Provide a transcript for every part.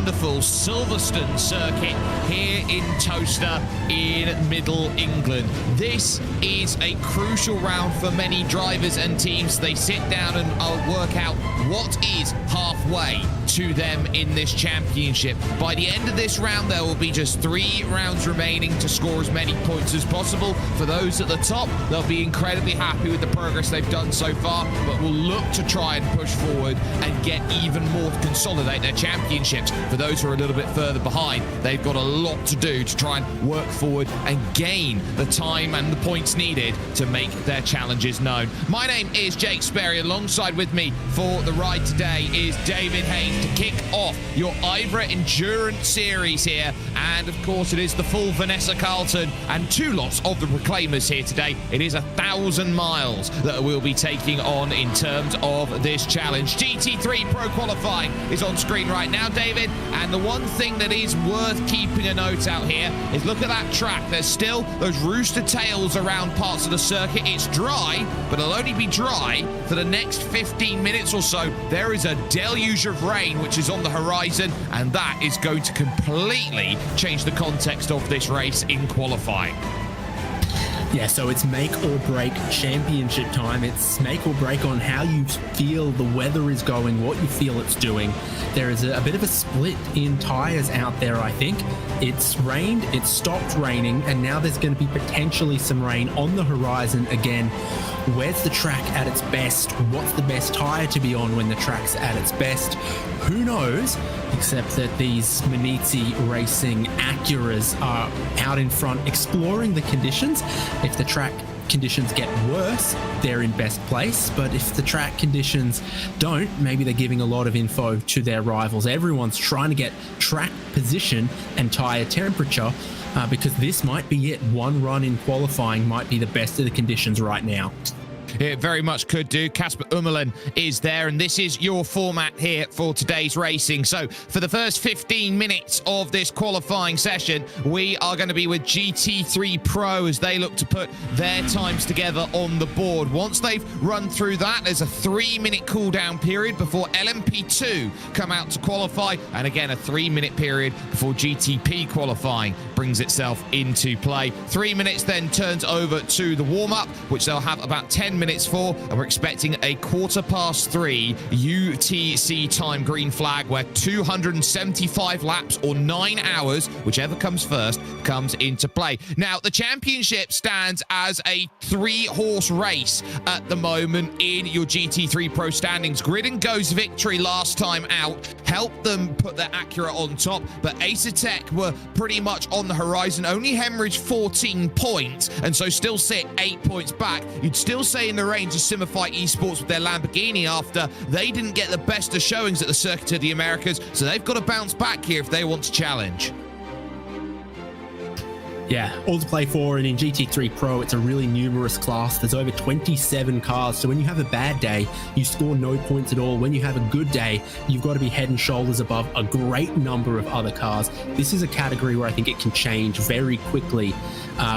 wonderful Silverstone circuit here in Towcester in Middle England. This is a crucial round for many drivers and teams. They sit down and work out what is halfway to them in this championship. By the end of this round, there will be just 3 rounds remaining to score as many points as possible. For those at the top, they'll be incredibly happy with the progress they've done so far, but will look to try and push forward and get even more to consolidate their championships. For those who are a little bit further behind, they've got a lot to do to try and work forward and gain the time and the points needed to make their challenges known. My name is Jake Sperry. Alongside with me for the ride today is David Haynes to kick off your IVRA Endurance Series here. And of course, it is the full Vanessa Carlton and 2 lots of the Proclaimers here today. It is 1,000 miles that we'll be taking on in terms of this challenge. GT3 Pro qualifying is on screen right now, David. And the one thing that is worth keeping a note out here is look at that track. There's still those rooster tails around parts of the circuit. It's dry, but it'll only be dry for the next 15 minutes or so. There is a deluge of rain which is on the horizon, and that is going to completely change the context of this race in qualifying. Yeah, so it's make or break championship time. It's make or break on how you feel the weather is going, what you feel it's doing. There is a bit of a split in tyres out there, I think. It's rained, it stopped raining, and now there's going to be potentially some rain on the horizon again. Where's the track at its best? What's the best tyre to be on when the track's at its best? Who knows? Except that these Manizzi Racing Acuras are out in front exploring the conditions. If the track conditions get worse, they're in best place. But if the track conditions don't, maybe they're giving a lot of info to their rivals. Everyone's trying to get track position and tyre temperature because this might be it. One run in qualifying might be the best of the conditions right now. It very much could do. Casper Ummelen is there, and this is your format here for today's racing. So for the first 15 minutes of this qualifying session, we are going to be with GT3 Pro as they look to put their times together on the board. Once they've run through that, there's a 3-minute cooldown period before LMP2 come out to qualify, and again a 3-minute period before GTP qualifying brings itself into play. 3 minutes then turns over to the warm-up, which they'll have about 10 minutes for, and we're expecting a 3:15 UTC time green flag where 275 laps or 9 hours, whichever comes first, comes into play. Now, the championship stands as a 3-horse race at the moment in your GT3 Pro standings. Grid and Go's victory last time out helped them put their Acura on top, but Acertec were pretty much on the horizon, only hemorrhaged 14 points, and so still sit 8 points back. You'd still say in the range of Simify Esports with their Lamborghini after they didn't get the best of showings at the Circuit of the Americas, so they've got to bounce back here if they want to challenge. Yeah, all to play for, and in GT3 Pro, it's a really numerous class. There's over 27 cars, so when you have a bad day, you score no points at all. When you have a good day, you've got to be head and shoulders above a great number of other cars. This is a category where I think it can change very quickly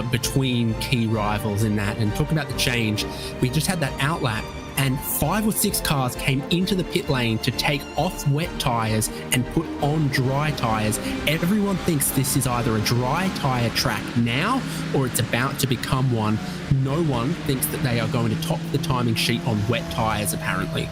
between key rivals in that. And talking about the change, we just had that outlap, and 5 or 6 cars came into the pit lane to take off wet tyres and put on dry tyres. Everyone thinks this is either a dry tyre track now or it's about to become one. No one thinks that they are going to top the timing sheet on wet tyres, apparently.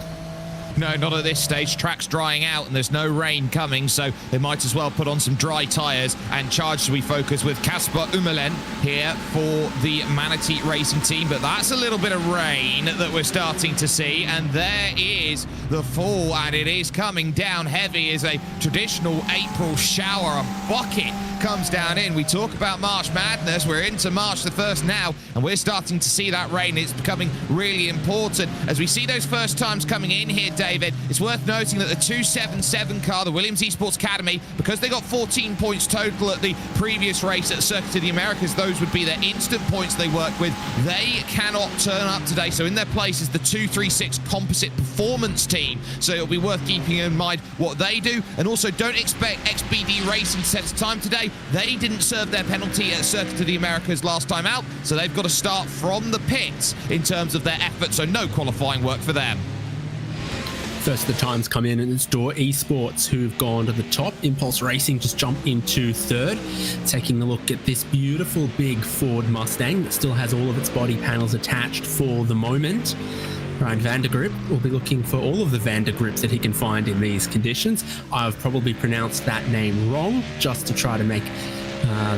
No, not at this stage. Track's drying out and there's no rain coming, so they might as well put on some dry tyres and charge as we focus with Casper Ummelen here for the Manatee Racing team. But that's a little bit of rain that we're starting to see, and there is the fall, and it is coming down heavy as a traditional April shower. A bucket comes down in. We talk about March Madness. We're into March the 1st now, and we're starting to see that rain. It's becoming really important as we see those first times coming in here, David. It's worth noting that the 277 car, the Williams Esports Academy, because they got 14 points total at the previous race at Circuit of the Americas, those would be their instant points they work with. They cannot turn up today, so in their place is the 236 Composite Performance team, so it'll be worth keeping in mind what they do. And also, don't expect XBD Racing to set a time today. They didn't serve their penalty at Circuit of the Americas last time out, so they've got to start from the pits in terms of their effort, so no qualifying work for them. First of the times come in, and it's Door Esports who've gone to the top. Impulse Racing just jumped into third. Taking a look at this beautiful big Ford Mustang that still has all of its body panels attached for the moment. Ryan Vandergrip will be looking for all of the Vandergrips that he can find in these conditions. I've probably pronounced that name wrong just to try to make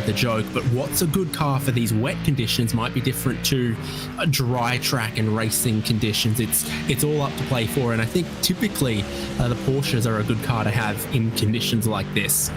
the joke, but what's a good car for these wet conditions might be different to a dry track and racing conditions. It's all up to play for, and I think typically the Porsches are a good car to have in conditions like this.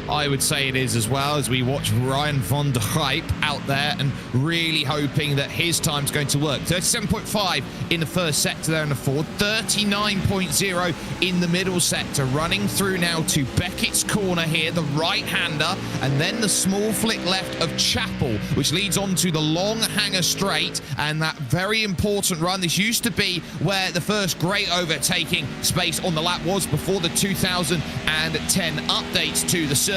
I would say it is as well, as we watch Ryan von der Rijp out there and really hoping that his time's going to work. 37.5 in the first sector there in the Ford, 39.0 in the middle sector, running through now to Beckett's corner here, the right-hander, and then the small flick left of Chapel, which leads on to the long hanger straight, and that very important run. This used to be where the first great overtaking space on the lap was before the 2010 updates to the circuit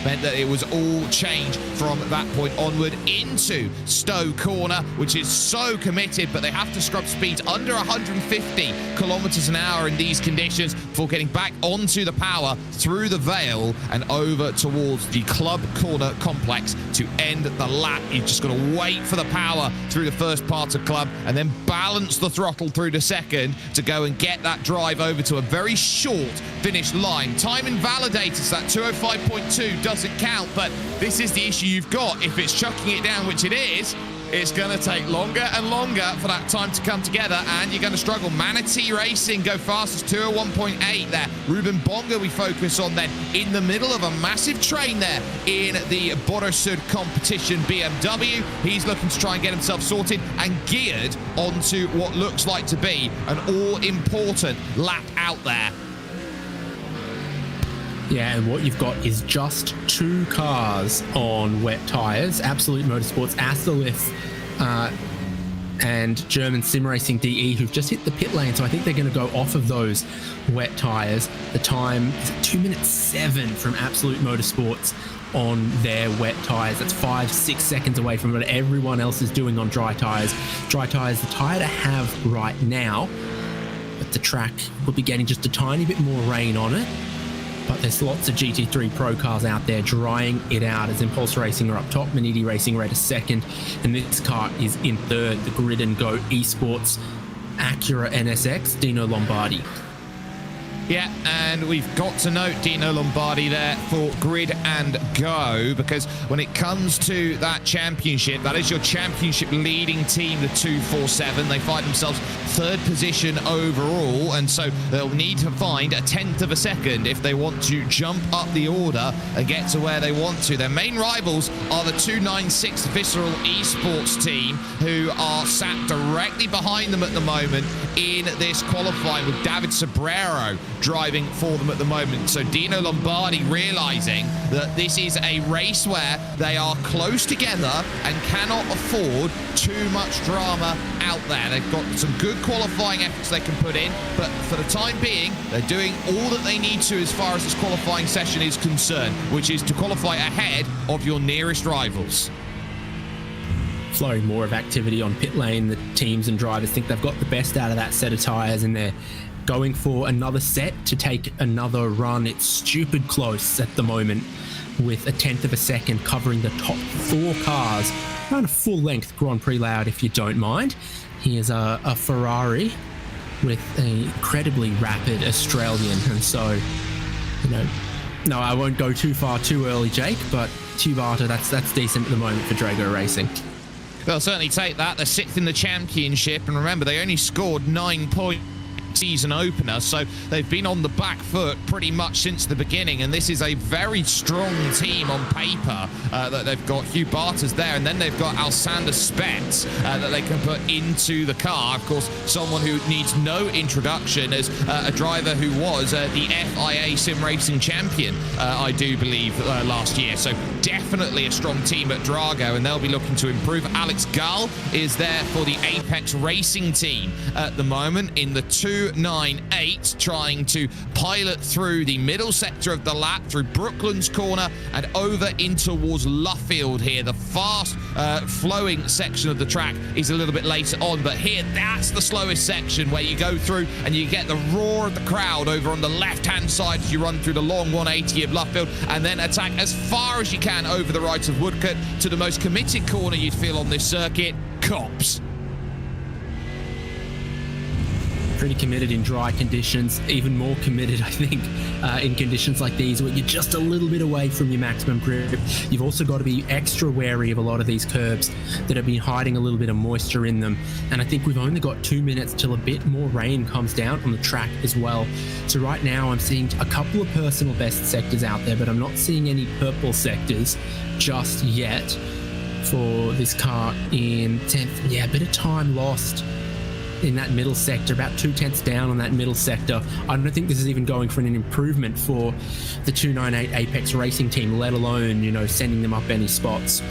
meant that it was all changed from that point onward into Stowe Corner, which is so committed, but they have to scrub speeds under 150 kilometers an hour in these conditions before getting back onto the power through the Vale and over towards the Club Corner complex to end the lap. You've just got to wait for the power through the first part of Club and then balance the throttle through the second to go and get that drive over to a very short finish line. Time invalidated, so that 205.2 doesn't count, but this is the issue you've got. If it's chucking it down, which it is, it's going to take longer and longer for that time to come together, and you're going to struggle. Manatee Racing go fastest, 201.8 there. Ruben Bonga we focus on then in the middle of a massive train there in the Bodersud competition BMW. He's looking to try and get himself sorted and geared onto what looks like to be an all-important lap out there. Yeah, and what you've got is just two cars on wet tyres. Absolute Motorsports, Astelith, and German Sim Racing DE, who've just hit the pit lane, so I think they're going to go off of those wet tyres. The time is 2:07 from Absolute Motorsports on their wet tyres. That's 5-6 seconds away from what everyone else is doing on dry tyres. Dry tyres, the tyre to have right now, but the track will be getting just a tiny bit more rain on it. But there's lots of GT3 Pro cars out there drying it out, as Impulse Racing are up top, Maniti Racing Red is second, and this car is in third, the Grid and Go Esports Acura NSX, Dino Lombardi. Yeah, and we've got to note Dino Lombardi there for Grid and Go, because when it comes to that championship, that is your championship leading team, the 247. They find themselves third position overall, and so they'll need to find a tenth of a second if they want to jump up the order and get to where they want to. Their main rivals are the 296 Visceral Esports team, who are sat directly behind them at the moment in this qualifying, with David Sobrero driving for them at the moment. So Dino Lombardi realizing that this is a race where they are close together and cannot afford too much drama out there. They've got some good qualifying efforts they can put in, but for the time being, they're doing all that they need to as far as this qualifying session is concerned, which is to qualify ahead of your nearest rivals. Flowing more of activity on pit lane. The teams and drivers think they've got the best out of that set of tyres, and they're going for another set to take another run. It's stupid close at the moment, with a tenth of a second covering the top four cars. Around a full-length Grand Prix layout, if you don't mind. Here's a Ferrari with an incredibly rapid Australian, and so, you know, no, I won't go too far too early, Jake, but Tubata, that's decent at the moment for Drago Racing. They'll certainly take that. They're sixth in the championship, and remember, they only scored 9 points season opener, so they've been on the back foot pretty much since the beginning, and this is a very strong team on paper. That they've got Hugh Barters there, and then they've got Alexander Spence that they can put into the car. Of course, someone who needs no introduction as a driver who was the FIA Sim Racing champion, I do believe, last year. So definitely a strong team at Drago, and they'll be looking to improve. Alex Gull is there for the Apex Racing team at the moment in the 2 298 trying to pilot through the middle sector of the lap, through Brooklands Corner and over in towards Luffield here. The fast flowing section of the track is a little bit later on, but here that's the slowest section where you go through and you get the roar of the crowd over on the left-hand side as you run through the long 180 of Luffield and then attack as far as you can over the right of Woodcote to the most committed corner you'd feel on this circuit, Copse. Pretty committed in dry conditions, even more committed, I think, in conditions like these where you're just a little bit away from your maximum grip. You've also got to be extra wary of a lot of these curbs that have been hiding a little bit of moisture in them. And I think we've only got 2 minutes till a bit more rain comes down on the track as well. So right now I'm seeing a couple of personal best sectors out there, but I'm not seeing any purple sectors just yet for this car in 10th. Yeah, a bit of time lost in that middle sector, about 2/10 down on that middle sector. I don't think this is even going for an improvement for the 298 Apex Racing team, let alone, you know, sending them up any spots.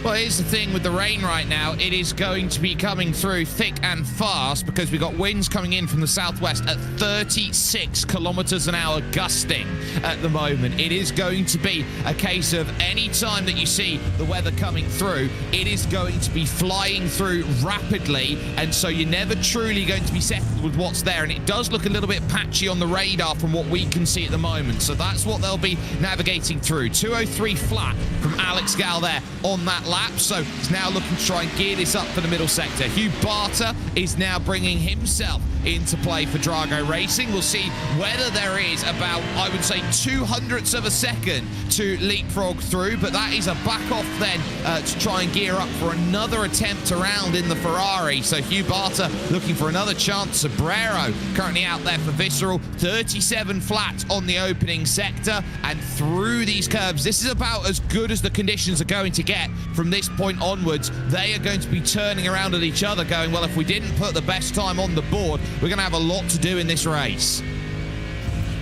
Well, here's the thing with the rain right now. It is going to be coming through thick and fast because we've got winds coming in from the southwest at 36 kilometers an hour gusting at the moment. It is going to be a case of any time that you see the weather coming through, it is going to be flying through rapidly, and so you're never truly going to be settled with what's there, and it does look a little bit patchy on the radar from what we can see at the moment. So that's what they'll be navigating through. 203 flat from Alex Gal there on that lap, so he's now looking to try and gear this up for the middle sector. Hugh Barter is now bringing himself into play for Drago Racing. We'll see whether there is about, I would say, 200ths of a second to leapfrog through, but that is a back off then to try and gear up for another attempt around in the Ferrari. So Hugh Barter looking for another chance. Sobrero currently out there for Visceral, 37 flat on the opening sector, and through these curves, this is about as good as the conditions are going to get. From this point onwards, they are going to be turning around at each other going, well, if we didn't put the best time on the board, we're going to have a lot to do in this race.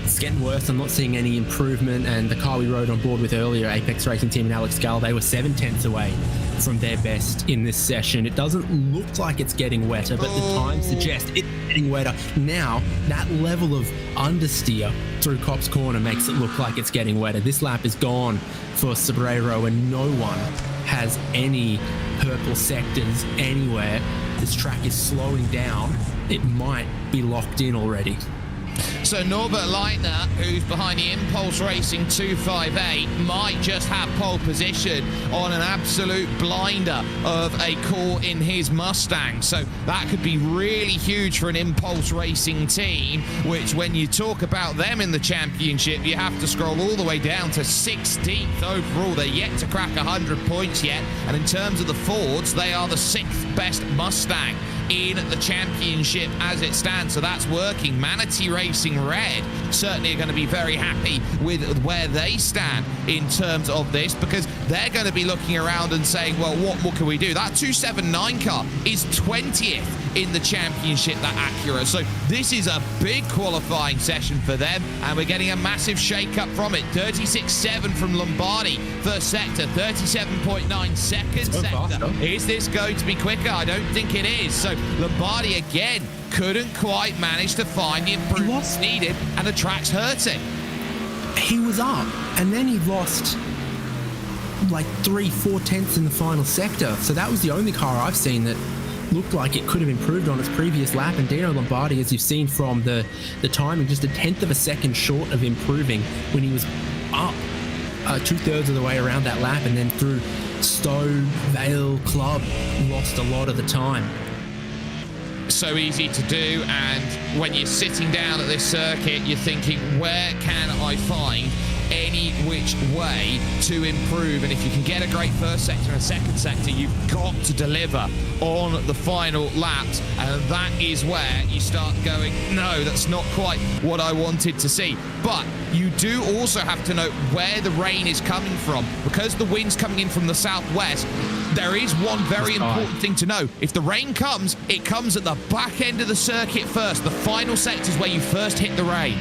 It's getting worse. I'm not seeing any improvement, and the car we rode on board with earlier, Apex Racing Team and Alex Gall, they were 7/10 away from their best in this session. It doesn't look like it's getting wetter, but the times suggest it's getting wetter. Now, that level of understeer through Copse Corner makes it look like it's getting wetter. This lap is gone for Sobrero, and no one has any purple sectors anywhere. This track is slowing down. It might be locked in already. So Norbert Leitner, who's behind the Impulse Racing 258, might just have pole position on an absolute blinder of a core in his Mustang. So that could be really huge for an Impulse Racing team, which when you talk about them in the championship, you have to scroll all the way down to 16th overall. They're yet to crack 100 points yet. And in terms of the Fords, they are the 6th best Mustang in the championship as it stands, so that's working. Manatee Racing Red certainly are going to be very happy with where they stand in terms of this, because they're going to be looking around and saying, well, what can we do? That 279 car is 20th in the championship, that Acura, so this is a big qualifying session for them, and we're getting a massive shake-up from it. 36.7 from Lombardi first sector, 37.9 second sector. Is this going to be quicker? I don't think it is. So Lombardi again couldn't quite manage to find the improvements needed, and the track's hurting. He was up, and then he lost like 3-4 tenths in the final sector. So that was the only car I've seen that looked like it could have improved on its previous lap. And Dino Lombardi, as you've seen from the timing, just 1/10 of a second short of improving when he was up 2/3 of the way around that lap, and then through Stowe, Vale, Club, lost a lot of the time. So easy to do, and when you're sitting down at this circuit, you're thinking, where can I find any which way to improve? And if you can get a great first sector and a second sector, you've got to deliver on the final laps, and that is where you start going, no, that's not quite what I wanted to see. But you do also have to know where the rain is coming from, because the wind's coming in from the southwest. There is one very important thing to know. If the rain comes, it comes at the back end of the circuit first. The final sector is where you first hit the rain.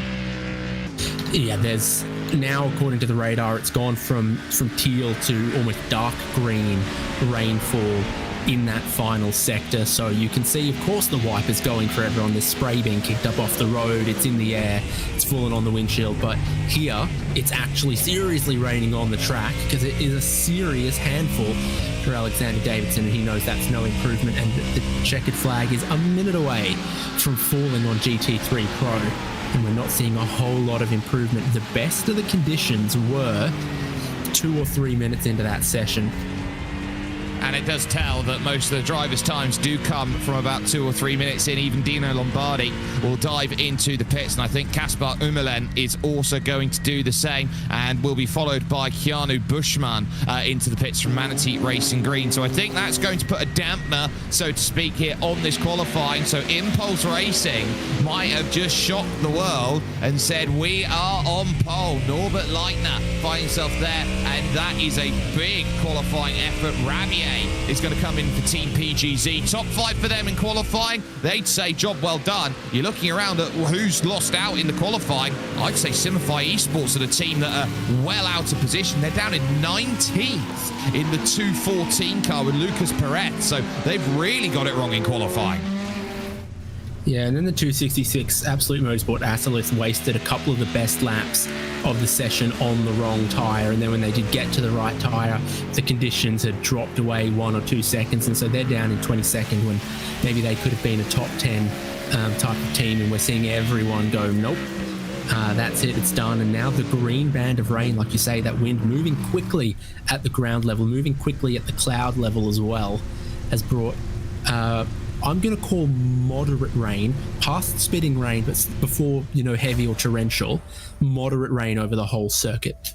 Yeah, there's now, according to the radar, it's gone from teal to almost dark green rainfall in that final sector. So you can see, of course, the wipers going for everyone. There's spray being kicked up off the road. It's in the air. It's falling on the windshield. But here, it's actually seriously raining on the track because it is a serious handful for Alexander Davidson, and he knows that's no improvement. And the checkered flag is a minute away from falling on GT3 Pro. And we're not seeing a whole lot of improvement. The best of the conditions were 2 or 3 minutes into that session. And it does tell that most of the drivers' times do come from about 2 or 3 minutes in. Even Dino Lombardi will dive into the pits, and I think Kaspar Umelen is also going to do the same, and will be followed by Keanu Bushman into the pits from Manatee Racing Green. So I think that's going to put a dampener, so to speak, here on this qualifying. So Impulse Racing might have just shocked the world and said, we are on pole. Norbert Leitner finds himself there, and that is a big qualifying effort. Rabier is going to come in for Team PGZ. Top 5 for them in qualifying. They'd say job well done. You're looking around at who's lost out in the qualifying. I'd say Simify Esports are the team that are well out of position. They're down in 19th in the 214 car with Lucas Perez. So they've really got it wrong in qualifying. Yeah, and then the 266 Absolute Motorsport Acilis wasted a couple of the best laps of the session on the wrong tyre, and then when they did get to the right tyre, the conditions had dropped away 1 or 2 seconds, and so they're down in 22nd when maybe they could have been a top 10 type of team, and we're seeing everyone go, nope, that's it, it's done. And now the green band of rain, like you say, that wind moving quickly at the ground level, moving quickly at the cloud level as well, has brought I'm going to call moderate rain, past spitting rain, but before, heavy or torrential, moderate rain over the whole circuit.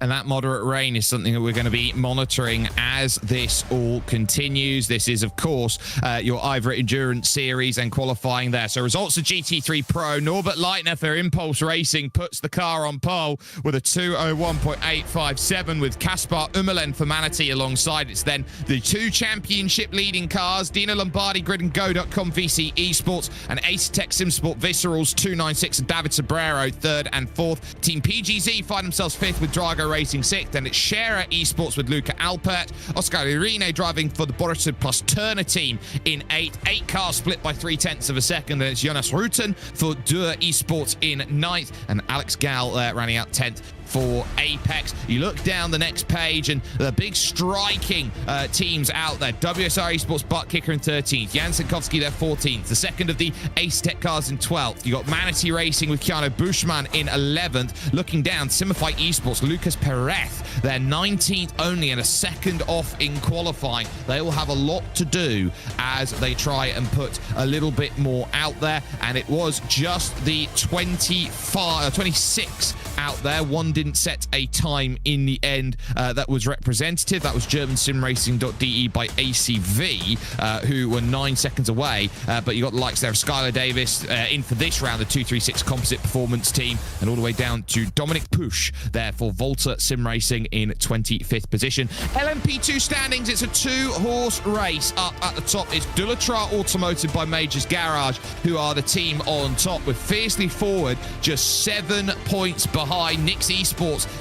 And that moderate rain is something that we're going to be monitoring as this all continues. This is, of course, your IVRA Endurance Series and qualifying there. So results of GT3 Pro. Norbert Leitner for Impulse Racing puts the car on pole with a 2:01.857 with Kaspar Umelen for Manatee alongside. It's then the 2 championship leading cars, Dino Lombardi, Grid and Go.com VC Esports, and Ace Tech SimSport Viscerals 296, and David Sobrero 3rd and 4th. Team PGZ find themselves 5th with Drago Racing 6th, then it's Scherer Esports with Luca Alpert, Oscar Irene driving for the Borisov plus Turner team in 8th. 8 cars split by 0.3 of a second, then it's Jonas Rutten for Dürr Esports in 9th, and Alex Gall rounding out 10th for Apex. You look down the next page and the big striking teams out there. WSR Esports Butt Kicker in 13th. Jan Sinkowski there 14th. The second of the Ace Tech cars in 12th. You got Manatee Racing with Keanu Bushman in 11th. Looking down, Simify Esports, Lucas Perez, they're 19th only and a second off in qualifying. They will have a lot to do as they try and put a little bit more out there. And it was just the 26 out there. One didn't set a time in the end that was representative. That was GermanSimRacing.de by ACV, who were 9 seconds away. But you got the likes there of Skylar Davis in for this round, the 236 Composite Performance team, and all the way down to Dominic Push there for Volta Sim Racing in 25th position. LMP2 standings, it's a 2-horse race. Up at the top is Dullatra Automotive by Majors Garage, who are the team on top with Fiercely Forward just 7 points behind. Nix Esports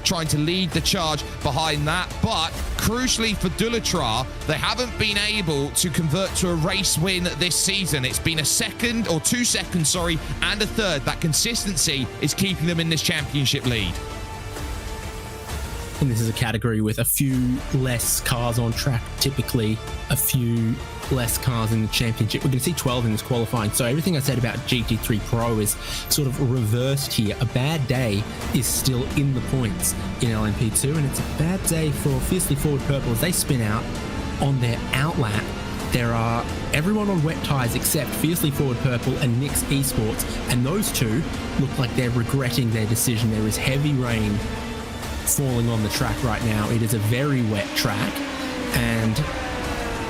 trying to lead the charge behind that, but crucially for Dullatra, they haven't been able to convert to a race win this season. It's been a 2nd or 2 seconds, and a 3rd. That consistency is keeping them in this championship lead. And this is a category with a few less cars on track, typically a few less cars in the championship. We're going to see 12 in this qualifying. So everything I said about GT3 Pro is sort of reversed here. A bad day is still in the points in LMP2, and it's a bad day for Fiercely Forward Purple as they spin out on their outlap. There are everyone on wet tyres except Fiercely Forward Purple and Nix Esports, and those two look like they're regretting their decision. There is heavy rain falling on the track right now. It is a very wet track, and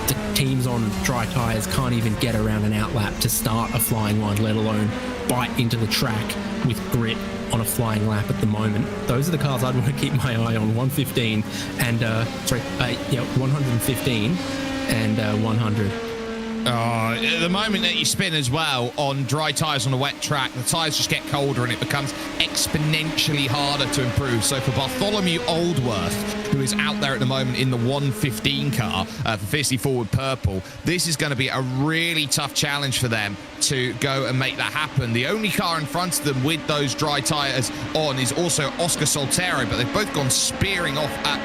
the teams on dry tyres can't even get around an outlap to start a flying one, let alone bite into the track with grit on a flying lap at the moment. Those are the cars I'd want to keep my eye on. 115 and 115 and 100. At the moment that you spin as well on dry tyres on a wet track, the tyres just get colder and it becomes exponentially harder to improve. So for Bartholomew Oldworth, who is out there at the moment in the 115 car for Fiercely Forward Purple, this is going to be a really tough challenge for them to go and make that happen. The only car in front of them with those dry tyres on is also Oscar Soltero, but they've both gone spearing off at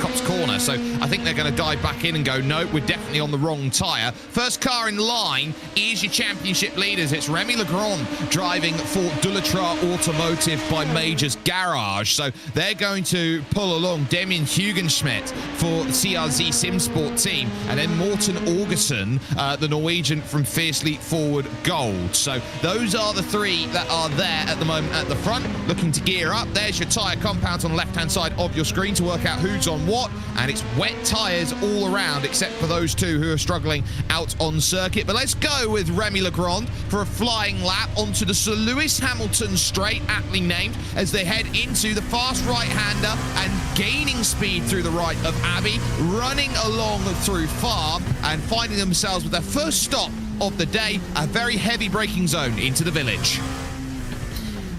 Copse Corner. So I think they're going to dive back in and go, no, we're definitely on the wrong tyre. First car in line is your championship leaders. It's Remy Legrand driving for Dullatra Automotive by Majors Garage. So they're going to pull along Damien Hugenschmidt for the CRZ Simsport team, and then Morten Augerson, the Norwegian from Fiercely Forward Gold. So those are the three that are there at the moment at the front, looking to gear up. There's your tyre compounds on the left-hand side of your screen to work out who's on what, and it's wet tyres all around, except for those two who are struggling out on circuit. But let's go with Remy Legrand for a flying lap onto the Sir Lewis Hamilton straight, aptly named, as they head into the fast right-hander and gaining speed through the right of Abbey, running along through Farm and finding themselves with their first stop of the day, a very heavy braking zone into the village.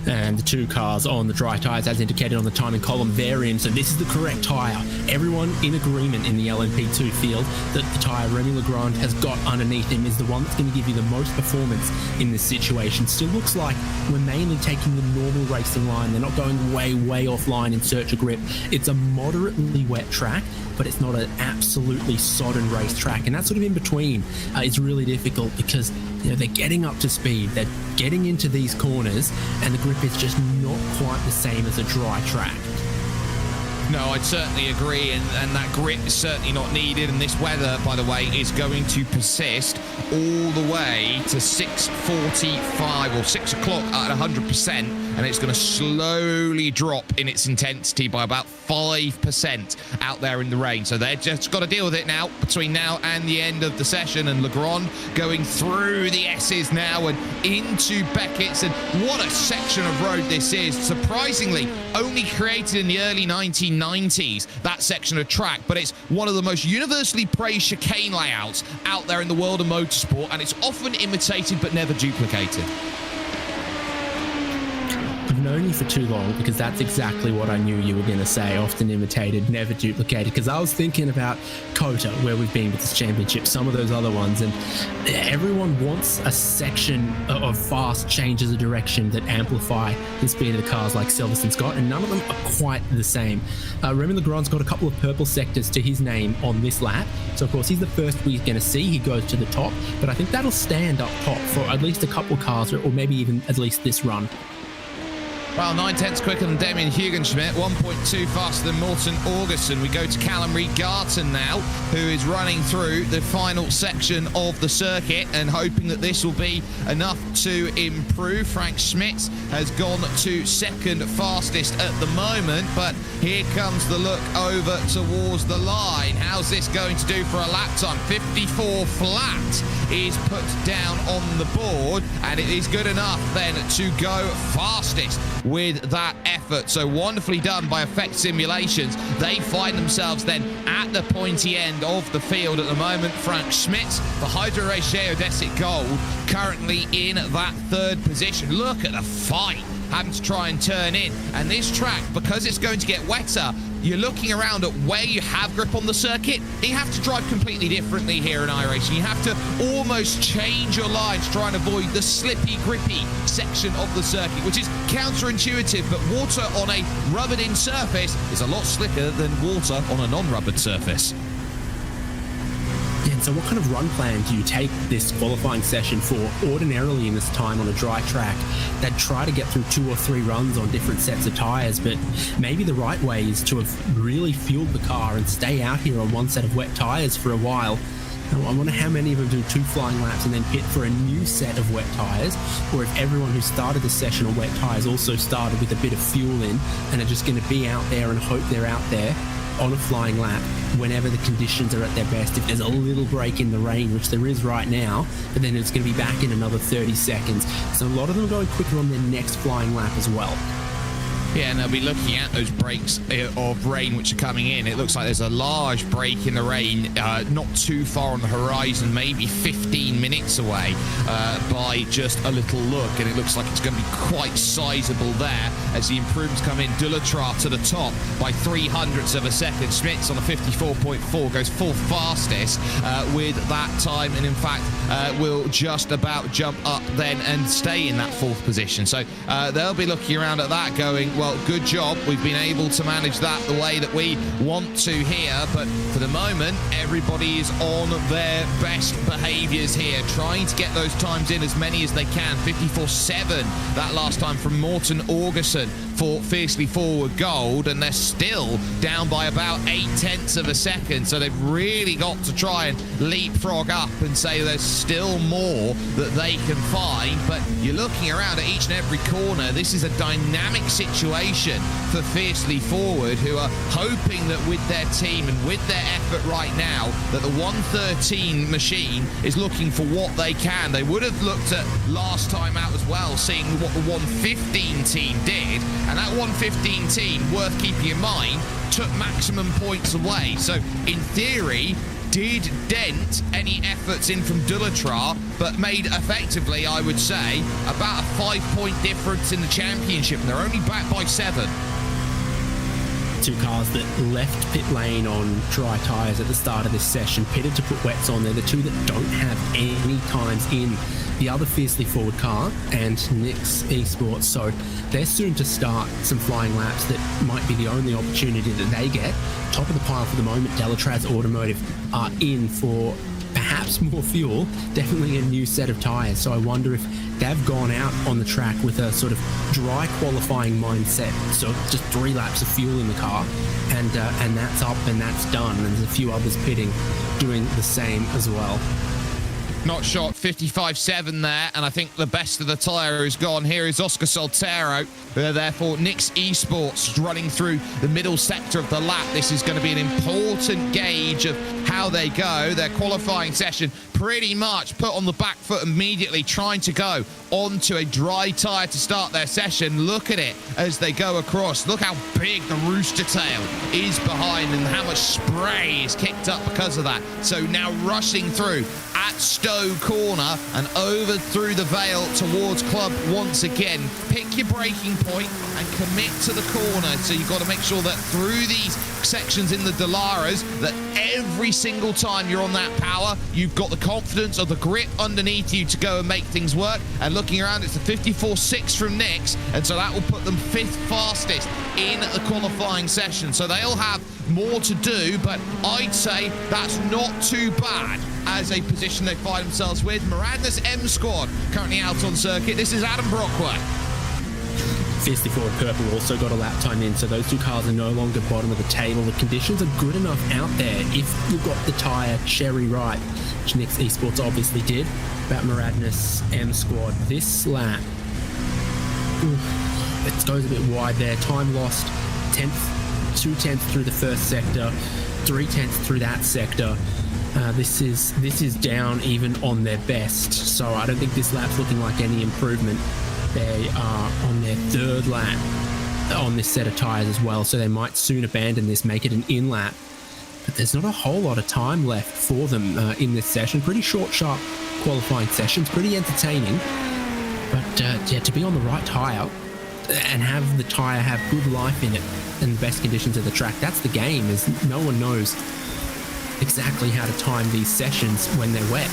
And the two cars on the dry tyres, as indicated on the timing column, they're in. So this is the correct tyre. Everyone in agreement in the LMP2 field that the tyre Remy Legrand has got underneath him is the one that's going to give you the most performance in this situation. Still looks like we're mainly taking the normal racing line. They're not going way offline in search of grip. It's a moderately wet track, but it's not an absolutely sodden racetrack. And that sort of in between is really difficult because they're getting up to speed, they're getting into these corners, and the grip is just not quite the same as a dry track. No, I'd certainly agree, and that grip is certainly not needed, and this weather, by the way, is going to persist all the way to 6:45 or 6 o'clock at 100%, and it's going to slowly drop in its intensity by about 5% out there in the rain. So they've just got to deal with it now between now and the end of the session, and Legrand going through the S's now and into Beckett's, and what a section of road this is. Surprisingly, only created in the early 1990s, that section of track, but it's one of the most universally praised chicane layouts out there in the world of motorsport, and it's often imitated but never duplicated. I've known you for too long because that's exactly what I knew you were going to say. Often imitated, never duplicated. Because I was thinking about COTA, where we've been with this championship, some of those other ones, and everyone wants a section of fast changes of direction that amplify the speed of the cars like Silverstone's got, and none of them are quite the same. Remy Legrand's got a couple of purple sectors to his name on this lap, so of course he's the first we're going to see. He goes to the top, but I think that'll stand up top for at least a couple of cars, or maybe even at least this run. Well, 9/10 quicker than Damien Hugenschmidt, 1.2 faster than Morten Augerson. We go to Callum Reed-Garton now, who is running through the final section of the circuit and hoping that this will be enough to improve. Frank Schmitz has gone to second fastest at the moment, but here comes the look over towards the line. How's this going to do for a lap time? 54 flat is put down on the board, and it is good enough then to go fastest with that effort. So wonderfully done by Effect Simulations. They find themselves then at the pointy end of the field at the moment. Frank Schmitz, the Hydro Race Geodesic Gold, currently in that third position. Look at the fight, having to try and turn in. And this track, because it's going to get wetter, you're looking around at where you have grip on the circuit. You have to drive completely differently here in iRacing. You have to almost change your lines to try and avoid the slippy, grippy section of the circuit, which is counterintuitive, but water on a rubbered-in surface is a lot slicker than water on a non-rubbered surface. So what kind of run plan do you take this qualifying session for? Ordinarily in this time on a dry track, they'd try to get through 2 or 3 runs on different sets of tyres, but maybe the right way is to have really fueled the car and stay out here on one set of wet tyres for a while. I wonder how many of them do 2 flying laps and then pit for a new set of wet tyres, or if everyone who started the session on wet tyres also started with a bit of fuel in and are just going to be out there and hope they're out there on a flying lap whenever the conditions are at their best. If there's a little break in the rain, which there is right now, but then it's going to be back in another 30 seconds. So a lot of them are going quicker on their next flying lap as well. Yeah, and they'll be looking at those breaks of rain which are coming in. It looks like there's a large break in the rain not too far on the horizon, maybe 15 minutes away by just a little look, and it looks like it's going to be quite sizable there as the improvements come in. Dulatrar to the top by 300ths of a second. Schmitz on a 54.4 goes full fastest with that time, and in fact will just about jump up then and stay in that 4th position. So they'll be looking around at that going, well, good job, we've been able to manage that the way that we want to here, but for the moment everybody is on their best behaviors here, trying to get those times in, as many as they can. 54.7 that last time from Morten Augerson for Fiercely Forward Gold, and they're still down by about 0.8 of a second, so they've really got to try and leapfrog up and say there's still more that they can find. But you're looking around at each and every corner. This is a dynamic situation for Fiercely Forward, who are hoping that with their team and with their effort right now, that the 113 machine is looking for what they can. They would have looked at last time out as well, seeing what the 115 team did, and that 115 team, worth keeping in mind, took maximum points away. So in theory, did dent any efforts in from Dulatrar, but made effectively, I would say, about a 5-point difference in the championship, and they're only back by 7. 2 cars that left pit lane on dry tyres at the start of this session, pitted to put wets on. They're the 2 that don't have any times in. The other Fiercely Forward car and Nix Esports, so they're soon to start some flying laps that might be the only opportunity that they get. Top of the pile for the moment, Delatraz Automotive are in for perhaps more fuel, definitely a new set of tyres, so I wonder if they've gone out on the track with a sort of dry qualifying mindset, so just 3 laps of fuel in the car, and that's up and that's done, and there's a few others pitting doing the same as well. Not shot, 55.7 there, and I think the best of the tyre is gone. Here is Oscar Soltero. Therefore, Nix Esports running through the middle sector of the lap. This is going to be an important gauge of how they go. Their qualifying session pretty much put on the back foot immediately, trying to go onto a dry tyre to start their session. Look at it as they go across. Look how big the rooster tail is behind and how much spray is kicked up because of that. So now rushing through at Stowe Corner and over through the Vale towards Club once again. Pick your braking point and commit to the corner. So you've got to make sure that through these sections in the Dalaras, that every single time you're on that power, you've got the confidence of the grip underneath you to go and make things work. And looking around, it's a 54.6 from Nix, and so that will put them 5th fastest in the qualifying session. So they'll have more to do, but I'd say that's not too bad as a position they find themselves with. Maradna's M Squad currently out on circuit. This is Adam Brockway. Fiercely Forward Purple also got a lap time in, so those 2 cars are no longer bottom of the table. The conditions are good enough out there if you've got the tyre cherry right, which Nix Esports obviously did. About Maradna's M Squad, this lap, it goes a bit wide there. Time lost, 2/10 through the first sector, 3/10 through that sector. This is down even on their best, so I don't think this lap's looking like any improvement. They are on their 3rd lap on this set of tyres as well, so they might soon abandon this, make it an in-lap. But there's not a whole lot of time left for them in this session. Pretty short, sharp qualifying sessions, pretty entertaining. But yeah, to be on the right tyre and have the tyre have good life in it and the best conditions of the track, that's the game, as no one knows exactly how to time these sessions when they're wet.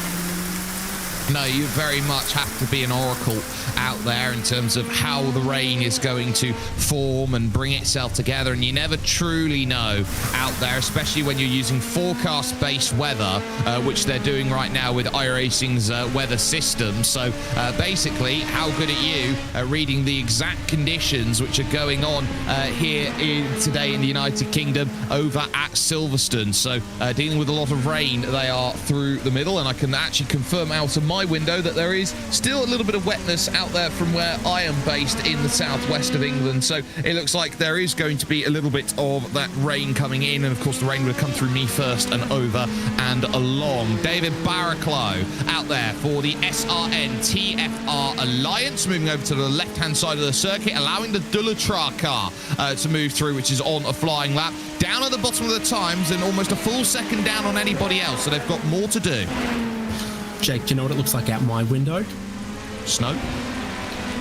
No, you very much have to be an oracle out there in terms of how the rain is going to form and bring itself together, and you never truly know out there, especially when you're using forecast-based weather, which they're doing right now with iRacing's weather system. So basically, how good are you at reading the exact conditions which are going on here today in the United Kingdom over at Silverstone? So dealing with a lot of rain, they are through the middle, and I can actually confirm out of my my window that there is still a little bit of wetness out there from where I am based in the southwest of England. So it looks like there is going to be a little bit of that rain coming in. And of course, the rain would have come through me first and over and along. David Barraclough out there for the SRN TFR Alliance, moving over to the left-hand side of the circuit, allowing the Dullatra car to move through, which is on a flying lap. Down at the bottom of the times and almost a full second down on anybody else, so they've got more to do. Jake, do you know what it looks like out my window? Snow?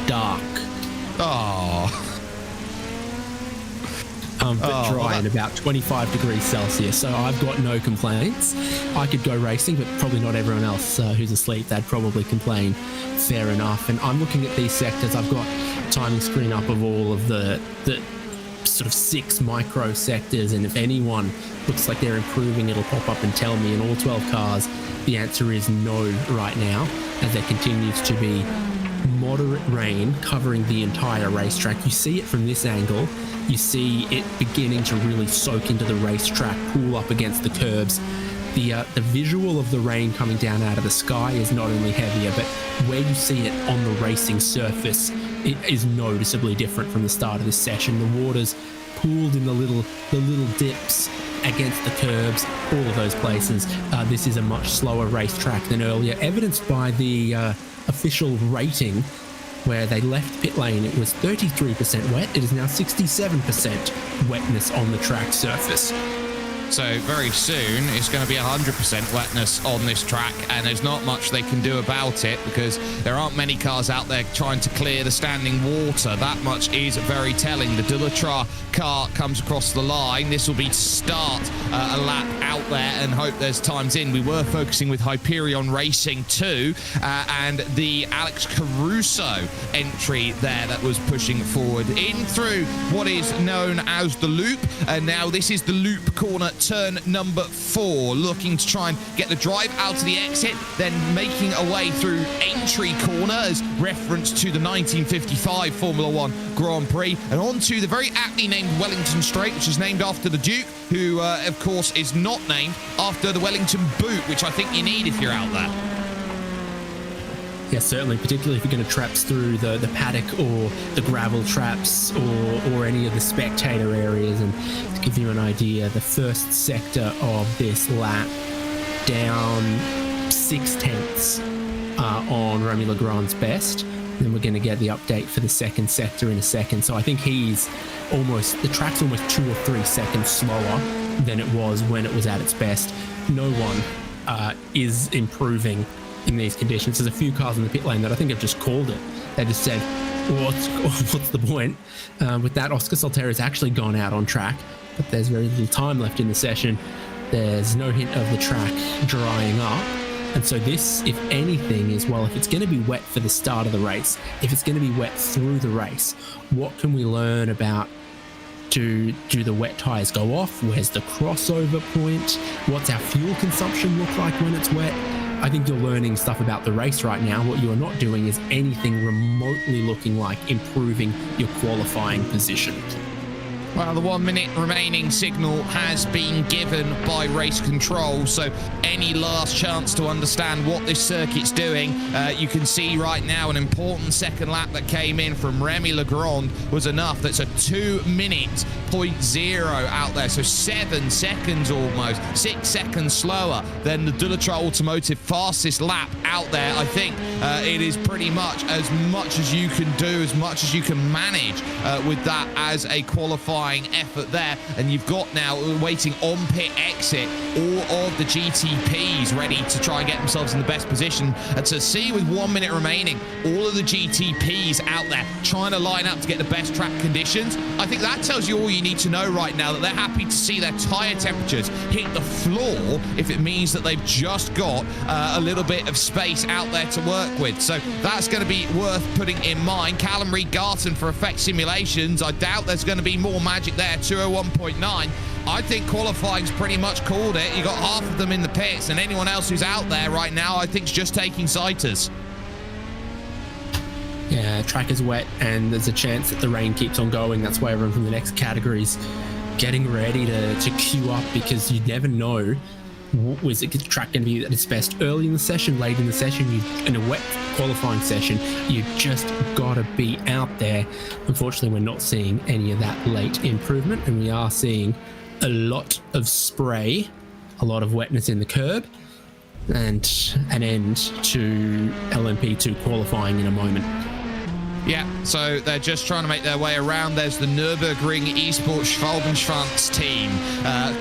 Dark. Oh. But dry and about 25 degrees Celsius, so I've got no complaints. I could go racing, but probably not everyone else who's asleep. They'd probably complain. Fair enough. And I'm looking at these sectors. I've got timing screen up of all of the sort of 6 micro sectors, and if anyone looks like they're improving, it'll pop up and tell me. In all 12 cars, the answer is no right now, as there continues to be moderate rain covering the entire racetrack. You see it from this angle. You see it beginning to really soak into the racetrack, pool up against the curbs. The visual of the rain coming down out of the sky is not only heavier, but where you see it on the racing surface, it is noticeably different from the start of this session. The water's pooled in the little dips against the curbs, all of those places. This is a much slower racetrack than earlier, evidenced by the official rating, where they left pit lane. It was 33% wet. It is now 67% wetness on the track surface. So very soon it's going to be 100% wetness on this track, and there's not much they can do about it because there aren't many cars out there trying to clear the standing water. That much is very telling. The Dullatra car comes across the line. This will be to start a lap out there and hope there's times in. We were focusing with Hyperion Racing too, and the Alex Caruso entry there that was pushing forward in through what is known as the loop, and now this is the loop corner, turn number 4, looking to try and get the drive out to the exit, then making a way through entry corner as reference to the 1955 Formula 1 Grand Prix, and onto the very aptly named Wellington Straight, which is named after the Duke, who of course is not named after the Wellington boot, which I think you need if you're out there. Yes, certainly, particularly if you're going to traps through the paddock or the gravel traps or any of the spectator areas. And to give you an idea, the first sector of this lap down 0.6 on Remy Legrand's best. Then we're going to get the update for the second sector in a second. So I think the track's almost 2 or 3 seconds slower than it was when it was at its best. No one is improving in these conditions. There's a few cars in the pit lane that I think have just called it. They just said, what's the point? With that, Oscar Solterra's actually gone out on track, but there's very little time left in the session. There's no hint of the track drying up. And so this, if anything, is, well, if it's going to be wet for the start of the race, if it's going to be wet through the race, what can we learn about do the wet tyres go off? Where's the crossover point? What's our fuel consumption look like when it's wet? I think you're learning stuff about the race right now. What you are not doing is anything remotely looking like improving your qualifying position. Well, the 1 minute remaining signal has been given by race control, so any last chance to understand what this circuit's doing, you can see right now an important second lap that came in from Remy Legrand was enough. That's a 2 minute 0.0 out there, so 7 seconds almost, 6 seconds slower than the Dullatra Automotive fastest lap out there. I think it is pretty much as you can do, as much as you can manage with that as a qualifying effort there. And you've got now waiting on pit exit all of the GTPs ready to try and get themselves in the best position, and to see with 1 minute remaining all of the GTPs out there trying to line up to get the best track conditions. I think that tells you all you need to know right now, that they're happy to see their tire temperatures hit the floor if it means that they've just got a little bit of space out there to work with. So that's going to be worth putting in mind. Callum Reed-Garton for Effect Simulations, I doubt there's going to be more magic there. 201.9. I think qualifying's pretty much called it. You got half of them in the pits, and anyone else who's out there right now I think is just taking sighters. Yeah, track is wet and there's a chance that the rain keeps on going. That's why everyone from the next category's getting ready to queue up, because you never know Was the track going to be at its best early in the session, late in the session? In a wet qualifying session, you just got to be out there. Unfortunately, we're not seeing any of that late improvement, and we are seeing a lot of spray, a lot of wetness in the curb, and an end to LMP2 qualifying in a moment. Yeah, so they're just trying to make their way around. There's the Nürburgring Esports Schwalbenschwanz team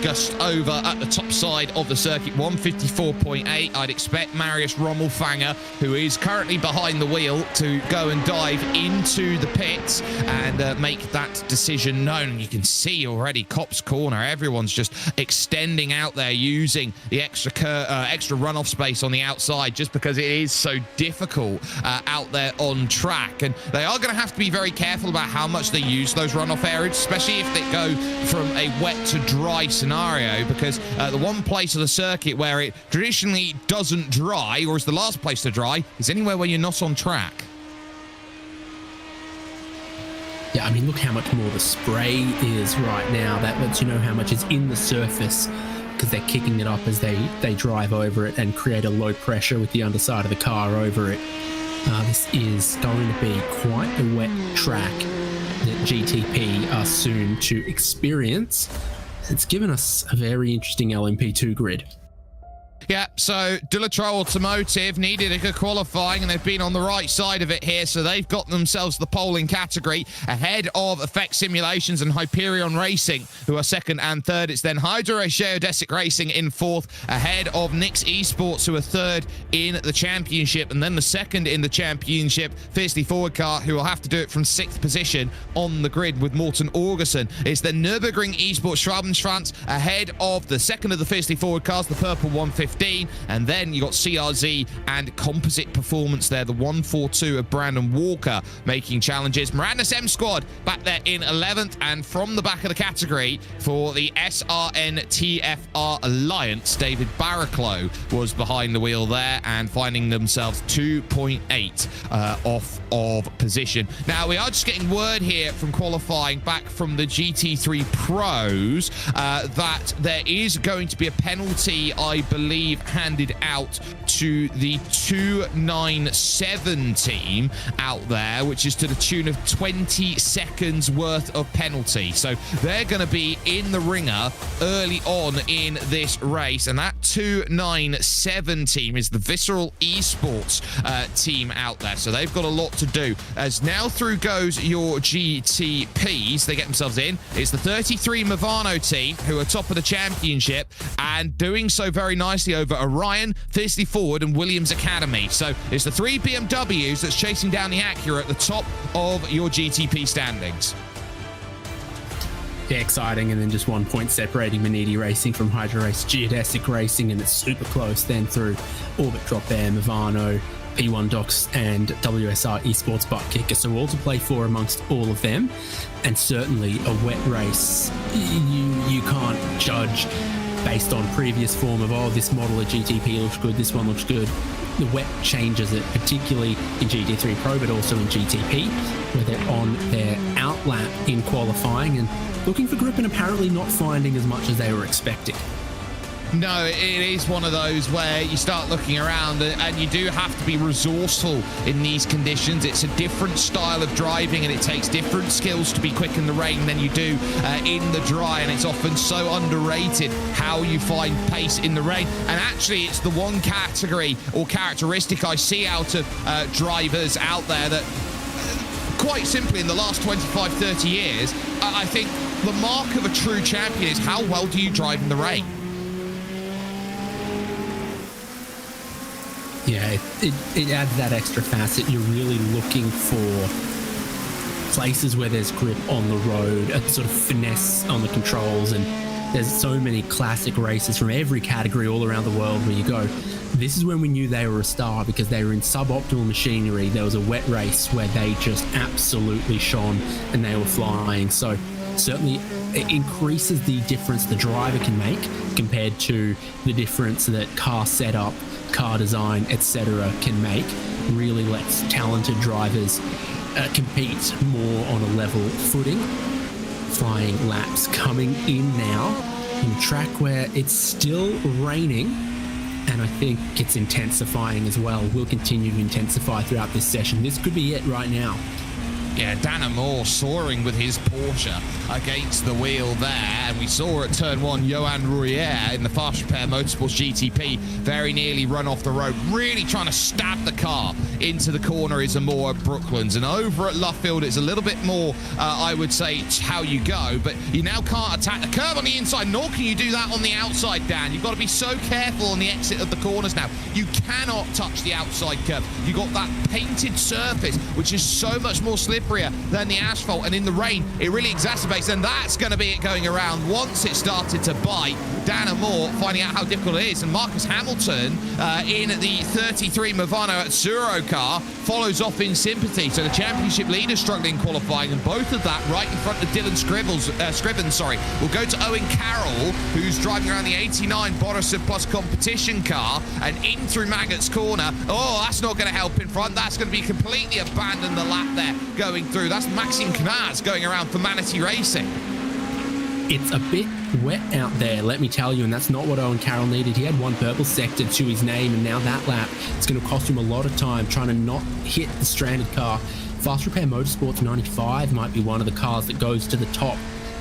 just over at the top side of the circuit, 154.8. I'd expect Marius Rommelfanger, who is currently behind the wheel, to go and dive into the pits and make that decision known. You can see already Copse Corner, everyone's just extending out there using the extra runoff space on the outside just because it is so difficult out there on track. And they are going to have to be very careful about how much they use those runoff areas, especially if they go from a wet to dry scenario, because the one place of the circuit where it traditionally doesn't dry, or is the last place to dry, is anywhere where you're not on track. Yeah, I mean, look how much more the spray is right now. That lets you know how much is in the surface, because they're kicking it up as they drive over it and create a low pressure with the underside of the car over it. This is going to be quite a wet track that GTP are soon to experience. It's given us a very interesting LMP2 grid. Yeah, so Delatro Automotive needed a good qualifying, and they've been on the right side of it here, so they've got themselves the polling category ahead of Effect Simulations and Hyperion Racing, who are second and third. It's then Hydro Race Geodesic Racing in fourth, ahead of Nix Esports, who are third in the championship, and then the second in the championship, Fiercely Forward Car, who will have to do it from sixth position on the grid with Morten Orgerson. It's then Nürburgring Esports Schwalbenschwanz ahead of the second of the Fiercely Forward Cars, the purple 115. And then you got CRZ and Composite Performance there, the 142 of Brandon Walker making challenges. Mirandus M Squad back there in 11th, and from the back of the category for the SRN TFR Alliance, David Barraclough was behind the wheel there and finding themselves 2.8 off of position. Now, we are just getting word here from qualifying back from the GT3 Pros that there is going to be a penalty, I believe, handed out to the 297 team out there, which is to the tune of 20 seconds worth of penalty. So they're going to be in the ringer early on in this race, and that 297 team is the Visceral Esports team out there. So they've got a lot to do. As now through goes your GTPs, they get themselves in. It's the 33 Movano team who are top of the championship and doing so very nicely over Orion, Fiercely Forward, and Williams Academy. So it's the three BMWs that's chasing down the Acura at the top of your GTP standings. Yeah, exciting. And then just 1 point separating Manidi Racing from Hydro Race Geodesic Racing, and it's super close then through Orbit Drop Air, Movano, P1 Docs, and WSR Esports Butt Kicker. So all to play for amongst all of them. And certainly a wet race, you can't judge based on previous form of, oh, this model of GTP looks good, this one looks good. The wet changes it, particularly in GT3 Pro, but also in GTP, where they're on their outlap in qualifying and looking for grip and apparently not finding as much as they were expecting. No, it is one of those where you start looking around and you do have to be resourceful in these conditions. It's a different style of driving and it takes different skills to be quick in the rain than you do in the dry, and it's often so underrated how you find pace in the rain. And actually, it's the one category or characteristic I see out of drivers out there that quite simply in the last 25, 30 years, I think the mark of a true champion is how well do you drive in the rain. Yeah, it adds that extra facet. You're really looking for places where there's grip on the road, a sort of finesse on the controls, and there's so many classic races from every category all around the world where you go, this is when we knew they were a star, because they were in suboptimal machinery. There was a wet race where they just absolutely shone and they were flying. So certainly it increases the difference the driver can make compared to the difference that car setup, car design, etc. can make. Really lets talented drivers compete more on a level footing. Flying laps coming in now in a track where it's still raining, and I think it's intensifying as well. Will continue to intensify throughout this session. This could be it right now. Yeah, Dana Moore soaring with his Porsche against the wheel there. And we saw at turn 1, Johan Rouier in the Fast Repair Motorsports GTP very nearly run off the road, really trying to stab the car into the corner is Amore at Brooklands. And over at Luffield, it's a little bit more, I would say, it's how you go. But you now can't attack the curve on the inside, nor can you do that on the outside, Dan. You've got to be so careful on the exit of the corners now. You cannot touch the outside curve. You've got that painted surface, which is so much more slipperier than the asphalt, and in the rain it really exacerbates, and that's going to be it going around once it started to bite. Dana Moore finding out how difficult it is, and Marcus Hamilton in the 33 Movano Azzurro car follows off in sympathy. So the championship leader struggling qualifying, and both of that right in front of Dylan Scrivens, will go to Owen Carroll, who's driving around the 89 Borisov Plus competition car, and in through Maggot's corner. Oh, that's not going to help in front. That's going to be completely abandoned the lap there going through. That's Maxime Knaz going around for Manatee Racing. It's a bit wet out there, let me tell you, and that's not what Owen Carroll needed. He had one purple sector to his name, and now that lap, it's going to cost him a lot of time trying to not hit the stranded car. Fast Repair Motorsports 95 might be one of the cars that goes to the top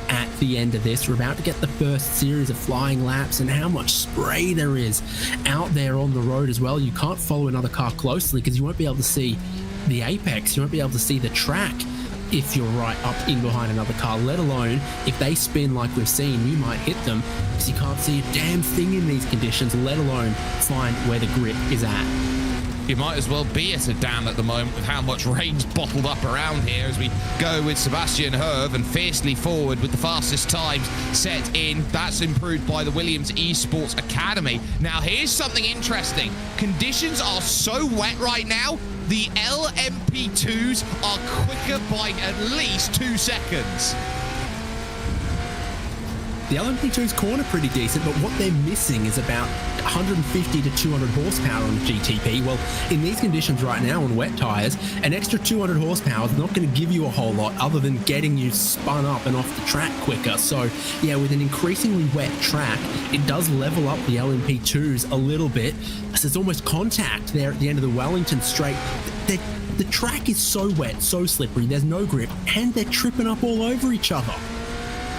at the end of this. We're about to get the first series of flying laps, and how much spray there is out there on the road as well. You can't follow another car closely because you won't be able to see the apex. You won't be able to see the track if you're right up in behind another car, let alone if they spin like we've seen, you might hit them because you can't see a damn thing in these conditions, let alone find where the grip is at. You might as well be at a dam at the moment with how much rain's bottled up around here as we go with Sebastian Herve and fiercely forward with the fastest times set in. That's improved by the Williams Esports Academy. Now, here's something interesting. Conditions are so wet right now, the LMP2s are quicker by at least 2 seconds. The LMP2's corner pretty decent, but what they're missing is about 150 to 200 horsepower on the GTP. Well, in these conditions right now on wet tyres, an extra 200 horsepower is not going to give you a whole lot other than getting you spun up and off the track quicker. So, yeah, with an increasingly wet track, it does level up the LMP2s a little bit. So it's almost contact there at the end of the Wellington straight. The track is so wet, so slippery, there's no grip, and they're tripping up all over each other.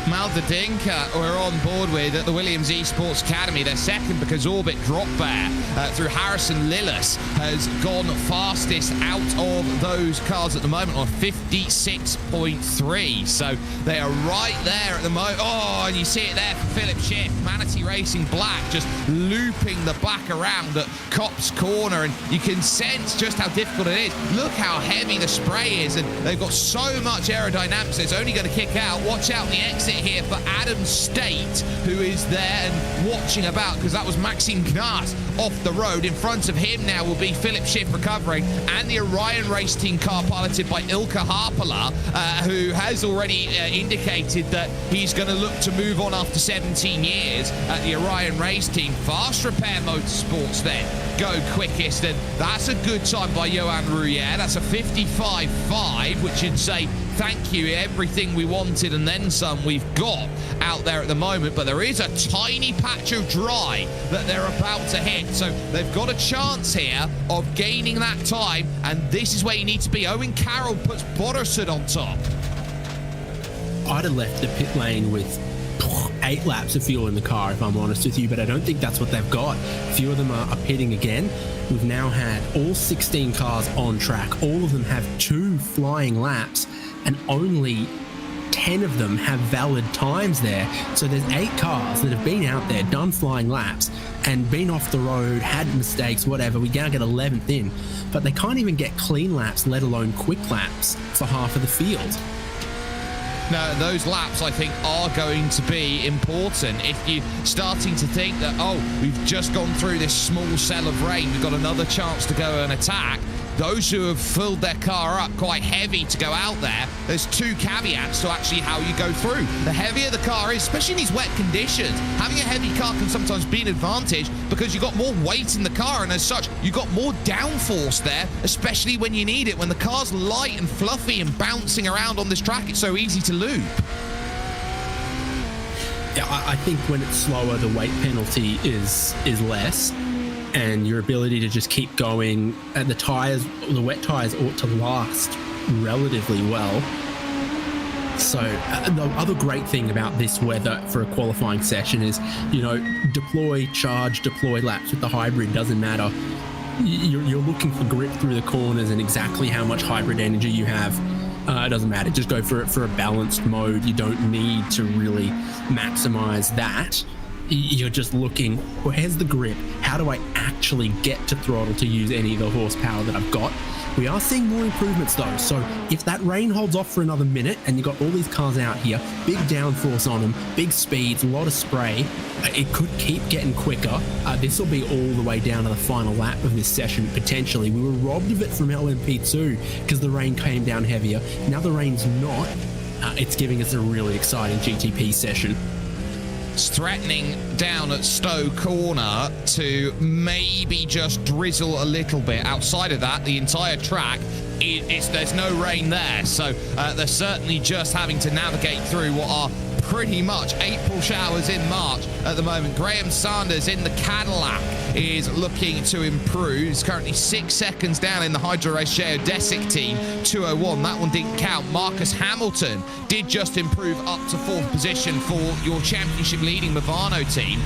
Malda Dinka we're on board with at the Williams Esports Academy. They're second because Orbit Dropbear through Harrison Lillis has gone fastest out of those cars at the moment on 56.3. So they are right there at the moment. Oh, and you see it there for Philip Schiff. Manatee Racing Black just looping the back around at Copse Corner, and you can sense just how difficult it is. Look how heavy the spray is, and they've got so much aerodynamics, so it's only going to kick out. Watch out in the exit here for Adam State, who is there and watching about, because that was Maxime Knaz off the road. In front of him now will be Philip Schiff recovering, and the Orion race team car piloted by Ilkka Harpala, who has already indicated that he's going to look to move on after 17 years at the Orion race team. Fast Repair Motorsports then go quickest, and that's a good time by Johan Rouier. That's a 55.5, which you'd say thank you, everything we wanted and then some we've got out there at the moment. But there is a tiny patch of dry that they're about to hit, so they've got a chance here of gaining that time, and this is where you need to be. Owen Carroll puts Bodersud on top. I'd have left the pit lane with 8 laps of fuel in the car, if I'm honest with you, but I don't think that's what they've got. A few of them are pitting again. We've now had all 16 cars on track. All of them have 2 flying laps, and only 10 of them have valid times there. So there's 8 cars that have been out there, done flying laps, and been off the road, had mistakes, whatever. We now get 11th in, but they can't even get clean laps, let alone quick laps, for half of the field. No, those laps, I think, are going to be important. If you're starting to think that, oh, we've just gone through this small cell of rain, we've got another chance to go and attack, those who have filled their car up quite heavy to go out there, there's 2 caveats to actually how you go through. The heavier the car is, especially in these wet conditions, having a heavy car can sometimes be an advantage because you've got more weight in the car, and as such, you've got more downforce there, especially when you need it. When the car's light and fluffy and bouncing around on this track, it's so easy to loop. I think when it's slower, the weight penalty is less, and your ability to just keep going. And the wet tires ought to last relatively well. So the other great thing about this weather for a qualifying session is, deploy, charge, deploy laps with the hybrid, doesn't matter. You're looking for grip through the corners and exactly how much hybrid energy you have. It doesn't matter. Just go for it for a balanced mode. You don't need to really maximize that. You're just looking, where's the grip? How do I actually get to throttle to use any of the horsepower that I've got? We are seeing more improvements though, so if that rain holds off for another minute and you've got all these cars out here, big downforce on them, big speeds, a lot of spray, it could keep getting quicker. This will be all the way down to the final lap of this session, potentially. We were robbed of it from LMP2 because the rain came down heavier. Now the rain's not. It's giving us a really exciting GTP session. It's threatening down at Stowe Corner to maybe just drizzle a little bit. Outside of that, the entire track, there's no rain there. So they're certainly just having to navigate through what are pretty much April showers in March at the moment. Graham Sanders in the Cadillac is looking to improve. He's currently 6 seconds down in the Hydro Race Geodesic team, 2:01. That one didn't count. Marcus Hamilton did just improve up to 4th position for your championship leading Movano team.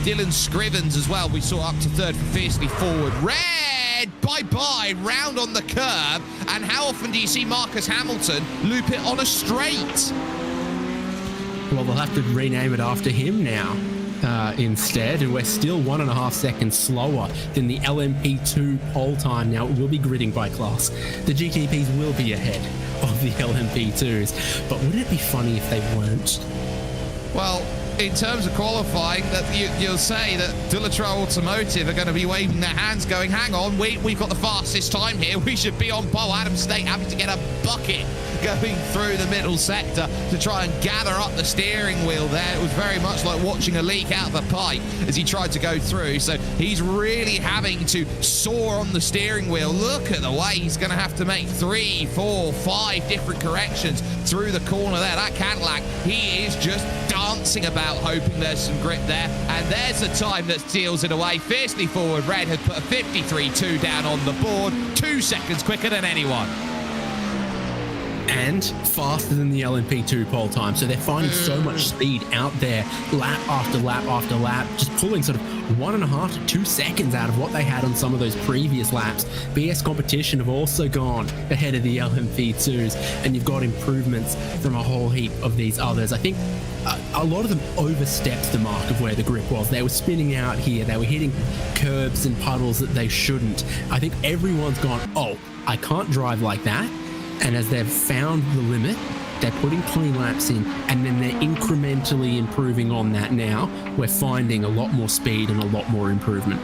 Dylan Scrivens as well, we saw up to 3rd for Fiercely Forward. Red, bye-bye, round on the curb. And how often do you see Marcus Hamilton loop it on a straight? Well, they'll have to rename it after him now instead, and we're still 1.5 seconds slower than the LMP2 pole time. Now, it will be gridding by class. The GTPs will be ahead of the LMP2s, but wouldn't it be funny if they weren't? Well, in terms of qualifying, that you'll say that Dulatro Automotive are going to be waving their hands going, hang on, we've got the fastest time here, we should be on pole. Adam State having to get a bucket going through the middle sector to try and gather up the steering wheel there. It was very much like watching a leak out of a pipe as he tried to go through. So he's really having to soar on the steering wheel. Look at the way he's going to have to make 3, 4, 5 different corrections through the corner there. That Cadillac, he is just dancing about, hoping there's some grip there. And there's the time that steals it away. Fiercely Forward Red had put a 53.2 down on the board, 2 seconds quicker than anyone. And faster than the LMP2 pole time. So they're finding so much speed out there, lap after lap after lap, just pulling sort of 1.5 to 2 seconds out of what they had on some of those previous laps. BS Competition have also gone ahead of the LMP2s, and you've got improvements from a whole heap of these others. I think a lot of them overstepped the mark of where the grip was. They were spinning out here. They were hitting curbs and puddles that they shouldn't. I think everyone's gone, oh, I can't drive like that. And as they've found the limit, they're putting clean laps in, and then they're incrementally improving on that now. We're finding a lot more speed and a lot more improvement.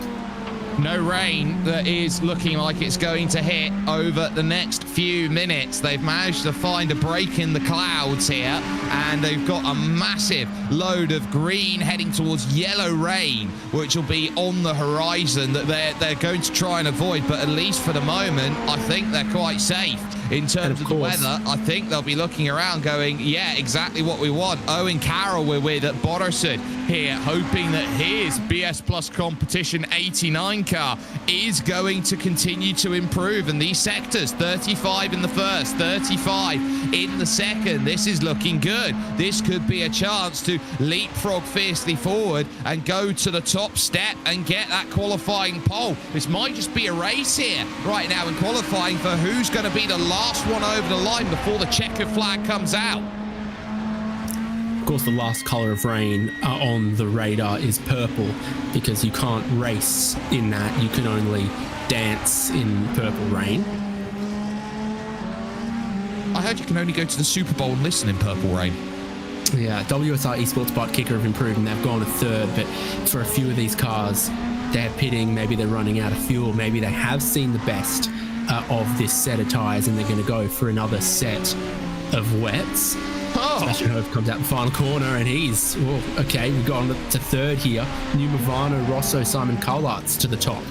No rain that is looking like it's going to hit over the next few minutes. They've managed to find a break in the clouds here, and they've got a massive load of green heading towards yellow rain, which will be on the horizon that they're going to try and avoid. But at least for the moment, I think they're quite safe. In terms of the weather, I think they'll be looking around going, yeah, exactly what we want. Owen Carroll we're with at Bodderston here, hoping that his BS Plus Competition 89 car is going to continue to improve. And these sectors, 35 in the first, 35 in the second, this is looking good. This could be a chance to leapfrog Fiercely Forward and go to the top step and get that qualifying pole. This might just be a race here right now in qualifying for who's going to be the last one over the line before the checkered flag comes out. Of course, the last color of rain on the radar is purple, because you can't race in that. You can only dance in purple rain. I heard you can only go to the Super Bowl and listen in purple rain. Yeah, WSR Esports Bot Kicker have improved and they've gone to 3rd, but for a few of these cars, they're pitting, maybe they're running out of fuel, maybe they have seen the best of this set of tyres and they're going to go for another set of wets. Sebastian Hove comes out the final corner and he's, okay, we've gone to 3rd here. New Movano, Rosso, Simon Cullarts to the top.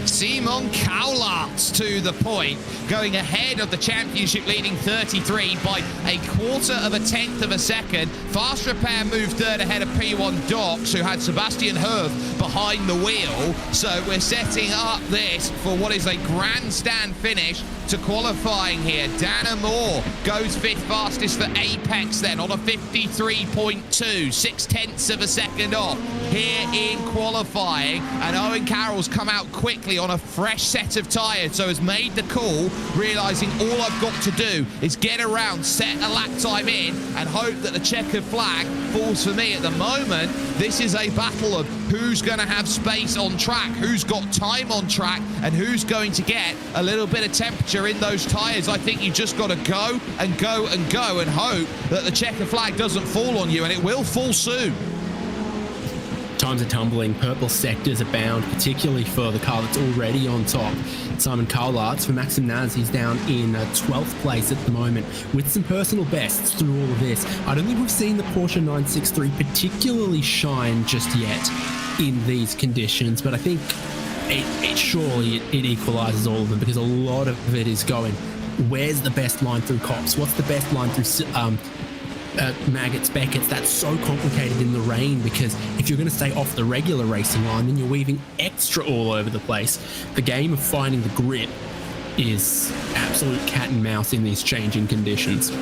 Simon Cowlarts to the point, going ahead of the championship leading 33 by a quarter of a tenth of a second. Fast Repair moved third ahead of P1 Docs, who had Sebastian Herve behind the wheel. So we're setting up this for what is a grandstand finish to qualifying here. Dana Moore goes fifth fastest for Apex then on a 53.2, 6/10 of a second off here in qualifying. And Owen Carroll's come out quickly on a fresh set of tyres, so has made the call, realising all I've got to do is get around, set a lap time in, and hope that the checkered flag falls for me. At the moment, this is a battle of who's going to have space on track, who's got time on track, and who's going to get a little bit of temperature in those tyres. I think you just got to go and go and go and hope that the checkered flag doesn't fall on you, and it will fall soon. Times are tumbling, purple sectors abound, particularly for the car that's already on top. Simon Cowlarts for Maxim Naz, he's down in 12th place at the moment with some personal bests through all of this. I don't think we've seen the Porsche 963 particularly shine just yet in these conditions, but I think it surely equalizes all of them, because a lot of it is going, where's the best line through Cops? What's the best line through Maggots, Beckett's? That's so complicated in the rain, because if you're going to stay off the regular racing line, then you're weaving extra all over the place. The game of finding the grip is absolute cat and mouse in these changing conditions.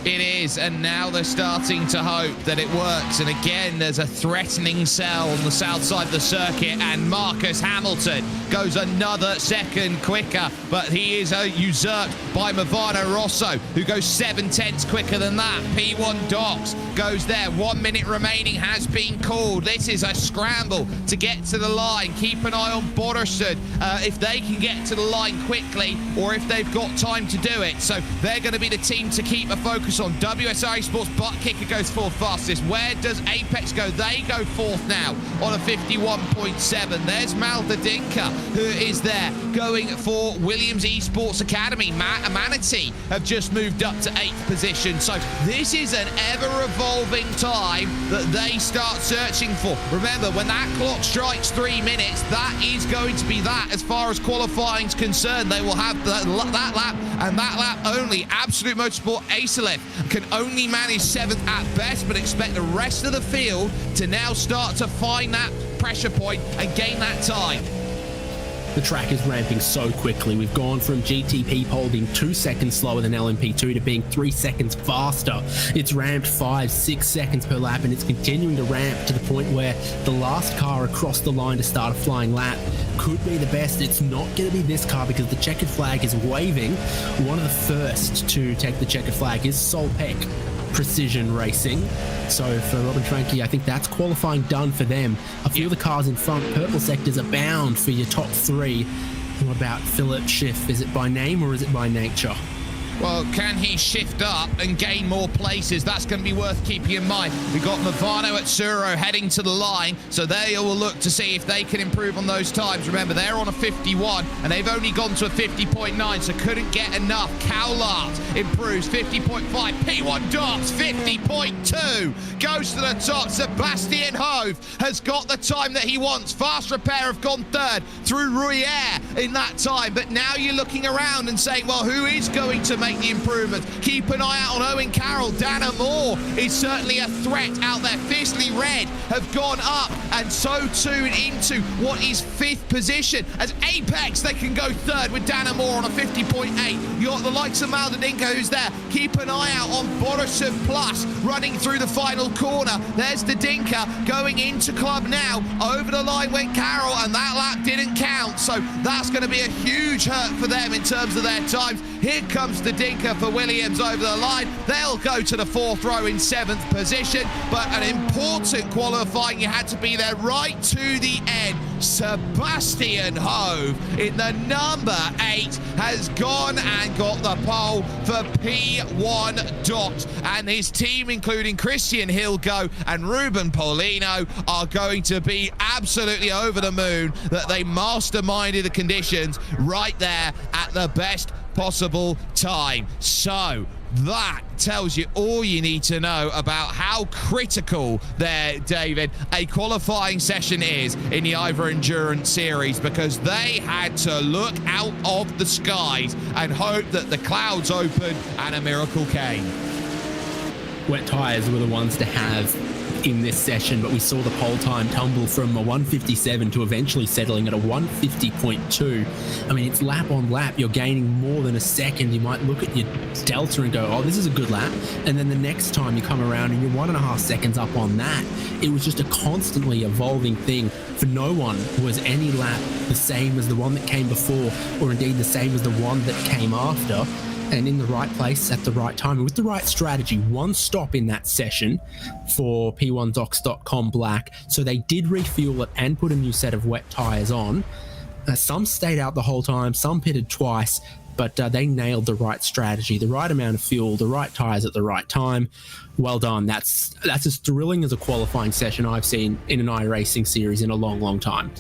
It is, and now they're starting to hope that it works. And again, there's a threatening cell on the south side of the circuit, and Marcus Hamilton goes another second quicker, but he is usurped by Movano Rosso, who goes 7/10 quicker than that. P1 Docs goes there. 1 minute remaining has been called. This is a scramble to get to the line. Keep an eye on Boderson if they can get to the line quickly, or if they've got time to do it. So they're going to be the team to keep a focus on. WSR Sports Butt Kicker goes fourth fastest. Where does Apex go? They go fourth now on a 51.7. There's Maldadinka, who is there going for Williams Esports Academy. Manatee have just moved up to 8th position. So this is an ever-evolving time that they start searching for. Remember, when that clock strikes 3 minutes, that is going to be that as far as qualifying's concerned. They will have that lap and that lap only. Absolute Motorsport Acelef can only manage 7th at best, but expect the rest of the field to now start to find that pressure point and gain that time. The track is ramping so quickly. We've gone from GTP pole being 2 seconds slower than LMP2 to being 3 seconds faster. It's ramped 5-6 seconds per lap, and it's continuing to ramp to the point where the last car across the line to start a flying lap could be the best. It's not going to be this car, because the checkered flag is waving. One of the first to take the checkered flag is Solpeck Precision Racing. So for Robin Franke, I think that's qualifying done for them. A few of the cars in front, purple sectors abound for your top 3. What about Philip Schiff? Is it by name or is it by nature? Well, can he shift up and gain more places? That's going to be worth keeping in mind. We've got Movano at Suro heading to the line, so they will look to see if they can improve on those times. Remember, they're on a 51, and they've only gone to a 50.9, so couldn't get enough. Cowlart improves 50.5. P1 Dots 50.2 goes to the top. Sebastian Hove has got the time that he wants. Fast Repair have gone third through Ruyer in that time, but now you're looking around and saying, well, who is going to make the improvements? Keep an eye out on Owen Carroll. Dana Moore is certainly a threat out there. Fiercely Red have gone up, and so too into what is 5th position. As Apex, they can go third with Dana Moore on a 50.8. You got the likes of Maldadinka, who's there. Keep an eye out on Borisov Plus running through the final corner. There's the Dinka going into club now. Over the line went Carroll, and that lap didn't count, so that's going to be a huge hurt for them in terms of their times. Here comes the Dinka for Williams over the line. They'll go to the 4th row in 7th position, but an important qualifying. You had to be there right to the end. Sebastian Hove in the number 8 has gone and got the pole for P1 Dots, and his team, including Christian Hilgo and Ruben Paulino, are going to be absolutely over the moon that they masterminded the conditions right there at the best possible time. So that tells you all you need to know about how critical there, David, a qualifying session is in the IVRA Endurance Series, because they had to look out of the skies and hope that the clouds opened and a miracle came. Wet tyres were the ones to have in this session, but we saw the pole time tumble from a 157 to eventually settling at a 150.2. I mean, it's lap on lap. You're gaining more than a second. You might look at your delta and go, oh, this is a good lap. And then the next time you come around and you're 1.5 seconds up on that. It was just a constantly evolving thing. For no one was any lap the same as the one that came before, or indeed the same as the one that came after. And in the right place at the right time, and with the right strategy. One stop in that session for P1Docs.com Black. So they did refuel it and put a new set of wet tyres on. Some stayed out the whole time, some pitted twice, but they nailed the right strategy, the right amount of fuel, the right tyres at the right time. Well done. That's as thrilling as a qualifying session I've seen in an iRacing series in a long, long time.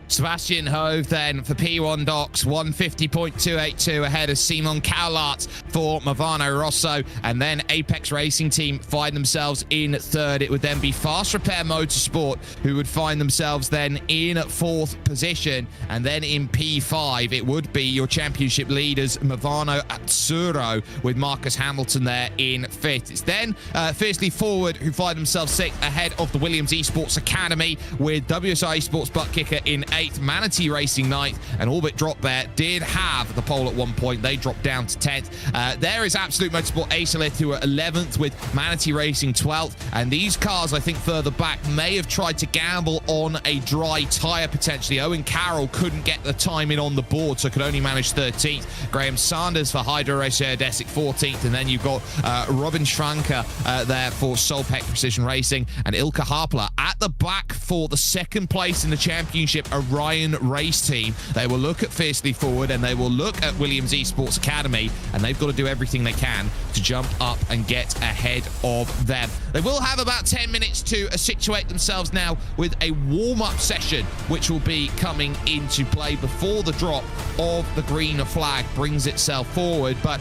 Sebastian Hove then for P1 Docs, 150.282 ahead of Simon Cowlart for Movano Rosso, and then Apex Racing Team find themselves in third. It would then be Fast Repair Motorsport who would find themselves then in fourth position, and then in P5 it would be your championship leaders Movano Azzurro with Marcus Hamilton there in fifth. It's then Fiercely Forward who find themselves sixth ahead of the Williams Esports Academy, with WSI Esports Butt Kicker in 8th, Manatee Racing 9th, and Orbit Drop Bear did have the pole at one point. They dropped down to 10th. There is Absolute Motorsport Acelith who are 11th with Manatee Racing 12th, and these cars I think further back may have tried to gamble on a dry tyre potentially. Owen Carroll couldn't get the timing on the board, so could only manage 13th. Graham Sanders for Hydro Race Desic 14th, and then you've got Robin Schranker there for Solpec Precision Racing, and Ilka Harpler at the back for the second place in the championship, Orion Race Team. They will look at Fiercely Forward and they will look at Williams Esports Academy, and they've got to do everything they can to jump up and get ahead of them. They will have about 10 minutes to situate themselves now with a warm-up session, which will be coming into play before the drop of the green flag brings itself forward. But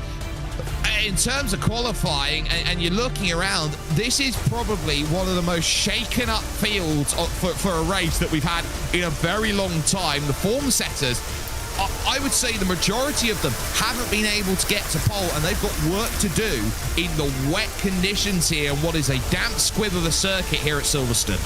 in terms of qualifying, and you're looking around, this is probably one of the most shaken up fields for a race that we've had in a very long time. The form setters, I would say the majority of them haven't been able to get to pole, and they've got work to do in the wet conditions here and what is a damp squib of a circuit here at Silverstone.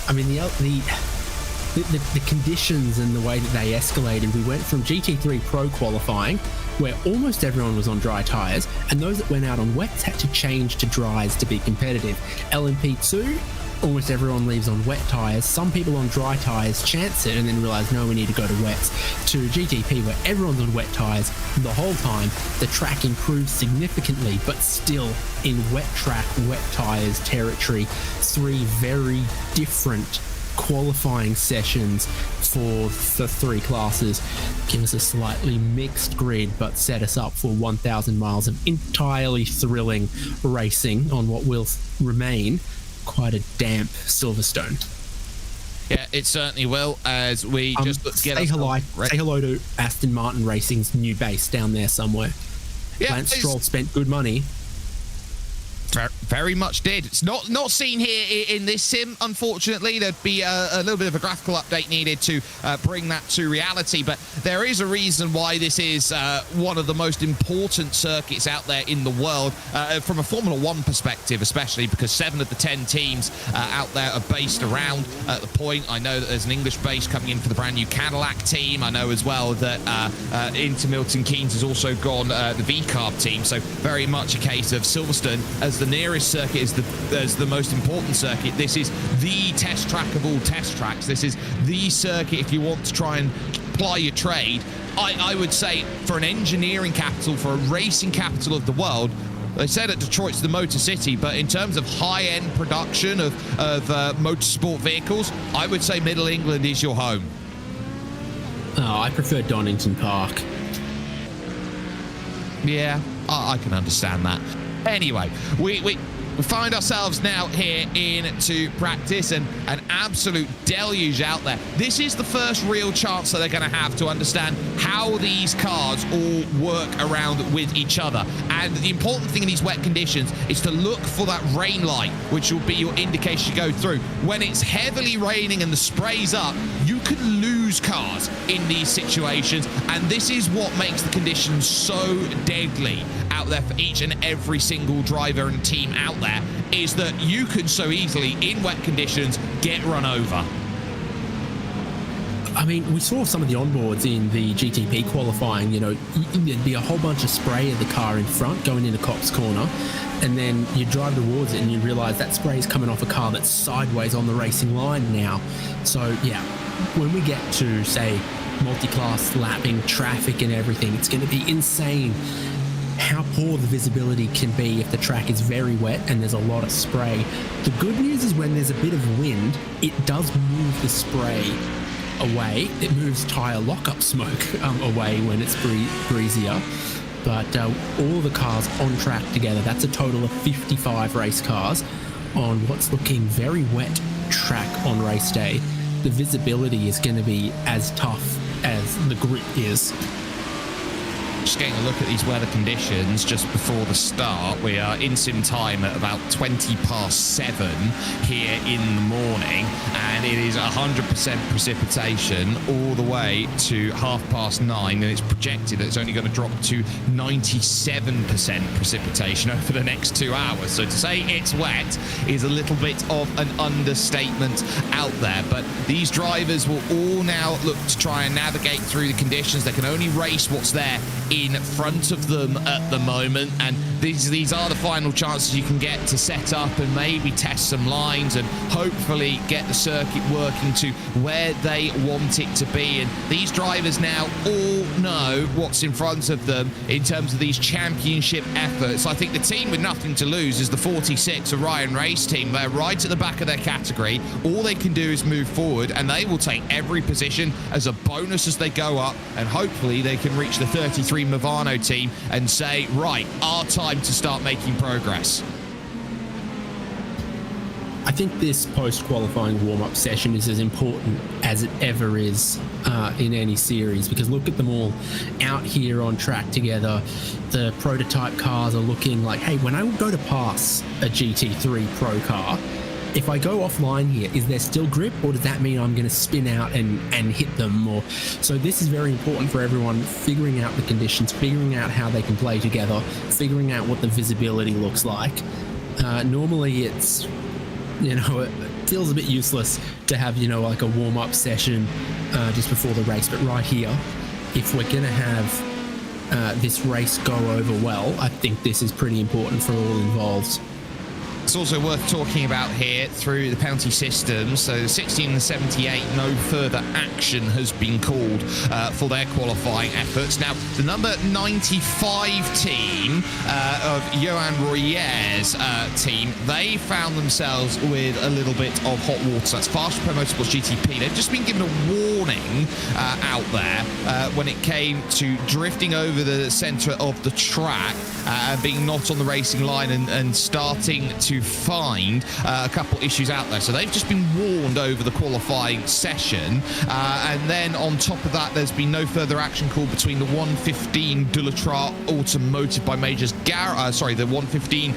I mean, the conditions and the way that they escalated, we went from GT3 Pro qualifying, where almost everyone was on dry tyres, and those that went out on wets had to change to dries to be competitive. LMP2, almost everyone leaves on wet tyres. Some people on dry tyres chance it and then realise, no, we need to go to wets. To GTP, where everyone's on wet tyres the whole time, the track improves significantly, but still in wet track, wet tyres territory. Three very different qualifying sessions for the three classes. Give us a slightly mixed grid, but set us up for 1,000 miles of entirely thrilling racing on what will remain quite a damp Silverstone. Yeah, it certainly will, as we just say hello to Aston Martin Racing's new base down there somewhere. Yeah, Lance Stroll spent good money. Very much did. It's not seen here in this sim, unfortunately. There'd be a little bit of a graphical update needed to bring that to reality, but there is a reason why this is one of the most important circuits out there in the world, from a Formula 1 perspective especially, because 7 of the 10 teams out there are based around the point. I know that there's an English base coming in for the brand new Cadillac team. I know as well that into Milton Keynes has also gone the V-Carb team, so very much a case of Silverstone as the nearest circuit as the most important circuit. This is the test track of all test tracks. This is the circuit if you want to try and ply your trade. I would say for an engineering capital, for a racing capital of the world, they said that Detroit's the Motor City, but in terms of high-end production of motorsport vehicles, I would say Middle England is your home. Oh, I prefer Donington Park. Yeah, I can understand that. Anyway, we find ourselves now here into practice, and an absolute deluge out there. This is the first real chance that they're going to have to understand how these cars all work around with each other. And the important thing in these wet conditions is to look for that rain light, which will be your indication to go through. When it's heavily raining and the spray's up, you can lose cars in these situations, and this is what makes the conditions so deadly out there for each and every single driver and team out there, is that you can so easily, in wet conditions, get run over. I mean, we saw some of the onboards in the GTP qualifying. You know, there'd be a whole bunch of spray of the car in front going into Cops Corner, and then you drive towards it and you realize that spray is coming off a car that's sideways on the racing line now. So yeah, when we get to, say, multi-class lapping, traffic and everything, it's going to be insane how poor the visibility can be if the track is very wet and there's a lot of spray. The good news is when there's a bit of wind, it does move the spray away. It moves tyre lockup smoke away when it's breezier. But all the cars on track together, that's a total of 55 race cars on what's looking very wet track on race day. The visibility is going to be as tough as the grip is. Just getting a look at these weather conditions just before the start. We are in sim time at about 7:20 here in the morning, and it is 100% precipitation all the way to 9:30, and it's projected that it's only going to drop to 97% precipitation over the next 2 hours. So to say it's wet is a little bit of an understatement out there, but these drivers will all now look to try and navigate through the conditions. They can only race what's there in front of them at the moment, and these are the final chances you can get to set up and maybe test some lines and hopefully get the circuit working to where they want it to be. And these drivers now all know what's in front of them in terms of these championship efforts. I think the team with nothing to lose is the 46 Orion Race team. They're right at the back of their category. All they can do is move forward, and they will take every position as a bonus as they go up, and hopefully they can reach the 33 Movano team and say, right, our time to start making progress. I think this post-qualifying warm-up session is as important as it ever is in any series, because look at them all out here on track together. The prototype cars are looking like, hey, when I go to pass a GT3 Pro car, if I go offline here, is there still grip, or does that mean I'm going to spin out and hit them more? So this is very important for everyone, figuring out the conditions, figuring out how they can play together, figuring out what the visibility looks like. Normally it's, you know, it feels a bit useless to have, you know, like a warm-up session just before the race. But right here, if we're going to have this race go over well, I think this is pretty important for all involved. It's also worth talking about here through the penalty system. So the 16 and the 78, no further action has been called for their qualifying efforts. Now, the number 95 team of Johan Royer's team, they found themselves with a little bit of hot water. So that's Fast Pro Motorsports GTP. They've just been given a warning out there when it came to drifting over the centre of the track and being not on the racing line and starting to find a couple issues out there. So they've just been warned over the qualifying session, and then on top of that, there's been no further action called between the 115 Dulatrar Automotive by Majors the 115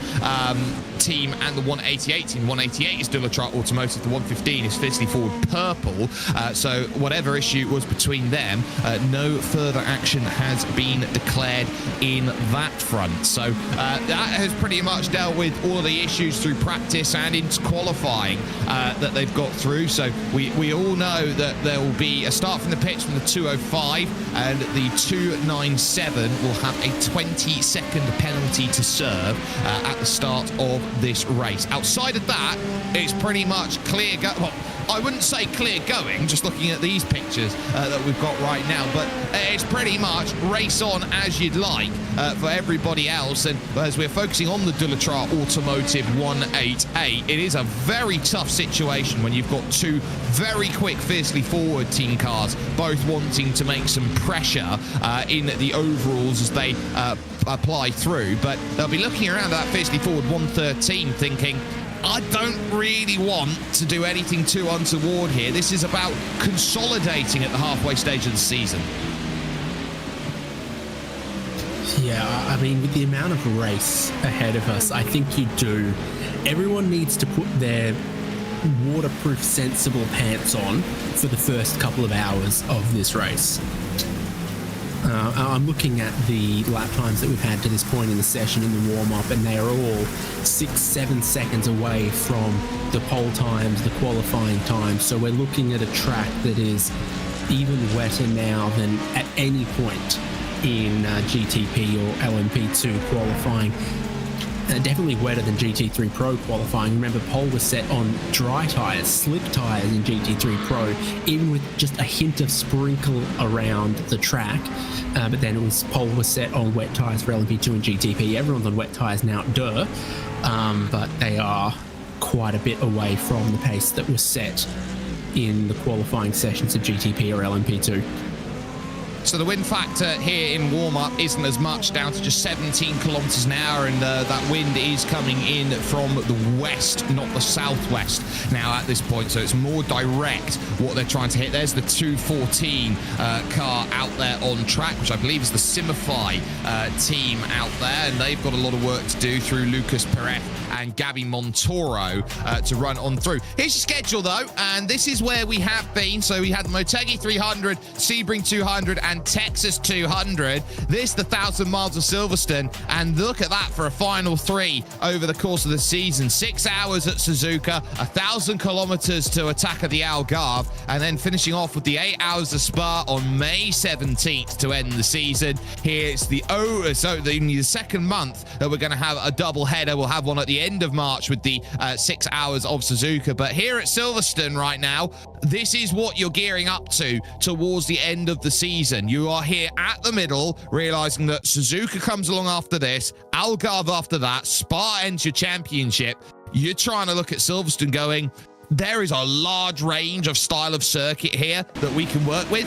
team and the 188 team. 188 is Dulatrar Automotive, the 115 is Fisley Ford Purple. So whatever issue was between them, no further action has been declared in that front. So that has pretty much dealt with all of the issues through practice and into qualifying that they've got through. So we all know that there will be a start from the pits from the 205, and the 297 will have a 20-second penalty to serve at the start of this race. Outside of that, it's pretty much clear well, I wouldn't say clear going, just looking at these pictures that we've got right now, but it's pretty much race on as you'd like for everybody else. And as we're focusing on the Dullatra Automotive 188, it is a very tough situation when you've got two very quick, fiercely forward team cars, both wanting to make some pressure in the overalls as they apply through. But they'll be looking around at that fiercely forward 113 thinking, I don't really want to do anything too untoward here. This is about consolidating at the halfway stage of the season. Yeah, I mean, with the amount of race ahead of us, I think you do. Everyone needs to put their waterproof, sensible pants on for the first couple of hours of this race. I'm looking at the lap times that we've had to this point in the session in the warm-up, and they are all 6-7 seconds away from the pole times, the qualifying times. So we're looking at a track that is even wetter now than at any point in GTP or LMP2 qualifying. Definitely wetter than GT3 Pro qualifying. Remember, pole was set on dry tyres, slick tyres in GT3 Pro, even with just a hint of sprinkle around the track. But then pole was set on wet tyres for LMP2 and GTP. Everyone's on wet tyres now, but they are quite a bit away from the pace that was set in the qualifying sessions of GTP or LMP2. So the wind factor here in warm-up isn't as much, down to just 17 kilometers an hour, and that wind is coming in from the west, not the southwest now at this point, so it's more direct what they're trying to hit. There's the 214 car out there on track, which I believe is the Simify team out there, and they've got a lot of work to do through Lucas Perez and Gabby Montoro to run on through. Here's your schedule, though, and this is where we have been. So we had the Motegi 300, Sebring 200, and Texas 200. This, the 1,000 miles of Silverstone, and look at that for a final three over the course of the season. 6 hours at Suzuka, 1,000 kilometers to Ataka the Algarve, and then finishing off with the 8 hours of Spa on May 17th to end the season. Here's the second month that we're going to have a double header. We'll have one at the end of March with the 6 hours of Suzuka, but here at Silverstone right now, this is what you're gearing up to towards the end of the season. You are here at the middle, realizing that Suzuka comes along after this, Algarve after that, Spa ends your championship. You're trying to look at Silverstone going, there is a large range of style of circuit here that we can work with,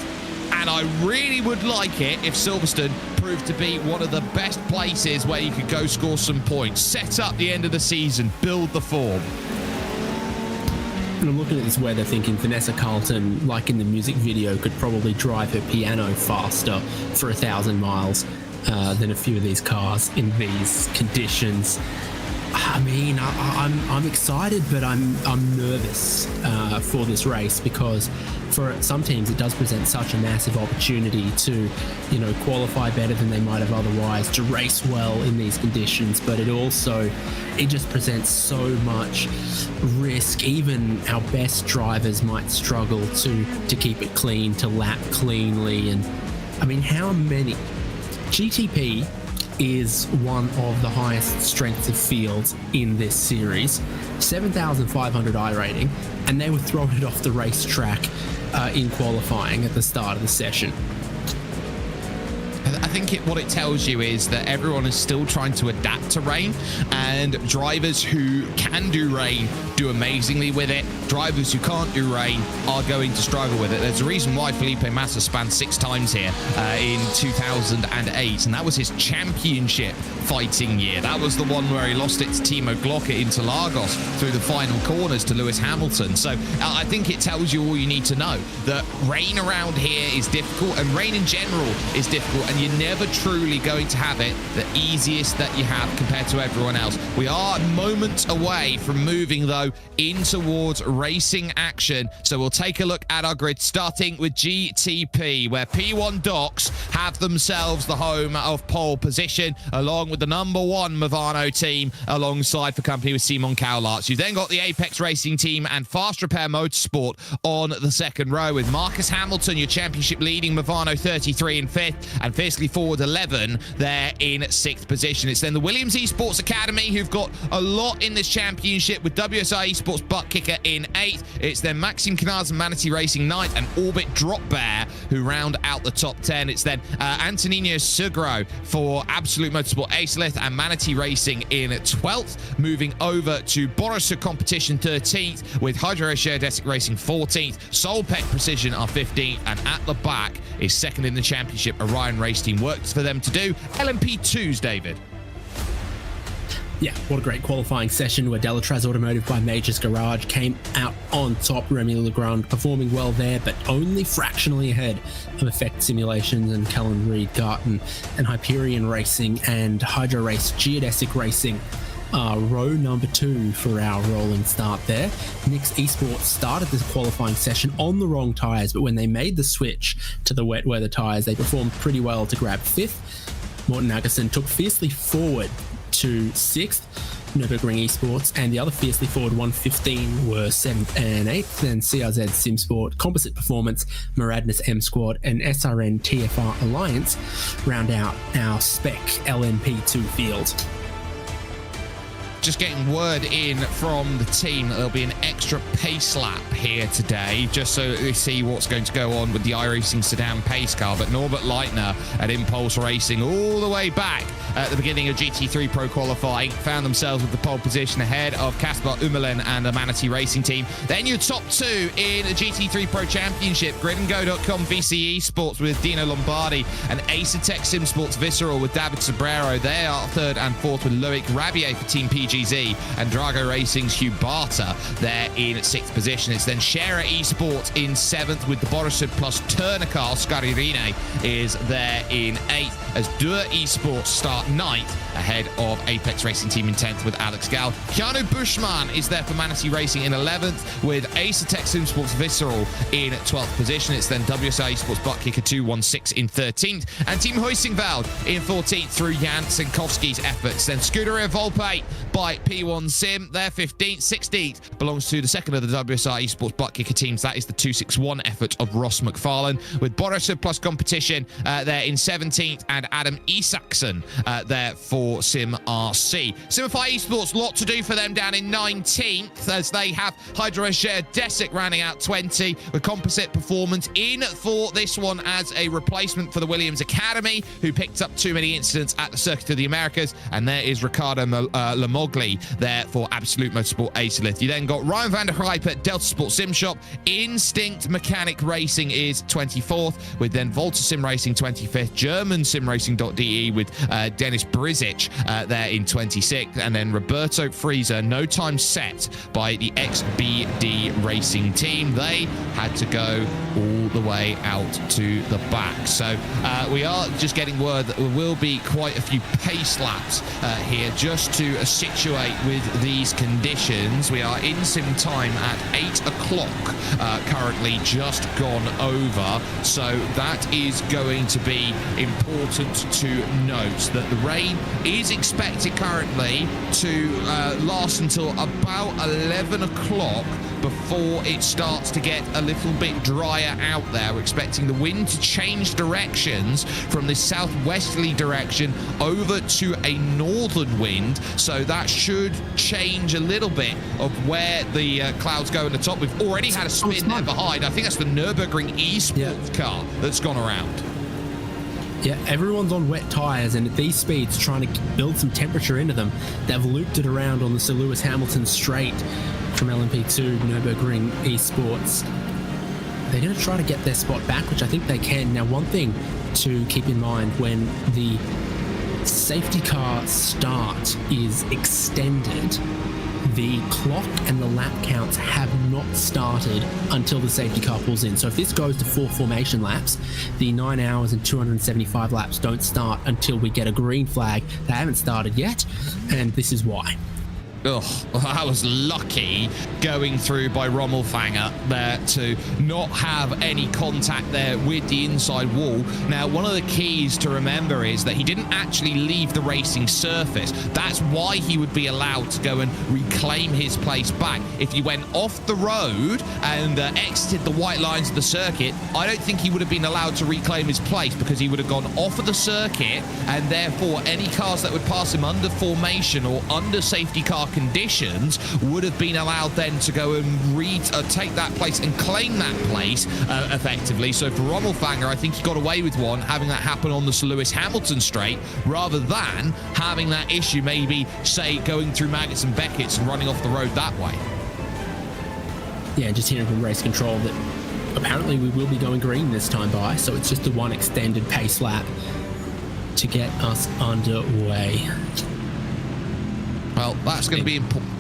and I really would like it if Silverstone proved to be one of the best places where you could go score some points, set up the end of the season, build the form. And I'm looking at this weather thinking Vanessa Carlton, like in the music video, could probably drive her piano faster for 1,000 miles than a few of these cars in these conditions. I mean, I'm excited, but I'm nervous for this race, because for some teams it does present such a massive opportunity to, qualify better than they might have otherwise, to race well in these conditions. But it just presents so much risk. Even our best drivers might struggle to keep it clean, to lap cleanly. And I mean, how many GTP is one of the highest strengths of fields in this series, 7,500 I rating, and they were thrown it off the racetrack in qualifying at the start of the session. I think what it tells you is that everyone is still trying to adapt to rain, and drivers who can do rain do amazingly with it. Drivers who can't do rain are going to struggle with it. There's a reason why Felipe Massa spanned 6 times here in 2008, and that was his championship fighting year. That was the one where he lost it to Timo Glock at Interlagos through the final corners to Lewis Hamilton. So I think it tells you all you need to know, that rain around here is difficult, and rain in general is difficult, and you're never truly going to have it the easiest that you have compared to everyone else. We are moments away from moving, though, in towards racing action. So we'll take a look at our grid, starting with GTP, where P1 Docks have themselves the home of pole position, along with the number 1 Movano team, alongside for company with Simon Cowlarts. You've then got the Apex Racing team and Fast Repair Motorsport on the second row, with Marcus Hamilton, your championship leading Movano 33 in 5th, and Fiercely Forward 11 there in 6th position. It's then the Williams Esports Academy, who've got a lot in this championship, with WSI WSI Esports Butt Kicker in 8th. It's then Maxim Canars and Manatee Racing 9th, and Orbit Drop Bear who round out the top 10. It's then Antonino Sugro for Absolute Motorsport Acelith and Manatee Racing in 12th. Moving over to Borussia Competition 13th with Hydro Geodesic Racing 14th. Solpec Precision are 15th, and at the back is second in the championship Orion Race Team. Works for them to do. LMP2s, David. Yeah, what a great qualifying session where Delatraz Automotive by Majors Garage came out on top. Remy Legrand performing well there, but only fractionally ahead of Effect Simulations and Callum Reed Garton and Hyperion Racing and Hydro Race Geodesic Racing. Row number 2 for our rolling start there. Nix Esports started this qualifying session on the wrong tyres, but when they made the switch to the wet weather tyres, they performed pretty well to grab 5th. Morten Agerson took fiercely forward to 6th. Nürburgring Esports and the other fiercely forward 115 were 7th and 8th. Then CRZ Simsport, Composite Performance, Maradness M Squad, and SRN TFR Alliance round out our spec LMP2 field. Just getting word in from the team that there'll be an extra pace lap here today, just so we see what's going to go on with the iRacing Sedan pace car. But Norbert Leitner at Impulse Racing, all the way back at the beginning of GT3 Pro qualifying, found themselves with the pole position ahead of Kaspar Umelen and the Manatee Racing Team. Then your top 2 in the GT3 Pro Championship, GridandGo.com VC Esports with Dino Lombardi and Acertech Simsports Visceral with David Sobrero. They are 3rd and 4th with Loic Rabier for Team PGZ, and Drago Racing's Hugh Barter there in 6th position. It's then Scherer Esports in 7th with the Borussia plus Turner car. Scaririne is there in 8th as Dürr Esports start 9th ahead of Apex Racing Team in 10th with Alex Gal. Keanu Bushman is there for Manatee Racing in 11th with Acertech Simsports Visceral in 12th position. It's then WSI Esports Butt Kicker 216 in 13th, and Team Huisingveld in 14th through Jan Sinkowski's efforts. Then Scuderia Volpe by P1 Sim, they're 15th. 16th belongs to the second of the WSI Esports Butt Kicker teams. That is the 261 effort of Ross McFarlane with Borussia plus Competition there in 17th, and Adam Isaacson there for Sim RC. Simify Esports, lot to do for them down in 19th as they have Hydro Geodesic rounding out 20 with Composite Performance in for this one as a replacement for the Williams Academy, who picked up too many incidents at the Circuit of the Americas. And there is Ricardo Lamogli there for Absolute Motorsport Acelith. You then got Ryan van der Grijp at Delta Sport Sim Shop. Instinct Mechanic Racing is 24th with then Volta Sim Racing 25th. German Sim Racing.de with Dennis Brizic there in 26th, and then Roberto Frieser, no time set by the XBD Racing Team. They had to go all the way out to the back. So we are just getting word that there will be quite a few pace laps here just to situate with these conditions. We are in sim time at 8 o'clock, currently just gone over. So that is going to be important to note that the rain is expected currently to last until about 11 o'clock before it starts to get a little bit drier out there. We're expecting the wind to change directions from this southwesterly direction over to a northern wind, so that should change a little bit of where the clouds go in the top. We've already had a spin there behind. I think that's the Nürburgring Esports car that's gone around. Yeah, everyone's on wet tyres, and at these speeds, trying to build some temperature into them, they've looped it around on the Sir Lewis Hamilton straight from LMP2, Nürburgring Esports. They're going to try to get their spot back, which I think they can. Now, one thing to keep in mind when the safety car start is extended, the clock and the lap counts have not started until the safety car pulls in. So if this goes to 4 formation laps, the 9 hours and 275 laps don't start until we get a green flag. They haven't started yet, and this is why. Oh, I was lucky going through by Rommelfanger there to not have any contact there with the inside wall. Now, one of the keys to remember is that he didn't actually leave the racing surface. That's why he would be allowed to go and reclaim his place back. If he went off the road and exited the white lines of the circuit, I don't think he would have been allowed to reclaim his place, because he would have gone off of the circuit, and therefore any cars that would pass him under formation or under safety car conditions, would have been allowed then to go and take that place and claim that place effectively. So for Rommel Fanger, I think he got away with one, having that happen on the Sir Lewis Hamilton straight, rather than having that issue maybe, say, going through Maggots and Beckett's and running off the road that way. Yeah, just hearing from race control that apparently we will be going green this time by, so it's just the one extended pace lap to get us underway. Well, that's going to be important.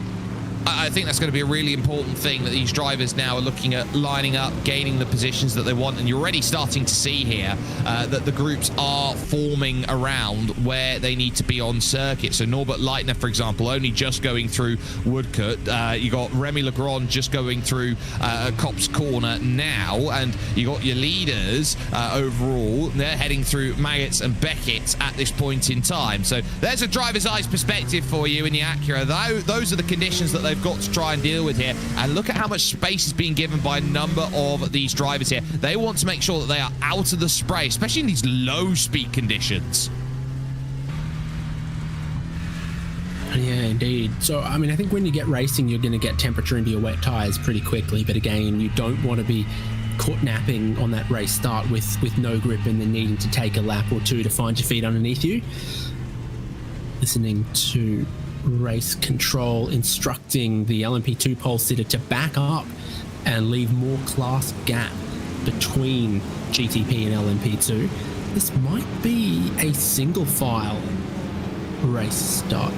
I think that's going to be a really important thing, that these drivers now are looking at lining up, gaining the positions that they want, and you're already starting to see here that the groups are forming around where they need to be on circuit. So Norbert Leitner, for example, only just going through Woodcote. You got Remy Legrand just going through Copse Corner now, and you got your leaders overall. They're heading through Maggots and Beckett at this point in time. So there's a driver's eyes perspective for you in the Acura. Those are the conditions that they've got to try and deal with here, and look at how much space is being given by a number of these drivers here. They want to make sure that they are out of the spray, especially in these low speed conditions. Yeah, indeed. So, I mean, I think when you get racing, you're going to get temperature into your wet tires pretty quickly, but again, you don't want to be caught napping on that race start with no grip and then needing to take a lap or two to find your feet underneath you. Listening to race control instructing the LMP2 pole sitter to back up and leave more class gap between GTP and LMP2. This might be a single file race start.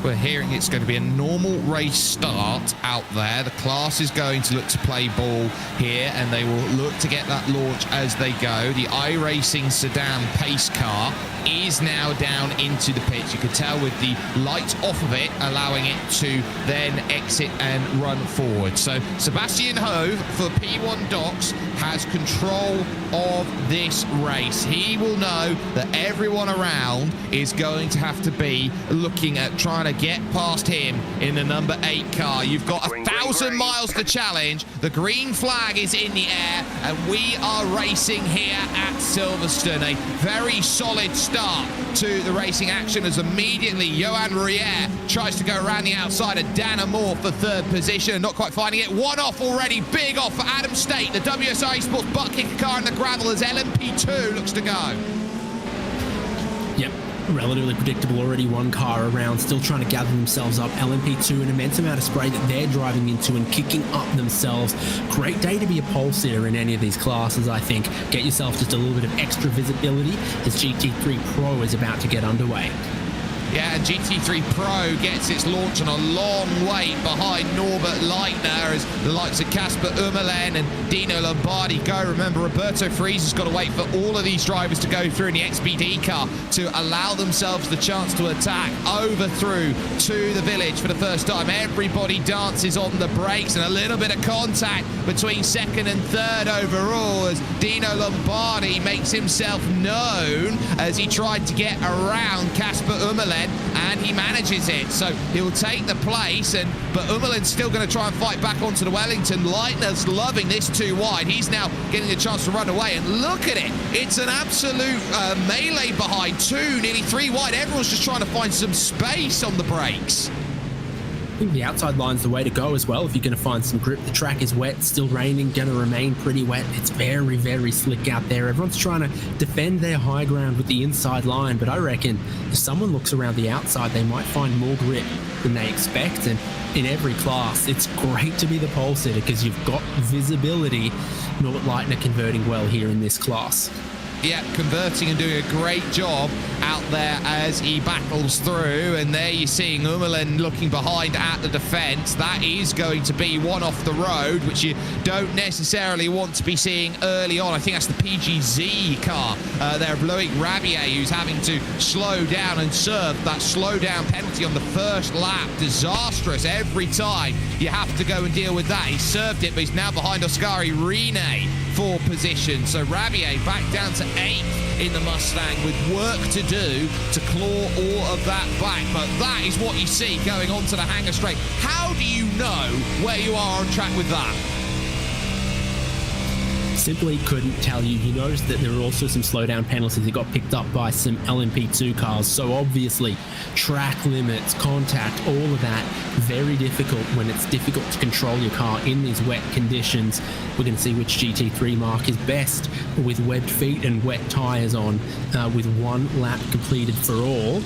We're hearing it's going to be a normal race start out there. The class is going to look to play ball here, and they will look to get that launch as they go. The iRacing sedan pace car is now down into the pit. You can tell with the lights off of it, allowing it to then exit and run forward. So Sebastian Hove for P1 Docs has control of this race. He will know that everyone around is going to have to be looking at trying to get past him in the number 8 car. You've got 1,000 miles to challenge. The green flag is in the air, and we are racing here at Silverstone. A very solid start to the racing action, as immediately Johan Rier tries to go around the outside of Dan Moore for 3rd position. Not quite finding it. One off already. Big off for Adam State. The WSI Sports butt kicker car in the gravel as LMP2 looks to go. Yep, relatively predictable already. One car around, still trying to gather themselves up. LMP2, an immense amount of spray that they're driving into and kicking up themselves. Great day to be a pole sitter in any of these classes, I think. Get yourself just a little bit of extra visibility as GT3 Pro is about to get underway. Yeah, and GT3 Pro gets its launch on a long wait behind Norbert Leitner as the likes of Casper Ummelen and Dino Lombardi go. Remember, Roberto Friese has got to wait for all of these drivers to go through in the XPD car to allow themselves the chance to attack over through to the village for the first time. Everybody dances on the brakes, and a little bit of contact between 2nd and 3rd overall as Dino Lombardi makes himself known as he tried to get around Casper Ummelen, and he manages it. So he'll take the place, but Ummerlin's still going to try and fight back onto the Wellington. Leitner's loving this too wide. He's now getting a chance to run away, and look at it. It's an absolute melee behind 2, nearly 3 wide. Everyone's just trying to find some space on the brakes. I think the outside line's the way to go as well if you're going to find some grip. The track is wet, still raining, going to remain pretty wet. It's very, very slick out there. Everyone's trying to defend their high ground with the inside line, but I reckon if someone looks around the outside, they might find more grip than they expect. And in every class, it's great to be the pole sitter because you've got visibility. Norbert Leitner converting well here in this class. Yeah, converting and doing a great job out there as he battles through. And there you're seeing Ummelen looking behind at the defence. That is going to be one off the road, which you don't necessarily want to be seeing early on. I think that's the PGZ car there of Loic Rabier, who's having to slow down and serve that slow down penalty on the first lap. Disastrous every time you have to go and deal with that. He served it, but he's now behind Oscari Rene for position. So Rabier back down to 8th in the Mustang with work to do to claw all of that back. But that is what you see going on to the hangar straight. How do you know where you are on track with that? Simply couldn't tell you. You noticed that there were also some slowdown penalties that got picked up by some LMP2 cars. So obviously, track limits, contact, all of that, very difficult when it's difficult to control your car in these wet conditions. We're going to see which GT3 mark is best with webbed feet and wet tyres on, with one lap completed for all.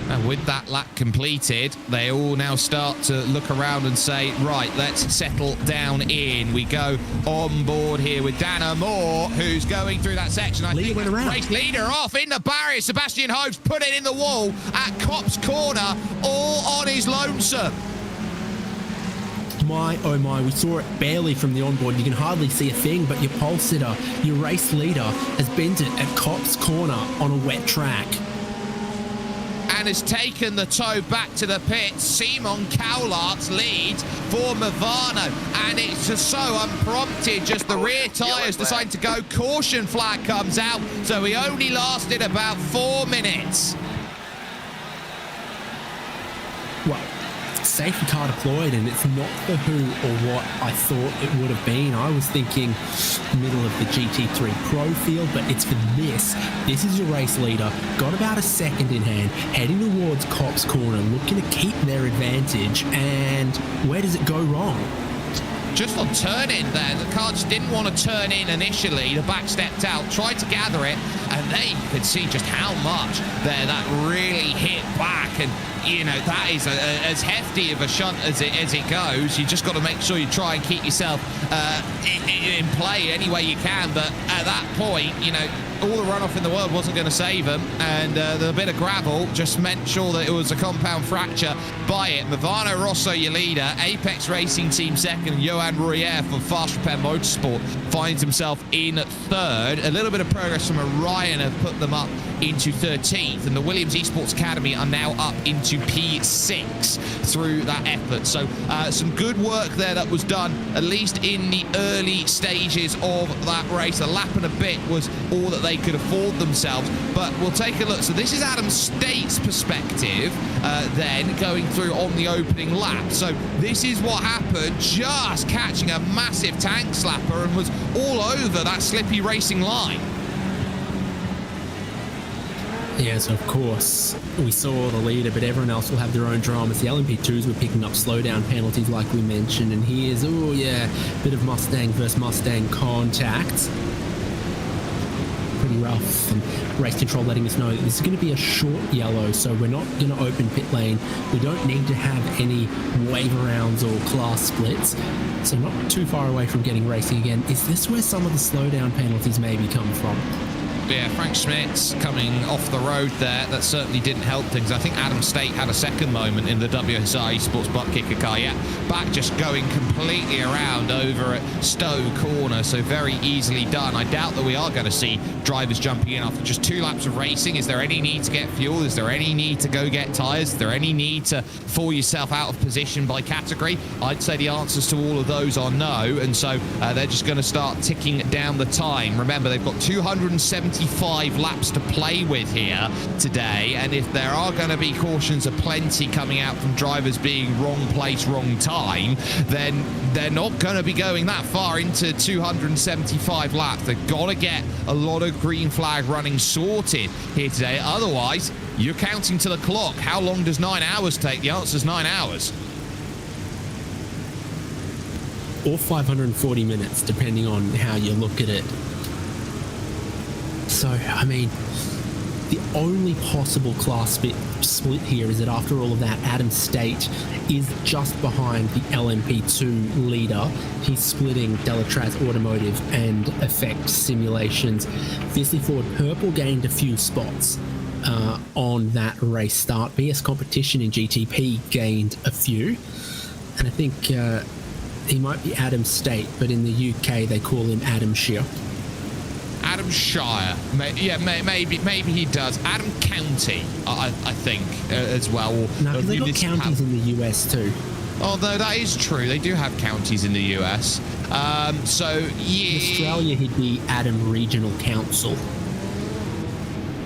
And with that lap completed, they all now start to look around and say, right, let's settle down in. We go on board here with Dana Moore, who's going through that section. I think went around. Race leader off in the barrier. Sebastian Hobbs put it in the wall at Copse Corner, all on his lonesome. My, oh my, we saw it barely from the onboard. You can hardly see a thing, but your pole sitter, your race leader, has bent it at Copse Corner on a wet track. And has taken the tow back to the pits. Simon Cowlart's lead for Movano, and it's just so unprompted, just the rear tyres decide to go. Caution flag comes out, so he only lasted about 4 minutes. Well, safety car deployed, and it's not the who or what I thought it would have been. I was thinking middle of the GT3 Pro field, but it's for this. This is your race leader, got about a second in hand, heading towards Copse Corner, looking to keep their advantage, and where does it go wrong? Just on turn in there, the car just didn't want to turn in initially. The back stepped out, tried to gather it, and there you could see just how much there that really hit back. And you know, that is as hefty of a shunt as it goes. You just got to make sure you try and keep yourself in play any way you can. But at that point, you know, all the runoff in the world wasn't going to save them, and the bit of gravel just meant sure that it was a compound fracture by it. Movano Rosso, your leader, Apex Racing Team second, and Johan Royer from Fast Repair Motorsport finds himself in third. A little bit of progress from Orion have put them up into 13th, and the Williams Esports Academy are now up into P6 through that effort. So some good work there that was done, at least in the early stages of that race. A lap and a bit was all that they could afford themselves, but we'll take a look. So this is Adam State's perspective then going through on the opening lap. So this is what happened, just catching a massive tank slapper and was all over that slippy racing line. Yes, of course, we saw the leader, but everyone else will have their own dramas. The LMP2s were picking up slowdown penalties like we mentioned, and here's, oh yeah, bit of Mustang versus Mustang contact. Pretty rough, and race control letting us know that this is going to be a short yellow, so we're not going to open pit lane. We don't need to have any wave arounds or class splits, so not too far away from getting racing again. Is this where some of the slowdown penalties maybe come from? Yeah, Frank Schmitz coming off the road there. That certainly didn't help things. I think Adam State had a second moment in the WSI Esports butt kicker car. Yeah, back just going completely around over at Stowe Corner, so very easily done. I doubt that we are going to see drivers jumping in after just 2 laps of racing. Is there any need to get fuel? Is there any need to go get tyres? Is there any need to fall yourself out of position by category? I'd say the answers to all of those are no, and so they're just going to start ticking down the time. Remember, they've got 275 laps to play with here today, and if there are going to be cautions aplenty coming out from drivers being wrong place, wrong time, then they're not going to be going that far into 275 laps. They've got to get a lot of green flag running sorted here today. Otherwise, you're counting to the clock. How long does 9 hours take? The answer is 9 hours. Or 540 minutes, depending on how you look at it. So, I mean, the only possible class split here is that after all of that, Adam State is just behind the LMP2 leader. He's splitting Delatraz Automotive and Effect Simulations. Fiercely Forward Purple gained a few spots on that race start. BS Competition in GTP gained a few. And I think he might be Adam State, but in the UK they call him Adam Shire. Adam Shire, yeah, maybe he does. Adam County, I think, as well. No, they've got counties in the US too. Although that is true, they do have counties in the US. So yeah, in Australia he'd be Adam Regional Council.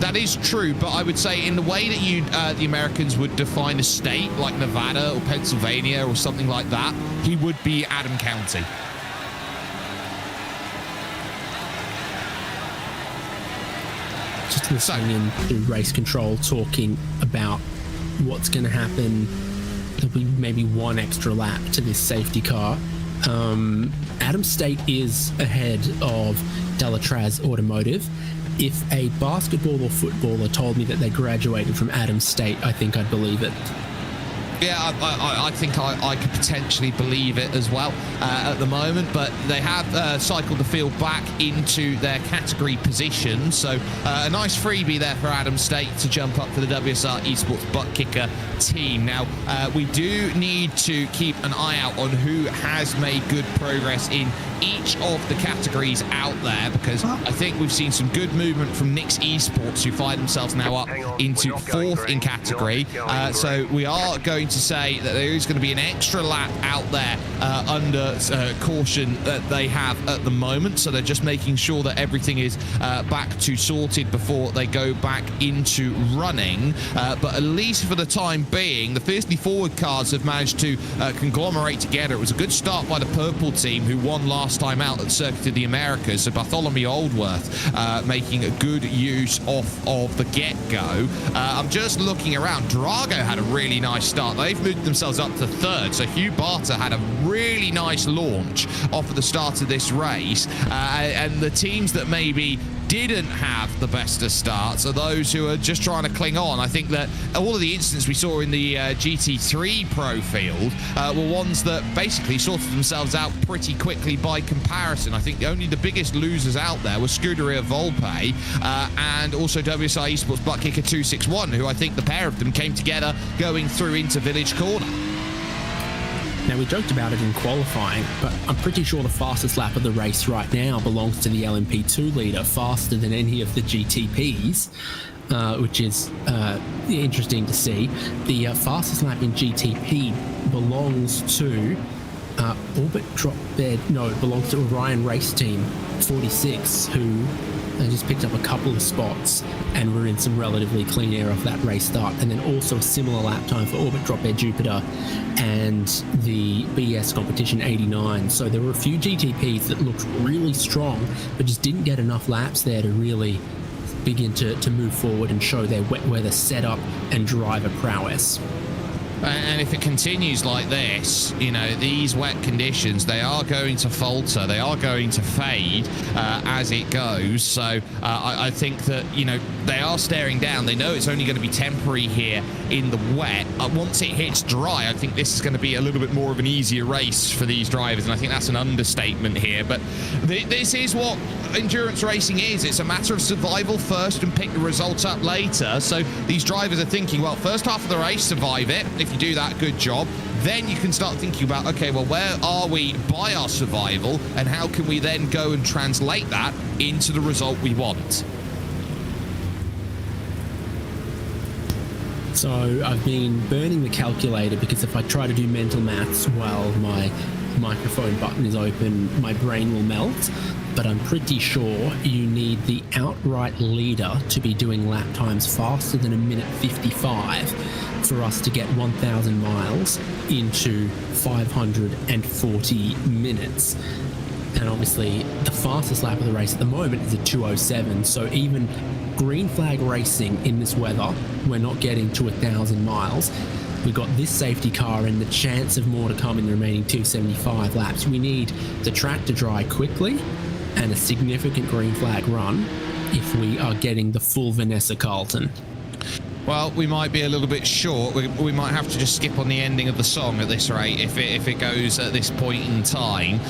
That is true, but I would say in the way that you the Americans would define a state, like Nevada or Pennsylvania or something like that, he would be Adam County. just listening in to race control talking about what's going to happen. There'll be maybe one extra lap to this safety car. Adam State is ahead of Delatraz Automotive. If a basketball or footballer told me that they graduated from Adam State, I think I'd believe it. Yeah, I think I could potentially believe it as well at the moment, but they have cycled the field back into their category position, so a nice freebie there for Adam State to jump up for the WSR Esports Butt Kicker team. Now, we do need to keep an eye out on who has made good progress in each of the categories out there, because I think we've seen some good movement from Nix Esports, who find themselves now up into 4th in category. So we are going to say that there is going to be an extra lap out there under caution that they have at the moment. So they're just making sure that everything is back to sorted before they go back into running. But at least for the time being, the fiercely forward cars have managed to conglomerate together. It was a good start by the purple team, who won last time out at Circuit of the Americas. So Bartholomew Oldworth making a good use of the get-go. I'm just looking around. Drago had a really nice start. They've moved themselves up to 3rd. So Hugh Barter had a really nice launch off of the start of this race. And the teams that maybe didn't have the best of starts are those who are just trying to cling on. I think that all of the incidents we saw in the GT3 Pro field were ones that basically sorted themselves out pretty quickly by comparison. I think the biggest losers out there were Scuderia Volpe and also WSI Esports Butt Kicker 261, who I think the pair of them came together going through into Village Corner. Now, we joked about it in qualifying, but I'm pretty sure the fastest lap of the race right now belongs to the LMP2 leader, faster than any of the GTPs, which is interesting to see. The fastest lap in GTP belongs to Orbit Drop Bed. No, it belongs to Orion Race Team 46, who just picked up a couple of spots and were in some relatively clean air off that race start. And then also a similar lap time for Orbit Drop Bed Jupiter and the BS Competition 89. So there were a few GTPs that looked really strong, but just didn't get enough laps there to really begin to move forward and show their wet weather setup and driver prowess. And if it continues like this, you know, these wet conditions, they are going to falter, they are going to fade as it goes. So I think that, you know, they are staring down. They know it's only going to be temporary here in the wet. Once it hits dry, I think this is going to be a little bit more of an easier race for these drivers, and I think that's an understatement here. But this is what endurance racing is. It's a matter of survival first and pick the results up later. So these drivers are thinking, well, first half of the race, survive it. If you do that, good job. Then you can start thinking about, okay, well, where are we by our survival, and how can we then go and translate that into the result we want? So I've been burning the calculator, because if I try to do mental maths while my microphone button is open, my brain will melt. But I'm pretty sure you need the outright leader to be doing lap times faster than 1:55 for us to get 1,000 miles into 540 minutes. And obviously, the fastest lap of the race at the moment is a 2:07. So even green flag racing in this weather, we're not getting to 1,000 miles. We've got this safety car and the chance of more to come in the remaining 275 laps. We need the track to dry quickly and a significant green flag run if we are getting the full Vanessa Carlton. Well, we might be a little bit short. We might have to just skip on the ending of the song at this rate if it goes at this point in time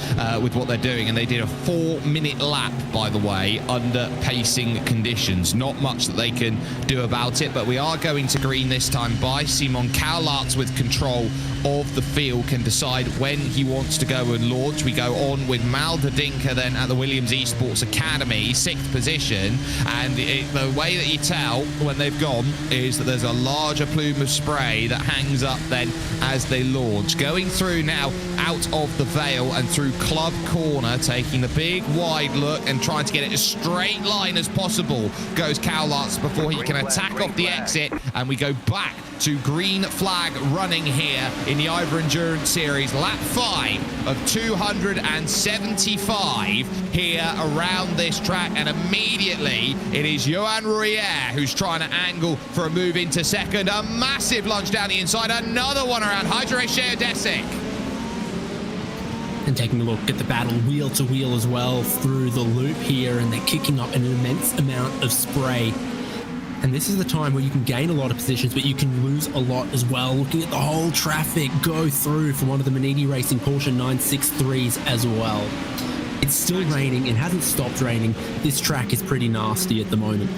with what they're doing. And they did a 4-minute lap, by the way, under pacing conditions. Not much that they can do about it, but we are going to green this time by Simon Cowlarts with control of the field, can decide when he wants to go and launch. We go on with Mal Dadinka then at the Williams Esports Academy, 6th position, and the way that you tell when they've gone is that there's a larger plume of spray that hangs up then as they launch. Going through now out of the Vale and through Club Corner, taking the big wide look and trying to get it as straight line as possible goes Cowlarts before he can attack off the exit, and we go back to green flag running here in the IVRA Endurance Series. Lap 5 of 275 here around this track, and immediately it is Johan Royer who's trying to angle for a move into second. A massive lunge down the inside, another one around Geodesic. And taking a look at the battle wheel to wheel as well through the loop here, and they're kicking up an immense amount of spray. And this is the time where you can gain a lot of positions, but you can lose a lot as well. Looking at the whole traffic go through for one of the Manini Racing Porsche 963s as well. It's still raining. It hasn't stopped raining. This track is pretty nasty at the moment.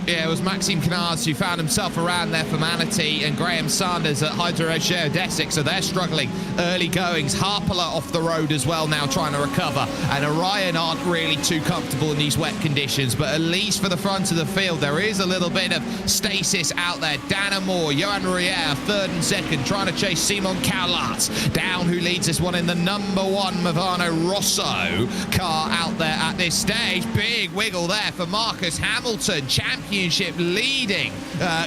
Yeah, it was Maxime Canards who found himself around there for Manatee, and Graham Sanders at Geodesic, so they're struggling early goings. Harpala off the road as well now, trying to recover, and Orion aren't really too comfortable in these wet conditions, but at least for the front of the field there is a little bit of stasis out there. Dana Moore, Johan Royer third and second, trying to chase Simon Cowlarts down, who leads this one in the number 1 Movano Rosso car out there at this stage. Big wiggle there for Marcus Hamilton, championship leading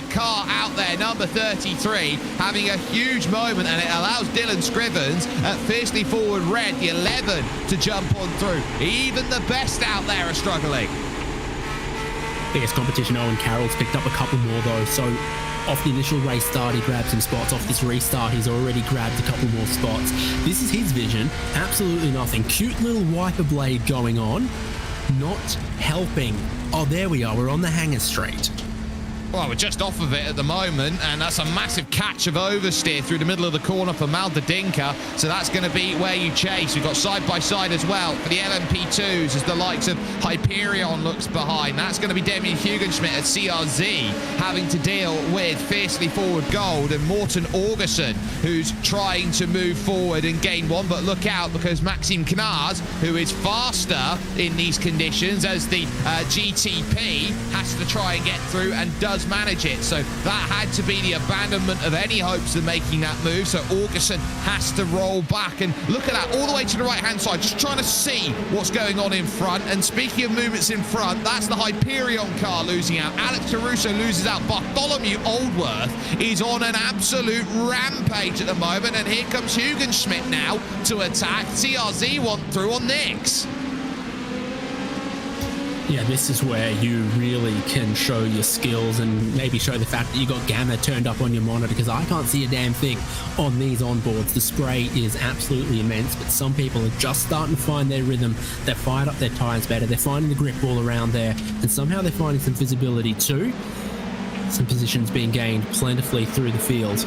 car out there, number 33, having a huge moment, and it allows Dylan Scrivens at Fiercely Forward Red, the 11, to jump on through. Even the best out there are struggling. Biggest competition, Owen Carroll's picked up a couple more though, so off the initial race start he grabbed some spots. Off this restart he's already grabbed a couple more spots. This is his vision, absolutely nothing. Cute little wiper blade going on, not helping. Oh, there we are. We're on the hangar straight. Well, we're just off of it at the moment, and that's a massive catch of oversteer through the middle of the corner for Maldadinka, so that's going to be where you chase. We've got side-by-side as well for the LMP2s as the likes of Hyperion looks behind. That's going to be Demian Hugenschmidt at CRZ having to deal with Fiercely Forward Gold and Morten Augerson, who's trying to move forward and gain one, but look out because Maxime Canards, who is faster in these conditions as the GTP, has to try and get through and does manage it. So that had to be the abandonment of any hopes of making that move. So Augerson has to roll back, and look at that, all the way to the right hand side, just trying to see what's going on in front. And speaking of movements in front, that's the Hyperion car losing out. Alex Caruso loses out. Bartholomew Oldworth is on an absolute rampage at the moment, and here comes Hugenschmidt now to attack. CRZ want through on Nix. Yeah, this is where you really can show your skills and maybe show the fact that you got gamma turned up on your monitor, because I can't see a damn thing on these onboards. The spray is absolutely immense, but some people are just starting to find their rhythm. They've fired up their tires better. They're finding the grip ball around there, and somehow they're finding some visibility too. Some positions being gained plentifully through the field.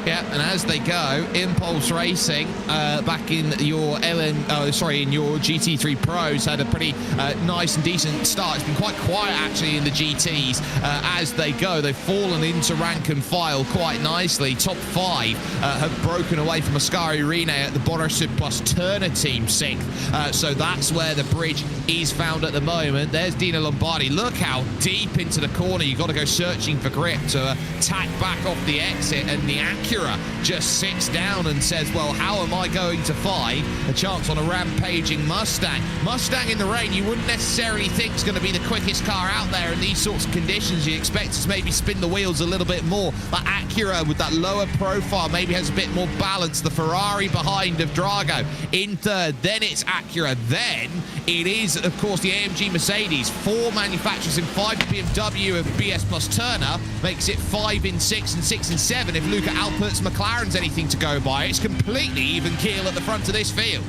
Yeah, and as they go, Impulse Racing back in your in your GT3 Pros had a pretty nice and decent start. It's been quite quiet actually in the GTs as they go. They've fallen into rank and file quite nicely. Top 5 have broken away from Ascari Rene at the Borisov plus Turner team 6th. So that's where the bridge is found at the moment. There's Dino Lombardi. Look how deep into the corner. You've got to go searching for grip to tack back off the exit, and the Acura just sits down and says, well, how am I going to find a chance on a rampaging Mustang? Mustang in the rain, you wouldn't necessarily think is going to be the quickest car out there in these sorts of conditions. You expect to maybe spin the wheels a little bit more. But Acura with that lower profile maybe has a bit more balance. The Ferrari behind of Drago in third, then it's Acura, then it is, of course, the AMG Mercedes. 4 manufacturers in 5 BMW of BS plus Turner makes it 5 in 6 and 6 in 7 if Luca Alpert's McLaren's anything to go by. It's completely even keel at the front of this field.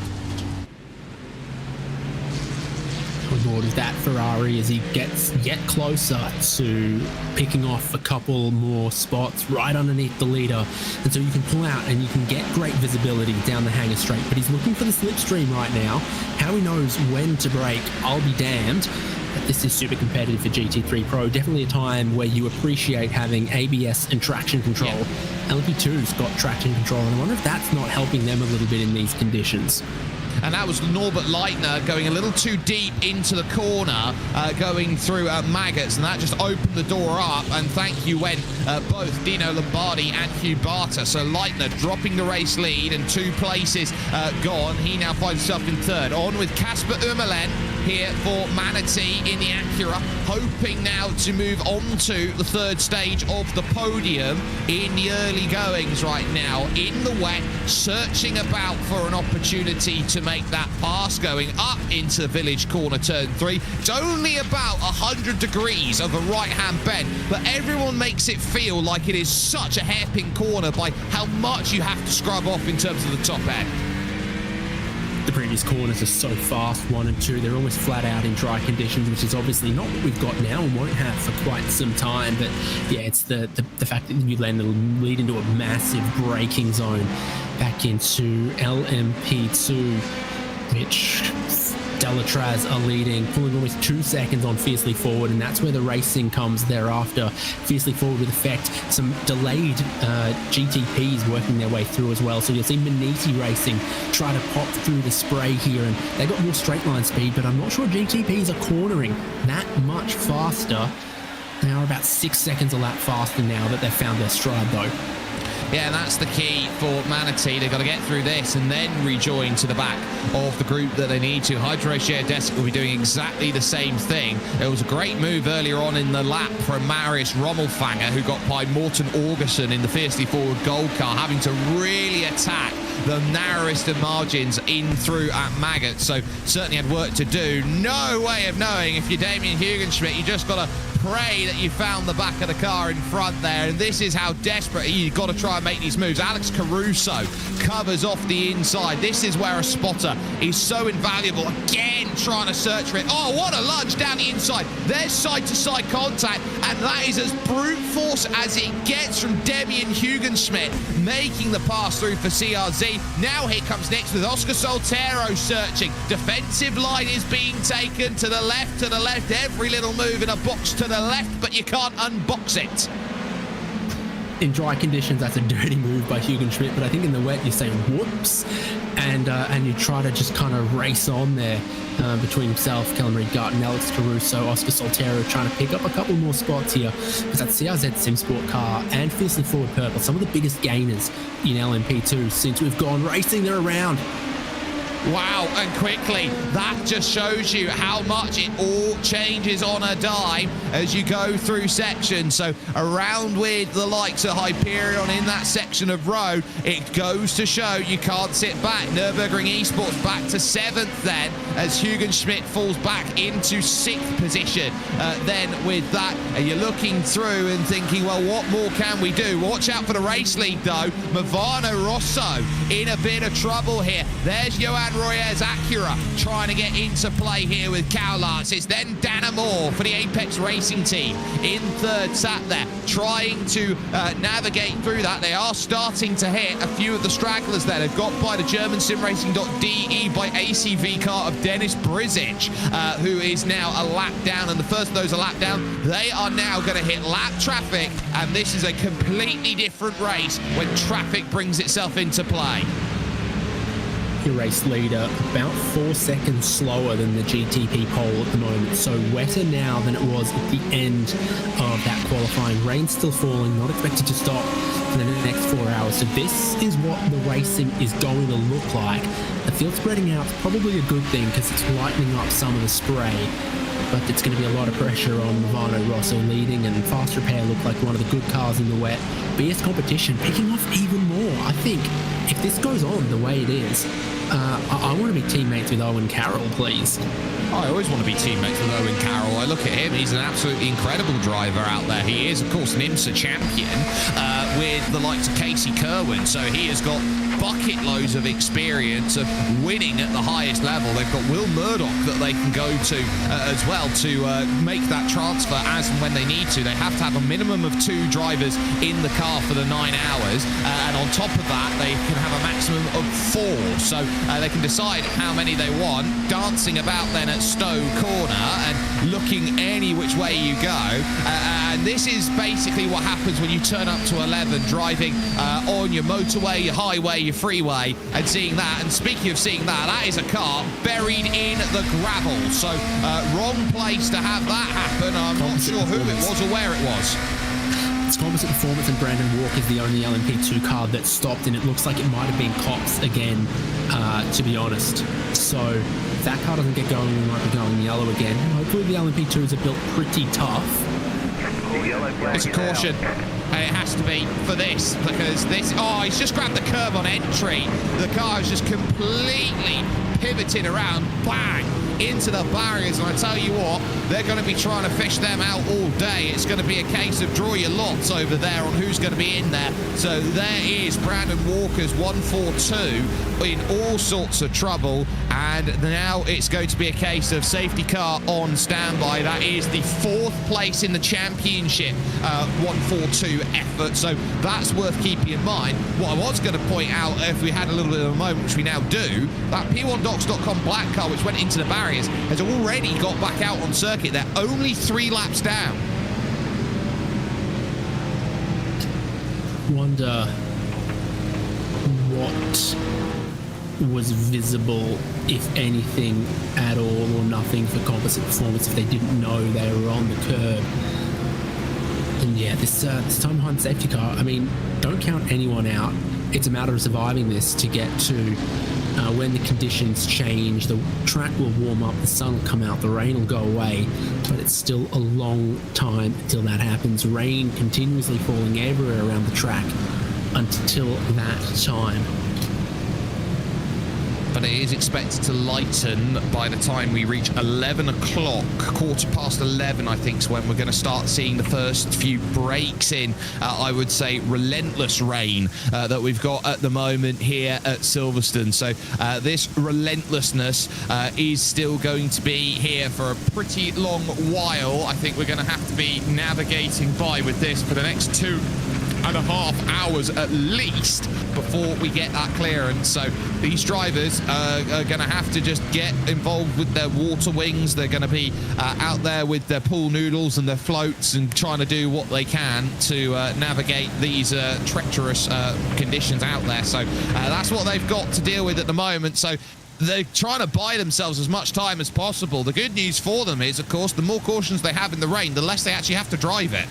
On board with that Ferrari as he gets yet closer to picking off a couple more spots right underneath the leader, and so you can pull out and you can get great visibility down the hangar straight. But he's looking for the slipstream right now. How he knows when to brake, I'll be damned. But this is super competitive for GT3 Pro. Definitely a time where you appreciate having ABS and traction control. Yeah. LP2's got traction control, and I wonder if that's not helping them a little bit in these conditions. and that was Norbert Leitner going a little too deep into the corner, going through Maggots, and that just opened the door up, and thank you went both Dino Lombardi and Hugh Barter. So Leitner dropping the race lead and 2 places gone. He now finds himself in third. On with Casper Umelen here for Manatee in the Acura, hoping now to move on to the 3rd stage of the podium in the early goings right now. In the wet, searching about for an opportunity to make that pass going up into Village Corner Turn 3. It's only about 100 degrees of a right-hand bend, but everyone makes it feel like it is such a hairpin corner by how much you have to scrub off in terms of the top end. The previous corners are so fast, 1 and 2. They're almost flat out in dry conditions, which is obviously not what we've got now and won't have for quite some time. But yeah, it's the fact that you lead into a massive braking zone back into LMP2, which Delatraz are leading, pulling almost 2 seconds on Fiercely Forward, and that's where the racing comes thereafter. Fiercely Forward with effect, some delayed GTPs working their way through as well. So you'll see Maniti Racing try to pop through the spray here, and they got more straight line speed, but I'm not sure GTPs are cornering that much faster. They are about 6 seconds a lap faster now that they've found their stride though. Yeah, and that's the key for Manatee. They've got to get through this and then rejoin to the back of the group that they need to. Hydro Desk will be doing exactly the same thing. It was a great move earlier on in the lap from Marius Rommelfanger, who got by Morten Augerson in the Fiercely Forward Gold Car, having to really attack the narrowest of margins in through at Maggot. So certainly had work to do. No way of knowing if you're Damien Hugenschmidt. You just got to pray that you found the back of the car in front there, and this is how desperate you've got to try and make these moves. Alex Caruso covers off the inside. This is where a spotter is so invaluable. Again, trying to search for it. Oh, what a lunge down the inside. There's side-to-side contact, and that is as brute force as it gets from Damien Hugenschmidt, making the pass through for CRZ. Now here comes next with Oscar Soltero searching. Defensive line is being taken to the left, every little move in a box to the left, but you can't unbox it. In dry conditions, that's a dirty move by Hugenschmidt, but I think in the wet you say whoops, and you try to just kind of race on there between himself, Kellen Reed-Gart, and Alex Caruso. Oscar Soltero trying to pick up a couple more spots here, because that CRZ SimSport car and Fiercely Forward Purple, some of the biggest gainers in LMP2 since we've gone racing. They're around. Wow, and quickly, that just shows you how much it all changes on a dime as you go through sections. So around with the likes of Hyperion in that section of road, it goes to show you can't sit back. Nürburgring Esports back to 7th then, as Hugenschmidt falls back into 6th position. Then with that, you're looking through and thinking, well, what more can we do? Watch out for the race lead though. Movano Rosso in a bit of trouble here. There's Johan Royez Acura trying to get into play here with Cowlarts. It's then Dana Moore for the Apex Racing team in 3rd, sat there trying to navigate through that. They are starting to hit a few of the stragglers there. They've got by the German SimRacing.de by ACV car of Dennis Brizic, who is now a lap down, and the first of those a lap down. They are now going to hit lap traffic, and this is a completely different race when traffic brings itself into play. Your race leader about 4 seconds slower than the GTP pole at the moment, so wetter now than it was at the end of that qualifying. Rain still falling, not expected to stop for the next 4 hours, so this is what the racing is going to look like. The field spreading out is probably a good thing because it's lightening up some of the spray, but it's going to be a lot of pressure on Movano Rosso leading, and Fast Repair look like one of the good cars in the wet. BS Competition picking off even more. I think if this goes on the way it is, I want to be teammates with Owen Carroll, please. I always want to be teammates with Owen Carroll. I look at him, he's an absolutely incredible driver out there. He is, of course, an IMSA champion with the likes of Casey Kerwin, so he has got bucket loads of experience of winning at the highest level. They've got Will Murdoch that they can go to as well to make that transfer as and when they need to. They have to have a minimum of 2 drivers in the car for the 9 hours, and on top of that they can have a maximum of 4, so they can decide how many they want, dancing about then at Stowe Corner and looking any which way you go, And this is basically what happens when you turn up to 11, driving on your motorway, your highway, your freeway, and seeing that. And speaking of seeing that, that is a car buried in the gravel. So wrong place to have that happen. I'm not sure who it was or where it was. It's Composite Performance, and Brandon Walker's the only LMP2 car that stopped, and it looks like it might have been Cops again, to be honest. So if that car doesn't get going, we might be going yellow again. Hopefully the LMP2s are built pretty tough. It's a caution. It has to be for this, because this... Oh, he's just grabbed the curb on entry. The car is just completely pivoting around. Bang! Into the barriers, and I tell you what, they're going to be trying to fish them out all day. It's going to be a case of draw your lots over there on who's going to be in there. So there is Brandon Walker's 142 in all sorts of trouble, and now it's going to be a case of safety car on standby. That is the 4th place in the championship 142 effort, so that's worth keeping in mind. What I was going to point out, if we had a little bit of a moment, which we now do, that P1Docs.com black car, which went into the barriers, has already got back out on circuit. They're only 3 laps down. Wonder what was visible, if anything at all, or nothing for Composite Performance if they didn't know they were on the curb. And yeah, this time behind safety car, I mean, don't count anyone out. It's a matter of surviving this to get to when the conditions change. The track will warm up, the sun will come out, the rain will go away, but it's still a long time until that happens. Rain continuously falling everywhere around the track until that time. But it is expected to lighten by the time we reach 11 o'clock, 11:15, I think, is when we're going to start seeing the first few breaks in, I would say, relentless rain that we've got at the moment here at Silverstone. So this relentlessness is still going to be here for a pretty long while. I think we're going to have to be navigating by with this for the next 2.5 hours at least before we get that clearance. So these drivers are going to have to just get involved with their water wings. They're going to be out there with their pool noodles and their floats and trying to do what they can to navigate these treacherous conditions out there. So that's what they've got to deal with at the moment. So they're trying to buy themselves as much time as possible. The good news for them is, of course, the more cautions they have in the rain, the less they actually have to drive it.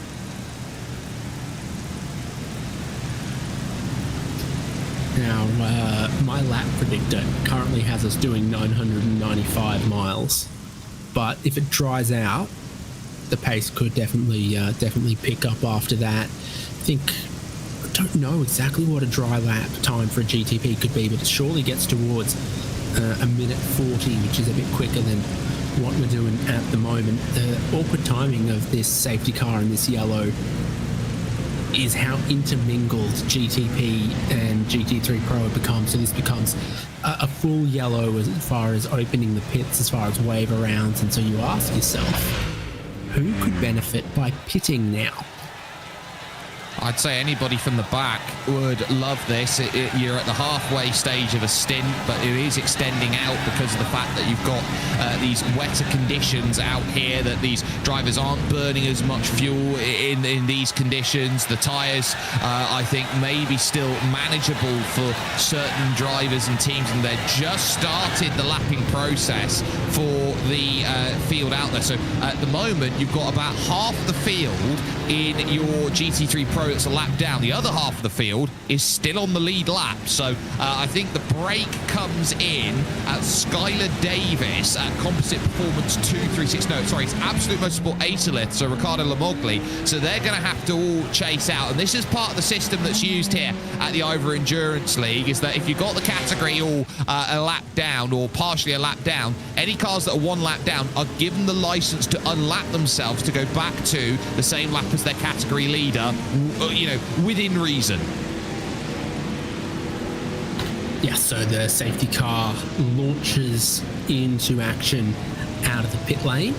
Now, my lap predictor currently has us doing 995 miles, but if it dries out, the pace could definitely pick up after that. I don't know exactly what a dry lap time for a GTP could be, but it surely gets towards a minute 40, which is a bit quicker than what we're doing at the moment. The awkward timing of this safety car and this yellow is how intermingled GTP and GT3 Pro becomes. So this becomes a full yellow as far as opening the pits, as far as wave arounds, and so you ask yourself, who could benefit by pitting now? I'd say anybody from the back would love this. You're at the halfway stage of a stint, but it is extending out because of the fact that you've got these wetter conditions out here, that these drivers aren't burning as much fuel in these conditions. The tyres, I think, may be still manageable for certain drivers and teams, and they've just started the lapping process for the field out there. So at the moment, you've got about half the field in your GT3 Pro that's a lap down. The other half of the field is still on the lead lap. So I think the break comes in at Skylar Davis at Composite Performance 236. No, sorry, it's Absolute Motorsport Aetolith, so Ricardo Lamogli. So they're going to have to all chase out. And this is part of the system that's used here at the IVRA Endurance League, is that if you've got the category all a lap down or partially a lap down, any cars that are 1 lap down are given the license to unlap themselves to go back to the same lap as their category leader, you know, within reason. Yeah, so the safety car launches into action out of the pit lane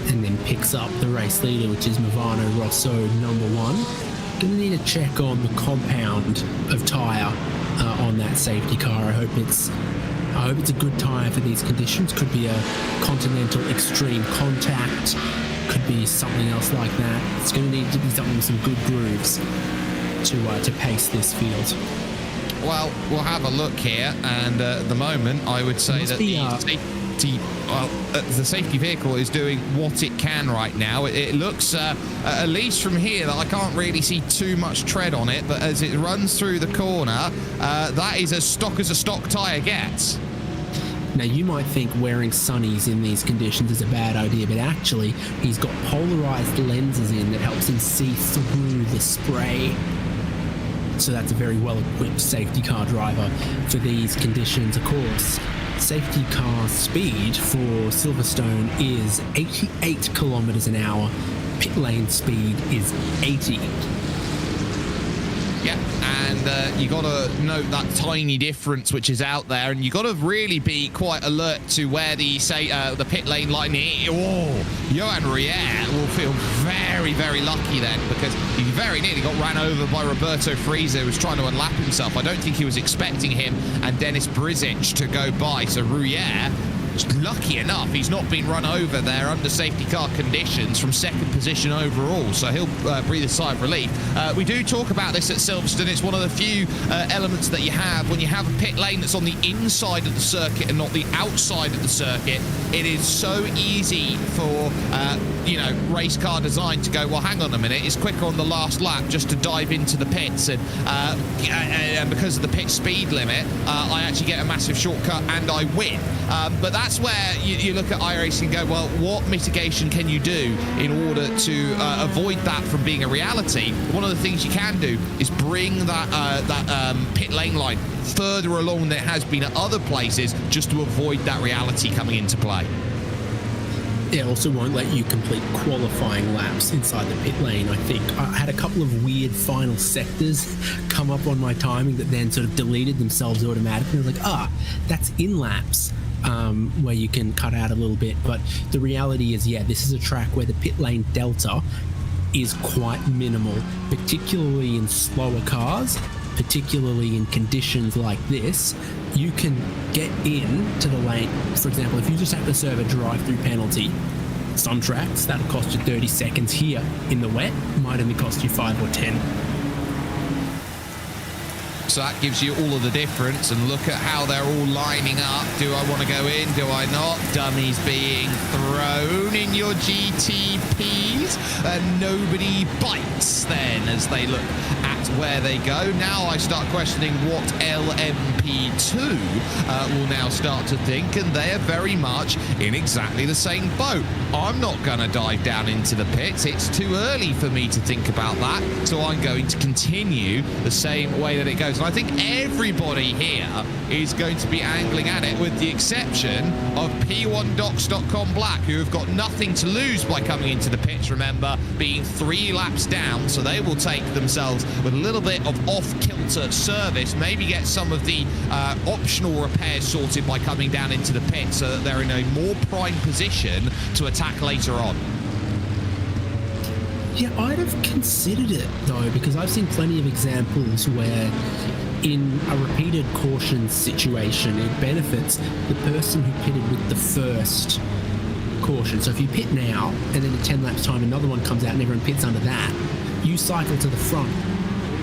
and then picks up the race leader, which is Movano Rosso, number 1. Gonna need a check on the compound of tyre on that safety car. I hope it's a good tyre for these conditions. Could be a Continental Extreme Contact Could be something else like that. It's going to need to be something with some good grooves to pace this field. Well, we'll have a look here, and at the moment, I would say that the safety vehicle is doing what it can right now. It looks, at least from here, that I can't really see too much tread on it, but as it runs through the corner, that is as a stock tyre gets. Now, you might think wearing sunnies in these conditions is a bad idea, but actually, he's got polarized lenses in that helps him see through the spray. So that's a very well-equipped safety car driver for these conditions. Of course, safety car speed for Silverstone is 88 kilometers an hour. Pit lane speed is 80. Yeah, and you got to note that tiny difference which is out there, and you got to really be quite alert to where the pit lane line is. Oh, Johan Rier will feel very, very lucky then, because he very nearly got ran over by Roberto Friese, who was trying to unlap himself. I don't think he was expecting him and Dennis Brizic to go by, so Rier, lucky enough, he's not been run over there under safety car conditions from second position overall, so he'll breathe a sigh of relief. We do talk about this at Silverstone. It's one of the few elements that you have when you have a pit lane that's on the inside of the circuit and not the outside of the circuit. It is so easy for race car design to go, well, hang on a minute, it's quicker on the last lap just to dive into the pits, and because of the pit speed limit, I actually get a massive shortcut and I win. But that's where you look at iRacing and go, well, what mitigation can you do in order to avoid that from being a reality? One of the things you can do is bring that pit lane line further along than it has been at other places, just to avoid that reality coming into play. It also won't let you complete qualifying laps inside the pit lane, I think. I had a couple of weird final sectors come up on my timing that then sort of deleted themselves automatically. I was like, that's in laps. Where you can cut out a little bit, but the reality is, this is a track where the pit lane delta is quite minimal, particularly in slower cars, particularly in conditions like this. You can get into the lane. For example, if you just have to serve a drive-through penalty, some tracks that'll cost you 30 seconds. Here in the wet might only cost you 5 or 10. So that gives you all of the difference, and look at how they're all lining up. Do I want to go in? Do I not? Dummies being thrown in your GTPs, and nobody bites then as they look at where they go. Now I start questioning what LMP2 will now start to think, and they are very much in exactly the same boat. I'm not going to dive down into the pits. It's too early for me to think about that, so I'm going to continue the same way that it goes. And I think everybody here is going to be angling at it, with the exception of P1Docs.com Black, who have got nothing to lose by coming into the pits, remember, being 3 laps down, so they will take themselves with a little bit of off-kilter service, maybe get some of the optional repairs sorted by coming down into the pit, so that they're in a more prime position to attack later on. Yeah, I'd have considered it, though, because I've seen plenty of examples where in a repeated caution situation, it benefits the person who pitted with the first caution. So if you pit now, and then in 10 laps time, another one comes out and everyone pits under that, you cycle to the front,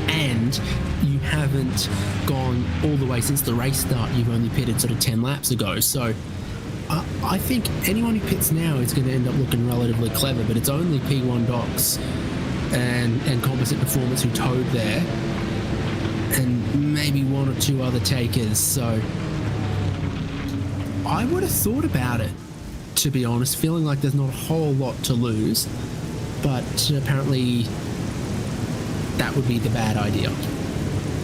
and you haven't gone all the way since the race start. You've only pitted sort of 10 laps ago. So I think anyone who pits now is going to end up looking relatively clever, but it's only P1 Docs and Composite Performance who towed there, and maybe 1 or 2 other takers. So I would have thought about it, to be honest, feeling like there's not a whole lot to lose, but apparently that would be the bad idea.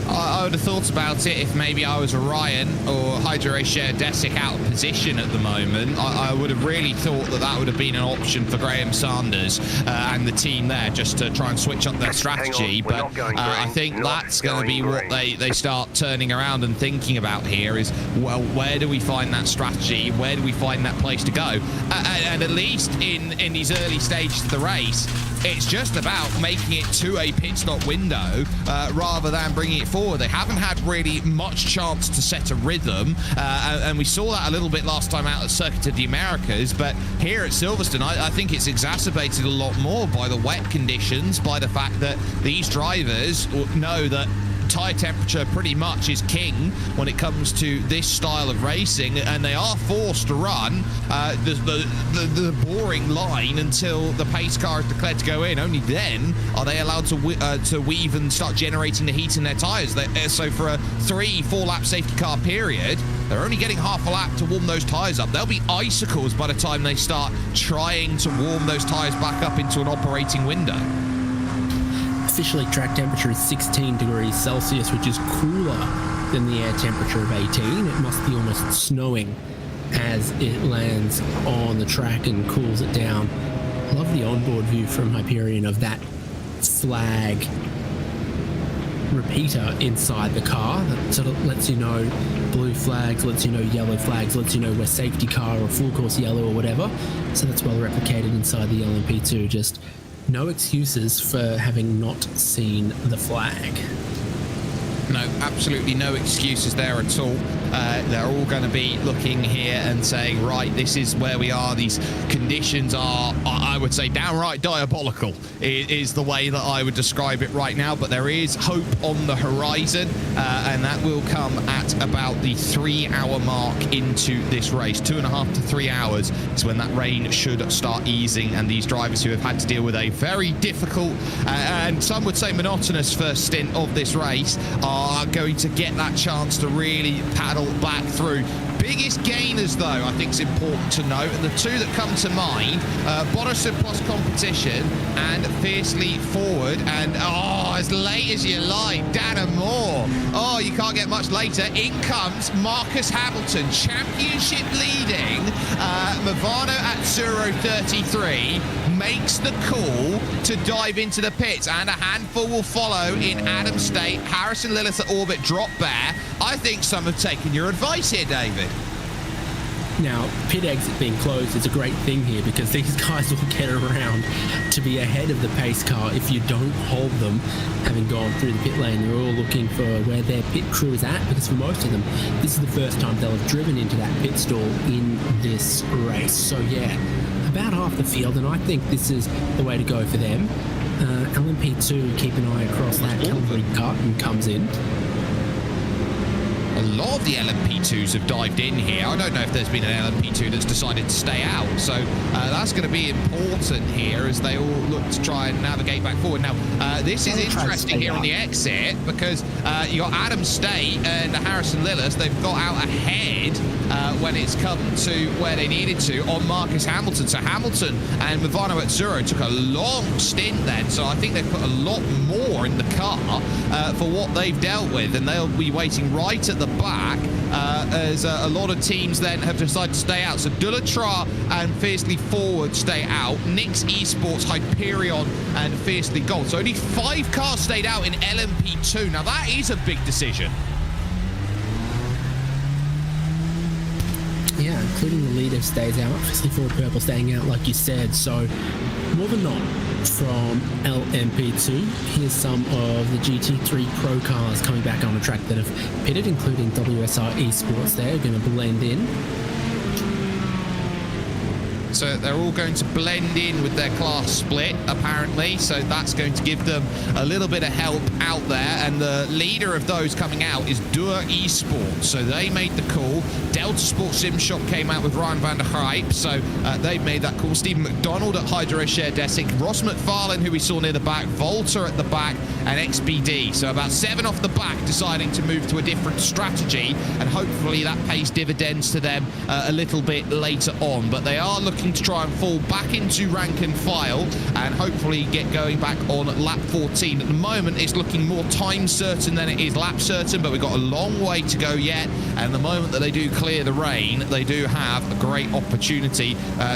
I would have thought about it if maybe I was Ryan or Hydro-Share Desic out of position at the moment. I would have really thought that would have been an option for Graham Sanders and the team there, just to try and switch up their strategy. But I think that's going to be what they start turning around and thinking about here is, well, where do we find that strategy? Where do we find that place to go? And at least in these early stages of the race, it's just about making it to a pit stop window rather than bringing it forward. They haven't had really much chance to set a rhythm, and we saw that a little bit last time out at Circuit of the Americas, but here at Silverstone, I think it's exacerbated a lot more by the wet conditions, by the fact that these drivers know that tire temperature pretty much is king when it comes to this style of racing, and they are forced to run the boring line until the pace car is declared to go in. Only then are they allowed to weave and start generating the heat in their tires. So for a 3-4 lap safety car period, they're only getting half a lap to warm those tires up. They'll be icicles by the time they start trying to warm those tires back up into an operating window. Officially, track temperature is 16 degrees Celsius, which is cooler than the air temperature of 18. It must be almost snowing as it lands on the track and cools it down. I love the onboard view from Hyperion of that flag repeater inside the car. That sort of lets you know blue flags, lets you know yellow flags, lets you know we're safety car or full course yellow or whatever. So that's well replicated inside the LMP2. Just no excuses for having not seen the flag. No, absolutely no excuses there at all. They're all going to be looking here and saying, right, this is where we are. These conditions are, I would say, downright diabolical is the way that I would describe it right now. But there is hope on the horizon, and that will come at about the 3-hour mark into this race. 2.5 to 3 hours is when that rain should start easing, and these drivers who have had to deal with a very difficult and some would say monotonous first stint of this race are going to get that chance to really paddle back through. Biggest gainers, though, I think is important to note, and the two that come to mind, Borussen Plus Competition and Fiercely Forward, and as late as you like, Dana Moore. Oh, you can't get much later. In comes Marcus Hamilton, championship leading. Movano Azzurro 33 makes the call to dive into the pits, and a handful will follow in Adam State. Harrison Lillis at Orbit drop there. I think some have taken your advice here, David. Now, pit exit being closed is a great thing here because these guys will get around to be ahead of the pace car if you don't hold them. Having gone through the pit lane, they're all looking for where their pit crew is at, because for most of them, this is the first time they'll have driven into that pit stall in this race. So yeah, about half the field, and I think this is the way to go for them. LMP2, keep an eye across that. Calvary Carton comes in. A lot of the LMP2s have dived in here. I don't know if there's been an LMP2 that's decided to stay out. So that's going to be important here as they all look to try and navigate back forward. Now, this is interesting here on the exit because you got Adam State and Harrison Lillis. They've got out ahead when it's come to where they needed to on Marcus Hamilton. So Hamilton and Movano Azzurro took a long stint then. So I think they've put a lot more in the car for what they've dealt with. And they'll be waiting right at the back as a lot of teams then have decided to stay out. So Dulatra and Fiercely Forward stay out. Nix Esports, Hyperion and Fiercely Gold. So only 5 cars stayed out in LMP2. Now that is a big decision. Yeah, including the leader stays out. Fiercely Forward Purple staying out, like you said. So more than not from LMP2. Here's some of the GT3 Pro cars coming back on the track that have pitted, including WSR Esports. They're going to blend in. So they're all going to blend in with their class split, apparently. So that's going to give them a little bit of help out there. And the leader of those coming out is Dua Esports. So they made the call. Delta Sports Sim Shop came out with Ryan van der Grijp. So they've made that call. Stephen McDonald at Hydro Share Desic. Ross McFarlane, who we saw near the back. Volta at the back. And XBD. So about 7 off the back, deciding to move to a different strategy. And hopefully that pays dividends to them a little bit later on. But they are looking to try and fall back into rank and file and hopefully get going back on lap 14. At the moment, it's looking more time certain than it is lap certain, but we've got a long way to go yet. And the moment that they do clear the rain, they do have a great opportunity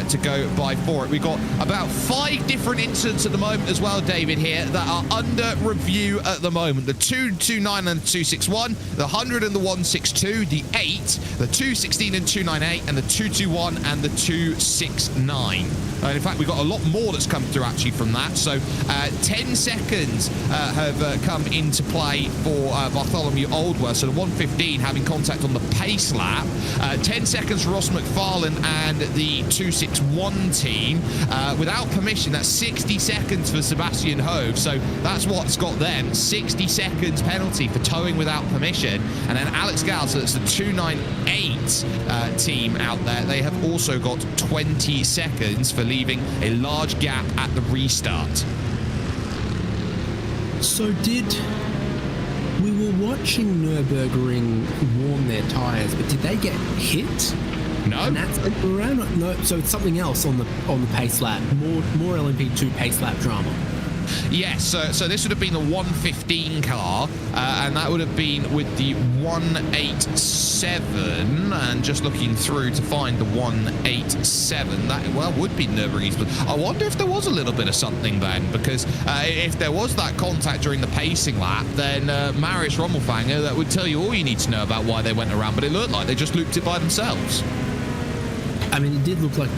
to go by for it. We've got about 5 different incidents at the moment as well, David, here that are under review at the moment. The 229 and the 261, the 100 and the 162, the 8, the 216 and 298, and the 221 and the 260. 269. In fact, we've got a lot more that's come through actually from that. So 10 seconds have come into play for Bartholomew Aldworth. So the 115 having contact on the pace lap. 10 seconds for Ross McFarlane and the 261 team. Without permission, that's 60 seconds for Sebastian Hove. So that's what's got them. 60 seconds penalty for towing without permission. And then Alex Gal, so that's the 298 team out there. They have also got 20 seconds for leaving a large gap at the restart. So we were watching Nürburgring warm their tyres, but did they get hit? No. And that's around, no. So it's something else on the pace lap. More LMP2 pace lap drama. Yes, so this would have been the 115 car, and that would have been with the 187, and just looking through to find the 187, that, well, would be Nürburgring's, but I wonder if there was a little bit of something then, because if there was that contact during the pacing lap, then Marius Rommelfanger, that would tell you all you need to know about why they went around, but it looked like they just looped it by themselves. I mean, it did look like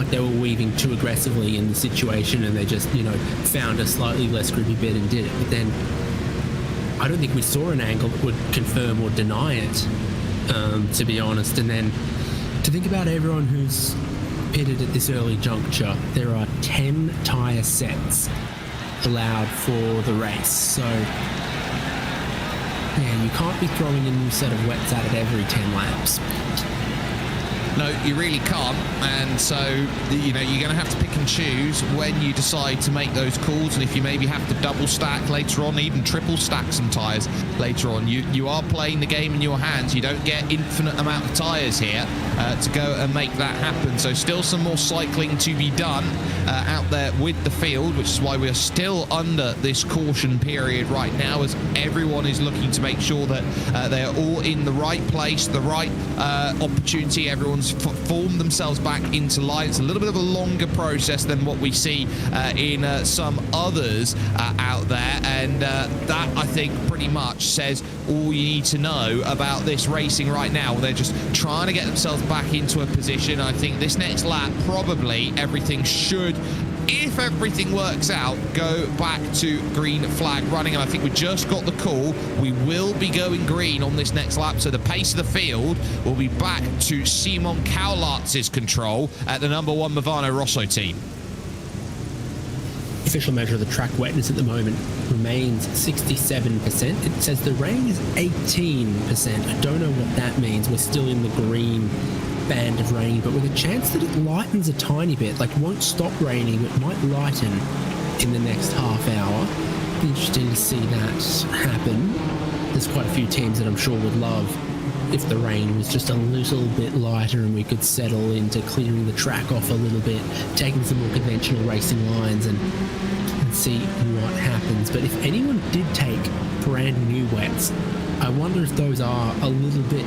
they were weaving too aggressively in the situation, and they just, found a slightly less grippy bit and did it. But then I don't think we saw an angle that would confirm or deny it, to be honest. And then to think about everyone who's pitted at this early juncture, there are 10 tyre sets allowed for the race. So, yeah, you can't be throwing a new set of wets at it every 10 laps. No, you really can't, and so, you're going to have to pick and choose when you decide to make those calls, and if you maybe have to double stack later on, even triple stack some tyres later on. You are playing the game in your hands. You don't get infinite amount of tyres here to go and make that happen, so still some more cycling to be done out there with the field, which is why we're still under this caution period right now, as everyone is looking to make sure that they are all in the right place, the right opportunity. Everyone's formed themselves back into line. It's a little bit of a longer process than what we see in some others out there, and that, I think, pretty much says all you need to know about this racing right now. They're just trying to get themselves back into a position. I think this next lap, probably everything should, if everything works out, go back to green flag running, and I think we just got the call. We will be going green on this next lap, so the pace of the field will be back to Simon Cowlartz's control at the number 1 Movano Rosso team. Official measure of the track wetness at the moment remains 67%. It says the rain is 18%. I don't know what that means. We're still in the green band of rain, but with a chance that it lightens a tiny bit, like won't stop raining, it might lighten in the next half hour. Interesting to see that happen. There's quite a few teams that I'm sure would love if the rain was just a little bit lighter and we could settle into clearing the track off a little bit, taking some more conventional racing lines and see what happens. But if anyone did take brand new wets, I wonder if those are a little bit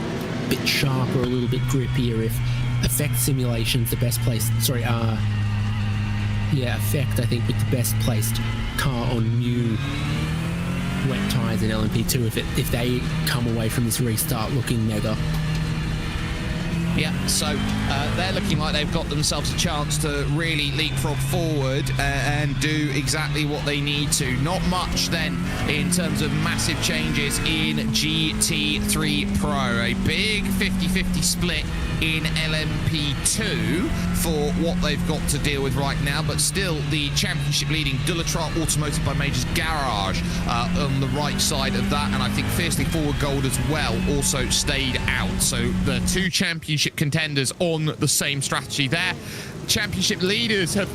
sharper, a little bit grippier, if Effect Simulation's the best place, Effect, I think, with the best placed car on new wet tyres in LMP2, if they come away from this restart looking mega. Yeah, so they're looking like they've got themselves a chance to really leapfrog forward and do exactly what they need to. Not much then in terms of massive changes in GT3 Pro. A big 50-50 split in LMP2 for what they've got to deal with right now, but still the championship leading Dullatra Automotive by Majors Garage on the right side of that, and I think Fiercely Forward Gold as well also stayed out. So the two championship contenders on the same strategy there. Championship leaders have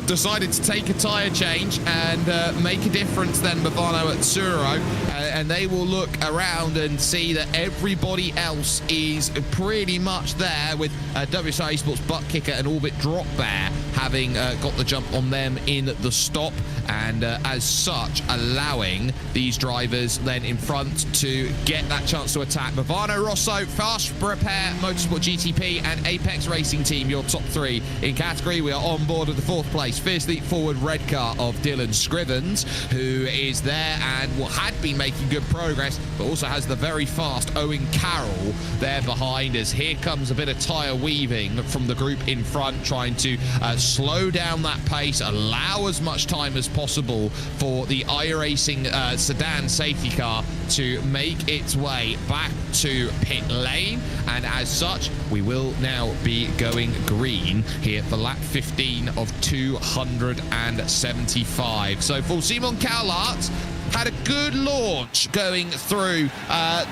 decided to take a tyre change and make a difference then, Movano at Tsuro, and they will look around and see that everybody else is pretty much there, with WSI Esports Butt Kicker and Orbit Drop Bear having got the jump on them in the stop, and as such allowing these drivers then in front to get that chance to attack. Movano Rosso, Fast Repair Motorsport GTP, and Apex Racing Team, your top three in category. We are on board at the 4th place fiercely forward red car of Dylan Scrivens, who is there and had been making good progress, but also has the very fast Owen Carroll there behind us. Here comes a bit of tyre weaving from the group in front, trying to slow down that pace, allow as much time as possible for the iRacing sedan safety car to make its way back to pit lane, and as such we will now be going green here for lap 15 of 275. So for Simon Cowlart, had a good launch going through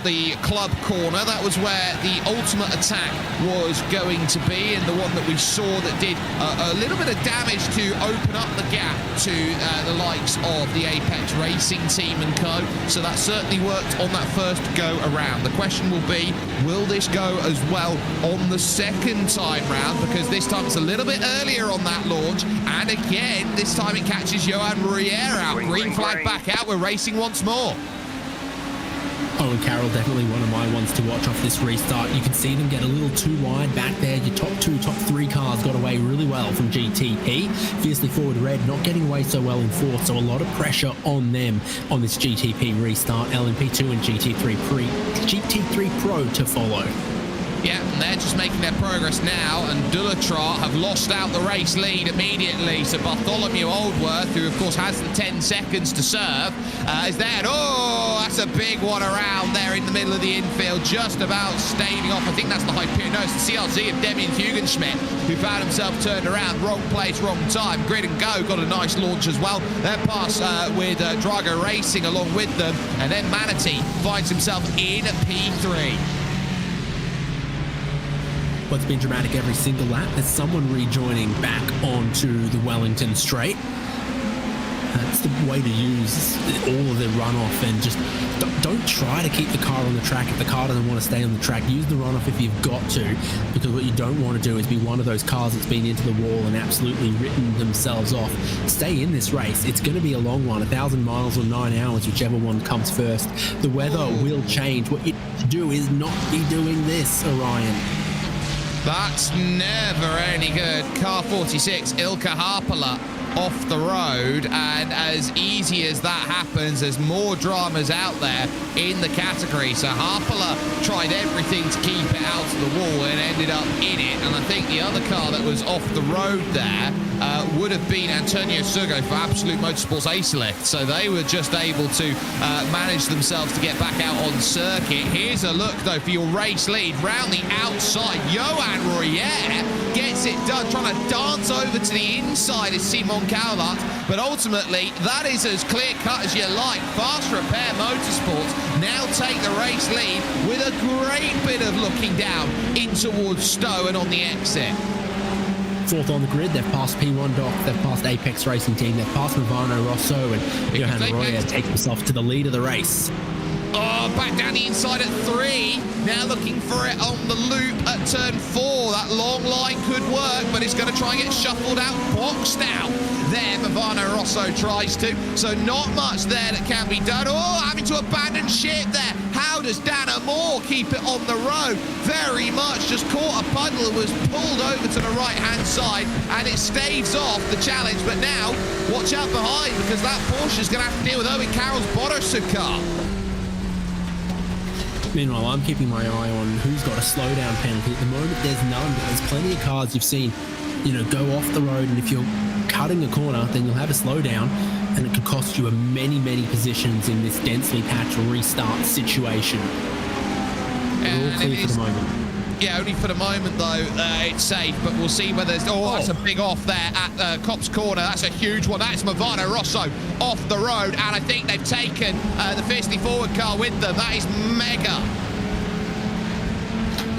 the club corner. That was where the ultimate attack was going to be, and the one that we saw that did a little bit of damage to open up the gap to the likes of the Apex Racing Team and co. So that certainly worked on that first go around. The question will be, will this go as well on the second time round? Because this time it's a little bit earlier on that launch, and again this time it catches Johan Riera out. Green flag back out. We're racing once more. Owen Carroll, definitely one of my ones to watch off this restart. You can see them get a little too wide back there. Your top 2, top 3 cars got away really well from GTP. Fiercely forward red not getting away so well in 4th, so a lot of pressure on them on this GTP restart. LMP2 and GT3 Pro to follow. Yeah, and they're just making their progress now, and Dulatrat have lost out the race lead immediately. So Bartholomew Oldworth, who of course has the 10 seconds to serve, is there. And, oh, that's a big one around there in the middle of the infield, just about staving off. I think that's the Hyperion. No, it's the CRZ of Demian Hugenschmidt, who found himself turned around. Wrong place, wrong time. Grid and Go got a nice launch as well. Their pass with Drago Racing along with them, and then Manatee finds himself in P3. What's been dramatic every single lap, there's someone rejoining back onto the Wellington straight. That's the way to use all of the runoff, and just don't try to keep the car on the track if the car doesn't want to stay on the track. Use the runoff if you've got to, because what you don't want to do is be one of those cars that's been into the wall and absolutely written themselves off. Stay in this race. It's going to be a long one, 1,000 miles or 9 hours, whichever one comes first. The weather will change. What you need to do is not be doing this, Orion. That's never any good. Car 46, Ilka Harpala off the road, and as easy as that happens, there's more dramas out there in the category. So Harpala tried everything to keep it out of the wall and ended up in it, and I think the other car that was off the road there would have been Antonio Sugo for Absolute Motorsports Acelith. So they were just able to manage themselves to get back out on circuit. Here's a look though for your race lead round the outside. Johan Royer gets it done, trying to dance over to the inside is Simon Cowlart, but ultimately that is as clear cut as you like. Fast Repair Motorsports now take the race lead with a great bit of looking down in towards Stowe and on the exit. 4th on the grid, they've passed P1 Doc, they've passed Apex Racing Team, they've passed Movano Rosso, and Johan Royer takes himself to the lead of the race. Oh, back down the inside at 3. Now looking for it on the loop at turn 4. That long line could work, but it's going to try and get shuffled out, boxed out. There, Movano Rosso tries to. So not much there that can be done. Oh, having to abandon ship there. How does Dana Moore keep it on the road? Very much just caught a puddle and was pulled over to the right-hand side, and it staves off the challenge. But now, watch out behind, because that Porsche's going to have to deal with Owen Carroll's Borisov car. Meanwhile, I'm keeping my eye on who's got a slowdown penalty. At the moment, there's none, but there's plenty of cars you've seen, go off the road, and if you're cutting a corner, then you'll have a slowdown, and it could cost you many, many positions in this densely packed restart situation. We're all clear for the moment. Yeah, only for the moment, though, it's safe, but we'll see whether there's... Oh, that's a big off there at Copse Corner. That's a huge one. That's Movano Rosso off the road, and I think they've taken the fiercely forward car with them. That is mega.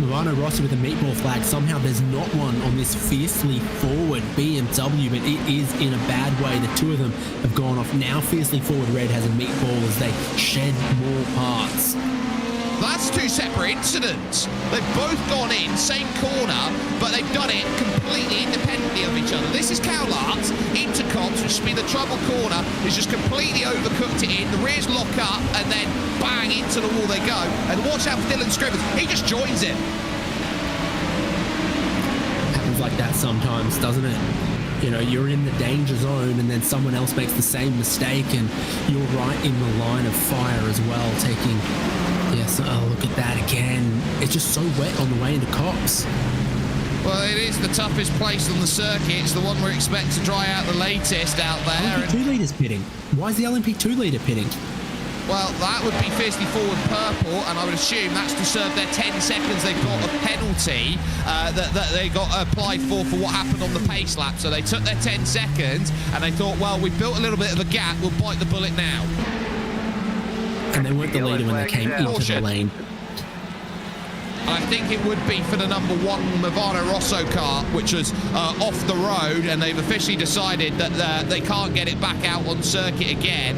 Movano Rosso with a meatball flag. Somehow there's not one on this fiercely forward BMW, but it is in a bad way. The two of them have gone off. Now fiercely forward red has a meatball as they shed more parts. That's two separate incidents. They've both gone in, same corner, but they've done it completely independently of each each other. This is Cowlart into Cops, which has been the trouble corner. He's just completely overcooked it in. The rears lock up, and then bang, into the wall they go. And watch out for Dylan Scrivens. He just joins it. Happens like that sometimes, doesn't it? You know, you're in the danger zone and then someone else makes the same mistake and you're right in the line of fire as well, taking... Yes, oh, look at that again. It's just so wet on the way into Cops. Well, it is the toughest place on the circuit. It's the one we expect to dry out the latest out there. LMP2 leader's pitting. Why is the LMP2 leader pitting? Well, that would be fiercely forward purple, and I would assume that's to serve their 10 seconds. They've got a penalty that they got applied for what happened on the pace lap. So they took their 10 seconds, and they thought, well, we've built a little bit of a gap. We'll bite the bullet now. And they weren't the leader when they came into the lane. I think it would be for the number 1 Movano Rosso car, which was off the road, and they've officially decided that they can't get it back out on circuit again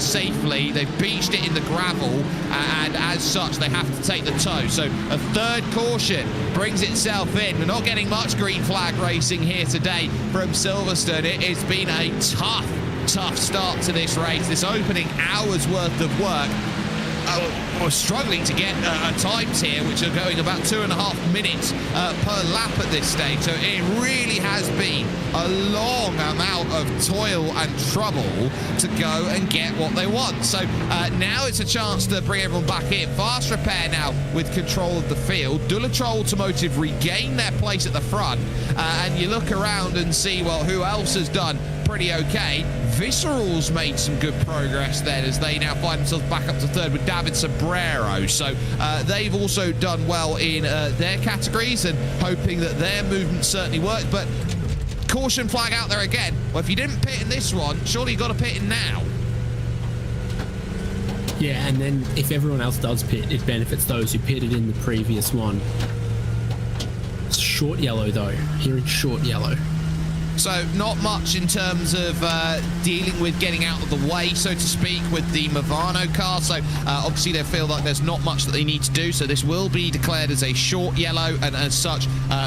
safely. They've beached it in the gravel, and as such, they have to take the tow. So a third caution brings itself in. We're not getting much green flag racing here today from Silverstone. It has been a tough start to this race. This opening hour's worth of work. We're struggling to get times here, which are going about 2.5 minutes per lap at this stage. So it really has been a long amount of toil and trouble to go and get what they want. So now it's a chance to bring everyone back in. Fast Repair now with control of the field. Dulatro Automotive regain their place at the front. And you look around and see, well, who else has done pretty okay. Visceral's made some good progress then as they now find themselves back up to third with David Sobrero. So they've also done well in their categories and hoping that their movement certainly worked. But caution flag out there again. Well, if you didn't pit in this one, surely you got to pit in now. Yeah, and then if everyone else does pit, it benefits those who pitted in the previous one. It's short yellow though. Here in short yellow. So not much in terms of dealing with getting out of the way, so to speak, with the Movano car. So obviously they feel like there's not much that they need to do. So this will be declared as a short yellow, and as such,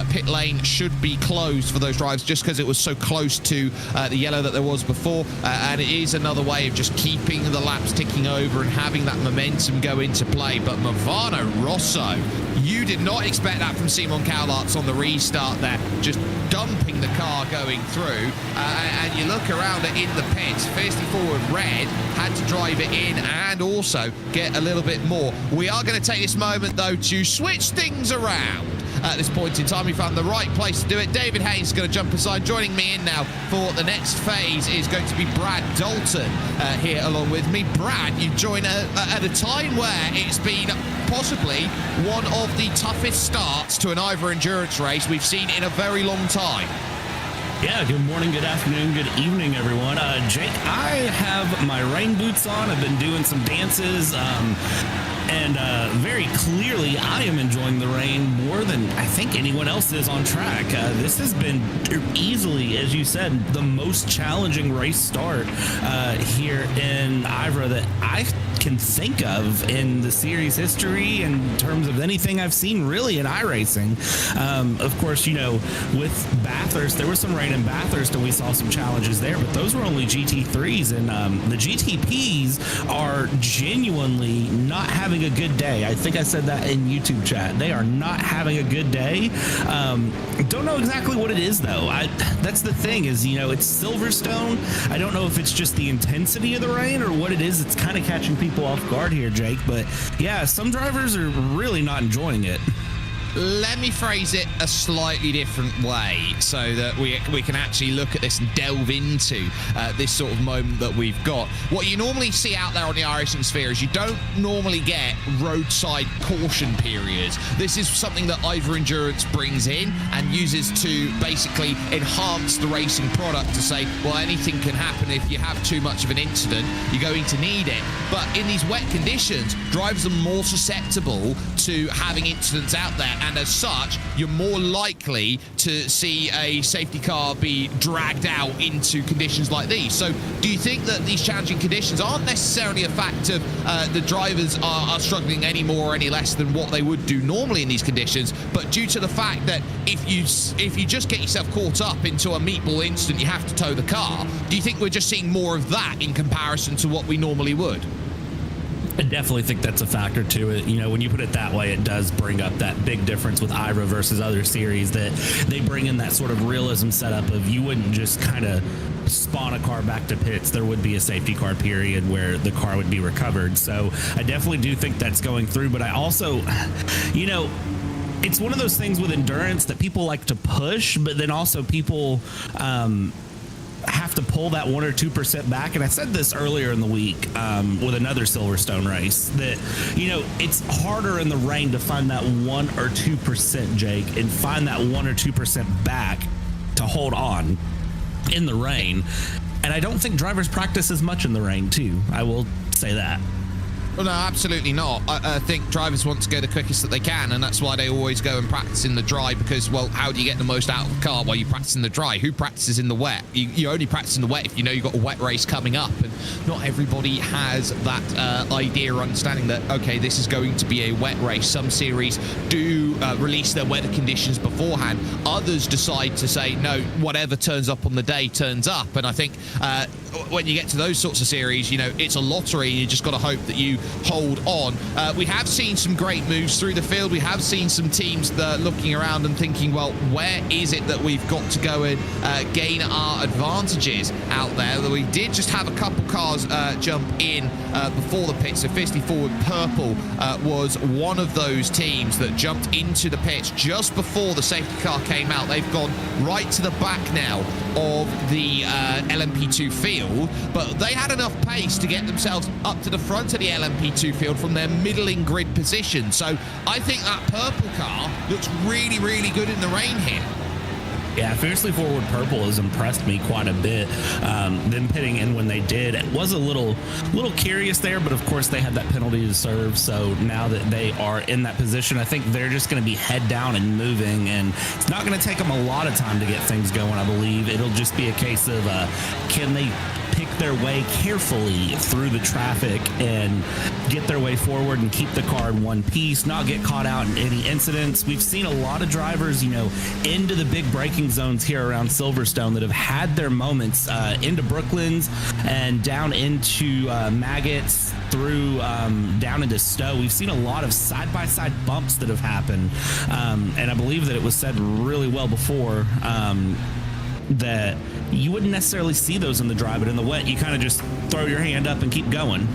pit lane should be closed for those drivers just because it was so close to the yellow that there was before. And it is another way of just keeping the laps ticking over and having that momentum go into play. But Movano Rosso, you did not expect that from Simon Cowlarts on the restart there, just dumping the car going through, and you look around it in the pits. Fiercely forward red had to drive it in and also get a little bit more. We are going to take this moment though to switch things around. At this point in time, we found the right place to do it. David Haynes is going to jump aside. Joining me in now for the next phase is going to be Brad Dalton here along with me. Brad, you join at a time where it's been possibly one of the toughest starts to an IVRA endurance race we've seen in a very long time. Yeah, good morning, good afternoon, good evening, everyone. Jake, I have my rain boots on. I've been doing some dances, and very clearly I am enjoying the rain more than I think anyone else is on track. This has been easily, as you said, the most challenging race start here in IVRA that I can think of in the series history in terms of anything I've seen really in iRacing. Of course, you know, with Bathurst, there was some rain in Bathurst and we saw some challenges there, but those were only GT3s, and the GTPs are genuinely not having a good day. I think I said that in YouTube chat. They are not having a good day. Don't know exactly what it is though. That's the thing is, you know, it's Silverstone. I don't know if it's just the intensity of the rain or what it is. It's kind of catching people off guard here, Jake, but yeah, some drivers are really not enjoying it. Let me phrase it a slightly different way so that we can actually look at this and delve into this sort of moment that we've got. What you normally see out there on the iRacing sphere is you don't normally get roadside caution periods. This is something that IVRA Endurance brings in and uses to basically enhance the racing product to say, well, anything can happen if you have too much of an incident, you're going to need it. But in these wet conditions, drivers are more susceptible to having incidents out there. and as such, you're more likely to see a safety car be dragged out into conditions like these. So do you think that these challenging conditions aren't necessarily a fact of the drivers are struggling any more or any less than what they would do normally in these conditions, but due to the fact that if you just get yourself caught up into a meatball incident, you have to tow the car? Do you think we're just seeing more of that in comparison to what we normally would? I definitely think that's a factor to it. You know, when you put it that way, it does bring up that big difference with IVRA versus other series, that they bring in that sort of realism setup of you wouldn't just kind of spawn a car back to pits. There would be a safety car period where the car would be recovered. So I definitely do think that's going through. But I also, you know, it's one of those things with endurance that people like to push, but then also people have to pull that 1 or 2% back. And I said this earlier in the week with another Silverstone race, that, you know, it's harder in the rain to find that 1 or 2%, Jake, and find that 1 or 2% back to hold on in the rain. And I don't think drivers practice as much in the rain too. I will say that. Well, no, absolutely not. I think drivers want to go the quickest that they can, and that's why they always go and practice in the dry, because, well, how do you get the most out of the car while you practice in the dry? Who practices in the wet? You only practice in the wet if you know you've got a wet race coming up, and not everybody has that idea or understanding that, okay, this is going to be a wet race. Some series do release their weather conditions beforehand. Others decide to say, no, whatever turns up on the day turns up, and I think when you get to those sorts of series, you know, it's a lottery. You just got to hope that you hold on. We have seen some great moves through the field. We have seen some teams that are looking around and thinking, well, where is it that we've got to go and gain our advantages out there? We did just have a couple cars jump in before the pits. So 54 with Purple was one of those teams that jumped into the pits just before the safety car came out. They've gone right to the back now of the LMP2 field, but they had enough pace to get themselves up to the front of the LMP2 field from their middling grid position. So I think that Purple car looks really, really good in the rain here. Yeah, Fiercely Forward Purple has impressed me quite a bit. Them pitting in when they did, it was a little curious there, but of course they had that penalty to serve. So now that they are in that position, I think they're just going to be head down and moving, and it's not going to take them a lot of time to get things going. I believe it'll just be a case of can they pick their way carefully through the traffic and get their way forward and keep the car in one piece, not get caught out in any incidents. We've seen a lot of drivers, you know, into the big braking zones here around Silverstone that have had their moments into Brooklands and down into Maggots, through down into Stowe. We've seen a lot of side-by-side bumps that have happened, and I believe that it was said really well before that you wouldn't necessarily see those in the dry, but in the wet, you kind of just throw your hand up and keep going.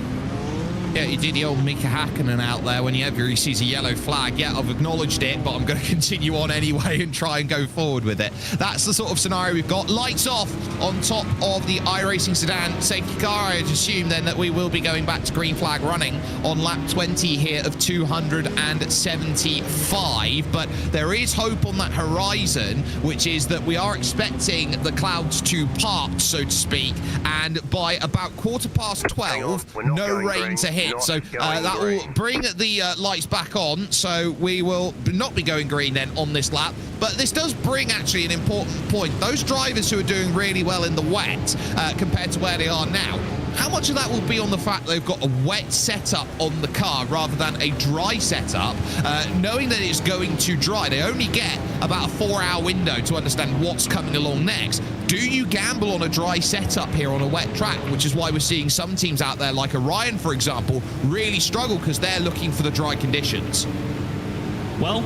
Yeah, you did the old Mika Hakkinen out there whenever he sees a yellow flag. Yeah, I've acknowledged it, but I'm going to continue on anyway and try and go forward with it. That's the sort of scenario we've got. Lights off on top of the iRacing sedan safety car. I'd assume then that we will be going back to green flag running on lap 20 here of 275. But there is hope on that horizon, which is that we are expecting the clouds to part, so to speak. And by about 12:15, no rain to hit. So that will bring the lights back on, so we will not be going green then on this lap. But this does bring actually an important point. Those drivers who are doing really well in the wet compared to where they are now, how much of that will be on the fact that they've got a wet setup on the car rather than a dry setup, knowing that it's going to dry? They only get about a 4-hour window to understand what's coming along next. Do you gamble on a dry setup here on a wet track, which is why we're seeing some teams out there like Orion, for example, really struggle because they're looking for the dry conditions? Well,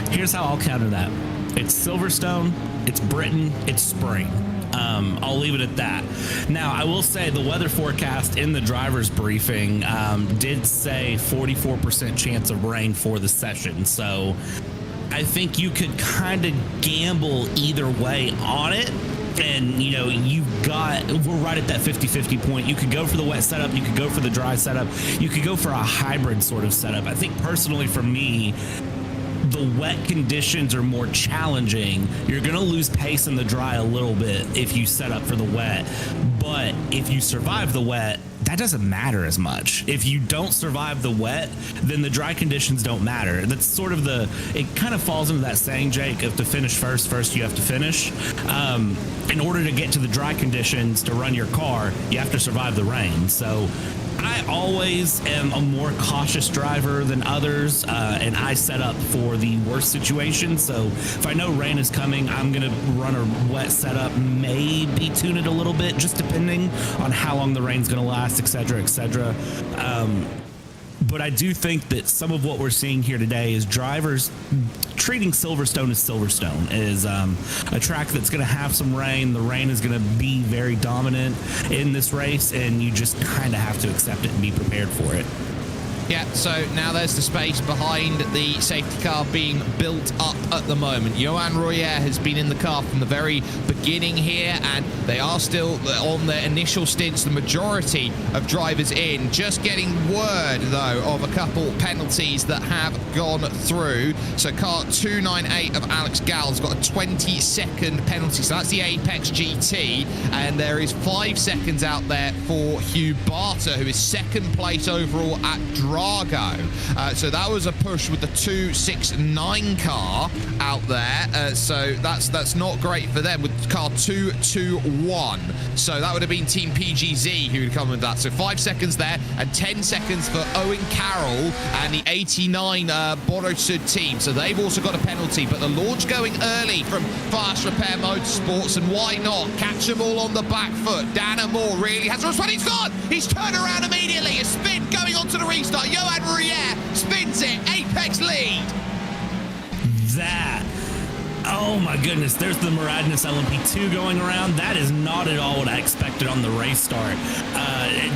here's how I'll counter that. It's Silverstone, it's Britain, it's spring. I'll leave it at that. Now, I will say the weather forecast in the driver's briefing did say 44% chance of rain for the session. So I think you could kind of gamble either way on it. And, you know, we're right at that 50-50 point. You could go for the wet setup. You could go for the dry setup. You could go for a hybrid sort of setup. I think personally for me, the wet conditions are more challenging. You're going to lose pace in the dry a little bit if you set up for the wet. But if you survive the wet, that doesn't matter as much. If you don't survive the wet, then the dry conditions don't matter. That's sort of it kind of falls into that saying, Jake, if to finish first you have to finish. In order to get to the dry conditions to run your car, you have to survive the rain. So I always am a more cautious driver than others, and I set up for the worst situation. So if I know rain is coming, I'm going to run a wet setup, maybe tune it a little bit, just depending on how long the rain's going to last, et cetera, et cetera. But I do think that some of what we're seeing here today is drivers treating Silverstone as Silverstone, is a track that's going to have some rain. The rain is going to be very dominant in this race, and you just kind of have to accept it and be prepared for it. Yeah, so now there's the space behind the safety car being built up at the moment. Johan Royer has been in the car from the very beginning here, and they are still on their initial stints, the majority of drivers in. Just getting word, though, of a couple penalties that have gone through. So car 298 of Alex Gall's got a 20-second penalty. So that's the Apex GT, and there is 5 seconds out there for Hugh Barter, who is second place overall at Drago. So that was a push with the 269 car out there. So that's not great for them with car 221. So that would have been Team PGZ who would come with that. So 5 seconds there and 10 seconds for Owen Carroll and the 89 Bodo Sud team. So they've also got a penalty, but the launch going early from Fast Repair Motorsports, and why not catch them all on the back foot. Dana Moore really has a response. He's gone! He's turned around immediately. A spin going on to the restart. Johan Royer spins it. Apex lead. Oh my goodness, there's the Muradness LMP2 going around. That is not at all what I expected on the race start.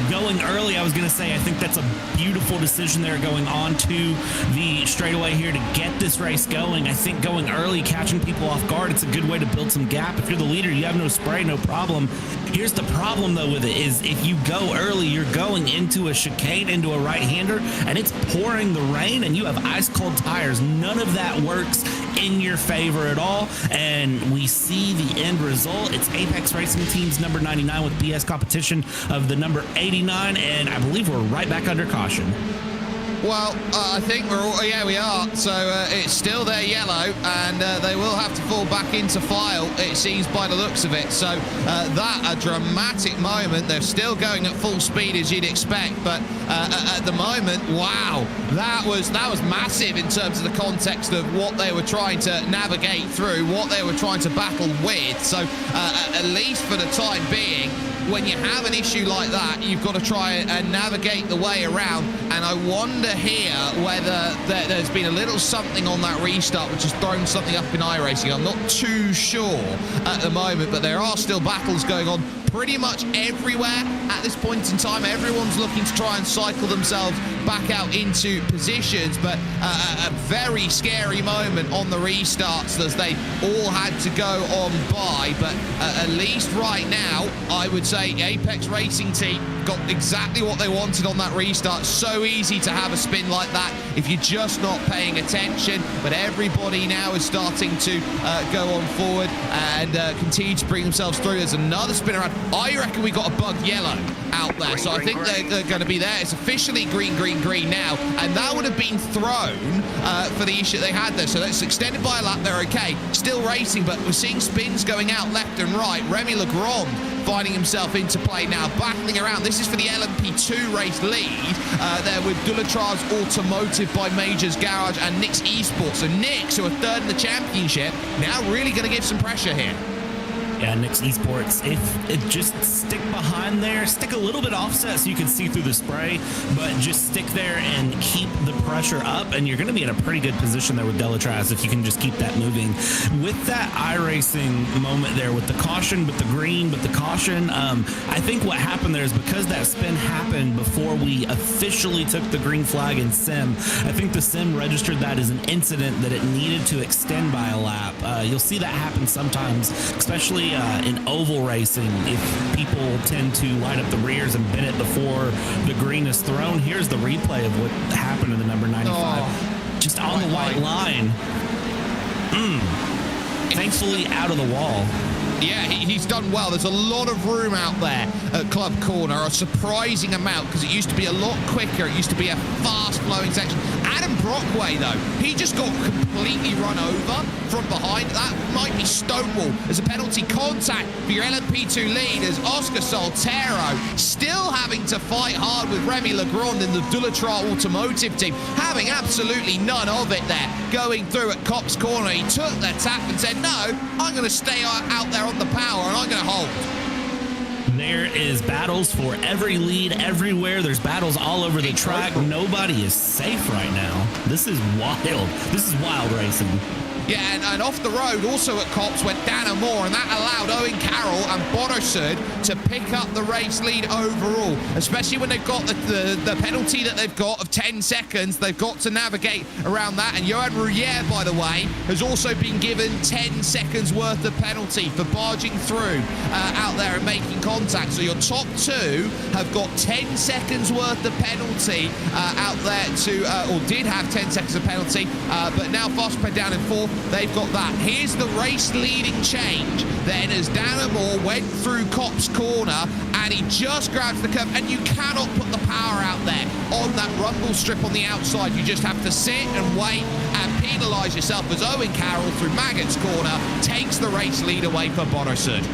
Going early, I was going to say, I think that's a beautiful decision there, going on to the straightaway here to get this race going. I think going early, catching people off guard, it's a good way to build some gap. If you're the leader, you have no spray, no problem. Here's the problem, though, with it is if you go early, you're going into a chicane, into a right-hander, and it's pouring the rain, and you have ice-cold tires. None of that works in your favor at all, and we see the end result. It's Apex Racing Team's number 99 with PS competition of the number 89, and I believe we're right back under caution. Well, I think we are. So it's still there yellow, and they will have to fall back into file, it seems, by the looks of it. So that a dramatic moment. They're still going at full speed, as you'd expect, but at the moment, wow, that was massive in terms of the context of what they were trying to navigate through, what they were trying to battle with. So at least for the time being, when you have an issue like that, you've got to try and navigate the way around. And I wonder here whether there's been a little something on that restart which has thrown something up in iRacing. I'm not too sure at the moment, but there are still battles going on pretty much everywhere at this point in time. Everyone's looking to try and cycle themselves back out into positions, but a very scary moment on the restarts as they all had to go on by. But at least right now, I would say Apex Racing Team got exactly what they wanted on that restart. So easy to have a spin like that if you're just not paying attention, but everybody now is starting to go on forward and continue to bring themselves through. There's another spin around. I reckon we got a bugged yellow out there, so I think they're going to be there. It's officially green, green, green now, and that would have been thrown for the issue they had there. So that's extended by a lap. They're okay, still racing, but we're seeing spins going out left and right. Remy Legrand finding himself into play now, battling around. This is for the LMP2 race lead there with Dulatraz Automotive by Majors Garage and Nix Esports. So Nix, who are third in the championship, now really going to give some pressure here. Yeah, Nix Esports, if it just stick behind there, stick a little bit offset so you can see through the spray, but just stick there and keep the pressure up, and you're going to be in a pretty good position there with Delatraz if you can just keep that moving. With that iRacing moment there, with the caution, with the green, with the caution, I think what happened there is because that spin happened before we officially took the green flag in sim, I think the sim registered that as an incident that it needed to extend by a lap. You'll see that happen sometimes, especially in oval racing, if people tend to line up the rears and bin it before the green is thrown. Here's the replay of what happened to the number 95. Just on the white line. Thankfully out of the wall. Yeah, he's done well. There's a lot of room out there at Club Corner, a surprising amount, because it used to be a lot quicker. It used to be a fast-flowing section. Adam Brockway, though, he just got completely run over from behind. That might be Stonewall as a penalty contact for your LMP2 lead, as Oscar Soltero still having to fight hard with Remy Legrand in the Dulatrar Automotive team, having absolutely none of it there. Going through at Copse Corner, he took the tap and said, no, I'm going to stay out there on the power and I'm going to hold. There is battles for every lead everywhere. There's battles all over the track. Nobody is safe right now. This is wild. This is wild racing. Yeah, and off the road, also at Copse, went Dana Moore, and that allowed Owen Carroll and Bonosud to pick up the race lead overall, especially when they've got the penalty that they've got of 10 seconds. They've got to navigate around that, and Johan Rouillère, by the way, has also been given 10 seconds worth of penalty for barging through out there and making contact. So your top two have got 10 seconds worth of penalty out there or did have 10 seconds of penalty, but now fast spread down in fourth. They've got that. Here's the race leading change then as Dana Moore went through Copse Corner and he just grabs the curve, and you cannot put the power out there on that rumble strip on the outside. You just have to sit and wait and penalise yourself as Owen Carroll through Maggot's Corner takes the race lead away for Bonosud.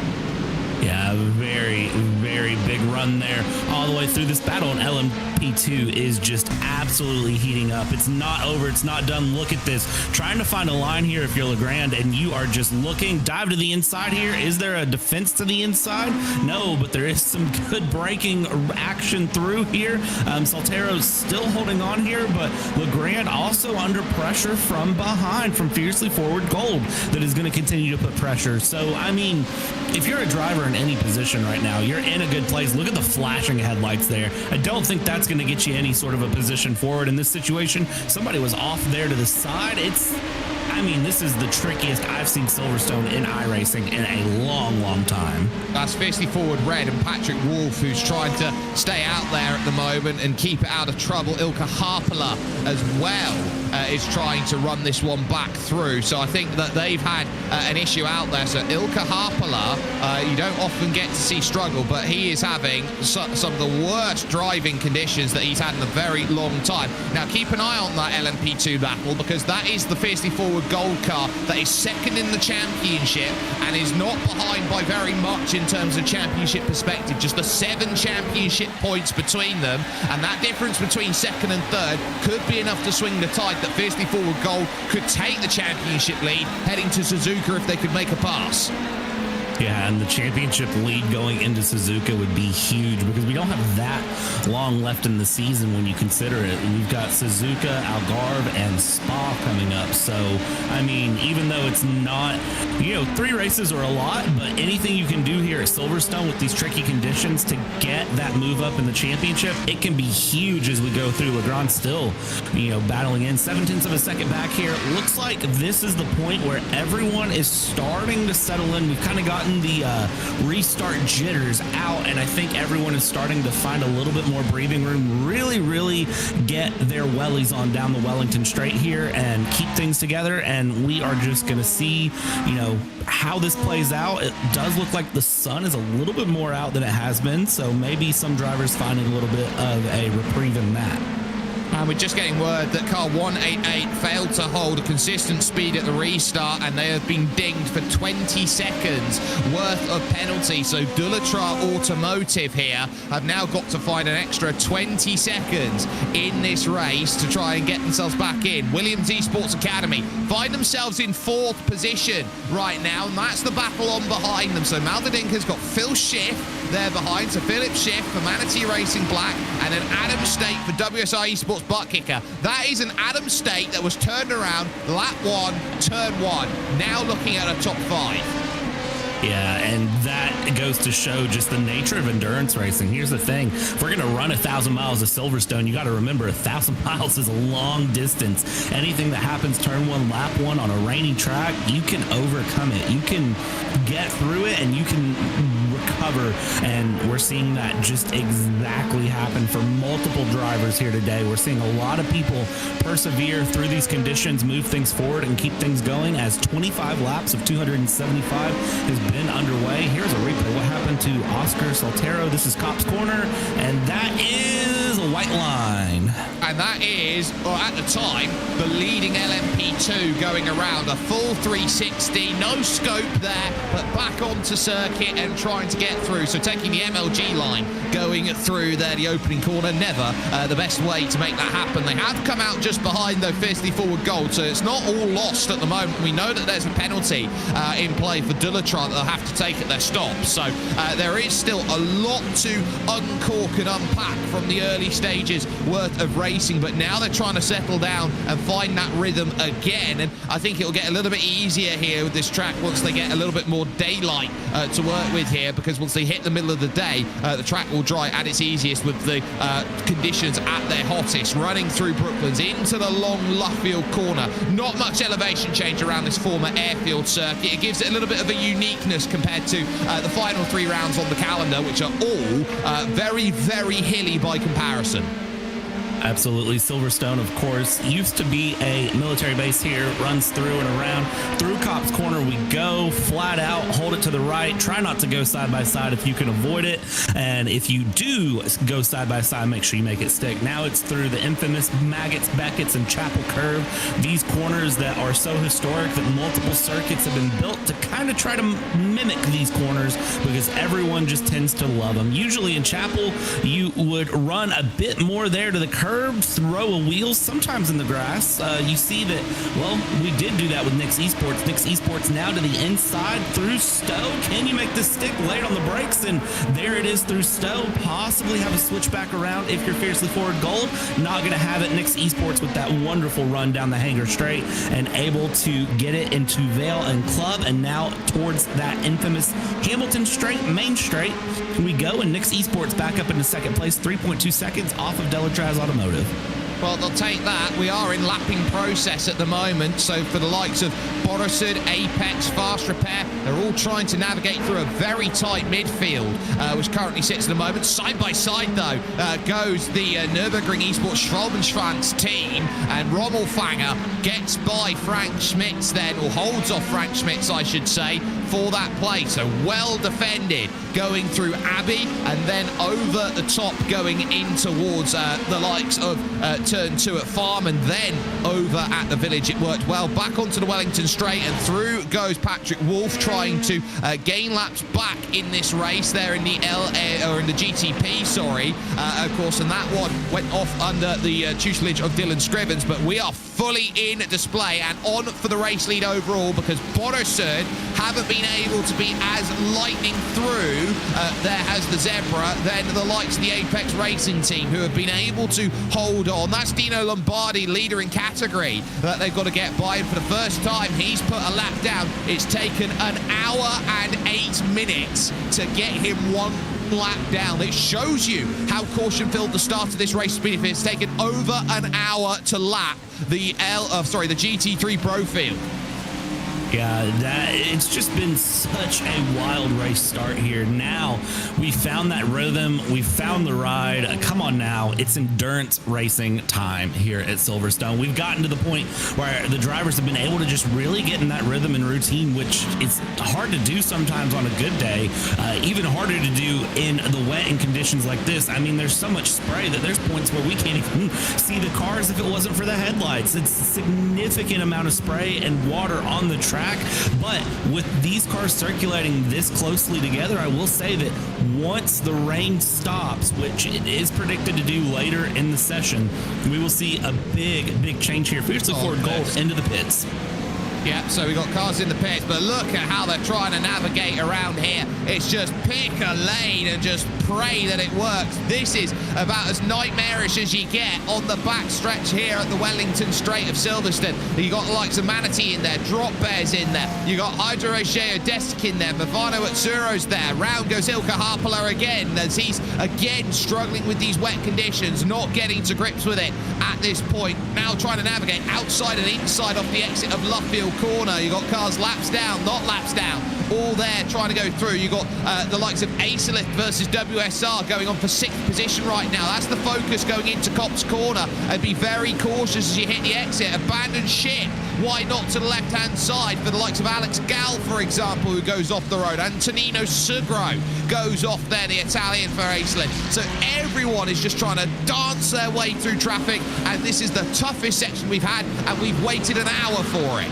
Yeah, very, very big run there all the way through this battle, and LMP2 is just absolutely heating up. It's not over. It's not done. Look at this. Trying to find a line here if you're Legrand, and you are just looking. Dive to the inside here. Is there a defense to the inside? No, but there is some good braking action through here. Soltero's still holding on here, but Legrand also under pressure from behind from Fiercely Forward Gold that is going to continue to put pressure. So, I mean, if you're a driver in any position right now, you're in a good place. Look at the flashing headlights there. I don't think that's going to get you any sort of a position forward in this situation. Somebody was off there to the side. This is the trickiest I've seen Silverstone in iRacing in a long, long time. That's Fiercely Forward Red and Patrick Wolf, who's trying to stay out there at the moment and keep it out of trouble. Ilka Harpala as well is trying to run this one back through. So I think that they've had an issue out there. So Ilka Harpala, you don't often get to see struggle, but he is having some of the worst driving conditions that he's had in a very long time. Now keep an eye on that LMP2 battle, because that is the Fiercely Forward Gold car that is second in the championship and is not behind by very much in terms of championship perspective. Just the 7 championship points between them, and that difference between second and third could be enough to swing the tide that Fiercely Forward Gold could take the championship lead heading to Suzuka if they could make a pass. Yeah, and the championship lead going into Suzuka would be huge, because we don't have that long left in the season when you consider it. We've got Suzuka, Algarve, and Spa coming up. So, even though it's not, 3 races are a lot, but anything you can do here at Silverstone with these tricky conditions to get that move up in the championship, it can be huge as we go through. Legrand still, battling in 0.7 of a second back here. Looks like this is the point where everyone is starting to settle in. We've kind of gotten the restart jitters out, and I think everyone is starting to find a little bit more breathing room, really get their wellies on down the Wellington Straight here and keep things together. And we are just going to see, how this plays out. It does look like the sun is a little bit more out than it has been, so maybe some drivers finding a little bit of a reprieve in that. And we're just getting word that car 188 failed to hold a consistent speed at the restart, and they have been dinged for 20 seconds worth of penalty. So Dulatrar Automotive here have now got to find an extra 20 seconds in this race to try and get themselves back in. Williams Esports Academy find themselves in 4th position right now, and that's the battle on behind them. So Maldadinka's got Phil Schiff there behind, so Philip Schiff for Manatee Racing Black, and then Adam State for WSI Esports Butt Kicker. That is an Adam State that was turned around lap 1, turn 1, now looking at a top 5. Yeah, and that goes to show just the nature of endurance racing. Here's the thing. If we're going to run 1,000 miles of Silverstone, you got to remember 1,000 miles is a long distance. Anything that happens turn 1, lap 1 on a rainy track, you can overcome it. You can get through it, and you can recover. And we're seeing that just exactly happen for multiple drivers here today. We're seeing a lot of people persevere through these conditions, move things forward, and keep things going, as 25 laps of 275 has been underway. Here's a replay. What happened to Oscar Soltero? This is Cop's Corner, and that is a white line. And that is, or at the time, the leading LMP2 going around. A full 360, no scope there, but back onto circuit and trying to get through. So taking the MLG line, going through there, the opening corner. Never the best way to make that happen. They have come out just behind, though, fiercely forward gold, so it's not all lost at the moment. We know that there's a penalty in play for Dulatron that they'll have to take at their stop. So there is still a lot to uncork and unpack from the early stages worth of racing, but now they're trying to settle down and find that rhythm again, and I think it'll get a little bit easier here with this track once they get a little bit more daylight to work with here, because once they hit the middle of the day, the track will dry at its easiest with the conditions at their hottest. Running through Brooklands into the long Luffield corner, not much elevation change around this former airfield circuit. It gives it a little bit of a uniqueness compared to the final 3 rounds on the calendar, which are all very, very hilly by comparison. Absolutely. Silverstone, of course, used to be a military base here. Runs through and around. Through Cop's Corner we go. Flat out. Hold it to the right. Try not to go side by side if you can avoid it. And if you do go side by side, make sure you make it stick. Now it's through the infamous Maggots, Beckett's, and Chapel Curve. These corners that are so historic that multiple circuits have been built to kind of try to mimic these corners, because everyone just tends to love them. Usually in Chapel, you would run a bit more there to the curve, throw a wheel, sometimes in the grass. You see that, well, we did do that with Nick's Esports. Nick's Esports now to the inside through Stowe. Can you make this stick late on the brakes? And there it is through Stowe. Possibly have a switch back around if you're fiercely forward gold. Not going to have it. Nick's Esports with that wonderful run down the Hanger Straight and able to get it into Vale and Club, and now towards that infamous Hamilton Straight, Main Straight we go, and Nick's Esports back up into second place, 3.2 seconds off of Delatraz Automotive. Well, they'll take that. We are in lapping process at the moment. So for the likes of Borisud, Apex, Fast Repair, they're all trying to navigate through a very tight midfield, which currently sits at the moment. Side by side, though, goes the Nürburgring Esports Schwalbenschwanz team, and Rommel Fanger gets by Frank Schmitz then, or holds off Frank Schmitz, I should say, for that play. So well defended, going through Abbey, and then over the top going in towards the likes of turn 2 at Farm, and then over at the Village. It worked well. Back onto the Wellington Straight, and through goes Patrick Wolf, trying to gain laps back in this race there in the GTP, sorry, of course, and that one went off under the tutelage of Dylan Scrivens. But we are fully in display and on for the race lead overall, because Borisud haven't been able to be as lightning through there has the Zebra, then the likes of the Apex Racing team, who have been able to hold on. That's Dino Lombardi, leader in category, that they've got to get by, and for the first time he's put a lap down. It's taken an hour and 8 minutes to get him one lap down. It shows you how caution-filled the start of this race has been if it's taken over an hour to lap the GT3 Pro field. Yeah, it's just been such a wild race start here. Now we found that rhythm, we found the ride. Come on now, it's endurance racing time here at Silverstone. We've gotten to the point where the drivers have been able to just really get in that rhythm and routine, which is hard to do sometimes on a good day, even harder to do in the wet and conditions like this. I mean, there's so much spray that there's points where we can't even see the cars if it wasn't for the headlights. It's a significant amount of spray and water on the track. But with these cars circulating this closely together, I will say that once the rain stops, which it is predicted to do later in the session, we will see a big change here. Fiercely forward gold into the pits. Yeah, so we got cars in the pits, but look at how they're trying to navigate around here. It's just pick a lane and just pray that it works. This is about as nightmarish as you get on the back stretch here at the Wellington Straight of Silverstone. You got the likes of Manatee in there, Drop Bears in there. You got Hydro Rocher Odesic in there, Mavano Atsuro's there. Round goes Ilka Harpala again, as he's again struggling with these wet conditions, not getting to grips with it at this point. Now trying to navigate outside and inside off the exit of Luffield corner. You got cars laps down, not laps down, all there trying to go through. You got the likes of Acelith versus WSR going on for 6th position right now. That's the focus going into Copse corner, and be very cautious as you hit the exit. Abandon ship, why not to the left-hand side for the likes of Alex Gal, for example, who goes off the road. Antonino Sugro goes off there, the Italian for Acelith. So everyone is just trying to dance their way through traffic, and this is the toughest section we've had, and we've waited an hour for it.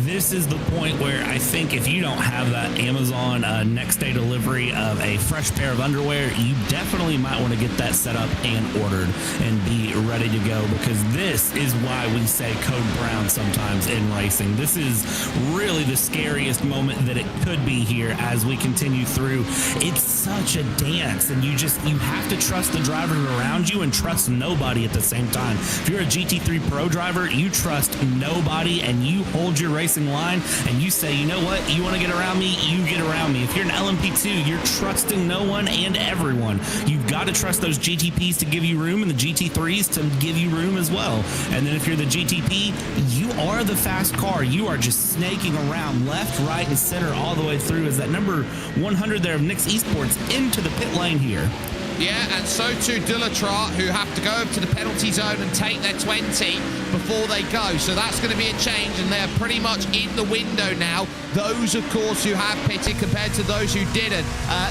This is the point where I think if you don't have that Amazon next day delivery of a fresh pair of underwear, you definitely might want to get that set up and ordered and be ready to go, because this is why we say code brown sometimes in racing. This is really the scariest moment that it could be here as we continue through. It's such a dance, and you have to trust the drivers around you and trust nobody at the same time. If you're a GT3 Pro driver, you trust nobody, and you hold your racing line and you say, you know what, you want to get around me, you get around me. If you're an LMP2, you're trusting no one and everyone. You've got to trust those GTPs to give you room and the GT3s to give you room as well. And then if you're the GTP, you are the fast car. You are just snaking around left, right, and center all the way through as that number 100 there of Nick's Esports into the pit lane here. Yeah, and so too Dulatrat, who have to go over to the penalty zone and take their 20 before they go. So that's going to be a change, and they're pretty much in the window now. Those, of course, who have pitted compared to those who didn't.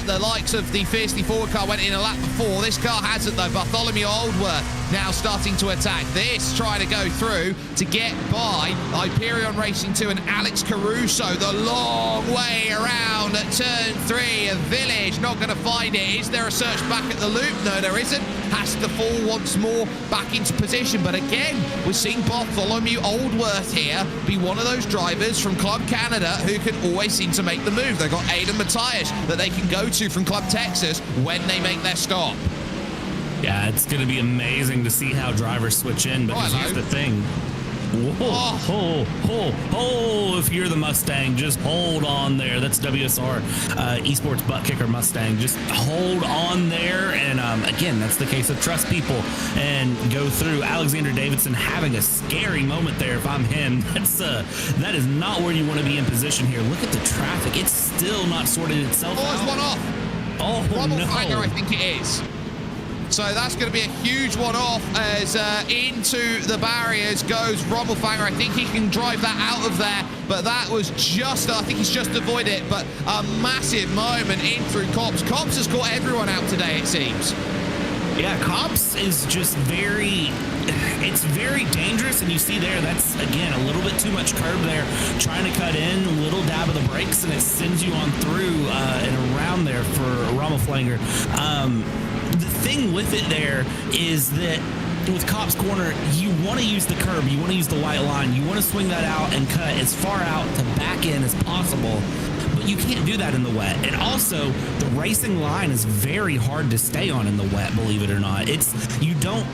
The likes of the Fiercely Forward car went in a lap before. This car hasn't, though. Bartholomew Oldworth now starting to attack. This trying to go through to get by Hyperion Racing 2 and Alex Caruso. The long way around at turn 3 of Village. Not going to find it. Is there a search back at the loop? No, there isn't. Has to fall once more back into position. But again, we're seeing Bartholomew Oldworth here be one of those drivers from Club Canada who can always seem to make the move. They've got Aidan Matthias that they can go to from Club Texas when they make their stop. Yeah, it's going to be amazing to see how drivers switch in, because here's the thing. Whoa, if you're the Mustang, just hold on there. That's WSR Esports Butt Kicker Mustang. Just hold on there. And again, that's the case of trust people and go through. Alexander Davidson having a scary moment there. If I'm him, that is not where you want to be in position here. Look at the traffic. It's still not sorted itself out. There's one off. Oh, Rommel no. Fanger, I think it is. So that's going to be a huge one off as into the barriers goes Rommel Fanger. I think he can drive that out of there, but that was just, I think he's just avoided it, but a massive moment in through Copse. Copse has got everyone out today, it seems. Yeah, Copse is just it's very dangerous, and you see there, that's, again, a little bit too much curb there, trying to cut in, a little dab of the brakes, and it sends you on through and around there for Rommel Fanger. The thing with it there is that with Copse Corner, you want to use the curb, you want to use the white line, you want to swing that out and cut as far out to back in as possible, but you can't do that in the wet. And also, the racing line is very hard to stay on in the wet, believe it or not. You don't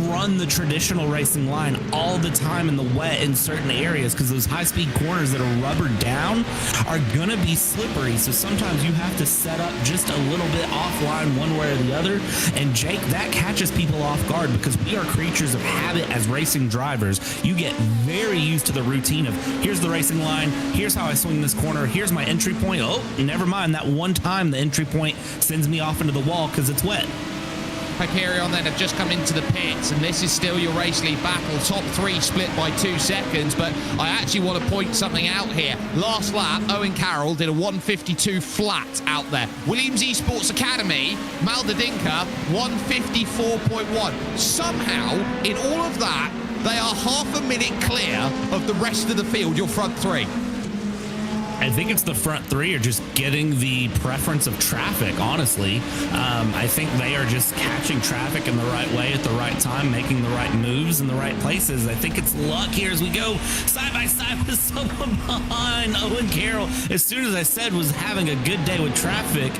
run the traditional racing line all the time in the wet in certain areas, because those high-speed corners that are rubbered down are gonna be slippery. So sometimes you have to set up just a little bit offline one way or the other. And Jake, that catches people off guard, because we are creatures of habit as racing drivers. You get very used to the routine of, here's the racing line, here's how I swing this corner, here's my entry point. Oh, never mind, that one time the entry point sends me off into the wall because it's wet. Hyperion then have just come into the pits, and this is still your race lead battle. Top 3 split by 2 seconds, but I actually want to point something out here. Last lap, Owen Carroll did a 152 flat out there. Williams Esports Academy, Maldadinka, 154.1. Somehow, in all of that, they are half a minute clear of the rest of the field, your front 3. I think it's the front 3 are just getting the preference of traffic, honestly. I think they are just catching traffic in the right way at the right time, making the right moves in the right places. I think it's luck here as we go side by side with someone behind Owen Carroll. As soon as I said was having a good day with traffic,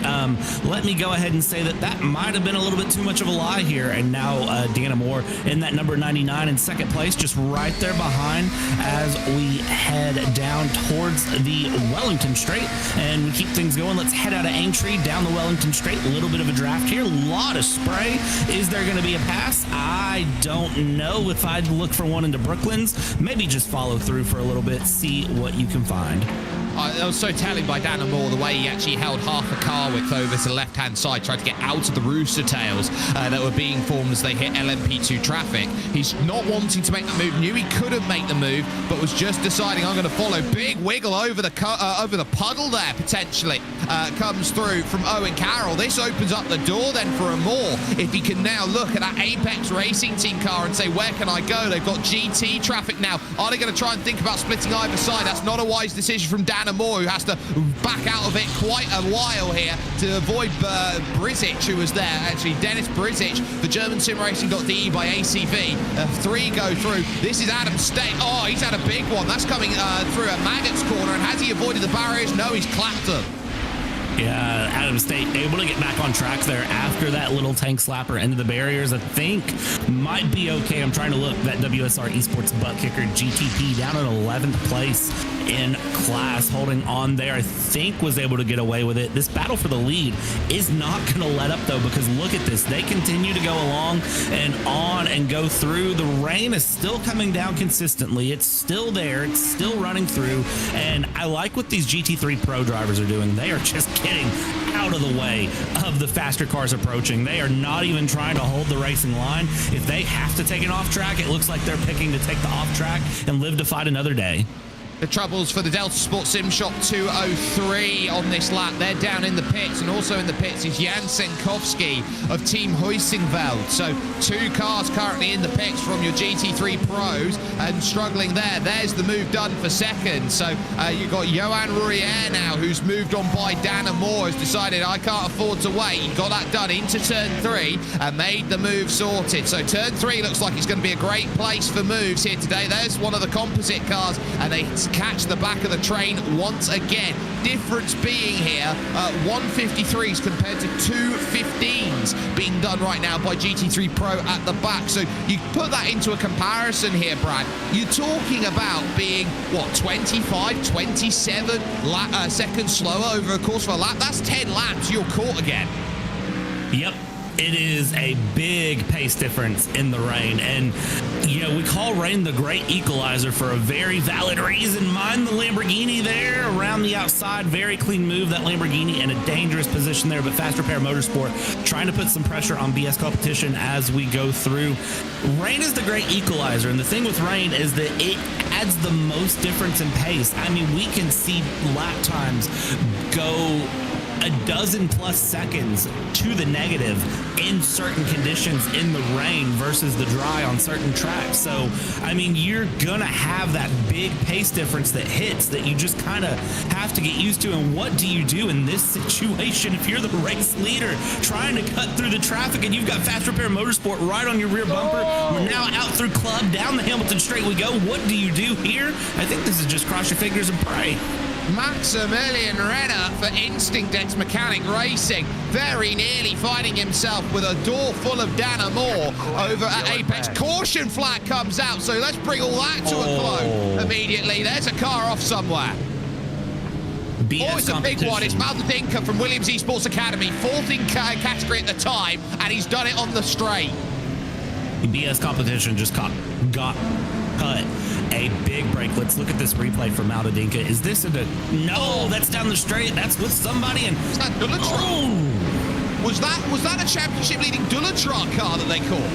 let me go ahead and say that might have been a little bit too much of a lie here. And now Dana Moore in that number 99 in second place, just right there behind as we head down towards the Wellington Straight, and we keep things going. Let's head out of Aintree down the Wellington Straight. A little bit of a draft here, a lot of spray. Is there going to be a pass? I don't know. If I'd look for one into Brooklands, maybe just follow through for a little bit, see what you can find. That was so telling by Dana Moore, the way he actually held half a car width over to the left-hand side, tried to get out of the rooster tails that were being formed as they hit LMP2 traffic. He's not wanting to make the move, knew he couldn't make the move, but was just deciding, I'm going to follow. Big wiggle over the puddle there, potentially. Comes through from Owen Carroll. This opens up the door then for a Moore. If he can now look at that Apex Racing Team car and say, where can I go? They've got GT traffic now. Are they going to try and think about splitting either side? That's not a wise decision from Dana Moore, who has to back out of it quite a while here to avoid Brizic, who was there. Actually, Dennis Brizic for GermanSimRacing.de by ACV. 3 go through. This is Adam State. Oh, he's had a big one. That's coming through a Maggot's corner. And has he avoided the barriers? No, he's clapped them. Yeah, Adam State able to get back on track there after that little tank slapper into the barriers. I think might be okay. I'm trying to look. That WSR Esports butt kicker GTP down at 11th place in class, holding on there. I think was able to get away with it. This battle for the lead is not going to let up though, because look at this. They continue to go along and on and go through. The rain is still coming down consistently. It's still there. It's still running through. And I like what these GT3 Pro drivers are doing. They are just getting out of the way of the faster cars approaching. They are not even trying to hold the racing line. If they have to take an off track, it looks like they're picking to take the off track and live to fight another day. The troubles for the Delta Sport Sim Shop 203 on this lap. They're down in the pits, and also in the pits is Jan Senkowski of Team Huisingveld. So 2 cars currently in the pits from your GT3 Pros and struggling there. There's the move done for second. So you've got Johan Rurier now, who's moved on by Dana Moore, has decided I can't afford to wait. He got that done into turn 3 and made the move sorted. So turn 3 looks like it's going to be a great place for moves here today. There's one of the composite cars, and they catch the back of the train once again. Difference being here, 153s compared to 215s being done right now by GT3 Pro at the back. So you put that into a comparison here, Brad. You're talking about being, what, 25, 27 seconds slower over a course of a lap? That's 10 laps. You're caught again. Yep. It is a big pace difference in the rain. And, you know, we call rain the great equalizer for a very valid reason. Mind the Lamborghini there around the outside. Very clean move. That Lamborghini in a dangerous position there. But Fast Repair Motorsport trying to put some pressure on BS Competition as we go through. Rain is the great equalizer. And the thing with rain is that it adds the most difference in pace. I mean, we can see lap times go a dozen plus seconds to the negative in certain conditions in the rain versus the dry on certain tracks. So, I mean, you're gonna have that big pace difference that hits that you just kind of have to get used to. And what do you do in this situation if you're the race leader trying to cut through the traffic and you've got Fast Repair Motorsport right on your rear bumper? We're now out through Club, down the Hamilton Straight we go. What do you do here? I think this is just cross your fingers and pray. Maximilian Renner for Instinct X Mechanic Racing, very nearly finding himself with a door full of Dana Moore over at Apex. Caution flag comes out, so let's bring all that to a close immediately. There's a car off somewhere. It's a big one. It's Maldadinka from Williams Esports Academy, 4th in category at the time, and he's done it on the straight. BS Competition just got cut a big break. Let's look at this replay from Maldadinka. Is this no, that's down the straight. That's with somebody. And is that Dulatron? Was that a championship leading Dulatron car that they caught?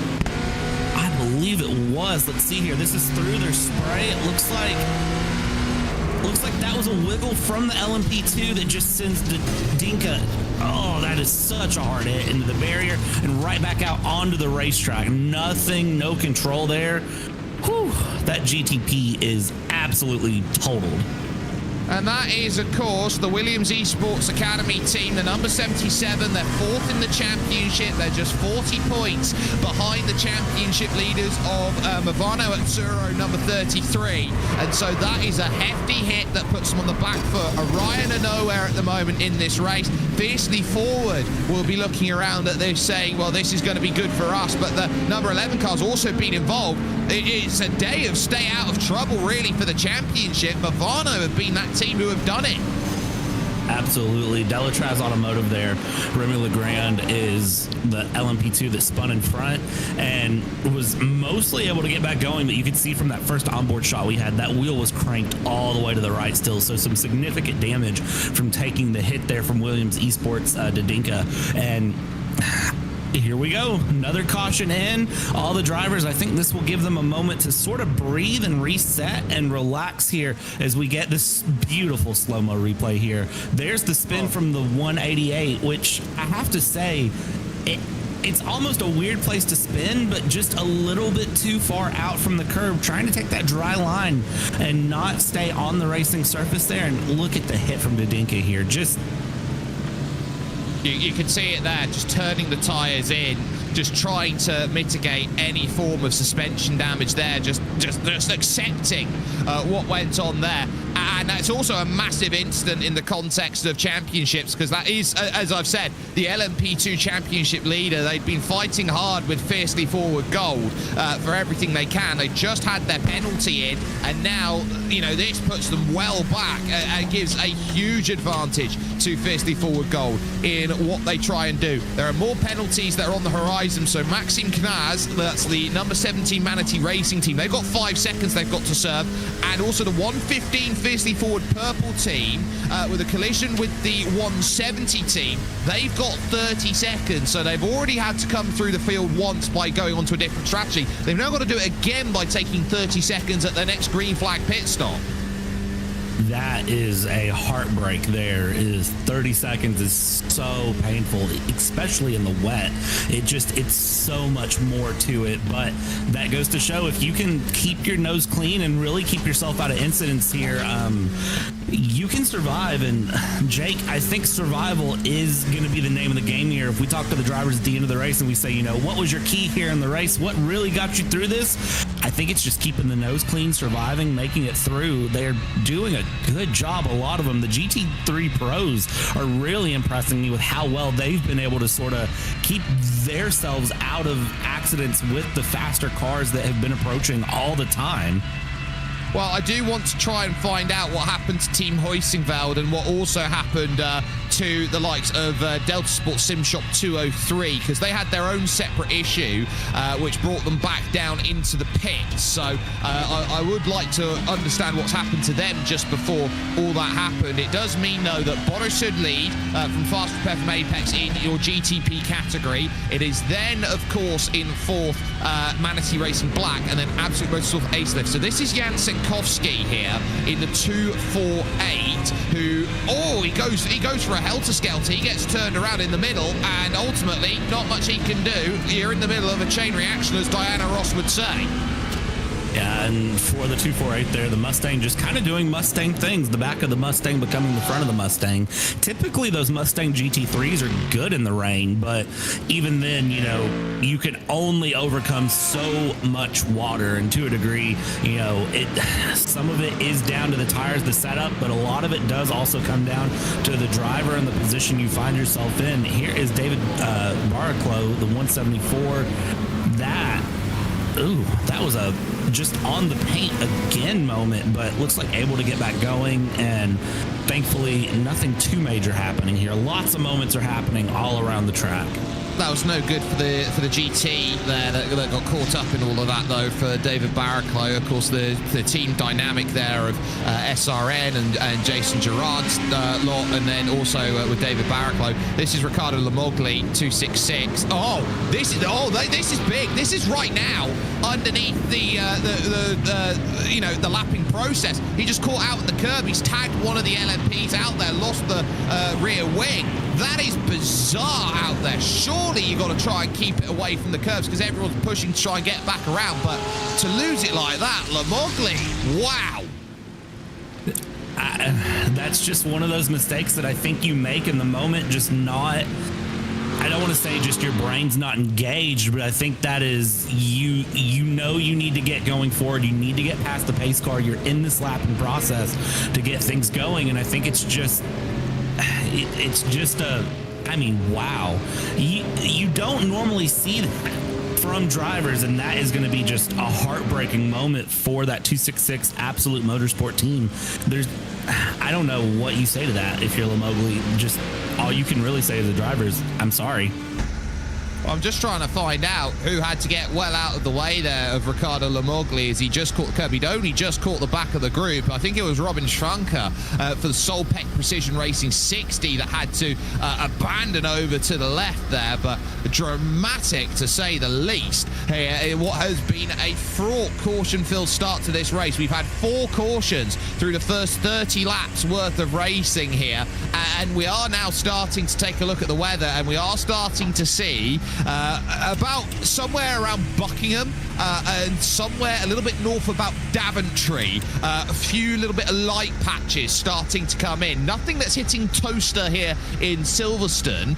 I believe it was. Let's see here. This is through their spray. It looks like that was a wiggle from the LMP2 that just sends the Dinka. Oh, that is such a hard hit into the barrier and right back out onto the racetrack. Nothing, no control there. Whew, that GTP is absolutely totaled. And that is, of course, the Williams Esports Academy team, the number 77. They're 4th in the championship. They're just 40 points behind the championship leaders of Movano at Tsuro, number 33. And so that is a hefty hit that puts them on the back foot. Orion are nowhere at the moment in this race. Fiercely Forward will be looking around at this saying, well, this is going to be good for us. But the number 11 car's also been involved. It's a day of stay out of trouble, really, for the championship. Movano have been that team who have done it. Absolutely. Delatraz Automotive there. Remy Legrand is the LMP2 that spun in front and was mostly able to get back going, but you could see from that first onboard shot we had, that wheel was cranked all the way to the right still, so some significant damage from taking the hit there from Williams Esports Dodinka. And here we go, another caution in. All the drivers, I think this will give them a moment to sort of breathe and reset and relax here as we get this beautiful slow-mo replay here. There's the spin from the 188, which I have to say, it's almost a weird place to spin, but just a little bit too far out from the curb, trying to take that dry line and not stay on the racing surface there. And look at the hit from Dodinka here. Just You can see it there, just turning the tyres in, just trying to mitigate any form of suspension damage there, just accepting what went on there. And that's also a massive incident in the context of championships, because that is, as I've said, the LMP2 championship leader. They've been fighting hard with Fiercely Forward Gold for everything they can. They just had their penalty in, and now, you know, this puts them well back and gives a huge advantage to Fiercely Forward Gold in what they try and do. There are more penalties that are on the horizon, so Maxime Knaz, that's the number 17 Manatee Racing team, they've got 5 seconds they've got to serve, and also the 115 Fiercely Forward Purple team with a collision with the 170 team, they've got 30 seconds, so they've already had to come through the field once by going on to a different strategy. They've now got to do it again by taking 30 seconds at their next green flag pit stop. That is a heartbreak there. It is 30 seconds is so painful, especially in the wet. It's so much more to it, but that goes to show if you can keep your nose clean and really keep yourself out of incidents here, you can survive. And Jake, I think survival is going to be the name of the game here. If we talk to the drivers at the end of the race and we say, you know, what was your key here in the race? What really got you through this? I think it's just keeping the nose clean, surviving, making it through. They're doing a good job, a lot of them. The GT3 Pros are really impressing me with how well they've been able to sort of keep themselves out of accidents with the faster cars that have been approaching all the time. Well, I do want to try and find out what happened to Team Huizenveld and what also happened to the likes of Delta Sport Sim Shop 203, because they had their own separate issue, which brought them back down into the pits. So I would like to understand what's happened to them just before all that happened. It does mean, though, that Bono should lead from Fast Prepare from Apex in your GTP category. It is then, of course, in fourth, Manatee Racing Black, and then Absolute Motorsport Ace Lift. So this is Jan Senkowski here in the 248, who, he goes for a helter-skelter. He gets turned around in the middle, and ultimately, not much he can do. You're in the middle of a chain reaction, as Diana Ross would say. Yeah, and for the 248 there, the Mustang just kind of doing Mustang things. The back of the Mustang becoming the front of the Mustang. Typically, those Mustang GT3s are good in the rain, but even then, you know, you can only overcome so much water. And to a degree, you know, some of it is down to the tires, the setup, but a lot of it does also come down to the driver and the position you find yourself in. Here is David Baraclough, the 174. That was a just on the paint again moment, but looks like able to get back going, and thankfully nothing too major happening here. Lots of moments are happening all around the track. That was no good for the GT there that got caught up in all of that, though, for David Baraclough. Of course, the team dynamic there of SRN and Jason Gerard's lot, and then also with David Baraclough. This is Ricardo Lamogli, 266. This is big. This is right now underneath the lapping process. He just caught out at the curb. He's tagged one of the LMPs out there, lost the rear wing. That is bizarre out there. Surely you got to try and keep it away from the curbs because everyone's pushing to try and get back around. But to lose it like that, Lamogli, wow. That's just one of those mistakes that I think you make in the moment, just not... I don't want to say just your brain's not engaged, but I think that is you know you need to get going forward. You need to get past the pace car. You're in this lapping process to get things going, and I think it's just wow. You don't normally see that from drivers, and that is going to be just a heartbreaking moment for that 266 Absolute Motorsport team. I don't know what you say to that if you're Lamogli. Just all you can really say to the drivers, I'm sorry. Well, I'm just trying to find out who had to get well out of the way there of Riccardo Lamogli as he just caught the curb. He'd only just caught the back of the group. I think it was Robin Schranker for the Solpec Precision Racing 60 that had to abandon over to the left there, but dramatic to say the least. What has been a fraught caution-filled start to this race. We've had 4 cautions through the first 30 laps worth of racing here, and we are now starting to take a look at the weather, and we are starting to see about somewhere around Buckingham and somewhere a little bit north about Daventry, a few little bit of light patches starting to come in. Nothing that's hitting Toaster here in Silverstone,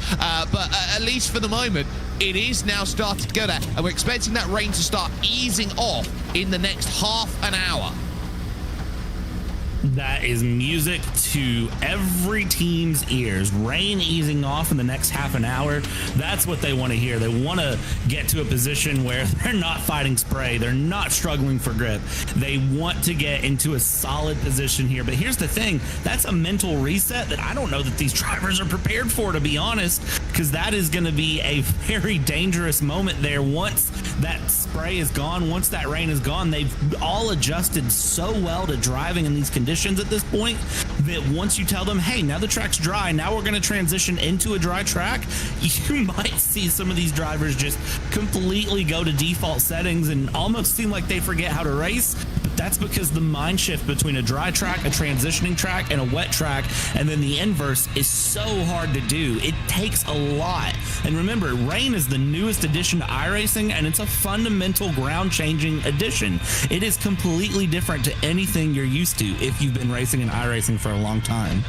but at least for the moment, it is now starting to go there, and we're expecting that rain to start easing off in the next half an hour. That is music to every team's ears. Rain easing off in the next half an hour. That's what they want to hear. They want to get to a position where they're not fighting spray. They're not struggling for grip. They want to get into a solid position here. But here's the thing. That's a mental reset that I don't know that these drivers are prepared for, to be honest, because that is going to be a very dangerous moment there. Once that spray is gone, once that rain is gone, they've all adjusted so well to driving in these conditions at this point that once you tell them, hey, now the track's dry, now we're going to transition into a dry track, you might see some of these drivers just completely go to default settings and almost seem like they forget how to race. But that's because the mind shift between a dry track, a transitioning track, and a wet track, and then the inverse is so hard to do. It takes a lot. And remember, rain is the newest addition to iRacing, and it's a fundamental ground-changing addition. It is completely different to anything you're used to if you've been racing in iRacing for a long time.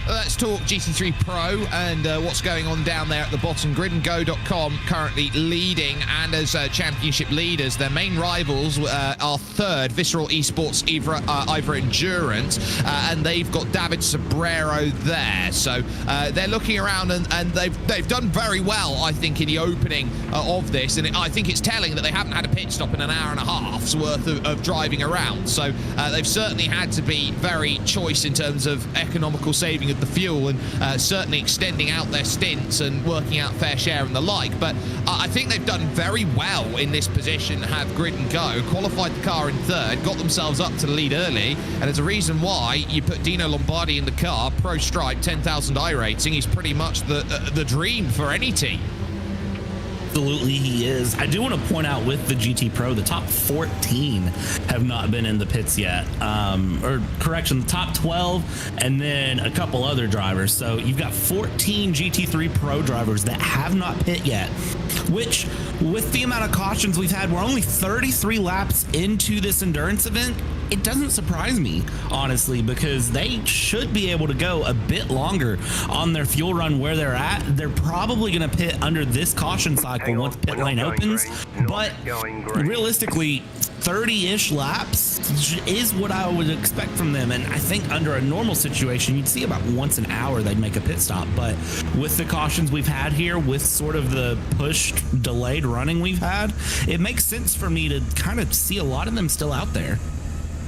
Let's talk GT3 Pro and what's going on down there at the bottom. Grid&Go.com currently leading, and as championship leaders, their main rivals are third, Visceral Esports, IVRA Endurance, and they've got David Sobrero there. So they're looking around, and they've done very well, I think, in the opening of this, and I think it's telling that they haven't had a pit stop in an hour and a half's worth of driving around. So they've certainly had to be very choice in terms of economical saving of the fuel, and certainly extending out their stints and working out fair share and the like. But I think they've done very well in this position, have Grid and Go, qualified the car in third, got themselves up to the lead early, and there's a reason why you put Dino Lombardi in the car, Pro Stripe, 10,000 I rating. He's pretty much the dream for any team. Absolutely, he is. I do want to point out with the GT Pro, the top 14 have not been in the pits yet. Or correction, the top 12, and then a couple other drivers. So you've got 14 GT3 Pro drivers that have not pit yet, which, with the amount of cautions we've had, we're only 33 laps into this endurance event. It doesn't surprise me, honestly, because they should be able to go a bit longer on their fuel run where they're at. They're probably going to pit under this caution cycle once pit lane opens, but realistically, 30-ish laps is what I would expect from them. And I think under a normal situation, you'd see about once an hour they'd make a pit stop. But with the cautions we've had here, with sort of the pushed, delayed running we've had, it makes sense for me to kind of see a lot of them still out there.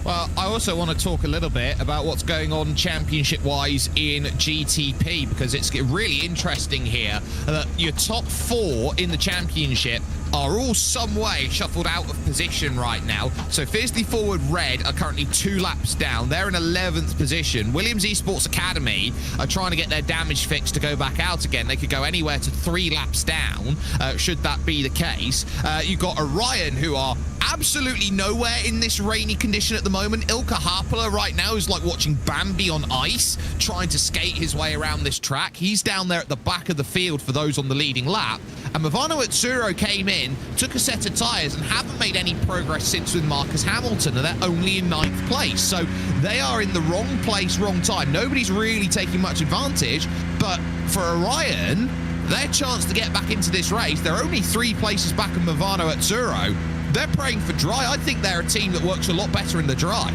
Well, I also want to talk a little bit about what's going on championship-wise in GTP, because it's really interesting here that your top 4 in the championship are all some way shuffled out of position right now. So Fiercely Forward Red are currently 2 laps down. They're in 11th position. Williams Esports Academy are trying to get their damage fixed to go back out again. They could go anywhere to 3 laps down, should that be the case. You've got Orion, who are absolutely nowhere in this rainy condition at the moment. Ilka Harpala right now is like watching Bambi on ice, trying to skate his way around this track. He's down there at the back of the field for those on the leading lap. And Movano Atsuro came in, took a set of tyres, and haven't made any progress since with Marcus Hamilton, and they're only in 9th place. So they are in the wrong place, wrong time. Nobody's really taking much advantage, but for Orion, their chance to get back into this race, they're only 3 places back of Movano Atsuro. They're praying for dry. I think they're a team that works a lot better in the dry.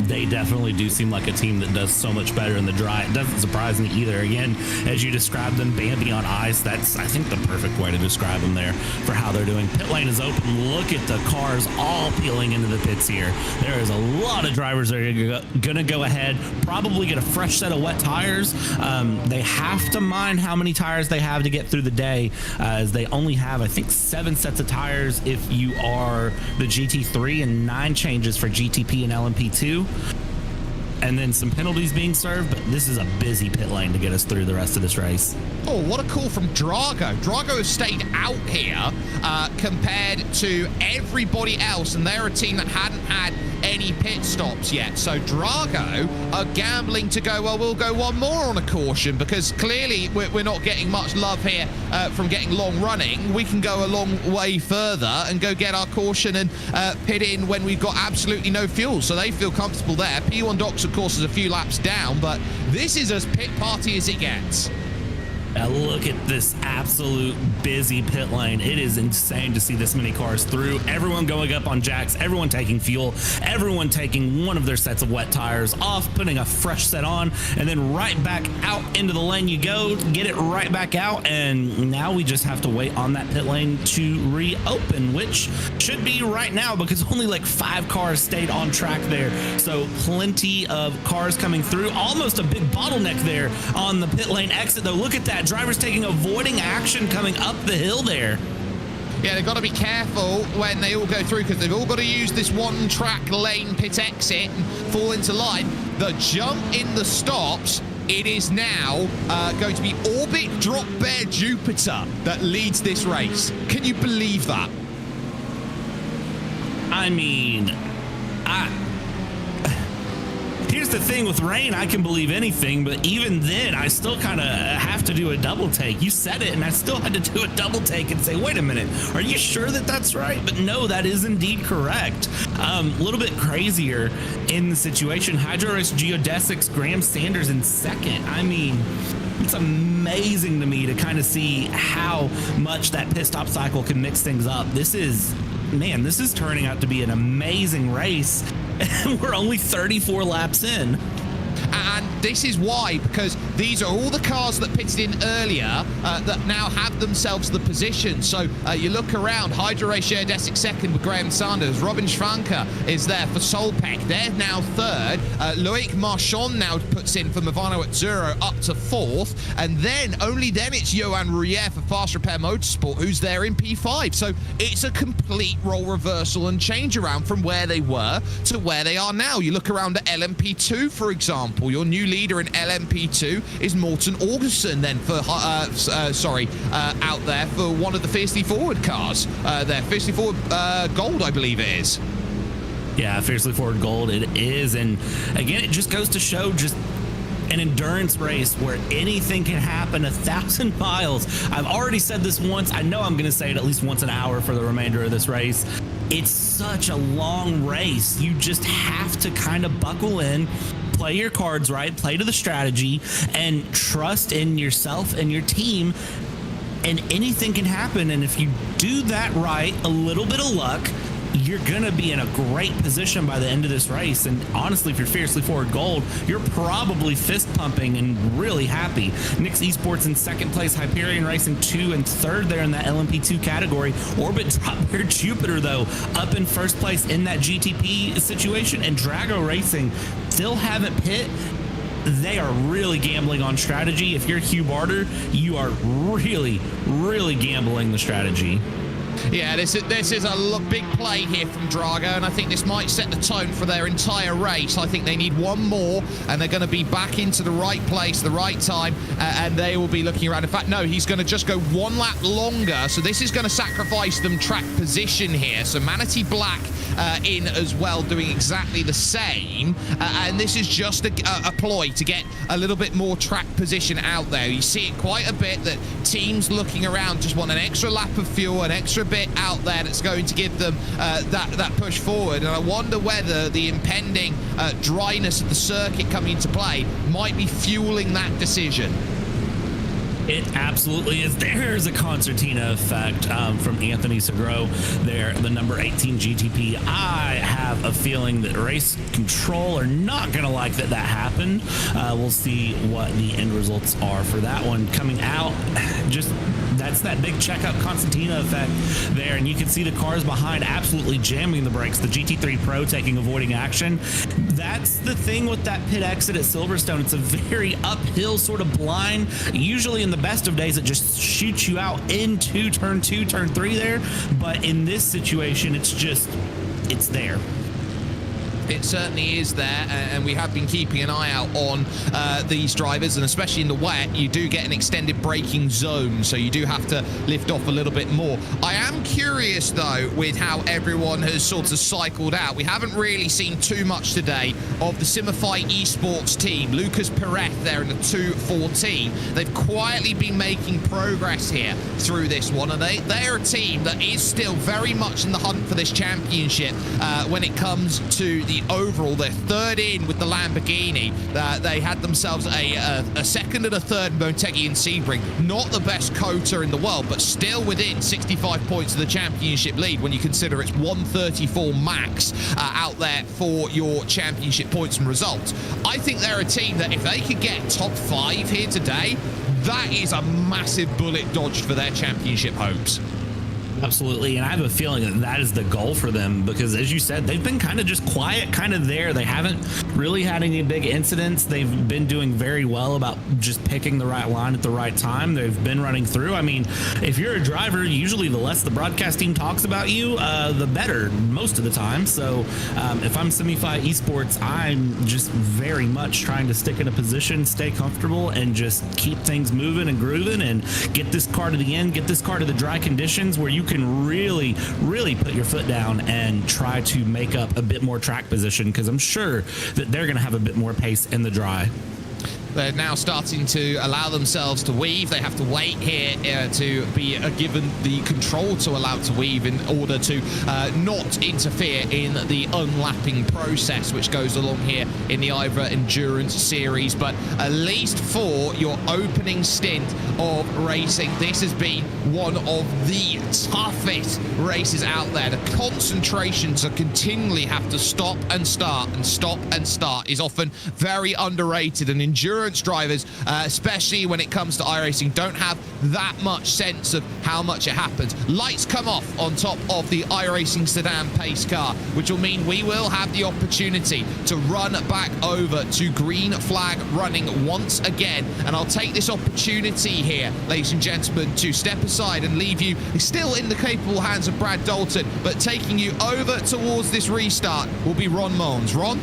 they definitely do seem like a team that does so much better in the dry. It doesn't surprise me either. Again, as you described them, Bambi on ice, that's, I think, the perfect way to describe them there for how they're doing. Pit lane is open. Look at the cars all peeling into the pits here. There is a lot of drivers that are going to go ahead, probably get a fresh set of wet tires. They have to mind how many tires they have to get through the day, as they only have, I think, 7 sets of tires if you are the GT3 and 9 changes for GTP and LMP2. And then some penalties being served, but this is a busy pit lane to get us through the rest of this race. Oh, what a call from Drago. Drago has stayed out here compared to everybody else, and they're a team that hadn't had any pit stops yet. So Drago are gambling to go, well, we'll go one more on a caution, because clearly we're not getting much love here from getting long running. We can go a long way further and go get our caution and pit in when we've got absolutely no fuel. So they feel comfortable there. P1 Docks, of course, is a few laps down, but this is as pit party as it gets. Now look at this absolute busy pit lane. It is insane to see this many cars through. Everyone going up on jacks, everyone taking fuel, everyone taking one of their sets of wet tires off, putting a fresh set on, and then right back out into the lane you go, get it right back out, and now we just have to wait on that pit lane to reopen, which should be right now, because only like 5 cars stayed on track there. So plenty of cars coming through. Almost a big bottleneck there on the pit lane exit, though. Look at that. Drivers taking avoiding action coming up the hill there. Yeah, they've got to be careful when they all go through, because they've all got to use this one track lane pit exit and fall into line. The jump in the stops, it is now going to be Orbit Drop Bear Jupiter that leads this race. Can you believe that? I mean, here's the thing with rain, I can believe anything, but even then, I still kind of have to do a double take. You said it, and I still had to do a double take and say, wait a minute, are you sure that that's right? But no, that is indeed correct. A little bit crazier in the situation. Hydro Race Geodesics, Graham Sanders in second. I mean, it's amazing to me to kind of see how much that pit stop cycle can mix things up. This is turning out to be an amazing race. And we're only 34 laps in. And this is why, because these are all the cars that pitted in earlier that now have themselves the position. So you look around, Hydro Race Geodesic second with Graham Sanders. Robin Schwanker is there for Solpec. They're now third. Loic Marchand now puts in for Movano at Zero up to fourth. And then, only then, it's Johan Rouillet for Fast Repair Motorsport, who's there in P5. So it's a complete role reversal and change around from where they were to where they are now. You look around at LMP2, for example. Your new leader in LMP2 is Morten Augustsson, then for out there for one of the Fiercely Forward cars. There, Fiercely Forward Gold, I believe it is. Yeah, Fiercely Forward Gold it is, and again, it just goes to show just an endurance race where anything can happen. 1,000 miles. I've already said this once. I know I'm going to say it at least once an hour for the remainder of this race. It's such a long race. You just have to kind of buckle in, play your cards right, play to the strategy, and trust in yourself and your team, and anything can happen. And if you do that right, a little bit of luck, you're gonna be in a great position by the end of this race. And honestly, if you're Fiercely Forward Gold, you're probably fist pumping and really happy. Nix Esports in second place, Hyperion Racing 2 and third there in that LMP2 category. Orbit Drop Bear Jupiter, though, up in first place in that GTP situation. And Drago Racing still haven't pit. They are really gambling on strategy. If you're Hugh Barter, you are really, really gambling the strategy. Yeah, this is a big play here from Drago, and I think this might set the tone for their entire race. I think they need one more, and they're going to be back into the right place, the right time, and they will be looking around. In fact, no, he's going to just go one lap longer, so this is going to sacrifice them track position here. So Manatee Black in as well, doing exactly the same, and this is just a ploy to get a little bit more track position out there. You see it quite a bit that teams looking around just want an extra lap of fuel, an extra bit out there that's going to give them that push forward. And I wonder whether the impending dryness of the circuit coming into play might be fueling that decision. It absolutely is. There's a concertina effect from Anthony Segro there, the number 18 GTP. I have a feeling that Race Control are not going to like that happened. We'll see what the end results are for that one coming out. Just that's that big checkout concertina effect there, and you can see the cars behind absolutely jamming the brakes. The GT3 Pro avoiding action. That's the thing with that pit exit at Silverstone. It's a very uphill sort of blind. Usually in the best of days, it just shoots you out into turn 2, turn 3 there. But in this situation, it's there. It certainly is there, and we have been keeping an eye out on these drivers, and especially in the wet, you do get an extended braking zone, so you do have to lift off a little bit more. I am curious, though, with how everyone has sort of cycled out. We haven't really seen too much today of the Simify Esports team. Lucas Perez there in the 214. They've quietly been making progress here through this one, and they're a team that is still very much in the hunt for this championship when it comes to the overall. They're third in with the Lamborghini. They had themselves a second and a third Motegi and Sebring. Not the best Cota in the world, but still within 65 points of the championship lead when you consider it's 134 max out there for your championship points and results. I think they're a team that if they could get top 5 here today, that is a massive bullet dodged for their championship hopes. Absolutely, and I have a feeling that that is the goal for them because, as you said, they've been kind of just quiet, kind of there. They haven't really had any big incidents. They've been doing very well about just picking the right line at the right time. They've been running through. I mean, if you're a driver, usually the less the broadcast team talks about you, the better most of the time. So if I'm Simify Esports, I'm just very much trying to stick in a position, stay comfortable, and just keep things moving and grooving and get this car to the end, get this car to the dry conditions where you can really put your foot down and try to make up a bit more track position, because I'm sure that they're going to have a bit more pace in the dry. They're now starting to allow themselves to weave. They have to wait here to be given the control to allow to weave in order to not interfere in the unlapping process which goes along here in the IVRA Endurance Series. But at least for your opening stint of racing, this has been one of the toughest races out there. The concentration to continually have to stop and start and stop and start is often very underrated, and endurance drivers, especially when it comes to iRacing, don't have that much sense of how much it happens. Lights come off on top of the iRacing sedan pace car, which will mean we will have the opportunity to run back over to green flag running once again. And I'll take this opportunity here, ladies and gentlemen, to step aside and leave you still in the capable hands of Brad Dalton, but taking you over towards this restart will be Ron Mons. Ron?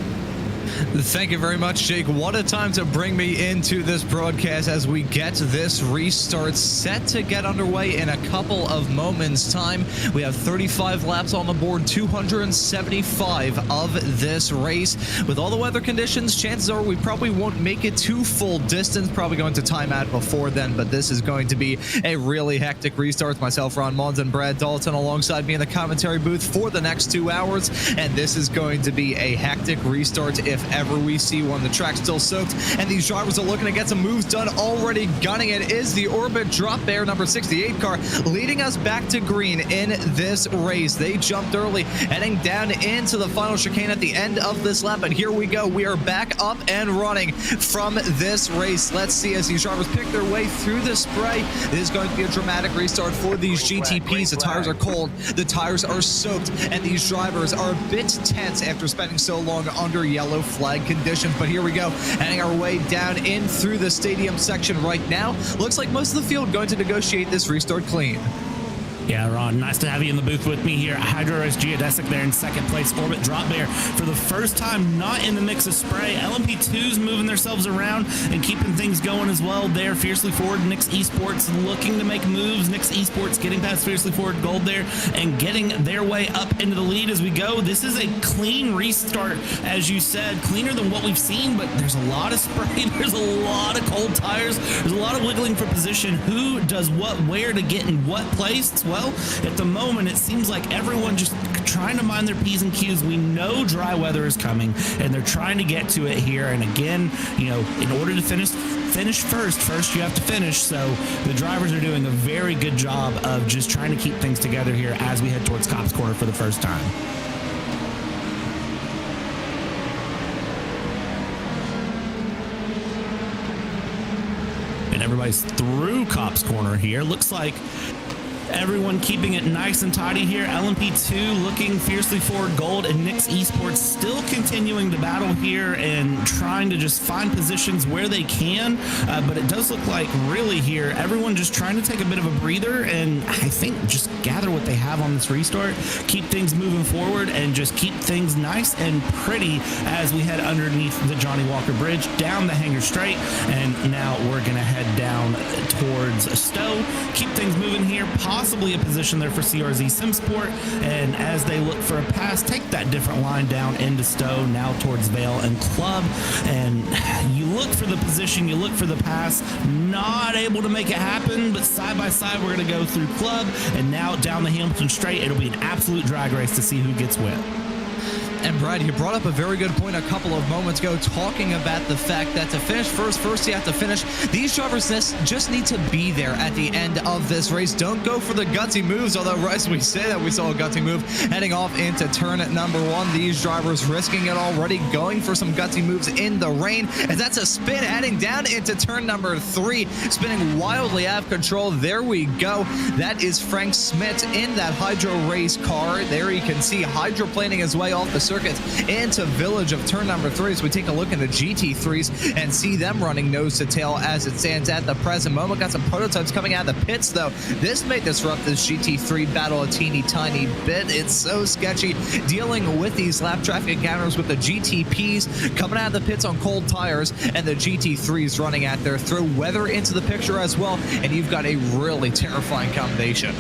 Thank you very much, Jake. What a time to bring me into this broadcast as we get this restart set to get underway in a couple of moments' time. We have 35 laps on the board, 275 of this race. With all the weather conditions, chances are we probably won't make it to full distance, probably going to time out before then, but this is going to be a really hectic restart. Myself, Ron Mons, and Brad Dalton alongside me in the commentary booth for the next 2 hours, and this is going to be a hectic restart if ever we see one. The track's still soaked, and these drivers are looking to get some moves done already. Gunning it is the Orbit Drop Bear number 68 car, leading us back to green in this race. They jumped early, heading down into the final chicane at the end of this lap, and here we go. We are back up and running from this race. Let's see as these drivers pick their way through the spray. It is going to be a dramatic restart for these GTPs. The tires are cold, the tires are soaked, and these drivers are a bit tense after spending so long under yellow flag conditions. But here we go, heading our way down in through the stadium section right now. Looks like most of the field going to negotiate this restart clean. Yeah, Ron, nice to have you in the booth with me here. Hydro Race Geodesic there in second place. Orbit Drop Bear for the first time not in the mix of spray. LMP2's moving themselves around and keeping things going as well. They're fiercely forward. Nix Esports looking to make moves. Nix Esports getting past fiercely forward Gold there and getting their way up into the lead as we go. This is a clean restart, as you said, cleaner than what we've seen, but there's a lot of spray. There's a lot of cold tires. There's a lot of wiggling for position. Who does what, where to get in what place? well. At the moment, it seems like everyone just trying to mind their P's and Q's. We know dry weather is coming, and they're trying to get to it here. And again, you know, in order to finish first you have to finish. So the drivers are doing a very good job of just trying to keep things together here as we head towards Copse Corner for the first time. And everybody's through Copse Corner here. Looks like everyone keeping it nice and tidy here. LMP2 looking fiercely for gold, and Nick's Esports still continuing to battle here and trying to just find positions where they can. But it does look like really here, everyone just trying to take a bit of a breather and I think just gather what they have on this restart, keep things moving forward, and just keep things nice and pretty as we head underneath the Johnny Walker Bridge, down the Hanger Straight, and now we're going to head down towards Stowe. Keep things moving here. Possibly a position there for CRZ Simsport, and as they look for a pass, take that different line down into Stowe, now towards Vale and Club, and you look for the position, you look for the pass, not able to make it happen, but side by side we're going to go through Club, and now down the Hamilton Straight. It'll be an absolute drag race to see who gets win. And Brad, you brought up a very good point a couple of moments ago, talking about the fact that to finish first you have to finish. These drivers just need to be there at the end of this race. Don't go for the gutsy moves, although as we say that we saw a gutsy move heading off into turn number 1. These drivers risking it already, going for some gutsy moves in the rain, and that's a spin heading down into turn number 3, spinning wildly out of control. There we go. That is Frank Smith in that Hydro race car. There you can see hydroplaning his way off the circuit into Village of turn number 3 as we take a look at the GT3s and see them running nose to tail as it stands at the present moment. Got some prototypes coming out of the pits, though. This may disrupt this GT3 battle a teeny tiny bit. It's so sketchy dealing with these lap traffic encounters with the GTPs coming out of the pits on cold tires and the GT3s running at their throw. Weather into the picture as well, and you've got a really terrifying combination.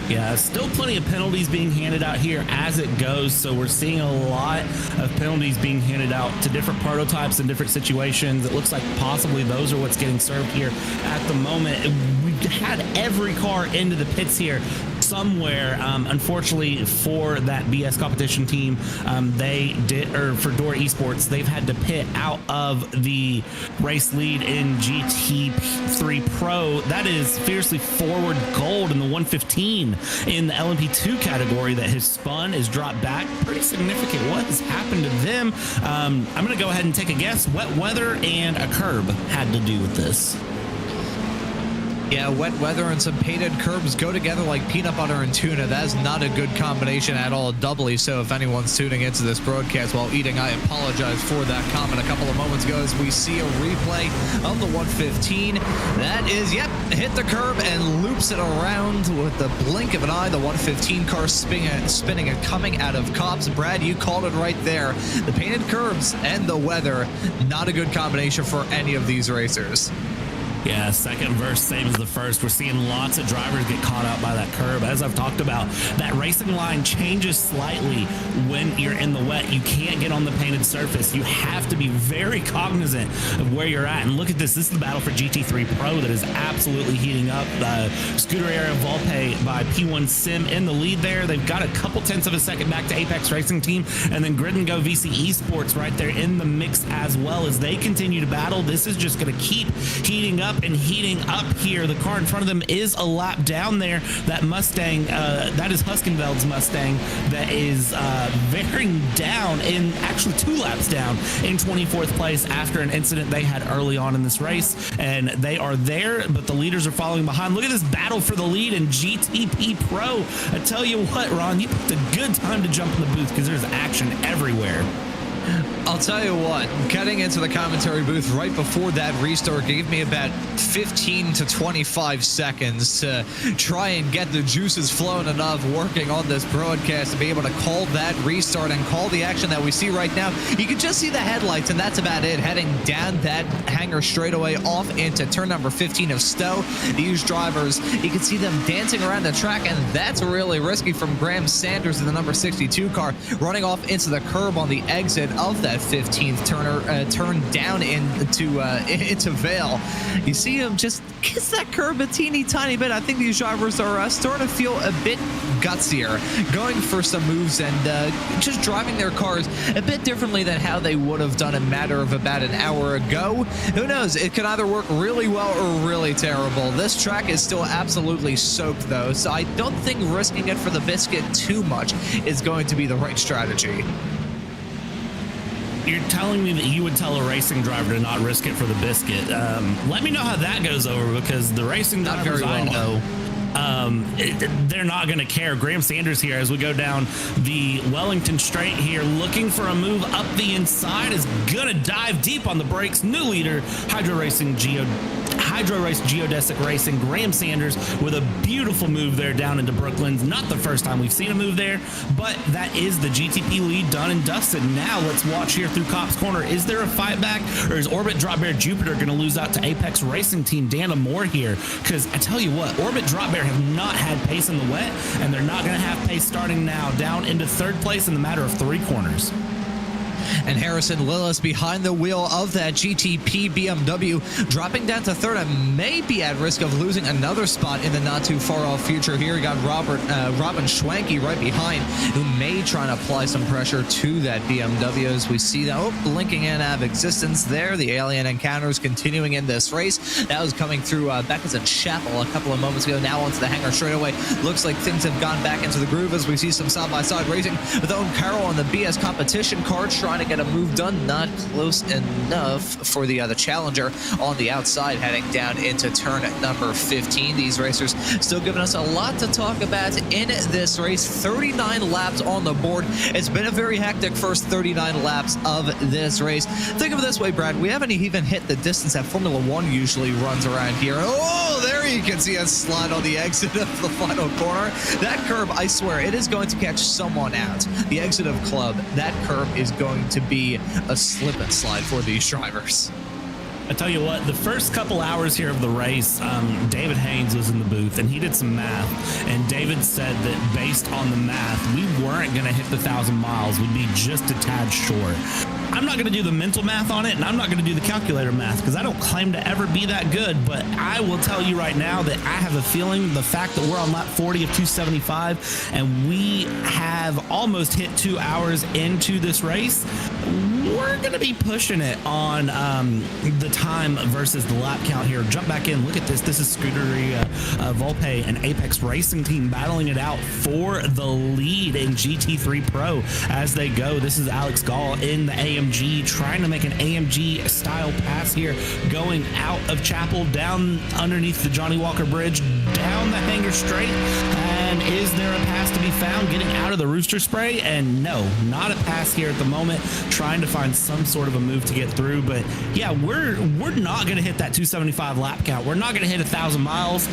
Yeah, still plenty of penalties being handed out here as it goes. So we're seeing a lot of penalties being handed out to different prototypes in different situations. It looks like possibly those are what's getting served here at the moment. We've had every car into the pits here somewhere. Unfortunately for that BS competition team, for Door Esports, they've had to pit out of the race lead in GT3 Pro. That is fiercely forward gold in the 115 in the LMP2 category that has spun, is dropped back. Pretty significant. What has happened to them? I'm going to go ahead and take a guess. Wet weather and a curb had to do with this. Yeah, wet weather and some painted curbs go together like peanut butter and tuna. That is not a good combination at all. Doubly so if anyone's tuning into this broadcast while eating. I apologize for that comment a couple of moments ago as we see a replay of the 115. That is, yep, hit the curb and loops it around with the blink of an eye. The 115 car spinning and coming out of Copse. Brad, you called it right there. The painted curbs and the weather, not a good combination for any of these racers. Yeah, second verse, same as the first. We're seeing lots of drivers get caught out by that curb. As I've talked about, that racing line changes slightly when you're in the wet. You can't get on the painted surface. You have to be very cognizant of where you're at. And look at this. This is the battle for GT3 Pro that is absolutely heating up. Scooter Area Volpe by P1 Sim in the lead there. They've got a couple tenths of a second back to Apex Racing Team. And then Grid and Go VC Esports right there in the mix as well as they continue to battle. This is just going to keep heating up and heating up here. The car in front of them is a lap down there. That Mustang, that is Huskenveld's Mustang, that is bearing down in actually 2 laps down in 24th place after an incident they had early on in this race. And they are there, but the leaders are following behind. Look at this battle for the lead in GTP Pro. I tell you what, Ron, you picked a good time to jump in the booth because there's action everywhere. I'll tell you what, getting into the commentary booth right before that restart gave me about 15 to 25 seconds to try and get the juices flowing enough working on this broadcast to be able to call that restart and call the action that we see right now. You can just see the headlights, and that's about it, heading down that Hanger straightaway off into turn number 15 of Stowe. These drivers, you can see them dancing around the track, and that's really risky from Graham Sanders in the number 62 car, running off into the curb on the exit of that 15th turn down into Vale. You see him just kiss that curb a teeny tiny bit. I think these drivers are starting to feel a bit gutsier, going for some moves and just driving their cars a bit differently than how they would have done a matter of about an hour ago. Who knows? It could either work really well or really terrible. This track is still absolutely soaked though, so I don't think risking it for the biscuit too much is going to be the right strategy. You're telling me that you would tell a racing driver to not risk it for the biscuit. Let me know how that goes over, because the racing drivers I know, they're not going to care. Graham Sanders here, as we go down the Wellington Straight here, looking for a move up the inside, is going to dive deep on the brakes. New leader, Hydro Race Geodesic Racing, Graham Sanders with a beautiful move there down into Brooklyn. Not the first time we've seen a move there, but that is the GTP lead done and dusted. Now let's watch here through Cops Corner. Is there a fight back, or is Orbit Drop Bear Jupiter going to lose out to Apex Racing Team Dana Moore here? Because I tell you what, Orbit Drop Bear have not had pace in the wet, and they're not going to have pace starting now, down into third place in the matter of 3 corners. And Harrison Lillis behind the wheel of that GTP BMW, dropping down to third and may be at risk of losing another spot in the not too far off future here. You got Robin Schwanke right behind, who may try and apply some pressure to that BMW as we see that blinking in out of existence there. The Alien Encounters continuing in this race. That was coming through Becca's and Chapel a couple of moments ago. Now onto the hangar straightaway. Looks like things have gone back into the groove as we see some side-by-side racing with Owen Carroll on the BS competition car trying to get a move done. Not close enough for the other challenger on the outside, heading down into turn number 15. These racers still giving us a lot to talk about in this race. 39 laps on the board. It's been a very hectic first 39 laps of this race. Think of it this way, Brad. We haven't even hit the distance that Formula One usually runs around here. Oh, there you can see us slide on the exit of the final corner. That curb, I swear, it is going to catch someone out. The exit of Club, that curb is going to be a slip and slide for these drivers. I tell you what, the first couple hours here of the race, David Haynes was in the booth and he did some math, and David said that based on the math, we weren't going to hit the 1,000 miles. We'd be just a tad short. I'm not going to do the mental math on it, and I'm not going to do the calculator math because I don't claim to ever be that good, but I will tell you right now that I have a feeling the fact that we're on lap 40 of 275 and we have almost hit 2 hours into this race, we're going to be pushing it on the time versus the lap count here. Jump back in. Look at this. This is Scuderia Volpe and Apex Racing Team battling it out for the lead in GT3 Pro as they go. This is Alex Gall in the AMG trying to make an AMG style pass here, going out of Chapel, down underneath the Johnny Walker Bridge, down the hangar straight. And is there a pass to be found getting out of the Rooster Spray? And no, not a pass here at the moment. Trying to find some sort of a move to get through, but yeah, we're not going to hit that 275 lap count. We're not going to hit 1,000 miles.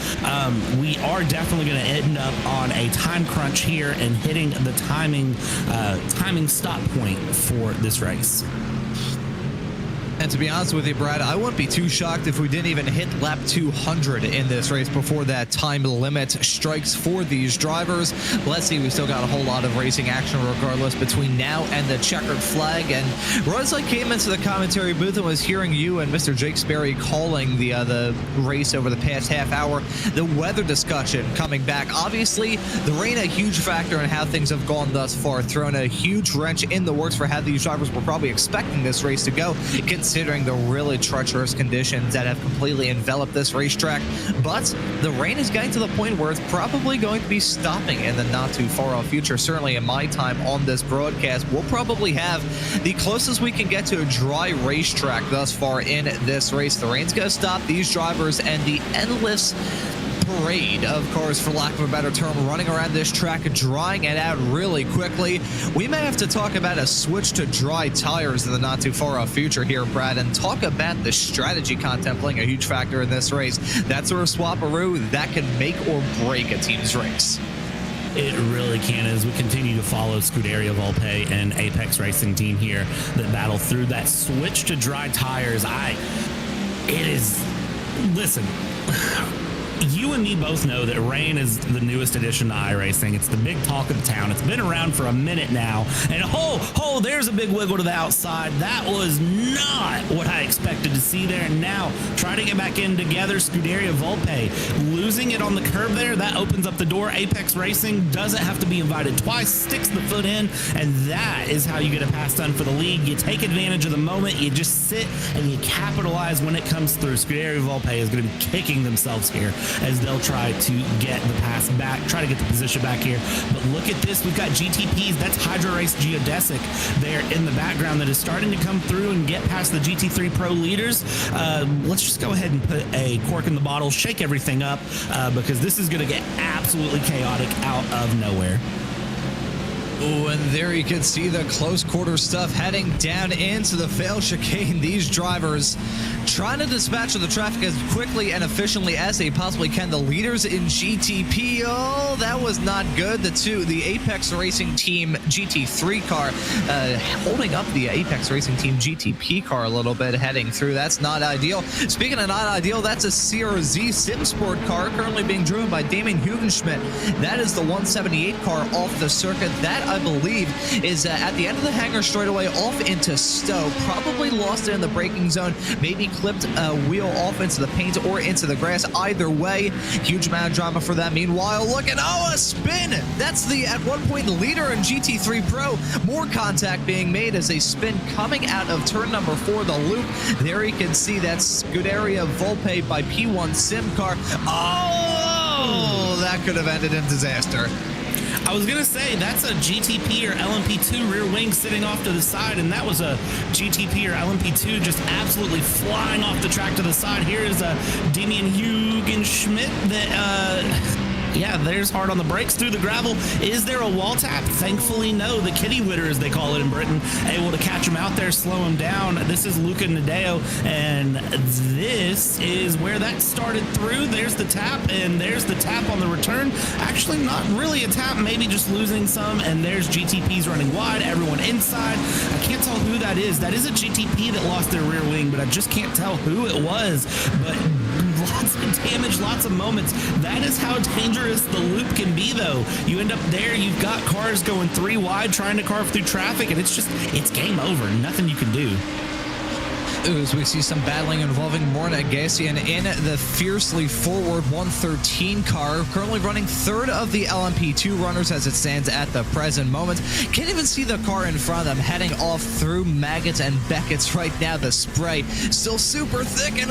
We are definitely going to end up on a time crunch here and hitting the timing stop point for this race. And to be honest with you, Brad, I wouldn't be too shocked if we didn't even hit lap 200 in this race before that time limit strikes for these drivers. Let's see, we still got a whole lot of racing action regardless between now and the checkered flag. And right as I came into the commentary booth and was hearing you and Mr. Jake Sperry calling the race over the past half hour, the weather discussion coming back. Obviously, the rain a huge factor in how things have gone thus far, thrown a huge wrench in the works for how these drivers were probably expecting this race to go, considering the really treacherous conditions that have completely enveloped this racetrack. But the rain is getting to the point where it's probably going to be stopping in the not too far off future. Certainly in my time on this broadcast, we'll probably have the closest we can get to a dry racetrack thus far in this race. The rain's going to stop these drivers, and the endless parade of cars, for lack of a better term, running around this track, drying it out really quickly. We may have to talk about a switch to dry tires in the not too far off future here, Brad, and talk about the strategy content playing a huge factor in this race. That sort of swap-a-roo that can make or break a team's race. It really can, as we continue to follow Scuderia Volpe and Apex Racing Team here that battle through that switch to dry tires. Listen, you and me both know that rain is the newest addition to iRacing. It's the big talk of the town. It's been around for a minute now. And there's a big wiggle to the outside. That was not what I expected to see there. And now trying to get back in together, Scuderia Volpe losing it on the curb there. That opens up the door. Apex Racing doesn't have to be invited twice, sticks the foot in, and that is how you get a pass done for the lead. You take advantage of the moment. You just sit and you capitalize when it comes through. Scuderia Volpe is going to be kicking themselves here as they'll try to get the pass back, try to get the position back here. But look at this. We've got GTPs. That's Hydro Race Geodesic there in the background that is starting to come through and get past the GT3 Pro leaders. Let's just go ahead and put a cork in the bottle, shake everything up, because this is going to get absolutely chaotic out of nowhere. Oh, and there you can see the close quarter stuff heading down into the fail chicane. These drivers trying to dispatch of the traffic as quickly and efficiently as they possibly can. The leaders in GTP, oh, that was not good. The Apex Racing Team GT3 car holding up the Apex Racing Team GTP car a little bit heading through. That's not ideal. Speaking of not ideal, that's a CRZ Sim Sport car currently being driven by Damien Hugenschmidt. That is the 178 car off the circuit. That, I believe, is at the end of the hangar straightaway off into Stowe. Probably lost it in the braking zone, maybe clipped a wheel off into the paint or into the grass. Either way, huge amount of drama for them. Meanwhile, look at a spin. That's the, at one point, leader in GT3 Pro. More contact being made as they spin coming out of turn number 4, the loop. There you can see that Scuderia Volpe by P1 Sim car. Oh, that could have ended in disaster. I was going to say, that's a GTP or LMP2 rear wing sitting off to the side, and that was a GTP or LMP2 just absolutely flying off the track to the side. Here is a Damien Hugenschmidt that, yeah, there's hard on the brakes through the gravel. Is there a wall tap? Thankfully, no. The kitty witter, as they call it in Britain, able to catch him out there, slow him down. This is Luca Nadeo, and this is where that started through. There's the tap, and there's the tap on the return. Actually, not really a tap, maybe just losing some, and there's GTPs running wide, everyone inside. I can't tell who that is. That is a GTP that lost their rear wing, but I just can't tell who it was. But lots of damage, lots of moments. That is how dangerous the loop can be, though. You end up there, you've got cars going 3 wide trying to carve through traffic, and it's game over. Nothing you can do. As we see some battling involving Morna Agassian in the fiercely forward 113 car, currently running third of the LMP2 runners as it stands at the present moment. Can't even see the car in front of them heading off through Maggots and Beckett's right now. The spray still super thick, and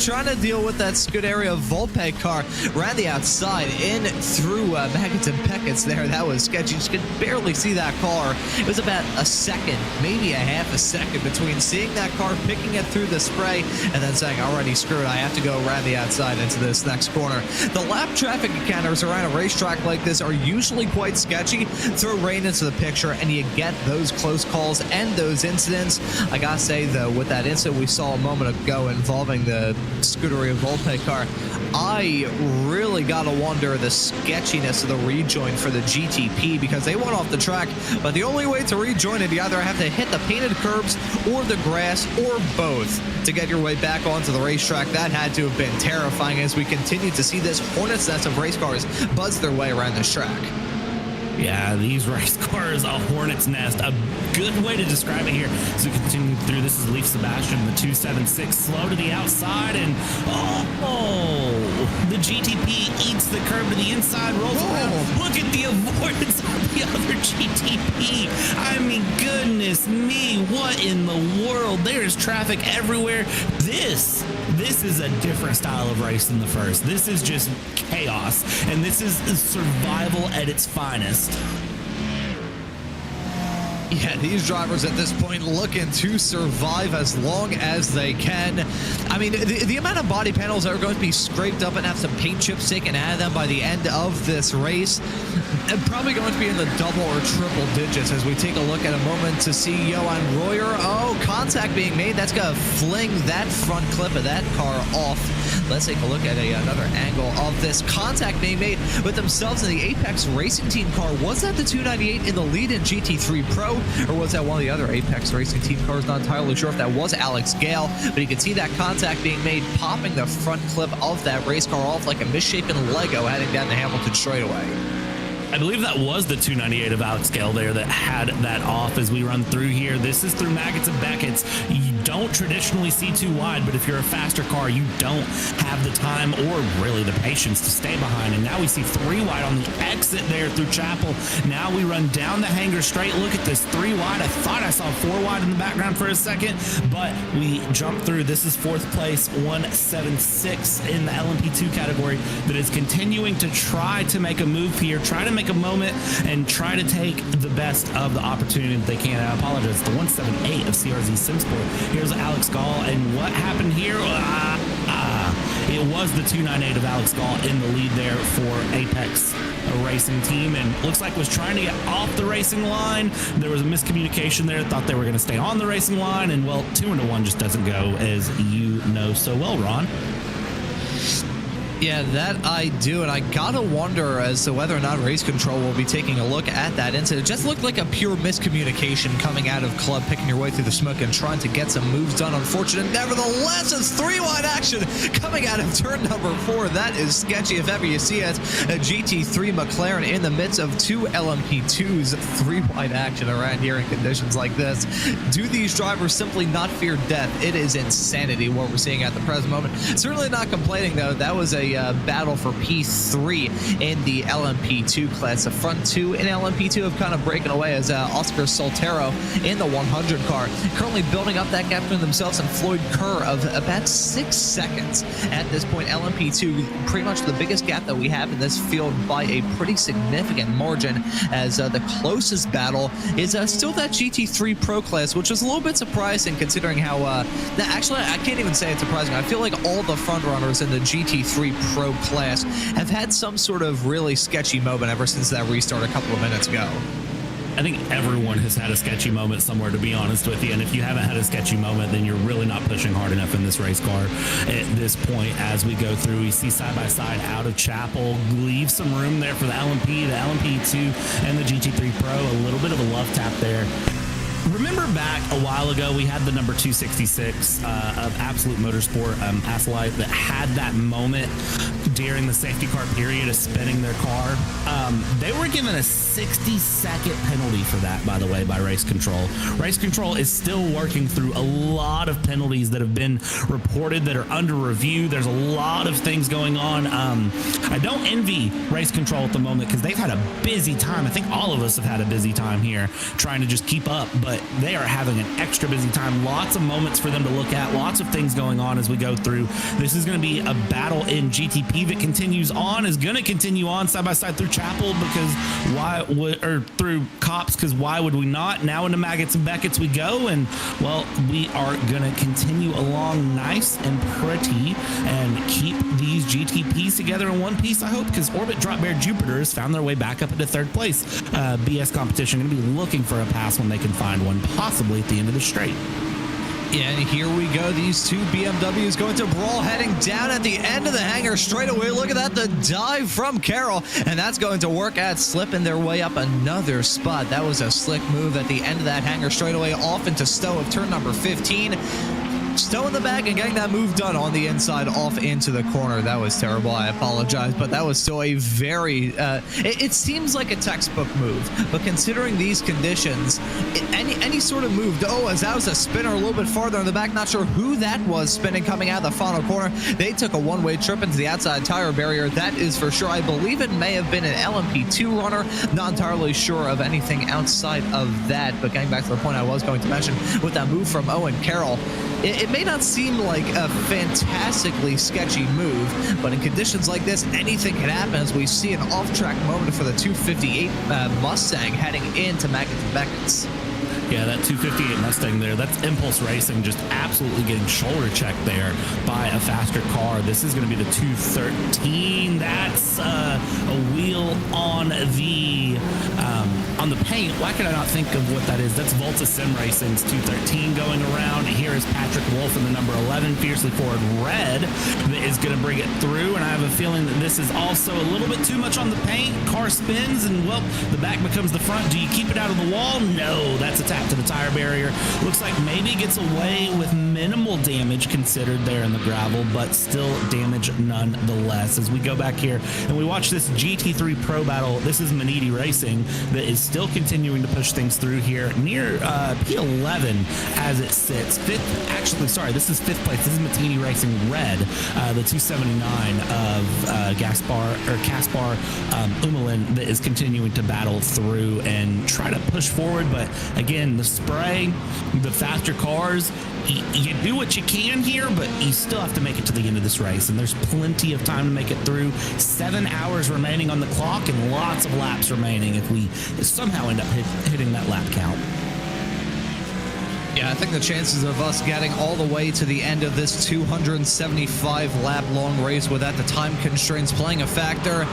trying to deal with that Scuderia Volpe car around the outside in through Maggots and Beckett's there. That was sketchy. You could barely see that car. It was about a second, maybe a half a second between seeing that car picking it through the spray and then saying, already screwed, I have to go around the outside into this next corner. The lap traffic encounters around a racetrack like this are usually quite sketchy. Throw rain into the picture and you get those close calls and those incidents. I gotta say, though, with that incident we saw a moment ago involving the Scuderia Volpe car, I really gotta wonder the sketchiness of the rejoin for the GTP, because they went off the track, but the only way to rejoin it, you either have to hit the painted curbs or the grass or both to get your way back onto the racetrack. That had to have been terrifying as we continue to see this hornet's nest of race cars buzz their way around this track. Yeah, these race cars, a hornet's nest. A good way to describe it here as we continue through. This is Leaf Sebastian, the 276, slow to the outside, and the GTP eats the curb to the inside, rolls around. Look at the avoidance of the other GTP. I mean, goodness me, what in the world? There's traffic everywhere. This is a different style of race than the first. This is just chaos, and this is survival at its finest. Yeah, these drivers at this point looking to survive as long as they can. I mean, the amount of body panels that are going to be scraped up and have some paint chips taken out of them by the end of this race, probably going to be in the double or triple digits as we take a look at a moment to see Johan Royer. Contact being made. That's going to fling that front clip of that car off. Let's take a look at another angle of this contact being made with themselves in the Apex Racing Team car. Was that the 298 in the lead in GT3 Pro? or was that one of the other Apex Racing team cars? Not entirely sure if that was Alex Gale, but you can see that contact being made, popping the front clip of that race car off like a misshapen Lego heading down the Hamilton straightaway. I believe that was the 298 of Alex Gale there that had that off as we run through here. This is through Maggots and Beckett's. You don't traditionally see too wide, but if you're a faster car, you don't have the time or really the patience to stay behind. And now we see 3 wide on the exit there through Chapel. Now we run down the hanger straight. Look at this 3 wide. I thought I saw 4 wide in the background for a second, but we jump through. This is 4th place, 176 in the LMP2 category that is continuing to try to make a move here, try to make a moment and try to take the best of the opportunity that they can. I apologize. The 178 of CRZ SimSport. Here's Alex Gall, and what happened here? It was the 298 of Alex Gall in the lead there for Apex Racing team, and looks like was trying to get off the racing line. There was a miscommunication there. Thought they were going to stay on the racing line, and well, 2-1 just doesn't go, as you know so well, Ron. Yeah, that I do, and I gotta wonder as to whether or not Race Control will be taking a look at that incident. It just looked like a pure miscommunication coming out of Club, picking your way through the smoke and trying to get some moves done. Unfortunate, nevertheless, it's 3-wide action coming out of turn number 4. That is sketchy if ever you see it. A GT3 McLaren in the midst of 2 LMP2s. 3-wide action around here in conditions like this. Do these drivers simply not fear death? It is insanity what we're seeing at the present moment. Certainly not complaining, though. That was a battle for P3 in the LMP2 class. The front 2 in LMP2 have kind of breaking away as Oscar Soltero in the 100 car. Currently building up that gap between themselves and Floyd Kerr of about 6 seconds at this point. LMP2, pretty much the biggest gap that we have in this field by a pretty significant margin, as the closest battle is still that GT3 Pro class, which is a little bit surprising considering how, actually, I can't even say it's surprising. I feel like all the front runners in the GT3 Pro class have had some sort of really sketchy moment ever since that restart a couple of minutes ago. I think everyone has had a sketchy moment somewhere, to be honest with you. And if you haven't had a sketchy moment, then you're really not pushing hard enough in this race car at this point. As we go through, we see side by side out of Chapel, leave some room there for the LMP, the LMP2, and the GT3 Pro. A little bit of a love tap there. Remember back a while ago, we had the number 266 of Absolute Motorsport, Asalite, that had that moment during the safety car period of spinning their car. They were given a 60-second penalty for that, by the way, by Race Control. Race Control is still working through a lot of penalties that have been reported that are under review. There's a lot of things going on. I don't envy Race Control at the moment because they've had a busy time. I think all of us have had a busy time here trying to just keep up, but they are having an extra busy time. Lots of moments for them to look at, lots of things going on as we go through. This is going to be a battle in GTP that continues on, is going to continue on side by side through Chapel, because why would, or through Cops, because why would we not? Now into Maggots and Beckett's we go, and well, we are going to continue along nice and pretty and keep these GTPs together in one piece, I hope, because Orbit Drop Bear Jupiters found their way back up into 3rd place. BS competition going to be looking for a pass when they can find one, possibly at the end of the straight. Yeah, and here we go. These 2 BMWs going to brawl, heading down at the end of the hangar straight away. Look at that, the dive from Carroll, and that's going to work out, slipping their way up another spot. That was a slick move at the end of that hangar straight away, off into Stowe of turn number 15. Stowe in the back and getting that move done on the inside, off into the corner. That was terrible. I apologize, but that was still a very, it seems like a textbook move, but considering these conditions, any sort of move, as that was a spinner a little bit farther in the back, not sure who that was spinning coming out of the final corner. They took a one-way trip into the outside tire barrier. That is for sure. I believe it may have been an LMP2 runner. Not entirely sure of anything outside of that, but getting back to the point I was going to mention with that move from Owen Carroll, it may not seem like a fantastically sketchy move, but in conditions like this, anything can happen, as we see an off-track moment for the 258 Mustang heading into Maggots and Beckett's. Yeah, that 258 Mustang there, that's Impulse Racing just absolutely getting shoulder checked there by a faster car. This is going to be the 213. That's a wheel on the on the paint, why could I not think of what that is? That's Volta Sim Racing's 213 going around. Here is Patrick Wolf in the number 11, Fiercely Forward Red, that is going to bring it through. And I have a feeling that this is also a little bit too much on the paint. Car spins, and well, the back becomes the front. Do you keep it out of the wall? No, that's a tap to the tire barrier. Looks like maybe gets away with minimal damage considered there in the gravel, but still damage nonetheless. As we go back here and we watch this GT3 Pro battle, this is Maniti Racing that is still continuing to push things through here near P11 as it sits. This is fifth place. This is Maniti Racing Red, the 279 of Kaspar Umelin that is continuing to battle through and try to push forward. But again, the spray, the faster cars, you do what you can here, but you still have to make it to the end of this race, and there's plenty of time to make it through. 7 hours remaining on the clock and lots of laps remaining if we somehow end up hitting that lap count. Yeah, I think the chances of us getting all the way to the end of this 275 lap long race without the time constraints playing a factor,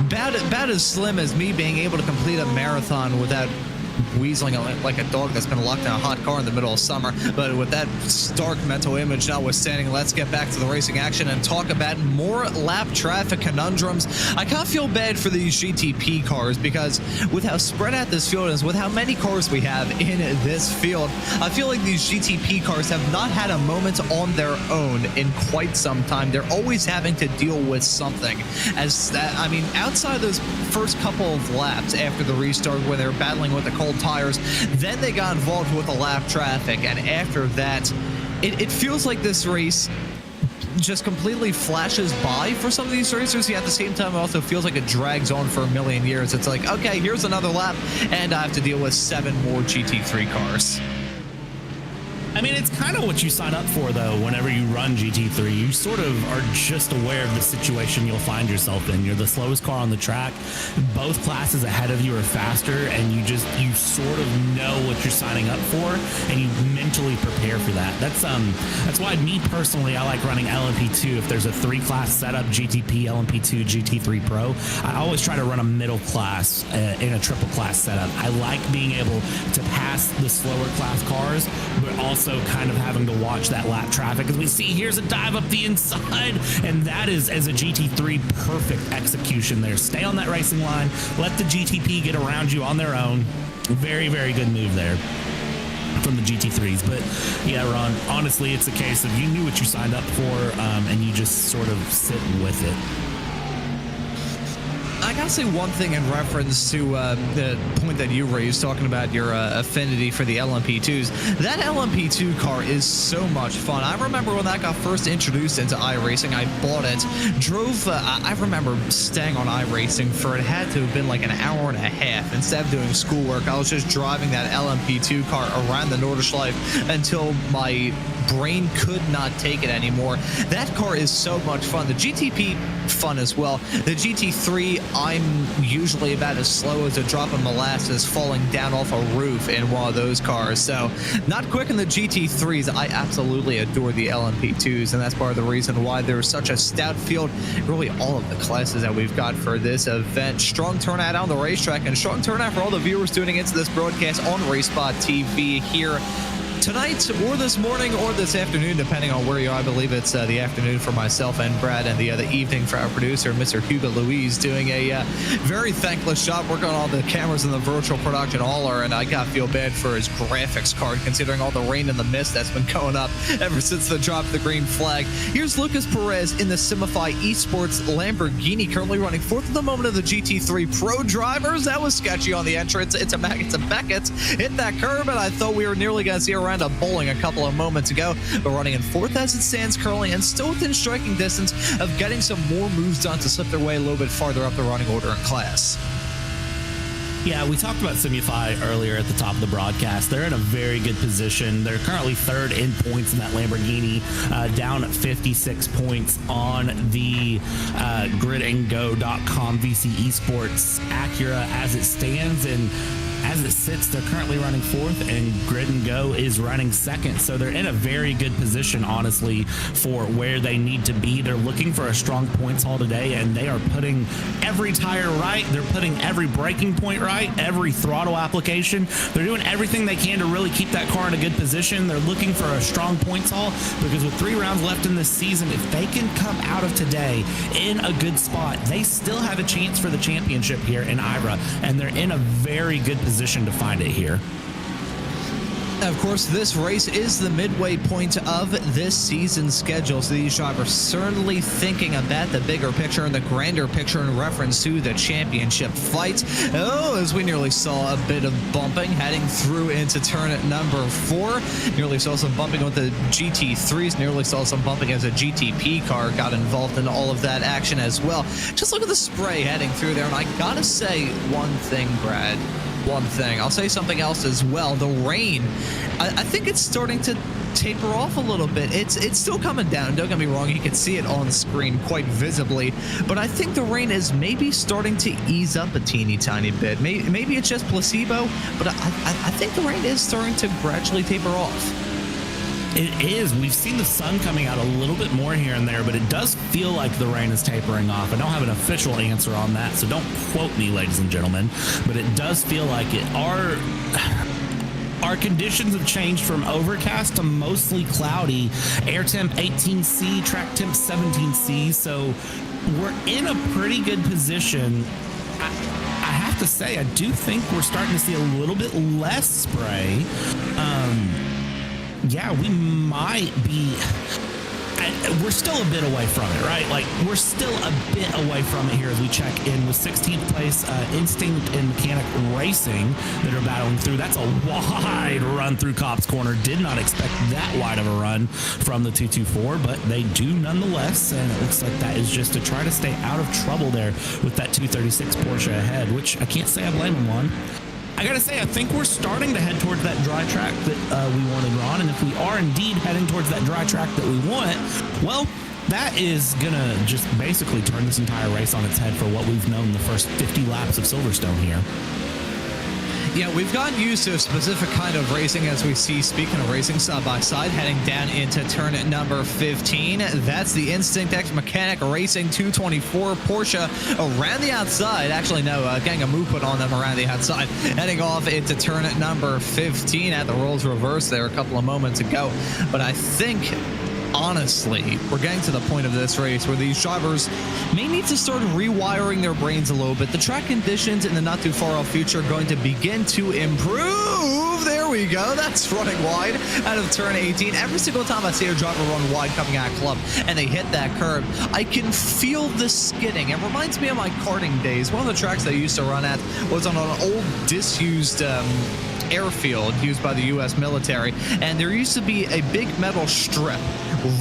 about as slim as me being able to complete a marathon without weaseling like a dog that's been locked in a hot car in the middle of summer. But with that stark mental image notwithstanding, let's get back to the racing action and talk about more lap traffic conundrums. I can't feel bad for these GTP cars because with how spread out this field is, with how many cars we have in this field, I feel like these GTP cars have not had a moment on their own in quite some time. They're always having to deal with something. Outside those first couple of laps after the restart when they're battling with the cold tires, then they got involved with the lap traffic, and after that it feels like this race just completely flashes by for some of these racers. Yet at the same time it also feels like it drags on for a million years. It's like, okay, here's another lap and I have to deal with 7 more GT3 cars. I mean, it's kind of what you sign up for, though, whenever you run GT3. You sort of are just aware of the situation you'll find yourself in. You're the slowest car on the track. Both classes ahead of you are faster, and you sort of know what you're signing up for, and you mentally prepare for that. That's why me personally, I like running LMP2. If there's a 3-class setup, GTP, LMP2, GT3 Pro, I always try to run a middle class in a triple class setup. I like being able to pass the slower class cars, but also kind of having to watch that lap traffic. As we see, here's a dive up the inside, and that is, as a GT3, perfect execution there. Stay on that racing line, let the GTP get around you on their own. Very, very good move there from the GT3s. But yeah, Ron, honestly, it's a case of you knew what you signed up for, and you just sort of sit with it. I gotta say one thing in reference to the point that you raised, talking about your affinity for the LMP2s. That LMP2 car is so much fun. I remember when that got first introduced into iRacing, I bought it, drove, I remember staying on iRacing for, it had to have been like an hour and a half. Instead of doing schoolwork, I was just driving that LMP2 car around the Nordschleife until my brain could not take it anymore. That car is so much fun. The GTP, fun as well. The GT3, I'm usually about as slow as a drop of molasses falling down off a roof in one of those cars. So not quick in the GT3s. I absolutely adore the LMP2s, and that's part of the reason why there's such a stout field. Really all of the classes that we've got for this event. Strong turnout on the racetrack, and strong turnout for all the viewers tuning into this broadcast on RaceSpotTV here tonight, or this morning, or this afternoon, depending on where you are. I believe it's the afternoon for myself and Brad, and the evening for our producer, Mr. Hugo Louise, doing a very thankless job working on all the cameras in the virtual production hauler, and I gotta feel bad for his graphics card, considering all the rain and the mist that's been going up ever since the drop of the green flag. Here's Lucas Perez in the Simify Esports Lamborghini, currently running 4th at the moment of the GT3 Pro drivers. That was sketchy on the entrance. It's a Beckett, hit that curb, and I thought we were nearly gonna see a round of bowling a couple of moments ago, but running in 4th as it stands currently, and still within striking distance of getting some more moves done to slip their way a little bit farther up the running order in class. Yeah, we talked about Simify earlier at the top of the broadcast. They're in a very good position. They're currently 3rd in points in that Lamborghini, down 56 points on the gridandgo.com VC Esports Acura as it stands. And as it sits, they're currently running fourth, and Grid and Go is running second. So they're in a very good position, honestly, for where they need to be. They're looking for a strong points haul today, and they are putting every tire right. They're putting every braking point right, every throttle application. They're doing everything they can to really keep that car in a good position. They're looking for a strong points haul, because with 3 rounds left in this season, if they can come out of today in a good spot, they still have a chance for the championship here in IVRA, and they're in a very good position to find it here. Of course, this race is the midway point of this season's schedule, so these drivers certainly thinking about the bigger picture and the grander picture in reference to the championship fight. Oh, as we nearly saw a bit of bumping heading through into turn number 4. Nearly saw some bumping with the GT3s, nearly saw some bumping as a GTP car got involved in all of that action as well. Just look at the spray heading through there, and I gotta say one thing, Brad. One thing. I'll say something else as well. The rain, I think it's starting to taper off a little bit. It's still coming down. Don't get me wrong. You can see it on the screen quite visibly. But I think the rain is maybe starting to ease up a teeny tiny bit. Maybe it's just placebo, but I think the rain is starting to gradually taper off. It is. We've seen the sun coming out a little bit more here and there, but it does feel like the rain is tapering off. I don't have an official answer on that, so don't quote me, ladies and gentlemen, but it does feel like it. Our conditions have changed from overcast to mostly cloudy. Air temp 18C, track temp 17C, so we're in a pretty good position. I have to say, I do think we're starting to see a little bit less spray. Yeah, we might be. We're still a bit away from it, right? Like, we're still a bit away from it here as we check in with 16th place Instinct and Mechanic Racing that are battling through. That's a wide run through Cops Corner. Did not expect that wide of a run from the 224, but they do nonetheless. And it looks like that is just to try to stay out of trouble there with that 236 Porsche ahead, which I can't say I blame them on. I gotta say, I think we're starting to head towards that dry track that we wanted, Ron. And if we are indeed heading towards that dry track that we want, well, that is gonna just basically turn this entire race on its head for what we've known the first 50 laps of Silverstone here. Yeah, we've gotten used to a specific kind of racing as we see, speaking of racing side by side, heading down into turn number 15. That's the Instinct X Mechanic Racing 224 Porsche around the outside. Actually, no, getting a move put on them around the outside. Heading off into turn number 15 at the roles reverse there a couple of moments ago. But I think, honestly, we're getting to the point of this race where these drivers may need to start rewiring their brains a little bit. The track conditions in the not too far off future are going to begin to improve. There we go. That's running wide out of turn 18. Every single time I see a driver run wide coming out of club and they hit that curb, I can feel the skidding. It reminds me of my karting days. One of the tracks they used to run at was on an old disused airfield used by the U.S. military, and there used to be a big metal strip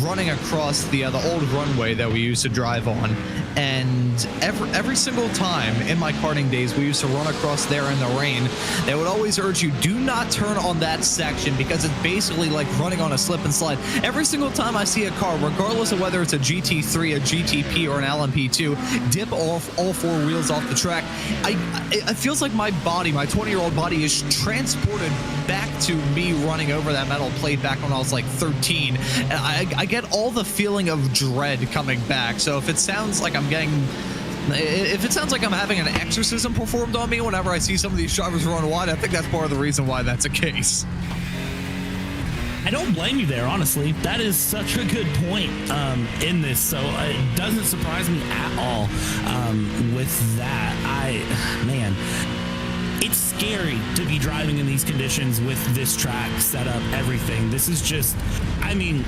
running across the old runway that we used to drive on. And every single time in my karting days we used to run across there in the rain, they would always urge you, do not turn on that section, because it's basically like running on a slip and slide. Every single time I see a car, regardless of whether it's a GT3, a GTP, or an LMP2, dip off all 4 wheels off the track, it feels like my body, my 20-year-old body, is transported back to me running over that metal plate back when I was like 13. And I get all the feeling of dread coming back. So if it sounds like I'm having an exorcism performed on me whenever I see some of these drivers run wide, I think that's part of the reason why that's the case. I don't blame you there, honestly. That is such a good point in this, so it doesn't surprise me at all with that. Man, it's scary to be driving in these conditions with this track set up, everything. This is just, I mean,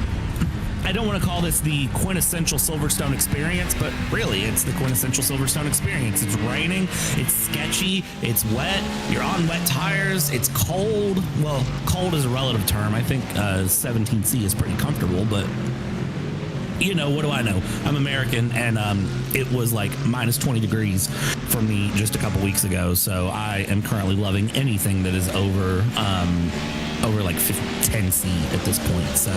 I don't want to call this the quintessential Silverstone experience, but really it's the quintessential Silverstone experience. It's raining, it's sketchy, it's wet, you're on wet tires, it's cold. Well, cold is a relative term. I think 17C is pretty comfortable, but you know, what do I know? I'm American, and it was like minus 20 degrees for me just a couple weeks ago, so I am currently loving anything that is over over like 10C at this point. So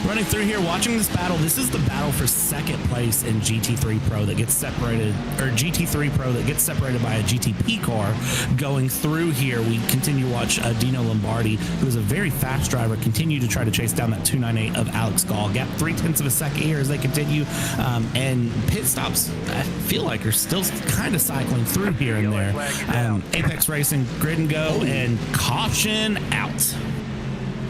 running through here, watching this battle, this is the battle for second place in GT3 Pro that gets separated, or GT3 Pro that gets separated by a GTP car. Going through here, we continue to watch Dino Lombardi, who is a very fast driver, continue to try to chase down that 298 of Alex Gall. Gap 0.3 of a second here as they continue, and pit stops, I feel like, are still kind of cycling through here and there. Apex Racing, grid and go, and caution out.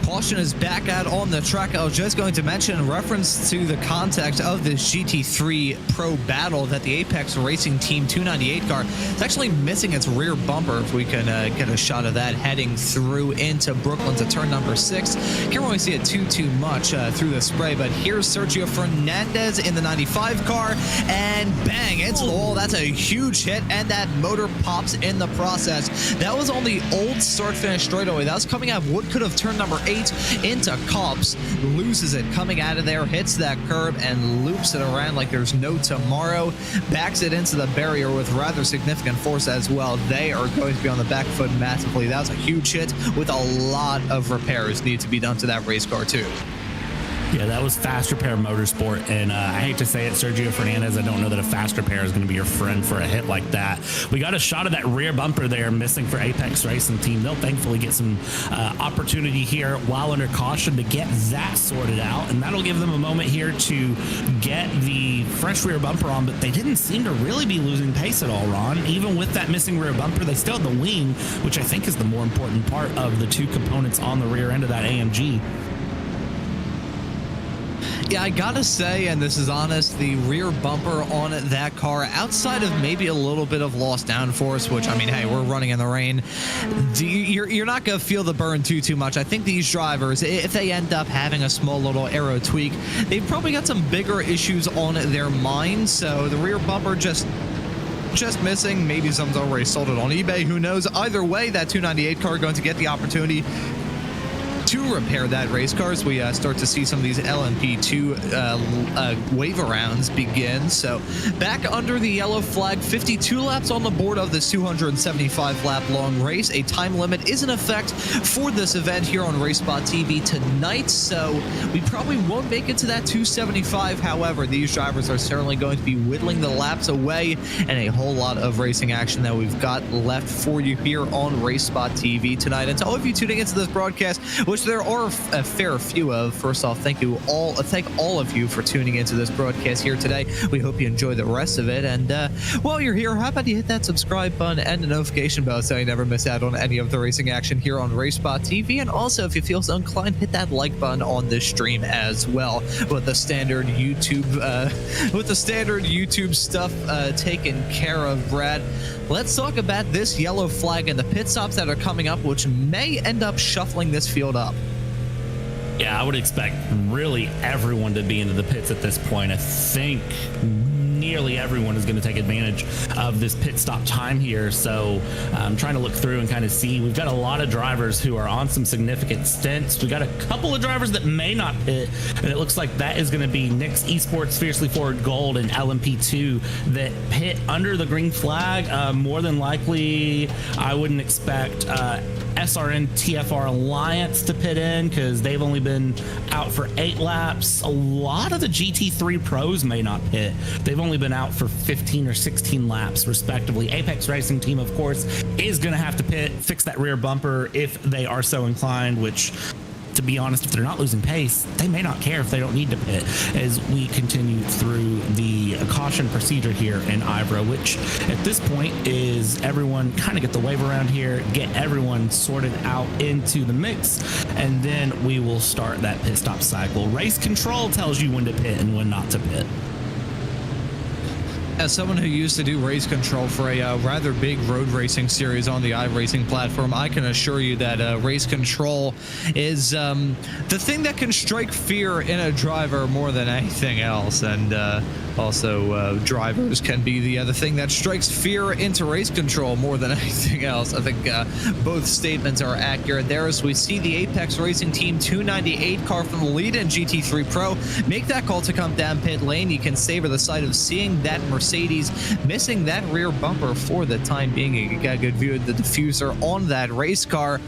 Caution is back out on the track. I was just going to mention in reference to the context of this GT3 Pro battle that the Apex Racing Team 298 car is actually missing its rear bumper. If we can get a shot of that heading through into Brooklyn to turn number 6. Can't really see it too much through the spray, but here's Sergio Fernandez in the 95 car, and bang, into the wall. That's a huge hit, and that motor pops in the process. That was on the old start-finish straightaway. That was coming out of what could have turned number 8 into Cops, loses it coming out of there, hits that curb and loops it around like there's no tomorrow, backs it into the barrier with rather significant force as well. They are going to be on the back foot massively. That was a huge hit with a lot of repairs need to be done to that race car too. Yeah, that was Fast Repair Motorsport, and I hate to say it, Sergio Fernandez, I don't know that a Fast Repair is going to be your friend for a hit like that. We got a shot of that rear bumper there missing for Apex Racing Team. They'll thankfully get some opportunity here while under caution to get that sorted out, and that'll give them a moment here to get the fresh rear bumper on, but they didn't seem to really be losing pace at all, Ron. Even with that missing rear bumper, they still had the wing, which I think is the more important part of the two components on the rear end of that AMG. Yeah, I gotta say, and this is honest, the rear bumper on that car, outside of maybe a little bit of lost downforce, which, I mean, hey, we're running in the rain, you're not gonna feel the burn too much. I think these drivers, if they end up having a small little aero tweak, they've probably got some bigger issues on their mind. So the rear bumper just missing. Maybe someone's already sold it on eBay, who knows. Either way, that 298 car going to get the opportunity to repair that race car as we start to see some of these LMP2 wave arounds begin. So back under the yellow flag, 52 laps on the board of this 275 lap long race. A time limit is in effect for this event here on RaceSpotTV tonight, so we probably won't make it to that 275. However, these drivers are certainly going to be whittling the laps away, and a whole lot of racing action that we've got left for you here on RaceSpotTV tonight. And to all of you tuning into this broadcast, which there are a fair few of, first off, thank all of you for tuning into this broadcast here today. We hope you enjoy the rest of it, and while you're here, how about you hit that subscribe button and the notification bell so you never miss out on any of the racing action here on RaceSpotTV. And also, if you feel so inclined, hit that like button on this stream as well. With the standard YouTube stuff taken care of, Brad, let's talk about this yellow flag and the pit stops that are coming up, which may end up shuffling this field up. Yeah, I would expect really everyone to be into the pits at this point. I think nearly everyone is going to take advantage of this pit stop time here. So I'm trying to look through and kind of see. We've got a lot of drivers who are on some significant stints. We got a couple of drivers that may not pit, and it looks like that is going to be Nick's Esports Fiercely Forward Gold and LMP2 that pit under the green flag. More than likely, I wouldn't expect SRN TFR Alliance to pit in because they've only been out for 8 laps. A lot of the GT3 Pros may not pit. They've only been out for 15 or 16 laps respectively. Apex Racing Team, of course, is going to have to pit, fix that rear bumper if they are so inclined, which, to be honest, if they're not losing pace, they may not care if they don't need to pit as we continue through the caution procedure here in IVRA, which at this point is everyone kind of get the wave around here, get everyone sorted out into the mix, and then we will start that pit stop cycle. Race control tells you when to pit and when not to pit. As someone who used to do race control for a rather big road racing series on the iRacing platform, I can assure you that race control is the thing that can strike fear in a driver more than anything else. And also, drivers can be the other thing that strikes fear into race control more than anything else. I think both statements are accurate there as we see the Apex Racing Team 298 car from the lead in GT3 Pro make that call to come down pit lane. You can savor the sight of seeing that Mercedes missing that rear bumper for the time being. You got a good view of the diffuser on that race car.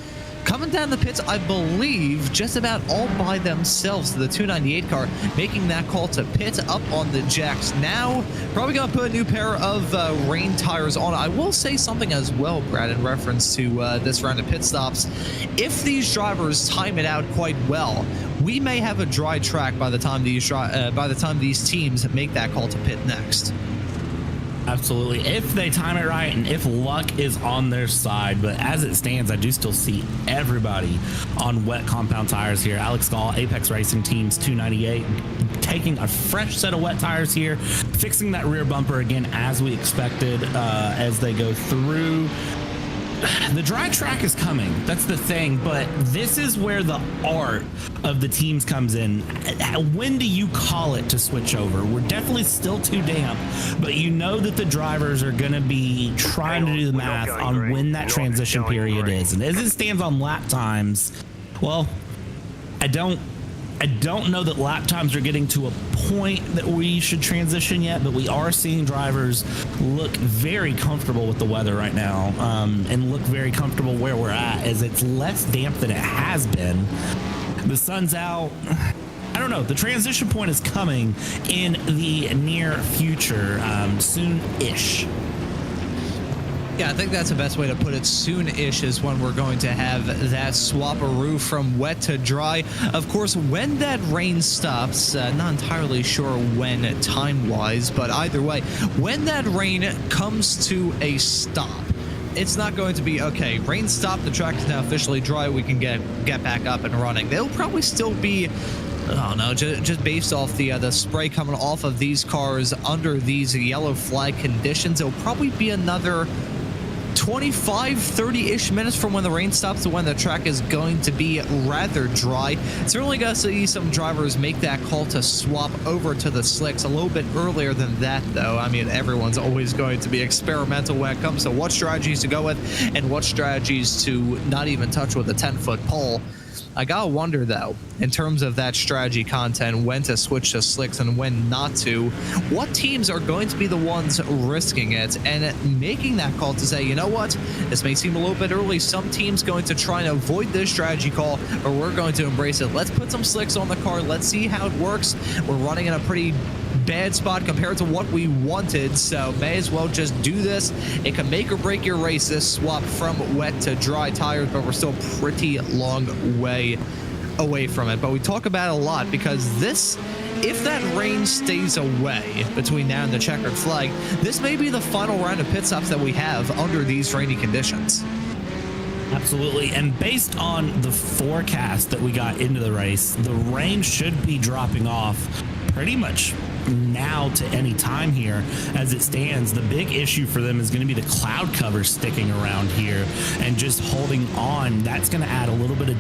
coming down the pits, I believe, just about all by themselves. The 298 car making that call to pit up on the jacks. Now, probably going to put a new pair of rain tires on. I will say something as well, Brad, in reference to this round of pit stops. If these drivers time it out quite well, we may have a dry track by the time these teams make that call to pit next. Absolutely, if they time it right and if luck is on their side. But as it stands, I do still see everybody on wet compound tires here. Alex Gall, Apex Racing Teams 298, taking a fresh set of wet tires here, fixing that rear bumper again as we expected as they go through. The dry track is coming, that's the thing, but this is where the art of the teams comes in. When do you call it to switch over? We're definitely still too damp, but you know that the drivers are going to be trying to do the math on when that transition period is. And as it stands on lap times, well, I don't know that lap times are getting to a point that we should transition yet, but we are seeing drivers look very comfortable with the weather right now, and look very comfortable where we're at, as it's less damp than it has been. The sun's out. I don't know. The transition point is coming in the near future, soon-ish. Yeah, I think that's the best way to put it. Soon-ish is when we're going to have that swap-a-roo from wet to dry. Of course, when that rain stops, not entirely sure when time-wise, but either way, when that rain comes to a stop, it's not going to be, okay, rain stopped, the track is now officially dry, we can get back up and running. They'll probably still be, I don't know, just based off the spray coming off of these cars under these yellow flag conditions, it'll probably be another 25, 30-ish minutes from when the rain stops to when the track is going to be rather dry. Certainly going to see some drivers make that call to swap over to the slicks a little bit earlier than that, though. I mean, everyone's always going to be experimental when it comes to what strategies to go with and what strategies to not even touch with a 10-foot pole. I gotta wonder, though, in terms of that strategy content, when to switch to slicks and when not to, what teams are going to be the ones risking it and making that call to say, you know what, this may seem a little bit early, some teams going to try and avoid this strategy call, or we're going to embrace it. Let's put some slicks on the car, let's see how it works. We're running in a pretty bad spot compared to what we wanted, so may as well just do this. It can make or break your race, this swap from wet to dry tires, but we're still pretty long way away from it. But we talk about it a lot because this, if that rain stays away between now and the checkered flag, this may be the final round of pit stops that we have under these rainy conditions. Absolutely, and based on the forecast that we got into the race, the rain should be dropping off pretty much now to any time here as it stands. The big issue for them is going to be the cloud cover sticking around here and just holding on. That's going to add a little bit of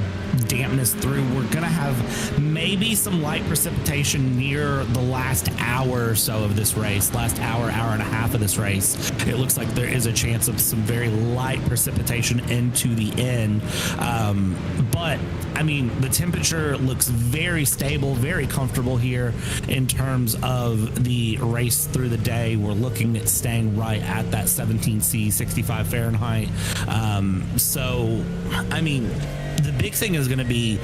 dampness through. We're going to have maybe some light precipitation near the last hour or so of this race, last hour and a half of this race. It looks like there is a chance of some very light precipitation into the end. But I mean, the temperature looks very stable, very comfortable here in terms of the race through the day. We're looking at staying right at that 17°C, 65 Fahrenheit. So, I mean, the big thing is going to be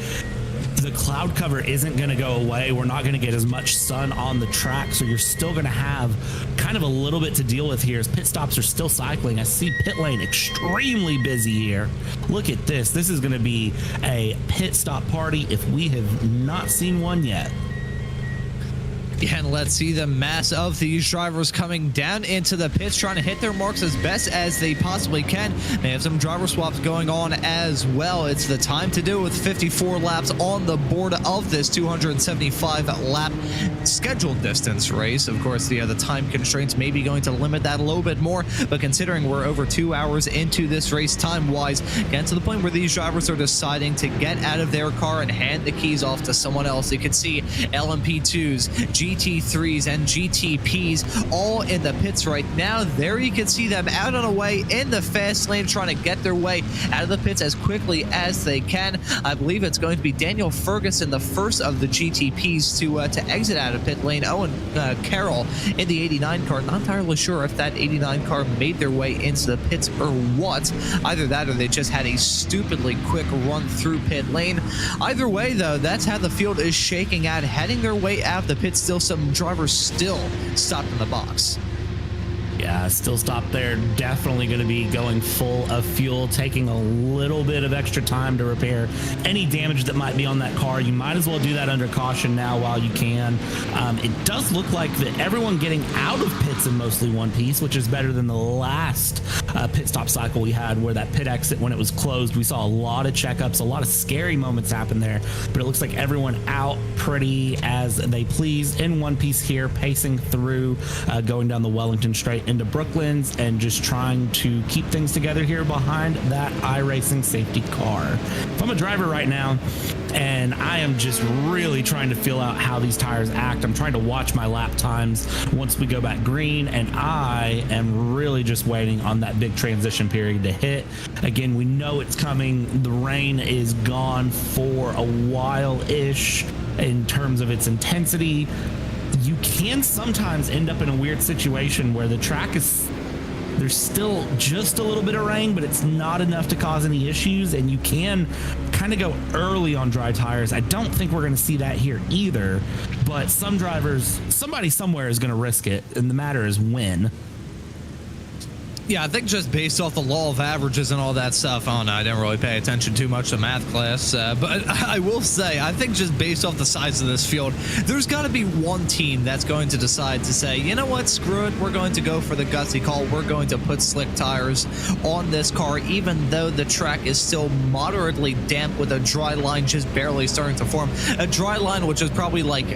the cloud cover isn't going to go away. We're not going to get as much sun on the track, so you're still going to have kind of a little bit to deal with here as pit stops are still cycling. I see pit lane extremely busy here. Look at this. This is going to be a pit stop party if we have not seen one yet. And let's see the mass of these drivers coming down into the pits, trying to hit their marks as best as they possibly can. They have some driver swaps going on as well. It's the time to do it with 54 laps on the board of this 275-lap scheduled distance race. Of course, the time constraints may be going to limit that a little bit more, but considering we're over 2 hours into this race time-wise, getting to the point where these drivers are deciding to get out of their car and hand the keys off to someone else. You can see LMP2s, GT3s and GTPs all in the pits right now. There you can see them out on the way in the fast lane, trying to get their way out of the pits as quickly as they can. I believe it's going to be Daniel Ferguson, the first of the GTPs to exit out of pit lane. Owen Carroll in the 89 car. Not entirely sure if that 89 car made their way into the pits or what. Either that or they just had a stupidly quick run through pit lane. Either way, though, that's how the field is shaking out, heading their way out of the pits. Still some drivers still stopped in the box. Yeah, still stopped there. Definitely going to be going full of fuel, taking a little bit of extra time to repair any damage that might be on that car. You might as well do that under caution now while you can. It does look like that everyone getting out of pits in mostly one piece, which is better than the last pit stop cycle we had, where that pit exit, when it was closed, we saw a lot of checkups, a lot of scary moments happen there. But it looks like everyone out pretty as they please in one piece here, pacing through, going down the Wellington Straight into Brooklands and just trying to keep things together here behind that iRacing safety car. If I'm a driver right now and I am just really trying to feel out how these tires act, I'm trying to watch my lap times once we go back green, and I am really just waiting on that big transition period to hit. Again, we know it's coming. The rain is gone for a while-ish in terms of its intensity. You can sometimes end up in a weird situation where the track is, there's still just a little bit of rain, but it's not enough to cause any issues, and you can kind of go early on dry tires. I don't think we're going to see that here either, but some drivers, somebody somewhere is going to risk it, and the matter is when. Yeah, I think just based off the law of averages and all that stuff, I don't know, I didn't really pay attention too much to math class, but I will say, I think just based off the size of this field, there's got to be one team that's going to decide to say, you know what, screw it, we're going to go for the gutsy call, we're going to put slick tires on this car, even though the track is still moderately damp with a dry line just barely starting to form. A dry line which is probably like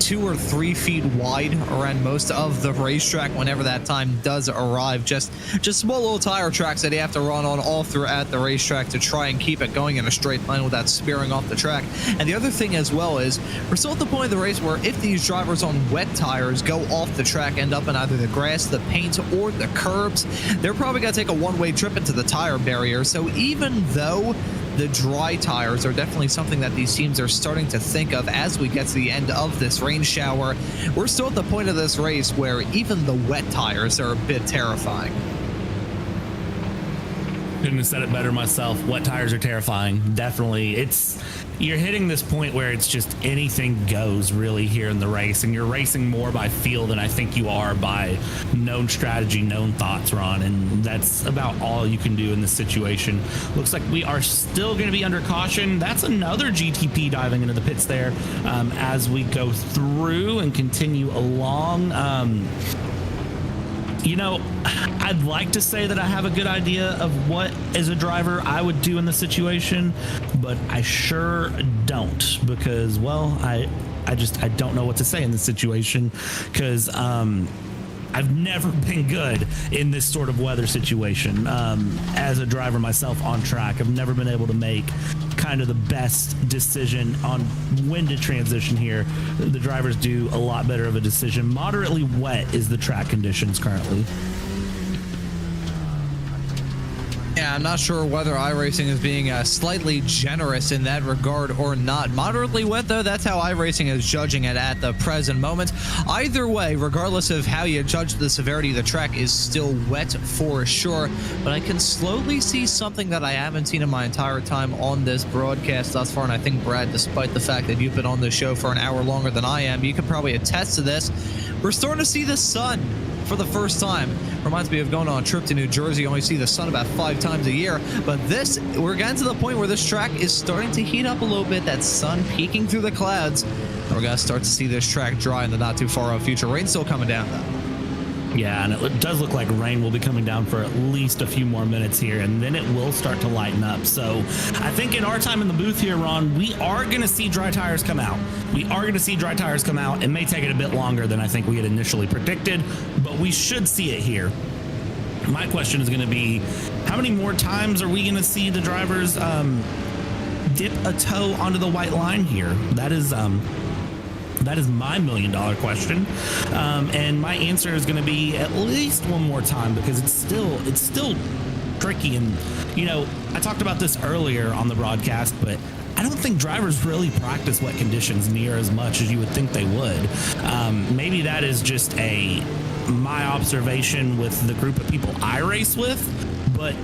2 or 3 feet wide around most of the racetrack whenever that time does arrive. Just small little tire tracks that you have to run on all throughout the racetrack to try and keep it going in a straight line without spearing off the track. And the other thing as well is we're still at the point of the race where if these drivers on wet tires go off the track, end up in either the grass, the paint, or the curbs, they're probably going to take a one-way trip into the tire barrier. So even though the dry tires are definitely something that these teams are starting to think of as we get to the end of this rain shower, we're still at the point of this race where even the wet tires are a bit terrifying. Couldn't have said it better myself. Wet tires are terrifying. Definitely. You're hitting this point where it's just anything goes really here in the race, and you're racing more by feel than I think you are by known strategy, known thoughts, Ron, and that's about all you can do in this situation. Looks like we are still going to be under caution. That's another GTP diving into the pits there as we go through and continue along. You know, I'd like to say that I have a good idea of what, as a driver, I would do in the situation, but I sure don't, because, well, I don't know what to say in this situation, because I've never been good in this sort of weather situation. As a driver myself on track, I've never been able to make kind of the best decision on when to transition here. The drivers do a lot better of a decision. Moderately wet is the track conditions currently. Yeah, I'm not sure whether iRacing is being slightly generous in that regard or not. Moderately wet, though, that's how iRacing is judging it at the present moment. Either way, regardless of how you judge the severity, the track is still wet for sure. But I can slowly see something that I haven't seen in my entire time on this broadcast thus far. And I think, Brad, despite the fact that you've been on this show for an hour longer than I am, you can probably attest to this. We're starting to see the sun for the first time. Reminds me of going on a trip to New Jersey. You only see the sun about 5 times a year. But we're getting to the point where this track is starting to heat up a little bit. That sun peeking through the clouds. And we're going to start to see this track dry in the not too far off future. Rain's still coming down, though. Yeah, and it does look like rain will be coming down for at least a few more minutes here, and then it will start to lighten up. So I think in our time in the booth here, Ron, we are going to see dry tires come out. We are going to see dry tires come out. It may take it a bit longer than I think we had initially predicted, but we should see it here. My question is going to be, how many more times are we going to see the drivers dip a toe onto the white line here? That is That is my $1 million question. And my answer is going to be at least one more time, because it's still tricky. And, you know, I talked about this earlier on the broadcast, but I don't think drivers really practice wet conditions near as much as you would think they would. Maybe that is just my observation with the group of people I race with, but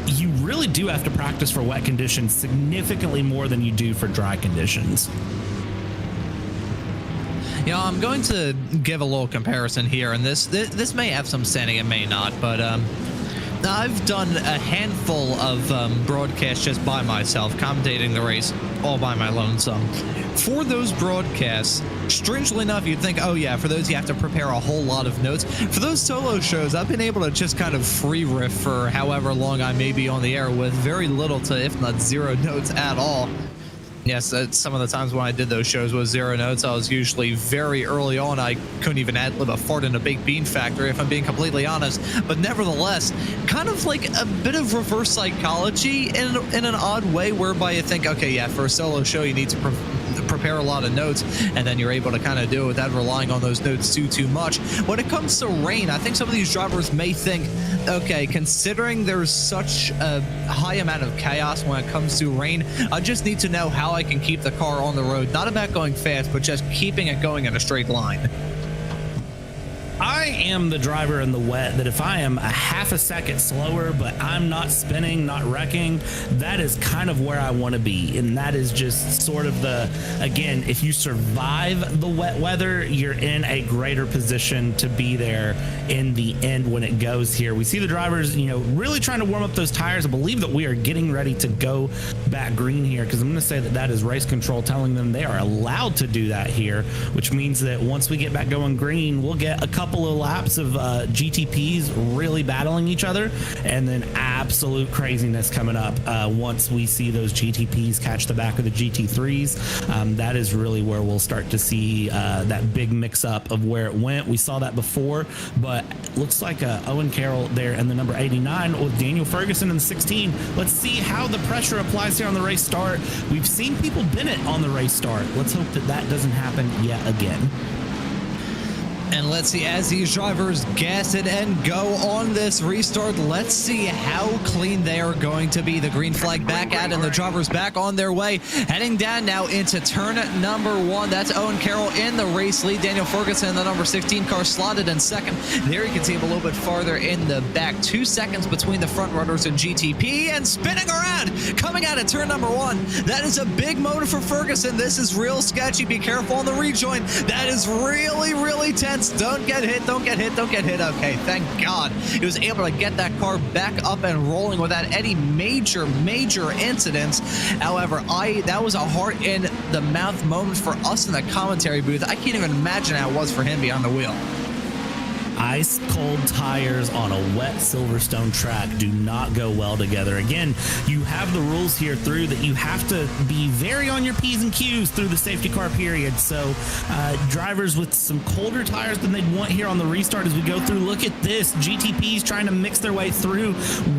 you really do have to practice for wet conditions significantly more than you do for dry conditions. You know, I'm going to give a little comparison here, and this may have some standing, it may not, but I've done a handful of broadcasts just by myself, commentating the race all by my lonesome. For those broadcasts, strangely enough, you'd think, oh yeah, for those you have to prepare a whole lot of notes. For those solo shows, I've been able to just kind of free riff for however long I may be on the air with very little to, if not zero, notes at all. Yes, some of the times when I did those shows with zero notes, I was usually very early on. I couldn't even ad-lib a fart in a baked bean factory, if I'm being completely honest. But nevertheless, kind of like a bit of reverse psychology in an odd way, whereby you think, okay, yeah, for a solo show, you need to prepare a lot of notes, and then you're able to kind of do it without relying on those notes too much. When it comes to rain, I think some of these drivers may think, okay, considering there's such a high amount of chaos when it comes to rain, I just need to know how I can keep the car on the road. Not about going fast, but just keeping it going in a straight line. I am the driver in the wet that if I am a half a second slower, but I'm not spinning, not wrecking, that is kind of where I want to be. And that is just sort of again, if you survive the wet weather, you're in a greater position to be there in the end when it goes here. We see the drivers, you know, really trying to warm up those tires. I believe that we are getting ready to go back green here, because I'm going to say that is race control telling them they are allowed to do that here, which means that once we get back going green, we'll get a couple of laps of GTPs really battling each other, and then absolute craziness coming up once we see those GTPs catch the back of the GT3s. That is really where we'll start to see that big mix up of where it went. We saw that before, but looks like Owen Carroll there in the number 89 with Daniel Ferguson in the 16. Let's see how the pressure applies here on the race start. We've seen people Bennett on the race start. Let's hope that doesn't happen yet again. And let's see, as these drivers gas it and go on this restart, let's see how clean they are going to be. The green flag back out, and the drivers back on their way, heading down now into turn number 1. That's Owen Carroll in the race lead. Daniel Ferguson in the number 16 car slotted in second. There you can see him a little bit farther in the back. 2 seconds between the front runners and GTP, and spinning around, coming out of turn number 1. That is a big motor for Ferguson. This is real sketchy. Be careful on the rejoin. That is really, really tense. Don't get hit, don't get hit, don't get hit. Okay, thank God he was able to get that car back up and rolling without any major incidents. However, that was a heart in the mouth moment for us in the commentary booth. I can't even imagine how it was for him behind the wheel. Ice cold tires on a wet Silverstone track do not go well together. Again, you have the rules here through that you have to be very on your P's and Q's through the safety car period. So drivers with some colder tires than they'd want here on the restart as we go through. Look at this. GTPs trying to mix their way through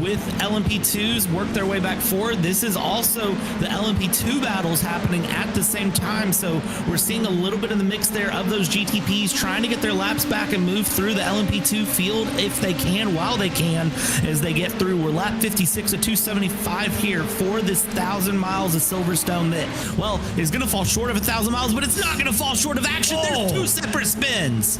with LMP2s, work their way back forward. This is also the LMP2 battles happening at the same time. So we're seeing a little bit of the mix there of those GTPs trying to get their laps back and move through the LMP2 field if they can, while they can, as they get through. We're lap 56 at 275 here for this 1,000 miles of Silverstone that, well, is going to fall short of 1,000 miles, but it's not going to fall short of action. There's 2 separate spins.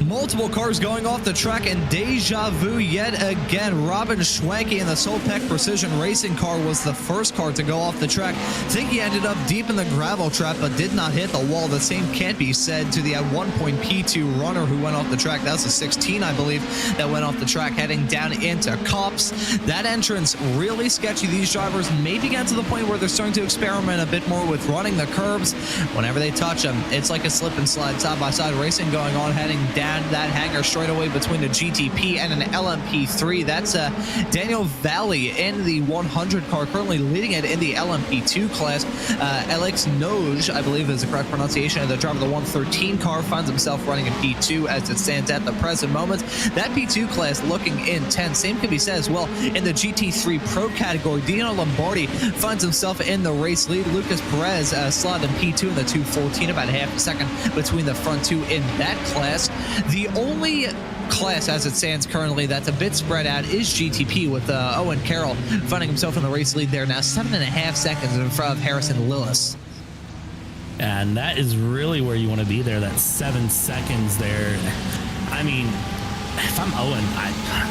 Multiple cars going off the track, and deja vu yet again. Robin Schwanke in the Solpec Precision Racing car was the first car to go off the track. I think he ended up deep in the gravel trap, but did not hit the wall. The same can't be said to the at one point P2 runner who went off the track. That was a 16, I believe, that went off the track heading down into Cops. That entrance really sketchy. These drivers maybe get to the point where they're starting to experiment a bit more with running the curbs. Whenever they touch them, it's like a slip and slide side by side racing going on, heading down at that hangar straight away between the GTP and an LMP3. That's Daniel Valley in the 100 car, currently leading it in the LMP2 class. Alex Noj, I believe is the correct pronunciation of the driver of the 113 car, finds himself running in P2 as it stands at the present moment. That P2 class looking intense. Same can be said as well in the GT3 Pro category. Dino Lombardi finds himself in the race lead. Lucas Perez slotted in P2 in the 214, about half a second between the front two in that class. The only class as it stands currently that's a bit spread out is GTP, with Owen Carroll finding himself in the race lead there now, 7.5 seconds in front of Harrison Lillis. And that is really where you want to be there, that 7 seconds there. I mean, if I'm Owen,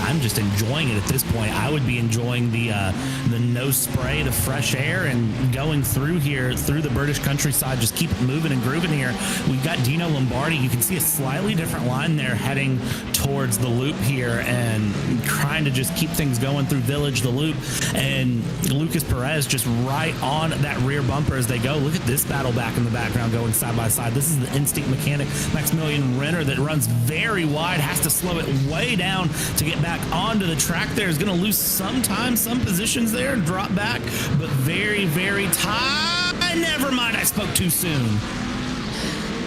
I'm just enjoying it at this point. I would be enjoying the no spray, the fresh air, and going through here, through the British countryside, just keep moving and grooving here. We've got Dino Lombardi. You can see a slightly different line there heading towards the loop here and trying to just keep things going through Village, the loop. And Lucas Perez just right on that rear bumper as they go. Look at this battle back in the background going side by side. This is the Instinct mechanic, Maximilian Renner, that runs very wide, has to slow it way down to get back onto the track there. Is going to lose some time, some positions there, drop back, but very, very tight. Never mind, I spoke too soon.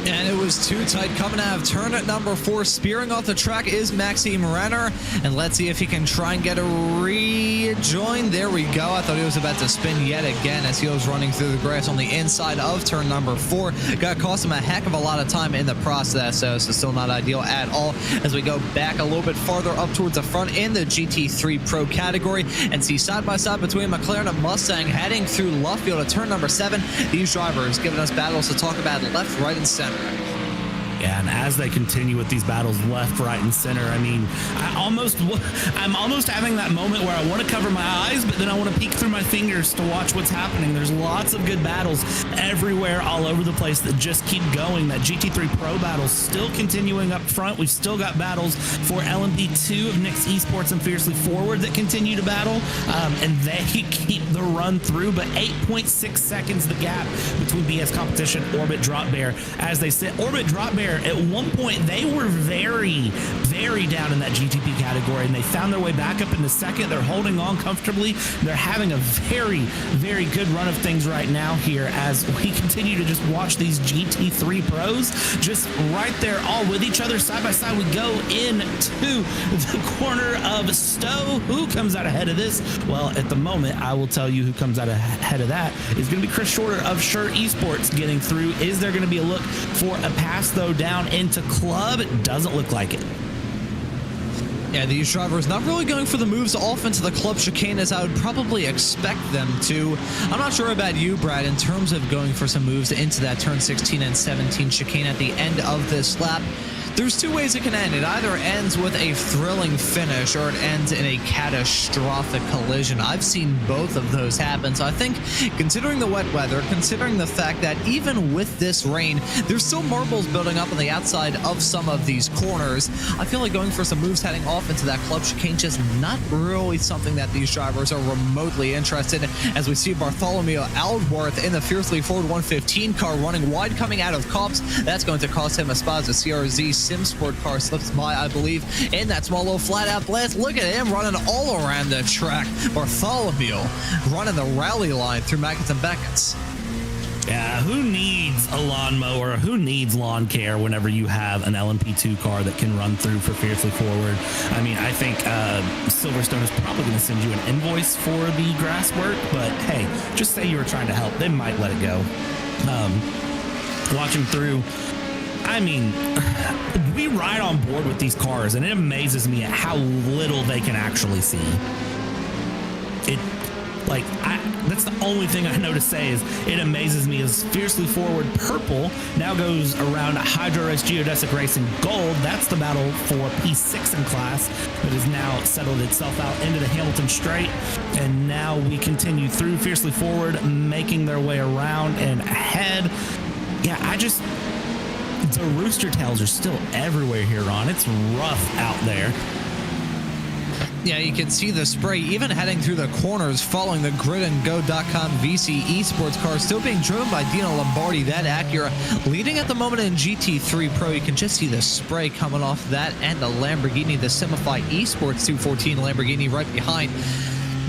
And it was too tight coming out of turn at number 4. Spearing off the track is Maxime Renner. And let's see if he can try and get a rejoin. There we go. I thought he was about to spin yet again as he was running through the grass on the inside of turn number 4. Got cost him a heck of a lot of time in the process, so still not ideal at all. As we go back a little bit farther up towards the front in the GT3 Pro category and see side by side between McLaren and Mustang heading through Luffield at turn number 7. These drivers giving us battles to talk about left, right, and center. Yeah, and as they continue with these battles left, right, and center, I mean, I'm almost having that moment where I want to cover my eyes, but then I want to peek through my fingers to watch what's happening. There's lots of good battles everywhere, all over the place, that just keep going. That GT3 Pro battle's still continuing up front. We've still got battles for LMP2 of Nick's Esports and Fiercely Forward that continue to battle, and they keep the run through, but 8.6 seconds the gap between BS Competition, Orbit, Drop Bear, as they sit. Orbit, Drop Bear, at one point, they were very, very down in that GTP category, and they found their way back up in the second. They're holding on comfortably. They're having a very, very good run of things right now here as we continue to just watch these GT3 pros just right there, all with each other, side by side. We go into the corner of Stowe. Who comes out ahead of this? Well, at the moment, I will tell you who comes out ahead of that is going to be Chris Shorter of Sure Esports getting through. Is there going to be a look for a pass, though, down into Club? It doesn't look like it. Yeah, these drivers not really going for the moves off into the Club chicane as I would probably expect them to. I'm not sure about you, Brad, in terms of going for some moves into that turn 16 and 17 chicane at the end of this lap. There's two ways it can end. It either ends with a thrilling finish or it ends in a catastrophic collision. I've seen both of those happen. So I think, considering the wet weather, considering the fact that even with this rain, there's still marbles building up on the outside of some of these corners, I feel like going for some moves heading off into that Club chicane just not really something that these drivers are remotely interested in, as we see Bartholomew Aldworth in the Fiercely Forward 115 car running wide coming out of Cops. That's going to cost him a spot as the CRZ SimSport car slips by, I believe, in that small little flat-out blast. Look at him running all around the track. Bartholomew running the rally line through Mackett and Beckett's. Yeah, who needs a lawnmower? Who needs lawn care whenever you have an LMP2 car that can run through for Fiercely Forward? I mean, I think Silverstone is probably going to send you an invoice for the grass work, but hey, just say you were trying to help. They might let it go. Watching through, I mean, we ride on board with these cars, and it amazes me at how little they can actually see. That's the only thing I know to say is it amazes me as Fiercely Forward Purple now goes around Hydro Race Geodesic Racing Gold. That's the battle for P6 in class that has now settled itself out into the Hamilton Straight. And now we continue through Fiercely Forward, making their way around and ahead. Yeah, the rooster tails are still everywhere here, Ron. It's rough out there. Yeah, you can see the spray even heading through the corners, following the gridandgo.com VC Esports car, still being driven by Dino Lombardi, that Acura, leading at the moment in GT3 Pro. You can just see the spray coming off that and the Lamborghini, the Simify Esports 214 Lamborghini right behind.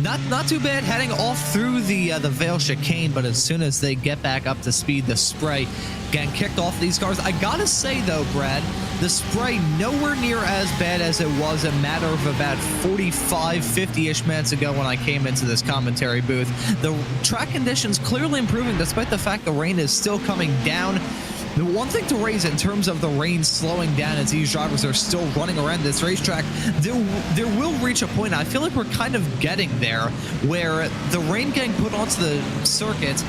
Not too bad heading off through the Vale chicane, but as soon as they get back up to speed, the spray getting kicked off these cars. I gotta say though, Brad, the spray nowhere near as bad as it was a matter of about 45, 50-ish minutes ago when I came into this commentary booth. The track conditions clearly improving despite the fact the rain is still coming down. The one thing to raise in terms of the rain slowing down as these drivers are still running around this racetrack, there will reach a point, I feel like we're kind of getting there, where the rain getting put onto the circuit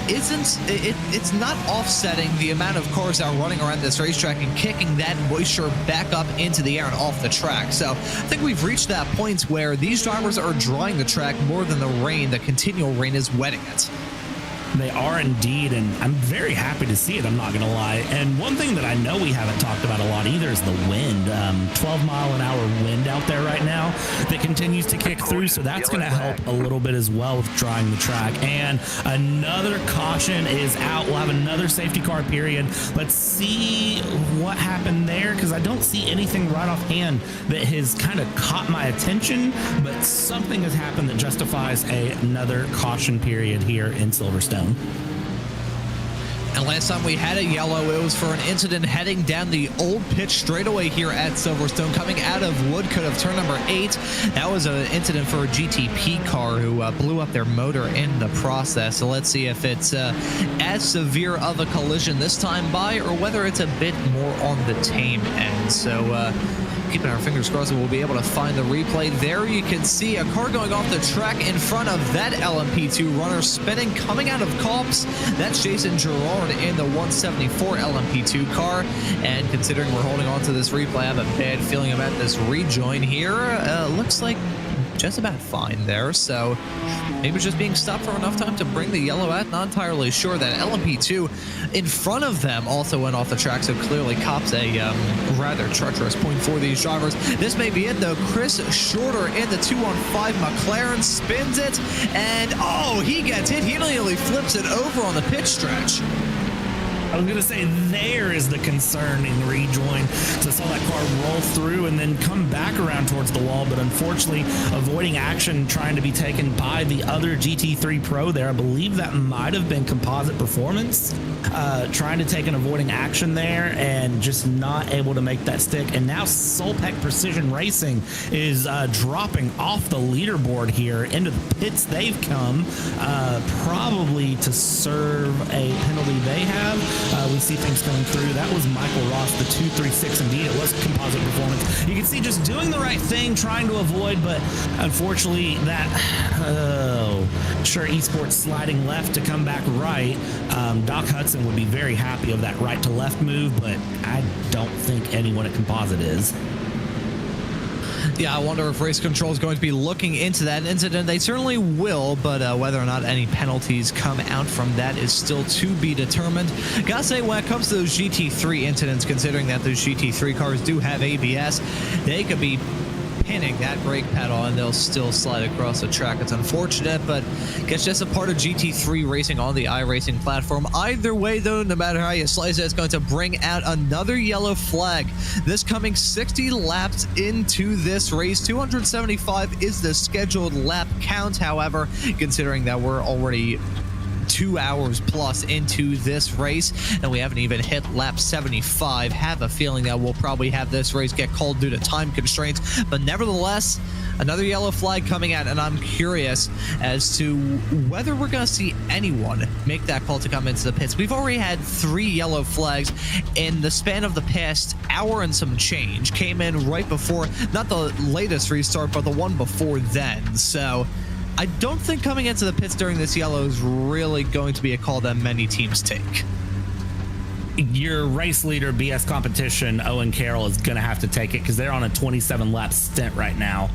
it's not offsetting the amount of cars that are running around this racetrack and kicking that moisture back up into the air and off the track. So I think we've reached that point where these drivers are drying the track more than the continual rain is wetting it. They are indeed, and I'm very happy to see it, I'm not going to lie. And one thing that I know we haven't talked about a lot either is the wind. 12-mile-an-hour wind out there right now that continues to kick through, so that's going to help a little bit as well with drying the track. And another caution is out. We'll have another safety car period. Let's see what happened there, because I don't see anything right offhand that has kind of caught my attention, but something has happened that justifies another caution period here in Silverstone. And last time we had a yellow, it was for an incident heading down the old pitch straightaway here at Silverstone, coming out of Woodcut of turn number 8. That was an incident for a GTP car who blew up their motor in the process. So let's see if it's as severe of a collision this time by, or whether it's a bit more on the tame end. So keeping our fingers crossed that we'll be able to find the replay. There you can see a car going off the track in front of that LMP2 runner, spinning, coming out of Copse. That's Jason Gerard in the 174 LMP2 car. And considering we're holding on to this replay, I have a bad feeling about this rejoin here. Looks like just about fine there, so maybe just being stopped for enough time to bring the yellow out. Not entirely sure. That LMP2 in front of them also went off the track, so clearly Copse a rather treacherous point for these drivers. This may be it though. Chris Shorter in the 215 McLaren spins it, and oh, he gets hit. He nearly flips it over on the pit stretch. I was going to say, there is the concerning rejoin. So I saw that car roll through and then come back around towards the wall, but unfortunately avoiding action, trying to be taken by the other GT3 Pro there. I believe that might have been Composite Performance, trying to take an avoiding action there and just not able to make that stick. And now Solpec Precision Racing is dropping off the leaderboard here into the pits. They've come probably to serve a penalty they have. We see things coming through. That was Michael Ross, the 236. Indeed, it was Composite Performance. You can see just doing the right thing, trying to avoid, but unfortunately that, sure, Esports sliding left to come back right. Doc Hudson would be very happy of that right to left move, but I don't think anyone at Composite is. Yeah, I wonder if Race Control is going to be looking into that incident. They certainly will, but whether or not any penalties come out from that is still to be determined. Gotta say, when it comes to those GT3 incidents, considering that those GT3 cars do have ABS, they could be pinning that brake pedal and they'll still slide across the track. It's unfortunate, but it's just a part of GT3 racing on the iRacing platform. Either way, though, no matter how you slice it, it's going to bring out another yellow flag. This coming 60 laps into this race. 275 is the scheduled lap count, however, considering that we're already 2 hours plus into this race and we haven't even hit lap 75. Have a feeling that we'll probably have this race get called due to time constraints, but nevertheless, another yellow flag coming out, and I'm curious as to whether we're going to see anyone make that call to come into the pits. We've already had 3 yellow flags in the span of the past hour and some change. Came in right before, not the latest restart, but the one before then. So I don't think coming into the pits during this yellow is really going to be a call that many teams take. Your race leader, BS Competition, Owen Carroll, is going to have to take it because they're on a 27-lap stint right now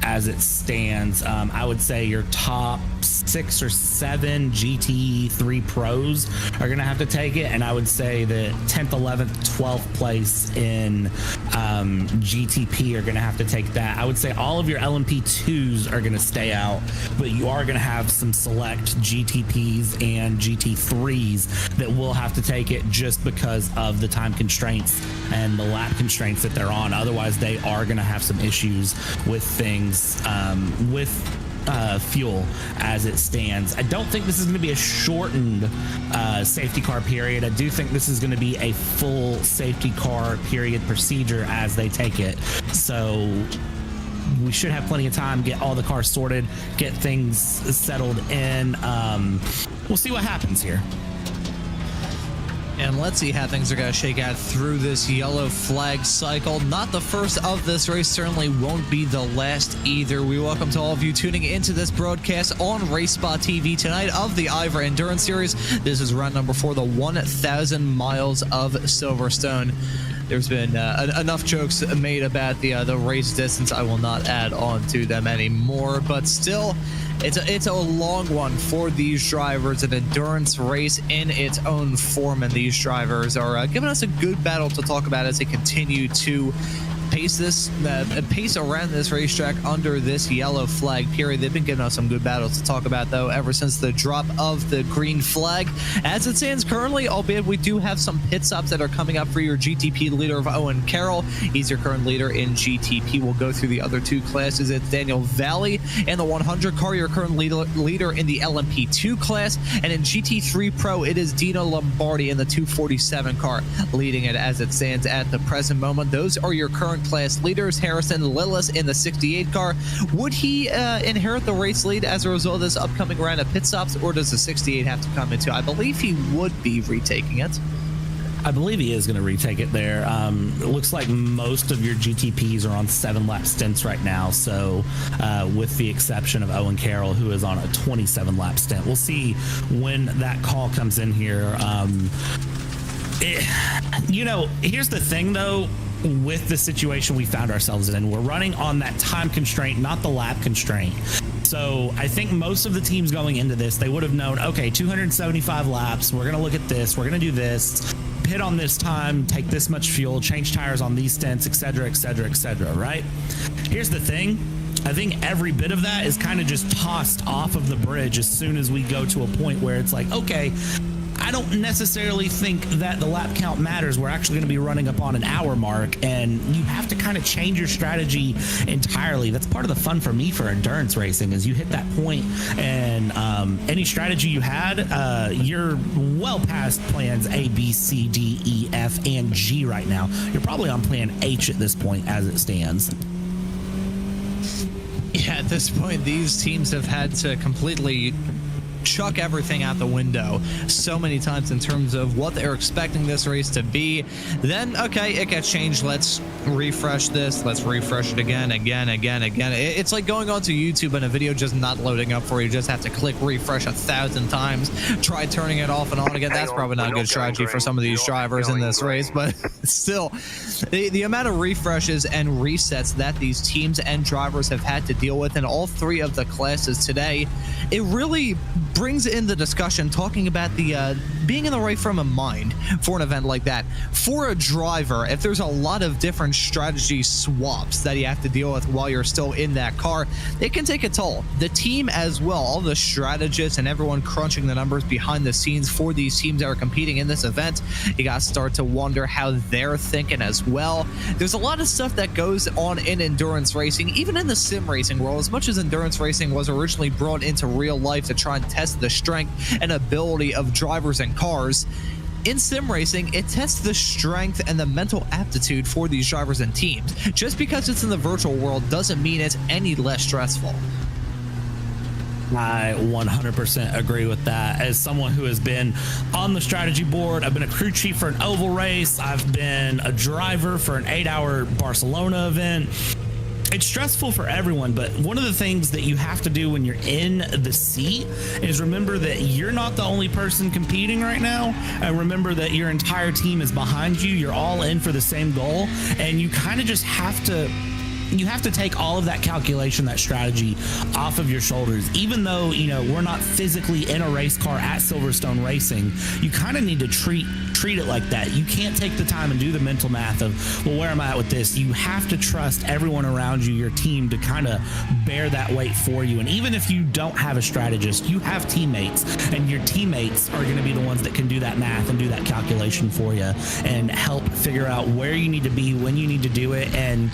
as it stands. I would say your top 6 or 7 GT3 Pros are going to have to take it. And I would say that 10th, 11th, 12th place in GTP are going to have to take that. I would say all of your LMP2s are going to stay out, but you are going to have some select GTPs and GT3s that will have to take it just because of the time constraints and the lap constraints that they're on. Otherwise, they are going to have some issues with things with fuel as it stands. I don't think this is going to be a shortened safety car period. I do think this is going to be a full safety car period procedure as they take it. So we should have plenty of time, get all the cars sorted, get things settled in. We'll see what happens here. And let's see how things are going to shake out through this yellow flag cycle. Not the first of this race, certainly won't be the last either. We welcome to all of you tuning into this broadcast on RaceSpotTV tonight of the IVRA Endurance Series. This is round number 4, the 1,000 miles of Silverstone. There's been enough jokes made about the race distance. I will not add on to them anymore, but still, it's a long one for these drivers, an endurance race in its own form, and these drivers are giving us a good battle to talk about as they continue to pace around this racetrack under this yellow flag period. They've been giving us some good battles to talk about, though, ever since the drop of the green flag. As it stands currently, albeit we do have some pit stops that are coming up for your GTP leader of Owen Carroll. He's your current leader in GTP. We'll go through the other two classes. It's Daniel Valley in the 100 car, your current leader in the LMP2 class. And in GT3 Pro, it is Dino Lombardi in the 247 car, leading it as it stands at the present moment. Those are your current class leaders. Harrison Lillis in the 68 car. Would he inherit the race lead as a result of this upcoming round of pit stops, or does the 68 have to come into? I believe he would be retaking it. I believe he is going to retake it there. It looks like most of your GTPs are on 7-lap stints right now. So with the exception of Owen Carroll, who is on a 27-lap stint. We'll see when that call comes in here. Here's the thing, though. With the situation we found ourselves in, we're running on that time constraint, not the lap constraint. So I think most of the teams going into this, they would have known, okay, 275 laps, we're going to look at this, we're going to do this, pit on this time, take this much fuel, change tires on these stints, etc., etc., etc., right? Here's the thing. I think every bit of that is kind of just tossed off of the bridge as soon as we go to a point where it's like, okay, I don't necessarily think that the lap count matters. We're actually going to be running up on an hour mark, and you have to kind of change your strategy entirely. That's part of the fun for me for endurance racing, is you hit that point and any strategy you had, you're well past plans A, B, C, D, E, F, and G right now. You're probably on plan H at this point as it stands. Yeah, at this point, these teams have had to completely chuck everything out the window so many times in terms of what they're expecting this race to be. Then, okay, it gets changed. Let's refresh this. Let's refresh it again. It's like going onto YouTube and a video just not loading up for you. You just have to click refresh 1,000 times. Try turning it off and on again. That's probably not a good strategy for some of these drivers in this race, but still, the amount of refreshes and resets that these teams and drivers have had to deal with in all three of the classes today, it really brings in the discussion talking about the being in the right frame of mind for an event like that. For a driver, if there's a lot of different strategy swaps that you have to deal with while you're still in that car, it can take a toll. The team as well, all the strategists and everyone crunching the numbers behind the scenes for these teams that are competing in this event, you got to start to wonder how they're thinking as well. There's a lot of stuff that goes on in endurance racing, even in the sim racing world. As much as endurance racing was originally brought into real life to try and test the strength and ability of drivers and cars, in sim racing, it tests the strength and the mental aptitude for these drivers and teams. Just because it's in the virtual world doesn't mean it's any less stressful. I 100% agree with that. As someone who has been on the strategy board, I've been a crew chief for an oval race, I've been a driver for an 8-hour Barcelona event. It's stressful for everyone, but one of the things that you have to do when you're in the seat is remember that you're not the only person competing right now, and remember that your entire team is behind you. You're all in for the same goal, and you kind of just have to you have to take all of that calculation, that strategy off of your shoulders. Even though, you know, we're not physically in a race car at Silverstone racing, you kind of need to treat it like that. You can't take the time and do the mental math of, well, where am I at with this? You have to trust everyone around you, your team, to kind of bear that weight for you. And even if you don't have a strategist, you have teammates, and your teammates are going to be the ones that can do that math and do that calculation for you and help figure out where you need to be, when you need to do it. And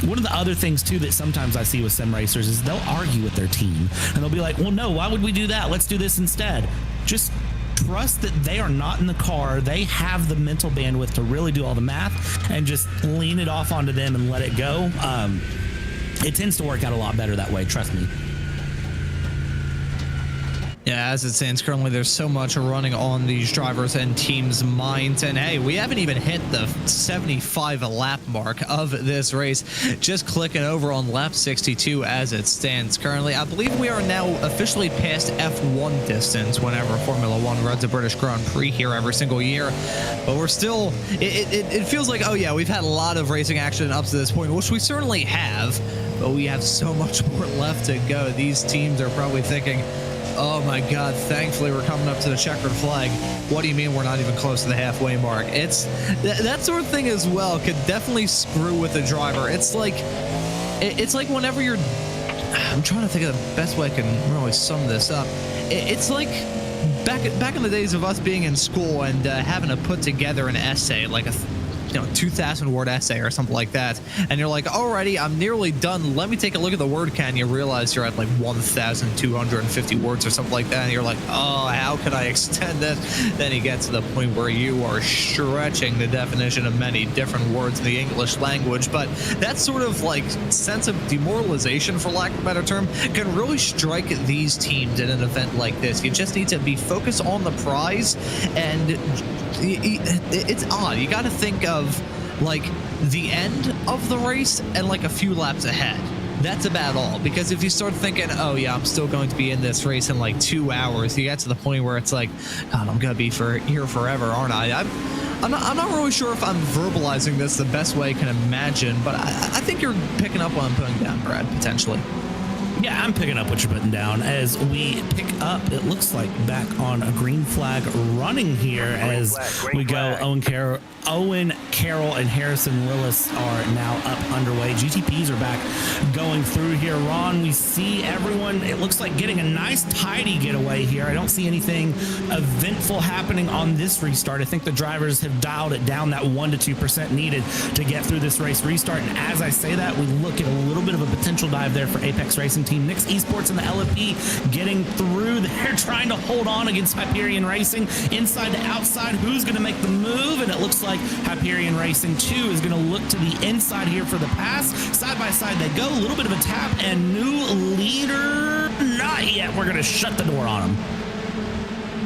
one of the other things too that sometimes I see with sim racers is they'll argue with their team and they'll be like, well, no, why would we do that? Let's do this instead. Just trust that they are not in the car. They have the mental bandwidth to really do all the math, and just lean it off onto them and let it go. It tends to work out a lot better that way. Trust me. Yeah, as it stands currently, there's so much running on these drivers and teams' minds. And hey, we haven't even hit the 75 lap mark of this race. Just clicking over on lap 62 as it stands currently. I believe we are now officially past F1 distance whenever Formula One runs a British Grand Prix here every single year. But we're still, it feels like, oh yeah, we've had a lot of racing action up to this point, which we certainly have, but we have so much more left to go. These teams are probably thinking, oh my God, thankfully we're coming up to the checkered flag. What do you mean we're not even close to the halfway mark? It's that sort of thing as well could definitely screw with the driver. It's like whenever you're, I'm trying to think of the best way I can really sum this up. It's like back in the days of us being in school and having to put together an essay, like a 2,000 word essay or something like that, and you're like, alrighty, I'm nearly done, let me take a look at the word count, and you realize you're at like 1,250 words or something like that, and you're like, oh, how could I extend this? Then you get to the point where you are stretching the definition of many different words in the English language. But that sort of like sense of demoralization, for lack of a better term, can really strike these teams in an event like this. You just need to be focused on the prize, and it's odd. You got to think of like the end of the race and like a few laps ahead. That's about all. Because if you start thinking, oh yeah, I'm still going to be in this race in like 2 hours, you get to the point where it's like, God, I'm gonna be here forever, aren't I? I'm not really sure if I'm verbalizing this the best way I can imagine, but I think you're picking up what I'm putting down, Brad, potentially. Yeah, I'm picking up what you're putting down as we pick up, it looks like, back on a green flag running here as we go. Owen Carroll and Harrison Willis are now up underway. GTPs are back going through here. Ron, we see everyone, it looks like, getting a nice tidy getaway here. I don't see anything eventful happening on this restart. I think the drivers have dialed it down, that 1% to 2% needed to get through this race restart. And as I say that, we look at a little bit of a potential dive there for Apex Racing Team. Nix Esports and the LFP getting through. They're trying to hold on against Hyperion Racing. Inside to outside, who's going to make the move? And it looks like Hyperion Racing 2 is going to look to the inside here for the pass. Side by side they go. A little bit of a tap, and new leader, not yet. We're going to shut the door on them.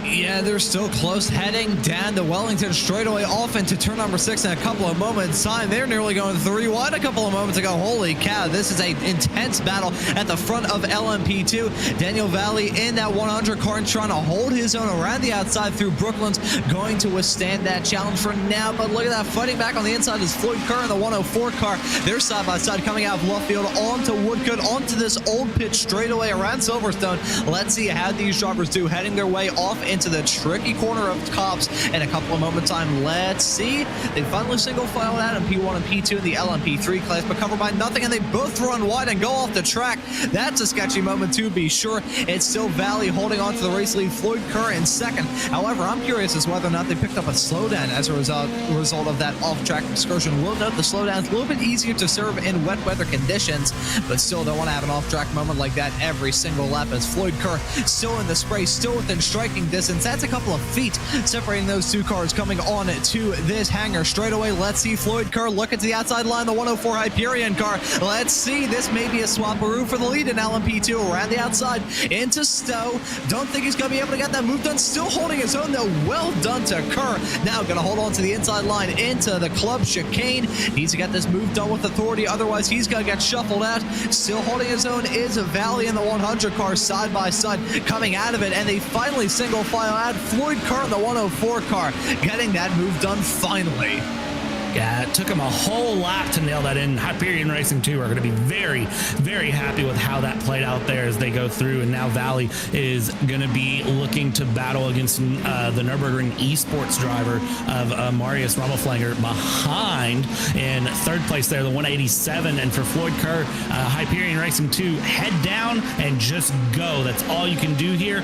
Yeah, they're still close, heading down the Wellington straightaway off into turn number 6 in a couple of moments' time. They're nearly going 3 wide a couple of moments ago. Holy cow, this is an intense battle at the front of LMP2. Daniel Valley in that 100 car and trying to hold his own around the outside through Brooklands, going to withstand that challenge for now. But look at that, fighting back on the inside is Floyd Kerr in the 104 car. They're side by side coming out of Luffield onto Woodcote, onto this old pitch straightaway around Silverstone. Let's see how these drivers do, heading their way off into the tricky corner of Cops in a couple of moments time. Let's see. They finally single filed out in P1 and P2 in the LMP3 class, but covered by nothing, and they both run wide and go off the track. That's a sketchy moment to be sure. It's still Valley holding on to the race lead, Floyd Kerr in second. However, I'm curious as whether or not they picked up a slowdown as a result of that off-track excursion. We'll note the slowdown is a little bit easier to serve in wet weather conditions, but still don't want to have an off-track moment like that every single lap, as Floyd Kerr still in the spray, still within striking distance. That's a couple of feet separating those two cars coming on to this hangar straightaway. Let's see Floyd Kerr look at the outside line, the 104 Hyperion car. Let's see, this may be a swapperoo for the lead in LMP2 around the outside into Stowe. Don't think he's going to be able to get that move done. Still holding his own though. Well done to Kerr. Now going to hold on to the inside line into the club chicane. Needs to get this move done with authority, otherwise he's going to get shuffled out. Still holding his own is a Valley in the 100 car side by side coming out of it, and they finally single file out Floyd Kerr in the 104 car, getting that move done finally. Yeah, it took him a whole lap to nail that in. Hyperion Racing 2 are going to be very, very happy with how that played out there as they go through. And now Valley is going to be looking to battle against the Nürburgring esports driver of Marius Rommelflanger behind in third place there, the 187. And for Floyd Kerr, Hyperion Racing 2, head down and just go. That's all you can do here.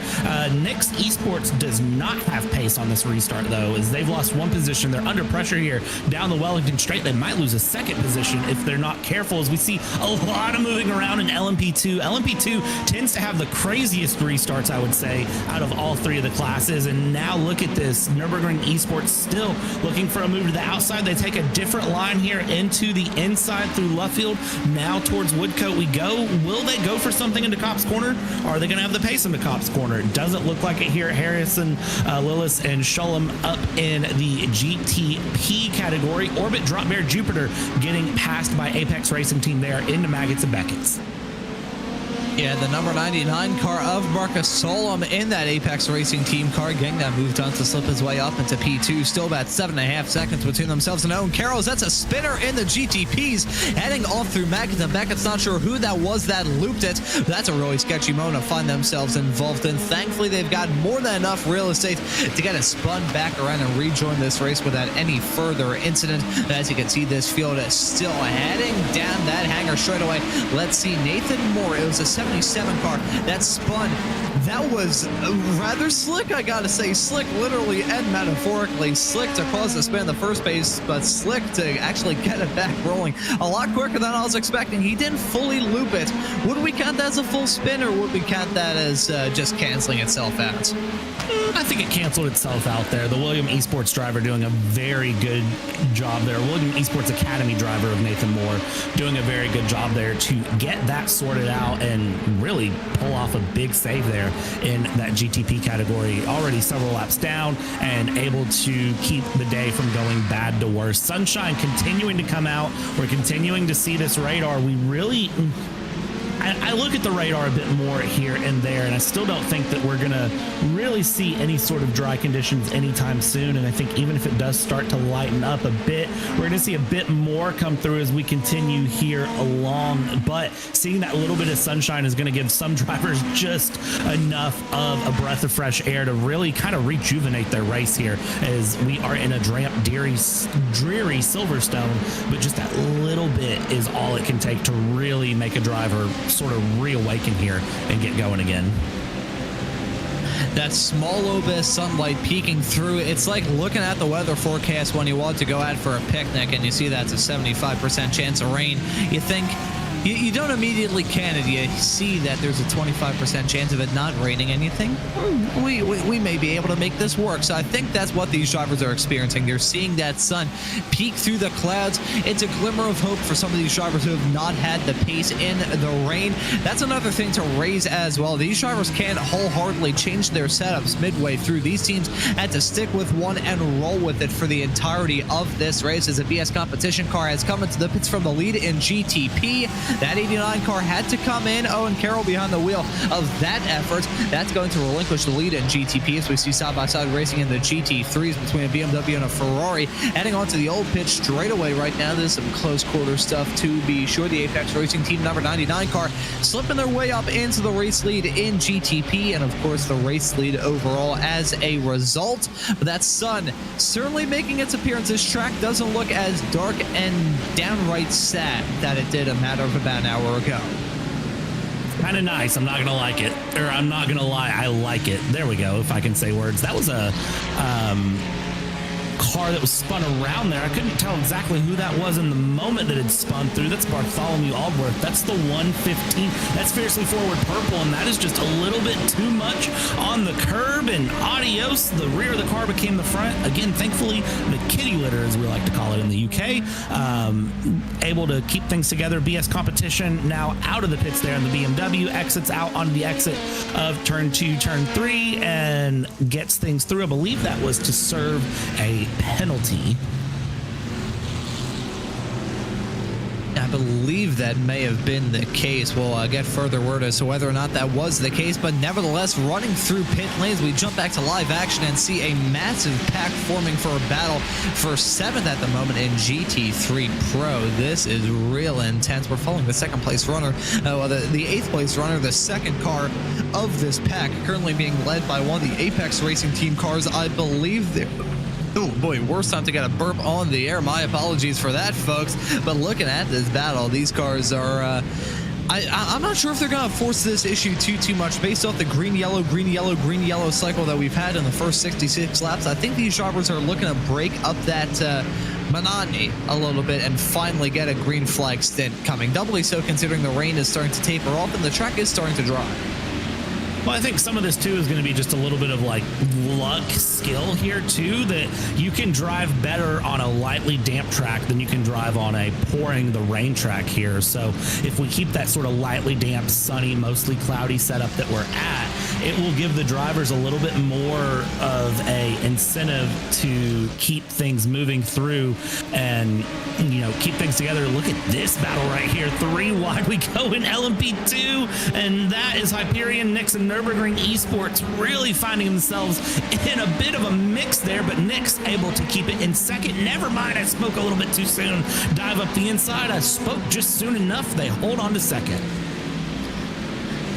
Nix Esports does not have pace on this restart, though, as they've lost one position. They're under pressure here down the Wellington Straight. They might lose a second position if they're not careful, as we see a lot of moving around in LMP2. LMP2 tends to have the craziest restarts, I would say, out of all three of the classes. And now look at this. Nürburgring Esports still looking for a move to the outside. They take a different line here into the inside through Luffield. Now towards Woodcote we go. Will they go for something into Copse Corner? Or are they going to have the pace into Copse Corner? It doesn't look like it here. Harrison, Lillis, and Shullum up in the GTP category. Orbit, Drop Bear, Jupiter getting passed by Apex Racing Team there into Maggots and Beckett's. Yeah, the number 99 car of Marcus Solom in that Apex Racing Team car, getting that move done to slip his way up into P2. Still about 7.5 seconds between themselves and Owen Carrolls. That's a spinner in the GTPs, heading off through Maggots and Beckett's. Not sure who that was that looped it, but that's a really sketchy moment to find themselves involved in. Thankfully, they've got more than enough real estate to get it spun back around and rejoin this race without any further incident. As you can see, this field is still heading down that hangar straight away. Let's see, Nathan Moore. It was a 77 car that spun. That was rather slick, I gotta say. Slick literally and metaphorically. Slick to cause the spin in the first place, but slick to actually get it back rolling a lot quicker than I was expecting. He didn't fully loop it. Would we count that as a full spin, or would we count that as just canceling itself out? I think it canceled itself out there. The William Esports driver doing a very good job there. William Esports Academy driver of Nathan Moore doing a very good job there to get that sorted out and really pull off a big save there in that GTP category. Already several laps down and able to keep the day from going bad to worse. Sunshine continuing to come out. We're continuing to see this radar. We really... I look at the radar a bit more here and there, and I still don't think that we're going to really see any sort of dry conditions anytime soon. And I think even if it does start to lighten up a bit, we're going to see a bit more come through as we continue here along. But seeing that little bit of sunshine is going to give some drivers just enough of a breath of fresh air to really kind of rejuvenate their race here, as we are in a dreary Silverstone. But just that little bit is all it can take to really make a driver sort of reawaken here and get going again. That small little bit of sunlight peeking through. It's like looking at the weather forecast when you want to go out for a picnic and you see that's a 75% chance of rain. You think, you don't immediately can it. You see that there's a 25% chance of it not raining, and you think, we may be able to make this work. So I think that's what these drivers are experiencing. They're seeing that sun peek through the clouds. It's a glimmer of hope for some of these drivers who have not had the pace in the rain. That's another thing to raise as well. These drivers can't wholeheartedly change their setups midway through. These teams had to stick with one and roll with it for the entirety of this race, as a BS competition car has come into the pits from the lead in GTP. That 89 car had to come in. Owen Carroll behind the wheel of that effort. That's going to relinquish the lead in GTP, as we see side-by-side racing in the GT3s between a BMW and a Ferrari. Heading onto the old pitch straight away right now. There's some close quarter stuff to be sure. The Apex Racing Team number 99 car slipping their way up into the race lead in GTP, and of course the race lead overall as a result. But that sun certainly making its appearance. This track doesn't look as dark and downright sad that it did a matter of about an hour ago. Kind of nice. I'm not gonna like it, or I'm not gonna lie, I like it. There we go, if I can say words. That was a car that was spun around there. I couldn't tell exactly who that was in the moment that it spun through. That's Bartholomew Aldworth. That's the 115. That's Fiercely Forward Purple, and that is just a little bit too much on the curb, and adios. The rear of the car became the front. Again, thankfully, the kitty litter, as we like to call it in the UK, able to keep things together. BS competition now out of the pits there, and the BMW exits out on the exit of turn 2, turn 3, and gets things through. I believe that was to serve a penalty. I believe that may have been the case. We'll get further word as to whether or not that was the case, but nevertheless, running through pit lanes, we jump back to live action and see a massive pack forming for a battle for 7th at the moment in GT3 Pro. This is real intense. We're following the 2nd place runner, the 8th place runner, the 2nd car of this pack, currently being led by one of the Apex Racing Team cars. I believe they're... Oh boy, worst time to get a burp on the air. My apologies for that, folks. But looking at this battle, these cars are... I'm not sure if they're going to force this issue too much based off the green, yellow, green, yellow, green, yellow cycle that we've had in the first 66 laps. I think these drivers are looking to break up that monotony a little bit and finally get a green flag stint coming. Doubly so considering the rain is starting to taper off and the track is starting to dry. Well, I think some of this too is going to be just a little bit of like luck, skill here too, that you can drive better on a lightly damp track than you can drive on a pouring the rain track here. So if we keep that sort of lightly damp, sunny, mostly cloudy setup that we're at, it will give the drivers a little bit more of a incentive to keep things moving through and, you know, keep things together. Look at this battle right here. 3 wide we go in LMP2, and that is Hyperion, Nix, and Nürburgring Esports really finding themselves in a bit of a mix there, but Nix able to keep it in 2nd. Never mind, I spoke a little bit too soon. Dive up the inside. I spoke just soon enough. They hold on to 2nd.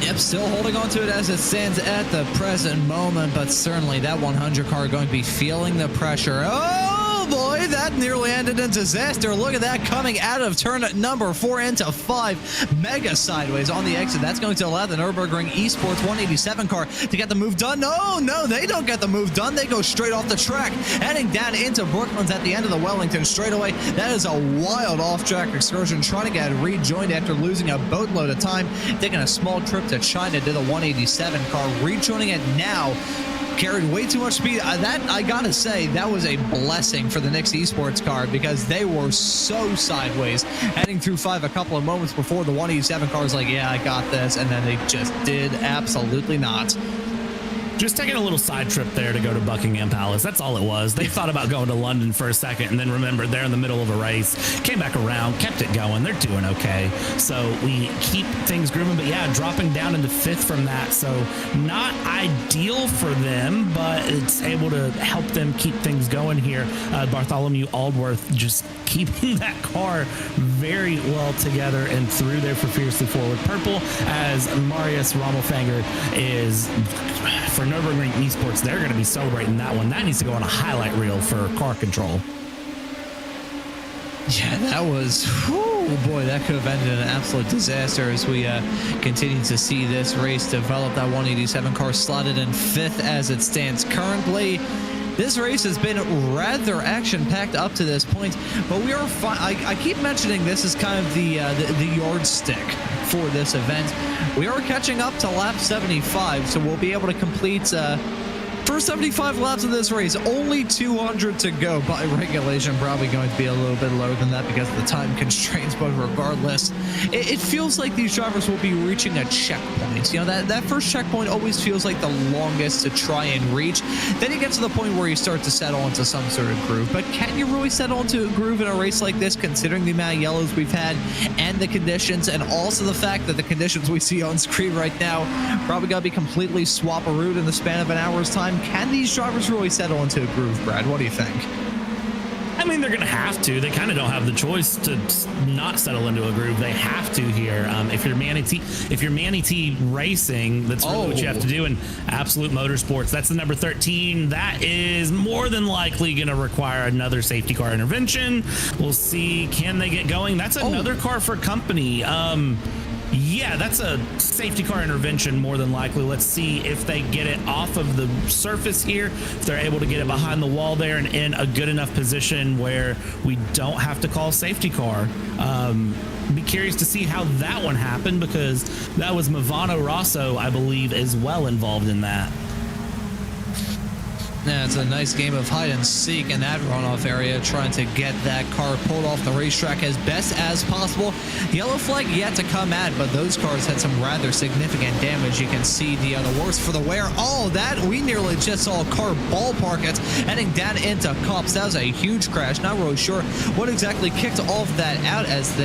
Yep, still holding on to it as it stands at the present moment, but certainly that 100 car going to be feeling the pressure. Oh boy, that nearly ended in disaster. Look at that coming out of turn number 4 into 5. Mega sideways on the exit. That's going to allow the Nürburgring Esports 187 car to get the move done. No, they don't get the move done. They go straight off the track, heading down into Brooklands at the end of the Wellington straightaway. That is a wild off-track excursion, trying to get rejoined after losing a boatload of time, taking a small trip to China to the 187 car, rejoining it now. Carried way too much speed. That, I gotta say, that was a blessing for the Nix Esports car because they were so sideways heading through 5 a couple of moments before the 187 car was like, yeah, I got this, and then they just did absolutely not. Just taking a little side trip there to go to Buckingham Palace. That's all it was. They thought about going to London for a second and then remembered they're in the middle of a race. Came back around, kept it going. They're doing okay. So we keep things grooving. But yeah, dropping down into 5th from that. So not ideal for them, but it's able to help them keep things going here. Bartholomew Aldworth just keeping that car very well together and through there for Fiercely Forward Purple, as Marius Rommelfanger is... For Nürburgring Esports, they're going to be celebrating that one. That needs to go on a highlight reel for car control. Yeah, that was... Oh boy, that could have ended in an absolute disaster as we continue to see this race develop. That 187 car slotted in 5th as it stands currently. This race has been rather action-packed up to this point, but we are fine. I keep mentioning this is kind of the yardstick for this event. We are catching up to lap 75, so we'll be able to complete first 75 laps of this race. Only 200 to go by regulation. Probably going to be a little bit lower than that because of the time constraints, but regardless, it feels like these drivers will be reaching a checkpoint. You know, that first checkpoint always feels like the longest to try and reach. Then you get to the point where you start to settle into some sort of groove. But can you really settle into a groove in a race like this, considering the amount of yellows we've had and the conditions, and also the fact that the conditions we see on screen right now probably got to be completely swap-a-root in the span of an hour's time? Can these drivers really settle into a groove, Brad? What do you think? I mean, they're going to have to. They kind of don't have the choice to not settle into a groove. They have to here. If you're Manny T Racing, that's really what you have to do in Absolute Motorsports. That's the number 13. That is more than likely going to require another safety car intervention. We'll see. Can they get going? That's another car for company. Yeah, that's a safety car intervention more than likely. Let's see if they get it off of the surface here, if they're able to get it behind the wall there and in a good enough position where we don't have to call safety car. Be curious to see how that one happened because that was Movano Rosso, I believe, as well involved in that. Yeah, it's a nice game of hide and seek in that runoff area, trying to get that car pulled off the racetrack as best as possible. Yellow flag yet to come at, but those cars had some rather significant damage. You can see the worst for the wear. All that, we nearly just saw a car ballpark it, heading down into Cops. That was a huge crash. Not really sure what exactly kicked all of that out as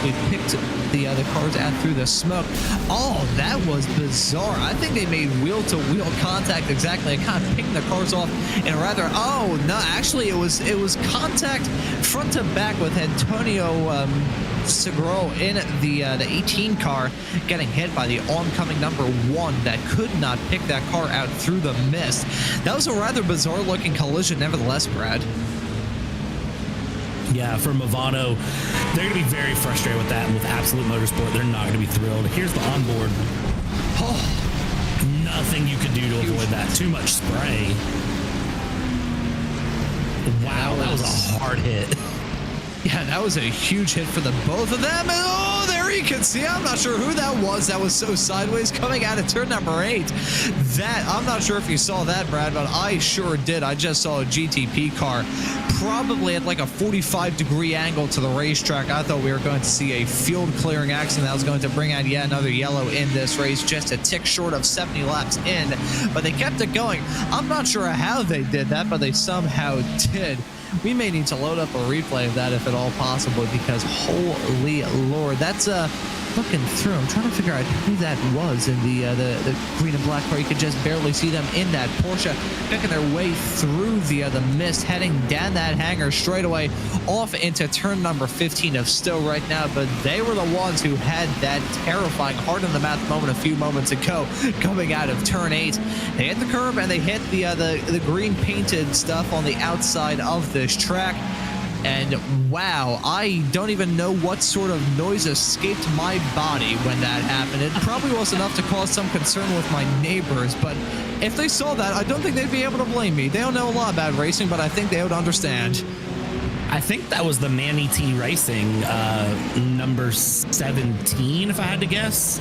we picked the other cars out through the smoke. Oh, that was bizarre. I think they made wheel-to-wheel contact exactly, and kind of picking the cars off in a rather, oh no, actually it was contact front to back with Antonio Seguro in the 18 car getting hit by the oncoming number 1 that could not pick that car out through the mist. That was a rather bizarre looking collision nevertheless, Brad. Yeah, for Movano, they're going to be very frustrated with that, and with Absolute Motorsport, they're not going to be thrilled. Here's the onboard. Oh, nothing you could do to avoid that. Too much spray. Wow, that was a hard hit. Yeah, that was a huge hit for the both of them. And oh, there you can see. I'm not sure who that was. That was so sideways coming out of turn number 8. That, I'm not sure if you saw that, Brad, but I sure did. I just saw a GTP car probably at like a 45-degree angle to the racetrack. I thought we were going to see a field clearing accident that was going to bring out yet another yellow in this race, just a tick short of 70 laps in. But they kept it going. I'm not sure how they did that, but they somehow did. We may need to load up a replay of that if at all possible, because holy Lord, that's looking through. I'm trying to figure out who that was in the green and black car. You could just barely see them in that Porsche, picking their way through the mist, heading down that hangar straight away off into turn number 15 of Stowe right now. But they were the ones who had that terrifying hard in the mouth moment a few moments ago coming out of turn 8. They hit the curb and they hit the green painted stuff on the outside of this track. And wow, I don't even know what sort of noise escaped my body when that happened. It probably was enough to cause some concern with my neighbors, but if they saw that, I don't think they'd be able to blame me. They don't know a lot about racing, but I think they would understand. I think that was the Manny T Racing number 17, if I had to guess.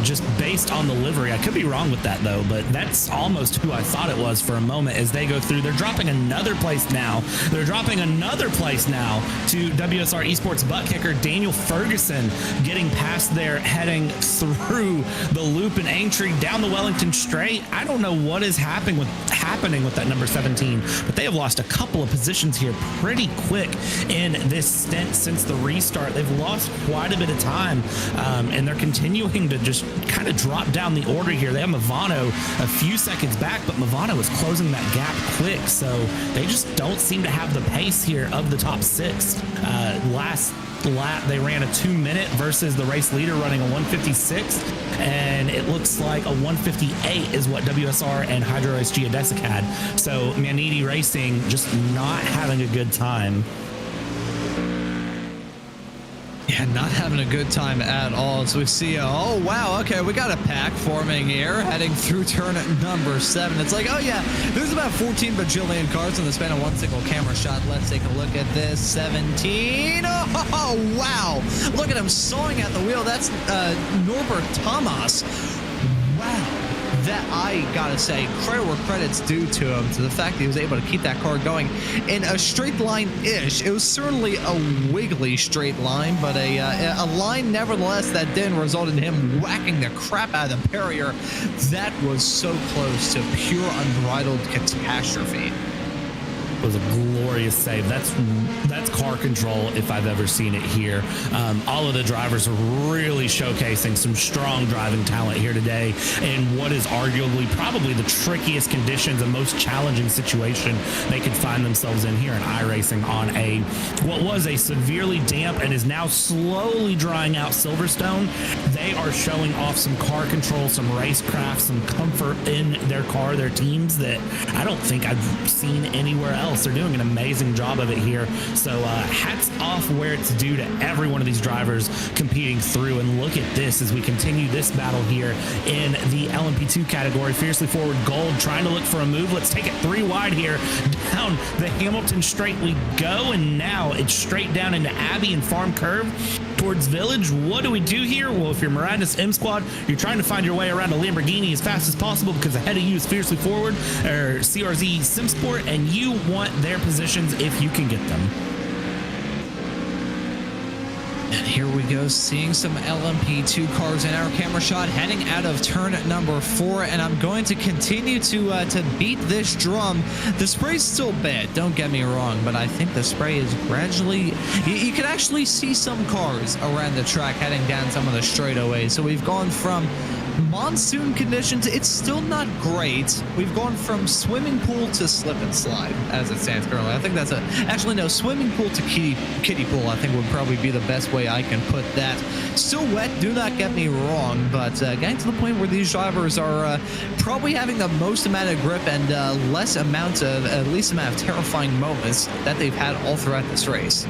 Just based on the livery. I could be wrong with that, though, but that's almost who I thought it was for a moment as they go through. They're dropping another place now. They're dropping another place now to WSR Esports butt kicker Daniel Ferguson, getting past there, heading through the loop in Aintree down the Wellington Straight. I don't know what is happening with that number 17, but they have lost a couple of positions here pretty quick in this stint since the restart. They've lost quite a bit of time, and they're continuing to just kind of drop down the order here. They have Movano a few seconds back, but Movano is closing that gap quick, so they just don't seem to have the pace here of the top 6. Last lap they ran a 2-minute versus the race leader running a 156, and it looks like a 158 is what WSR and Hydro Race Geodesic had. So Maniti Racing just not having a good time. Yeah, not having a good time at all. So we see, oh wow, okay, we got a pack forming here, heading through turn number 7. It's like, oh yeah, there's about 14 bajillion cars in the span of one single camera shot. Let's take a look at this. 17. Oh wow, look at him sawing at the wheel. That's Norbert Thomas. Wow. That, I gotta say, credit where credit's due to him, to the fact that he was able to keep that car going in a straight line-ish. It was certainly a wiggly straight line, but a line nevertheless that didn't result in him whacking the crap out of the barrier. That was so close to pure unbridled catastrophe. Was a glorious save. That's car control if I've ever seen it here. All of the drivers are really showcasing some strong driving talent here today in what is arguably probably the trickiest conditions and most challenging situation they could find themselves in here in iRacing on what was a severely damp and is now slowly drying out Silverstone. They are showing off some car control, some racecraft, some comfort in their car, their teams that I don't think I've seen anywhere else. They're doing an amazing job of it here. So hats off where it's due to every one of these drivers competing through. And look at this as we continue this battle here in the LMP2 category. Fiercely Forward Gold trying to look for a move. Let's take it 3 wide here. Down the Hamilton Straight we go. And now it's straight down into Abbey and Farm Curve towards Village. What do we do here? Well, if you're Mirandus M Squad, you're trying to find your way around a Lamborghini as fast as possible because ahead of you is Fiercely Forward or CRZ SimSport, and you want their positions if you can get them. And here we go, seeing some LMP2 cars in our camera shot heading out of turn number 4, and I'm going to continue to beat this drum. The spray's still bad, don't get me wrong, but I think the spray is gradually... You can actually see some cars around the track heading down some of the straightaways. So we've gone from monsoon conditions, it's still not great. We've gone from swimming pool to slip and slide as it stands currently. I think that's actually no, swimming pool to kiddie pool I think would probably be the best way I can put that. Still wet, do not get me wrong, but getting to the point where these drivers are probably having the most amount of grip and least amount of terrifying moments that they've had all throughout this race.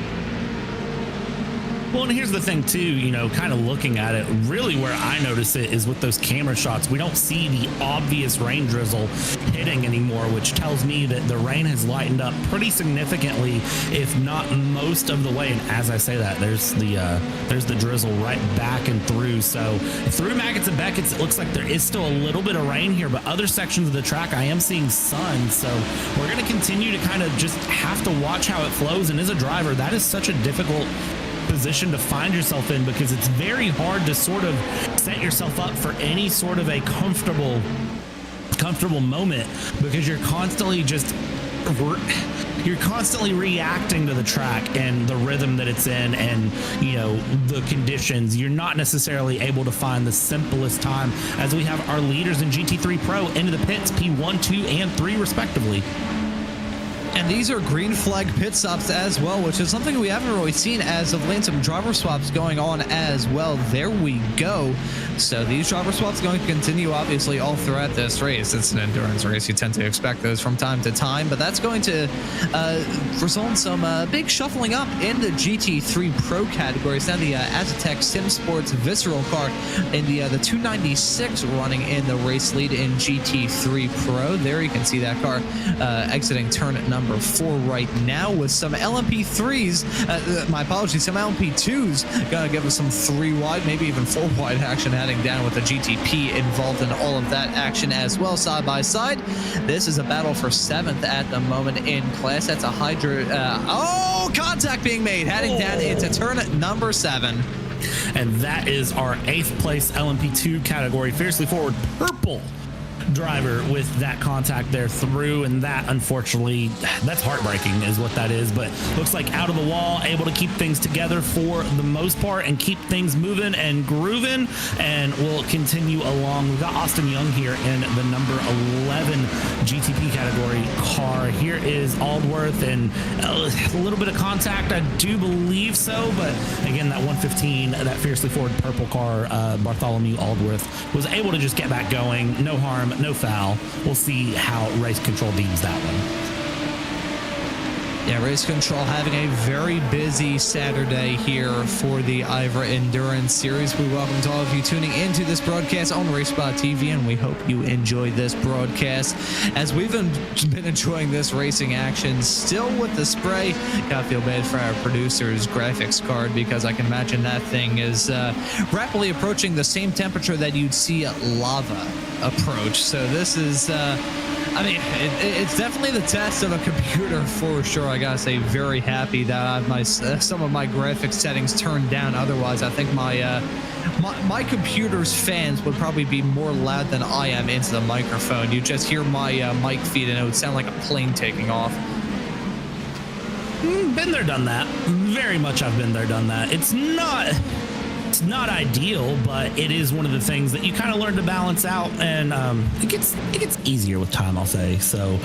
Well, and here's the thing too, you know, kind of looking at it, really where I notice it is with those camera shots. We don't see the obvious rain drizzle hitting anymore, which tells me that the rain has lightened up pretty significantly, if not most of the way. And as I say that, there's the drizzle right back and through. So through Maggots and Beckett's, it looks like there is still a little bit of rain here, but other sections of the track, I am seeing sun. So we're going to continue to kind of just have to watch how it flows. And as a driver, that is such a difficult position to find yourself in, because it's very hard to sort of set yourself up for any sort of a comfortable moment, because you're constantly reacting to the track and the rhythm that it's in, and you know, the conditions. You're not necessarily able to find the simplest time, as we have our leaders in GT3 Pro into the pits, P1, 2, and 3 respectively. And these are green flag pit stops as well, which is something we haven't really seen as of late. Some driver swaps going on as well. There we go. So these driver swaps going to continue, obviously, all throughout this race. It's an endurance race. You tend to expect those from time to time, but that's going to result in some big shuffling up in the GT3 Pro category. It's now the Aztec SimSports Visceral car in the 296 running in the race lead in GT3 Pro. There you can see that car exiting turn number 4 right now with some LMP3s, my apologies, some LMP2s gonna give us some 3 wide, maybe even 4 wide action heading down with the GTP involved in all of that action as well, side by side. This is a battle for 7th at the moment in class. That's a contact being made heading down into turn number 7. And that is our 8th place LMP2 category, Fiercely Forward Purple driver with that contact there through, and that, unfortunately, that's heartbreaking is what that is. But looks like out of the wall, able to keep things together for the most part and keep things moving and grooving, and we'll continue along. We've got Austin Young here in the number 11 GTP category car. Here is Aldworth, and a little bit of contact, I do believe so, but again, that 115, that Fiercely Forward purple car, Bartholomew Aldworth, was able to just get back going. No harm, no foul. We'll see how Race Control deems that one. Yeah, Race Control having a very busy Saturday here for the IVRA Endurance Series. We welcome to all of you tuning into this broadcast on RaceSpotTV, and we hope you enjoy this broadcast as we've been enjoying this racing action. Still with the spray, gotta feel bad for our producer's graphics card, because I can imagine that thing is rapidly approaching the same temperature that you'd see lava approach. So this is I mean, it's definitely the test of a computer for sure. I gotta say, very happy that I have some of my graphics settings turned down. Otherwise, I think my computer's fans would probably be more loud than I am into the microphone. You just hear my mic feed, and it would sound like a plane taking off. Been there, done that. Very much, I've been there, done that. It's not ideal, but it is one of the things that you kind of learn to balance out, and it gets easier with time, I'll say. So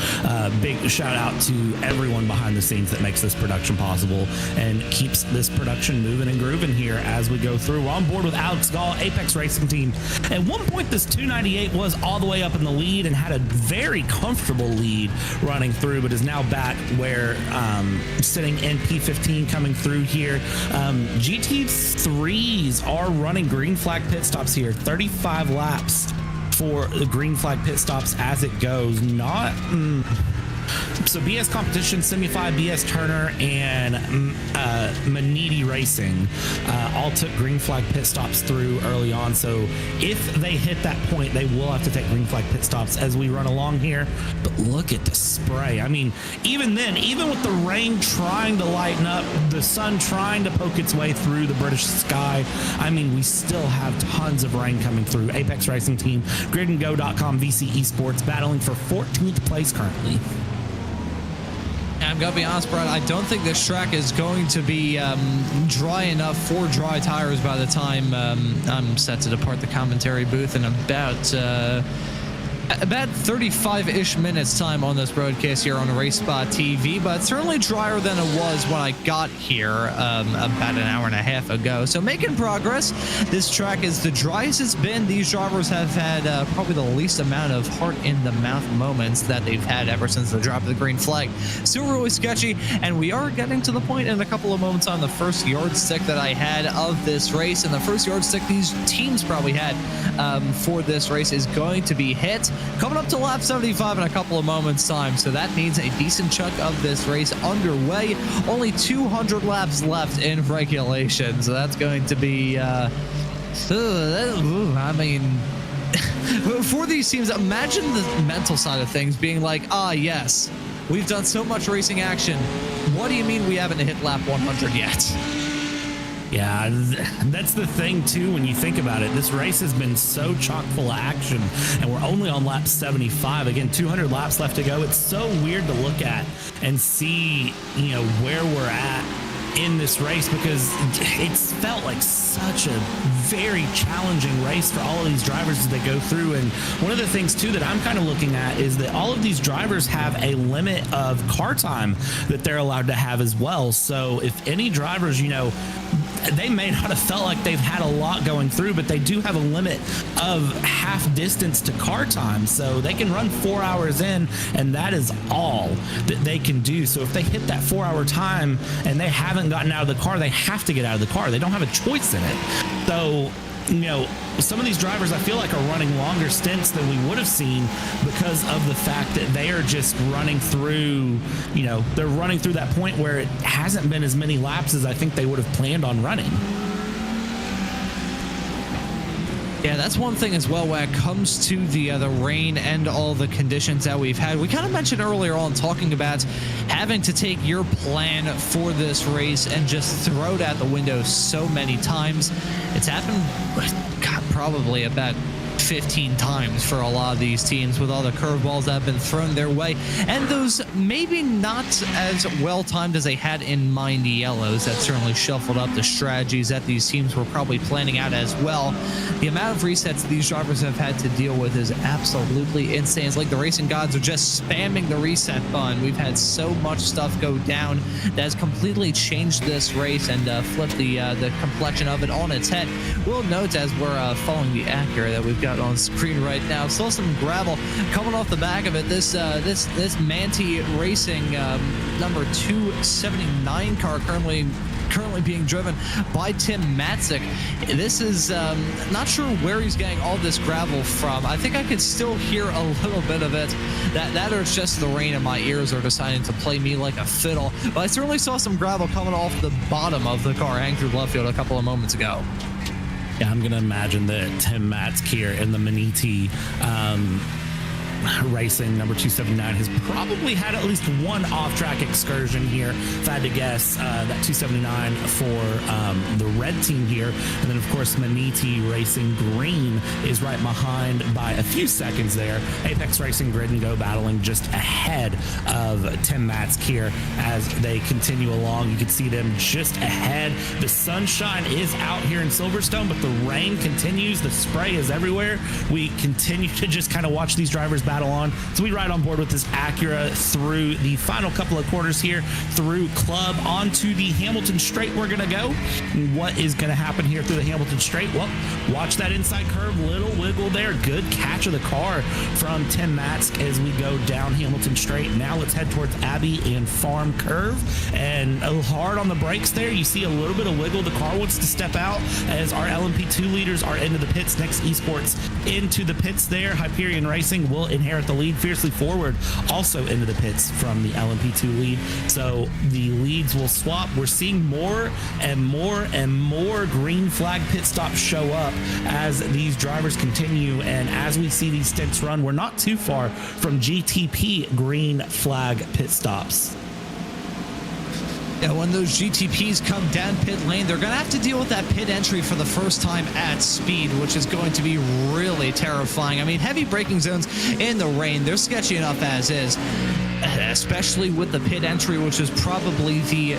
big shout out to everyone behind the scenes that makes this production possible and keeps this production moving and grooving here as we go through. We're on board with Alex Gall, Apex Racing Team. At one point, this 298 was all the way up in the lead and had a very comfortable lead running through, but is now back where sitting in P15 coming through here. GT3s are running green flag pit stops here, 35 laps for the green flag pit stops as it goes. Not So BS Competition, Simify, BS Turner, and Maniti Racing all took green flag pit stops through early on. So if they hit that point, they will have to take green flag pit stops as we run along here. But look at the spray. I mean, even then, even with the rain trying to lighten up, the sun trying to poke its way through the British sky, I mean, we still have tons of rain coming through. Apex Racing Team, gridandgo.com, VC Esports, battling for 14th place currently. I'm going to be honest, Brad, I don't think this track is going to be dry enough for dry tires by the time I'm set to depart the commentary booth in about 35-ish minutes time on this broadcast here on RaceSpotTV, but certainly drier than it was when I got here about an hour and a half ago. So making progress. This track is the driest it's been. These drivers have had probably the least amount of heart in the mouth moments that they've had ever since the drop of the green flag. Still really sketchy, and we are getting to the point in a couple of moments on the first yardstick that I had of this race, and the first yardstick these teams probably had for this race is going to be hit. Coming up to lap 75 in a couple of moments time, so that means a decent chunk of this race underway. Only 200 laps left in regulation, so that's going to be I mean, for these teams, imagine the mental side of things being like, yes, we've done so much racing action, what do you mean we haven't hit lap 100 yet? Yeah, that's the thing, too, when you think about it. This race has been so chock full of action, and we're only on lap 75. Again, 200 laps left to go. It's so weird to look at and see, you know, where we're at in this race, because it's felt like such a very challenging race for all of these drivers as they go through. And one of the things too that I'm kind of looking at is that all of these drivers have a limit of car time that they're allowed to have as well. So if any drivers, you know, they may not have felt like they've had a lot going through, but they do have a limit of half distance to car time. So they can run 4 hours in, and that is all that they can do. So if they hit that 4 hour time and they haven't gotten out of the car, they have to get out of the car. They don't have a choice in it. So, you know, some of these drivers I feel like are running longer stints than we would have seen because of the fact that they are just running through, you know, they're running through that point where it hasn't been as many laps as I think they would have planned on running. Yeah, that's one thing as well when it comes to the rain and all the conditions that we've had. We kind of mentioned earlier on talking about having to take your plan for this race and just throw it out the window so many times. It's happened, God, probably about 15 times for a lot of these teams with all the curveballs that have been thrown their way, and those maybe not as well timed as they had in mind yellows that certainly shuffled up the strategies that these teams were probably planning out as well. The amount of resets these drivers have had to deal with is absolutely insane. It's like the racing gods are just spamming the reset button. We've had so much stuff go down that has completely changed this race and flipped the complexion of it on its head. We'll note as we're following the IVRA that we've got on screen right now, still some gravel coming off the back of it. This Manti Racing number 279 car currently being driven by Tim Matzik. This is not sure where he's getting all this gravel from. I think I could still hear a little bit of it. That or it's just the rain in my ears are deciding to play me like a fiddle. But I certainly saw some gravel coming off the bottom of the car hanging through left field a couple of moments ago. Yeah, I'm going to imagine that Tim Matzik here in the Maniti Racing number 279 has probably had at least one off-track excursion here, if I had to guess. That 279 for the red team here, and then of course Maniti Racing Green is right behind by a few seconds there. Apex Racing Grid and Go battling just ahead of Tim Matzik here as they continue along. You can see them just ahead. The sunshine is out here in Silverstone, but the rain continues. The spray is everywhere. We continue to just kind of watch these drivers battle on. So we ride on board with this IVRA through the final couple of quarters here, through Club onto the Hamilton Straight we're going to go. What is going to happen here through the Hamilton Straight? Well, watch that inside curve, little wiggle there. Good catch of the car from Tim Matzik as we go down Hamilton Straight. Now let's head towards Abbey and Farm Curve, and a little hard on the brakes there. You see a little bit of wiggle. The car wants to step out as our LMP2 leaders are into the pits. Next Esports into the pits there. Hyperion Racing will inherit the lead. Fiercely Forward also into the pits from the LMP2 lead. So the leads will swap. We're seeing more and more and more green flag pit stops show up as these drivers continue. And as we see these stints run, we're not too far from GTP green flag pit stops. Yeah, when those GTPs come down pit lane, they're going to have to deal with that pit entry for the first time at speed, which is going to be really terrifying. I mean, heavy braking zones in the rain, they're sketchy enough as is, especially with the pit entry, which is probably the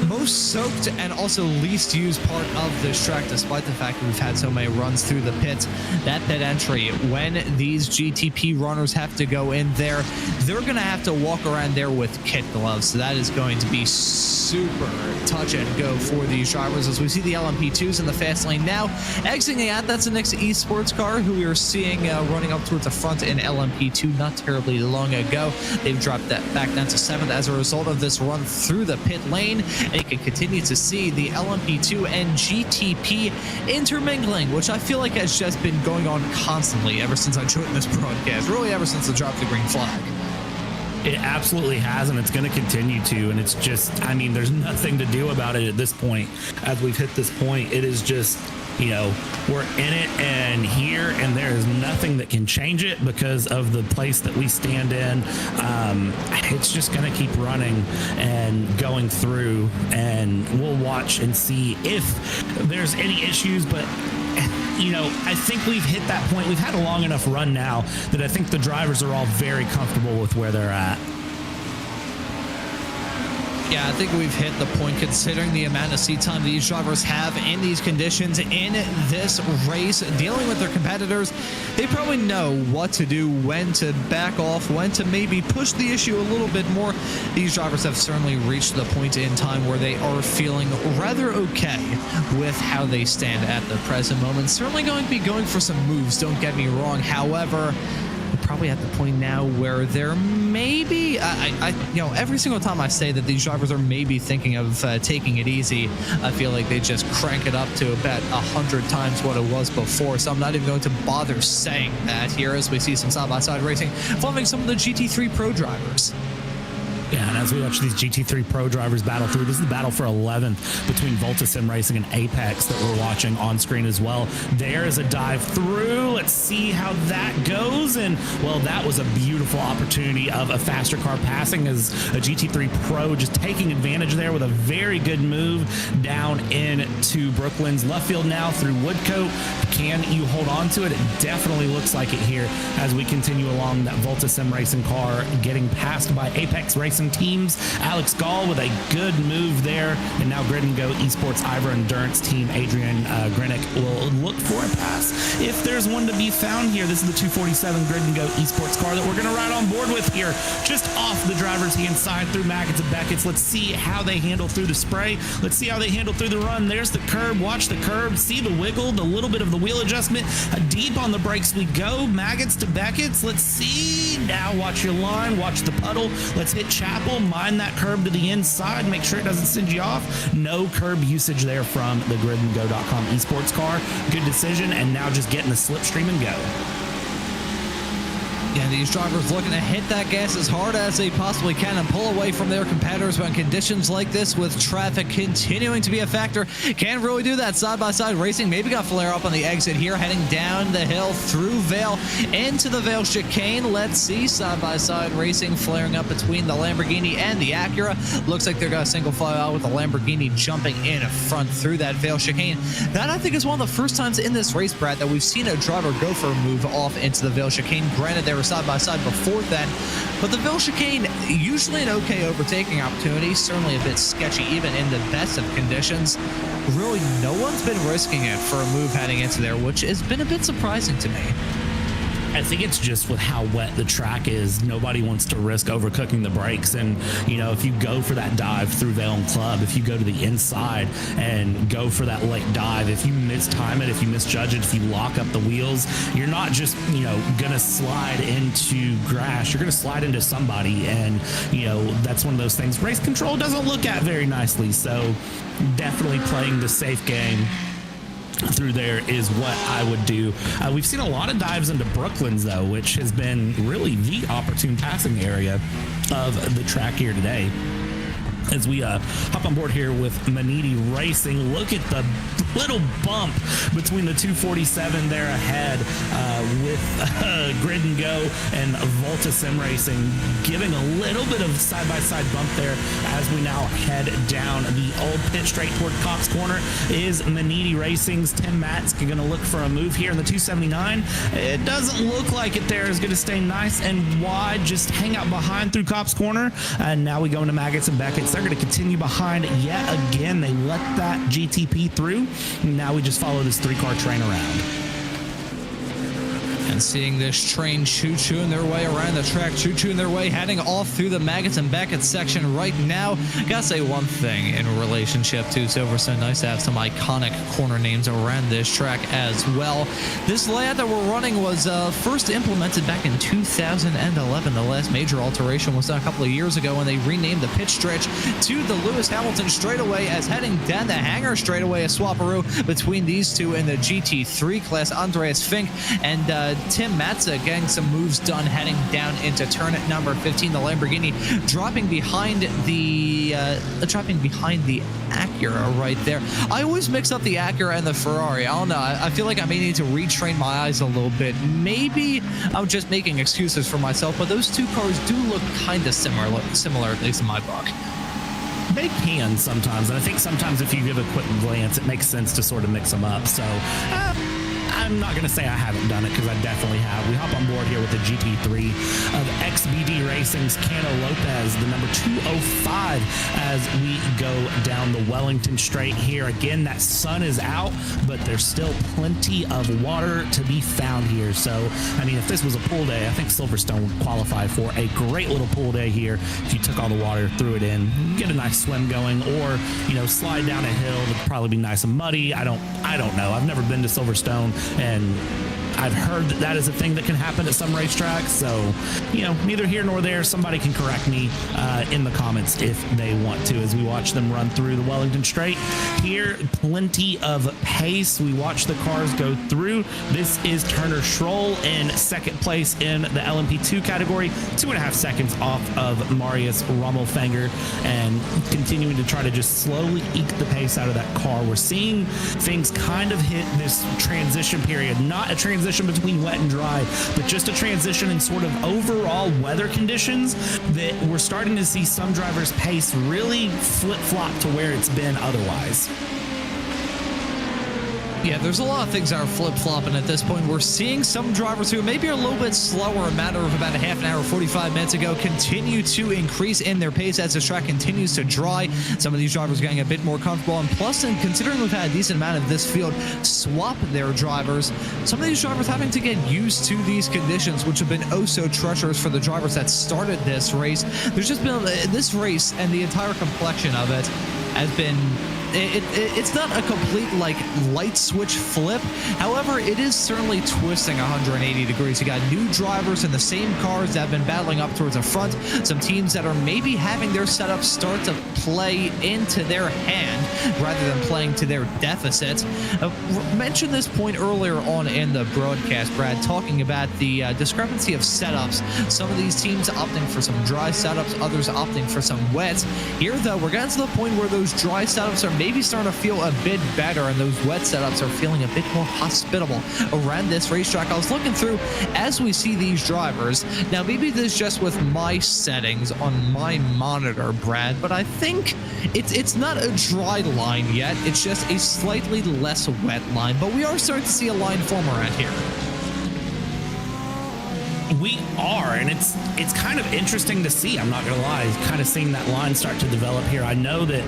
most soaked and also least used part of this track, despite the fact that we've had so many runs through the pits. That pit entry, when these GTP runners have to go in there, they're going to have to walk around there with kit gloves. So that is going to be super touch and go for these drivers, as we see the LMP2s in the fast lane now exiting out. That's the next esports car who we are seeing running up towards the front in LMP2 not terribly long ago. They've dropped that back down to 7th as a result of this run through the pit lane. And you can continue to see the LMP2 and GTP intermingling, which I feel like has just been going on constantly ever since I joined this broadcast, really ever since they dropped the green flag. It absolutely has, and it's going to continue to. And it's just, I mean, there's nothing to do about it at this point. As we've hit this point, it is just, you know, we're in it and here, and there is nothing that can change it because of the place that we stand in. It's just going to keep running and going through, and we'll watch and see if there's any issues. But you know, I think we've hit that point. We've had a long enough run now that I think the drivers are all very comfortable with where they're at. Yeah, I think we've hit the point, considering the amount of seat time these drivers have in these conditions in this race, dealing with their competitors. They probably know what to do, when to back off, when to maybe push the issue a little bit more. These drivers have certainly reached the point in time where they are feeling rather okay with how they stand at the present moment. Certainly going to be going for some moves, don't get me wrong. However, probably at the point now where they're maybe, you know, every single time I say that these drivers are maybe thinking of taking it easy, I feel like they just crank it up to about 100 times what it was before. So I'm not even going to bother saying that here, as we see some side-by-side racing involving some of the GT3 Pro drivers. Yeah, and as we watch these GT3 Pro drivers battle through, this is the battle for 11th between Voltasim Racing and Apex that we're watching on screen as well. There is a dive through. Let's see how that goes. And, well, that was a beautiful opportunity of a faster car passing, as a GT3 Pro just taking advantage there with a very good move down into Brooklyn's left field now through Woodcote. Can you hold on to it? It definitely looks like it here as we continue along that Voltasim Racing car, getting passed by Apex Racing teams. Alex Gall with a good move there, and now Grid and Go Esports IVRA Endurance team Adrian Grinick will look for a pass if there's one to be found here. This is the 247 Grid and Go Esports car that we're going to ride on board with here, just off the driver's hand side through Maggots and Beckett's. Let's see how they handle through the spray. Let's see how they handle through the run. There's the curb. Watch the curb. See the wiggle, the little bit of the wheel adjustment. Deep on the brakes we go. Maggots to Beckett's. Let's see. Now watch your line. Watch the puddle. Let's hit Chapel. Mind that curb to the inside. Make sure it doesn't send you off. No curb usage there from the gridandgo.com esports car. Good decision. And now just getting the slipstream and go. Yeah, these drivers looking to hit that gas as hard as they possibly can and pull away from their competitors, when conditions like this, with traffic continuing to be a factor, can't really do that. Side-by-side racing, maybe got flare up on the exit here, heading down the hill through Vale into the Vale chicane. Let's see, side-by-side racing flaring up between the Lamborghini and the Acura. Looks like they're got a single file out with the Lamborghini jumping in front through that Vale chicane. That, I think, is one of the first times in this race, Brad, that we've seen a driver go for a move off into the Vale chicane. Granted, they were side by side before that, but the Vale chicane, usually an okay overtaking opportunity, certainly a bit sketchy even in the best of conditions. Really, no one's been risking it for a move heading into there, which has been a bit surprising to me. I think it's just with how wet the track is, nobody wants to risk overcooking the brakes. And, you know, if you go for that dive through Vale and Club, if you go to the inside and go for that late dive, if you mistime it, if you misjudge it, if you lock up the wheels, you're not just, you know, going to slide into grass. You're going to slide into somebody. And, you know, that's one of those things race control doesn't look at very nicely. So definitely playing the safe game through there is what I would do. We've seen a lot of dives into Brooklands, though, which has been really the opportune passing area of the track here today. As we hop on board here with Maniti Racing, look at the little bump between the 247 there ahead with Grid and Go and Volta Sim Racing, giving a little bit of side-by-side bump there as we now head down the old pit straight toward Cox Corner. Is Maniti Racing's Tim Matz going to look for a move here in the 279? It doesn't look like it there is going to stay nice and wide, just hang out behind through Cox Corner. And now we go into Maggots and Beckett's. They're going to continue behind yet again. They let that GTP through. Now we just follow this 3-car train around. And seeing this train choo-chooing their way around the track, choo-chooing their way, heading off through the Maggots and Beckett section right now. Gotta say one thing in relationship to Silverstone, nice to have some iconic corner names around this track as well. This layout that we're running was first implemented back in 2011. The last major alteration was done a couple of years ago when they renamed the pit stretch to the Lewis Hamilton straightaway, as heading down the hangar straightaway, a swapperoo between these two in the GT3 class. Andreas Fink and Tim Matza getting some moves done heading down into turn at number 15. The Lamborghini dropping behind the Acura right there. I always mix up the Acura and the Ferrari. I don't know. I feel like I may need to retrain my eyes a little bit. Maybe I'm just making excuses for myself, but those two cars do look kind of similar, at least in my book. They can sometimes, and I think sometimes if you give a quick glance, it makes sense to sort of mix them up. So I'm not going to say I haven't done it, because I definitely have. We hop on board here with the GT3 of XBD Racing's Cano Lopez, the number 205, as we go down the Wellington Straight here. Again, that sun is out, but there's still plenty of water to be found here. So, I mean, if this was a pool day, I think Silverstone would qualify for a great little pool day here. If you took all the water, threw it in, get a nice swim going, or, you know, slide down a hill. It'd probably be nice and muddy. I don't know. I've never been to Silverstone, and I've heard that that is a thing that can happen at some racetracks. So, you know, neither here nor there. Somebody can correct me in the comments if they want to, as we watch them run through the Wellington Straight. Here, plenty of pace. We watch the cars go through. This is Turner Schroll in second place in the LMP2 category, 2.5 seconds off of Marius Rommelfenger, and continuing to try to just slowly eke the pace out of that car. We're seeing things kind of hit this transition period, not a transition between wet and dry, but just a transition in sort of overall weather conditions, that we're starting to see some drivers' pace really flip-flop to where it's been otherwise. Yeah, there's a lot of things that are flip-flopping at this point. We're seeing some drivers who maybe are a little bit slower, a matter of about a half an hour, 45 minutes ago, continue to increase in their pace as the track continues to dry. Some of these drivers getting a bit more comfortable, and plus, and considering we've had a decent amount of this field swap their drivers, some of these drivers having to get used to these conditions, which have been oh so treacherous for the drivers that started this race. There's just been this race, and the entire complexion of it has been... It's not a complete, like, light switch flip. However, it is certainly twisting 180 degrees. You got new drivers in the same cars that have been battling up towards the front. Some teams that are maybe having their setup start to play into their hand rather than playing to their deficit. Mentioned this point earlier on in the broadcast, Brad, talking about the discrepancy of setups. Some of these teams opting for some dry setups, others opting for some wet. Here, though, we're getting to the point where those dry setups are maybe starting to feel a bit better, and those wet setups are feeling a bit more hospitable around this racetrack. I was looking through as we see these drivers. Now, maybe this is just with my settings on my monitor, Brad, but I think it's not a dry line yet. It's just a slightly less wet line, but we are starting to see a line form around here. We are, and it's kind of interesting to see. I'm not gonna lie, kind of seeing that line start to develop here. I know that,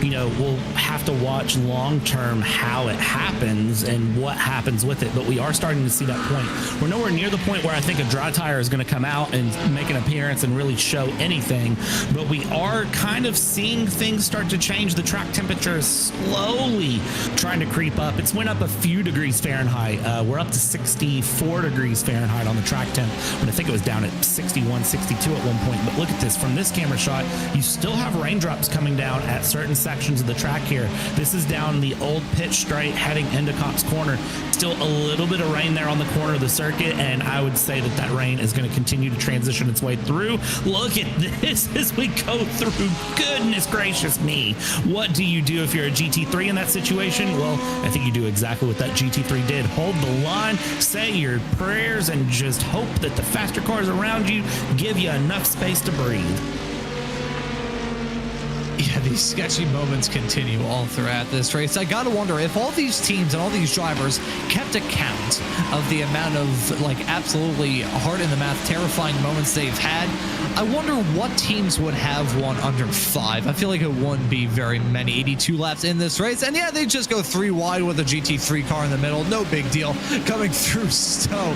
you know, we'll have to watch long term how it happens and what happens with it, but we are starting to see that point. We're nowhere near the point where I think a dry tire is going to come out and make an appearance and really show anything, but we are kind of seeing things start to change. The track temperature is slowly trying to creep up. It's went up a few degrees Fahrenheit. We're up to 64 degrees Fahrenheit on the track temp but I think it was down at 61, 62 at one point. But look at this, from this camera shot, you still have raindrops coming down at certain sections of the track here. This is down the old pitch straight heading into Cops Corner. Still a little bit of rain there on the corner of the circuit, and I would say that that rain is going to continue to transition its way through. Look at this as we go through. Goodness gracious me. What do you do if you're a GT3 in that situation? Well, I think you do exactly what that GT3 did. Hold the line, say your prayers, and just hope that the faster cars around you give you enough space to breathe. Yeah, these sketchy moments continue all throughout this race. I gotta wonder if all these teams and all these drivers kept account of the amount of absolutely heart in the mouth, terrifying moments they've had. I wonder what teams would have one under 5. I feel like it wouldn't be very many. 82 laps in this race, and yeah, they just go 3 wide with a GT3 car in the middle. No big deal. Coming through Stowe.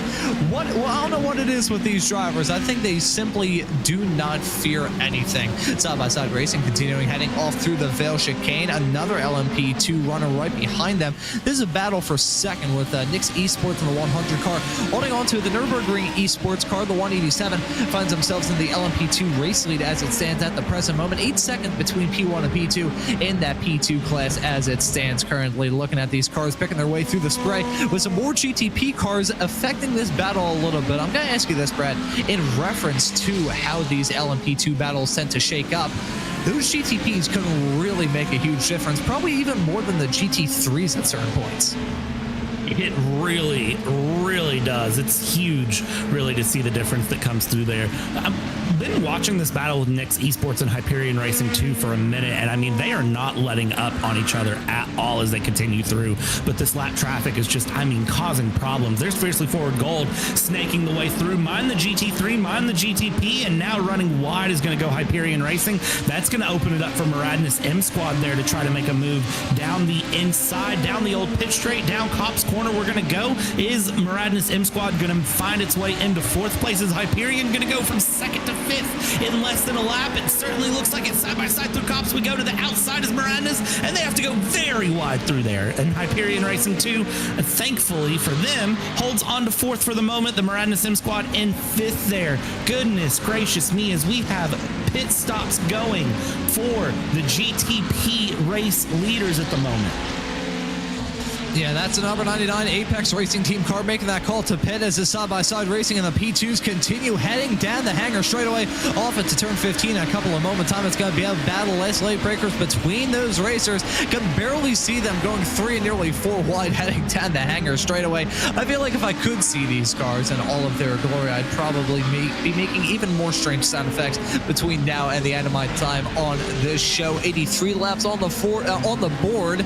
Well, I don't know what it is with these drivers. I think they simply do not fear anything. Side-by-side racing continuing, heading off through the Vale chicane. Another LMP2 runner right behind them. This is a battle for second with Nick's Esports in the 100 car. Holding on to the Nürburgring Esports car, the 187 finds themselves in the LMP2 race lead as it stands at the present moment. 8 seconds between P1 and P2 in that P2 class as it stands currently. Looking at these cars picking their way through the spray with some more GTP cars affecting this battle a little bit. I'm going to ask you this, Brad, in reference to how these LMP2 battles tend to shake up. Those GTPs can really make a huge difference, probably even more than the GT3s at certain points. It really, really does. It's huge, really, to see the difference that comes through there. I've been watching this battle with Nick's Esports and Hyperion Racing 2 for a minute, and I mean, they are not letting up on each other at all as they continue through. But this lap traffic is just, I mean, causing problems. There's Fiercely Forward Gold snaking the way through. Mine the GT3, mine the GTP, and now running wide is going to go Hyperion Racing. That's going to open it up for Muradness M Squad there to try to make a move down the inside, down the old pitch straight, down Cops Corner. We're going to go. Is Muradness M Squad going to find its way into 4th place? Is Hyperion going to go from 2nd to 5th in less than a lap? It certainly looks like it. Side by side through Cops, we go to the outside as Muradness, and they have to go very wide through there. And Hyperion Racing 2, thankfully for them, holds on to 4th for the moment. The Muradness M Squad in 5th there. Goodness gracious me, as we have pit stops going for the GTP race leaders at the moment. Yeah, that's a number 99 Apex Racing Team car making that call to pit as the side-by-side racing and the P2s continue heading down the hangar straightaway off into turn 15 in a couple of moments time. It's going to be a battle, less late breakers between those racers. Can barely see them going 3 and nearly 4 wide heading down the hangar straightaway. I feel like if I could see these cars in all of their glory, I'd probably be making even more strange sound effects between now and the end of my time on this show. 83 laps on the board.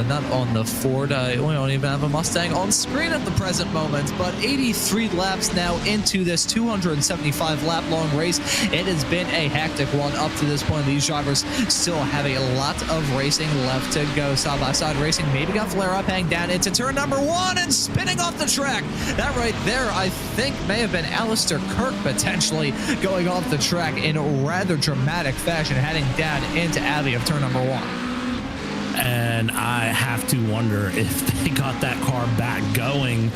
Not on the Ford. We don't even have a Mustang on screen at the present moment, but 83 laps now into this 275 lap long race. It has been a hectic one up to this point. These drivers still have a lot of racing left to go. Side-by-side racing maybe got flare up, hang down into turn number 1 and spinning off the track. That right there, I think, may have been Alistair Kirk potentially going off the track in a rather dramatic fashion, heading down into Abbey of turn number 1. And I have to wonder if they got that car back going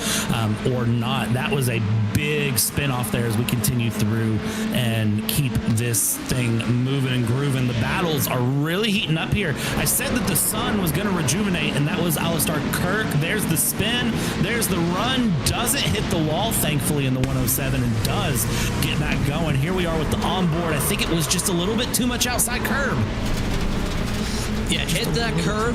or not. That was a big spin off there as we continue through and keep this thing moving and grooving. The battles are really heating up here. I said that the sun was going to rejuvenate, and that was Alistair Kirk. There's the spin. There's the run. Doesn't hit the wall, thankfully, in the 107, and does get back going. Here we are with the onboard. I think it was just a little bit too much outside curb. Yeah, hit that curb.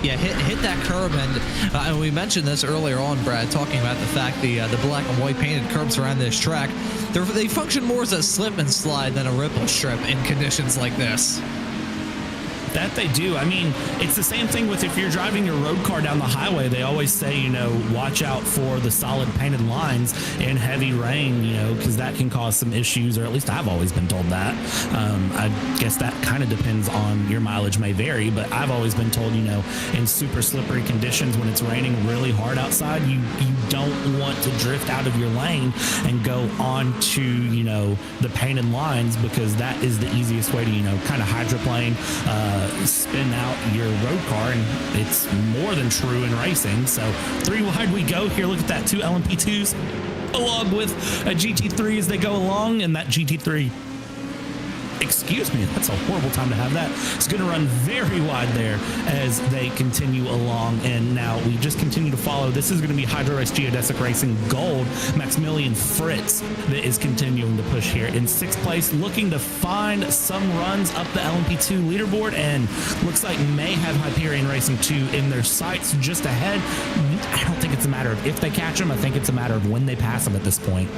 Yeah, hit that curb, and we mentioned this earlier on, Brad, talking about the fact the black and white painted curbs around this track, they function more as a slip and slide than a ripple strip in conditions like this. That they do. I mean, it's the same thing with if you're driving your road car down the highway. They always say, you know, watch out for the solid painted lines in heavy rain, you know, because that can cause some issues, or at least I've always been told that. I guess that kind of depends on your mileage, may vary, but I've always been told, you know, in super slippery conditions when it's raining really hard outside, you don't want to drift out of your lane and go onto, you know, the painted lines, because that is the easiest way to, you know, kind of hydroplane, spin out your road car, and it's more than true in racing. So 3 wide we go here. Look at that, 2 LMP2s along with a GT3 as they go along, and that GT3, excuse me, that's a horrible time to have that. It's going to run very wide there as they continue along, and now we just continue to follow. This is going to be Hydro Race Geodesic Racing Gold, Maximilian Fritz, that is continuing to push here in 6th place, looking to find some runs up the LMP2 leaderboard, and looks like may have Hyperion Racing 2 in their sights just ahead. I don't think it's a matter of if they catch them. I think it's a matter of when they pass them at this point.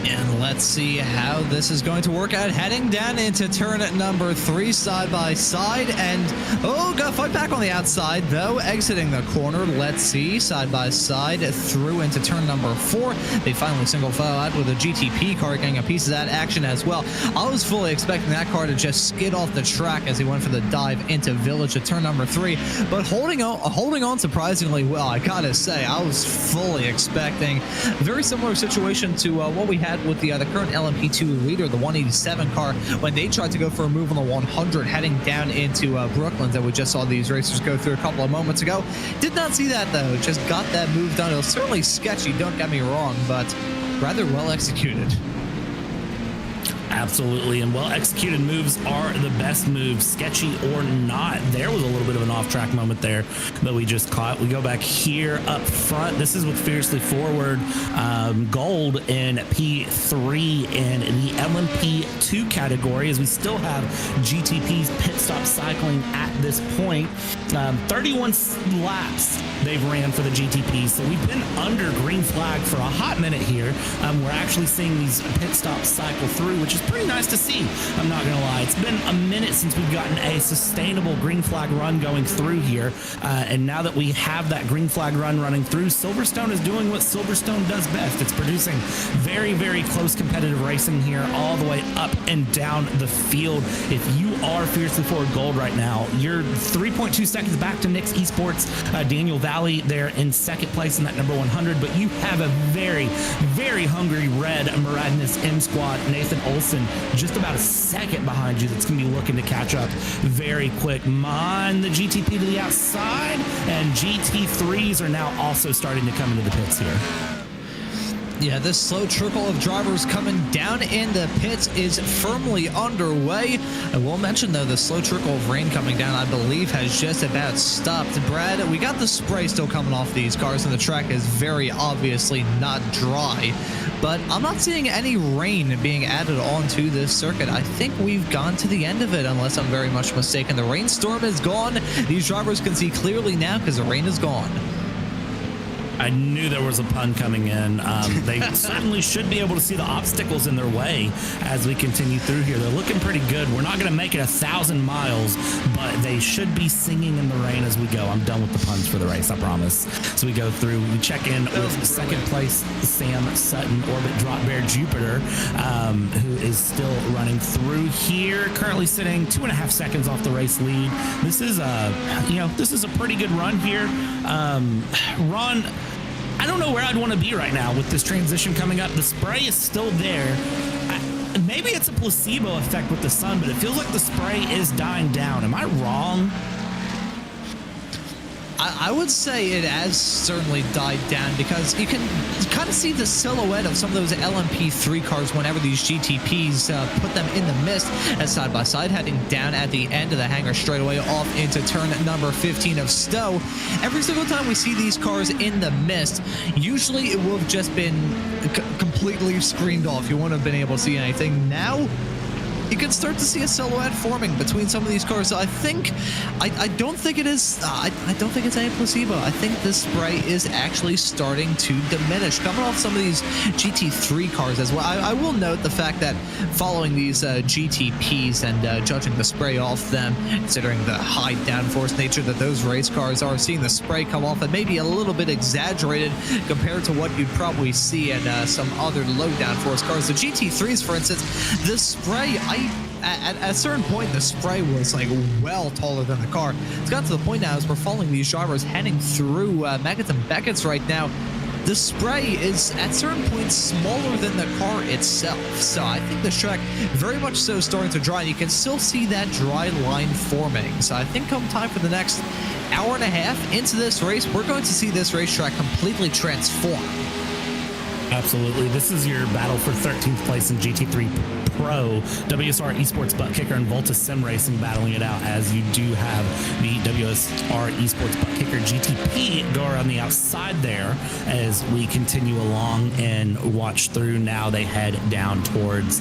And let's see how this is going to work out. Heading down into turn number 3, side by side. And, got to fight back on the outside, though. Exiting the corner. Let's see. Side by side through into turn number 4. They finally single file out with a GTP car getting a piece of that action as well. I was fully expecting that car to just skid off the track as he went for the dive into Village at turn number 3. But holding on surprisingly well, I gotta say. I was fully expecting a very similar situation to what we had with the current LMP2 leader, the 187 car, when they tried to go for a move on the 100 heading down into Brooklyn that we just saw these racers go through a couple of moments ago. Did not see that, though. Just got that move done. It was certainly sketchy, don't get me wrong, but rather well executed. Absolutely, and well-executed moves are the best moves, sketchy or not. There was a little bit of an off-track moment there that we just caught. We go back here up front. This is with Fiercely Forward, gold in P3 in the LMP2 category, as we still have GTP's pit stop cycling at this point. 31 laps they've ran for the GTP, so we've been under green flag for a hot minute here. We're actually seeing these pit stops cycle through, which is pretty nice to see. I'm not gonna lie, it's been a minute since we've gotten a sustainable green flag run going through here, and now that we have that green flag run running through, Silverstone is doing what Silverstone does best. It's producing very, very close competitive racing here all the way up and down the field. If you are Fiercely Forward Gold right now, you're 3.2 seconds back to Nick's Esports, Daniel Valley there in 2nd place in that number 100, but you have a very, very hungry red Muradness M Squad, Nathan Olson, just about a second behind you, that's going to be looking to catch up very quick. Mind the GTP to the outside, and GT3s are now also starting to come into the pits here. Yeah, this slow trickle of drivers coming down in the pits is firmly underway. I will mention, though, the slow trickle of rain coming down, I believe, has just about stopped. Brad, we got the spray still coming off these cars, and the track is very obviously not dry. But I'm not seeing any rain being added onto this circuit. I think we've gone to the end of it, unless I'm very much mistaken. The rainstorm is gone. These drivers can see clearly now because the rain is gone. I knew there was a pun coming in. They certainly should be able to see the obstacles in their way as we continue through here. They're looking pretty good. We're not going to make it 1,000 miles, but they should be singing in the rain as we go. I'm done with the puns for the race, I promise. So we go through, we check in with 2nd place Sam Sutton, Orbit Drop Bear Jupiter, who is still running through here, currently sitting 2.5 seconds off the race lead. This is a pretty good run here. Ron, I don't know where I'd want to be right now with this transition coming up. The spray is still there. Maybe it's a placebo effect with the sun, but it feels like the spray is dying down. Am I wrong? I would say it has certainly died down, because you can kind of see the silhouette of some of those LMP3 cars whenever these GTPs put them in the mist, as side by side heading down at the end of the hangar straightaway off into turn number 15 of Stowe. Every single time we see these cars in the mist, usually it will have just been completely screened off. You wouldn't have been able to see anything. Now you can start to see a silhouette forming between some of these cars. So I don't think it is, I don't think it's any placebo. I think this spray is actually starting to diminish, coming off some of these GT3 cars as well. I will note the fact that following these GTPs and judging the spray off them, considering the high downforce nature that those race cars are, seeing the spray come off and maybe a little bit exaggerated compared to what you'd probably see in some other low downforce cars. The GT3s, for instance, the spray, at a certain point, the spray was like well taller than the car. It's got to the point now as we're following these drivers heading through Megaton Beckett's right now. the spray is at certain points smaller than the car itself. So I think this track very much so starting to dry, and you can still see that dry line forming. So I think come time for the next hour and a half into this race, we're going to see this racetrack completely transform. Absolutely. This is your battle for 13th place in GT3 Pro, WSR Esports Butt Kicker, and Volta Sim Racing battling it out, as you do have the WSR Esports Butt Kicker GTP go on the outside there as we continue along and watch through. Now they head down towards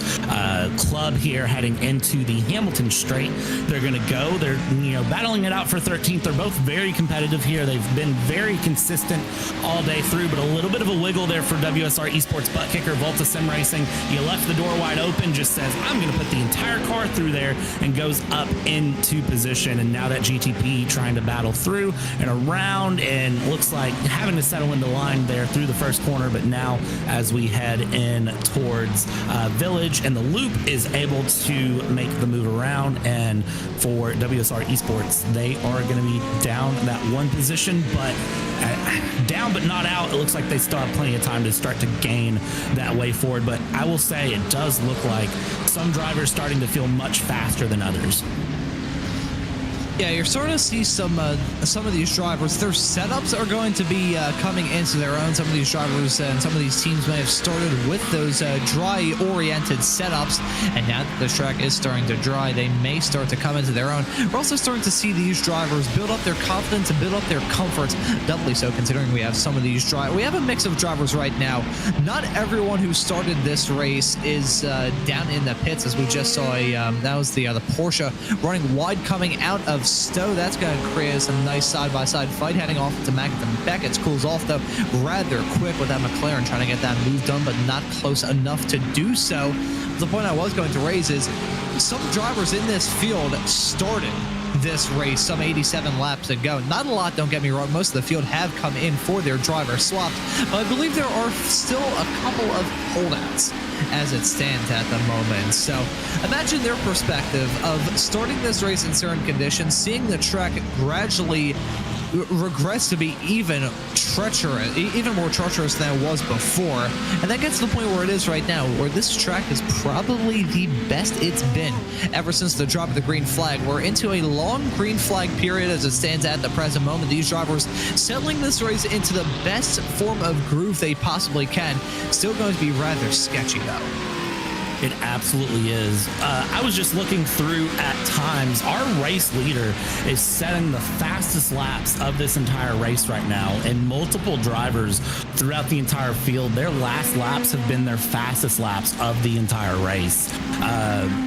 Club here, heading into the Hamilton Straight. They're going to go. They're battling it out for 13th. They're both very competitive here. They've been very consistent all day through, but a little bit of a wiggle there for WSR Esports Butt Kicker. Volta Sim Racing, you left the door wide open, just says, I'm going to put the entire car through there, and goes up into position. And now that GTP trying to battle through and around, and looks like having to settle into line there through the first corner. But now as we head in towards Village, and the loop is able to make the move around, and for WSR Esports, they are going to be down that one position, but down but not out. It looks like they still have plenty of time to start to gain that way forward. But I will say it does look like some drivers starting to feel much faster than others. Yeah, you're starting to see some of these drivers, their setups are going to be coming into their own. Some of these drivers and some of these teams may have started with those dry-oriented setups, and now that the track is starting to dry, they may start to come into their own. We're also starting to see these drivers build up their confidence and build up their comfort, doubly so considering we have some of these we have a mix of drivers right now. Not everyone who started this race is down in the pits, as we just saw that was the Porsche running wide coming out of Stowe. That's going to create some nice side-by-side fight, heading off to Beckett's. Cools off, though, rather quick with that McLaren, trying to get that move done, but not close enough to do so. The point I was going to raise is some drivers in this field started this race some 87 laps ago. Not a lot, don't get me wrong. Most of the field have come in for their driver swaps, but I believe there are still a couple of holdouts as it stands at the moment. So imagine their perspective of starting this race in certain conditions, seeing the track gradually regress to be even more treacherous than it was before, and that gets to the point where it is right now, where this track is probably the best it's been ever since the drop of the green flag. We're into a long green flag period as it stands at the present moment. These drivers settling this race into the best form of groove they possibly can. Still going to be rather sketchy though. It absolutely is. I was just looking through at times. Our race leader is setting the fastest laps of this entire race right now, and multiple drivers throughout the entire field, their last laps have been their fastest laps of the entire race.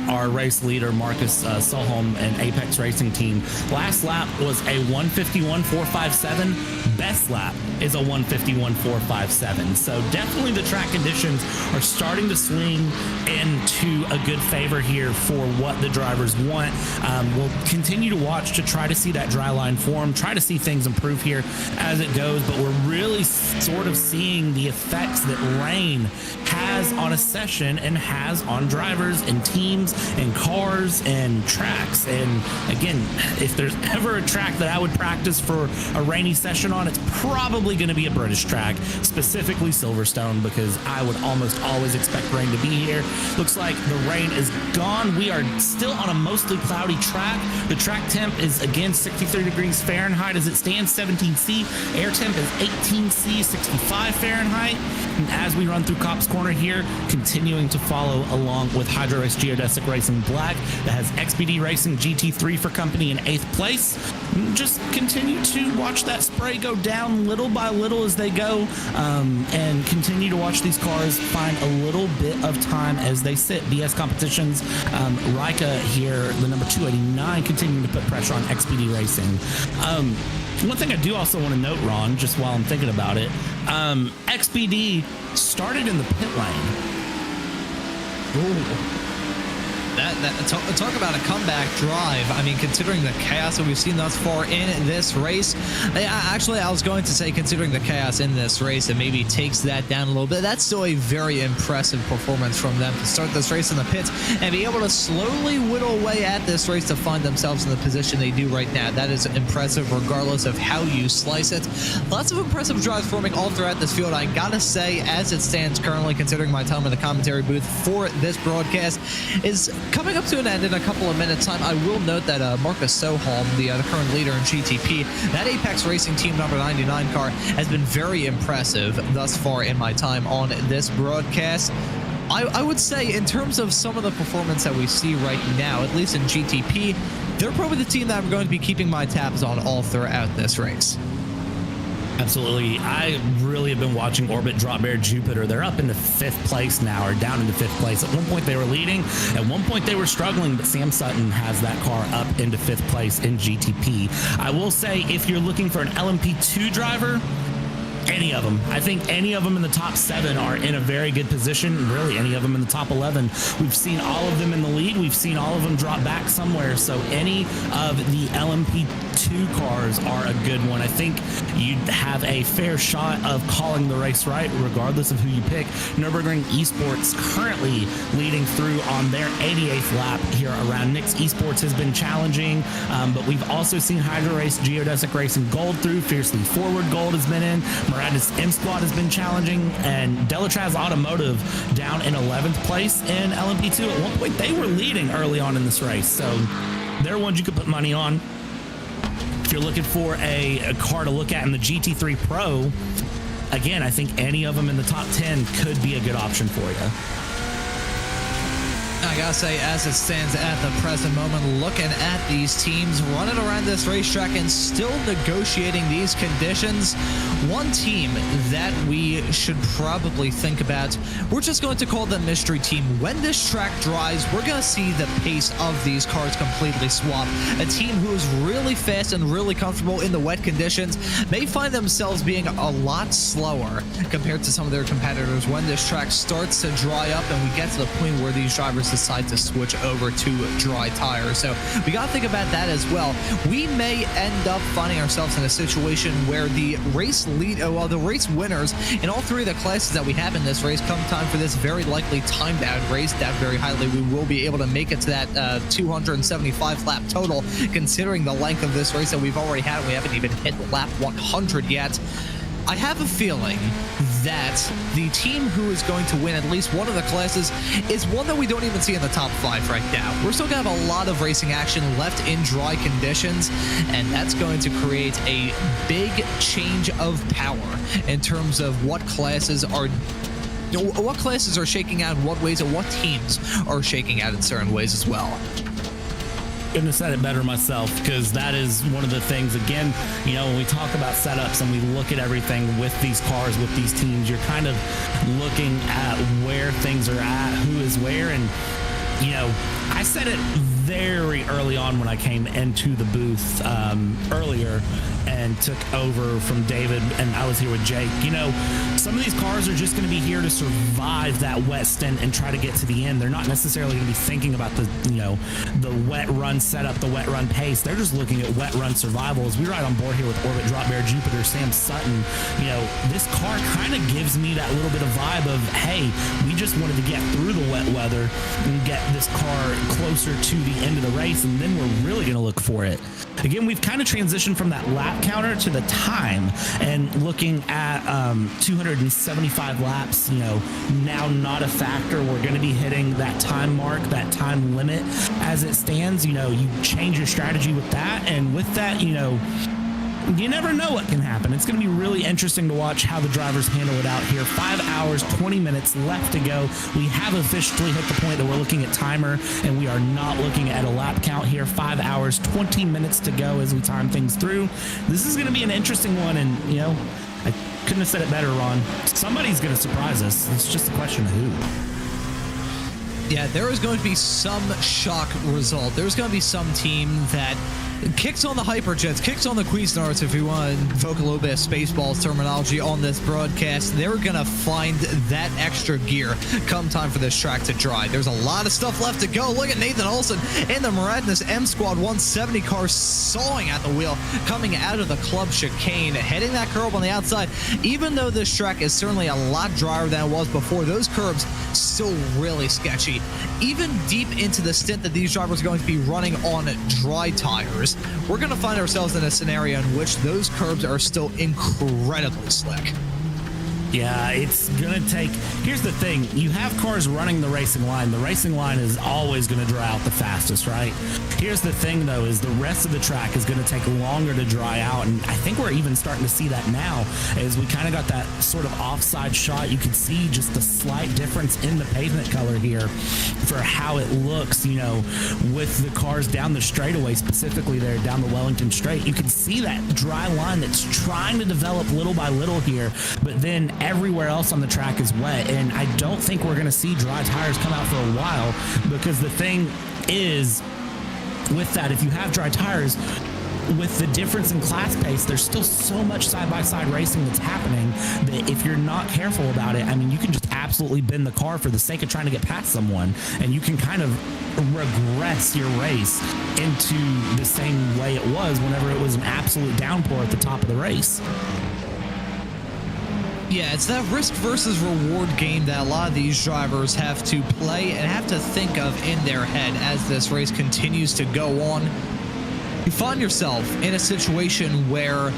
Our race leader, Marcus Solholm and Apex Racing Team, last lap was a 151.457. Best lap is a 151.457. So definitely the track conditions are starting to swing into a good favor here for what the drivers want. We'll continue to watch to try to see that dry line form, try to see things improve here as it goes, but we're really sort of seeing the effects that rain has on a session and has on drivers and teams and cars and tracks. And again, if there's ever a track that I would practice for a rainy session on, it's probably going to be a British track, specifically Silverstone, because I would almost always expect rain to be here. Looks like the rain is gone. We are still on a mostly cloudy track. The track temp is again 63 degrees Fahrenheit as it stands, 17C. Air temp is 18C, 65 Fahrenheit. And as we run through Cops Corner here, continuing to follow along with Hydro Race Geodesic Racing Black that has XPD Racing GT3 for company in 8th place. Just continue to watch that spray go down little by little as they go, and continue to watch these cars find a little bit of time as they sit. BS Competitions, Rika here, the number 289, continuing to put pressure on XPD Racing. One thing I do also want to note, Ron, just while I'm thinking about it, XPD started in the pit lane. Ooh. Talk about a comeback drive. I mean, considering the chaos that we've seen thus far in this race, actually, I was going to say, considering the chaos in this race, it maybe takes that down a little bit. That's still a very impressive performance from them to start this race in the pits and be able to slowly whittle away at this race to find themselves in the position they do right now. That is impressive regardless of how you slice it. Lots of impressive drives forming all throughout this field. I gotta say, as it stands currently, considering my time in the commentary booth for this broadcast is coming up to an end in a couple of minutes time. I will note that Marcus Soholm, the current leader in GTP, that Apex Racing Team number 99 car has been very impressive thus far in my time on this broadcast. I would say in terms of some of the performance that we see right now, at least in GTP, they're probably the team that I'm going to be keeping my tabs on all throughout this race. Absolutely. I really have been watching Orbit Drop Bear Jupiter. They're up into 5th place now, or down into 5th place. At one point they were leading, at one point they were struggling, but Sam Sutton has that car up into 5th place in GTP. I will say, if you're looking for an LMP2 driver, any of them. I think any of them in the top 7 are in a very good position. Really, any of them in the top 11. We've seen all of them in the lead. We've seen all of them drop back somewhere. So any of the LMP2 cars are a good one. I think you'd have a fair shot of calling the race right, regardless of who you pick. Nürburgring Esports currently leading through on their 88th lap here around Nix Esports has been challenging, but we've also seen Hydra Race, Geodesic Racing Gold through. Fiercely Forward Gold has been in. Miranda's M Squad has been challenging, and Delatraz Automotive down in 11th place in LMP2. At one point, they were leading early on in this race, so they're ones you could put money on. If you're looking for a car to look at in the GT3 Pro, again, I think any of them in the top 10 could be a good option for you. I gotta say, as it stands at the present moment, looking at these teams running around this racetrack and still negotiating these conditions, one team that we should probably think about, we're just going to call them Mystery Team. When this track dries, we're going to see the pace of these cars completely swap. A team who is really fast and really comfortable in the wet conditions may find themselves being a lot slower compared to some of their competitors when this track starts to dry up and we get to the point where these drivers decide to switch over to dry tires. So we got to think about that as well. We may end up finding ourselves in a situation where the race winners in all 3 of the classes that we have in this race, come time for this very likely timed out race, that very highly we will be able to make it to that 275 lap total, considering the length of this race that we've already had. We haven't even hit lap 100 yet. I have a feeling that the team who is going to win at least one of the classes is one that we don't even see in the top 5 right now. We're still going to have a lot of racing action left in dry conditions, and that's going to create a big change of power in terms of what classes are shaking out in what ways and what teams are shaking out in certain ways as well. Couldn't have said it better myself, because that is one of the things, again, you know, when we talk about setups and we look at everything with these cars, with these teams, you're kind of looking at where things are at, who is where. And, you know, I said it very early on when I came into the booth earlier and took over from David, and I was here with Jake. You know, some of these cars are just going to be here to survive that wet stint and try to get to the end. They're not necessarily going to be thinking about the, you know, the wet run setup, the wet run pace. They're just looking at wet run survival. As we ride on board here with Orbit Drop Bear Jupiter, Sam Sutton, you know, this car kind of gives me that little bit of vibe of, hey, we just wanted to get through the wet weather and get this car closer to the end of the race, and then we're really going to look for it. Again, we've kind of transitioned from that lap counter to the time, and looking at 275 laps, you know, now not a factor. We're going to be hitting that time mark, that time limit as it stands. You know, you change your strategy with that, and with that, you know, you never know what can happen. It's going to be really interesting to watch how the drivers handle it out here. 5 hours, 20 minutes left to go. We have officially hit the point that we're looking at timer, and we are not looking at a lap count here. 5 hours, 20 minutes to go as we time things through. This is going to be an interesting one, and, you know, I couldn't have said it better, Ron. Somebody's going to surprise us. It's just a question of who. Yeah, there is going to be some shock result. There's going to be some team that Kicks on the Hyperjets, kicks on the Cuisinarts, if you want to invoke a little bit of Spaceballs terminology on this broadcast. They're going to find that extra gear come time for this track to dry. There's a lot of stuff left to go. Look at Nathan Olson in the Maradness M Squad 170 car sawing at the wheel, coming out of the club chicane, hitting that curb on the outside. Even though this track is certainly a lot drier than it was before, those curbs still really sketchy. Even deep into the stint that these drivers are going to be running on dry tires, we're going to find ourselves in a scenario in which those curbs are still incredibly slick. Yeah, it's going to take... Here's the thing. You have cars running the racing line. The racing line is always going to dry out the fastest, right? Here's the thing, though, is the rest of the track is going to take longer to dry out. And I think we're even starting to see that now as we kind of got that sort of offside shot. You can see just the slight difference in the pavement color here for how it looks, you know, with the cars down the straightaway, specifically there down the Wellington Straight. You can see that dry line that's trying to develop little by little here, but then everywhere else on the track is wet, and I don't think we're going to see dry tires come out for a while, because the thing is with that, if you have dry tires, with the difference in class pace, there's still so much side-by-side racing that's happening that if you're not careful about it, I mean, you can just absolutely bend the car for the sake of trying to get past someone, and you can kind of regress your race into the same way it was whenever it was an absolute downpour at the top of the race. Yeah, it's that risk versus reward game that a lot of these drivers have to play and have to think of in their head as this race continues to go on. You find yourself in a situation where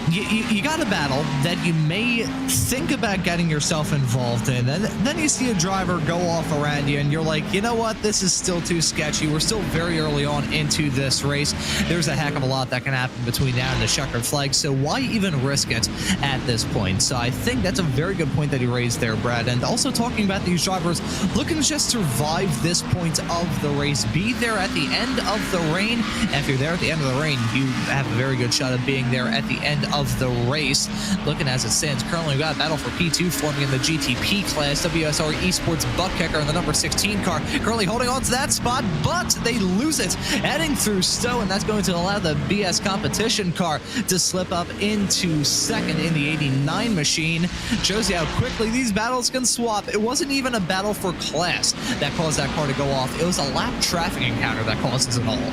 you got a battle that you may think about getting yourself involved in, and then you see a driver go off around you and you're like, you know what, this is still too sketchy. We're still very early on into this race. There's a heck of a lot that can happen between now and the checkered flag, so why even risk it at this point? So I think that's a very good point that you raised there, Brad. And also talking about these drivers looking to just survive this point of the race, be there at the end of the rain, and if you're there at the end of the rain, you have a very good shot of being there at the end of the race. Looking as it stands, currently we've got a battle for P2 forming in the GTP class. WSR Esports butt kicker in the number 16 car currently holding on to that spot, but they lose it heading through Stowe, and that's going to allow the BS competition car to slip up into second in the 89 machine. Shows you how quickly these battles can swap. It wasn't even a battle for class that caused that car to go off. It was a lap traffic encounter that causes it all.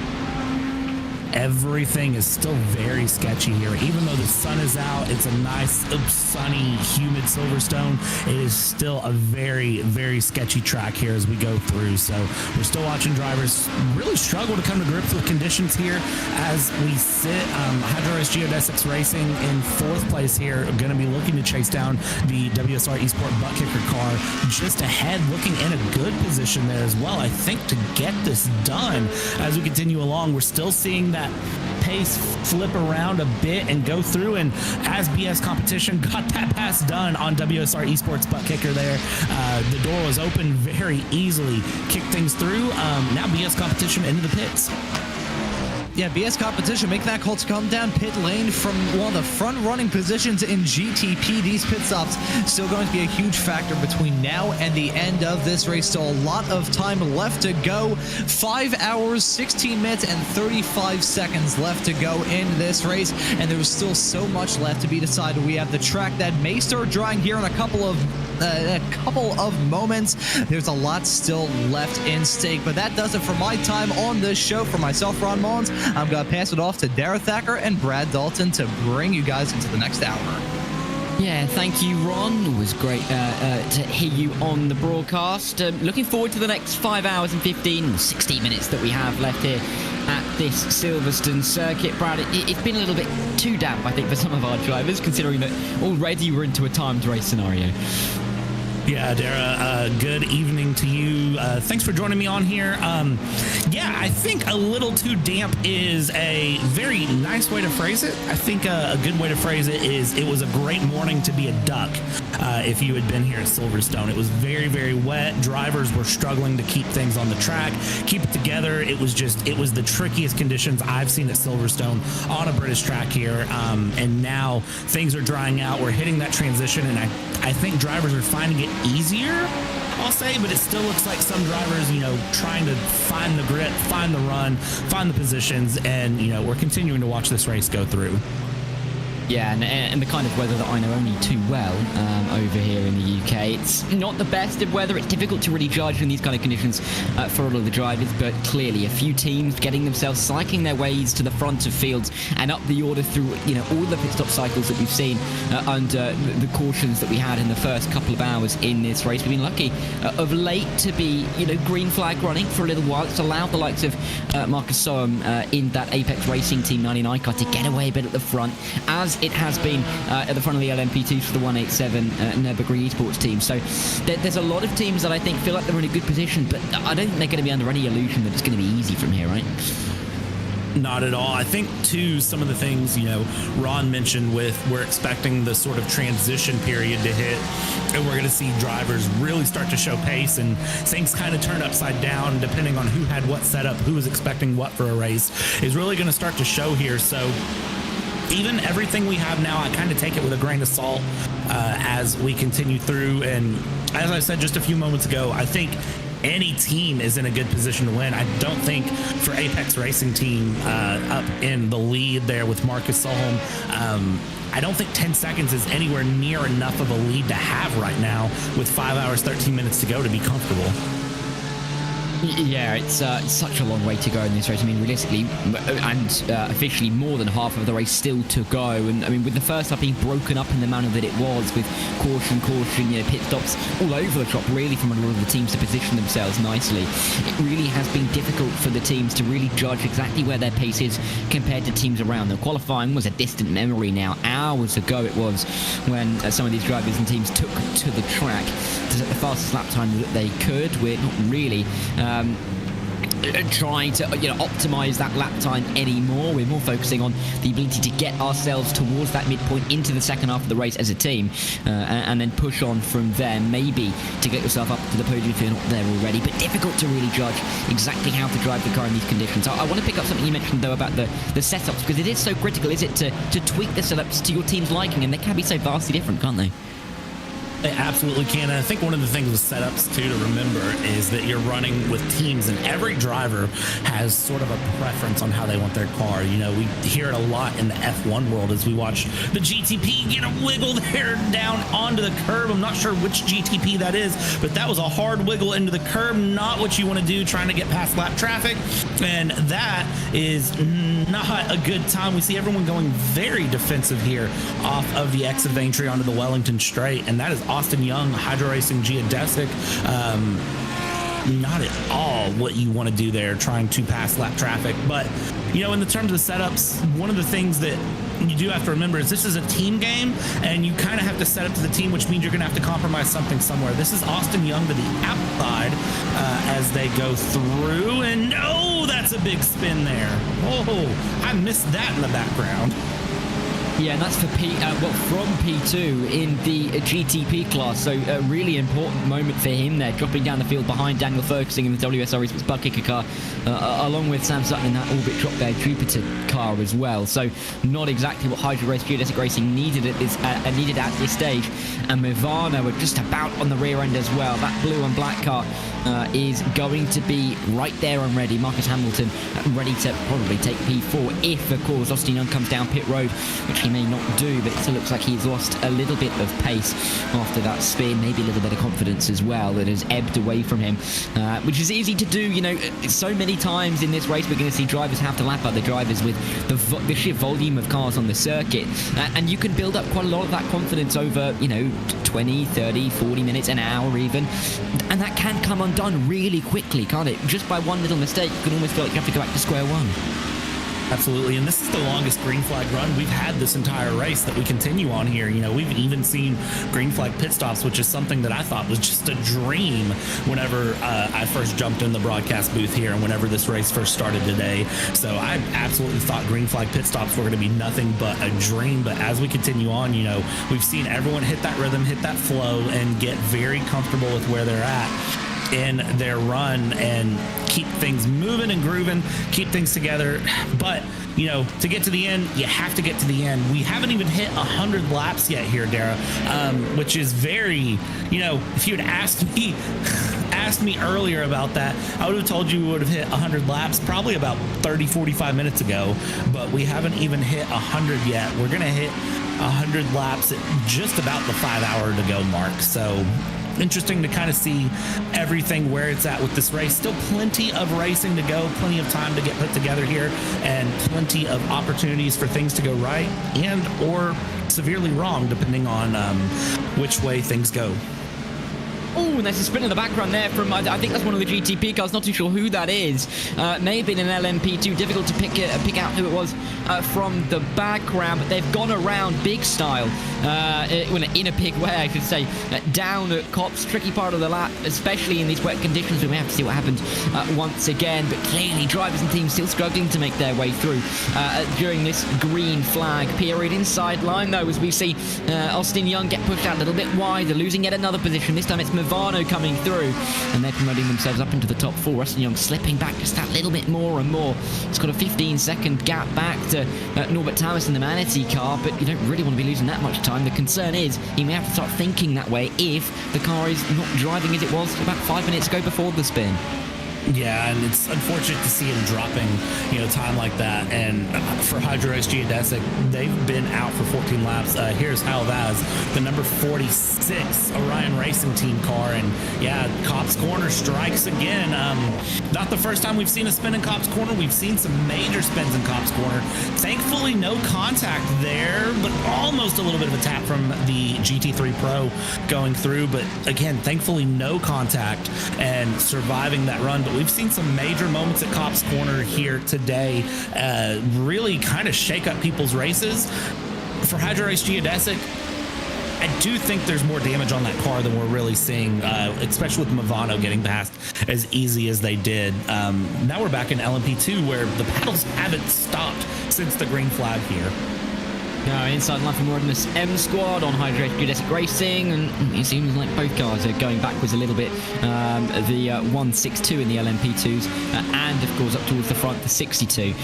Everything is still very sketchy here. Even though the sun is out, it's a nice, sunny, humid Silverstone. It is still a very, very sketchy track here as we go through. So we're still watching drivers really struggle to come to grips with conditions here as we sit. Hydro-Race Geodesics Racing in fourth place here, going to be looking to chase down the WSR Esport butt kicker car just ahead, looking in a good position there as well, I think, to get this done. As we continue along, we're still seeing that pace flip around a bit and go through, and as BS competition got that pass done on WSR Esports butt kicker there, the door was open very easily, kicked things through. Now BS competition into the pits. Yeah, BS competition making that call to come down pit lane from one of the front-running positions in GTP. These pit stops still going to be a huge factor between now and the end of this race. Still a lot of time left to go. 5 hours, 16 minutes, and 35 seconds left to go in this race, and there's still so much left to be decided. We have the track that may start drying here in a couple of moments. There's a lot still left in stake, but that does it for my time on this show. For myself, Ron Mullins, I'm going to pass it off to Dara Thacker and Brad Dalton to bring you guys into the next hour. Yeah, thank you, Ron. It was great to hear you on the broadcast. Looking forward to the next 5 hours and 16 minutes that we have left here at this Silverstone circuit. Brad, it's been a little bit too damp, I think, for some of our drivers, considering that already we're into a timed race scenario. Yeah, Dara, good evening to you. Thanks for joining me on here. Yeah, I think a little too damp is a very nice way to phrase it. I think a good way to phrase it is it was a great morning to be a duck if you had been here at Silverstone. It was very, very wet. Drivers were struggling to keep things on the track, keep it together. It was the trickiest conditions I've seen at Silverstone on a British track here. And now things are drying out. We're hitting that transition, and I think drivers are finding it easier I'll say, but it still looks like some drivers, trying to find the grit, find the run, find the positions, and, we're continuing to watch this race go through. Yeah, and the kind of weather that I know only too well over here in the UK. It's not the best of weather. It's difficult to really judge in these kind of conditions for all of the drivers, but clearly a few teams getting themselves cycling their ways to the front of fields and up the order through, all the pit stop cycles that we've seen under the cautions that we had in the first couple of hours in this race. We've been lucky of late to be, green flag running for a little while. It's allowed the likes of Marcus Soam in that Apex Racing Team 99 car to get away a bit at the front, as it has been at the front of the LMP2 for the 187 Nürburgring Esports team. So there's a lot of teams that I think feel like they're in a good position, but I don't think they're going to be under any illusion that it's going to be easy from here, right? Not at all. I think, too, some of the things, Ron mentioned with we're expecting the sort of transition period to hit, and we're going to see drivers really start to show pace, and things kind of turn upside down depending on who had what setup, who was expecting what for a race, is really going to start to show here. So even everything we have now, I kind of take it with a grain of salt as we continue through. And as I said just a few moments ago, I think any team is in a good position to win. I don't think for Apex Racing Team up in the lead there with Marcus Solholm, I don't think 10 seconds is anywhere near enough of a lead to have right now with 5 hours, 13 minutes to go to be comfortable. Yeah, it's such a long way to go in this race. I mean, realistically, and officially more than half of the race still to go. And I mean, with the first half being broken up in the manner that it was, with caution, pit stops all over the shop, really, from a lot of the teams to position themselves nicely, it really has been difficult for the teams to really judge exactly where their pace is compared to teams around them. Qualifying was a distant memory now. Hours ago it was when some of these drivers and teams took to the track to set the fastest lap time that they could. We're not really trying to optimize that lap time anymore. We're more focusing on the ability to get ourselves towards that midpoint into the second half of the race as a team, and then push on from there, maybe to get yourself up to the podium if you're not there already. But difficult to really judge exactly how to drive the car in these conditions. I want to pick up something you mentioned though about the setups, because it is so critical, is it, to tweak the setups to your team's liking, and they can be so vastly different, can't they? They absolutely can. And I think one of the things with setups, too, to remember is that you're running with teams, and every driver has sort of a preference on how they want their car. We hear it a lot in the F1 world as we watch the GTP get a wiggle there down onto the curb. I'm not sure which GTP that is, but that was a hard wiggle into the curb. Not what you want to do trying to get past lap traffic. And that is not a good time. We see everyone going very defensive here off of the exit of entry onto the Wellington Straight, and that is Austin Young, Hydro Racing Geodesic. Not at all what you want to do there, trying to pass lap traffic. But, in the terms of setups, one of the things that you do have to remember is this is a team game, and you kind of have to set up to the team, which means you're going to have to compromise something somewhere. This is Austin Young to the outside as they go through, and that's a big spin there. Oh, I missed that in the background. Yeah, and that's for from P2 in the GTP class. So a really important moment for him there, dropping down the field behind Daniel Ferguson in the WSR Esports butt kicker car, along with Sam Sutton in that Orbit Drop Bear Jupiter car as well. So not exactly what Hydro Race Geodesic Racing needed at this stage. And Nirvana were just about on the rear end as well. That blue and black car is going to be right there and ready. Marcus Hamilton ready to probably take P4 if, of course, Austin Young comes down pit road, which he may not do, but it still looks like he's lost a little bit of pace after that spin, maybe a little bit of confidence as well that has ebbed away from him, which is easy to do. So many times in this race we're going to see drivers have to lap other drivers with the sheer volume of cars on the circuit, and you can build up quite a lot of that confidence over 20, 30, 40 minutes, an hour even, and that can come undone really quickly, can't it? Just by one little mistake you can almost feel like you have to go back to square one. Absolutely, and this is the longest green flag run we've had this entire race that we continue on here. We've even seen green flag pit stops, which is something that I thought was just a dream whenever I first jumped in the broadcast booth here and whenever this race first started today. So I absolutely thought green flag pit stops were going to be nothing but a dream. But as we continue on, we've seen everyone hit that rhythm, hit that flow, and get very comfortable with where they're at. in their run and keep things moving and grooving, keep things together. But, you know, to get to the end, you have to get to the end. We haven't even hit 100 laps yet here, Dara, which is very, you know, if you had asked me earlier about that, I would have told you we would have hit 100 laps probably about 30-45 minutes ago, but we haven't even hit 100 yet. We're gonna hit 100 laps at just about the 5 hour to go mark. So interesting to kind of see everything where it's at with this race. Still plenty of racing to go, plenty of time to get put together here, and plenty of opportunities for things to go right and or severely wrong depending on which way things go. Oh, and there's a sprint in the background there from, I think that's one of the GTP cars, not too sure who that is. May have been an LMP2, difficult to pick out who it was from the background, but they've gone around big style, in a big way, I should say, down at Copse, tricky part of the lap, especially in these wet conditions. We may have to see what happens once again, but clearly drivers and teams still struggling to make their way through during this green flag period. Inside line, though, as we see Austin Young get pushed out a little bit wider, losing yet another position. This time it's Movano coming through, and they're promoting themselves up into the top 4. Austin Young slipping back just that little bit more and more. It's got a 15-second gap back to Norbert Thomas in the Manatee car, but you don't really want to be losing that much time. The concern is you may have to start thinking that way if the car is not driving as it was about 5 minutes ago before the spin. Yeah, and it's unfortunate to see him dropping, you know, time like that. And for Hydro Race Geodesic, they've been out for 14 laps. Here's Hal Vaz, the number 46 Orion Racing Team car. And yeah, Copse Corner strikes again. Not the first time we've seen a spin in Copse Corner. We've seen some major spins in Copse Corner. Thankfully, no contact there, but almost a little bit of a tap from the GT3 Pro going through. But again, thankfully, no contact and surviving that run. But we've seen some major moments at Copse Corner here today, really kind of shake up people's races. For Hydro Race Geodesic, I do think there's more damage on that car than we're really seeing, especially with Movano getting past as easy as they did. Now we're back in LMP2 where the battles haven't stopped since the green flag here. Now inside line from Ordinance M Squad on Hydro Geodesic Racing, and it seems like both cars are going backwards a little bit. The 162 in the LMP2s, and of course up towards the front, the 62.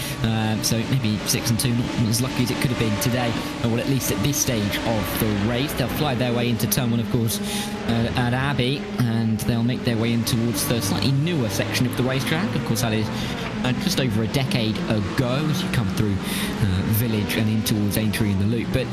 So maybe 6 and 2, not as lucky as it could have been today, or at least at this stage of the race. They'll fly their way into turn 1, of course, at Abbey, and they'll make their way in towards the slightly newer section of the racetrack. Of course, that is just over a decade ago as you come through Village and in towards Aintree in the Loop. But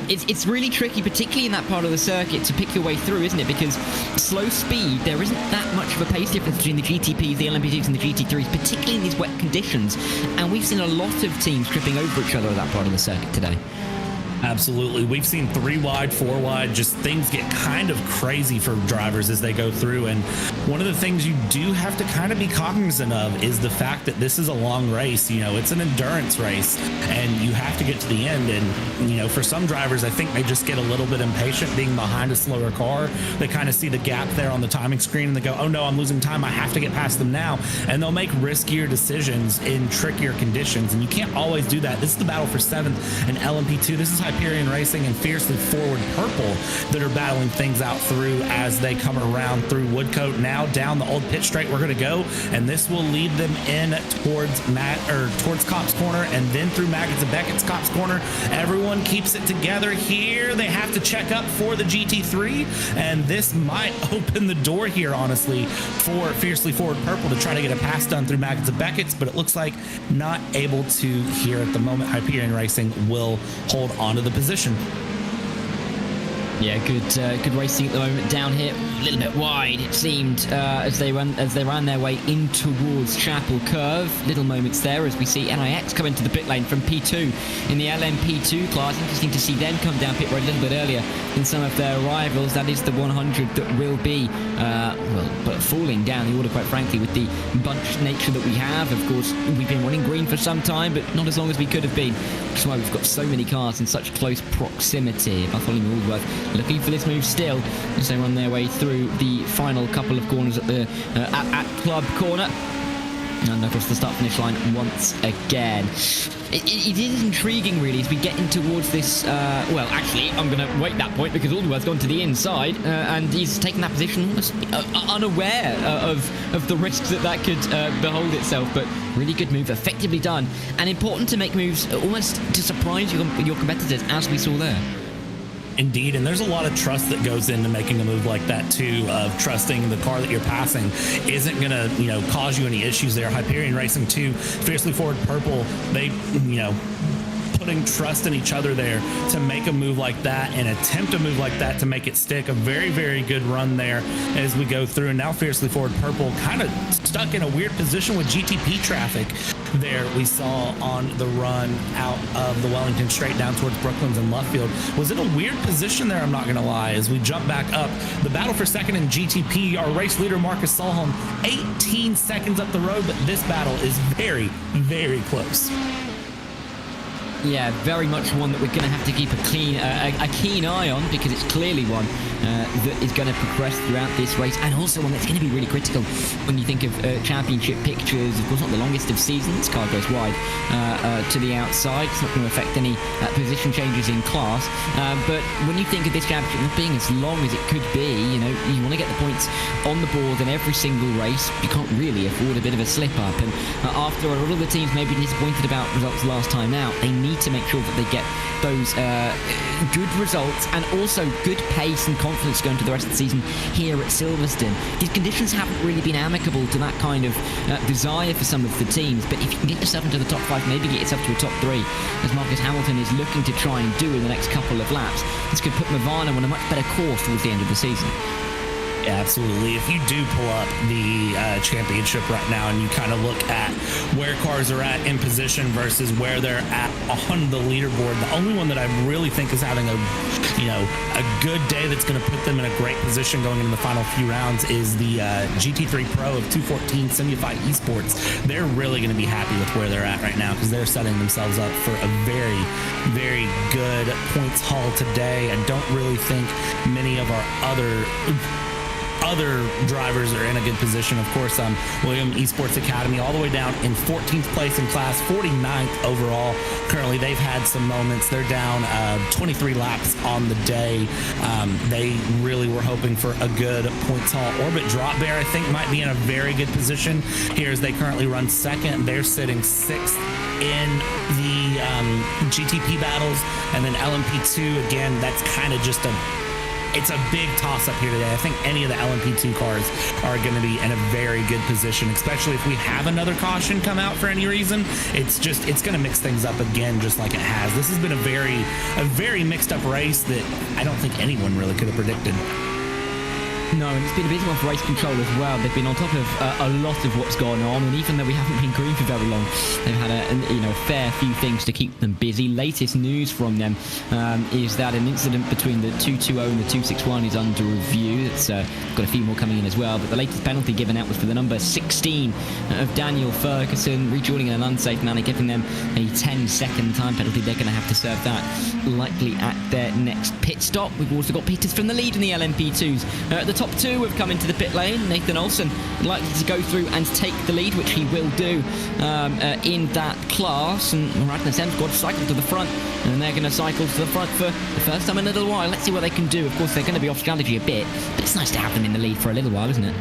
it's really tricky, particularly in that part of the circuit, to pick your way through, isn't it? Because slow speed, there isn't that much of a pace difference between the GTPs, the LMP2s and the GT3s, particularly in these wet conditions. And we've seen a lot of teams tripping over each other at that part of the circuit today. Absolutely. We've seen 3 wide, 4 wide, just things get kind of crazy for drivers as they go through. And one of the things you do have to kind of be cognizant of is the fact that this is a long race. You know, it's an endurance race and you have to get to the end. And, you know, for some drivers, I think they just get a little bit impatient being behind a slower car. They kind of see the gap there on the timing screen and they go, oh no, I'm losing time. I have to get past them now. And they'll make riskier decisions in trickier conditions. And you can't always do that. This is the battle for 7th and LMP2. This is Hyperion Racing and Fiercely Forward Purple that are battling things out through as they come around through Woodcote. Now down the old pit straight we're going to go, and this will lead them in towards towards Copse Corner and then through Maggots and Beckett's Copse Corner. Everyone keeps it together here. They have to check up for the GT3, and this might open the door here, honestly, for Fiercely Forward Purple to try to get a pass done through Maggots and Beckett's, but it looks like not able to here at the moment. Hyperion Racing will hold on to the position. Yeah, good racing at the moment down here, a little bit wide it seemed as they ran their way in towards Chapel Curve. Little moments there as we see NIX come into the pit lane from P2 in the LMP2 class. Interesting to see them come down pit road a little bit earlier than some of their rivals. That is the 100 that will be but falling down the order, quite frankly, with the bunched nature that we have. Of course, we've been running green for some time, but not as long as we could have been, which is why we've got so many cars in such close proximity. Bartholomew Aldworth looking for this move still as they run their way through the final couple of corners at the at Club Corner. And across the start-finish line once again. It is intriguing, really, as we get in towards this. Well, actually, I'm going to wait that point because Alderweir's gone to the inside, and he's taken that position almost unaware of the risks that could behold itself. But really good move, effectively done, and important to make moves almost to surprise your competitors, as we saw there. Indeed, and there's a lot of trust that goes into making a move like that too, of trusting the car that you're passing isn't going to, cause you any issues there. Hyperion Racing 2, Fiercely Forward Purple, they, putting trust in each other there to make a move like that and attempt a move like that to make it stick. A very, very good run there as we go through. And now Fiercely Forward Purple kind of stuck in a weird position with GTP traffic there we saw on the run out of the Wellington straight down towards Brooklands and Luffield. Was in a weird position there, I'm not going to lie, as we jump back up. The battle for second in GTP, our race leader Marcus Solholm, 18 seconds up the road, but this battle is very, very close. Yeah, very much one that we're going to have to keep a keen eye on, because it's clearly one that is going to progress throughout this race, and also one that's going to be really critical when you think of championship pictures. Of course, not the longest of seasons. Car goes wide to the outside. It's not going to affect any position changes in class. But when you think of this championship not being as long as it could be, you want to get the points on the board in every single race. You can't really afford a bit of a slip up. And after a lot of the teams may be disappointed about results last time out, they need to make sure that they get those good results and also good pace and confidence going to the rest of the season here at Silverstone. These conditions haven't really been amicable to that kind of desire for some of the teams, but if you can get yourself into the top 5, maybe get yourself to a top 3, as Marcus Hamilton is looking to try and do in the next couple of laps, this could put Movano on a much better course towards the end of the season. Yeah, absolutely. If you do pull up the championship right now and you kind of look at where cars are at in position versus where they're at on the leaderboard, the only one that I really think is having a good day that's going to put them in a great position going into the final few rounds is the GT3 Pro of 214 Simulify Esports. They're really going to be happy with where they're at right now because they're setting themselves up for a very, very good points haul today. I don't really think many of our other drivers are in a good position. Of course, William Esports Academy all the way down in 14th place in class, 49th overall. Currently, they've had some moments. They're down 23 laps on the day. They really were hoping for a good points haul. Orbit Drop Bear, I think, might be in a very good position here as they currently run second. They're sitting 6th in the GTP battles. And then LMP2, again, that's kind of just it's a big toss-up here today. I think any of the LMP2 cars are going to be in a very good position, especially if we have another caution come out for any reason. It's going to mix things up again, just like it has. This has been a very mixed-up race that I don't think anyone really could have predicted. No, and it's been a busy one for race control as well. They've been on top of a lot of what's gone on, and even though we haven't been green for very long, they've had a fair few things to keep them busy. Latest news from them is that an incident between the 220 and the 261 is under review. It's got a few more coming in as well, but the latest penalty given out was for the number 16 of Daniel Ferguson, rejoining in an unsafe manner, giving them a 10-second time penalty. They're going to have to serve that likely at their next pit stop. We've also got Peters from the lead in the LMP2s. The top 2 have come into the pit lane. Nathan Olsen likely to go through and take the lead, which he will do in that class. And Radness M's got to cycle to the front, and they're going to cycle to the front for the first time in a little while. Let's see what they can do. Of course, they're going to be off strategy a bit, but it's nice to have them in the lead for a little while, isn't it?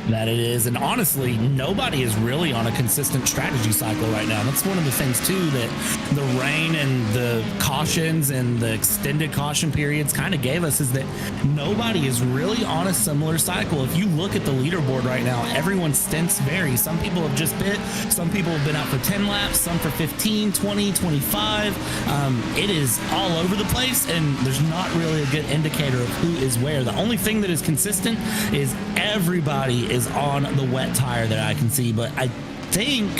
That it is, and honestly, nobody is really on a consistent strategy cycle right now. That's one of the things too that the rain and the cautions and the extended caution periods kind of gave us, is that nobody is really on a similar cycle. If you look at the leaderboard right now, everyone's stints vary. Some people have just bit, some people have been out for 10 laps, some for 15, 20, 25. It is all over the place, and there's not really a good indicator of who is where. The only thing that is consistent is everybody is on the wet tire that I can see, but I think,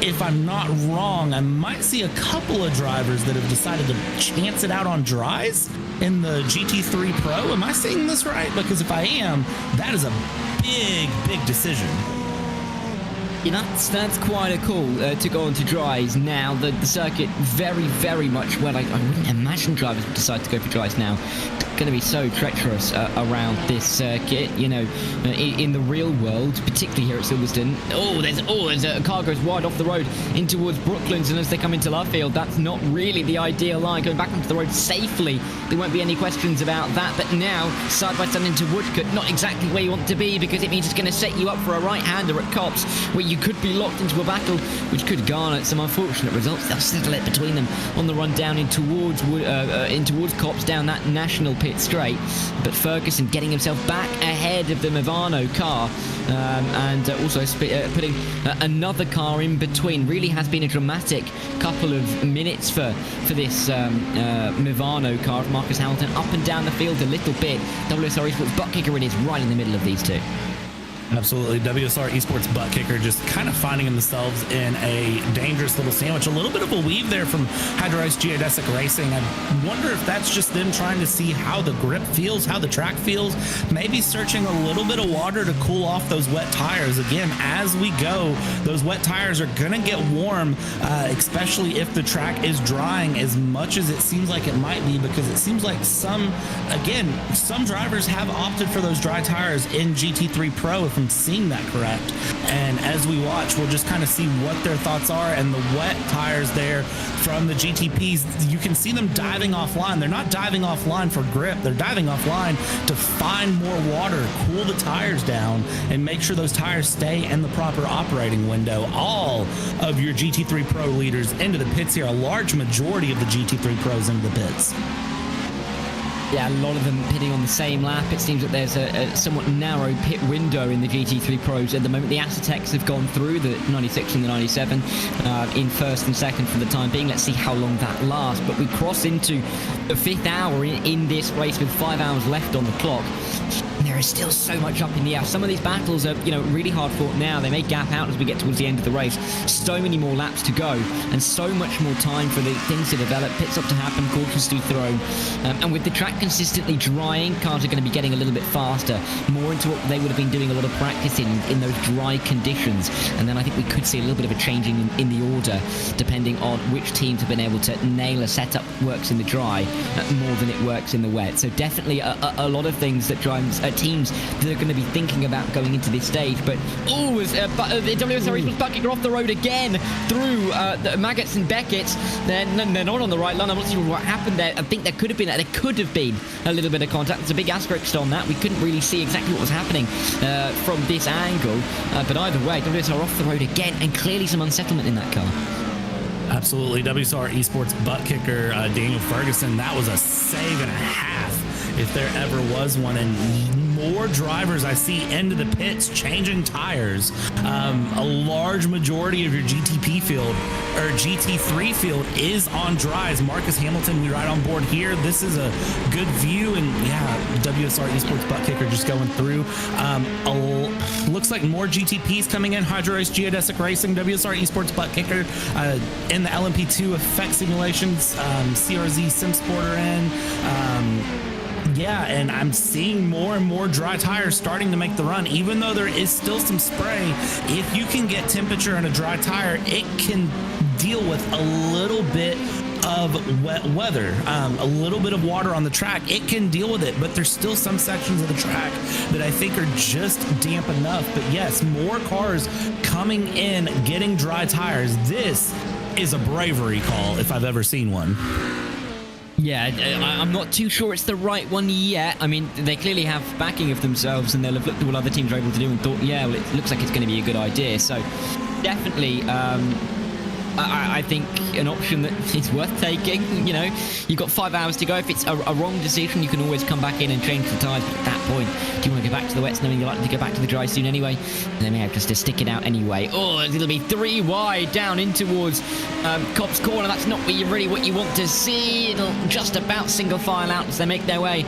if I'm not wrong, I might see a couple of drivers that have decided to chance it out on dries in the GT3 Pro. Am I seeing this right? Because if I am, that is a big decision. Yeah, that's quite a call to go on to dries now. The circuit very much, well, I wouldn't imagine drivers would decide to go for dries now. going to be so treacherous around this circuit. You know, in the real world, particularly here at Silverstone, there's a car goes wide off the road in towards Brooklands, and as they come into love field, that's not really the ideal line. Going back onto the road safely, there won't be any questions about that. But now, side by side into Woodcote, not exactly where you want to be, because it means it's going to set you up for a right-hander at Copse, where you could be locked into a battle, which could garner some unfortunate results. They'll settle it between them on the run down in towards Copse, down that national pit straight. But Ferguson getting himself back ahead of the Movano car, and also putting another car in between. Really has been a dramatic couple of minutes for this Movano car of Marcus Hamilton, up and down the field a little bit. WSR Esports butt kicker is right in the middle of these two. Absolutely. WSR Esports butt kicker just kind of finding themselves in a dangerous little sandwich. A little bit of a weave there from Hydro-Ice Geodesic Racing. I wonder if that's just them trying to see how the grip feels, how the track feels, maybe searching a little bit of water to cool off those wet tires. Again, as we go, those wet tires are going to get warm, especially if the track is drying as much as it seems like it might be, because it seems like some drivers have opted for those dry tires in GT3 Pro, if I'm seeing that correct. And as we watch, we'll just kind of see what their thoughts are. And the wet tires there from the GTPs, you can see them diving offline. They're not diving offline for grip. They're diving offline to find more water, cool the tires down, and make sure those tires stay in the proper operating window. All of your GT3 Pro leaders into the pits here. A large majority of the GT3 Pros into the pits. Yeah, a lot of them pitting on the same lap. It seems that there's a somewhat narrow pit window in the GT3 Pros at the moment. The Aztecs have gone through the 96 and the 97 in first and second for the time being. Let's see how long that lasts. But we cross into the 5th hour in this race with 5 hours left on the clock. There is still so much up in the air. Some of these battles are, really hard fought now. They may gap out as we get towards the end of the race. So many more laps to go, and so much more time for the things to develop, pits up to happen, cautions to be thrown. And with the track consistently drying, cars are going to be getting a little bit faster, more into what they would have been doing a lot of practice in those dry conditions. And then I think we could see a little bit of a changing in the order, depending on which teams have been able to nail a setup works in the dry more than it works in the wet. So definitely a lot of things that teams that are going to be thinking about going into this stage. But the WSR was bucking off the road again through the Maggots and Beckett. They're not on the right line. I'm not sure what happened there. I think there could have been a little bit of contact. There's a big asterisk on that. We couldn't really see exactly what was happening from this angle. But either way, WSR off the road again, and clearly some unsettlement in that car. Absolutely. WSR Esports butt kicker Daniel Ferguson, that was a save and a half if there ever was one. And more drivers I see into the pits changing tires. A large majority of your GTP field or GT3 field is on dries. Marcus Hamilton, we ride on board here. This is a good view, and WSR Esports butt kicker just going through. Looks like more GTPs coming in. Hydro-Ice Geodesic Racing, WSR Esports butt kicker in the LMP2 effect simulations. CRZ SimSporter in. And I'm seeing more and more dry tires starting to make the run. Even though there is still some spray, if you can get temperature in a dry tire, it can deal with a little bit of wet weather, a little bit of water on the track. It can deal with it, but there's still some sections of the track that I think are just damp enough. But yes, more cars coming in, getting dry tires. This is a bravery call if I've ever seen one. Yeah, I'm not too sure it's the right one yet. I mean, they clearly have backing of themselves, and they'll have looked at what other teams are able to do and thought, it looks like it's going to be a good idea. So definitely, I think an option that is worth taking. You've got 5 hours to go. If it's a wrong decision, you can always come back in and change the tyres. But at that point, do you want to go back to the wets knowing you're likely to go back to the dry soon anyway? And they may have just to stick it out anyway. It'll be 3 wide down in towards Copse Corner. That's not really what you want to see. It'll just about single file out as they make their way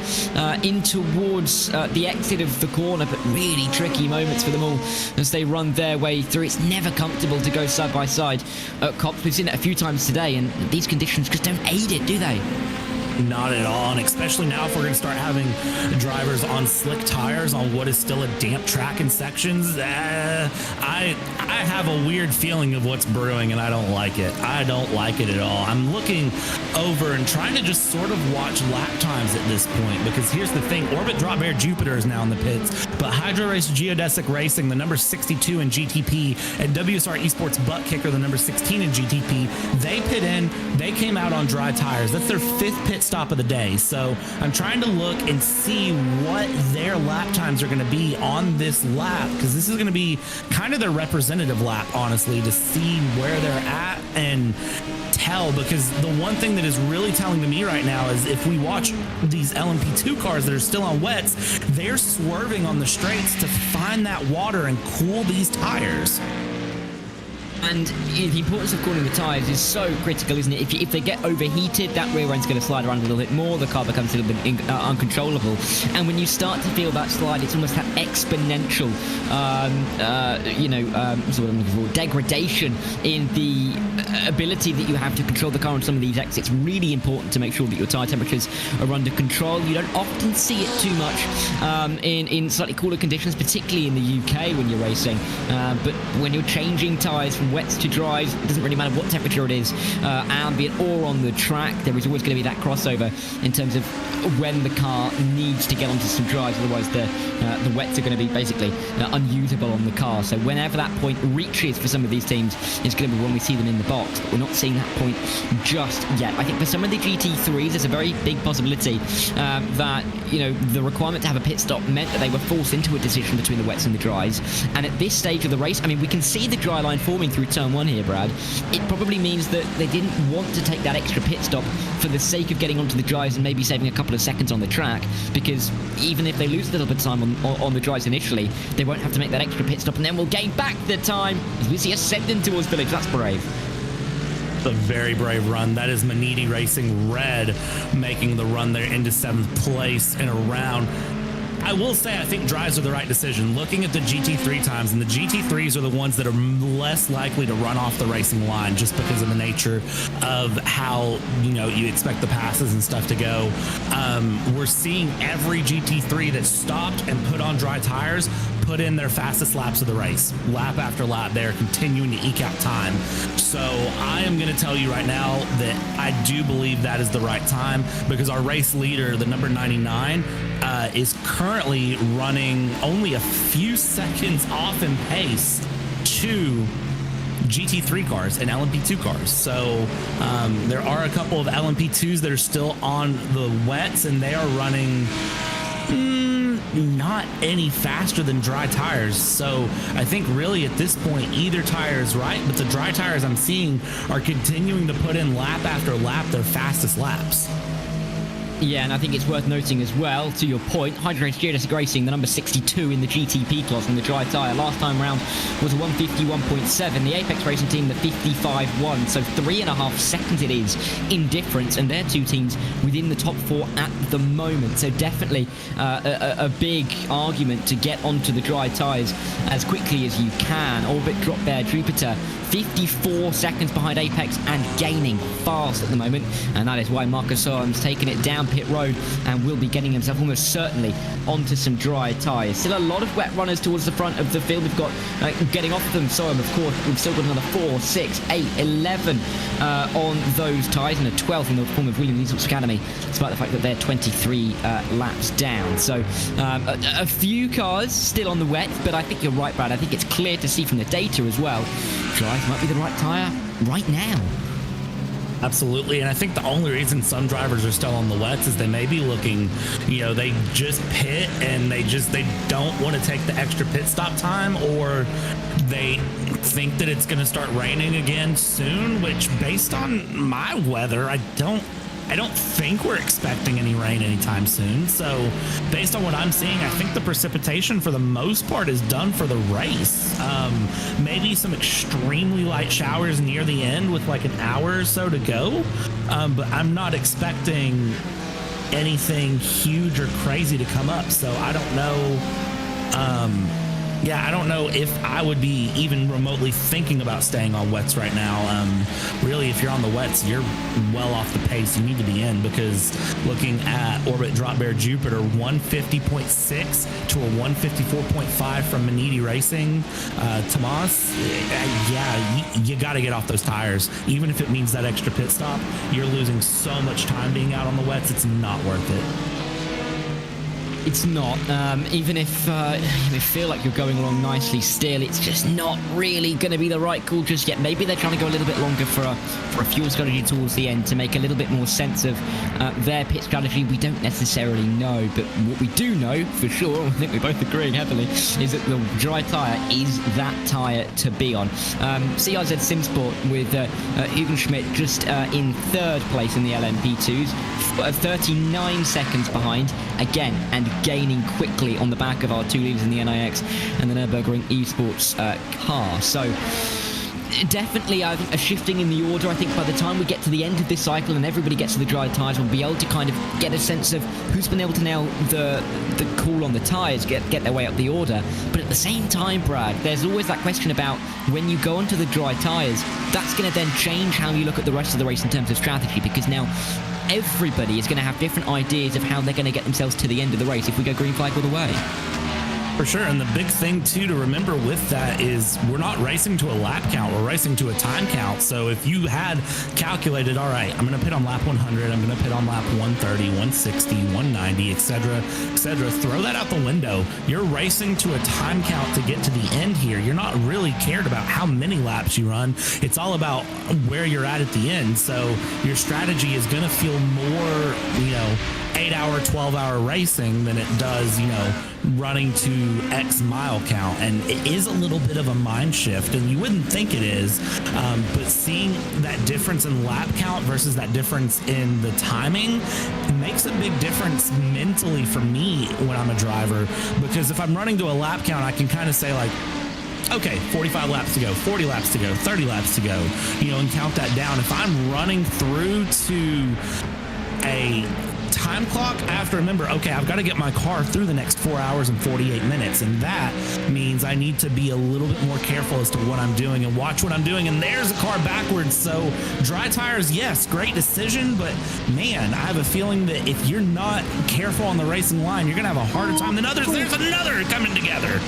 in towards the exit of the corner. But really tricky moments for them all as they run their way through. It's never comfortable to go side by side. Copse, we've seen it a few times today, and these conditions just don't aid it, do they? not at all. And especially now if we're going to start having drivers on slick tires on what is still a damp track in sections, I have a weird feeling of what's brewing, and I don't like it. I don't like it at all. I'm looking over and trying to just sort of watch lap times at this point, because here's the thing. Orbit Drop Bear Jupiter is now in the pits, but Hydro Race Geodesic Racing, the number 62 in GTP, and WSR Esports Butt Kicker, the number 16 in GTP, they pit in. They came out on dry tires. That's their 5th pit stop of the day. So I'm trying to look and see what their lap times are going to be on this lap, because this is going to be kind of their representative lap, honestly, to see where they're at and tell. Because the one thing that is really telling to me right now is if we watch these LMP2 cars that are still on wets, they're swerving on the straights to find that water and cool these tires. And the importance of cooling the tyres is so critical, isn't it? If they get overheated, that rear end's going to slide around a little bit more. The car becomes a little bit uncontrollable. And when you start to feel that slide, it's almost that exponential, what's the word I'm looking for? Degradation in the ability that you have to control the car on some of these exits. Really important to make sure that your tyre temperatures are under control. You don't often see it too much in slightly cooler conditions, particularly in the UK when you're racing. But when you're changing tyres from wets to dries, it doesn't really matter what temperature it is, ambient or on the track, there is always going to be that crossover in terms of when the car needs to get onto some dries, otherwise the wets are going to be basically unusable on the car. So whenever that point reaches for some of these teams, it's going to be when we see them in the box, but we're not seeing that point just yet. I think for some of the GT3s, there's a very big possibility that the requirement to have a pit stop meant that they were forced into a decision between the wets and the dries. And at this stage of the race, I mean, we can see the dry line forming through turn 1 here, Brad. It probably means that they didn't want to take that extra pit stop for the sake of getting onto the dries and maybe saving a couple of seconds on the track, because even if they lose a little bit of time on the dries initially, they won't have to make that extra pit stop, and then we'll gain back the time as we see ascending towards village. That's brave. A very brave run. That is Maniti Racing Red making the run there into 7th place in a round. I will say I think drives are the right decision. Looking at the GT3 times, and the GT3s are the ones that are less likely to run off the racing line just because of the nature of how you expect the passes and stuff to go. We're seeing every GT3 that stopped and put on dry tires put in their fastest laps of the race. Lap after lap, they're continuing to eke out time. So I am going to tell you right now that I do believe that is the right time, because our race leader, the number 99, is currently running only a few seconds off in pace to GT3 cars and LMP2 cars. So there are a couple of LMP2s that are still on the wets, and they are running not any faster than dry tires. So I think really at this point either tire is right, but the dry tires I'm seeing are continuing to put in lap after lap their fastest laps. Yeah, and I think it's worth noting as well, to your point, Hydro Race Geodesic Racing, the number 62 in the GTP class on the dry tyre. Last time round was a 151.7. The Apex Racing team, the 55.1. So 3.5 seconds it is in difference, and they're two teams within the top 4 at the moment. So definitely a big argument to get onto the dry tyres as quickly as you can. Orbit Drop Bear Jupiter, 54 seconds behind Apex and gaining fast at the moment, and that is why Marcus Soam's taking it down pit road and will be getting himself almost certainly onto some dry tyres. Still a lot of wet runners towards the front of the field. We've got getting off of them, Soam, of course. We've still got another 4, 6, 8, 11 on those tyres, and a 12th in the form of Williams Esports Academy, despite the fact that they're 23 laps down. So a few cars still on the wet, but I think you're right, Brad. I think it's clear to see from the data as well, dries might be the right tyre right now. Absolutely, and I think the only reason some drivers are still on the wets is they may be looking, they just pit and they don't want to take the extra pit stop time, or they think that it's going to start raining again soon, which based on my weather, I don't think we're expecting any rain anytime soon. So based on what I'm seeing, I think the precipitation for the most part is done for the race. Maybe some extremely light showers near the end with like an hour or so to go. But I'm not expecting anything huge or crazy to come up. So I don't know Yeah, I don't know if I would be even remotely thinking about staying on wets right now. Really, if you're on the wets, you're well off the pace you need to be in, because looking at Orbit Drop Bear Jupiter, 150.6 to a 154.5 from Maniti Racing. Tomas, yeah, you got to get off those tires. Even if it means that extra pit stop, you're losing so much time being out on the wets, it's not worth it. It's not. Even if you feel like you're going along nicely still, it's just not really going to be the right call just yet. Maybe they're trying to go a little bit longer for a fuel strategy towards the end to make a little bit more sense of their pit strategy. We don't necessarily know, but what we do know for sure, I think we're both agreeing heavily, is that the dry tyre is that tyre to be on. CRZ Simsport with Hugen Schmidt just in third place in the LMP2s, 39 seconds behind, again, and gaining quickly on the back of our two leaders in the NIX and the Nürburgring Esports car. So definitely I think a shifting in the order. I think by the time we get to the end of this cycle and everybody gets to the dry tyres, we'll be able to kind of get a sense of who's been able to nail the call on the tyres, get their way up the order. But at the same time, Brad, there's always that question about when you go onto the dry tyres, that's going to then change how you look at the rest of the race in terms of strategy, because now everybody is going to have different ideas of how they're going to get themselves to the end of the race if we go green flag all the way. For sure, and the big thing, too, to remember with that is we're not racing to a lap count, we're racing to a time count. So if you had calculated, all right, I'm going to pit on lap 100, I'm going to pit on lap 130, 160, 190, etc., throw that out the window. You're racing to a time count to get to the end here. You're not really cared about how many laps you run. It's all about where you're at the end. So your strategy is going to feel more, 8-hour, 12-hour racing than it does, running to X mile count. And it is a little bit of a mind shift, and you wouldn't think it is, but seeing that difference in lap count versus that difference in the timing makes a big difference mentally for me when I'm a driver, because if I'm running to a lap count, I can kind of say like, okay, 45 laps to go, 40 laps to go, 30 laps to go, and count that down. If I'm running through to a time clock, I have to remember, okay, I've got to get my car through the next 4 hours and 48 minutes. And that means I need to be a little bit more careful as to what I'm doing and watch what I'm doing. And there's a car backwards. So dry tires, yes, great decision. But man, I have a feeling that if you're not careful on the racing line, you're going to have a harder time than others. There's another coming together.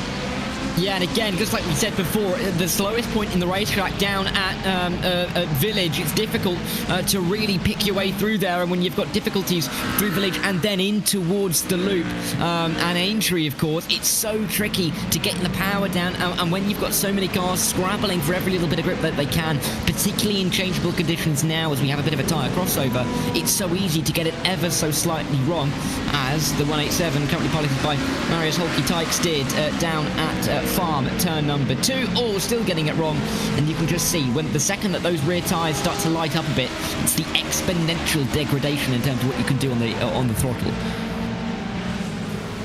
Yeah, and again, just like we said before, the slowest point in the racetrack down at Village, it's difficult to really pick your way through there. And when you've got difficulties through Village and then in towards the loop and Aintree, of course, it's so tricky to get the power down. And when you've got so many cars scrabbling for every little bit of grip that they can, particularly in changeable conditions now as we have a bit of a tyre crossover, it's so easy to get it ever so slightly wrong, as the 187 currently piloted by Marius Holke-Tykes did down at Farm at turn number 2, still getting it wrong. And you can just see when the second that those rear tyres start to light up a bit, it's the exponential degradation in terms of what you can do on the throttle.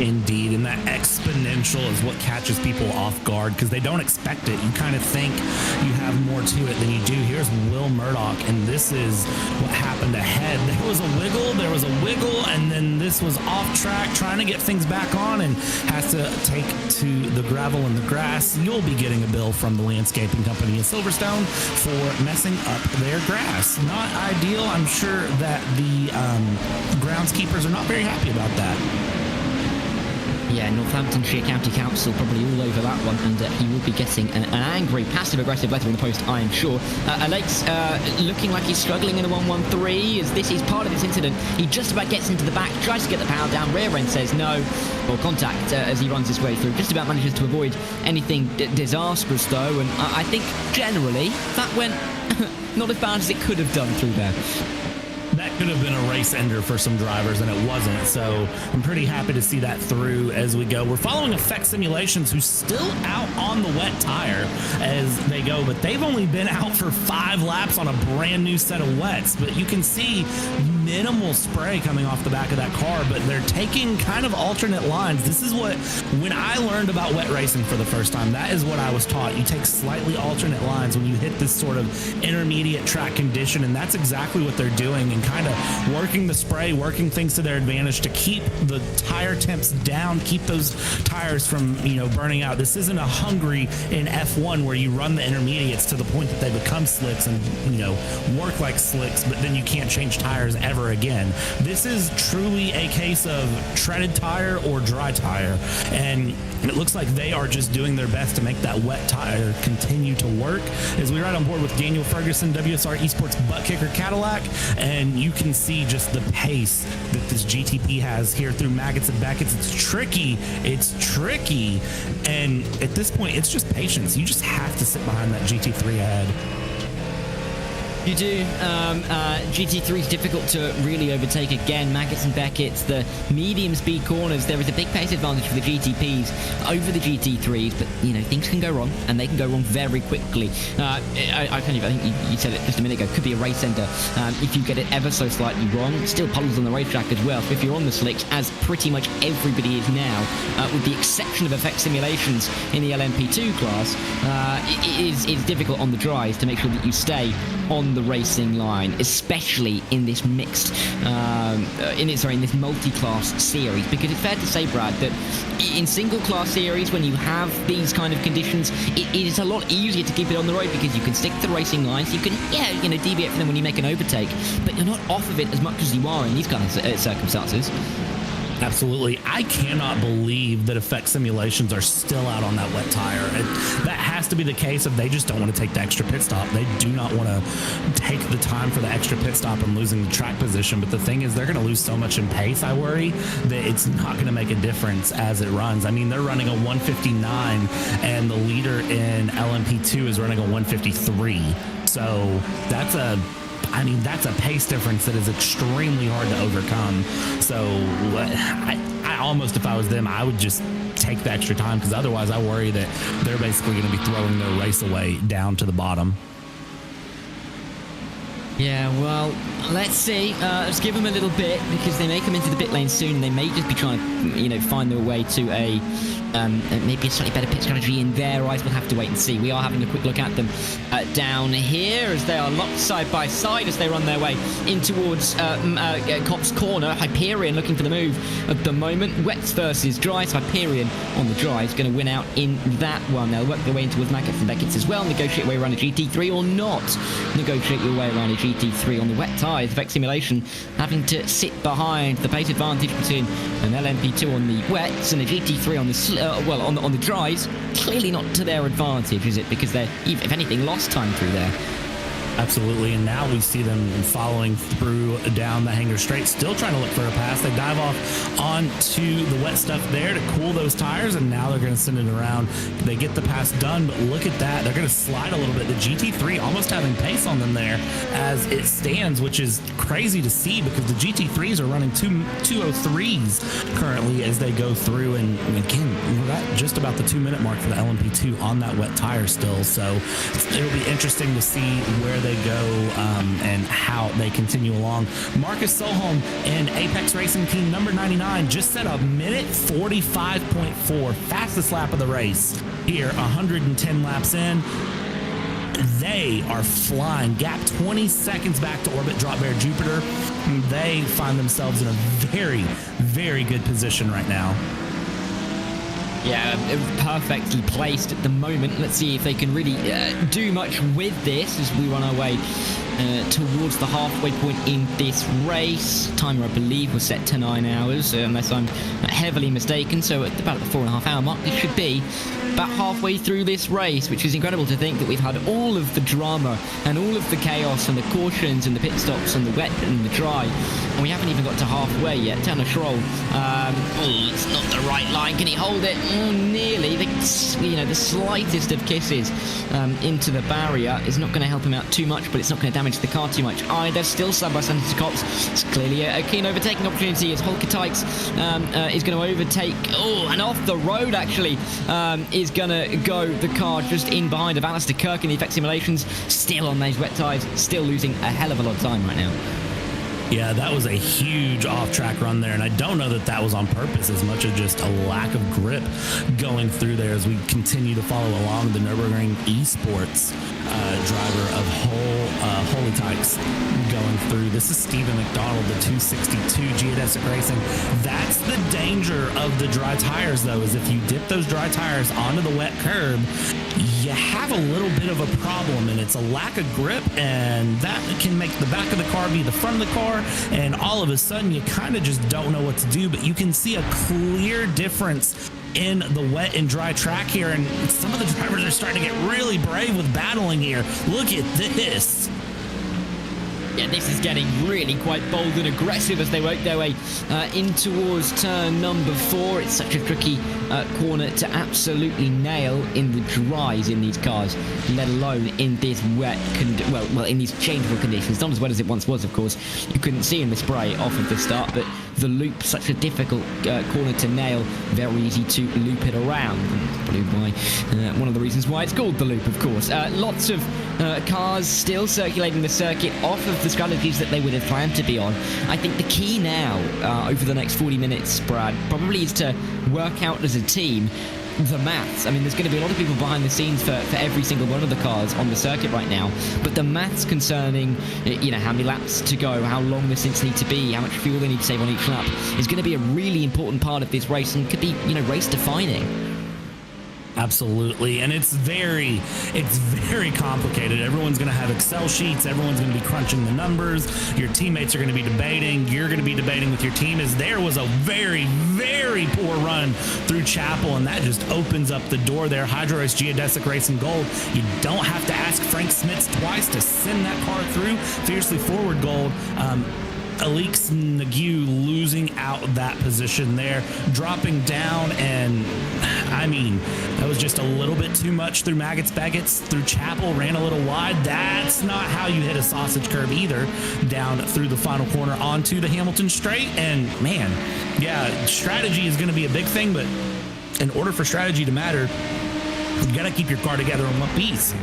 Indeed, and that exponential is what catches people off guard because they don't expect it. You kind of think you have more to it than you do. Here's Will Murdoch, and this is what happened ahead. There was a wiggle, and then this was off track, trying to get things back on, and has to take to the gravel and the grass. You'll be getting a bill from the landscaping company in Silverstone for messing up their grass. Not ideal. I'm sure that the groundskeepers are not very happy about that. Yeah, Northamptonshire County Council probably all over that one, and he will be getting an angry, passive-aggressive letter in the post, I am sure. Alex looking like he's struggling in a 113, as this is part of this incident. He just about gets into the back, tries to get the power down, rear end says no, or contact as he runs his way through. Just about manages to avoid anything disastrous, though, and I think generally that went not as bad as it could have done through there. That could have been a race ender for some drivers, and it wasn't. So I'm pretty happy to see that through as we go. We're following Effect Simulations, who's still out on the wet tire as they go, but they've only been out for 5 laps on a brand new set of wets. But you can see you minimal spray coming off the back of that car, but they're taking kind of alternate lines. This is what, when I learned about wet racing for the first time, that is what I was taught. You take slightly alternate lines when you hit this sort of intermediate track condition, and that's exactly what they're doing, and kind of working the spray, working things to their advantage to keep the tire temps down, keep those tires from, burning out. This isn't a Hungary in F1 where you run the intermediates to the point that they become slicks and, work like slicks, but then you can't change tires ever again. This is truly a case of treaded tire or dry tire, and it looks like they are just doing their best to make that wet tire continue to work. As we ride on board with Daniel Ferguson, WSR Esports Butt Kicker Cadillac, and you can see just the pace that this GTP has here through Maggots and Beckett's. It's tricky, and at this point, it's just patience. You just have to sit behind that GT3 ahead. You do. GT3 is difficult to really overtake again. Maggots and Beckett's, the medium speed corners, there is a big pace advantage for the GTPs over the GT3s, but things can go wrong, and they can go wrong very quickly. I think you said it just a minute ago, could be a race ender if you get it ever so slightly wrong. Still puddles on the racetrack as well, so if you're on the slicks, as pretty much everybody is now, with the exception of effect simulations in the LMP2 class, it is difficult on the dries to make sure that you stay on the racing line, especially in this mixed, in this multi-class series, because it's fair to say, Brad, that in single-class series, when you have these kind of conditions, it is a lot easier to keep it on the road because you can stick to the racing lines, you can, deviate from them when you make an overtake, but you're not off of it as much as you are in these kind of circumstances. Absolutely. I cannot believe that effect simulations are still out on that wet tire. That has to be the case if they just don't want to take the extra pit stop. They do not want to take the time for the extra pit stop and losing the track position. But the thing is, they're going to lose so much in pace, I worry, that it's not going to make a difference as it runs. I mean, they're running a 159, and the leader in LMP2 is running a 153. So that's a pace difference that is extremely hard to overcome. So I almost, if I was them, I would just take the extra time, because otherwise I worry that they're basically going to be throwing their race away down to the bottom. Yeah, well, let's see. Let's give them a little bit, because they may come into the pit lane soon. They may just be trying to, find their way to a maybe a slightly better pit strategy in their eyes. We'll have to wait and see. We are having a quick look at them down here as they are locked side by side as they run their way in towards Cop's corner. Hyperion looking for the move at the moment. Wets versus dries. Hyperion on the dry is going to win out in that one. They'll work their way in towards Maggots and Beckett's as well. Negotiate your way around a GT3 or not. Negotiate your way around a GT3 on the wet tyres. Effect simulation having to sit behind the pace advantage between an LMP2 on the wets and a GT3 on the on the dries. Clearly not to their advantage, is it? Because they're, if anything, lost time through there. Absolutely, and now we see them following through down the Hanger Straight, still trying to look for a pass. They dive off onto the wet stuff there to cool those tires, and now they're going to send it around. They get the pass done, but look at that. They're going to slide a little bit. The GT3 almost having pace on them there as it stands, which is crazy to see because the GT3s are running 203s currently as they go through, and again, we're at just about the 2-minute mark for the LMP2 on that wet tire still, so it'll be interesting to see where they go and how they continue along. Marcus Solholm and Apex Racing Team number 99 just set a minute 45.4, fastest lap of the race here, 110 laps in. They are flying. Gap 20 seconds back to Orbit Drop Bear Jupiter. They find themselves in a very, very good position right now. Yeah, perfectly placed at the moment. Let's see if they can really do much with this as we run our way towards the halfway point in this race. Timer, I believe, was set to 9 hours, unless I'm heavily mistaken. So at about the 4.5 hour mark, this should be about halfway through this race, which is incredible to think that we've had all of the drama and all of the chaos and the cautions and the pit stops and the wet and the dry, and we haven't even got to halfway yet. Tanner Schroll, it's not the right line. Can he hold it? Nearly. The slightest of kisses into the barrier is not going to help him out too much, but it's not going to damage the car too much either. Still side by side to Cops. It's clearly a keen overtaking opportunity as Holker Tykes is going to overtake. Oh, and off the road actually is going to go the car just in behind of Alistair Kirk in the effect simulations. Still on those wet tyres, still losing a hell of a lot of time right now. Yeah, that was a huge off-track run there, and I don't know that that was on purpose as much as just a lack of grip going through there as we continue to follow along the Nürburgring Esports driver of Holy Tykes going through. This is Stephen McDonald, the 262 Geodesic Racing. That's the danger of the dry tires, though, is if you dip those dry tires onto the wet curb, you have a little bit of a problem, and it's a lack of grip, and that can make the back of the car be the front of the car, and all of a sudden you kind of just don't know what to do. But you can see a clear difference in the wet and dry track here, and some of the drivers are starting to get really brave with battling here. Look at this. Yeah, this is getting really quite bold and aggressive as they work their way in towards turn number 4. It's such a tricky corner to absolutely nail in the dries in these cars, let alone in this wet, well, in these changeable conditions. Not as wet as it once was, of course. You couldn't see in the spray off of the start, but the loop, such a difficult corner to nail, very easy to loop it around. And probably why, one of the reasons why it's called the loop, of course. Lots of cars still circulating the circuit off of the strategies that they would have planned to be on. I think the key now, over the next 40 minutes, Brad, probably is to work out as a team the maths. I mean, there's going to be a lot of people behind the scenes for every single one of the cars on the circuit right now, but the maths concerning, how many laps to go, how long the stints need to be, how much fuel they need to save on each lap is going to be a really important part of this race, and could be, race defining. Absolutely, and it's very complicated. Everyone's going to have Excel sheets. Everyone's going to be crunching the numbers. Your teammates are going to be debating. You're going to be debating with your team. As there was a very, very poor run through Chapel, and that just opens up the door there. Hydro Race Geodesic Racing Gold. You don't have to ask Frank Smits twice to send that car through. Fiercely Forward Gold. Alix Nagu losing out that position there, dropping down, and I mean, that was just a little bit too much through Maggots Baggots, through Chapel, ran a little wide. That's not how you hit a sausage curve either, down through the final corner onto the Hamilton straight. And man, yeah, strategy is going to be a big thing, but in order for strategy to matter, you got to keep your car together in one piece.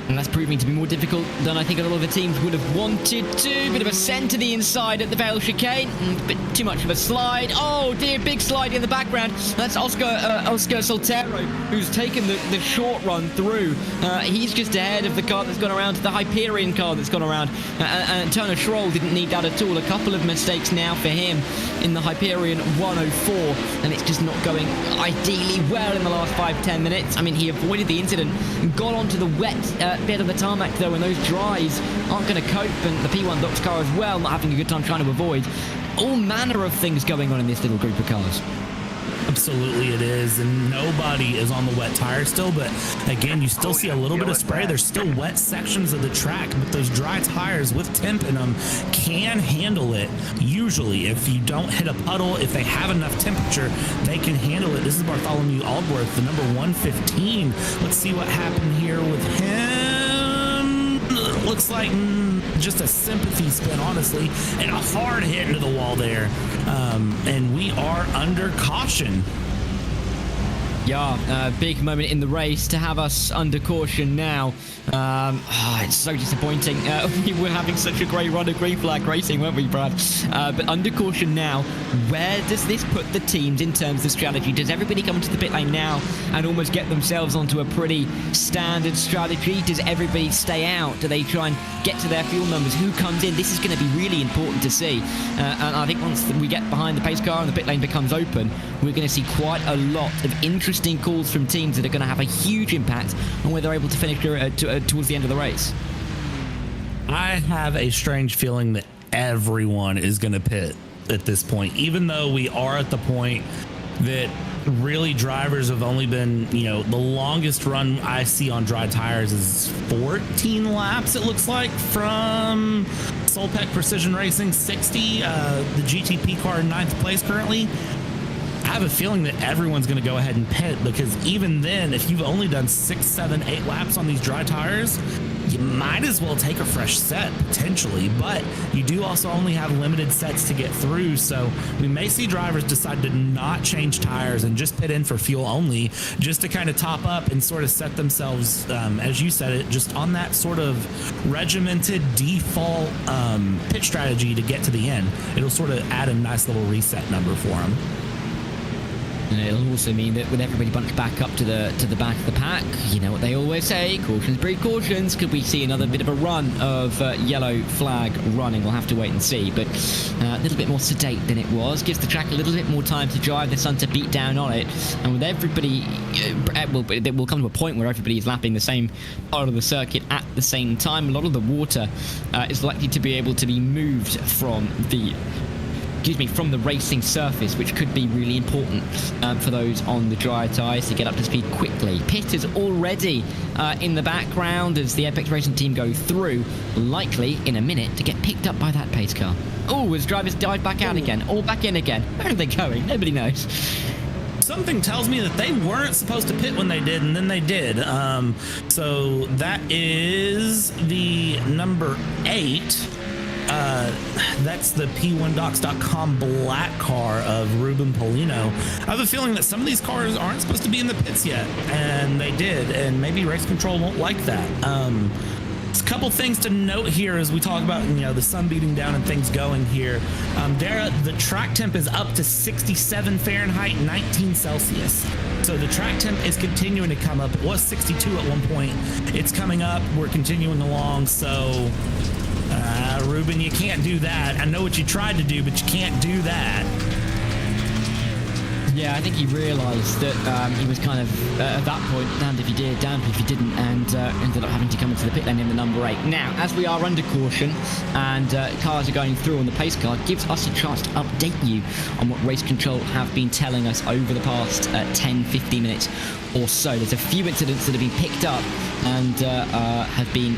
And that's proving to be more difficult than I think a lot of the teams would have wanted to. Bit of a send to the inside at the Vale chicane. A bit too much of a slide. Oh dear, big slide in the background. That's Oscar Soltero, who's taken the short run through. He's just ahead of the car that's gone around, the Hyperion car that's gone around. And Turner Schroll didn't need that at all. A couple of mistakes now for him in the Hyperion 104. And it's just not going ideally well in the last 5-10 minutes. I mean, he avoided the incident and got onto the wet bit of the tarmac, though, and those dries aren't going to cope, and the P1 Doc's car as well, not having a good time trying to avoid. All manner of things going on in this little group of cars. Absolutely it is, and nobody is on the wet tire still, but again, you still see a little bit of spray. There's still wet sections of the track, but those dry tires with temp in them can handle it. Usually, if you don't hit a puddle, if they have enough temperature, they can handle it. This is Bartholomew Aldworth, the number 115. Let's see what happened here with him. Looks like just a sympathy spin, honestly, and a hard hit into the wall there. And we are under caution. Yeah, big moment in the race to have us under caution now. It's so disappointing. We were having such a great run of green flag racing, weren't we, Brad? But under caution now. Where does this put the teams in terms of strategy? Does everybody come to the pit lane now and almost get themselves onto a pretty standard strategy? Does everybody stay out? Do they try and get to their fuel numbers? Who comes in? This is going to be really important to see. And I think once we get behind the pace car and the pit lane becomes open, we're going to see quite a lot of interesting calls from teams that are going to have a huge impact on whether they're able to finish towards the end of the race. I have a strange feeling that everyone is going to pit at this point, even though we are at the point that really drivers have only been, the longest run I see on dry tires is 14 laps, it looks like, from Solpec Precision Racing 60, the GTP car in 9th place currently. I have a feeling that everyone's going to go ahead and pit, because even then, if you've only done 6, 7, 8 laps on these dry tires, you might as well take a fresh set potentially, but you do also only have limited sets to get through. So we may see drivers decide to not change tires and just pit in for fuel only, just to kind of top up and sort of set themselves, as you said it, just on that sort of regimented default pit strategy to get to the end. It'll sort of add a nice little reset number for them. And it'll also mean that with everybody bunched back up to the back of the pack, you know what they always say, cautions breed cautions. Could we see another bit of a run of yellow flag running? We'll have to wait and see, but a little bit more sedate than it was. Gives the track a little bit more time to drive the sun to beat down on it. And with everybody, it will come to a point where everybody is lapping the same part of the circuit at the same time. A lot of the water is likely to be able to be moved from the racing surface, which could be really important for those on the dry tyres to get up to speed quickly. Pit is already in the background as the Apex Racing team go through, likely in a minute to get picked up by that pace car. Oh, as drivers dive back out again, or back in again. Where are they going? Nobody knows. Something tells me that they weren't supposed to pit when they did, and then they did. So that is the number 8. That's the P1Docs.com black car of Ruben Polino. I have a feeling that some of these cars aren't supposed to be in the pits yet, and they did, and maybe race control won't like that. There's a couple things to note here as we talk about, the sun beating down and things going here. Dara, the track temp is up to 67 Fahrenheit, 19 Celsius. So the track temp is continuing to come up. It was 62 at one point. It's coming up. We're continuing along. So Ruben, you can't do that. I know what you tried to do, but you can't do that. Yeah, I think he realised that he was kind of, at that point, damned if he did, damned if he didn't, and ended up having to come into the pit lane in the number 8. Now, as we are under caution and cars are going through on the pace car, it gives us a chance to update you on what race control have been telling us over the past 10-15 minutes or so. There's a few incidents that have been picked up and have been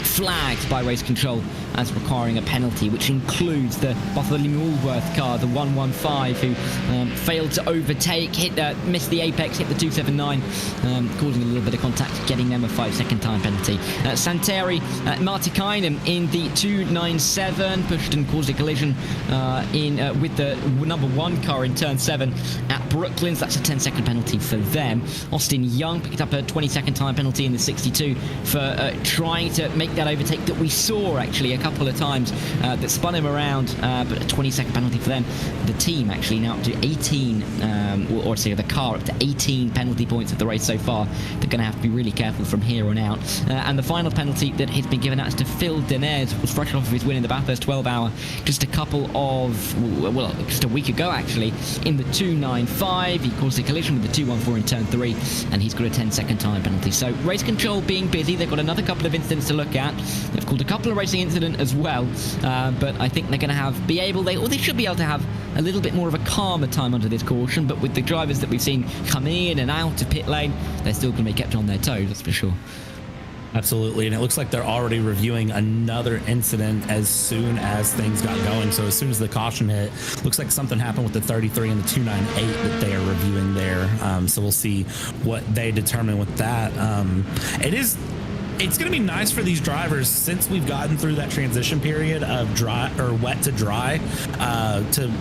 flagged by race control as requiring a penalty, which includes the Bartholomew Allworth car, the 115, who failed to overtake, missed the apex, hit the 279, causing a little bit of contact, getting them a 5-second time penalty. Santeri Martikainen in the 297 pushed and caused a collision with the number 1 car in turn 7 at Brooklands. That's a 10-second penalty for them. Austin Young picked up a 20-second time penalty in the 62 for trying to make that overtake that we saw actually a couple of times that spun him around, but a 20-second penalty for them. The team actually now up to 18, or say the car up to 18 penalty points of the race so far. They're going to have to be really careful from here on out. And the final penalty that has been given out is to Phil Denez, was fresh off of his win in the Bathurst 12 hour just a week ago actually, in the 295. He caused a collision with the 214 in turn 3, and he's got a 10-second time penalty. So race control being busy. They've got another couple of incidents to look at. They've called a couple of racing incidents as well, but I think they're going to they should be able to have a little bit more of a calmer time under this caution. But with the drivers that we've seen come in and out of pit lane, they're still going to be kept on their toes, that's for sure. Absolutely, and it looks like they're already reviewing another incident as soon as things got going. So as soon as the caution hit, looks like something happened with the 33 and the 298 that they are reviewing there. So we'll see what they determine with that. It's going to be nice for these drivers, since we've gotten through that transition period of dry or wet to dry to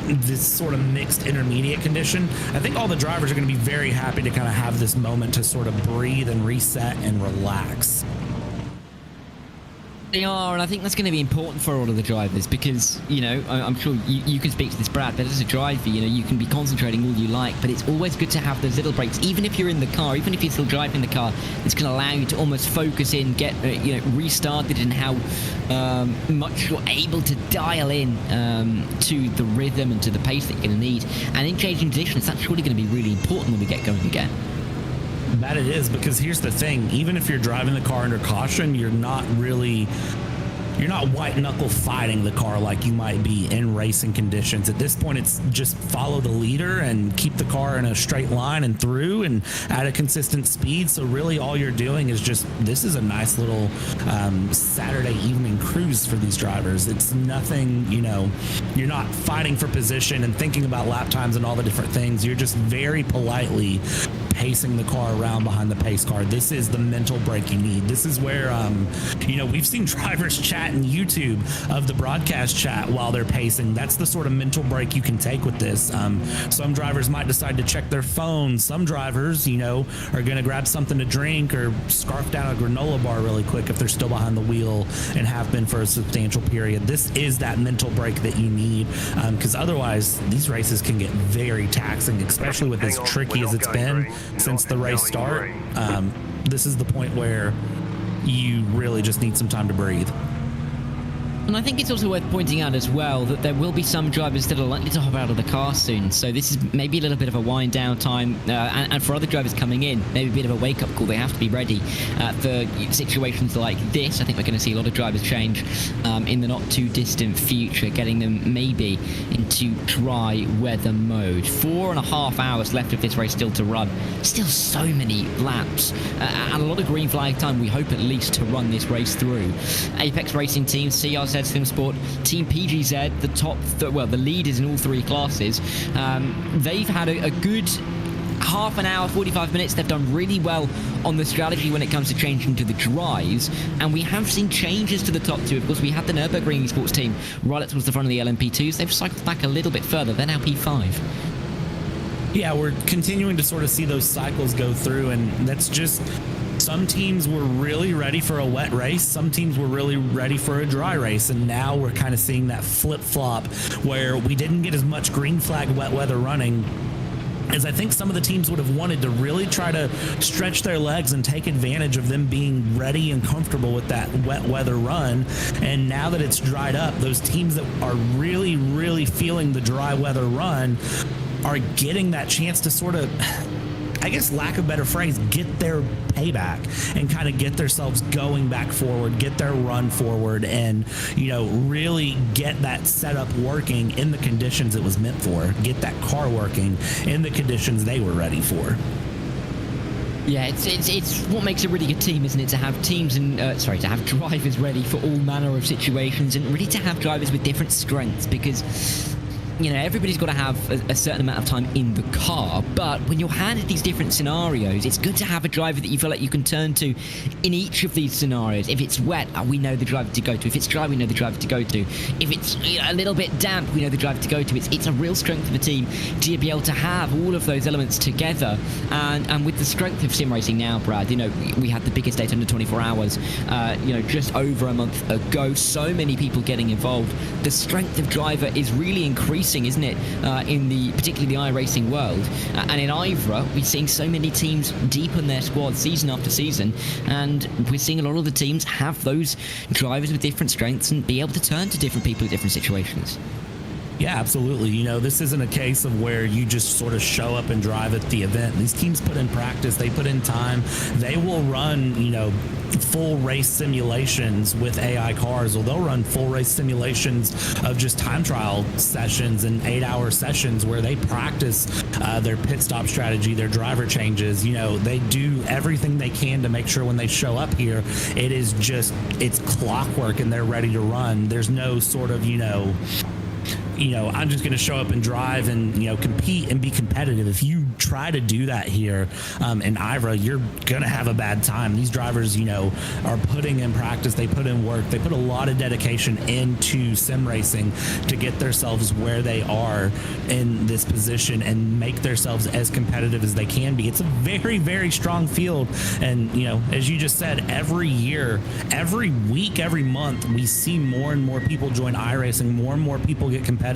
this sort of mixed intermediate condition. I think all the drivers are going to be very happy to kind of have this moment to sort of breathe and reset and relax. They are, and I think that's going to be important for all of the drivers because, I'm sure you can speak to this, Brad, but as a driver, you can be concentrating all you like, but it's always good to have those little breaks, even if you're in the car, even if you're still driving the car. It's going to allow you to almost focus in, get, restarted in how much you're able to dial in to the rhythm and to the pace that you're going to need. And in changing conditions, that's really going to be really important when we get going again. That it is, because here's the thing, even if you're driving the car under caution, you're not white knuckle fighting the car like you might be in racing conditions. At this point, it's just follow the leader and keep the car in a straight line and through and at a consistent speed. So really all you're doing is this is a nice little Saturday evening cruise for these drivers. It's nothing, you're not fighting for position and thinking about lap times and all the different things. You're just very politely pacing the car around behind the pace car. This is the mental break you need. This is where, we've seen drivers chat in YouTube of the broadcast chat while they're pacing. That's the sort of mental break you can take with this. Some drivers might decide to check their phone. Some drivers, are going to grab something to drink or scarf down a granola bar really quick if they're still behind the wheel and have been for a substantial period. This is that mental break that you need, because otherwise these races can get very taxing, especially with as tricky as it's been since the race start. This is the point where you really just need some time to breathe. And I think it's also worth pointing out as well that there will be some drivers that are likely to hop out of the car soon. So this is maybe a little bit of a wind down time. And for other drivers coming in, maybe a bit of a wake up call. They have to be ready for situations like this. I think we're going to see a lot of drivers change in the not too distant future, getting them maybe into dry weather mode. 4.5 hours left of this race still to run. Still so many laps. And a lot of green flag time, we hope at least, to run this race through. Apex Racing Team, CRZ SimSport, Team PGZ, the leaders in all three classes. They've had a good half an hour, 45 minutes. They've done really well on the strategy when it comes to changing to the drives, and we have seen changes to the top two. Of course, we had the Nürburgring Esports team right up towards the front of the LMP2s. They've cycled back a little bit further. They're now P5. Yeah, we're continuing to sort of see those cycles go through, and that's just... Some teams were really ready for a wet race. Some teams were really ready for a dry race. And now we're kind of seeing that flip-flop where we didn't get as much green flag wet weather running as I think some of the teams would have wanted to really try to stretch their legs and take advantage of them being ready and comfortable with that wet weather run. And now that it's dried up, those teams that are really, really feeling the dry weather run are getting that chance to sort of... I guess, lack of better phrase, get their payback and kind of get themselves going back forward, get their run forward, and, really get that setup working in the conditions it was meant for. Get that car working in the conditions they were ready for. Yeah, it's what makes a really good team, isn't it? To have teams and to have drivers ready for all manner of situations, and really to have drivers with different strengths, because everybody's got to have a certain amount of time in the car, but when you're handed these different scenarios, it's good to have a driver that you feel like you can turn to in each of these scenarios. If it's wet, we know the driver to go to. If it's dry, we know the driver to go to. If it's a little bit damp, we know the driver to go to. It's a real strength of a team to be able to have all of those elements together. And with the strength of sim racing now, Brad, we had the biggest date under 24 hours, just over a month ago. So many people getting involved. The strength of driver is really increasing, isn't it, in particularly the iRacing world. And in IVRA, we're seeing so many teams deepen their squad season after season, and we're seeing a lot of the teams have those drivers with different strengths and be able to turn to different people in different situations. Yeah, absolutely. This isn't a case of where you just sort of show up and drive at the event. These teams put in practice, they put in time. They will run, full race simulations with AI cars, or they'll run full race simulations of just time trial sessions and 8-hour sessions where they practice their pit stop strategy, their driver changes. They do everything they can to make sure when they show up here, it's clockwork and they're ready to run. There's no sort of, I'm just going to show up and drive and, compete and be competitive. If you try to do that here in IVRA, you're going to have a bad time. These drivers, are putting in practice. They put in work. They put a lot of dedication into sim racing to get themselves where they are in this position and make themselves as competitive as they can be. It's a very, very strong field. And, as you just said, every year, every week, every month, we see more and more people join iRacing. More and more people get competitive.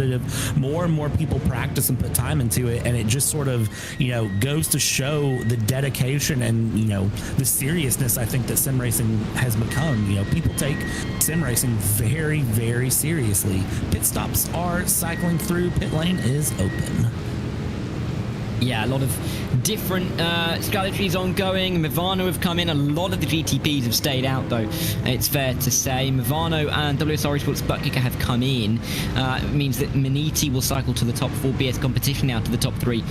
More and more people practice and put time into it, and it just sort of goes to show the dedication and the seriousness I think that sim racing has become. People take sim racing very, very seriously. Pit stops are cycling through. Pit lane is open. Yeah, a lot of different strategies ongoing. Movano have come in. A lot of the GTPs have stayed out, though, it's fair to say. Movano and WSR Esports Buttkicker have come in. It means that Maniti will cycle to the top 4. BS Competition now to the top 3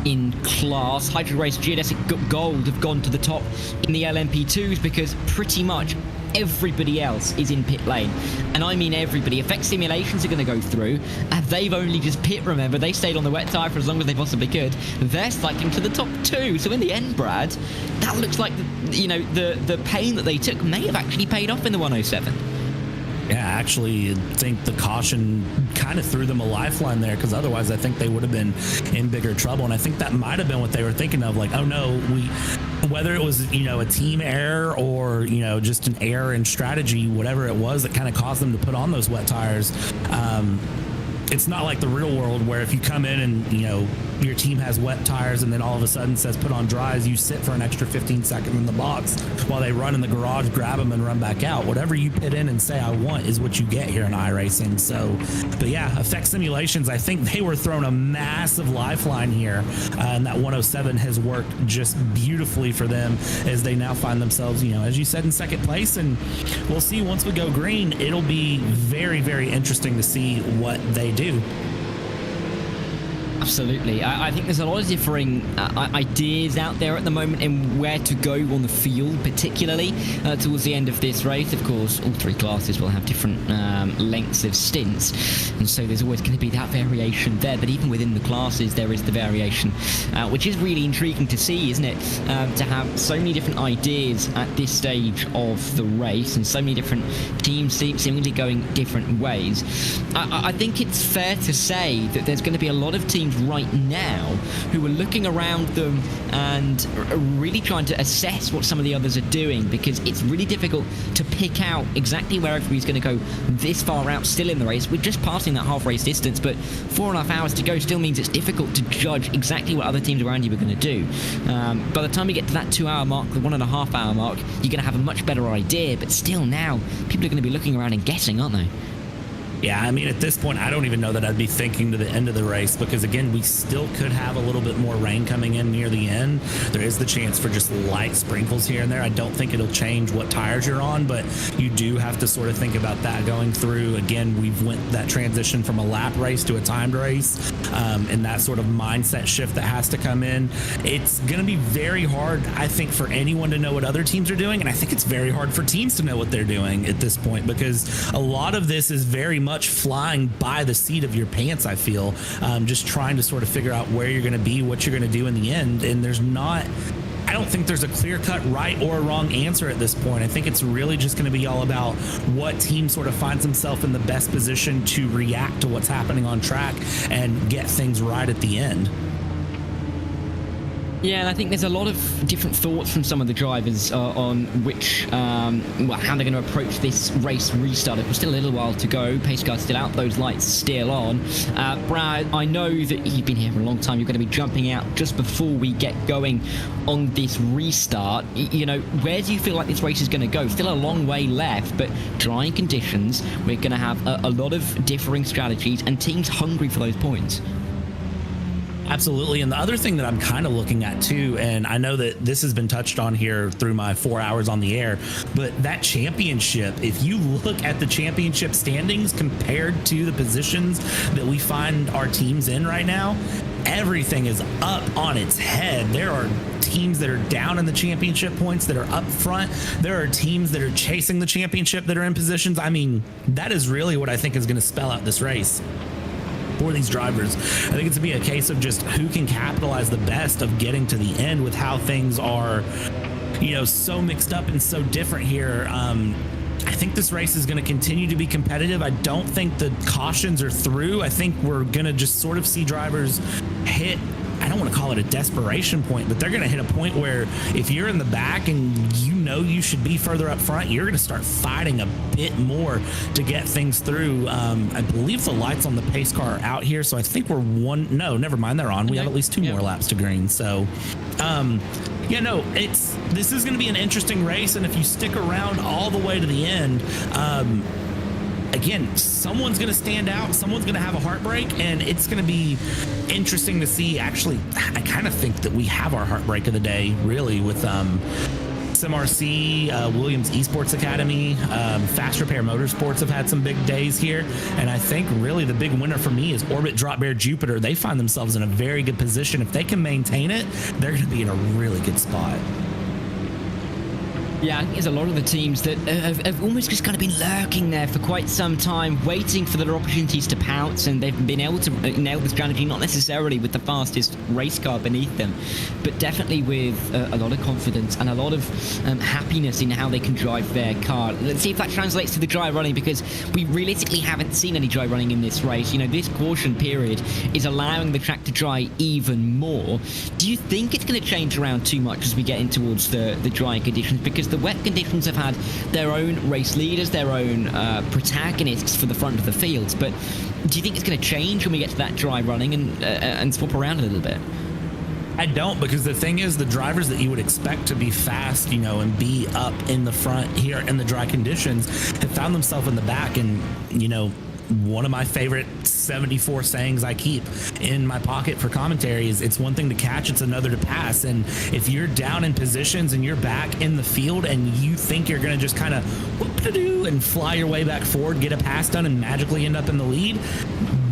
in class. Hydro Race, Geodesic Gold have gone to the top in the LMP2s because pretty much everybody else is in pit lane. And I mean everybody. Effect simulations are going to go through. They've only just pit, remember. They stayed on the wet tyre for as long as they possibly could. They're cycling to the top 2. So in the end, Brad, that looks like, the pain that they took may have actually paid off in the 107. Yeah, actually, I think the caution kind of threw them a lifeline there, because otherwise I think they would have been in bigger trouble. And I think that might have been what they were thinking of, like, oh no, whether it was, a team error or, just an error in strategy, whatever it was that kind of caused them to put on those wet tires. It's not like the real world where if you come in and, your team has wet tires and then all of a sudden says put on dries, you sit for an extra 15 seconds in the box while they run in the garage, grab them and run back out. Whatever you put in and say I want is what you get here in iRacing. So, but yeah, effect simulations, I think they were thrown a massive lifeline here, and that 107 has worked just beautifully for them as they now find themselves, as you said, in second place. And we'll see once we go green, it'll be very, very interesting to see what they do. Absolutely. I think there's a lot of differing ideas out there at the moment in where to go on the field, particularly towards the end of this race. Of course, all 3 classes will have different lengths of stints, and so there's always going to be that variation there. But even within the classes, there is the variation, which is really intriguing to see, isn't it? To have so many different ideas at this stage of the race and so many different teams seemingly going different ways. I think it's fair to say that there's going to be a lot of teams right now who are looking around them and are really trying to assess what some of the others are doing, because it's really difficult to pick out exactly where everybody's going to go this far out still in the race. We're just passing that half race distance, but 4.5 hours to go still means it's difficult to judge exactly what other teams around you are going to do. By the time we get to that 2 hour mark, the 1.5 hour mark, you're going to have a much better idea, but still now people are going to be looking around and guessing, aren't they? Yeah, I mean, at this point, I don't even know that I'd be thinking to the end of the race, because, again, we still could have a little bit more rain coming in near the end. There is the chance for just light sprinkles here and there. I don't think it'll change what tires you're on, but you do have to sort of think about that going through. Again, we've went that transition from a lap race to a timed race, and that sort of mindset shift that has to come in. It's going to be very hard, I think, for anyone to know what other teams are doing, and I think it's very hard for teams to know what they're doing at this point, because a lot of this is very much flying by the seat of your pants, I feel, just trying to sort of figure out where you're going to be, what you're going to do in the end. And I don't think there's a clear-cut right or wrong answer at this point. I think it's really just going to be all about what team sort of finds himself in the best position to react to what's happening on track and get things right at the end. Yeah, and I think there's a lot of different thoughts from some of the drivers on which, how they're going to approach this race restart. It's still a little while to go. Pace car's still out. Those lights still on. Brad, I know that you've been here for a long time. You're going to be jumping out just before we get going on this restart. Where do you feel like this race is going to go? Still a long way left, but drying conditions. We're going to have a lot of differing strategies and teams hungry for those points. Absolutely. And the other thing that I'm kind of looking at too, and I know that this has been touched on here through my 4 hours on the air, but that championship, if you look at the championship standings compared to the positions that we find our teams in right now, everything is up on its head. There are teams that are down in the championship points that are up front. There are teams that are chasing the championship that are in positions. I mean, that is really what I think is going to spell out this race for these drivers. I think it's to be a case of just who can capitalize the best of getting to the end with how things are, so mixed up and so different here. I think this race is going to continue to be competitive. I don't think the cautions are through. I think we're going to just sort of see drivers hit, I don't want to call it a desperation point, but they're going to hit a point where if you're in the back and you should be further up front, you're going to start fighting a bit more to get things through. I believe the lights on the pace car are out here, so I think we're never mind, they're on. We have at least 2 more laps to green. So, this is going to be an interesting race, and if you stick around all the way to the end, again, someone's going to stand out, someone's going to have a heartbreak, and it's going to be interesting to see. Actually, I kind of think that we have our heartbreak of the day, really, with SMRC, Williams Esports Academy, Fast Repair Motorsports have had some big days here, and I think really the big winner for me is Orbit Drop Bear Jupiter. They find themselves in a very good position. If they can maintain it, they're going to be in a really good spot. Yeah, I think there's a lot of the teams that have almost just kind of been lurking there for quite some time, waiting for their opportunities to pounce, and they've been able to nail the strategy, not necessarily with the fastest race car beneath them, but definitely with a lot of confidence and a lot of happiness in how they can drive their car. Let's see if that translates to the dry running, because we realistically haven't seen any dry running in this race. You know, this caution period is allowing the track to dry even more. Do you think it's going to change around too much as we get in towards the dry conditions? Because the wet conditions have had their own race leaders, their own protagonists for the front of the fields, but do you think it's going to change when we get to that dry running and swap around a little bit? I don't, because the thing is, the drivers that you would expect to be fast, you know, and be up in the front here in the dry conditions have found themselves in the back. And, you know, one of my favorite 74 sayings I keep in my pocket for commentary is, it's one thing to catch, it's another to pass. And if you're down in positions and you're back in the field and you think you're going to just kind of whoop-de-doo and fly your way back forward, get a pass done, and magically end up in the lead,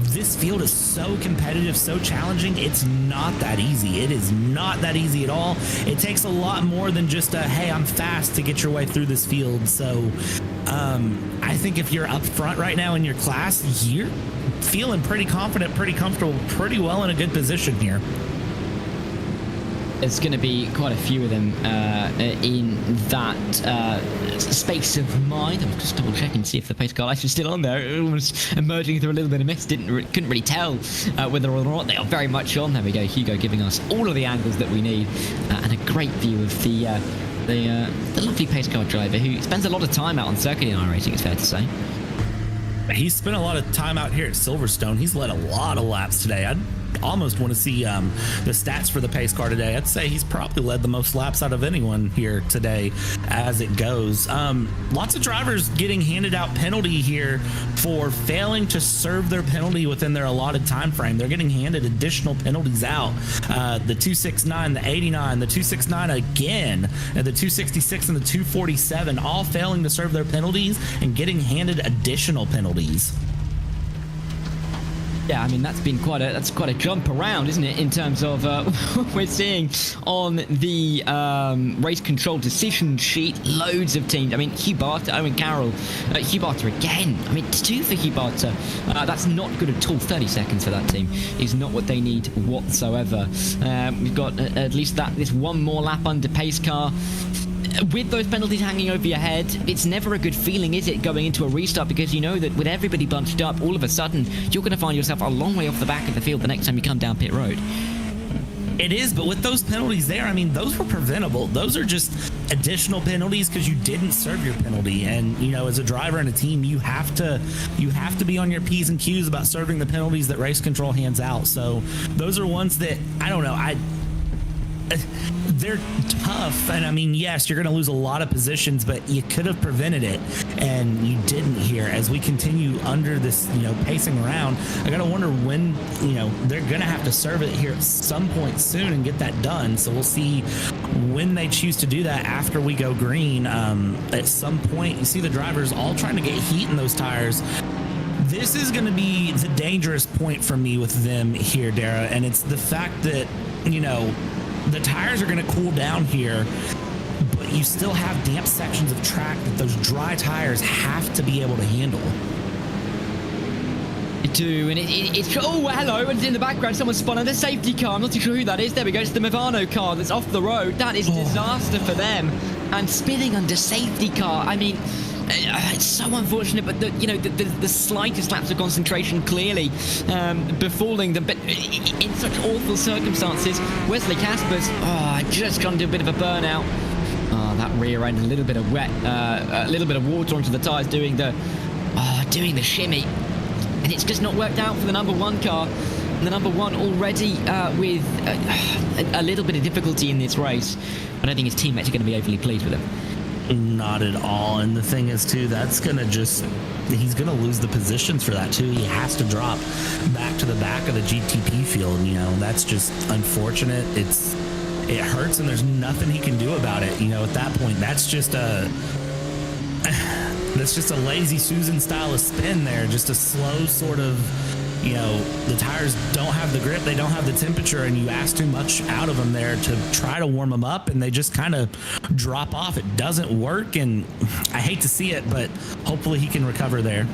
this field is so competitive, so challenging. It's not that easy. It is not that easy at all. It takes a lot more than just a, hey, I'm fast, to get your way through this field. So I think if you're up front right now in your class, you're feeling pretty confident, pretty comfortable, pretty well in a good position here. There's going to be quite a few of them in that space of mind. I'm just double checking to see if the pace car lights are still on there. It was emerging through a little bit of mist. Couldn't really tell whether or not they are very much on. There we go. Hugo giving us all of the angles that we need and a great view of the lovely pace car driver who spends a lot of time out on circuit in iRacing, it's fair to say. He's spent a lot of time out here at Silverstone. He's led a lot of laps today. I'd almost want to see the stats for the pace car today. I'd say he's probably led the most laps out of anyone here today as it goes. Lots of drivers getting handed out penalty here for failing to serve their penalty within their allotted time frame. They're getting handed additional penalties out. The 269, the 89, the 269 again, and the 266 and the 247, all failing to serve their penalties and getting handed additional penalties. Yeah, I mean, that's quite a jump around, isn't it, in terms of what we're seeing on the race control decision sheet. Loads of teams. I mean, Hubata, Owen Carroll, Hubata again. I mean, it's 2 for Hubata. That's not good at all. 30 seconds for that team is not what they need whatsoever. We've got at least this one more lap under pace car. With those penalties hanging over your head, it's never a good feeling, is it, going into a restart, because you know that with everybody bunched up, all of a sudden you're going to find yourself a long way off the back of the field the next time you come down pit road. It is, but with those penalties there, I mean, those were preventable. Those are just additional penalties because you didn't serve your penalty. And, you know, as a driver and a team, you have to be on your P's and Q's about serving the penalties that race control hands out. So those are ones that, I don't know, they're tough, and I mean, yes, you're going to lose a lot of positions, but you could have prevented it, and you didn't here. As we continue under this, you know, pacing around, I got to wonder when, you know, they're going to have to serve it here at some point soon and get that done. So we'll see when they choose to do that after we go green. At some point, you see the drivers all trying to get heat in those tires. This is going to be the dangerous point for me with them here, Dara, and it's the fact that, you know, the tires are going to cool down here, but you still have damp sections of track that those dry tires have to be able to handle. You do, and it's oh, hello, and in the background someone spun on a safety car. I'm not too sure who that is. There we go. It's the Movano car that's off the road. That is disaster for them, and spinning under safety car. I mean, it's so unfortunate, but the slightest lapse of concentration clearly befalling them. But in such awful circumstances, Wesley Caspers, just gone to a bit of a burnout. That rear end, a little bit of wet, a little bit of water onto the tyres, doing the shimmy, and it's just not worked out for the number one car. The number one already with a little bit of difficulty in this race. I don't think his teammates are going to be overly pleased with him. Not at all. And the thing is, too, that's going to he's going to lose the positions for that, too. He has to drop back to the back of the GTP field. You know, that's just unfortunate. It hurts, and there's nothing he can do about it. You know, at that point, that's just a lazy Susan style of spin there. Just a slow sort of, you know, the tires don't have the grip, they don't have the temperature, and you ask too much out of them there to try to warm them up, and they just kind of drop off. It doesn't work, and I hate to see it, but hopefully he can recover there.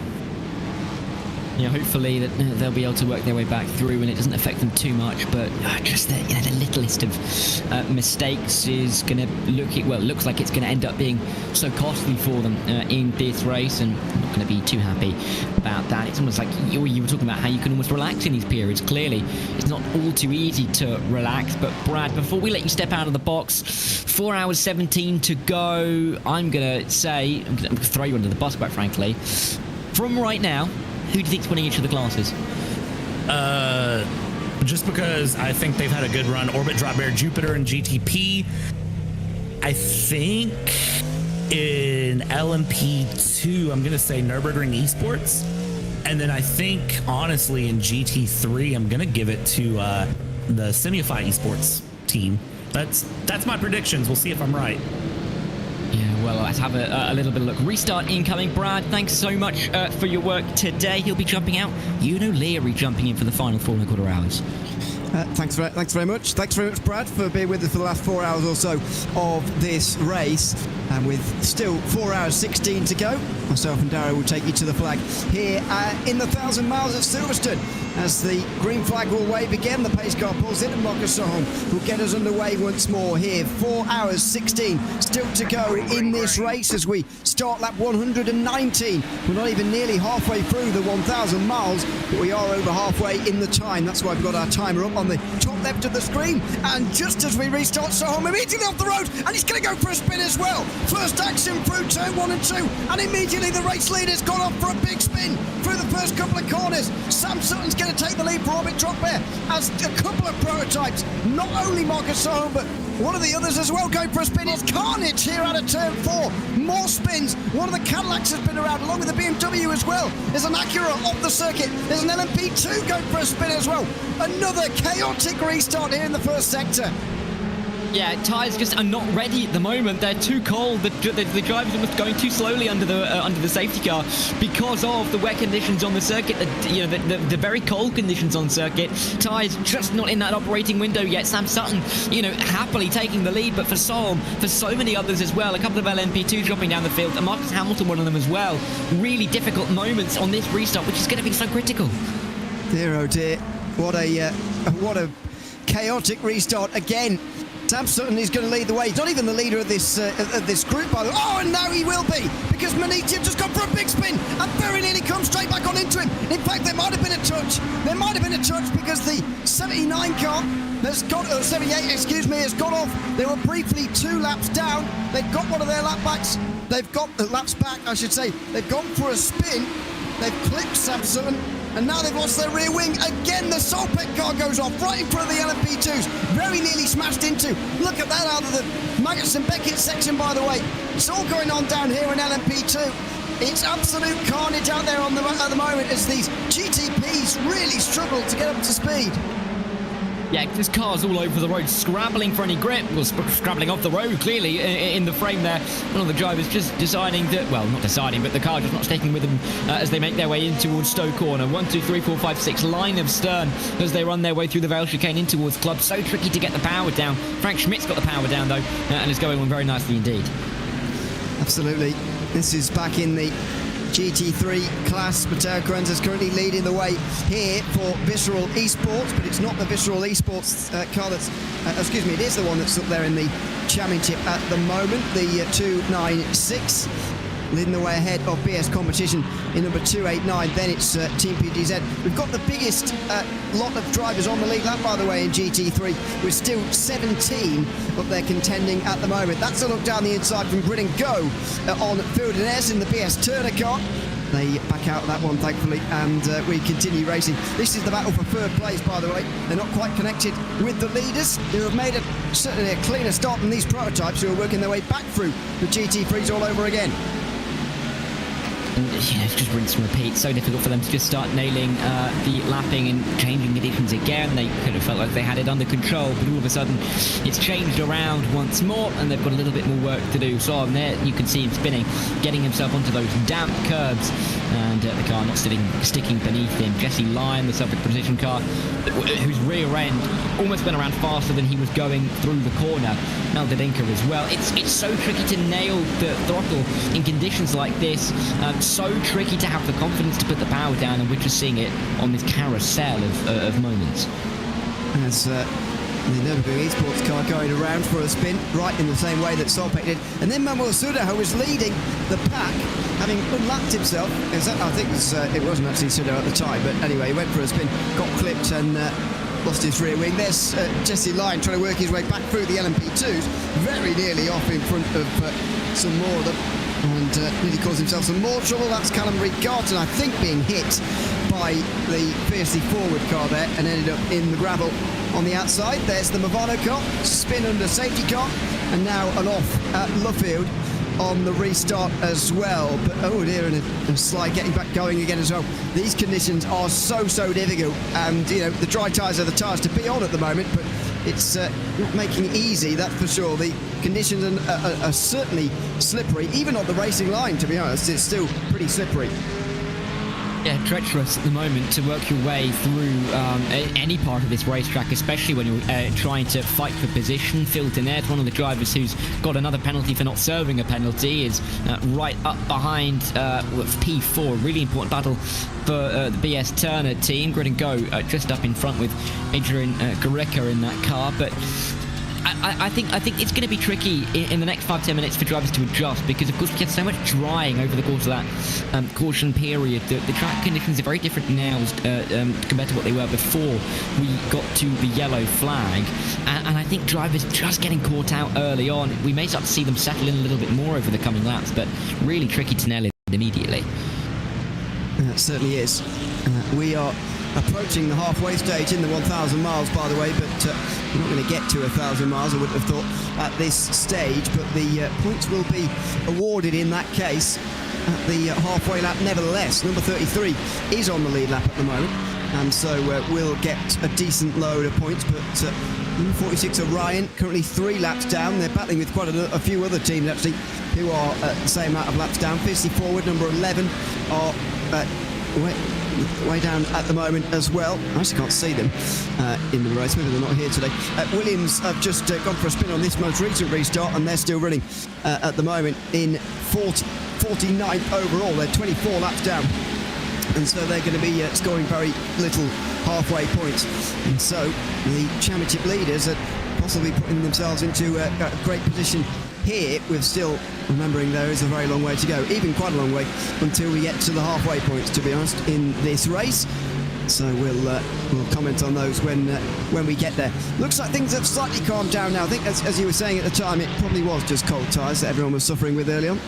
Yeah, hopefully that they'll be able to work their way back through and it doesn't affect them too much. But just the littlest of mistakes is going to looks like it's going to end up being so costly for them in this race, and I'm not going to be too happy about that. It's almost like you were talking about how you can almost relax in these periods. Clearly, it's not all too easy to relax. But Brad, before we let you step out of the box, 4 hours 17 to go. I'm going to say, I'm going to throw you under the bus, quite frankly. From right now, who do you think's winning each of the classes? Just because I think they've had a good run. Orbit, Drop Bear, Jupiter, and GTP. I think in LMP2, I'm going to say Nürburgring Esports. And then I think, honestly, in GT3, I'm going to give it to the Simify Esports team. That's my predictions. We'll see if I'm right. Yeah, well, let's have a little bit of a look. Restart incoming. Brad, thanks so much for your work today. He'll be jumping out. Leary jumping in for the final 4.25 hours. Thanks very much. Thanks very much, Brad, for being with us for the last 4 hours or so of this race. And with still 4 hours 16 to go, myself and Darrow will take you to the flag here in the 1,000 miles at Silverstone. As the green flag will wave again, the pace car pulls in and Marcus Sohom will get us underway once more here. 4 hours 16 still to go in this race as we start lap 119. We're not even nearly halfway through the 1,000 miles, but we are over halfway in the time. That's why we've got our timer up on the top left of the screen. And just as we restart, Sohom immediately off the road, and he's going to go for a spin as well. First action through turn 1 and 2, and immediately the race leader's gone off for a big spin through the first couple of corners. Sam Sutton's going to take the lead for Orbit Drop Bear as a couple of prototypes, not only Marcus Sohom, but one of the others as well going for a spin. It's carnage here out of turn 4. More spins. One of the Cadillacs has been around, along with the BMW as well. There's an Acura off the circuit. There's an LMP2 going for a spin as well. Another chaotic restart here in the first sector. Yeah, tyres just are not ready at the moment. They're too cold. The drivers are almost going too slowly under the safety car because of the wet conditions on the circuit. The very cold conditions on circuit. Tyres just not in that operating window yet. Sam Sutton, happily taking the lead, but for Sohom, for so many others as well. A couple of LMP2s dropping down the field, and Marcus Hamilton, one of them as well. Really difficult moments on this restart, which is going to be so critical. Dear oh dear, what a chaotic restart again. Sam Sutton is going to lead the way. He's not even the leader of this group, by the way. Oh, and now he will be, because Maniti have just gone for a big spin and very nearly come straight back on into him. In fact, there might have been a touch. There might have been a touch because the 79 car has gone, 78, excuse me, has gone off. They were briefly 2 laps down. They've got one of their lap backs. They've got the laps back, I should say. They've gone for a spin. They've clipped Sam Sutton. And now they've lost their rear wing. Again, the Solpec car goes off right in front of the LMP2s. Very nearly smashed into. Look at that out of the Magnussen-Beckett section, by the way. It's all going on down here in LMP2. It's absolute carnage out there at the moment as these GTPs really struggle to get up to speed. Yeah, there's cars all over the road, scrambling for any grip. Well, scrambling off the road, clearly, in the frame there. One of the drivers just deciding that, well, not deciding, but the car just not sticking with them as they make their way in towards Stowe Corner. 1, 2, 3, 4, 5, 6, line of stern as they run their way through the Vale chicane in towards Club. So tricky to get the power down. Frank Schmidt's got the power down, though, and is going on very nicely indeed. Absolutely. This is back in the GT3 class. Matteo Correnza is currently leading the way here for Visceral Esports, but it's not the Visceral Esports car that's, it is the one that's up there in the championship at the moment, the 296. Leading the way ahead of BS Competition in number 289. Then it's Team PDZ. We've got the biggest lot of drivers on the lead lap, by the way, in GT3. We're still 17 up there contending at the moment. That's a look down the inside from Grid and Go on Field and Airs in the BS Turner car. They back out of that one, thankfully, and we continue racing. This is the battle for third place, by the way. They're not quite connected with the leaders, who have made certainly a cleaner start than these prototypes, who are working their way back through the GT3s all over again. And it's just rinse and repeat. So difficult for them to just start nailing the lapping and changing conditions again. They could have felt like they had it under control, but all of a sudden it's changed around once more, and they've got a little bit more work to do. So on there, you can see him spinning, getting himself onto those damp curbs and the car not sticking beneath him. Jesse Lyon, the Suffolk Precision car, whose rear end almost went around faster than he was going through the corner. Maldadinka as well. It's so tricky to nail the throttle in conditions like this. So tricky to have the confidence to put the power down, and we're just seeing it on this carousel of moments. As the Nürburgring Esports car going around for a spin, right in the same way that Solpeck did. And then Manuel Suda, who was leading the pack, having unlapped himself. I think it wasn't actually Suda at the time, but anyway, he went for a spin, got clipped and lost his rear wing. There's Jesse Lyon trying to work his way back through the LMP2s, very nearly off in front of some more of them, and nearly caused himself some more trouble. That's Callum Reed-Garton, I think, being hit by the fiercely forward car there and ended up in the gravel on the outside. There's the Movano car, spin under safety car, and now an off at Luffield on the restart as well. But oh dear, and a slide getting back going again as well. These conditions are so difficult, and you know, the dry tyres are the tyres to be on at the moment, but it's not making it easy, that's for sure. The conditions are certainly slippery, even on the racing line, to be honest. It's still pretty slippery. Yeah, treacherous at the moment to work your way through any part of this racetrack, especially when you're trying to fight for position. Phil Dinette, one of the drivers who's got another penalty for not serving a penalty, is right up behind P4. Really important battle for the BS Turner team. Grid and Go just up in front with Adrian Gareca in that car, but I think it's going to be tricky in the next 5-10 minutes for drivers to adjust, because of course we get so much drying over the course of that caution period. The track conditions are very different now compared to what they were before we got to the yellow flag, and I think drivers just getting caught out early on. We may start to see them settle in a little bit more over the coming laps, but really tricky to nail it immediately. It certainly is. We are approaching the halfway stage in the 1,000 miles, by the way, but we're not going to get to 1,000 miles, I wouldn't have thought, at this stage, but the points will be awarded in that case at the halfway lap. Nevertheless, number 33 is on the lead lap at the moment, and so we'll get a decent load of points, but number 46 Orion, currently 3 laps down. They're battling with quite a few other teams, actually, who are the same amount of laps down. Fiercely Forward, number 11, are way down at the moment as well. I actually can't see them in the race, maybe they're not here today. Williams have just gone for a spin on this most recent restart, and they're still running at the moment in 49th overall. They're 24 laps down, and so they're going to be scoring very little halfway points, and so the championship leaders are possibly putting themselves into a great position here, with still remembering there is a very long way to go, even quite a long way until we get to the halfway points, to be honest, in this race. So we'll comment on those when we get there. Looks like things have slightly calmed down now. I think, as you were saying at the time, it probably was just cold tyres that everyone was suffering with early on.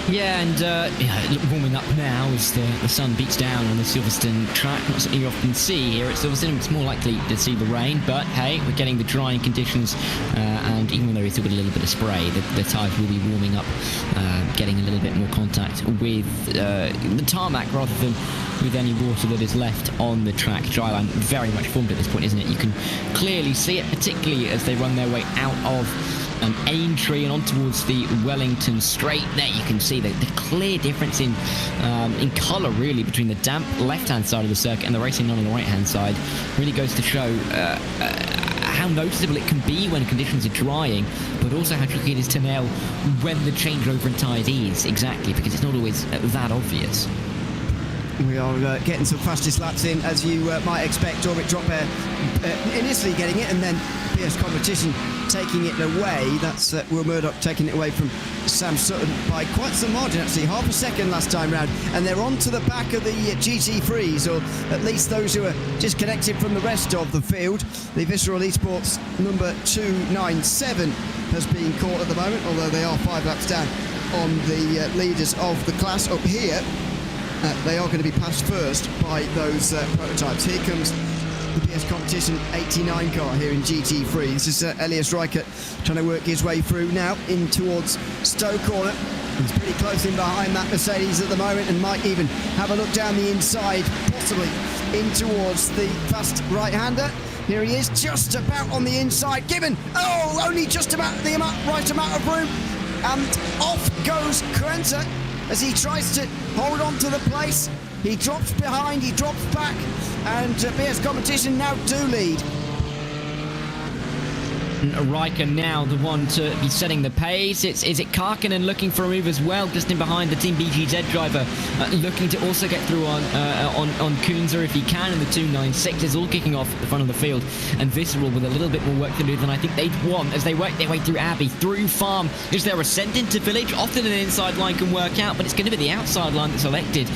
Yeah, and warming up now as the sun beats down on the Silverstone track. Not something you often see here at Silverstone. It's more likely to see the rain, but hey, we're getting the drying conditions, and even though we've still got a little bit of spray, the tyres will be warming up, getting a little bit more contact with the tarmac rather than with any water that is left on the track. Dryline very much formed at this point, isn't it? You can clearly see it, particularly as they run their way out of Aintree and on towards the Wellington Straight. There you can see the clear difference in colour, really, between the damp left-hand side of the circuit and the racing on the right-hand side. Really goes to show how noticeable it can be when conditions are drying, but also how tricky it is to nail when the changeover in tyres is, exactly, because it's not always that obvious. We are getting some fastest laps in, as you might expect. Orbit Drop Air initially getting it, and then PS Competition taking it away. That's Will Murdoch taking it away from Sam Sutton by quite some margin, actually, half a second last time round. And they're on to the back of the GT3s, or at least those who are disconnected from the rest of the field. The Visceral Esports number 297 has been caught at the moment, although they are 5 laps down on the leaders of the class up here. They are going to be passed first by those prototypes. Here comes the PS Competition 89 car here in GT3. This is Elias Reichert trying to work his way through now in towards Stowe Corner. He's pretty close in behind that Mercedes at the moment, and might even have a look down the inside, possibly in towards the fast right-hander. Here he is, just about on the inside, given, only just about the right amount of room, and off goes Krenter. as he tries to hold on to the place. He drops behind, he drops back, and BS Competition now do lead. Riker now the one to be setting the pace. Is it Karkinen looking for a move as well, just in behind the Team BGZ driver, looking to also get through on Kunzer if he can, and the 296 is all kicking off at the front of the field, and Visceral with a little bit more work to do than I think they'd want as they work their way through Abbey, through Farm. Is there ascent into Village? Often an inside line can work out, but it's going to be the outside line that's selected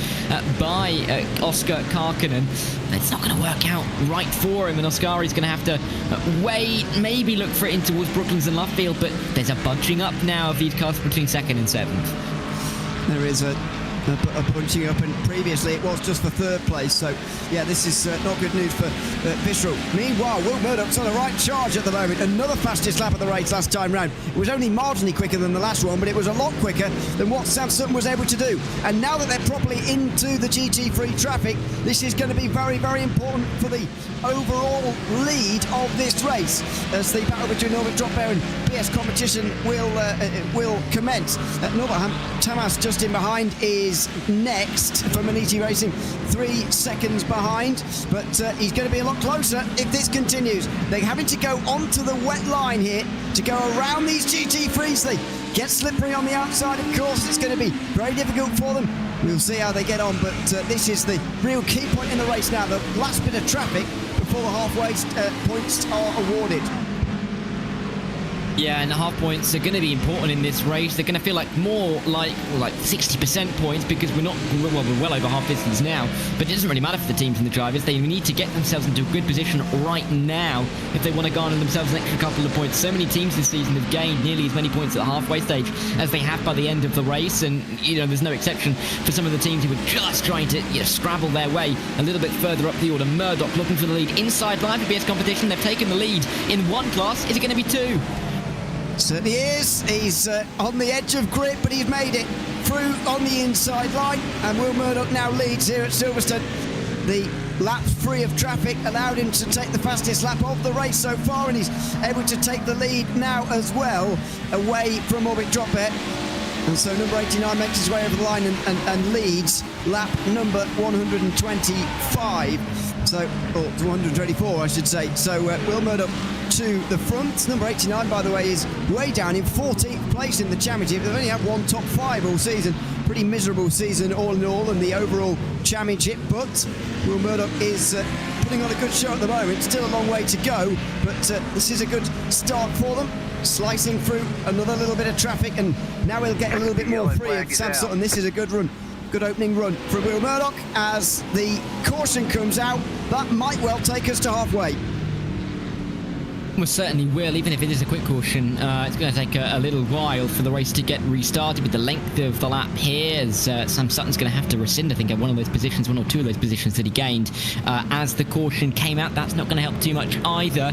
by Oscar Karkinen. It's not going to work out right for him, and Oscari's going to have to wait, maybe look for it in towards Brooklands and Luffield, but there's a bunching up now of these cars between 2nd and 7th. There is a bunching up, and previously it was just for 3rd place, so yeah, this is not good news for Visceral. Meanwhile, Will Murdoch's on the right charge at the moment. Another fastest lap of the race last time round. It was only marginally quicker than the last one, but it was a lot quicker than what Sam Sutton was able to do. And now that they're properly into the GT3 traffic, this is going to be very, very important for the overall lead of this race, as the battle between Norbert Dropbear and BS Competition will commence. Norbert Tamas just in behind is next for Maniti Racing, 3 seconds behind, but he's going to be a lot closer if this continues. They're having to go onto the wet line here to go around these GT3s. They get slippery on the outside, of course. It's going to be very difficult for them. We'll see how they get on, but this is the real key point in the race now, the last bit of traffic before the halfway points are awarded. Yeah, and the half points are going to be important in this race. They're going to feel like more like 60% points, because we're well over half distance now. But it doesn't really matter for the teams and the drivers. They need to get themselves into a good position right now if they want to garner themselves an extra couple of points. So many teams this season have gained nearly as many points at the halfway stage as they have by the end of the race, and there's no exception for some of the teams who are just trying to scrabble their way a little bit further up the order. Murdoch looking for the lead inside line for BS Competition. They've taken the lead in one class. Is it going to be 2? Certainly is. He's on the edge of grip, but he's made it through on the inside line, and Will Murdoch now leads here at Silverstone. The lap free of traffic allowed him to take the fastest lap of the race so far, and he's able to take the lead now as well, away from Orbit Dropbear. And so number 89 makes his way over the line and leads lap number 125. So, or 124, I should say. So Will Murdoch to the front. Number 89, by the way, is way down in 14th place in the championship. They've only had one top 5 all season. Pretty miserable season all in all in the overall championship. But Will Murdoch is putting on a good show at the moment. Still a long way to go, but this is a good start for them. Slicing through another little bit of traffic, and now we'll get a little bit more free of Sam Sutton. This is a good run. Good opening run for Will Murdoch as the caution comes out. That might well take us to halfway. Well, certainly will, even if it is a quick caution. It's going to take a little while for the race to get restarted with the length of the lap here, as Sam Sutton's going to have to rescind, I think, at one or two of those positions that he gained as the caution came out. That's not going to help too much either.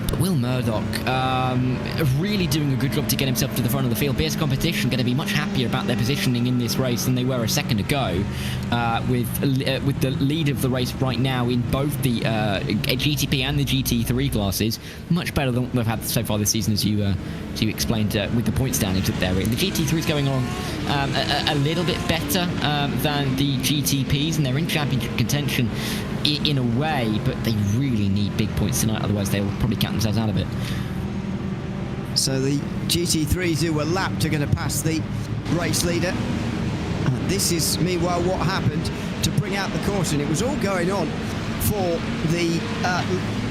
But Will Murdoch really doing a good job to get himself to the front of the field. BS Competition going to be much happier about their positioning in this race than they were a second ago, with the lead of the race right now in both the GTP and the GT3 classes. Much better than they've had so far this season, as you explained with the point standings that they're in. The GT3 is going on a little bit better than the GTPs, and they're in championship contention in a way, but they really need big points tonight, otherwise they'll probably count themselves out of it. So the GT3s who were lapped are going to pass the race leader. This is, meanwhile, what happened to bring out the caution. It was all going on for the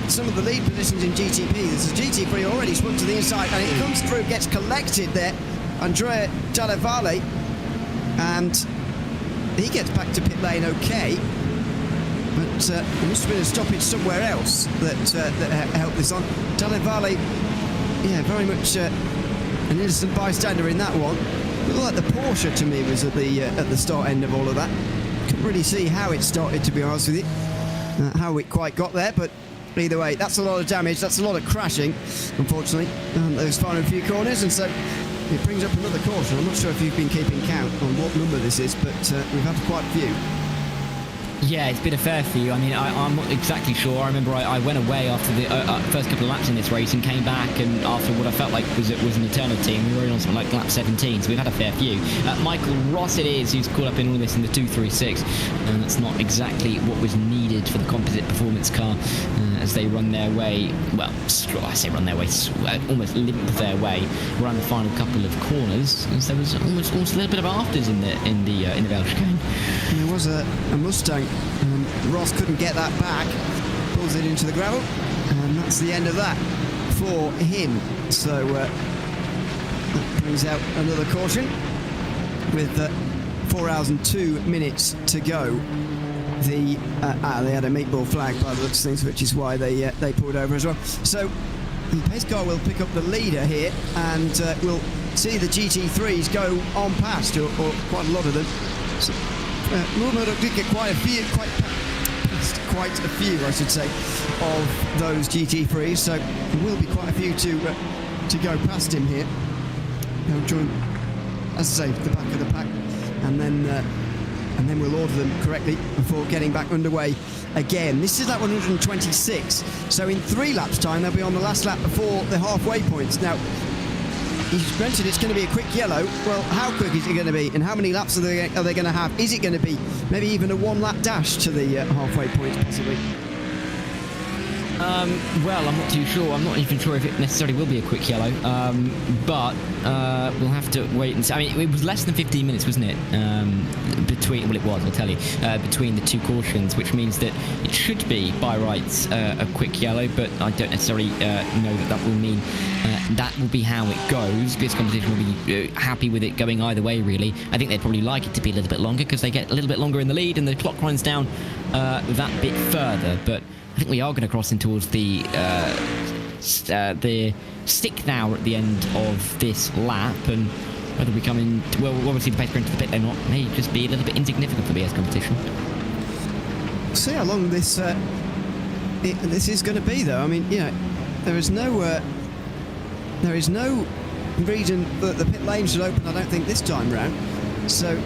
some of the lead positions in GTP. There's a GT3 already spun to the inside, and it comes through, gets collected there. Andrea Talavale, and he gets back to pit lane okay. But there must have been a stoppage somewhere else that helped this on. Talavale, yeah, very much an innocent bystander in that one. Looked like the Porsche to me was at the start end of all of that. Couldn't really see how it started, to be honest with you, how it quite got there, but either way, that's a lot of damage, that's a lot of crashing, unfortunately, those final few corners, and so it brings up another caution. I'm not sure if you've been keeping count on what number this is, but we've had quite a few. Yeah, it's been a fair few. I mean, I'm not exactly sure. I remember I went away after the first couple of laps in this race and came back, and after what I felt like was an eternity, and we were on something like lap 17, so we've had a fair few. Michael Ross it is who's caught up in all this in the 236, and that's not exactly what was needed for the composite performance car as they run their way, well, I say run their way, almost limp their way around the final couple of corners, as there was almost a little bit of afters in the Bell chicane. There was a Mustang. Ross couldn't get that back, pulls it into the gravel, and that's the end of that for him. So that brings out another caution with 4 hours and 2 minutes to go. They had a meatball flag by the looks of things, which is why they pulled over as well. So the pace car will pick up the leader here, and we'll see the GT3s go on past, or quite a lot of them. So, Murdoch did get quite a few, I should say, of those GT3s. So there will be quite a few to go past him here. He'll join, as I say, the back of the pack, and then we'll order them correctly before getting back underway again. This is lap 126, so in 3 laps time they'll be on the last lap before the halfway points. Now, he's mentioned it's going to be a quick yellow. Well, how quick is it going to be, and how many laps are they going to have? Is it going to be maybe even a 1-lap dash to the halfway point, possibly? Well, I'm not too sure. I'm not even sure if it necessarily will be a quick yellow, but we'll have to wait and see. I mean, it was less than 15 minutes, wasn't it? I'll tell you, between the 2 cautions, which means that it should be, by rights, a quick yellow, but I don't necessarily know that will mean that will be how it goes. BS Competition will be happy with it going either way, really. I think they'd probably like it to be a little bit longer, because they get a little bit longer in the lead and the clock runs down that bit further, but I think we are going to cross in towards the stick now at the end of this lap, and whether we come in, well, obviously the pace going to the pit lane may just be a little bit insignificant for BS Competition. See how long this is going to be, though. I mean, you know, there is no reason that the pit lane should open, I don't think, this time round. So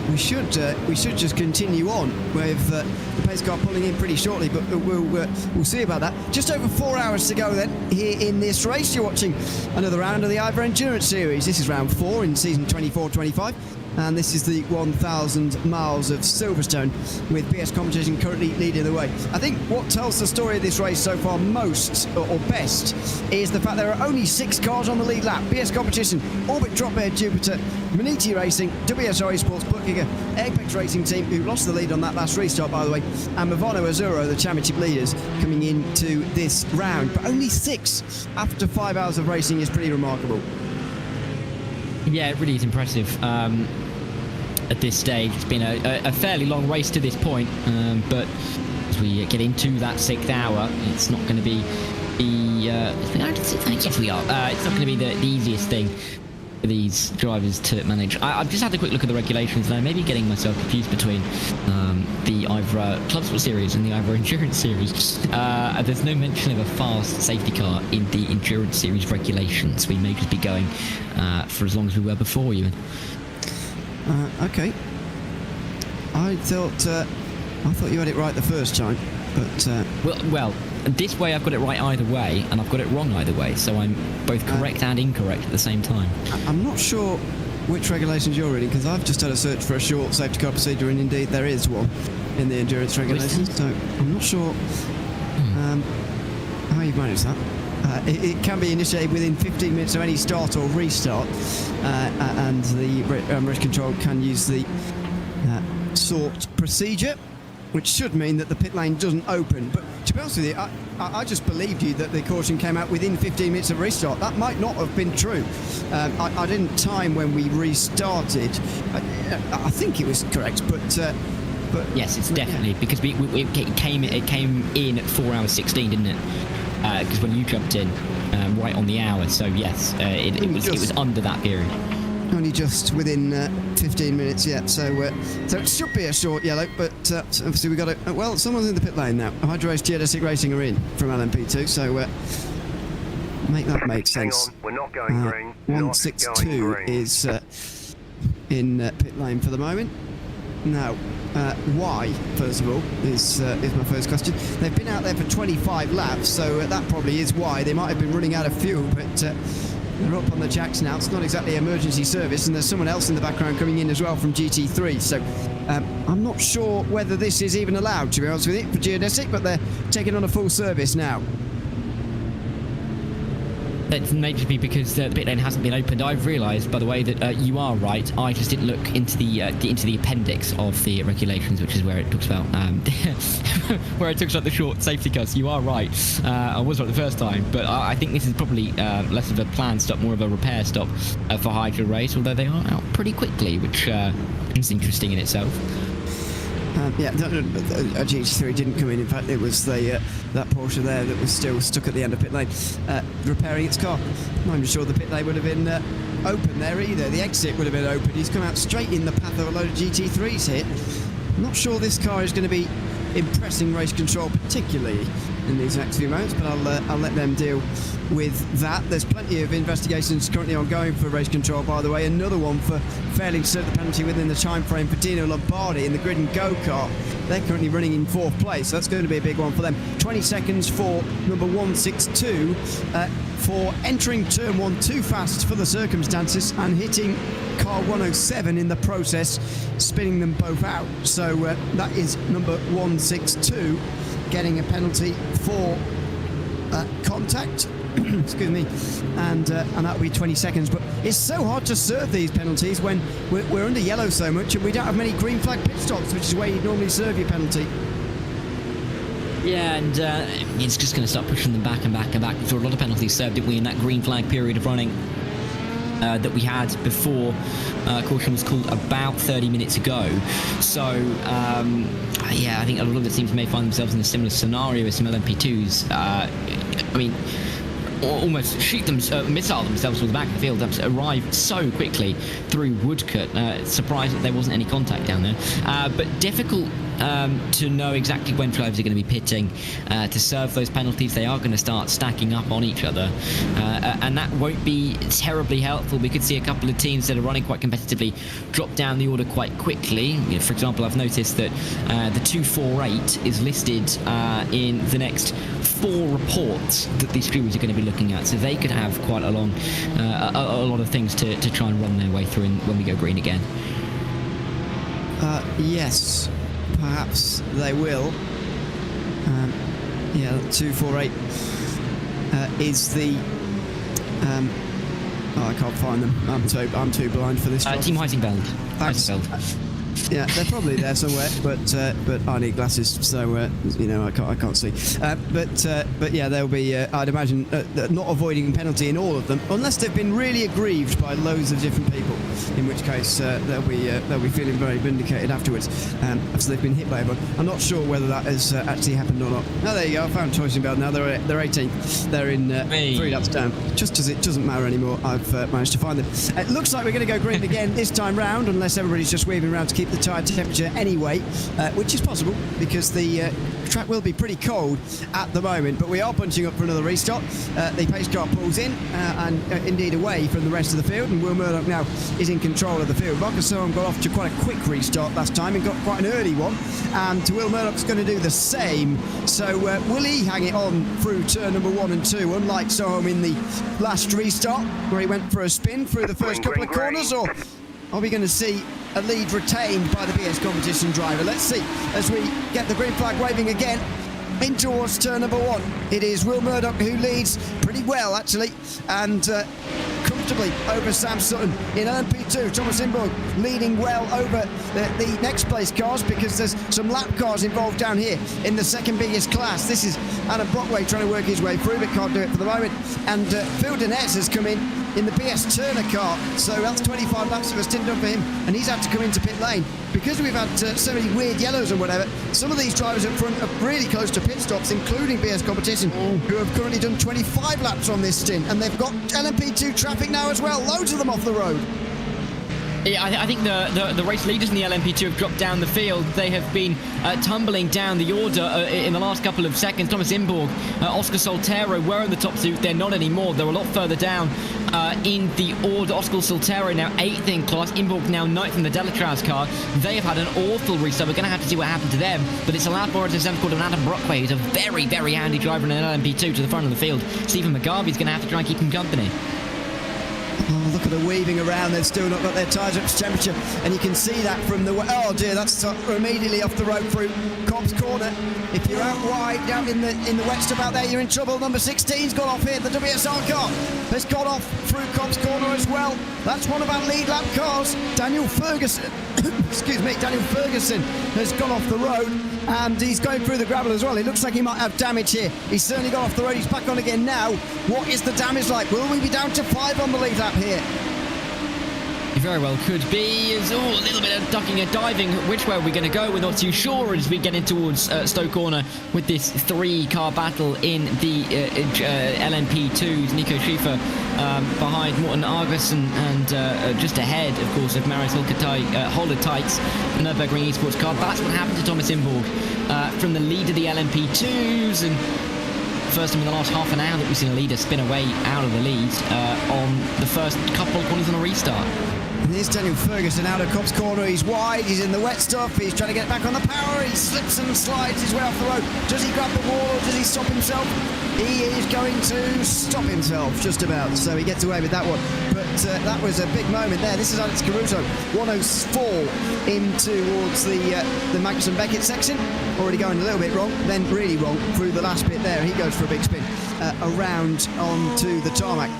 we should just continue on with the pace car pulling in pretty shortly, but we'll see about that. Just over 4 hours to go then here in this race. You're watching another round of the IVRA Endurance Series. This is round 4 in season 24-25. And this is the 1,000 miles of Silverstone, with BS Competition currently leading the way. I think what tells the story of this race so far most, or best, is the fact there are only 6 cars on the lead lap. BS Competition, Orbit Dropbear Jupiter, Maniti Racing, WSR Esports Buckkicker, Apex Racing Team, who lost the lead on that last restart, by the way, and Movano Azzurro, the championship leaders, coming into this round. But only 6 after 5 hours of racing is pretty remarkable. Yeah, it really is impressive. At this stage, it's been a fairly long race to this point, but as we get into that 6th hour, it's not going to be it's not going to be the easiest thing for these drivers to manage. I've just had a quick look at the regulations, and I'm maybe getting myself confused between the IVRA Club Sport Series and the IVRA Endurance Series. There's no mention of a fast safety car in the Endurance Series regulations. We may just be going for as long as we were before, even. Okay. I thought you had it right the first time, but well, this way I've got it right either way, and I've got it wrong either way. So I'm both correct and incorrect at the same time. I'm not sure which regulations you're reading, because I've just had a search for a short safety car procedure, and indeed there is one in the endurance regulations. So I'm not sure how you manage that. It can be initiated within 15 minutes of any start or restart, and the race control can use the sort procedure, which should mean that the pit lane doesn't open. But to be honest with you, I just believed you that the caution came out within 15 minutes of restart. That might not have been true. I didn't time when we restarted. I think it was correct, but yes, it's definitely, because it came in at 4 hours 16, didn't it? Because when you jumped in right on the hour, so yes, it was under that period. Only just within 15 minutes yet, so it should be a short yellow, but obviously we got it. Well, someone's in the pit lane now. Hydro Race Geodesic Racing are in from LMP2, so make that make sense. Hang on, we're not going green. 162 is in pit lane for the moment. Now, why, first of all, is my first question. They've been out there for 25 laps, so that probably is why. They might have been running out of fuel, but they're up on the jacks now. It's not exactly emergency service, and there's someone else in the background coming in as well from GT3. So I'm not sure whether this is even allowed, to be honest with you, for geodesic, but they're taking on a full service now. That may just be because the pit lane hasn't been opened. I've realised, by the way, that you are right. I just didn't look into the appendix of the regulations, which is where it talks about where it talks about the short safety cuts. You are right. I was right the first time, but I think this is probably less of a planned stop, more of a repair stop for Hydra Race. Although they are out pretty quickly, which is interesting in itself. Yeah, a GT3 didn't come in. In fact, it was that Porsche there that was still stuck at the end of pit lane, repairing its car. I'm not even sure the pit lane would have been open there either. The exit would have been open. He's come out straight in the path of a load of GT3s here. I'm not sure this car is going to be impressing race control particularly in these next few moments, but I'll let them deal with that. There's plenty of investigations currently ongoing for race control, by the way. Another one for failing to serve the penalty within the time frame for Dino Lombardi in the grid and go-kart. They're currently running in 4th place, so that's going to be a big one for them. 20 seconds for number 162 for entering turn 1 too fast for the circumstances and hitting car 107 in the process, spinning them both out. So that is number 162 getting a penalty for contact. Excuse me, and that'll be 20 seconds. But it's so hard to serve these penalties when we're under yellow so much and we don't have many green flag pit stops, which is where you'd normally serve your penalty. Yeah, and it's just going to start pushing them back and back and back. We saw a lot of penalties served, didn't we, in that green flag period of running that we had before caution was called about 30 minutes ago. So, yeah, I think a lot of the teams may find themselves in a similar scenario as some LMP2s. I mean, almost missile themselves to the back of the field, arrived so quickly through Woodcut. Surprised that there wasn't any contact down there, but difficult to know exactly when drivers are going to be pitting to serve those penalties. They are going to start stacking up on each other, and that won't be terribly helpful. We could see a couple of teams that are running quite competitively drop down the order quite quickly. You know, for example, I've noticed that the 248 is listed in the next 4 reports that these streamers are going to be looking at, so they could have quite a long a lot of things to try and run their way through when we go green again. Yes, perhaps they will. Yeah, 248 is the I can't find them. I'm too blind for this job. Team Heisenfeld. Yeah, they're probably there somewhere, but I need glasses, so you know, I can't see. But yeah, they'll be. I'd imagine not avoiding penalty in all of them, unless they've been really aggrieved by loads of different people. In which case, they'll be feeling very vindicated afterwards, after they've been hit by everyone. I'm not sure whether that has actually happened or not. Oh, there you go. I found Heisenfeld now. They're 18th. They're in 3 laps down. Just as it doesn't matter anymore, I've managed to find them. It looks like we're going to go green again this time round, unless everybody's just weaving around to keep the tyre temperature anyway, which is possible because the track will be pretty cold at the moment, but we are punching up for another restart. The pace car pulls in and indeed away from the rest of the field, and Will Murdoch now is in control of the field. Marcus Sohn got off to quite a quick restart last time and got quite an early one, and Will Murdoch's going to do the same. So will he hang it on through turn number 1 and 2, unlike Sohn in the last restart where he went for a spin through the first couple of corners, or are we going to see a lead retained by the BS competition driver? Let's see as we get the green flag waving again in towards turn number 1. It is Will Murdoch who leads pretty well, actually, and comfortably over Sam Sutton. In LMP2, Thomas Imburg leading well over the next place cars, because there's some lap cars involved down here in the second biggest class. This is Adam Brockway trying to work his way through, but can't do it for the moment. And Phil Denetz has come in the BS Turner car, so that's 25 laps of a stint done for him, and he's had to come into pit lane. Because we've had so many weird yellows and whatever, some of these drivers up front are really close to pit stops, including BS Competition, who have currently done 25 laps on this stint, and they've got LMP2 traffic now as well, loads of them off the road. Yeah, I think the race leaders in the LMP2 have dropped down the field. They have been tumbling down the order in the last couple of seconds. Thomas Imborg, Oscar Soltero were in the top two. They're not anymore. They're a lot further down in the order. Oscar Soltero now 8th in class. Imborg now 9th in the Delatraz car. They have had an awful restart. We're going to have to see what happened to them. But it's a lap forward to called Adam Brockway, who's a very, very handy driver in an LMP2 to the front of the field. Stephen McGarvey's going to have to try and keep him company. Oh, look at the weaving around. They've still not got their tyres up to temperature. And you can see that from the... Oh, dear, that's immediately off the road through Cobb's Corner. If you're out wide, down in the wet stuff out there, you're in trouble. Number 16's gone off here. The WSR car has gone off through Cobb's Corner as well. That's one of our lead lap cars. Daniel Ferguson... excuse me, Daniel Ferguson has gone off the road. And he's going through the gravel as well. It looks like he might have damage here. He's certainly gone off the road. He's back on again now. What is the damage like? Will we be down to 5 on the lead lap here? It very well could be. It's a little bit of ducking and diving. Which way are we going to go? We're not too sure as we get in towards Stoke Corner with this 3-car battle in the LMP2s. Nico Schiffer behind Morten Argerson and just ahead, of course, of Marius Holder Tights, the Nürburgring Esports car. That's what happened to Thomas Imborg from the lead of the LMP2s. And first time in the last half an hour that we've seen a leader spin away out of the lead on the first couple of corners on a restart. And here's Daniel Ferguson out of Cobb's Corner. He's wide, he's in the wet stuff, he's trying to get back on the power, he slips and slides his way off the road. Does he grab the wall or does he stop himself? He is going to stop himself, just about, so he gets away with that one. But that was a big moment there. This is Alex Caruso, 104 in towards the Magnussen Beckett section. Already going a little bit wrong, then really wrong through the last bit there. He goes for a big spin around onto the tarmac.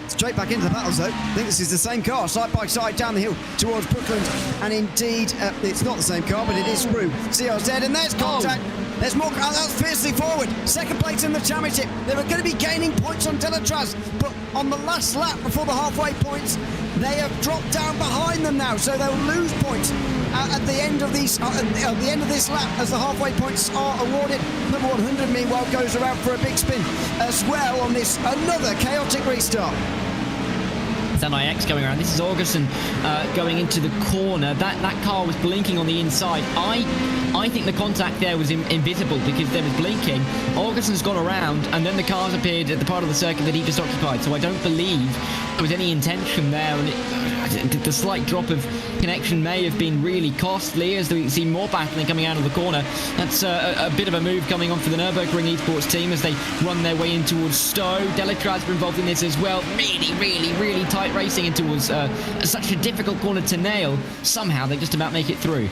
Straight back into the battles though. I think this is the same car, side by side down the hill towards Brookland. And indeed, it's not the same car, but it is through CRZ. And there's contact. There's more. Oh, that's fiercely forward. Second place in the championship. They were going to be gaining points on Delatraz, but on the last lap before the halfway points, they have dropped down behind them now, so they'll lose points at the end of these. At the end of this lap, as the halfway points are awarded. Number 100, meanwhile, goes around for a big spin as well on this another chaotic restart. NIX going around. This is Augustin going into the corner. That car was blinking on the inside. I think the contact there was invisible because there was blinking. Augustin's gone around and then the cars appeared at the part of the circuit that he just occupied. So I don't believe there was any intention there. And the slight drop of connection may have been really costly as we see more battling coming out of the corner. That's a bit of a move coming on for the Nürburgring Esports team as they run their way in towards Stowe. Delatraz were involved in this as well. Really tight racing in towards such a difficult corner to nail. Somehow they just about make it through.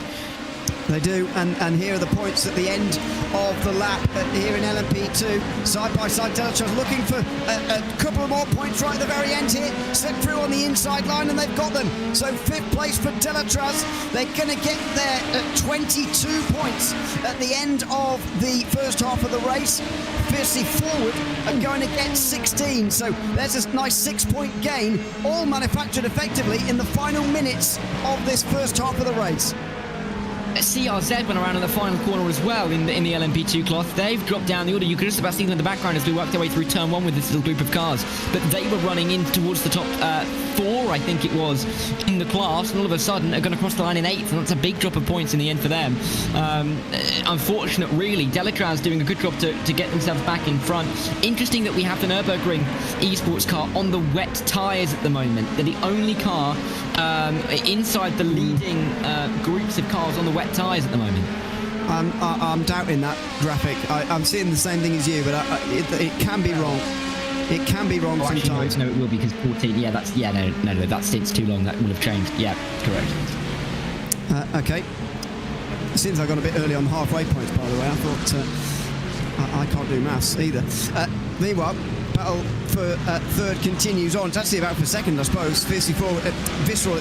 They do, and here are the points at the end of the lap here in LMP2. Side by side, Delatraz looking for a couple of more points right at the very end here. Slip through on the inside line, and they've got them. So 5th place for Delatraz. They're going to get there at 22 points at the end of the first half of the race. Fiercely forward and going to get 16. So there's a nice 6-point gain, all manufactured effectively in the final minutes of this first half of the race. CRZ went around in the final corner as well in the LMP2 class. They've dropped down the order. You could just about see them in the background as we worked our way through turn 1 with this little group of cars. But they were running in towards the top 4, I think it was, in the class, and all of a sudden are going to cross the line in 8th, and that's a big drop of points in the end for them. Unfortunate, really. Delatraz doing a good job to get themselves back in front. Interesting that we have the Nürburgring Esports car on the wet tyres at the moment. They're the only car inside the leading groups of cars on the wet tyres at the moment. I'm doubting that graphic. I'm seeing the same thing as you, but it can be wrong. It can be wrong sometimes. No, it will be because 14. Yeah, no. That stint's too long. That will have changed. Yeah, correct. Okay. Since I got a bit early on the halfway points, by the way, I thought I can't do maths either. Meanwhile, battle for third continues on. It's actually about for second, I suppose. Fiercely forward, Visceral,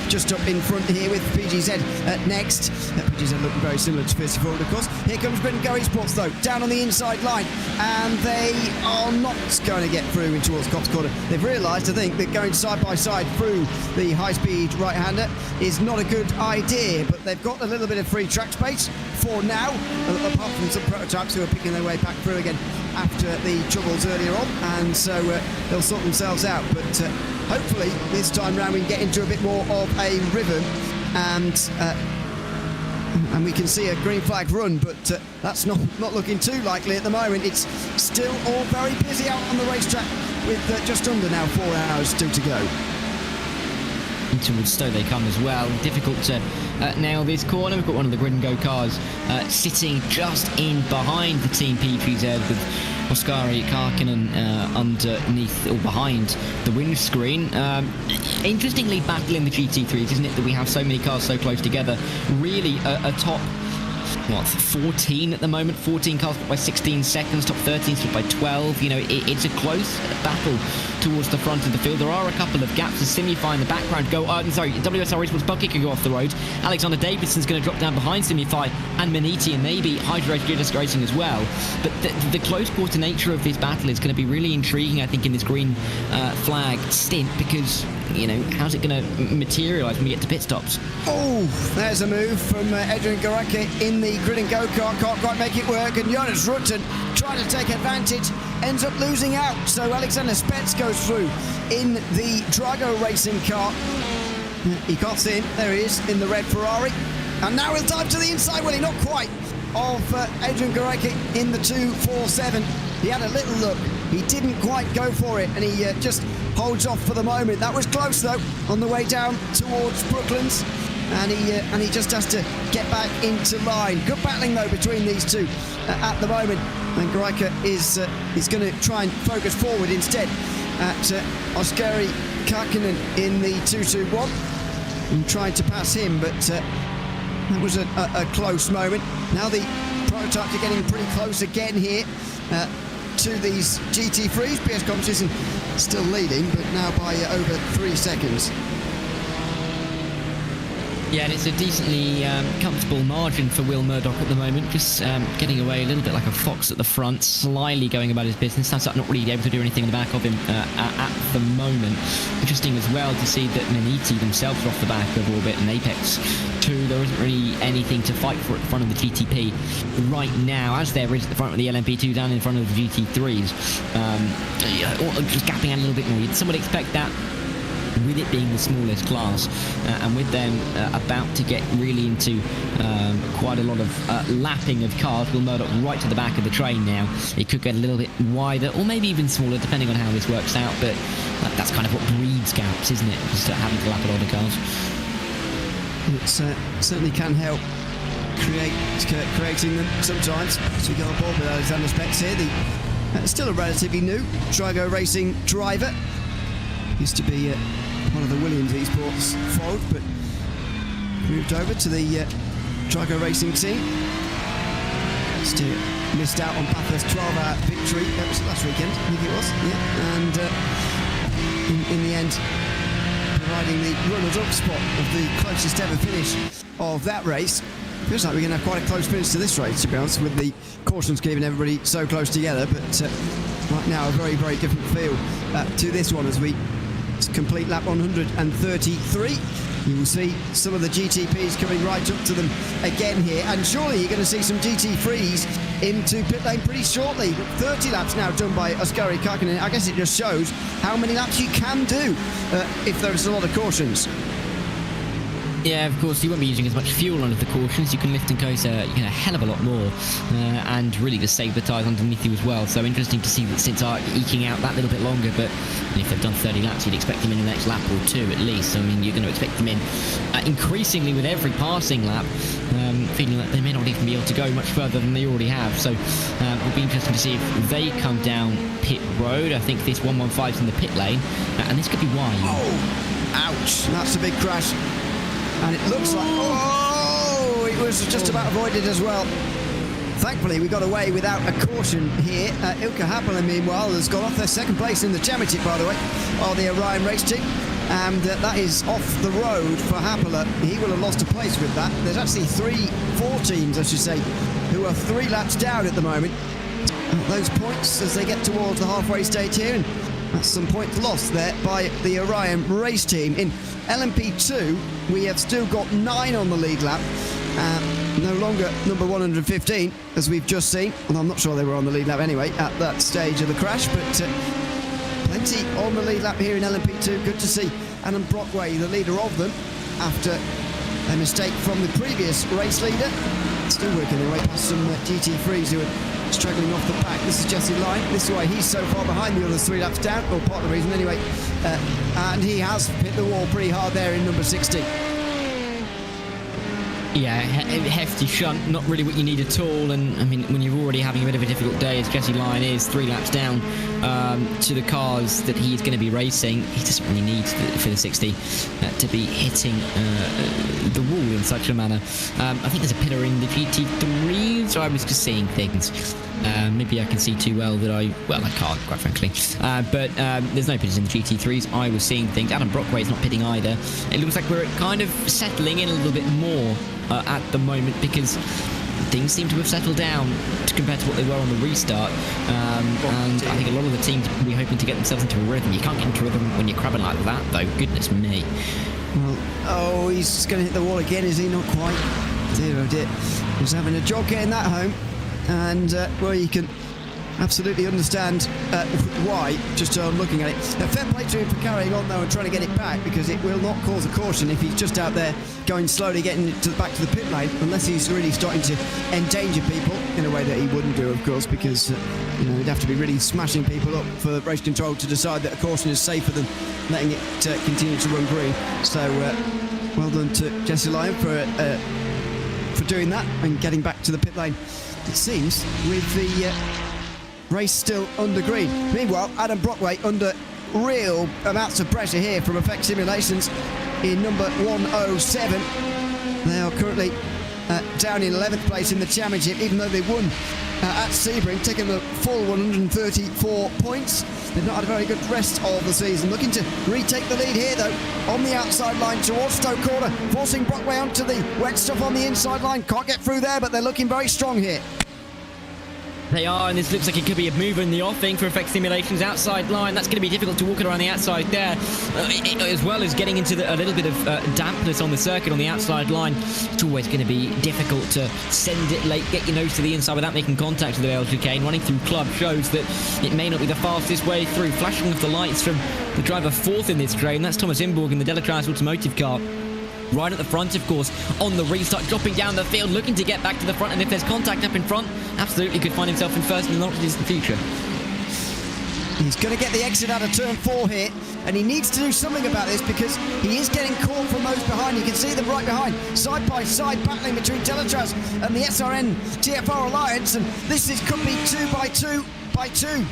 just up in front here with PGZ next. PGZ looking very similar to Fiercely forward, of course. Here comes Britain Go Esports, though, down on the inside line, and they are not going to get through in towards Cobb's Corner. They've realised, I think, that going side by side through the high-speed right-hander is not a good idea, but they've got a little bit of free track space for now, apart from some prototypes who are picking their way back through again. after the troubles earlier on, and so they'll sort themselves out. But hopefully this time round we can get into a bit more of a rhythm, and we can see a green flag run, but that's not looking too likely at the moment. It's still all very busy out on the racetrack with just under now 4 hours still to go. Towards Stowe they come as well. Difficult to nail this corner. We've got one of the Grid and Go cars sitting just in behind the Team PPZ with Oskari Karkinen underneath or behind the windscreen. Interestingly, battling the GT3s, isn't it, that we have so many cars so close together. Really a top 14 at the moment. 14 cars by 16 seconds, top 13 split by 12. You know, it's a close battle towards the front of the field. There are a couple of gaps as Simify in the background go. WSR Esports Bucket can go off the road. Alexander Davidson's going to drop down behind Simify and Maniti, and maybe Hydro Gigas Racing as well. But the close quarter nature of this battle is going to be really intriguing, I think, in this green flag stint, because, you know, how's it going to materialise when we get to pit stops? Oh, there's a move from Adrian Garake in the Grid and Go kart. Can't quite make it work, and Jonas Rutten trying to take advantage, ends up losing out. So Alexander Spets goes through in the Drago Racing car. He got in, there he is, in the red Ferrari. And now he'll dive to the inside, well, he not quite, of Adrian Garake in the 247. He had a little look, he didn't quite go for it, and he just holds off for the moment. That was close though, on the way down towards Brooklands, and he just has to get back into line. Good battling though between these two at the moment, and Garake is going to try and focus forward instead at Oskari Karkinen in the 221, and trying to pass him, but that was a close moment. Now the prototypes are getting pretty close again here to these GT3s. PS Competition still leading, but now by over 3 seconds. Yeah, and it's a decently comfortable margin for Will Murdoch at the moment, just getting away a little bit like a fox at the front, slyly going about his business. That's not really able to do anything in the back of him at the moment. Interesting as well to see that Maniti themselves are off the back of Orbit and Apex 2. There isn't really anything to fight for at the front of the GTP right now, as there is at the front of the LMP2 down in front of the GT3s. Just gapping out a little bit more. Some would expect that, with it being the smallest class, and with them about to get really into quite a lot of lapping of cars. Will Murdoch right to the back of the train now. It could get a little bit wider, or maybe even smaller, depending on how this works out, but that's kind of what breeds gaps, isn't it? Just having to lap a lot of cars. It certainly can help creating them sometimes. So we go on board with Alexander Specs here, still a relatively new Drago Racing driver. Used to be one of the Williams Esports fold, but moved over to the Drago Racing team. Still missed out on Bathurst 12-hour victory. That was last weekend, I think it was. Yeah, and in the end, providing the runners-up spot of the closest ever finish of that race. Feels like we're going to have quite a close finish to this race, to be honest, with the cautions keeping everybody so close together. But right now, a very, very different feel to this one as we complete lap 133. You will see some of the GTPs coming right up to them again here, and surely you're going to see some GT3s into pit lane pretty shortly. 30 laps now done by Oskari Karkinen. I guess it just shows how many laps you can do if there's a lot of cautions. Yeah, of course, you won't be using as much fuel under the cautions. You can lift and coast a hell of a lot more, and really just save the tyres underneath you as well. So interesting to see that Sints are eking out that little bit longer, but if they've done 30 laps, you'd expect them in the next lap or two at least. I mean, you're going to expect them in increasingly with every passing lap, feeling like they may not even be able to go much further than they already have. So it'll be interesting to see if they come down pit road. I think this 115's in the pit lane, and this could be why. Oh, ouch. That's a big crash. And it looks like, oh, it was just about avoided as well. Thankfully, we got away without a caution here. Ilkka Happala, meanwhile, has got off their second place in the championship, by the way, of the Orion race team. And that is off the road for Happala. He will have lost a place with that. There's actually 4 teams, I should say, who are 3 laps down at the moment. Those points as they get towards the halfway stage here. And that's some points lost there by the Orion race team. In LMP2, we have still got 9 on the lead lap. No longer number 115, as we've just seen. And I'm not sure they were on the lead lap anyway at that stage of the crash, but plenty on the lead lap here in LMP2. Good to see Adam Brockway, the leader of them, after a mistake from the previous race leader. Still working their way past some GT3s who are struggling off the pack. This is Jesse Lyon. This is why he's so far behind the others 3 laps down, or part of the reason anyway. And he has hit the wall pretty hard there in number 60. Yeah, hefty shunt, not really what you need at all. And I mean, when you're already having a bit of a difficult day, as Jesse Lyon is 3 laps down to the cars that he's going to be racing, he doesn't really need for the 60 to be hitting the wall in such a manner. I think there's a pillar in the GT3, so I was just seeing things. Maybe I can see too well that I can't, quite frankly. But there's no pillars in the GT3s. I was seeing things. Adam Brockway's not pitting either. It looks like we're kind of settling in a little bit more at the moment, because things seem to have settled down compared to what they were on the restart. And I think a lot of the teams will be hoping to get themselves into a rhythm. You can't get into a rhythm when you're crabbing like that, though. Goodness me. Well, oh, he's just going to hit the wall again, is he? Not quite. Dear, oh dear. He's having a job getting that home. And, well, you can absolutely understand why, just looking at it. Now, fair play to him for carrying on, though, and trying to get it back, because it will not cause a caution if he's just out there going slowly, getting back to the pit lane, unless he's really starting to endanger people in a way that he wouldn't do, of course, because, he'd have to be really smashing people up for race control to decide that a caution is safer than letting it continue to run green. So, well done to Jesse Lyon for doing that and getting back to the pit lane. It seems, with the race still under green. Meanwhile, Adam Brockway under real amounts of pressure here from Effect Simulations in number 107. They are currently down in 11th place in the championship, even though they won at Sebring, taking the full 134 points. They've not had a very good rest of the season. Looking to retake the lead here, though, on the outside line towards Stoke Corner, forcing Brockway onto the wet stuff on the inside line. Can't get through there, but they're looking very strong here. They are, and this looks like it could be a move in the offing for Effect Simulations outside line. That's going to be difficult to walk around the outside there, as well as getting into a little bit of dampness on the circuit on the outside line. It's always going to be difficult to send it late, get your nose to the inside without making contact with the rail chicane. Running through club shows that it may not be the fastest way through. Flashing of the lights from the driver 4th in this train. That's Thomas Imborg in the Delatrans Automotive car. Right at the front, of course, on the restart, dropping down the field, looking to get back to the front, and if there's contact up in front, absolutely could find himself in first in the not-too-distant future. He's going to get the exit out of turn 4 here, and he needs to do something about this, because he is getting caught from those behind. You can see them right behind, side by side, battling between Teletras and the SRN TFR Alliance, and this could be 2 by 2,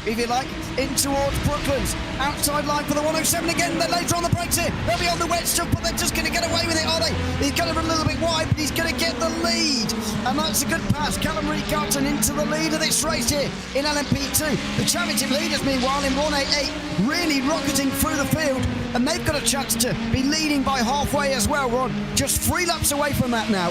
if you like, in towards Brooklands. Outside line for the 107 again. Then later on the brakes here. They'll be on the wet stuff, but they're just going to get away with it, are they? He's going to run a little bit wide, but he's going to get the lead. And that's a good pass. Callum Reed-Carton into the lead of this race here in LMP2. The championship leaders, meanwhile, in 188, really rocketing through the field. And they've got a chance to be leading by halfway as well, Ron. Just 3 laps away from that now.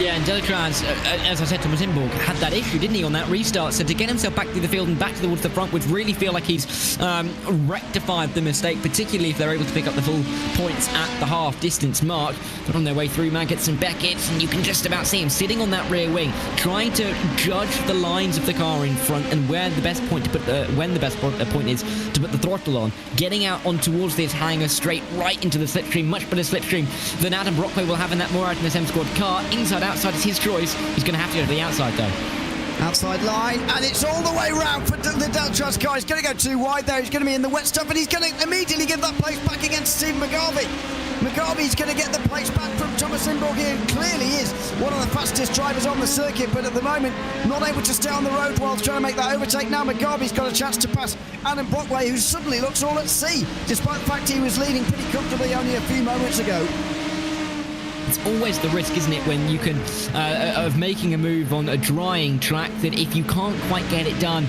Yeah, and Delatrans, as I said, Thomas Imborg had that issue, didn't he, on that restart? So to get himself back through the field and back towards the front would really feel like he's rectified the mistake, particularly if they're able to pick up the full points at the half-distance mark. But on their way through, Maggots and Beckett's, and you can just about see him sitting on that rear wing, trying to judge the lines of the car in front and where the best point to put when the best point is to put the throttle on, getting out on towards this hanger straight right into the slipstream, much better slipstream than Adam Brockway will have in that more SM squad car. Inside outside is his choice. He's going to have to go to the outside though. Outside line, and it's all the way round for the Deltras car. He's going to go too wide there. He's going to be in the wet stuff, and he's going to immediately give that place back against Stephen McGarvey. McGarvey's going to get the place back from Thomas Imborg here. Clearly is one of the fastest drivers on the circuit, but at the moment not able to stay on the road while trying to make that overtake. Now McGarvey's got a chance to pass Adam Brockway, who suddenly looks all at sea, despite the fact he was leading pretty comfortably only a few moments ago. It's always the risk, isn't it, when you can of making a move on a drying track, that if you can't quite get it done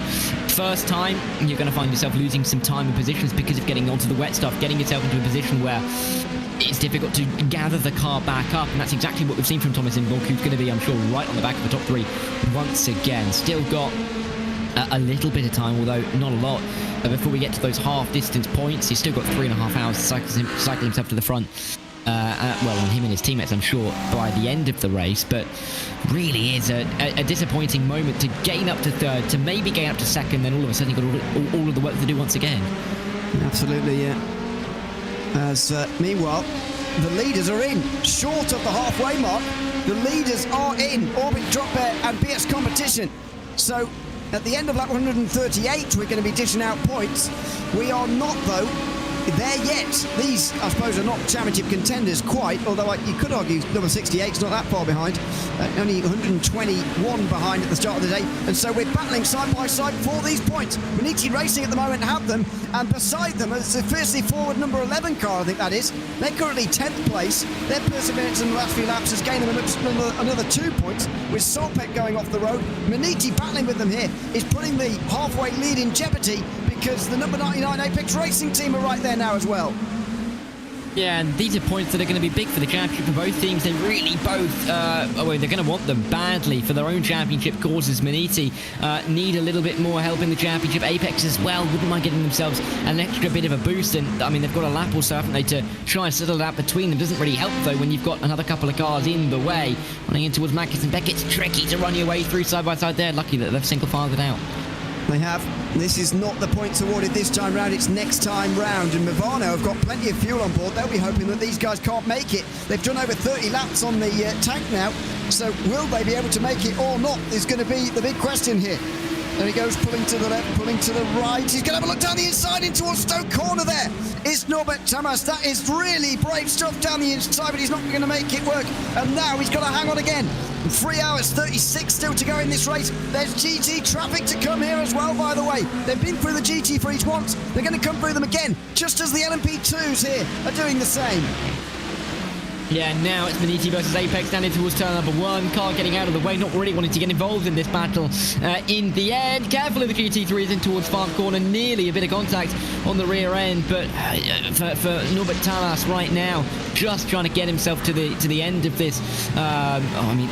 first time, you're going to find yourself losing some time and positions because of getting onto the wet stuff, getting yourself into a position where it's difficult to gather the car back up. And that's exactly what we've seen from Thomas Imborg, who's going to be, I'm sure, right on the back of the top 3 once again. Still got a little bit of time, although not a lot, before we get to those half-distance points. He's still got 3.5 hours to cycle himself to the front. on him and his teammates, I'm sure, by the end of the race. But really is a disappointing moment to gain up to third, to maybe gain up to second, then all of a sudden you've got all of the work to do once again. Absolutely, yeah. As meanwhile, the leaders are in, short of the halfway mark. The leaders are in Orbit, Drop Bear and BS Competition. So at the end of lap 138, we're going to be dishing out points. We are not, though, there yet. These, I suppose, are not championship contenders quite, although you could argue number 68's not that far behind. Only 121 behind at the start of the day. And so we're battling side by side for these points. Maniti Racing at the moment have them, and beside them is the fiercely forward number 11 car, I think that is. They're currently 10th place. Their perseverance in the last few laps has gained them another 2 points, with Solpek going off the road. Maniti battling with them here is putting the halfway lead in jeopardy, because the number 99 Apex Racing team are right there now as well. Yeah, and these are points that are going to be big for the championship for both teams. They really both, they're going to want them badly for their own championship causes. Maniti need a little bit more help in the championship. Apex as well wouldn't mind getting themselves an extra bit of a boost. And I mean, they've got a lap or so, haven't they, to try and settle that between them. Doesn't really help, though, when you've got another couple of cars in the way. Running in towards Macus and Beck, it's tricky to run your way through side by side there. Lucky that they've single-filed it out. They have. This is not the points awarded this time round, it's next time round. And Movano have got plenty of fuel on board. They'll be hoping that these guys can't make it. They've done over 30 laps on the tank now. So will they be able to make it or not is going to be the big question here. There he goes, pulling to the left, pulling to the right. He's going to have a look down the inside in towards Stoke Corner there. It's Norbert Tamas. That is really brave stuff down the inside, but he's not going to make it work. And now he's got to hang on again. 3 hours 36 still to go in this race. There's GT traffic to come here as well, by the way. They've been through the GT3s once. They're going to come through them again, just as the LMP2s here are doing the same. Yeah, now it's Maniti versus Apex down in towards turn number 1. Car getting out of the way, not really wanting to get involved in this battle in the end. Careful of the GT3 is in towards farm corner, nearly a bit of contact on the rear end, but for Norbert Talas right now, just trying to get himself to the end of this,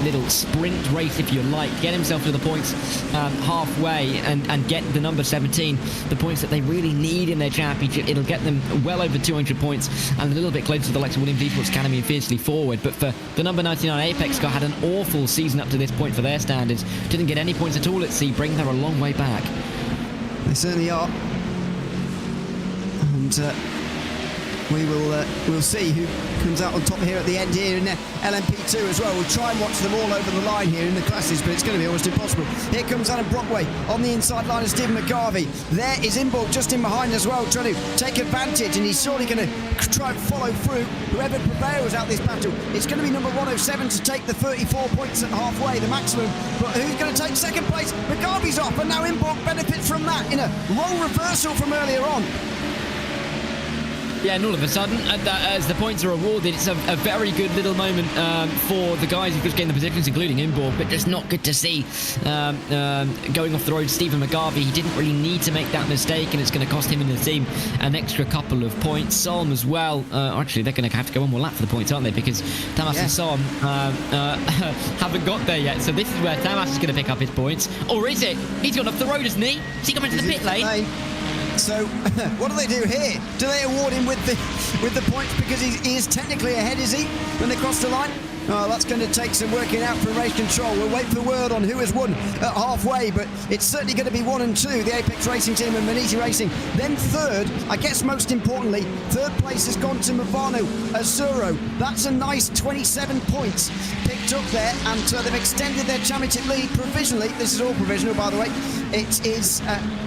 little sprint race, if you like, get himself to the points halfway and get the number 17, the points that they really need in their championship. It'll get them well over 200 points and a little bit closer to the likes of Williams Esports Academy and Fiercely Forward. But for the number 99 Apex car, had an awful season up to this point for their standards. Didn't get any points at all at Sebring. They're a long way back. They certainly are. And we'll see who comes out on top here at the end here in LMP2 as well. We'll try and watch them all over the line here in the classes, but it's going to be almost impossible. Here comes Adam Brockway on the inside line of Stephen McGarvey. There is Inborg just in behind as well, trying to take advantage, and he's surely going to try and follow through whoever prevails out this battle. It's going to be number 107 to take the 34 points at halfway, the maximum. But who's going to take second place? McGarvey's off, and now Inborg benefits from that in a role reversal from earlier on. Yeah, and all of a sudden, as the points are awarded, it's a very good little moment for the guys who just gained the positions, including Inborg, but just not good to see going off the road. Stephen McGarvey, he didn't really need to make that mistake, and it's going to cost him and the team an extra couple of points. Solm as well. Actually, they're going to have to go one more lap for the points, aren't they? Because Tamas and Solm haven't got there yet. So this is where Tamas is going to pick up his points. Or is it? He's gone off the road, hasn't he? Is he coming to the pit lane? So what do they do here? Do they award him with the points because he is technically ahead, is he, when they cross the line? Oh, that's going to take some working out from race control. We'll wait for word on who has won at halfway, but it's certainly going to be 1 and 2, the Apex Racing team and Maniti Racing. Then third, I guess most importantly, third place has gone to Movano Azuro. That's a nice 27 points picked up there, and they've extended their championship lead provisionally. This is all provisional, by the way. It is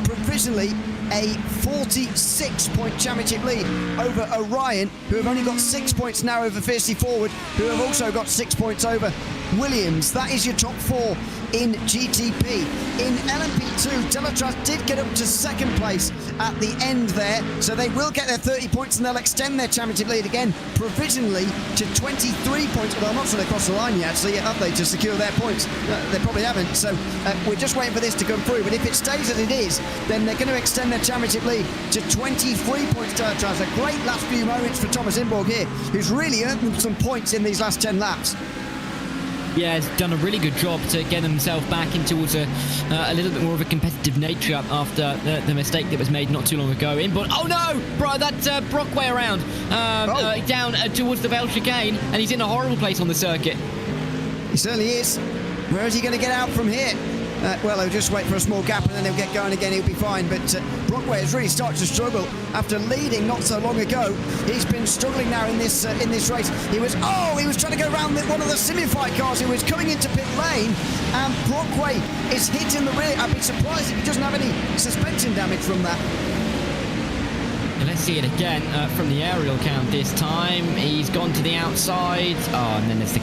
provisionally a 46-point championship lead over Orion, who have only got 6 points now over Fiercely Forward, who have also got 6 points over Williams. That is your top 4 in GTP. In LMP2, Delatras did get up to second place at the end there, so they will get their 30 points and they'll extend their championship lead again provisionally to 23 points. Well, I'm not sure they crossed the line yet, so have they, to secure their points? They probably haven't, so we're just waiting for this to come through. But if it stays as it is, then they're going to extend their championship lead to 23 points. Delatras, a great last few moments for Thomas Inborg here, who's really earned them some points in these last 10 laps. Yeah, has done a really good job to get himself back into towards a little bit more of a competitive nature after the mistake that was made not too long ago. But oh no, bro, that's Brockway around down towards the Bell chicane, and he's in a horrible place on the circuit. He certainly is. Where is he going to get out from here? Well, he'll just wait for a small gap and then he'll get going again. He'll be fine. But Brockway has really started to struggle after leading not so long ago. He's been struggling now in this race. He was trying to go around one of the Simify cars who was coming into pit lane, and Brockway is hit in the rear. I'd be surprised if he doesn't have any suspension damage from that. Let's see it again from the aerial count this time. He's gone to the outside. Oh, and then there's the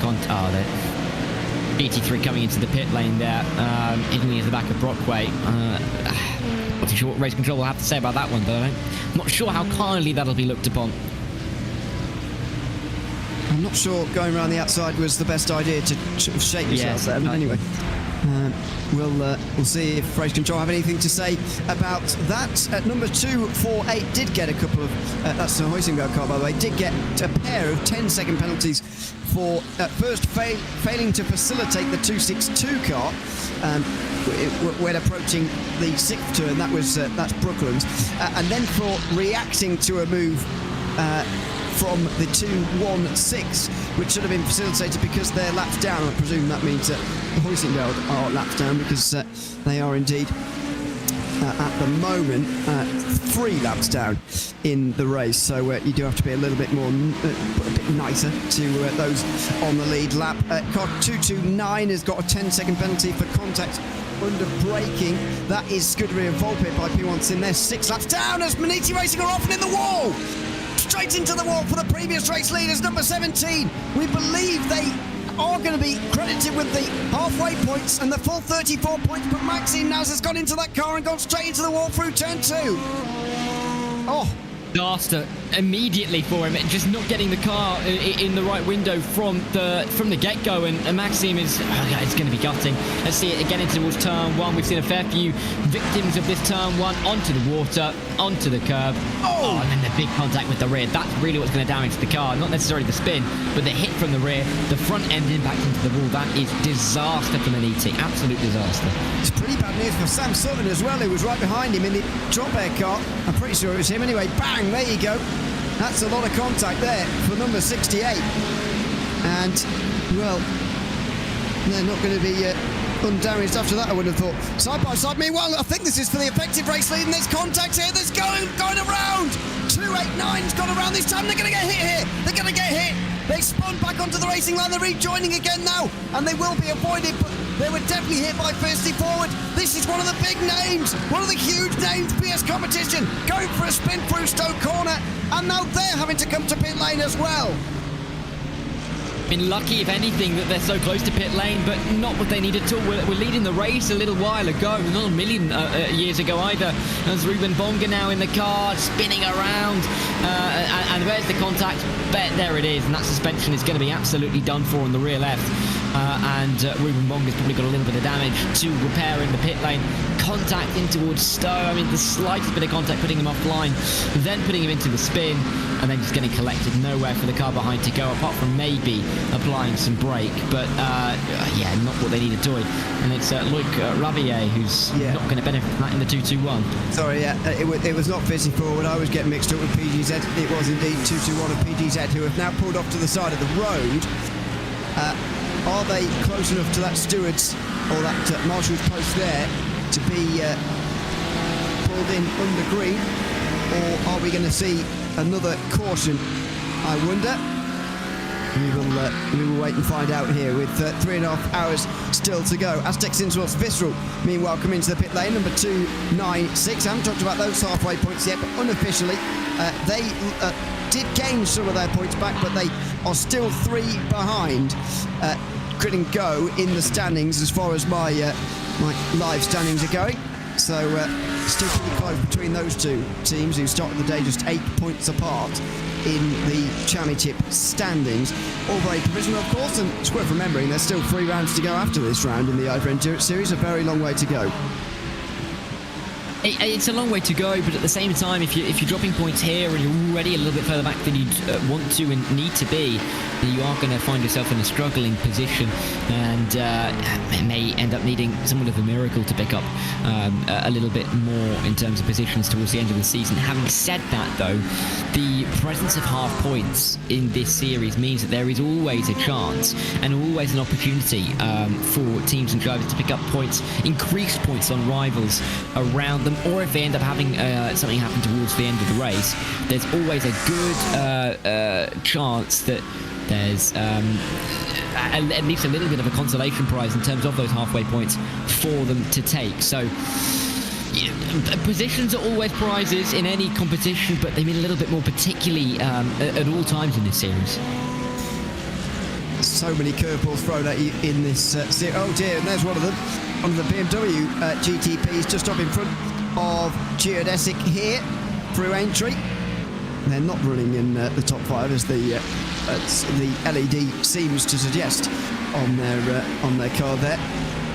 GT3 coming into the pit lane there, hitting into the back of Brockway. Not too sure what race control will have to say about that one, but I'm not sure how kindly that'll be looked upon. I'm not sure going around the outside was the best idea to sort of shake yourself there. But anyway, we'll see if race control have anything to say about that. At number 248 did get a couple of that's the Hoisingberg car, by the way, did get a pair of 10-second penalties for first failing to facilitate the 262 car when approaching the 6th turn. That's Brooklands, and then for reacting to a move from the 216, which should have been facilitated because they're laps down. I presume that means Hoisingberg are laps down, because they are indeed at the moment 3 laps down in the race. So you do have to be a little bit more, a bit nicer to those on the lead lap. Car 229 has got a 10-second penalty for contact under braking. That is Scuderia and Volpit by P1 in there. 6 laps down as Maniti Racing are often in the wall. Straight into the wall for the previous race leaders, number 17. We believe they are going to be credited with the halfway points and the full 34 points, but Maxime Naz has gone into that car and gone straight into the wall through turn 2. Oh. Disaster immediately for him, just not getting the car in the right window from the get-go, and Maxime is it's going to be gutting. Let's see it again into towards turn 1. We've seen a fair few victims of this turn 1 onto the water, onto the curb. Oh, and then the big contact with the rear. That's really what's going to damage the car, not necessarily the spin, but the hit from the rear, the front end impact into the wall. That is disaster for Maniti, absolute disaster. It's pretty bad news for Sam Southern as well, who was right behind him in the drop air car. I'm pretty sure it was him anyway. Bang, there you go. That's a lot of contact there for number 68. And, well, they're not going to be undamaged after that, I would have thought. Side by side, meanwhile, I think this is for the effective race lead, and there's contact here. There's going around. 289's gone around this time. They're going to get hit here. They're going to get hit. They spun back onto the racing line. They're rejoining again now, and they will be avoided, but they were definitely hit by Thirsty Forward. This is one of the big names, one of the huge names, PS competition, going for a spin through Stoke Corner, and now they're having to come to pit lane as well. Been lucky, if anything, that they're so close to pit lane, but not what they need at all. We're leading the race a little while ago, not a million years ago either. There's Ruben Bonga now in the car, spinning around, and where's the contact? There it is, and that suspension is going to be absolutely done for on the rear left. And Ruben Bonga's probably got a little bit of damage to repair in the pit lane. Contact in towards Stowe. I mean, the slightest bit of contact putting him offline, then putting him into the spin, and then just getting collected. Nowhere for the car behind to go, apart from maybe applying some brake. But yeah, not what they need at all. And it's Luc Ravier who's not going to benefit from that in the 221. Sorry, it was not Fizzy Forward. I was getting mixed up with PGZ. It was indeed 221 of PGZ, who have now pulled off to the side of the road. Are they close enough to that stewards or that marshal's post there to be pulled in under green, or are we going to see another caution? I wonder. We will wait and find out here with 3.5 hours still to go. Aztec Sinsworth's Visceral, meanwhile, come into the pit lane, number 296. I haven't talked about those halfway points yet, but unofficially, they did gain some of their points back, but they are still 3 behind Grid and Go in the standings as far as my live standings are going. So still pretty close between those two teams who started the day just 8 points apart in the championship standings. All very provisional, of course, and it's worth remembering there's still 3 rounds to go after this round in the IVRA Endurance Series. A very long way to go. It's a long way to go, but at the same time, if you're dropping points here and you're already a little bit further back than you'd want to and need to be, then you are going to find yourself in a struggling position, and it may end up needing somewhat of a miracle to pick up a little bit more in terms of positions towards the end of the season. Having said that, though, the presence of half points in this series means that there is always a chance and always an opportunity for teams and drivers to pick up points, increased points on rivals around them, or if they end up having something happen towards the end of the race, there's always a good chance that there's at least a little bit of a consolation prize in terms of those halfway points for them to take. So positions are always prizes in any competition, but they mean a little bit more, particularly at all times in this series. So many curveballs thrown at you in this series. Oh dear, and there's one of them. One of the BMW GTPs just up in front of Geodesic here through entry. They're not running in the top 5 as the LED seems to suggest on their card there.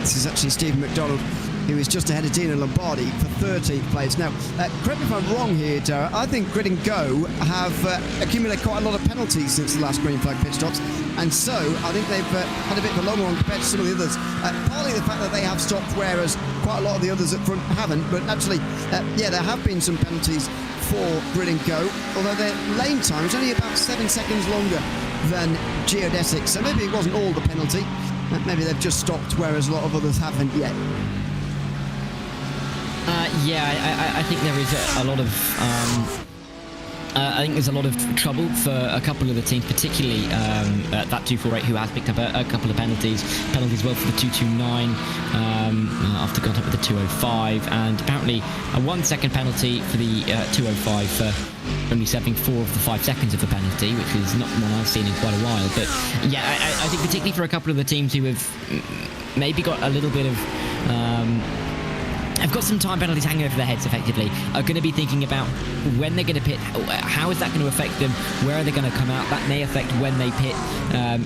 This is actually Stephen McDonald, who is just ahead of Dino Lombardi for 13th place. Now, correct me if I'm wrong here, Dara, I think Grid and Go have accumulated quite a lot of penalties since the last green flag pit stops, and so I think they've had a bit of a long one compared to some of the others. Partly the fact that they have stopped, whereas quite a lot of the others at front haven't, but actually, yeah, there have been some penalties for Grid and Go, although their lane time is only about 7 seconds longer than Geodesic, so maybe it wasn't all the penalty. Maybe they've just stopped, whereas a lot of others haven't yet. I think there is a lot of I think there's a lot of trouble for a couple of the teams, particularly that 248, who has picked up a couple of penalties well for the 229 after going up with the 205, and apparently a 1 second penalty for the 205 for only serving 4 of the 5 seconds of the penalty, which is not one I've seen in quite a while. But yeah, I think particularly for a couple of the teams who have maybe got a little bit of have got some time penalties hanging over their heads, effectively, are going to be thinking about when they're going to pit, how is that going to affect them, where are they going to come out. That may affect when they pit,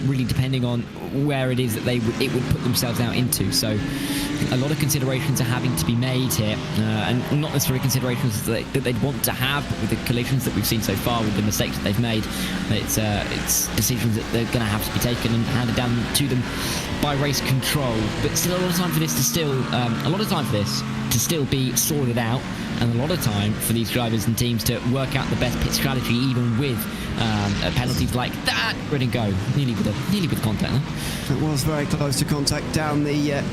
really depending on where it is that it would put themselves out into. So a lot of considerations are having to be made here, and not necessarily considerations that they'd want to have, but with the collisions that we've seen so far, with the mistakes that they've made, it's decisions that they're going to have to be taken and handed down to them by race control. But still a lot of time for this to still be sorted out, and a lot of time for these drivers and teams to work out the best pit strategy, even with penalties like that. Grid and Go nearly with contact. Huh? It was very close to contact down at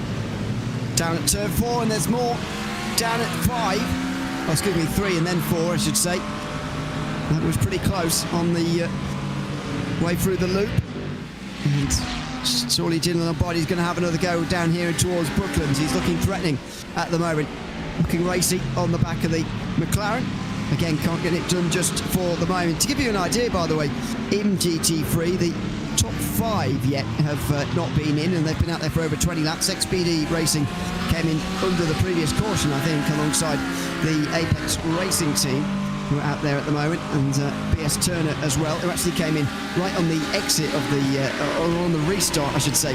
turn 4, and there's more down at 5. Oh, excuse me, 3 and then 4, I should say. That was pretty close on the way through the loop, and surely Dylan Lombardi's going to have another go down here towards Brooklands. He's looking threatening at the moment, looking racy on the back of the McLaren. Again, can't get it done just for the moment. To give you an idea, by the way, in GT3, the top 5 yet have not been in, and they've been out there for over 20 laps. XPD Racing came in under the previous caution, I think, alongside the Apex Racing team, who are out there at the moment, and BS Turner as well, who actually came in right on the exit of the, or on the restart, I should say,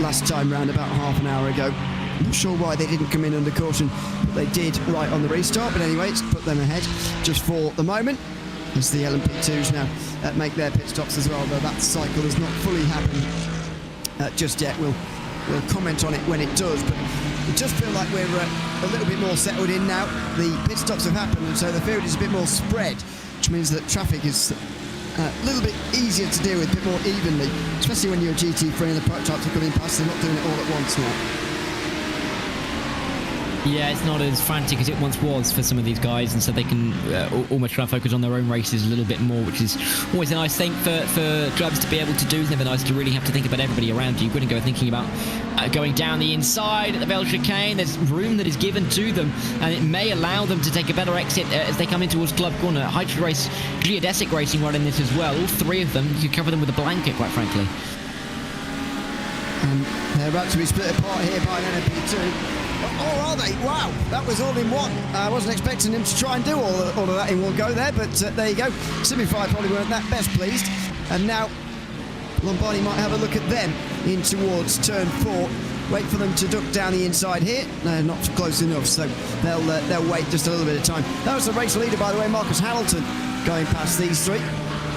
last time round, about half an hour ago. I'm not sure why they didn't come in under caution, but they did right on the restart. But anyway, it's put them ahead just for the moment, as the LMP2s now make their pit stops as well, though that cycle has not fully happened just yet. We'll comment on it when it does, but we just feel like we're a little bit more settled in now. The pit stops have happened, and so the field is a bit more spread, which means that traffic is a little bit easier to deal with, a bit more evenly, especially when you're a GT3 and the prototypes are coming past. They're not doing it all at once now. Yeah, it's not as frantic as it once was for some of these guys, and so they can almost try and focus on their own races a little bit more, which is always a nice thing for drivers to be able to do. It's never nice to really have to think about everybody around you. You wouldn't go thinking about going down the inside at the Bell Chicane. There's room that is given to them, and it may allow them to take a better exit as they come in towards Club Corner. Hydro Race, Geodesic Racing were in this as well. All 3 of them, you could cover them with a blanket, quite frankly. And they're about to be split apart here by an LMP2. Or are they? Wow, that was all in one. I wasn't expecting him to try and do all of that in one go there, but there you go. Simify probably weren't that best pleased. And now Lombardi might have a look at them in towards turn 4. wait for them to duck down the inside here. No, not close enough, so they'll wait just a little bit of time. That was the race leader, by the way, Marcus Hamilton, going past these three.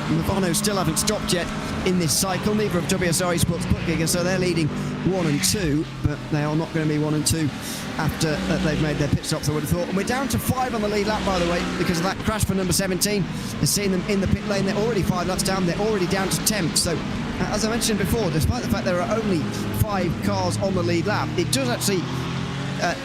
Movano still haven't stopped yet in this cycle, neither of RaceSpotTV, so they're leading 1 and 2, but they are not going to be 1 and 2 after they've made their pit stops, I would have thought. And we're down to 5 on the lead lap, by the way, because of that crash for number 17. They're seeing them in the pit lane. They're already 5 laps down. They're already down to 10th. So, as I mentioned before, despite the fact there are only 5 cars on the lead lap, it does actually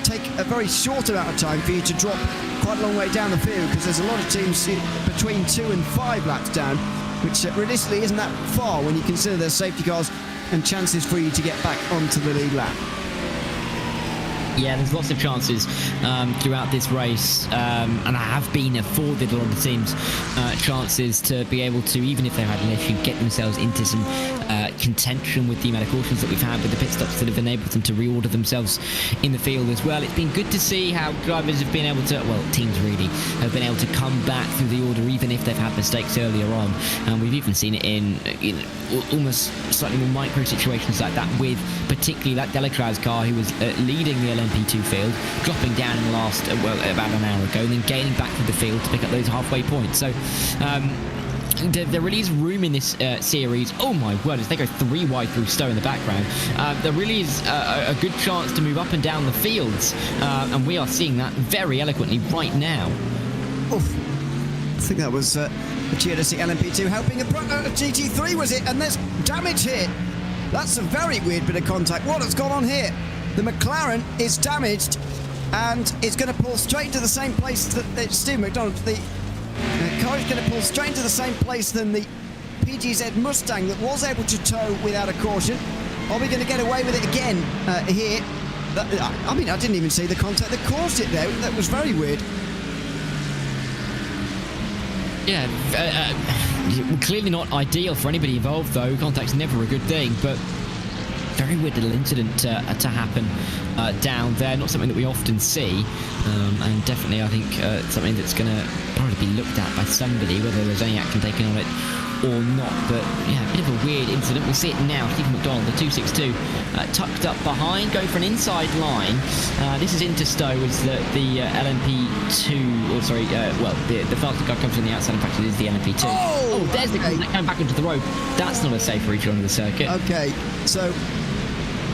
take a very short amount of time for you to drop quite a long way down the field, because there's a lot of teams between 2 and 5 laps down, which realistically isn't that far when you consider there's safety cars and chances for you to get back onto the lead lap. Yeah, there's lots of chances throughout this race, and I have been afforded a lot of teams chances to be able to, even if they've had an issue, get themselves into some contention with the amount of cautions that we've had with the pit stops that have enabled them to reorder themselves in the field as well. It's been good to see how drivers have been able to, well, teams really have been able to come back through the order even if they've had mistakes earlier on, and we've even seen it in almost slightly more micro situations like that, with particularly that Delectraz car who was leading the LMP2 field, dropping down in the last about an hour ago, and then gaining back through the field to pick up those halfway points. So there really is room in this series. Oh my word, as they go 3 wide through Stowe in the background, there really is a good chance to move up and down the fields, and we are seeing that very eloquently right now. Oof. I think that was the GT3 LMP2 helping a GT3, was it? And there's damage here. That's a very weird bit of contact. What has gone on here? The McLaren is damaged and it's going to pull straight into the same place that Steve McDonald, the car is going to pull straight into the same place than the PGZ Mustang that was able to tow without a caution. Are we going to get away with it again here? I mean, I didn't even see the contact that caused it there. That was very weird. Yeah, clearly not ideal for anybody involved, though. Contact's never a good thing, but very weird little incident to happen down there. Not something that we often see, and definitely I think something that's going to probably be looked at by somebody, whether there's any action taken on it or not. But yeah, a bit of a weird incident. We'll see it now. Stephen McDonald, the 262, tucked up behind, going for an inside line. This is into Stowe as the LMP2, or sorry, well, the faster car comes from the outside. In fact, it is the LMP2. Oh, there's the car coming back into the road. That's not a safe region on the circuit. Okay, so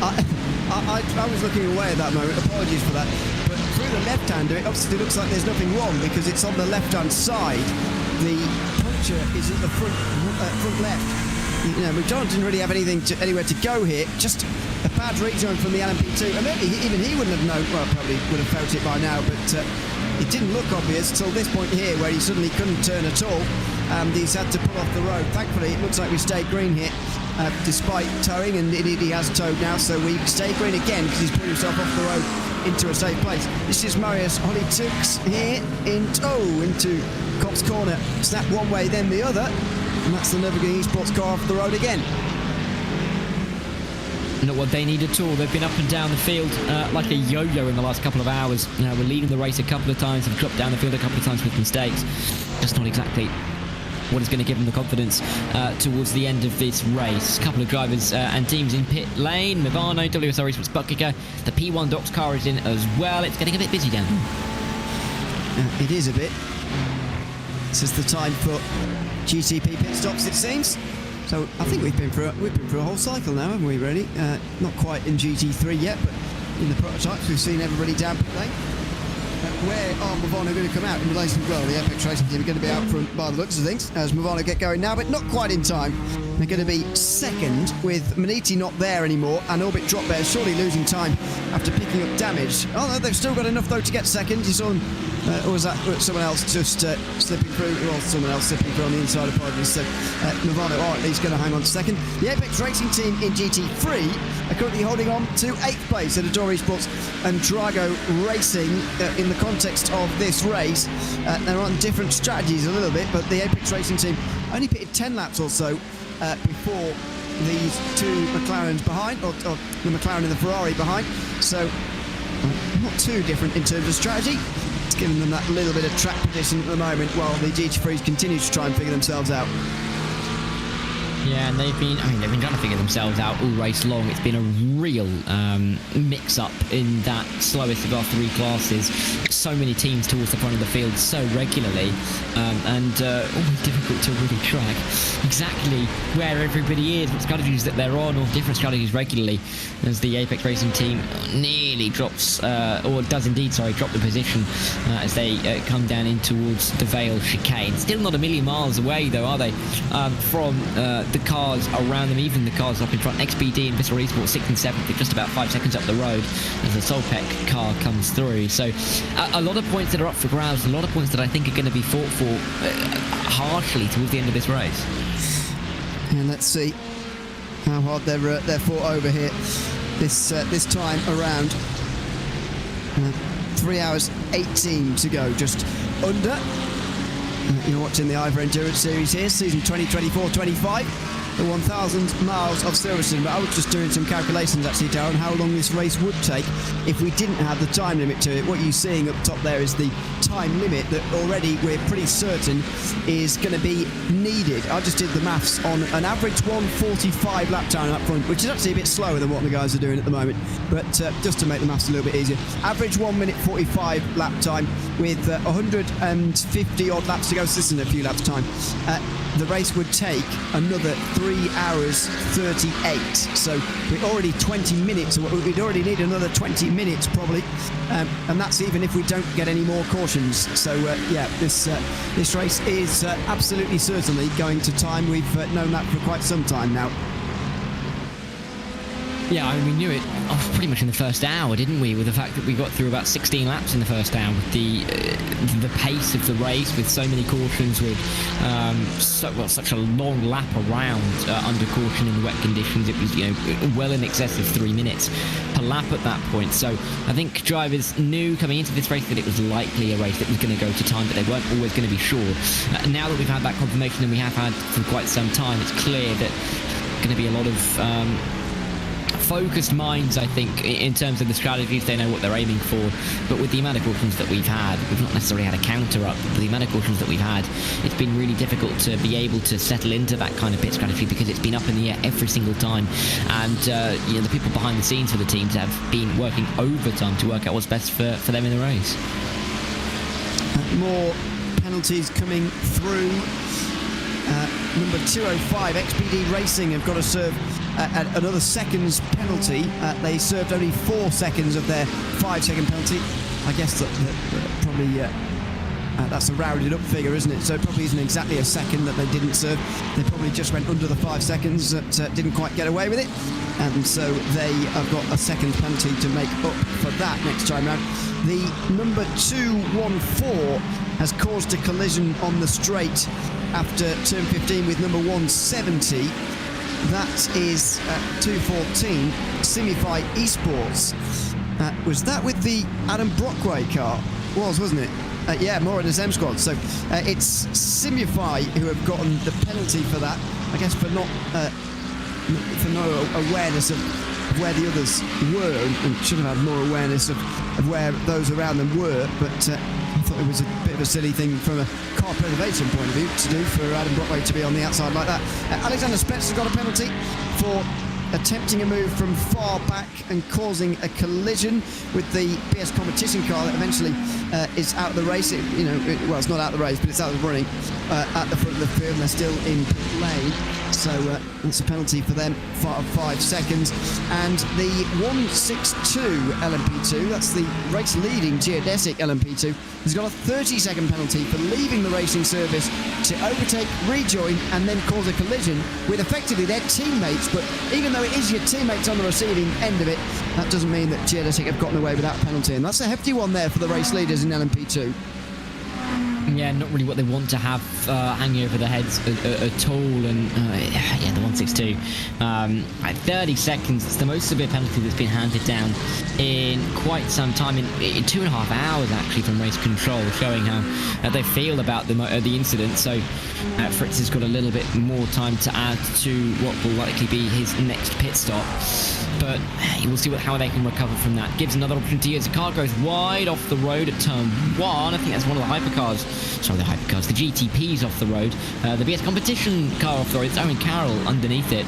I was looking away at that moment. Apologies for that. But through the left-hander, it obviously looks like there's nothing wrong because it's on the left-hand side. The puncture is at the front left. You know, McDonald didn't really have anywhere to go here. Just a bad rejoin from the LMP2. And maybe even he wouldn't have known. Well, probably would have felt it by now, but it didn't look obvious till this point here, where he suddenly couldn't turn at all. He's had to pull off the road. Thankfully, it looks like we stayed green here, despite towing, and he has towed now. So we stay green again because he's put himself off the road into a safe place. This is Marius Hollytooks here into Cops Corner. Snap one way, then the other, and that's the Nürburgring Esports car off the road again. Not what they need at all. They've been up and down the field like a yo-yo in the last couple of hours. We're leading the race a couple of times, have dropped down the field a couple of times with mistakes. Just not exactly what is going to give them the confidence towards the end of this race. A couple of drivers and teams in pit lane. Movano, RaceSpotTV, the P1 Docs car is in as well. It's getting a bit busy down here. It is a bit. This is the time for GTP pit stops, it seems. So I think we've been through a whole cycle now, haven't we? Really, not quite in GT3 yet, but in the prototypes we've seen everybody down pit lane. Where are Movano going to come out in relation? Well, the Apex Racing team are going to be out front by the looks of things as Movano get going now, but not quite in time. They're going to be second with Maniti not there anymore, and Orbit Dropbear surely losing time after picking up damage. Oh no, they've still got enough though to get second. You saw them, or was that someone else just slipping through? Well, someone else slipping through on the inside, apologies. So Movano are at least going to hang on to second. The Apex Racing team in GT3 are currently holding on to 8th place at Adore Esports and Drago Racing in the context of this race. They're on different strategies a little bit, but the Apex Racing team only pitted 10 laps or so before these two McLarens behind, or the McLaren and the Ferrari behind. So not too different in terms of strategy. It's giving them that little bit of track position at the moment while the GT3s continue to try and figure themselves out. Yeah, and they've been trying to figure themselves out all race long. It's been a real mix-up in that slowest of our three classes. So many teams towards the front of the field so regularly, and always difficult to really track exactly where everybody is, what strategies that they're on, or different strategies regularly, as the Apex Racing team nearly drops, or does indeed, drop the position as they come down in towards the Vale chicane. Still not a million miles away though, are they, from the cars around them, even the cars up in front. XPD and Visceral Esports 6th and 7th, they're just about 5 seconds up the road as the Solpec car comes through. So a lot of points that are up for grabs, a lot of points that I think are going to be fought for harshly towards the end of this race. And let's see how hard they're fought over here this time around. 3 hours 18 to go, just under. You're watching the IVRA Endurance Series here, season 2024-25. The 1,000 miles of Silverstone. But I was just doing some calculations actually, Darren, how long this race would take if we didn't have the time limit to it. What you're seeing up top there is the time limit that already we're pretty certain is going to be needed. I just did the maths on an average 1:45 lap time up front, which is actually a bit slower than what the guys are doing at the moment. But just to make the maths a little bit easier, average 1 minute 45 lap time with 150 odd laps to go. So this is a few laps time. The race would take another 3 hours 38. So we're already 20 minutes. We'd already need another 20 minutes probably, and that's even if we don't get any more cautions. So yeah, this race is absolutely certainly going to time. We've known that for quite some time now. Yeah, I mean, we knew it pretty much in the first hour, didn't we? With the fact that we got through about 16 laps in the first hour, with the pace of the race, with so many cautions, with such a long lap around under caution in wet conditions. It was well in excess of 3 minutes per lap at that point. So I think drivers knew coming into this race that it was likely a race that was going to go to time, but they weren't always going to be sure. Now that we've had that confirmation, and we have had for quite some time, it's clear that going to be a lot of focused minds, I think, in terms of the strategies. They know what they're aiming for, but with the amount of cautions that we've had, we've not necessarily had a counter up, but the amount of cautions that we've had, it's been really difficult to be able to settle into that kind of pit strategy, because it's been up in the air every single time, and the people behind the scenes for the teams have been working overtime to work out what's best for them in the race. More penalties coming through. Number 205, XPD Racing, have got to serve another seconds penalty. They served only 4 seconds of their 5-second penalty. I guess that probably that's a rounded up figure, isn't it? So it probably isn't exactly a second that they didn't serve. They probably just went under the 5 seconds that didn't quite get away with it. And so they have got a second penalty to make up for that next time round. The number 214 has caused a collision on the straight after turn 15 with number 170. That is 214 Simify Esports. Was that with the Adam Brockway car? Wasn't it? Yeah, more in his M squad. So it's Simify who have gotten the penalty for that. I guess for no awareness of where the others were, and should have had more awareness of where those around them were. But I thought it was a bit of a silly thing from a car preservation point of view to do for Adam Brockway to be on the outside like that. Alexander Spencer's got a penalty for attempting a move from far back and causing a collision with the BS competition car that eventually is out of the race. Well, it's not out of the race, but it's out of the running at the front of the field, and they're still in pit lane. So that's a penalty for them for 5 seconds. And the 162 LMP2, that's the race-leading geodesic LMP2, has got a 30-second penalty for leaving the racing service to overtake, rejoin, and then cause a collision with effectively their teammates. But even though it is your teammates on the receiving end of it, that doesn't mean that geodesic have gotten away with that penalty. And that's a hefty one there for the race leaders in LMP2. Yeah, not really what they want to have hanging over their heads at all. And yeah, the 162. 30 seconds, it's the most severe penalty that's been handed down in quite some time, in 2.5 hours actually, from race control, showing how they feel about the incident. So Fritz has got a little bit more time to add to what will likely be his next pit stop. But we'll see how they can recover from that. Gives another opportunity as the car goes wide off the road at turn 1. I think that's one of the hypercars. Sorry, the hypercars. The GTP's off the road. The BS competition car off the road. It's Owen Carroll underneath it.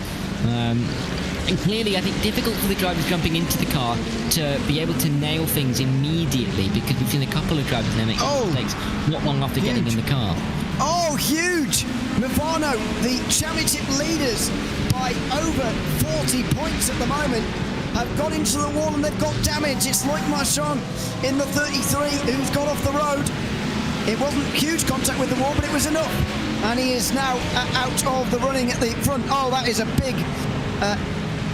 And clearly, I think difficult for the drivers jumping into the car to be able to nail things immediately, because we've seen a couple of drivers now make mistakes not long after getting in the car. Oh, huge! Movano, the championship leaders by over 40 points at the moment, have got into the wall and they've got damage. It's Loic Marchand in the 33 who's got off the road. It wasn't huge contact with the wall, but it was enough. And he is now out of the running at the front. Oh, that is a big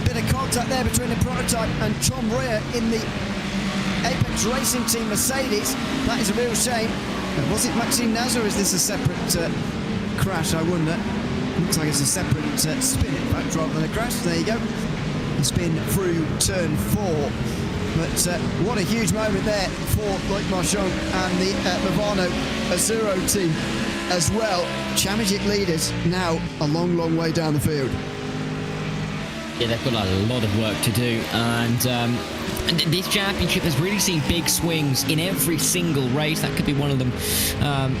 bit of contact there between the prototype and Tom Rea in the Apex Racing Team Mercedes. That is a real shame. Was it Maxime Naz, or is this a separate crash, I wonder? Looks like it's a separate spin, in fact, rather than a crash. There you go. The spin through turn 4. But what a huge moment there for Loic Marchand and the Movano Azzurro team as well. Championship leaders now a long, long way down the field. Yeah, they've got a lot of work to do, and this championship has really seen big swings in every single race. That could be one of them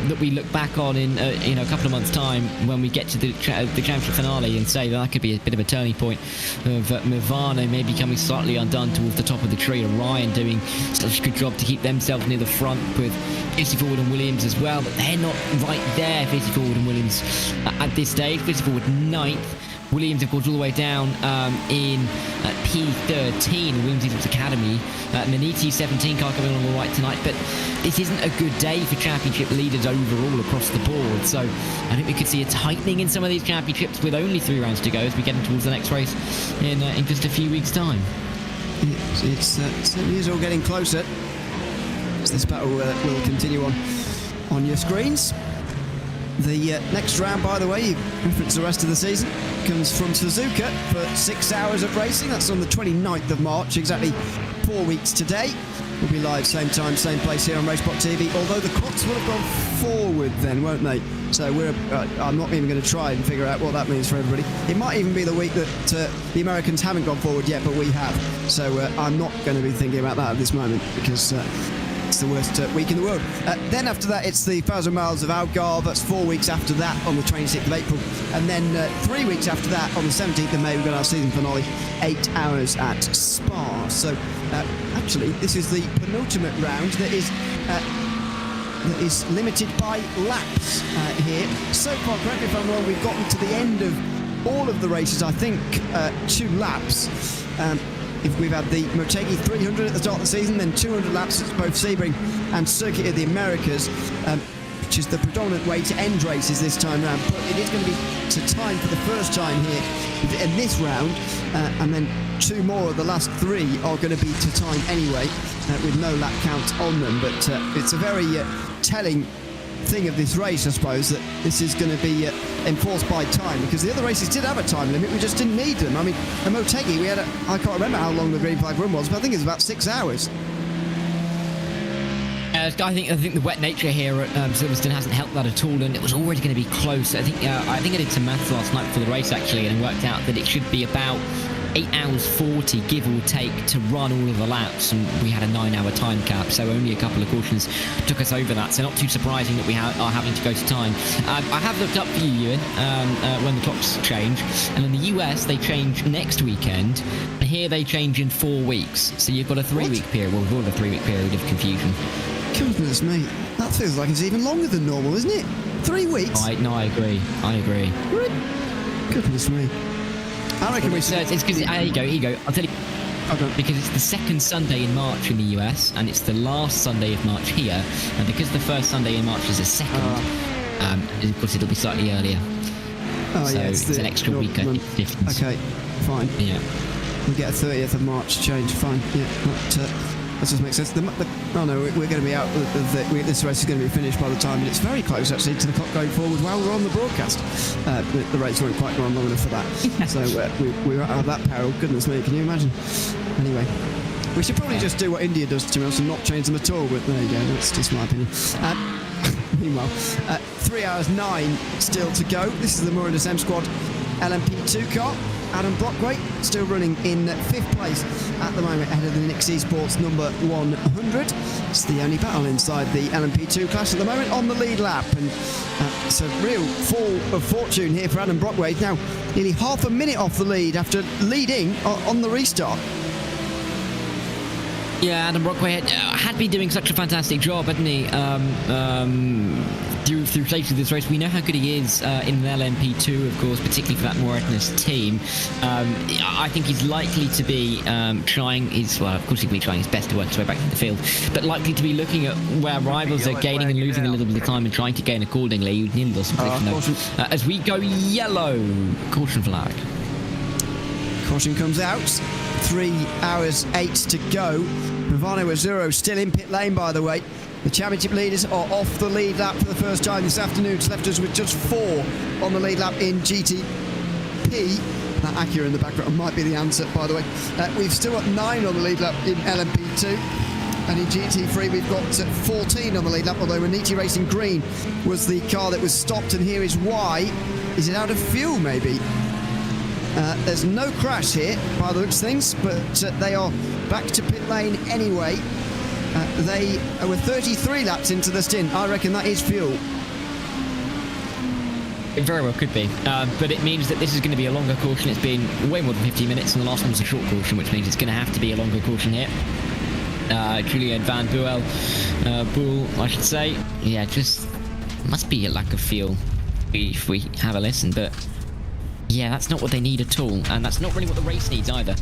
that we look back on in a couple of months' time when we get to the championship finale and say that could be a bit of a turning point of Movano maybe coming slightly undone towards the top of the tree. Ryan doing such a good job to keep themselves near the front with Fizzy Forward and Williams as well, but they're not right there, Fizzy Forward and Williams, at this stage. Fizzy Forward 9th. Williams, of course, all the way down in P13, Williams Academy. Maniti 17 car coming on the right tonight, but this isn't a good day for championship leaders overall across the board. So I think we could see a tightening in some of these championships with only 3 rounds to go as we get towards the next race in just a few weeks' time. It certainly is all getting closer. So this battle will continue on your screens. The next round, by the way, you reference the rest of the season, comes from Suzuka for 6 hours of racing. That's on the 29th of March, exactly 4 weeks today. We'll be live same time, same place here on RaceSpotTV, although the clocks will have gone forward then, won't they? So I'm not even going to try and figure out what that means for everybody. It might even be the week that the Americans haven't gone forward yet, but we have. So I'm not going to be thinking about that at this moment, because it's the worst week in the world. Then after that, it's the 1,000 miles of Algarve. That's 4 weeks after that on the 26th of April. And then 3 weeks after that, on the 17th of May, we've got our season finale, 8 hours at Spa. So actually, this is the penultimate round that is limited by laps here. So far, correct me if I'm wrong, we've gotten to the end of all of the races, I think 2 laps. If we've had the Motegi 300 at the start of the season, then 200 laps at both Sebring and Circuit of the Americas, which is the predominant way to end races this time round. But it is going to be to time for the first time here in this round, and then 2 more of the last 3 are going to be to time anyway, with no lap count on them. But it's a very telling thing of this race, I suppose, that this is going to be enforced by time, because the other races did have a time limit, we just didn't need them. I mean, at Motegi, we had I can't remember how long the green flag run was, but I think it was about 6 hours. I think the wet nature here at Silverstone hasn't helped that at all, and it was already going to be close. I think I did some maths last night for the race actually, and it worked out that it should be about 8 hours 40, give or take, to run all of the laps, and we had a 9-hour time cap, so only a couple of cautions took us over that, so not too surprising that we are having to go to time. I have looked up for you, Ewan, when the clocks change, and in the US they change next weekend, and here they change in 4 weeks, so you've got a 3-week period. Well, we've all got a 3-week period of confusion. Goodness me, that feels like it's even longer than normal, isn't it? 3 weeks? No, I agree. Goodness me. I reckon it's because here you go. I'll tell you. Okay. Because it's the second Sunday in March in the US, and it's the last Sunday of March here, and because the first Sunday in March is a second, of course it'll be slightly earlier. Oh, so yeah, it's an extra week difference. Okay, fine. Yeah. We get a 30th of March change. Fine. Yeah. That just makes sense. We're going to be out. This race is going to be finished by the time, and it's very close actually to the clock going forward while we're on the broadcast. The race won't quite go on long enough for that. So we're out of that peril. Goodness me, can you imagine? Anyway, we should probably just do what India does to us and not change them at all. But there you go. That's just my opinion. Meanwhile, 3 hours 9 still to go. This is the Murandas M Squad LMP2 car. Adam Brockway, still running in 5th place at the moment, ahead of the Nix Esports number 100. It's the only battle inside the LMP2 class at the moment on the lead lap, and it's a real fall of fortune here for Adam Brockway. Now nearly half a minute off the lead after leading on the restart. Yeah, Adam Brockway had been doing such a fantastic job, hadn't he? Through stages of this race. We know how good he is in the LMP2, of course, particularly for that Moretness team. I think he's likely to be trying his, well, of course he'll be trying his best to work his way back to the field, but likely to be looking at where rivals are gaining and losing a little bit of time and trying to gain accordingly. You nearly lost some position though. As we go yellow, caution flag. Caution comes out. 3 hours 8 to go. Movano Azuro still in pit lane, by the way. The championship leaders are off the lead lap for the first time this afternoon. It's left us with just 4 on the lead lap in GTP. That Acura in the background might be the answer, by the way. We've still got 9 on the lead lap in LMP2. And in GT3 we've got 14 on the lead lap, although Reniti Racing Green was the car that was stopped, and here is why. Is it out of fuel, maybe? There's no crash here by the looks of things, but they are back to pit lane anyway. They were 33 laps into the stint. I reckon that is fuel. It very well could be, but it means that this is going to be a longer caution. It's been way more than 15 minutes, and the last one was a short caution, which means it's going to have to be a longer caution here. Julian Van Boel, I should say. Yeah, just must be a lack of fuel if we have a listen, but yeah, that's not what they need at all, and that's not really what the race needs either.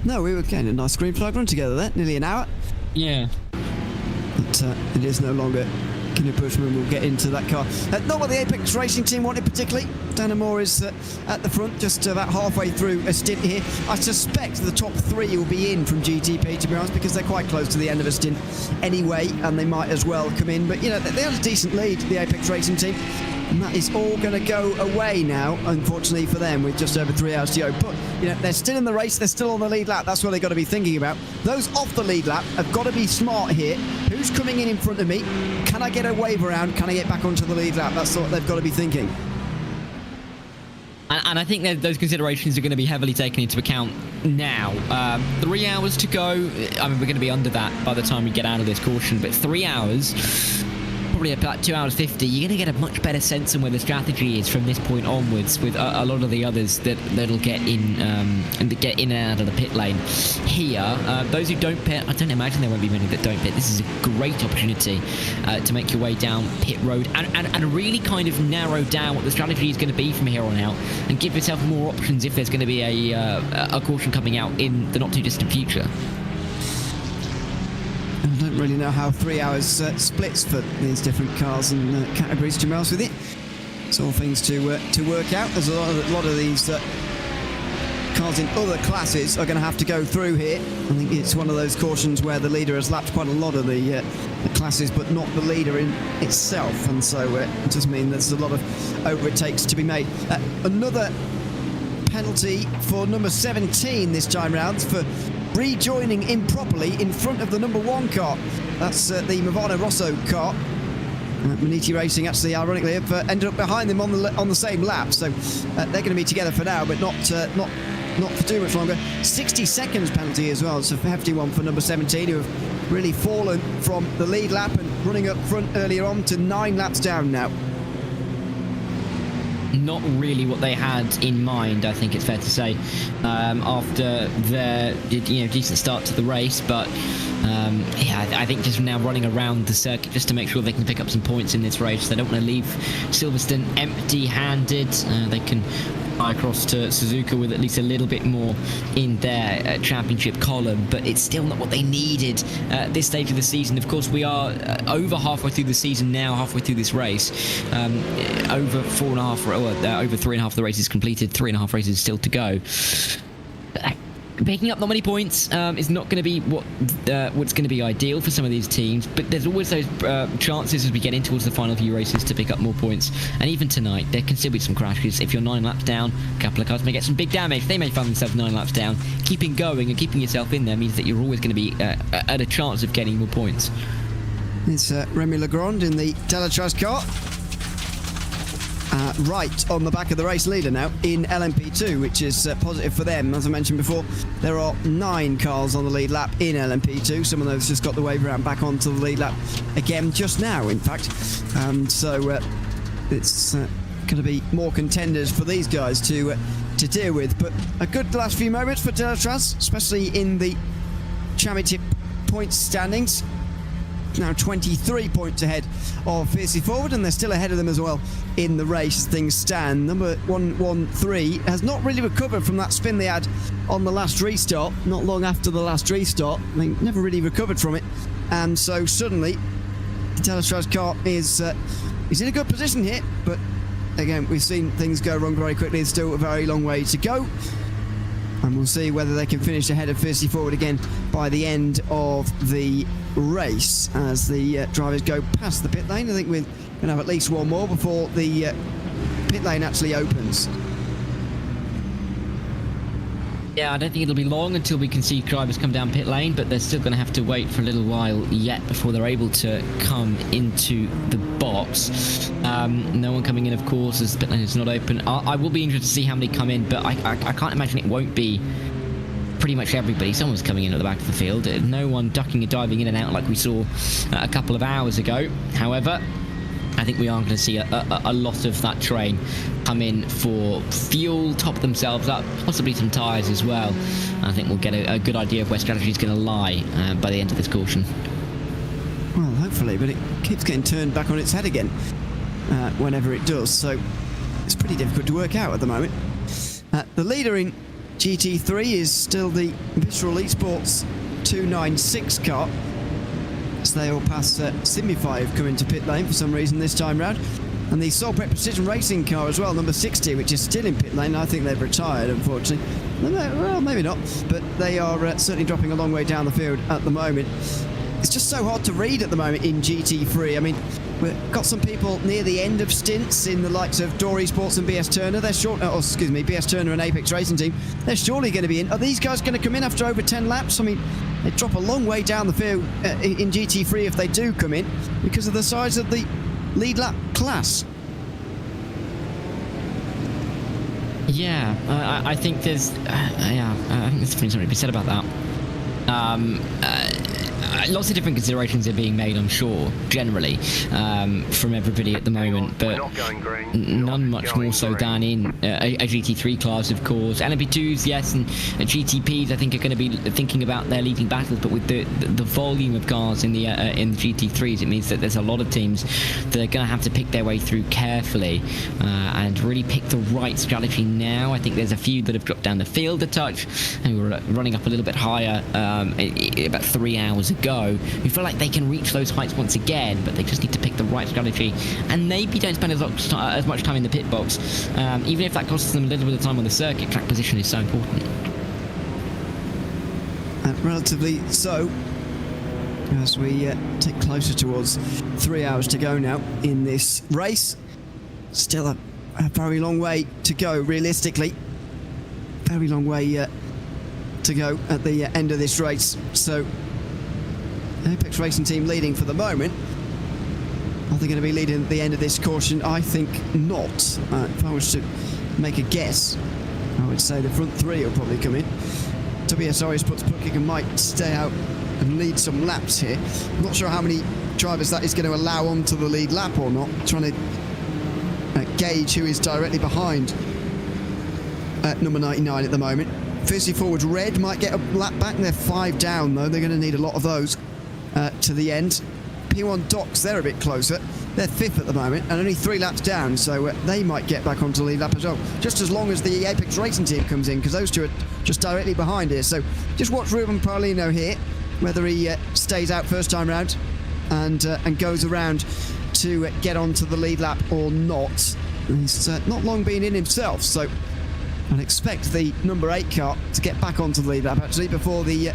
No, we were getting a nice green flag run together there, nearly an hour. Yeah. But it is no longer. Kenny Bushman will get into that car. Not what the Apex Racing team wanted particularly. Dana Moore is at the front, just about halfway through a stint here. I suspect the top 3 will be in from GTP, to be honest, because they're quite close to the end of a stint anyway, and they might as well come in. But, you know, they have a decent lead, the Apex Racing team. And that is all going to go away now, unfortunately for them, with just over 3 hours to go. But, you know, they're still in the race, they're still on the lead lap. That's what they've got to be thinking about. Those off the lead lap have got to be smart here. Who's coming in front of me? Can I get a wave around? Can I get back onto the lead lap? That's what they've got to be thinking. And I think that those considerations are going to be heavily taken into account now. 3 hours to go. I mean, we're going to be under that by the time we get out of this caution, but 3 hours, probably about 2 hours 50, you're going to get a much better sense on where the strategy is from this point onwards, with a lot of the others that'll get in and get in and out of the pit lane here. Those who don't pit, I don't imagine there won't be many that don't pit. This is a great opportunity to make your way down pit road and really kind of narrow down what the strategy is going to be from here on out, and give yourself more options if there's going to be a caution coming out in the not too distant future. I don't really know how 3 hours splits for these different cars and categories, to be honest with you. It's all things to work out. There's a lot of these cars in other classes are going to have to go through here. I think it's one of those cautions where the leader has lapped quite a lot of the classes, but not the leader in itself, and so it does mean there's a lot of overtakes to be made. Another penalty for number 17 this time round for rejoining improperly in front of the number 1 car. That's the Movano Rosso car. Reniti Racing actually, ironically, have ended up behind them on the same lap, so they're going to be together for now, but not for too much longer. 60 seconds penalty as well. It's a hefty one for number 17, who have really fallen from the lead lap and running up front earlier on to 9 laps down now. Not really what they had in mind, I think it's fair to say, after their decent start to the race. But yeah, I think just now running around the circuit just to make sure they can pick up some points in this race. They don't want to leave Silverstone empty-handed. They can fly across to Suzuka with at least a little bit more in their championship column, but it's still not what they needed at this stage of the season. Of course, we are over halfway through the season now, halfway through this race. Over 3.5 of the races completed, 3.5 races still to go. Picking up not many points is not going to be what's going to be ideal for some of these teams, but there's always those chances as we get in towards the final few races to pick up more points. And even tonight, there can still be some crashes. If you're 9 laps down, a couple of cars may get some big damage. They may find themselves 9 laps down. Keeping going and keeping yourself in there means that you're always going to be at a chance of getting more points. It's Remy Legrand in the Delatraz car. right on the back of the race leader now in LMP2, which is positive for them. As I mentioned before, there are 9 cars on the lead lap in LMP2. Some of those just got the wave around back onto the lead lap again just now, in fact. So it's going to be more contenders for these guys to deal with. But a good last few moments for Delatraz, especially in the championship points standings. Now 23 points ahead of Fiercely Forward, and they're still ahead of them as well in the race as things stand. Number 113 has not really recovered from that spin they had on the last restart, not long after the last restart. They never really recovered from it, and so suddenly the Delatraz car is in a good position here, but again, we've seen things go wrong very quickly. There's still a very long way to go, and we'll see whether they can finish ahead of Fiercely Forward again by the end of the race as the drivers go past the pit lane. I think we're going to have at least one more before the pit lane actually opens. Yeah, I don't think it'll be long until we can see drivers come down pit lane, but they're still going to have to wait for a little while yet before they're able to come into the box. No one coming in, of course, as the pit lane is not open. I will be interested to see how many come in, but I can't imagine it won't be pretty much everybody. Someone's coming in at the back of the field. No one ducking and diving in and out like we saw a couple of hours ago. However, I think we are going to see a lot of that train come in for fuel, top themselves up, possibly some tyres as well. I think we'll get a good idea of where strategy is going to lie by the end of this caution. Well, hopefully, but it keeps getting turned back on its head again whenever it does, so it's pretty difficult to work out at the moment. The leader in GT3 is still the Visceral Esports 296 car. So they all pass Simify have come into pit lane for some reason this time round. And the Solprep Precision Racing car as well, number 60, which is still in pit lane. I think they've retired, unfortunately. Well, maybe not, but they are certainly dropping a long way down the field at the moment. It's just so hard to read at the moment in GT3. I mean, we've got some people near the end of stints in the likes of Door Esports and BS Turner. They're BS Turner and Apex Racing Team. They're surely going to be in. Are these guys going to come in after over 10 laps? I mean, they drop a long way down the field in GT3 if they do come in because of the size of the lead lap class. Yeah, I think there's I think there's something to be said about that. Lots of different considerations are being made, I'm sure, generally, from everybody at the moment, but none much more so than in a GT3 class, of course. LMP2s, yes, and GTPs, I think, are going to be thinking about their leading battles, but with the volume of cars in the GT3s, it means that there's a lot of teams that are going to have to pick their way through carefully and really pick the right strategy now. I think there's a few that have dropped down the field a touch, and we're running up a little bit higher about 3 hours ago. We feel like they can reach those heights once again, but they just need to pick the right strategy and maybe don't spend as much time in the pit box, even if that costs them a little bit of time on the circuit. Track position is so important. Relatively so, as we tick closer towards 3 hours to go now in this race. Still a very long way to go, realistically. Very long way to go at the end of this race. So Apex Racing Team leading for the moment. Are they going to be leading at the end of this caution? I think not. If I was to make a guess, I would say the front three will probably come in. WSRS puts Puckigan might stay out and lead some laps here. I'm not sure how many drivers that is going to allow onto the lead lap or not. Trying to gauge who is directly behind number 99 at the moment. Fiercely Forward Red might get a lap back. They're 5 down though. They're going to need a lot of those to the end. P1 Docks, they're a bit closer. They're 5th at the moment and only 3 laps down, so they might get back onto the lead lap as well, just as long as the Apex Racing Team comes in, because those two are just directly behind here. So just watch Ruben Paulino here, whether he stays out first time round and goes around to get onto the lead lap or not. He's not long been in himself, so I'd expect the number 8 car to get back onto the lead lap actually before the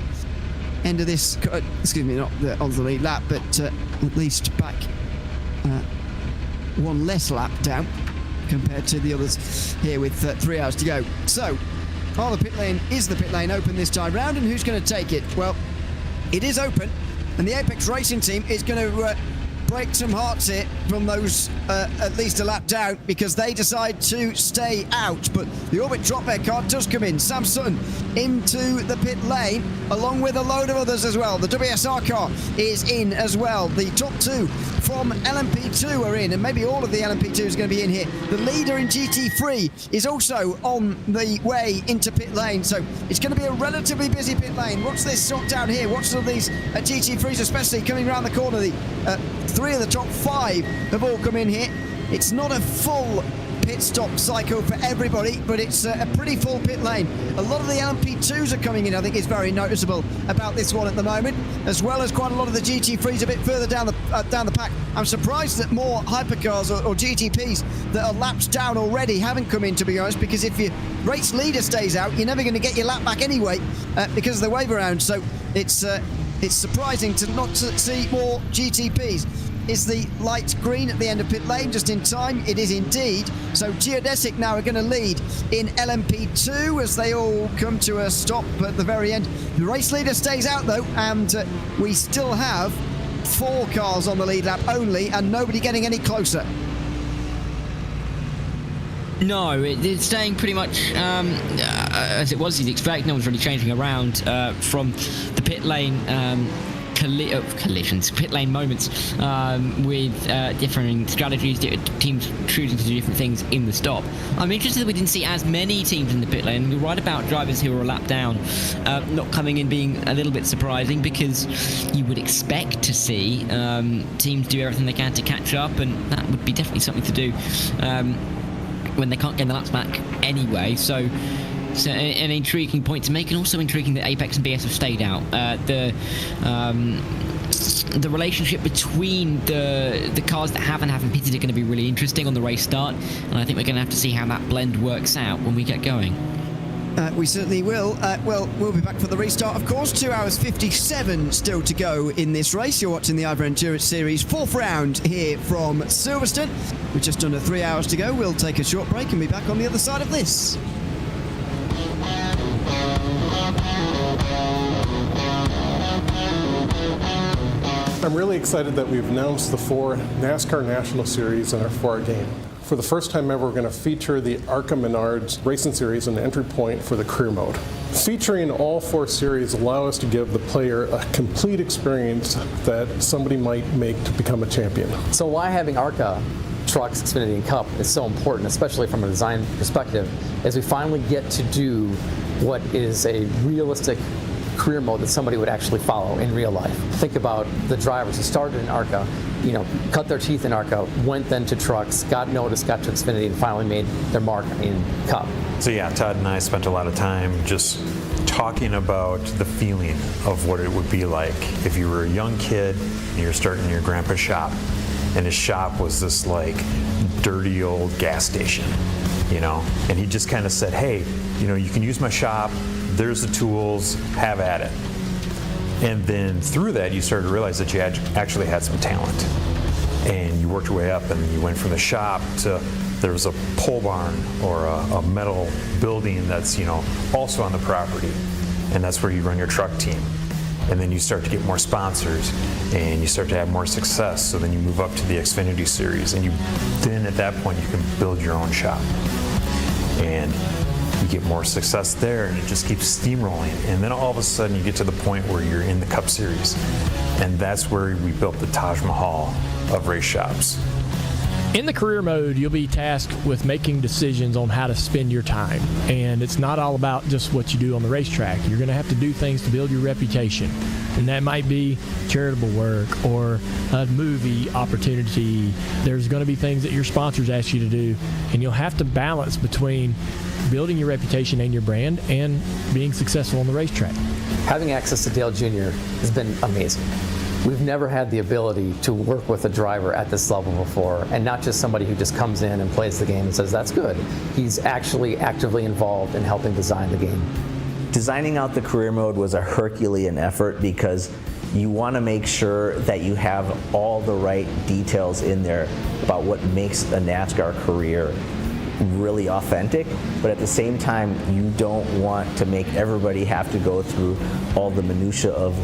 end of this, excuse me, not onto the lead lap, but at least back one less lap down compared to the others here with 3 hours to go. So, is the pit lane open this time round, and who's going to take it? Well, it is open, and the Apex Racing Team is going to break some hearts here from those at least a lap down, because they decide to stay out. But the Orbit drop air car does come in. Sam Sutton into the pit lane, along with a load of others as well. The WSR car is in as well. The top two from LMP2 are in, and maybe all of the LMP2 is going to be in here. The leader in GT3 is also on the way into pit lane, so it's going to be a relatively busy pit lane. Watch this sort down here. Watch some of these GT3s especially coming around the corner. The three of the top five have all come in here. It's not a full pit stop cycle for everybody, but it's a pretty full pit lane. A lot of the LMP2s are coming in, I think is very noticeable about this one at the moment, as well as quite a lot of the GT3s a bit further down the pack. I'm surprised that more hypercars or GTPs that are laps down already haven't come in, to be honest, because if your race leader stays out, you're never going to get your lap back anyway because of the wave around. So it's surprising to not see more GTPs. Is the light green at the end of pit lane just in time? It is indeed. So Geodesic now are going to lead in LMP2 as they all come to a stop at the very end. The race leader stays out though, and we still have 4 cars on the lead lap only, and nobody getting any closer. No, it's staying pretty much as it was, you'd expect. No one's really changing around from the pit lane collisions, pit lane moments with differing strategies, teams choosing to do different things in the stop. I'm interested that we didn't see as many teams in the pit lane. You're right about drivers who were a lap down not coming in being a little bit surprising, because you would expect to see teams do everything they can to catch up, and that would be definitely something to do when they can't get the laps back anyway. So an intriguing point to make, and also intriguing that Apex and BS have stayed out. The relationship between the cars that have and haven't pitted are going to be really interesting on the race start, and I think we're going to have to see how that blend works out when we get going. We certainly will. Well, we'll be back for the restart, of course. 2 hours 57 still to go in this race. You're watching the IVRA Endurance Series 4th round here from Silverstone. With just under 3 hours to go, we'll take a short break and be back on the other side of this. I'm really excited that we've announced the 4 NASCAR National Series in our 4-hour game. For the first time ever, we're going to feature the ARCA Menards Racing Series and entry point for the career mode. Featuring all 4 series allow us to give the player a complete experience that somebody might make to become a champion. So why having ARCA trucks, Xfinity, and Cup is so important, especially from a design perspective, is we finally get to do what is a realistic career mode that somebody would actually follow in real life. Think about the drivers who started in ARCA, cut their teeth in ARCA, went then to trucks, got noticed, got to Xfinity, and finally made their mark in Cup. So yeah, Todd and I spent a lot of time just talking about the feeling of what it would be like if you were a young kid and you were starting your grandpa's shop, and his shop was this like dirty old gas station, and he just kind of said, hey, you can use my shop, there's the tools, have at it. And then through that, you started to realize that you actually had some talent. And you worked your way up, and you went from the shop to there was a pole barn or a metal building that's also on the property, and that's where you run your truck team. And then you start to get more sponsors, and you start to have more success. So then you move up to the Xfinity Series, and then at that point you can build your own shop. And you get more success there, and it just keeps steamrolling. And then all of a sudden you get to the point where you're in the Cup Series. And that's where we built the Taj Mahal of race shops. In the career mode, you'll be tasked with making decisions on how to spend your time. And it's not all about just what you do on the racetrack. You're going to have to do things to build your reputation. And that might be charitable work or a movie opportunity. There's going to be things that your sponsors ask you to do. And you'll have to balance between building your reputation and your brand and being successful on the racetrack. Having access to Dale Jr. has been amazing. We've never had the ability to work with a driver at this level before, and not just somebody who just comes in and plays the game and says, that's good. He's actually actively involved in helping design the game. Designing out the career mode was a Herculean effort because you want to make sure that you have all the right details in there about what makes a NASCAR career really authentic, but at the same time, you don't want to make everybody have to go through all the minutia of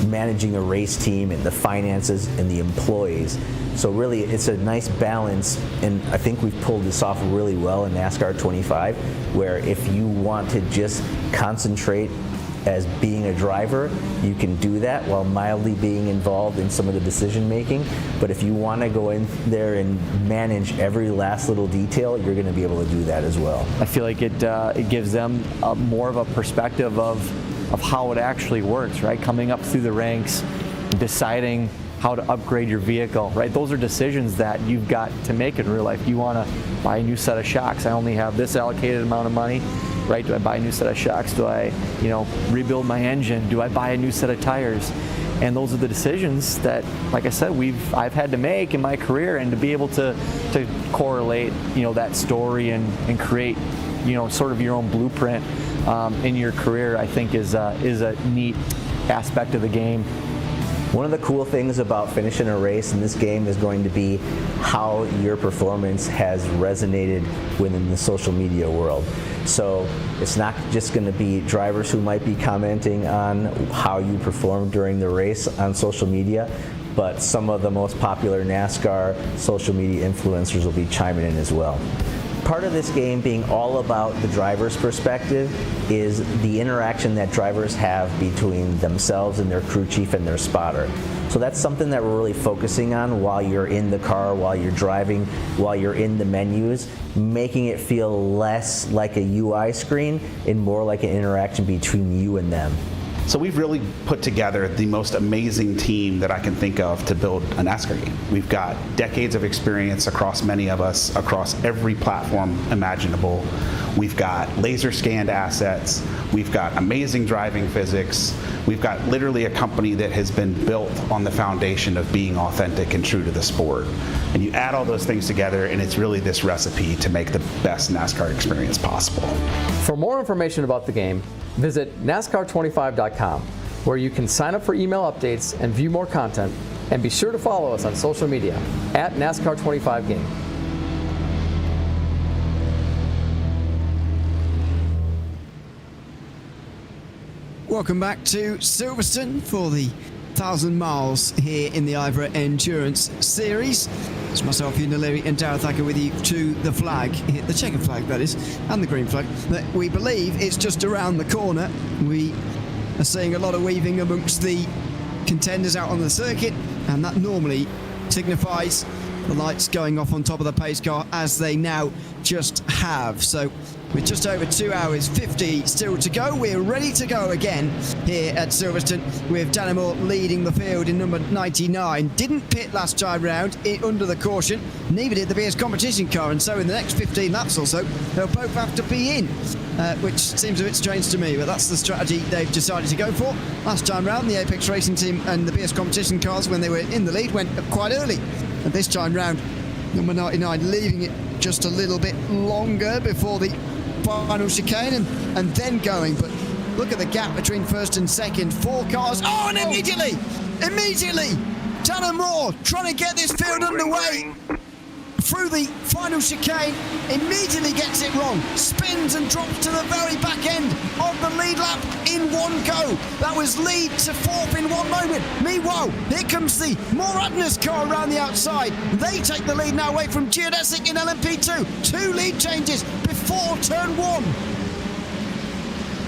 managing a race team and the finances and the employees. So really, it's a nice balance, and I think we've pulled this off really well in NASCAR 25, where if you want to just concentrate as being a driver, you can do that while mildly being involved in some of the decision making. But if you want to go in there and manage every last little detail, you're going to be able to do that as well. I feel like it gives them more of a perspective of how it actually works, right? Coming up through the ranks, deciding how to upgrade your vehicle, right? Those are decisions that you've got to make in real life. You want to buy a new set of shocks. I only have this allocated amount of money, right? Do I buy a new set of shocks? Do I, rebuild my engine? Do I buy a new set of tires? And those are the decisions that, like I said, I've had to make in my career, and to be able to correlate, that story and create, sort of your own blueprint in your career, I think is a neat aspect of the game. One of the cool things about finishing a race in this game is going to be how your performance has resonated within the social media world. So it's not just going to be drivers who might be commenting on how you performed during the race on social media, but some of the most popular NASCAR social media influencers will be chiming in as well. Part of this game being all about the driver's perspective is the interaction that drivers have between themselves and their crew chief and their spotter. So that's something that we're really focusing on while you're in the car, while you're driving, while you're in the menus, making it feel less like a UI screen and more like an interaction between you and them. So we've really put together the most amazing team that I can think of to build a NASCAR game. We've got decades of experience across many of us, across every platform imaginable. We've got laser scanned assets. We've got amazing driving physics. We've got literally a company that has been built on the foundation of being authentic and true to the sport. And you add all those things together, and it's really this recipe to make the best NASCAR experience possible. For more information about the game, visit NASCAR25.com, where you can sign up for email updates and view more content, and be sure to follow us on social media at NASCAR25Game. Welcome back to Silverstone for the 1,000 miles here in the IVRA Endurance Series. It's myself, Hugh Leary, and Darrell Thacker with you to the flag, the checkered flag that is, and the green flag. But we believe it's just around the corner. We are seeing a lot of weaving amongst the contenders out on the circuit, and that normally signifies the lights going off on top of the pace car, as they now just have. So with just over 2 hours 50 still to go, we're ready to go again here at Silverstone, with Danny Moore leading the field in number 99. Didn't pit last time round under the caution, neither did the BS competition car, and so in the next 15 laps or so they'll both have to be in, which seems a bit strange to me, but that's the strategy they've decided to go for. Last time round the Apex Racing team and the BS competition cars, when they were in the lead, went quite early, and this time round number 99 leaving it just a little bit longer before the final chicane and then going. But look at the gap between first and second, 4 cars. Oh, and immediately Tanner Moore trying to get this field underway through the final chicane, immediately gets it wrong, spins and drops to the very back end of the lead lap in one go. That was lead to fourth in one moment. Meanwhile, here comes the Moradna's car around the outside. They take the lead now away from Geodesic in LMP2. 2 lead changes before turn 1.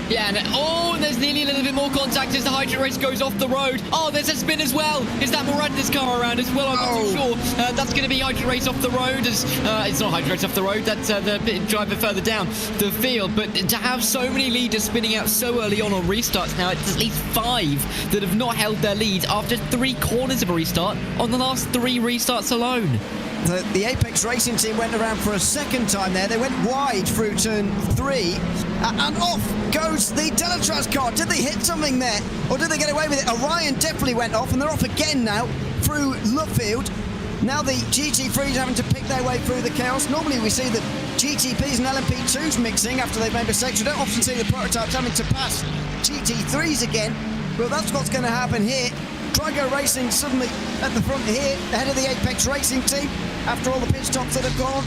Yeah, and there's nearly a little bit more contact as the Hydra Race goes off the road. Oh, there's a spin as well. Is that Moradna's car around as well? I'm not too sure. That's going to be Hydra Race off the road. It's not Hydra Race off the road. That's the driver further down the field. But to have so many leaders spinning out so early on restarts now, it's at least 5 that have not held their lead after 3 corners of a restart on the last 3 restarts alone. The Apex Racing team went around for a second time there. They went wide through turn 3, and off goes the Delatraz car. Did they hit something there, or did they get away with it? Orion definitely went off, and they're off again now through Luffield. Now the GT3s having to pick their way through the chaos. Normally we see the GTPs and LMP2s mixing after they've made mistakes. We don't often see the prototypes having to pass GT3s again, but that's what's going to happen here. Trigo Racing suddenly at the front here, ahead of the Apex Racing team, after all the pit stops that have gone.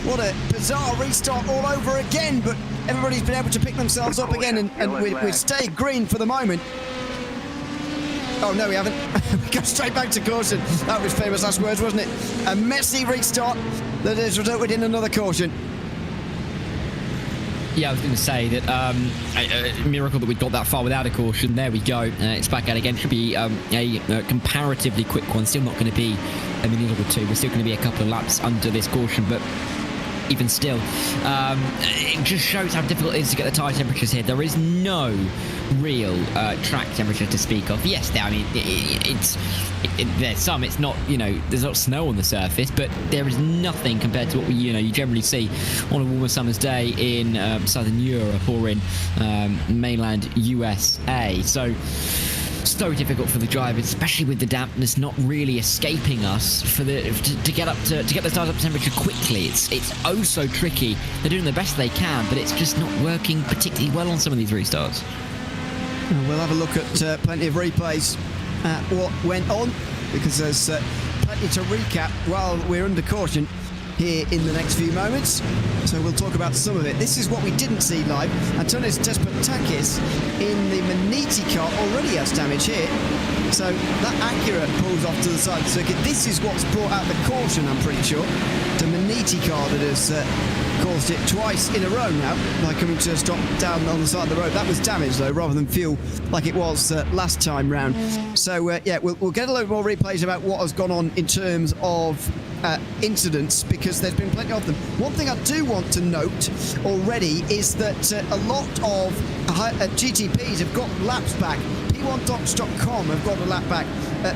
What a bizarre restart all over again, but everybody's been able to pick themselves up again, and we've stayed green for the moment. Oh, no, we haven't. We go straight back to caution. That was famous last words, wasn't it? A messy restart that has resulted in another caution. Yeah, I was going to say that a miracle that we got that far without a caution. There we go. It's back out again. Should be a comparatively quick one. Still not going to be a minute or two. We're still going to be a couple of laps under this caution, but even still, it just shows how difficult it is to get the tyre temperatures here. There is no real track temperature to speak of. Yes, I mean, there's some. It's not, there's not snow on the surface, but there is nothing compared to what you generally see on a warmer summer's day in southern Europe or in mainland USA. So difficult for the drivers, especially with the dampness not really escaping us to get the tires up to temperature quickly. It's oh so tricky. They're doing the best they can, but it's just not working particularly well on some of these restarts. We'll have a look at plenty of replays at what went on, because there's plenty to recap while we're under caution here in the next few moments. So we'll talk about some of it. This is what we didn't see live. Antonis Despotakis in the Maniti car already has damage here. So that Acura pulls off to the side of the circuit. This is what's brought out the caution, I'm pretty sure. The Maniti car that has caused it twice in a row now by coming to a stop down on the side of the road. That was damage though, rather than fuel like it was last time round. So yeah, we'll get a load more replays about what has gone on in terms of incidents, because there's been plenty of them. One thing I do want to note already is that a lot of GTPs have got laps back. P1Docs.com have got a lap back.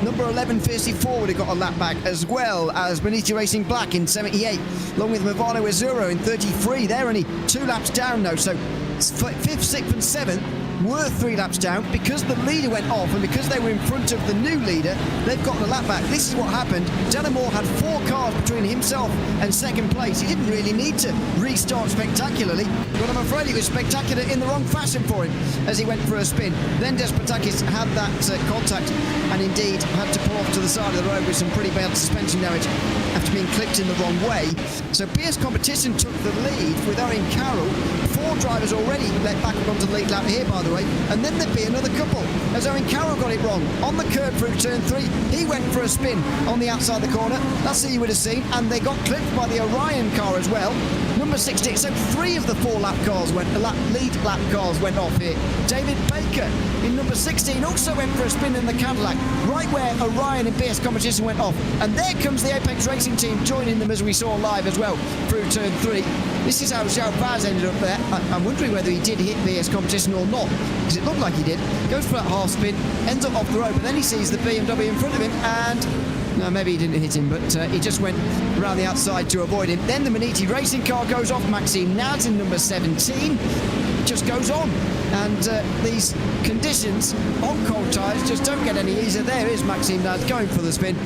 Number 11 Fiercely Forward have got a lap back, as well as Beniti Racing Black in 78, along with Movano Azuro in 33. They're only 2 laps down now, so 5th, 6th and 7th were 3 laps down. Because the leader went off and because they were in front of the new leader, they've gotten a lap back. This is what happened. Delamore had 4 cars between himself and second place. He didn't really need to restart spectacularly, but I'm afraid he was spectacular in the wrong fashion for him as he went for a spin. Then Despotakis had that contact and indeed had to pull off to the side of the road with some pretty bad suspension damage after being clipped in the wrong way. So BS Competition took the lead with Owen Carroll. 4 drivers already let back onto the lead lap here, by the way, and then there'd be another couple as Owen Carroll got it wrong on the curb through turn 3. He went for a spin on the outside the corner. That's what you would have seen, and they got clipped by the Orion car as well. Number 16, so 3 of the 4 lead lap cars went off here. David Baker in number 16 also went for a spin in the Cadillac, right where Orion and BS Competition went off. And there comes the Apex Racing team joining them, as we saw live as well, through turn 3. This is how João Vaz ended up there. I'm wondering whether he did hit BS Competition or not, because it looked like he did. Goes for that half spin, ends up off the road, but then he sees the BMW in front of him, and no, maybe he didn't hit him, but he just went around the outside to avoid him. Then the Maniti Racing car goes off. Maxime Nads in number 17 just goes on, and these conditions on cold tyres just don't get any easier. There is Maxime Nads going for the spin,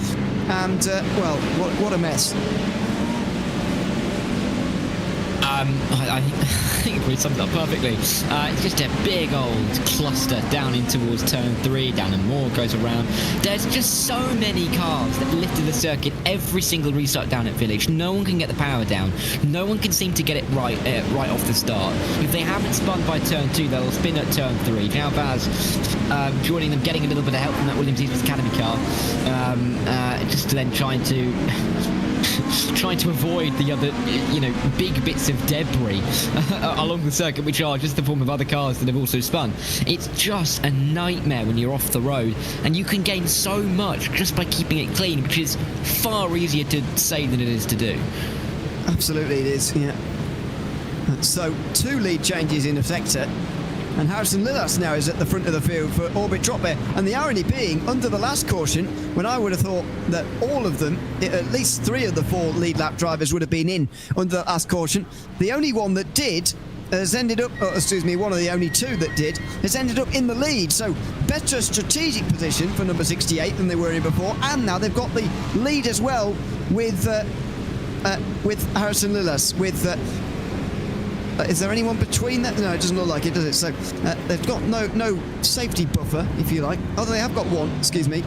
and well, what a mess. I think we summed it up perfectly. It's just a big old cluster down in towards turn 3, down and more goes around. There's just so many cars that lifted the circuit every single restart down at Village. No one can get the power down. No one can seem to get it right off the start. If they haven't spun by turn 2, they'll spin at turn 3. João Vaz joining them, getting a little bit of help from that Williams Esports Academy car, just to then trying to avoid the other, big bits of debris along the circuit, which are just the form of other cars that have also spun. It's just a nightmare when you're off the road, and you can gain so much just by keeping it clean, which is far easier to say than it is to do. Absolutely it is, yeah. So 2 lead changes in effect here. And Harrison Lillas now is at the front of the field for Orbit Drop Bear. And the irony being, under the last caution, when I would have thought that all of them, at least 3 of the 4 lead lap drivers would have been in under the last caution, the only one that did has ended up, one of the only 2 that did, has ended up in the lead. So better strategic position for number 68 than they were in before. And now they've got the lead as well with Harrison Lillas, is there anyone between that? No, it doesn't look like it, does it? So they've got no safety buffer, if you like. Although they have got one,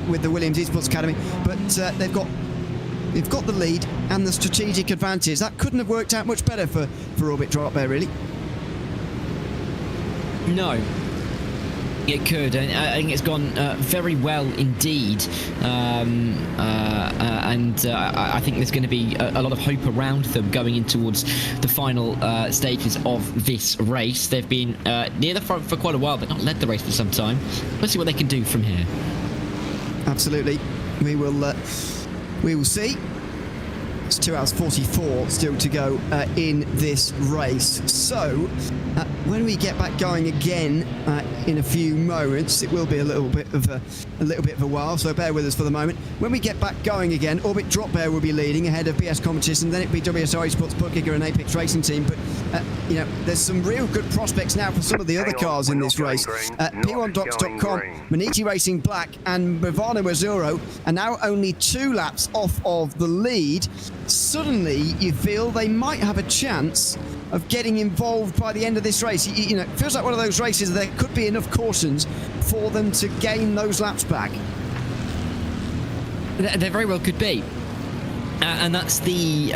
with the Williams Esports Academy. But they've got the lead and the strategic advantage. That couldn't have worked out much better for Orbit Drop Bear, really. No. It could, and I think it's gone very well indeed. I think there's going to be a lot of hope around them going in towards the final stages of this race. They've been near the front for quite a while, but not led the race for some time. Let's see what they can do from here. Absolutely. We will see. It's 2 hours 44 still to go in this race. So when we get back going again in a few moments, it will be a little bit of a while. So bear with us for the moment. When we get back going again, Orbit Drop Bear will be leading ahead of BS Competition. Then it'll be WSRA Sports Bookkeeper and Apex Racing Team. But there's some real good prospects now for some of the other cars in this race. P1Docs.com, Maniti Racing Black, and Bravano Azzurro are now only 2 laps off of the lead. Suddenly you feel they might have a chance of getting involved by the end of this race. It feels like one of those races there could be enough cautions for them to gain those laps back. There very well could be. And that's the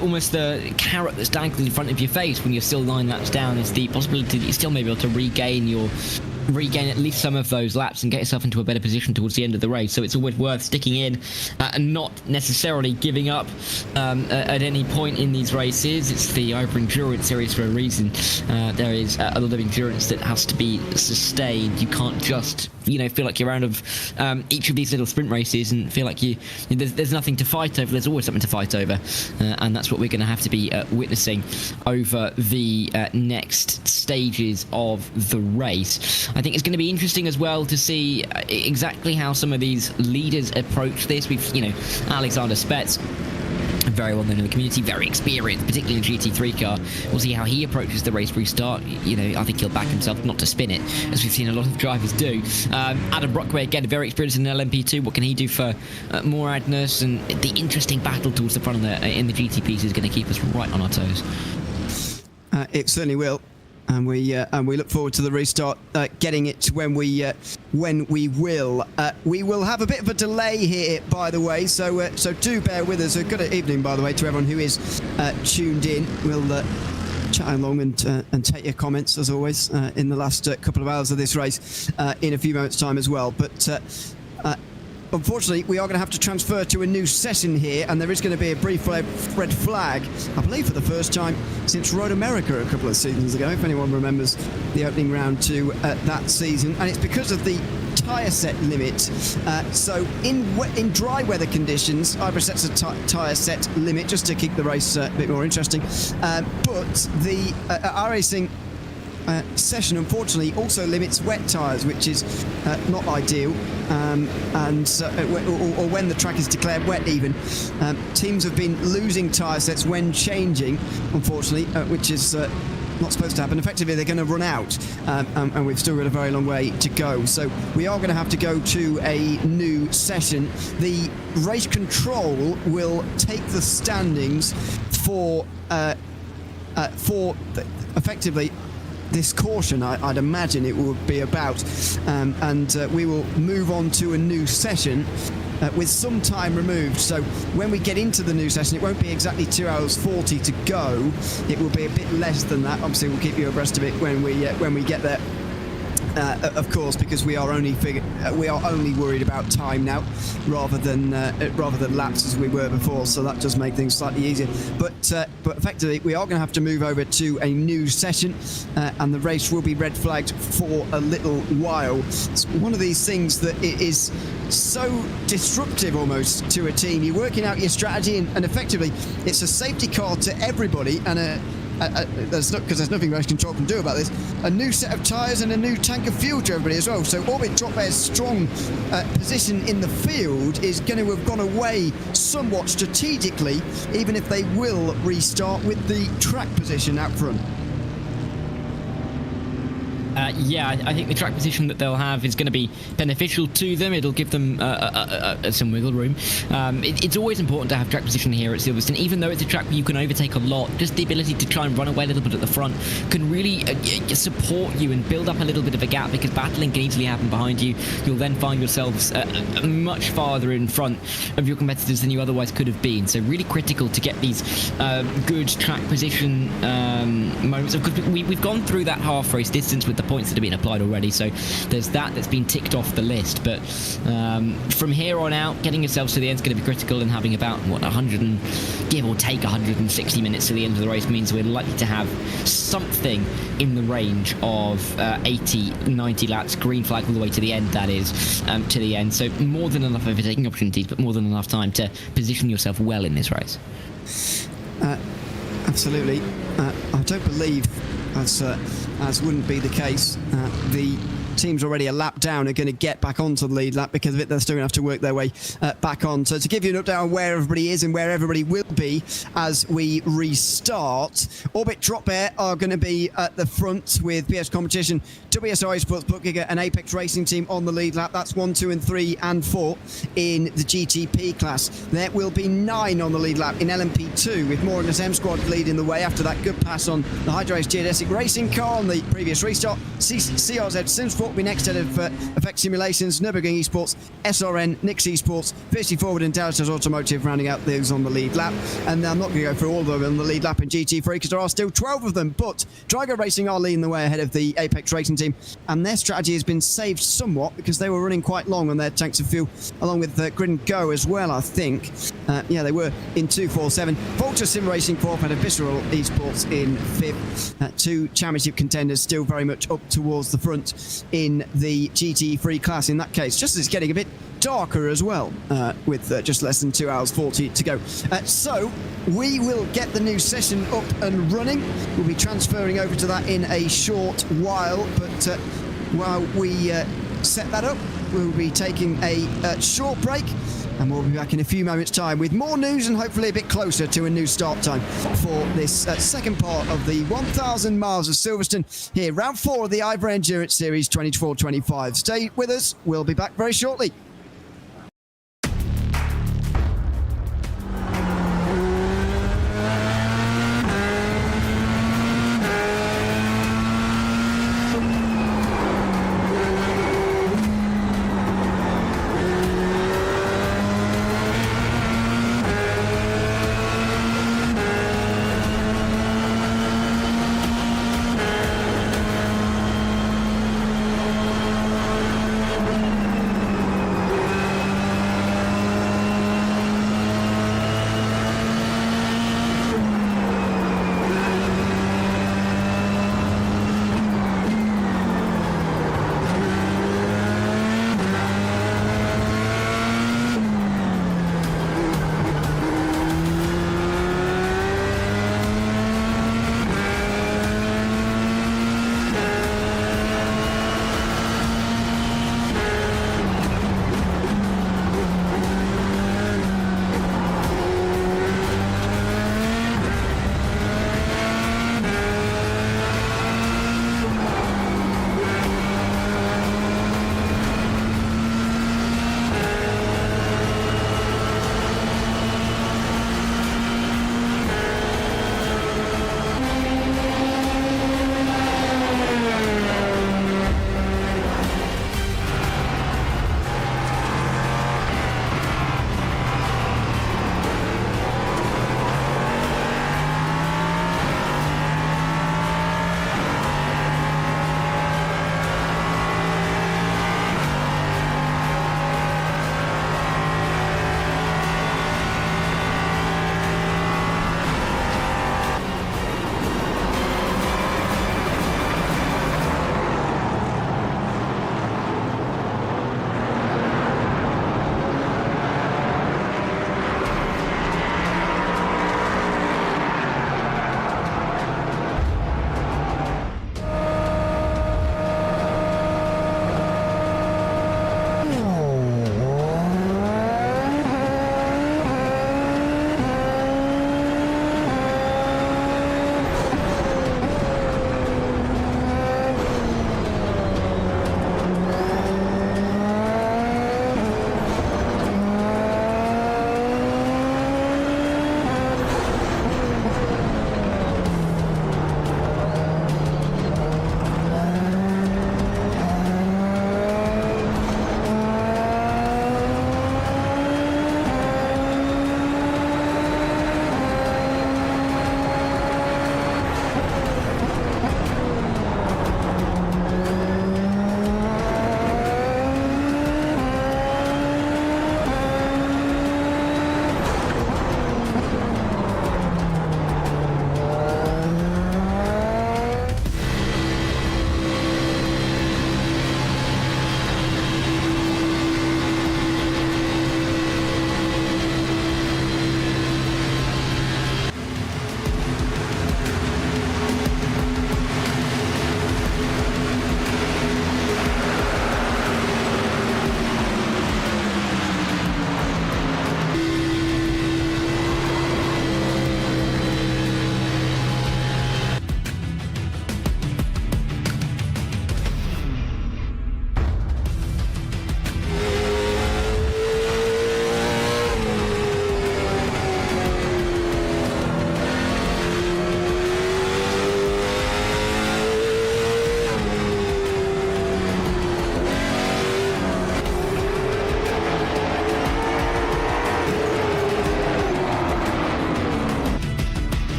almost the carrot that's dangling in front of your face when you're still 9 laps down, is the possibility that you still may be able to regain at least some of those laps and get yourself into a better position towards the end of the race. So it's always worth sticking in and not necessarily giving up at any point in these races. It's the IVRA Endurance Series for a reason. There is a lot of endurance that has to be sustained. You can't just feel like you're out of each of these little sprint races and feel like there's nothing to fight over. There's always something to fight over, and that's what we're going to have to be witnessing over the next stages of the race. I think it's going to be interesting as well to see exactly how some of these leaders approach this. We've, Alexander Spetz, very well known in the community, very experienced, particularly in a GT3 car. We'll see how he approaches the race restart. I think he'll back himself not to spin it, as we've seen a lot of drivers do. Adam Brockway, again, very experienced in LMP2. What can he do for Moradness? And the interesting battle towards the front in the GTPs is going to keep us right on our toes. It certainly will. And we look forward to the restart, getting it when we will. We will have a bit of a delay here, by the way, so do bear with us. Good evening, by the way, to everyone who is tuned in. We'll chat along and take your comments, as always, in the last couple of hours of this race in a few moments' time as well. But unfortunately, we are going to have to transfer to a new session here, and there is going to be a brief red flag, I believe for the first time since Road America a couple of seasons ago, if anyone remembers the opening round to that season. And it's because of the tyre set limit. So in dry weather conditions, IVRA sets a tyre set limit just to keep the race a bit more interesting. But the iRacing session unfortunately also limits wet tyres, which is not ideal, or when the track is declared wet even. Teams have been losing tyre sets when changing, unfortunately, which is not supposed to happen. Effectively, they're going to run out, and we've still got a very long way to go. So we are going to have to go to a new session. The race control will take the standings for effectively this caution. I'd imagine it will be about, and we will move on to a new session with some time removed. So when we get into the new session, it won't be exactly 2 hours 40 to go. It will be a bit less than that. Obviously, we'll keep you abreast of it when we get there. Of course, because we are only worried about time now, rather than laps as we were before. So that does make things slightly easier. But effectively, we are going to have to move over to a new session, and the race will be red flagged for a little while. It's one of these things that it is so disruptive almost to a team. You're working out your strategy, and effectively, it's a safety car to everybody, and there's nothing race control can do about this. A new set of tyres and a new tank of fuel to everybody as well. So Orbit Drop Bear's strong position in the field is going to have gone away somewhat strategically, even if they will restart with the track position out front. I think the track position that they'll have is going to be beneficial to them. It'll give them some wiggle room. It's always important to have track position here at Silverstone, even though it's a track where you can overtake a lot. Just the ability to try and run away a little bit at the front can really support you and build up a little bit of a gap, because battling can easily happen behind you. You'll then find yourselves much farther in front of your competitors than you otherwise could have been. So really critical to get these good track position moments. Because we've gone through that half race distance with the points that have been applied already. So there's that's been ticked off the list. But from here on out, getting yourselves to the end is going to be critical, and having about 160 minutes to the end of the race means we're likely to have something in the range of 80, 90 laps, green flag all the way to the end, that is, to the end. So more than enough overtaking opportunities, but more than enough time to position yourself well in this race. Absolutely. I don't believe, as wouldn't be the case, the teams already a lap down are going to get back onto the lead lap. Because of it, they're still going to have to work their way back on. So to give you an update on where everybody is and where everybody will be as we restart, Orbit Drop Air are going to be at the front with PS Competition, WSI Sports Bookgiger and Apex Racing Team on the lead lap. That's 1, 2 and 3 and 4 in the GTP class. There will be 9 on the lead lap in LMP2 with Morgan's M Squad leading the way after that good pass on the Hydrace Geodesic Racing car on the previous restart. CRZ SimSport will be next head of Effect Simulations, Nürburgring Esports, SRN, Nix Esports, Fiercely Forward and Dallas Automotive rounding out those on the lead lap. And I'm not going to go through all of them on the lead lap in GT3 because there are still 12 of them, but Drigo Racing are leading the way ahead of the Apex Racing Team, and their strategy has been saved somewhat because they were running quite long on their tanks of fuel, along with Grid and Go as well, I think. Yeah, they were in 247. Volta Sim Racing 4th and Visceral Esports in 5th. 2 championship contenders still very much up towards the front in the GT3 class in that case, just as it's getting a bit darker as well, with just less than 2 hours 40 to go. So we will get the new session up and running. We'll be transferring over to that in a short while, but while we set that up, we'll be taking a short break, and we'll be back in a few moments' time with more news and hopefully a bit closer to a new start time for this second part of the 1,000 miles of Silverstone here, round 4 of the IVRA Endurance Series 24-25. Stay with us. We'll be back very shortly.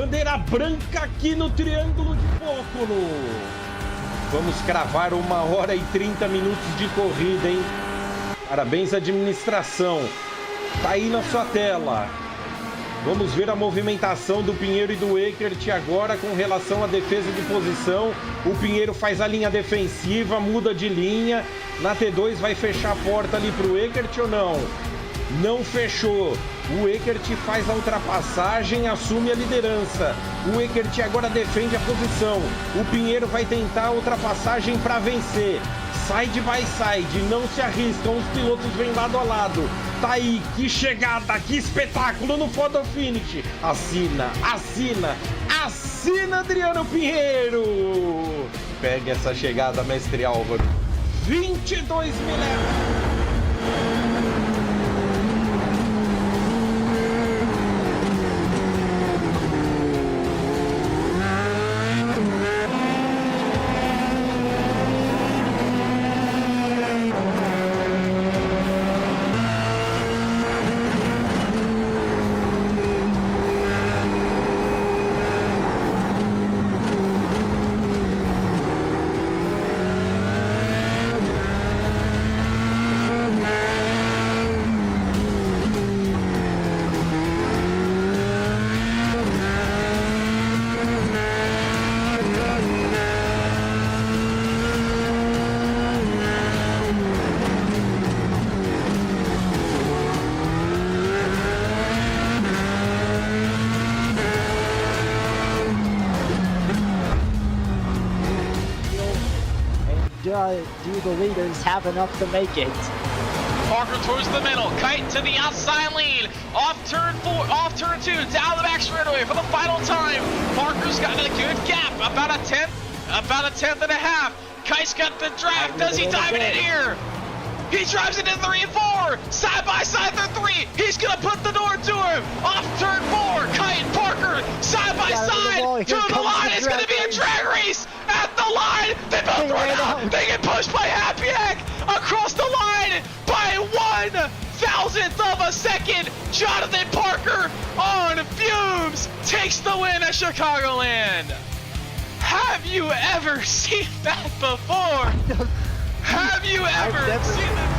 Bandeira branca aqui no Triângulo de Pócolo. Vamos cravar 1h30 de corrida, hein? Parabéns, administração. Tá aí na sua tela. Vamos ver a movimentação do Pinheiro e do Eckert agora com relação à defesa de posição. O Pinheiro faz a linha defensiva, muda de linha. Na T2 vai fechar a porta ali pro Eckert ou não? Não fechou. O Eckert faz a ultrapassagem, assume a liderança. O Eckert agora defende a posição. O Pinheiro vai tentar a ultrapassagem para vencer. Side by side, não se arriscam, os pilotos vêm lado a lado. Tá aí, que chegada, que espetáculo no photo finish. Assina, assina, assina Adriano Pinheiro. Pega essa chegada, mestre Álvaro. 22 milésimos. Do the leaders have enough to make it? Parker towards the middle, Kite to the outside lead, off turn 2, down the back straightaway for the final time. Parker's got a good gap, about a tenth and a half. Kite's got the draft, does he dive it in here? He drives it in 3 and 4, side by side they're 3. He's gonna put the door to him. Off turn 4, Kite and Parker side by side to the line. It's gonna be a drag race at the line. They both run out. They get pushed by Happyack across the line by 1/1000th of a second. Jonathan Parker on fumes takes the win at Chicagoland. Have you ever seen that before? Have you ever seen that?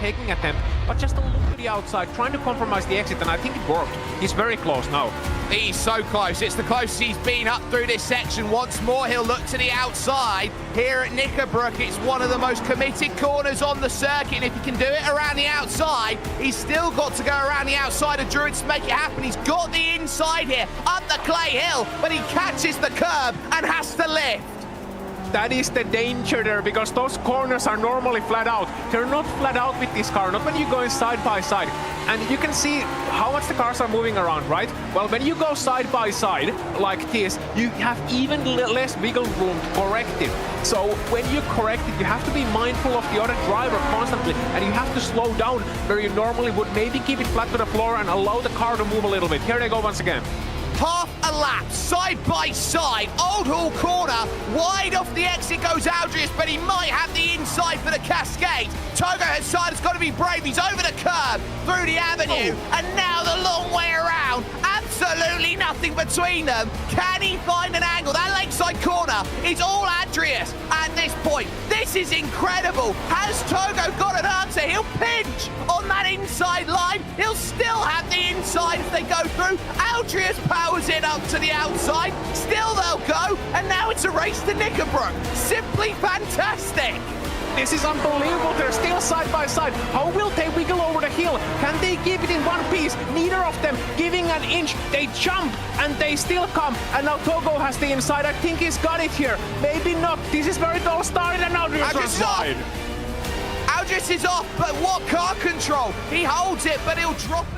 Taking attempt, but just a look to the outside, trying to compromise the exit, and I think it worked. He's very close now. He's so close. It's the closest he's been up through this section. Once more, he'll look to the outside. Here at Knickerbrook, it's one of the most committed corners on the circuit. And if he can do it around the outside, he's still got to go around the outside of Druids to make it happen. He's got the inside here, up the clay hill, but he catches the curb and has to lift. that is the danger there, because those corners are normally flat out. They're not flat out with this car, not when you're going side by side. And you can see how much the cars are moving around, right? Well, when you go side by side like this, you have even less wiggle room to correct it. So when you correct it, you have to be mindful of the other driver constantly, and you have to slow down where you normally would. Maybe keep it flat to the floor and allow the car to move a little bit. Here they go once again. Half a lap, side by side, Old Hall corner, wide off the exit goes Aldrius, but he might have the inside for the Cascade. Togo has got to be brave, he's over the curb, through the avenue, and now the long way around. Absolutely nothing between them. Can he find an angle? That lakeside corner is all Andreas at this point. This is incredible. Has Togo got an answer? He'll pinch on that inside line. He'll still have the inside as they go through. Aldrius powers it up to the outside. Still they'll go, and now it's a race to Knickerbrook. Simply fantastic. This is unbelievable. They're still side by side. How will they wiggle over the hill? Can they keep it in one piece? Neither of them giving an inch. They jump and they still come. And now Togo has the inside. I think he's got it here. Maybe not. This is where it all started, and Aldrius is wide. Aldrius is off, but what car control? He holds it, but he'll drop it.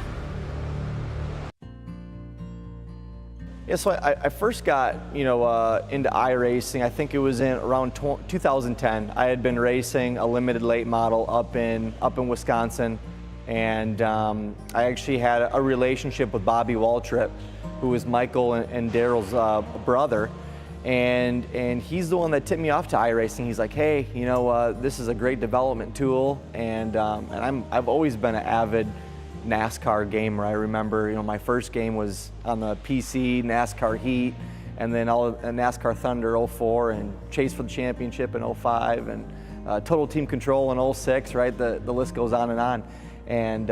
Yeah, so I first got, into iRacing. I think it was in around 2010. I had been racing a limited late model up in Wisconsin, and I actually had a relationship with Bobby Waltrip, who was Michael and Daryl's brother, and he's the one that tipped me off to iRacing. He's like, hey, this is a great development tool, and I've always been an avid NASCAR gamer. I remember, my first game was on the PC, NASCAR Heat, and then NASCAR Thunder 04, and Chase for the Championship in 05, and Total Team Control in 06, right? The list goes on. And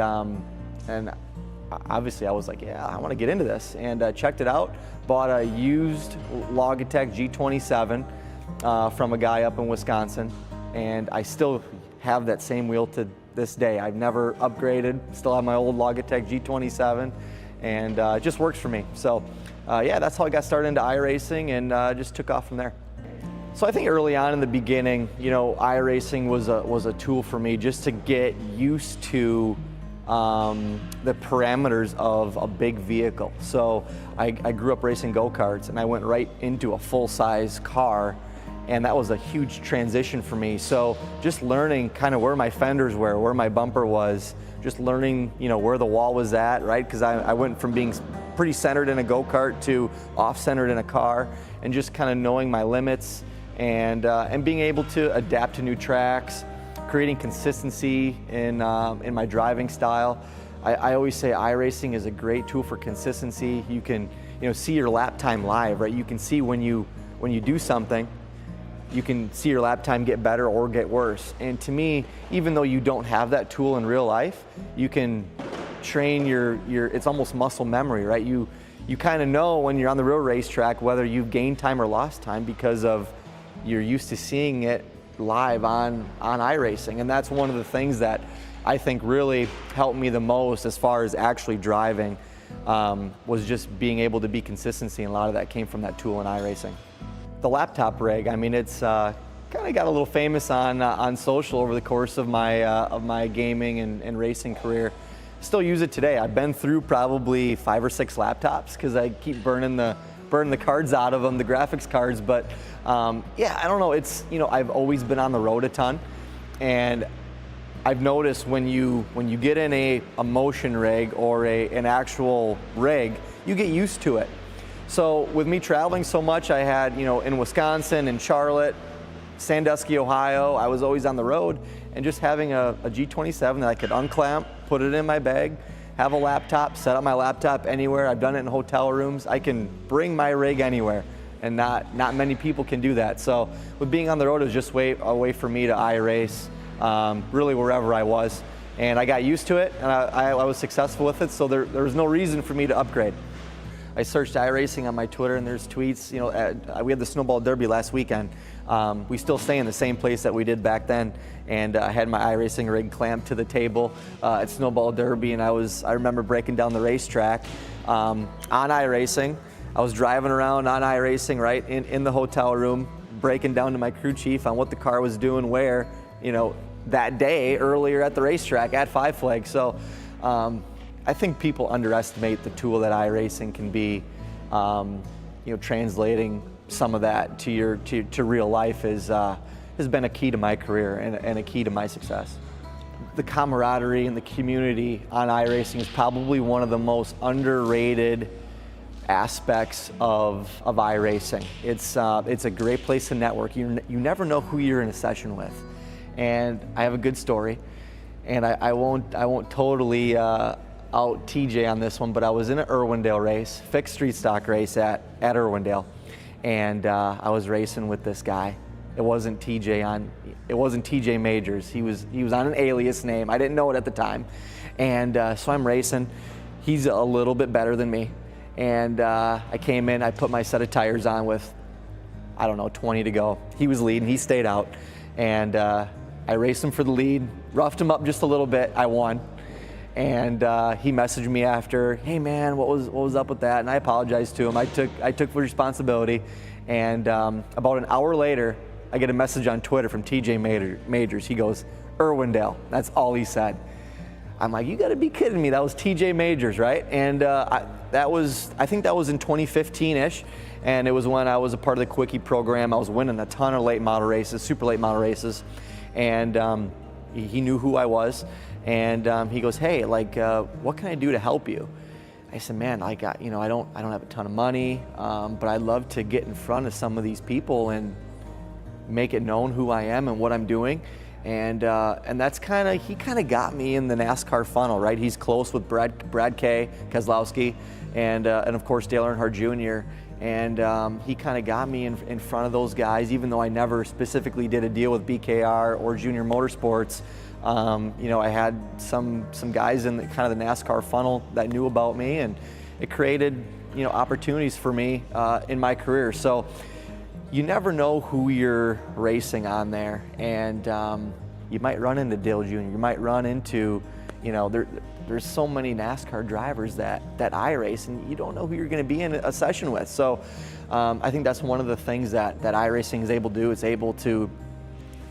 obviously I was like, yeah, I want to get into this, and checked it out. Bought a used Logitech G27 from a guy up in Wisconsin, and I still have that same wheel to this day. I've never upgraded, still have my old Logitech G27, and it just works for me. So yeah, that's how I got started into iRacing, and just took off from there. So I think early on in the beginning, iRacing was a tool for me just to get used to the parameters of a big vehicle. So I grew up racing go-karts, and I went right into a full-size car, and that was a huge transition for me. So just learning kind of where my fenders were, where my bumper was, just learning, where the wall was at, right? Because I went from being pretty centered in a go-kart to off-centered in a car, and just kind of knowing my limits, and being able to adapt to new tracks, creating consistency in my driving style. I always say iRacing is a great tool for consistency. You can see your lap time live, right? You can see when you do something, you can see your lap time get better or get worse. And to me, even though you don't have that tool in real life, you can train your it's almost muscle memory, right? You kind of know when you're on the real racetrack whether you've gained time or lost time because of you're used to seeing it live on iRacing. And that's one of the things that I think really helped me the most as far as actually driving, was just being able to be consistency, and a lot of that came from that tool in iRacing. The laptop rig, I mean, it's kind of got a little famous on social over the course of my gaming and racing career. Still use it today. I've been through probably 5 or 6 laptops because I keep burning the cards out of them, the graphics cards. But yeah, I don't know. It's I've always been on the road a ton, and I've noticed when you get in a motion rig or an actual rig, you get used to it. So with me traveling so much, I had, in Wisconsin, in Charlotte, Sandusky, Ohio, I was always on the road, and just having a G27 that I could unclamp, put it in my bag, have a laptop, set up my laptop anywhere. I've done it in hotel rooms. I can bring my rig anywhere, and not many people can do that. So with being on the road, it was just a way for me to iRace, really wherever I was. And I got used to it, and I was successful with it, so there was no reason for me to upgrade. I searched iRacing on my Twitter, and there's tweets. We had the Snowball Derby last weekend. We still stay in the same place that we did back then, and I had my iRacing rig clamped to the table at Snowball Derby, and I remember breaking down the racetrack on iRacing. I was driving around on iRacing, right, in the hotel room, breaking down to my crew chief on what the car was doing where, that day earlier at the racetrack at Five Flags. So I think people underestimate the tool that iRacing can be. Translating some of that to real life has been a key to my career and a key to my success. The camaraderie and the community on iRacing is probably one of the most underrated aspects of iRacing. It's a great place to network. You never know who you're in a session with. And I have a good story, and I won't totally out TJ on this one, but I was in an Irwindale race, fixed street stock race at Irwindale, and I was racing with this guy. It wasn't TJ Majors. He was on an alias name. I didn't know it at the time, and so I'm racing. He's a little bit better than me, and I came in. I put my set of tires on with, 20 to go. He was leading. He stayed out, and I raced him for the lead. Roughed him up just a little bit. I won. And he messaged me after, hey man, what was up with that? And I apologized to him. I took full responsibility. And about an hour later, I get a message on Twitter from TJ Majors. He goes, Irwindale. That's all he said. I'm like, you gotta be kidding me. That was TJ Majors, right? And I think that was in 2015-ish. And it was when I was a part of the Quickie program. I was winning a ton of late model races, super late model races. And he knew who I was. And he goes, hey, what can I do to help you? I said, man, I don't have a ton of money, but I'd love to get in front of some of these people and make it known who I am and what I'm doing. And that's he kind of got me in the NASCAR funnel, right? He's close with Brad Keselowski and of course Dale Earnhardt Jr. And he kind of got me in front of those guys, even though I never specifically did a deal with BKR or Junior Motorsports. I had some guys in the NASCAR funnel that knew about me, and it created opportunities for me in my career. So you never know who you're racing on there, and you might run into Dale Jr. You might run into, there's so many NASCAR drivers that I race, and you don't know who you're going to be in a session with. So I think that's one of the things that iRacing is able to do. It's able to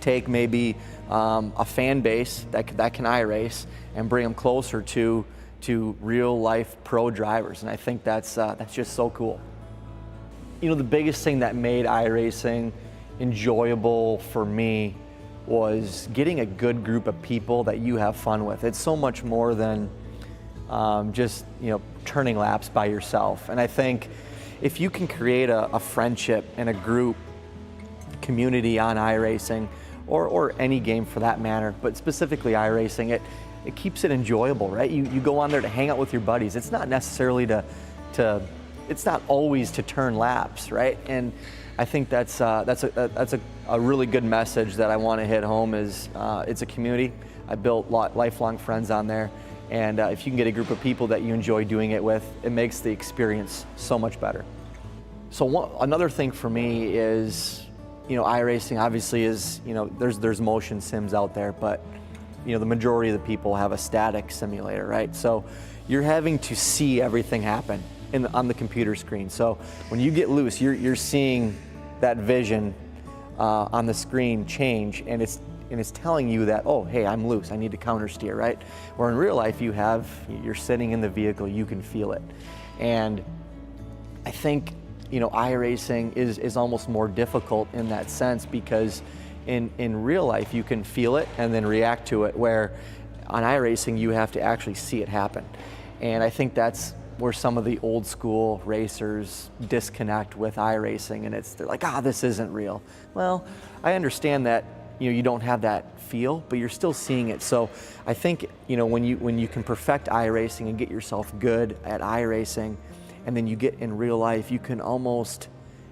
take maybe a fan base that can iRace and bring them closer to real life pro drivers, and I think that's just so cool. The biggest thing that made iRacing enjoyable for me was getting a good group of people that you have fun with. It's so much more than just turning laps by yourself, and I think if you can create a friendship and a group community on iRacing, or any game for that matter, but specifically iRacing, it keeps it enjoyable, right? You go on there to hang out with your buddies. It's not necessarily it's not always to turn laps, right? And I think that's a really good message that I want to hit home is it's a community. I built lifelong friends on there, and if you can get a group of people that you enjoy doing it with, it makes the experience so much better. So another thing for me is, iRacing obviously is, there's motion sims out there, but the majority of the people have a static simulator, right? So you're having to see everything happen on the computer screen. So when you get loose, you're seeing that vision on the screen change, and it's telling you that, oh, hey, I'm loose, I need to counter steer, right? Where in real life you're sitting in the vehicle, you can feel it. And I think iRacing is almost more difficult in that sense, because in real life you can feel it and then react to it, where on iRacing you have to actually see it happen. And I think that's where some of the old school racers disconnect with iRacing, and they're like, this isn't real. Well, I understand that you don't have that feel, but you're still seeing it. So I think when you can perfect iRacing and get yourself good at iRacing, and then you get in real life, you can almost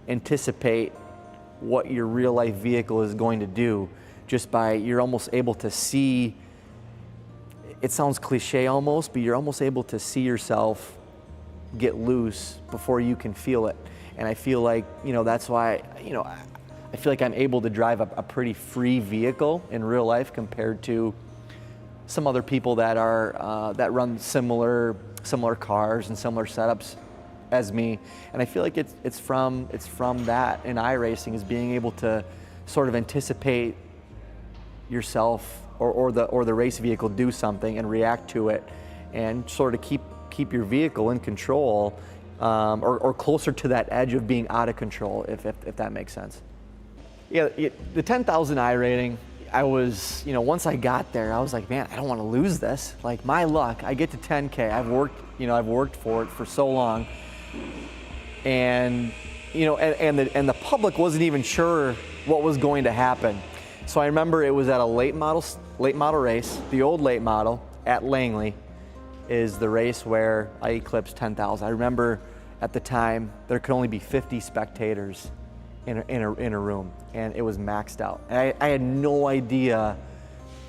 anticipate what your real life vehicle is going to do just by, you're almost able to see, it sounds cliche almost, but you're almost able to see yourself get loose before you can feel it. And I feel like, that's why, I feel like I'm able to drive a pretty free vehicle in real life compared to some other people that are, that run similar cars and similar setups as me, and I feel like it's from that in iRacing, is being able to sort of anticipate yourself or the race vehicle do something and react to it, and sort of keep your vehicle in control, or closer to that edge of being out of control, if that makes sense. Yeah, the 10,000 iRating, I was, once I got there, I was like, man, I don't want to lose this. Like, my luck, I get to 10K. I've worked for it for so long, and the public wasn't even sure what was going to happen. So I remember it was at a late model race. The old late model at Langley is the race where I eclipsed 10,000. I remember at the time there could only be 50 spectators in a room, and it was maxed out. And I had no idea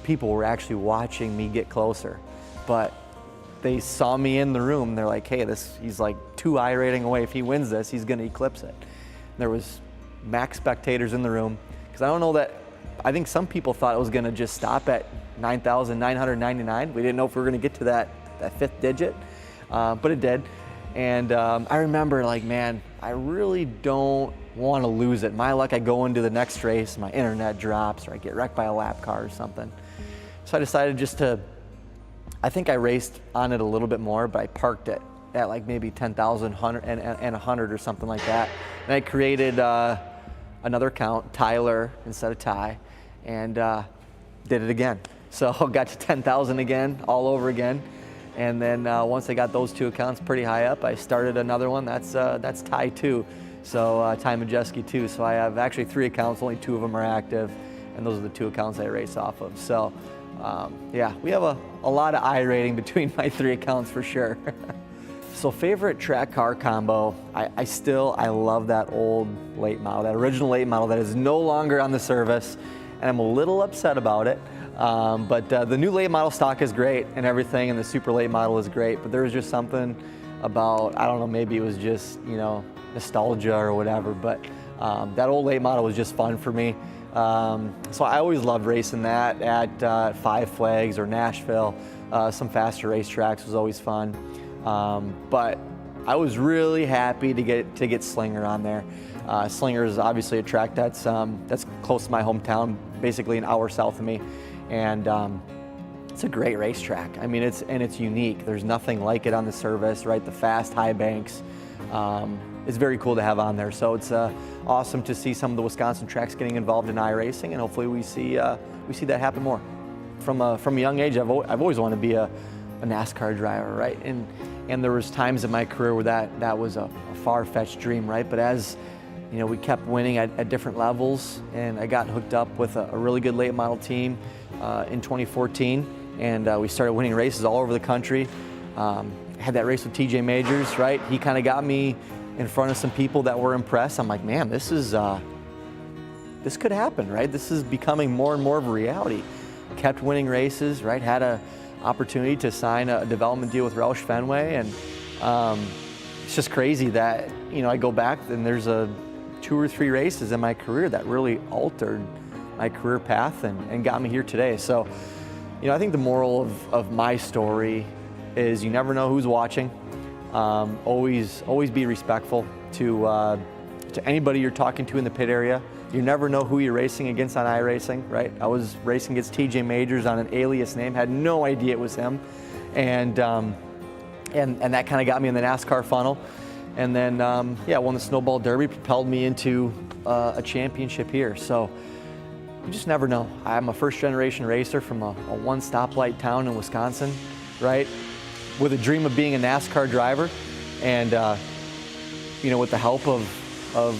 people were actually watching me get closer, but they saw me in the room. They're like, hey, he's like 2 iRating away. If he wins this, he's gonna eclipse it. And there was max spectators in the room, because I think some people thought it was gonna just stop at 9,999. We didn't know if we were gonna get to that 5th digit, but it did. And I remember, like, man, I really don't want to lose it. My luck, I go into the next race, my internet drops, or I get wrecked by a lap car or something. So I decided I think I raced on it a little bit more, but I parked it at like maybe 10,000 and 100 or something like that. And I created another account, Tyler instead of Ty, and did it again. So got to 10,000 again, all over again. And then once I got those 2 accounts pretty high up, I started another one. That's Ty 2, so Ty Majeski 2. So I have actually 3 accounts, only 2 of them are active, and those are the 2 accounts I race off of. So yeah, we have a lot of iRating between my 3 accounts for sure. So favorite track car combo, I love that old late model, that original late model that is no longer on the service, and I'm a little upset about it. But the new late model stock is great and everything, and the super late model is great, but there was just something about, I don't know, maybe it was just, nostalgia or whatever, but that old late model was just fun for me. So I always loved racing that at Five Flags or Nashville. Some faster racetracks was always fun. But I was really happy to get Slinger on there. Slinger is obviously a track that's close to my hometown, basically an hour south of me. And it's a great racetrack. I mean, it's unique. There's nothing like it on the service, right? The fast high banks. It's very cool to have on there. So it's awesome to see some of the Wisconsin tracks getting involved in iRacing, and hopefully we see that happen more. From a young age, I've always wanted to be a NASCAR driver, right? And there was times in my career where that was a far-fetched dream, right? But as we kept winning at different levels, and I got hooked up with a really good late model team in 2014, and we started winning races all over the country. Had that race with TJ Majors, right? He kind of got me in front of some people that were impressed. I'm like, man, this could happen, right? This is becoming more and more of a reality. Kept winning races, right? Had an opportunity to sign a development deal with Roush Fenway, and it's just crazy that I go back and there's 2 or 3 races in my career that really altered my career path and got me here today. So, I think the moral of my story is you never know who's watching. Always be respectful to anybody you're talking to in the pit area. You never know who you're racing against on iRacing, right? I was racing against TJ Majors on an alias name, had no idea it was him, and that kind of got me in the NASCAR funnel. And then, won the Snowball Derby, propelled me into a championship here. So you just never know. I'm a first-generation racer from a one-stoplight town in Wisconsin, right? With a dream of being a NASCAR driver, and with the help of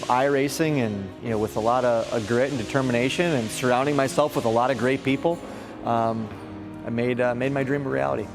iRacing and with a lot of grit and determination and surrounding myself with a lot of great people, I made my dream a reality.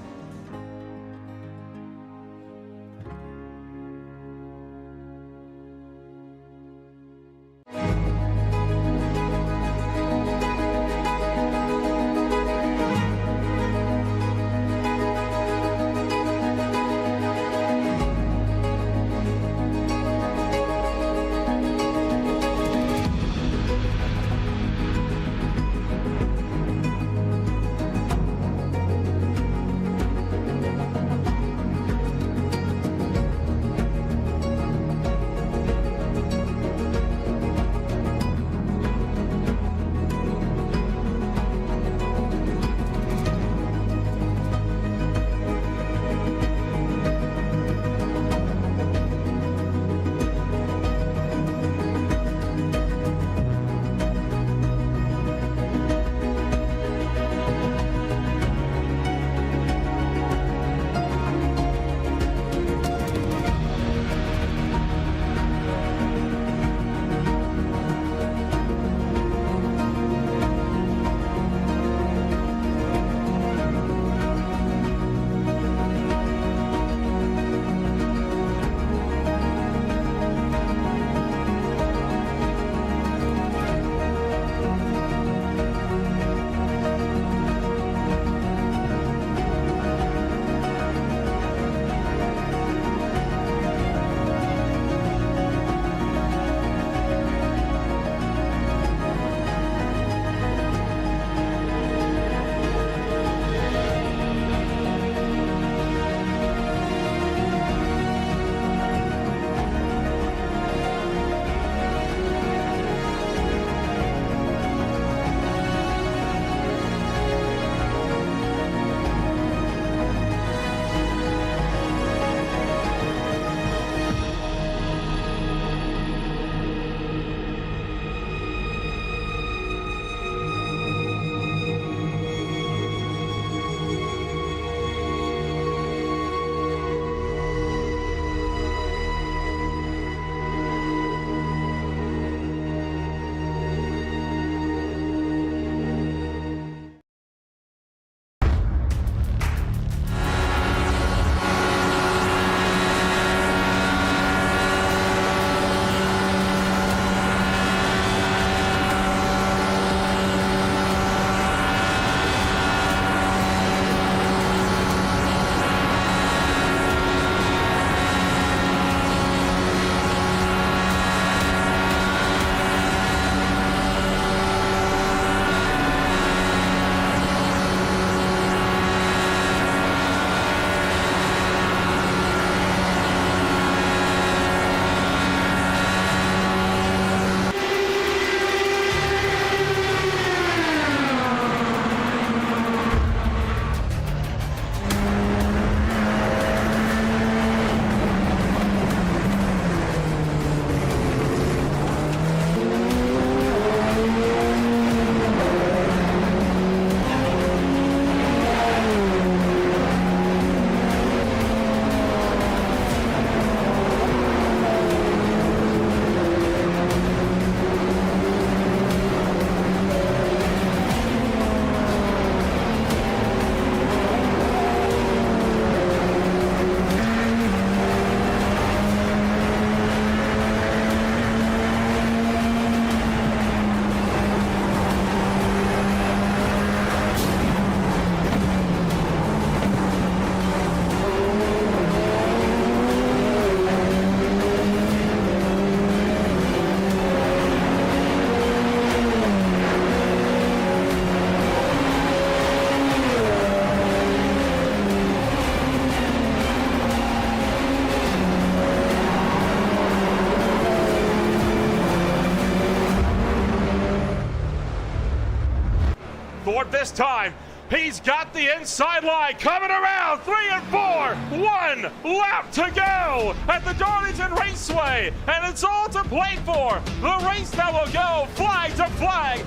Thorpe this time. He's got the inside line coming around. 3 and 4. 1 lap to go at the Darlington Raceway. And it's all to play for. The race that will go flag to flag.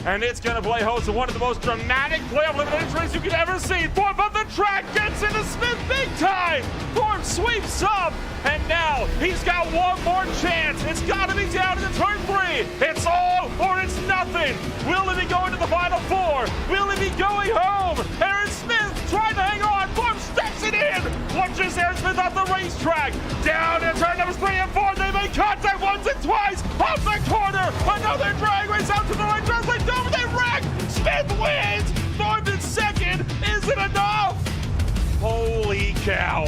And it's going to play host to one of the most dramatic playoff elimination races you could ever see. Thorpe on the track gets into Smith big time. Thorpe sweeps up. And now he's got one more chance. It's got to be down into turn 3. It's all or it's nothing. Will he be going to the final 4? Will he be going home? Aaron Smith trying to hang on. Thorpe steps it in. Watches Aaron Smith off the racetrack. Down in turn numbers 3 and 4. They make contact once and twice. Off the corner. Another drag race out to the right. Translate over. They wreck. Smith wins. Thorpe in second. Is it enough? Holy cow.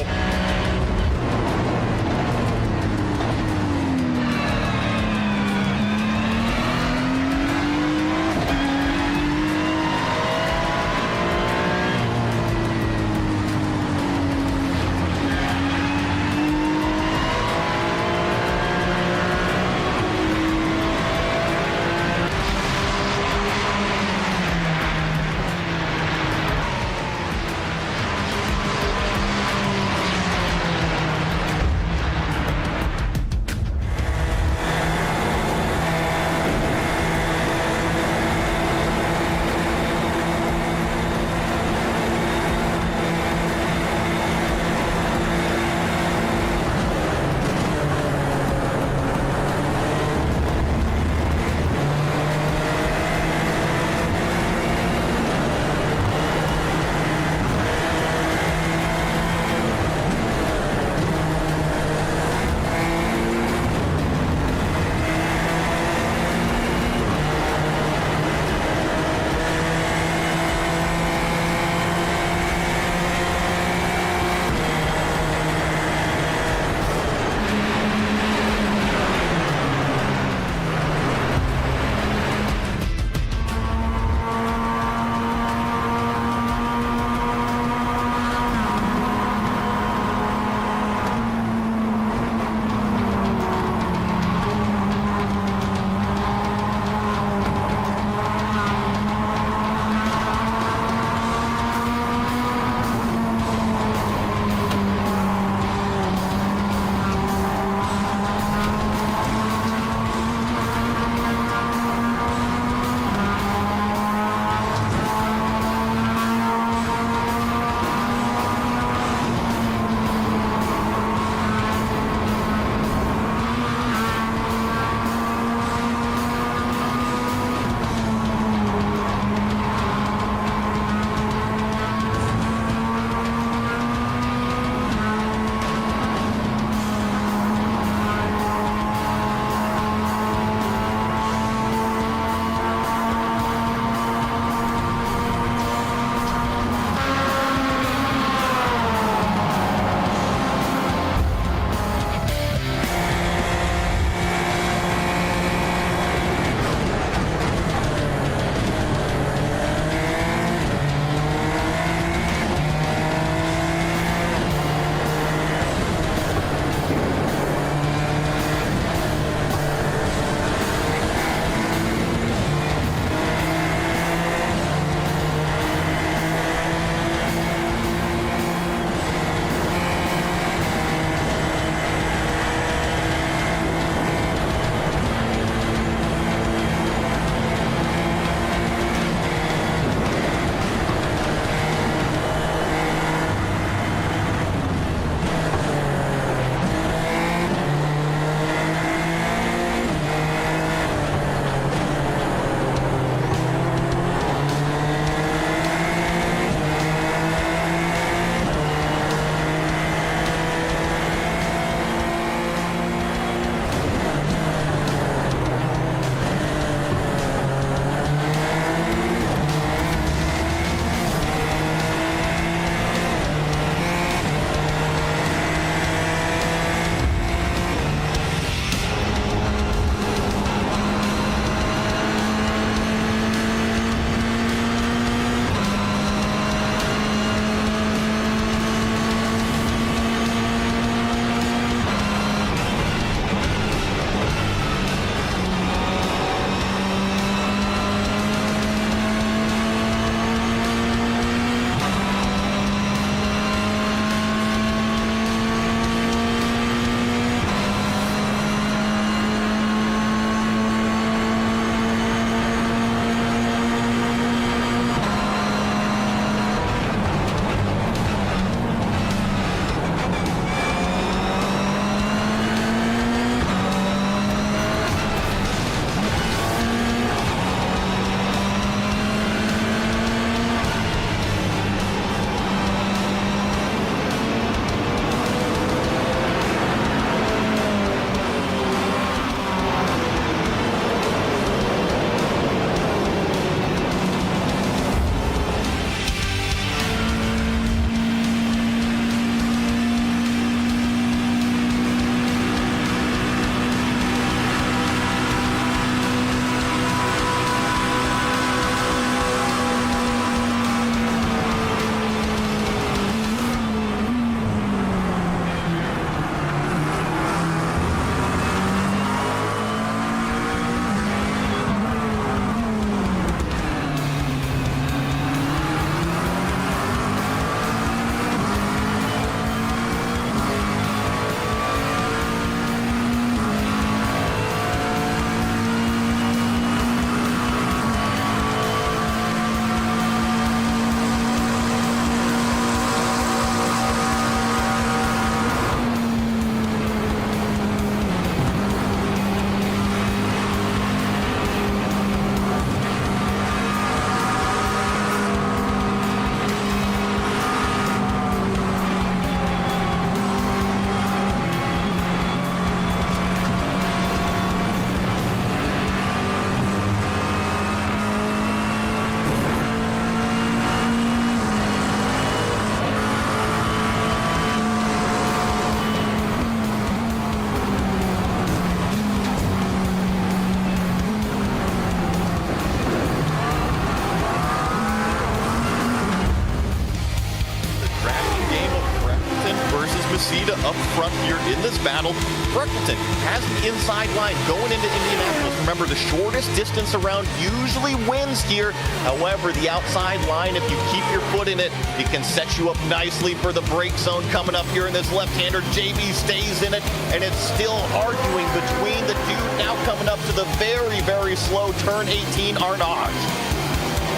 Cena up front here in this battle. Freckleton has the inside line going into Indianapolis. Remember, the shortest distance around usually wins here. However, the outside line, if you keep your foot in it, it can set you up nicely for the break zone coming up here in this left-hander. JB stays in it, and it's still arguing between the two. Now coming up to the very, very slow turn 18, Arnage.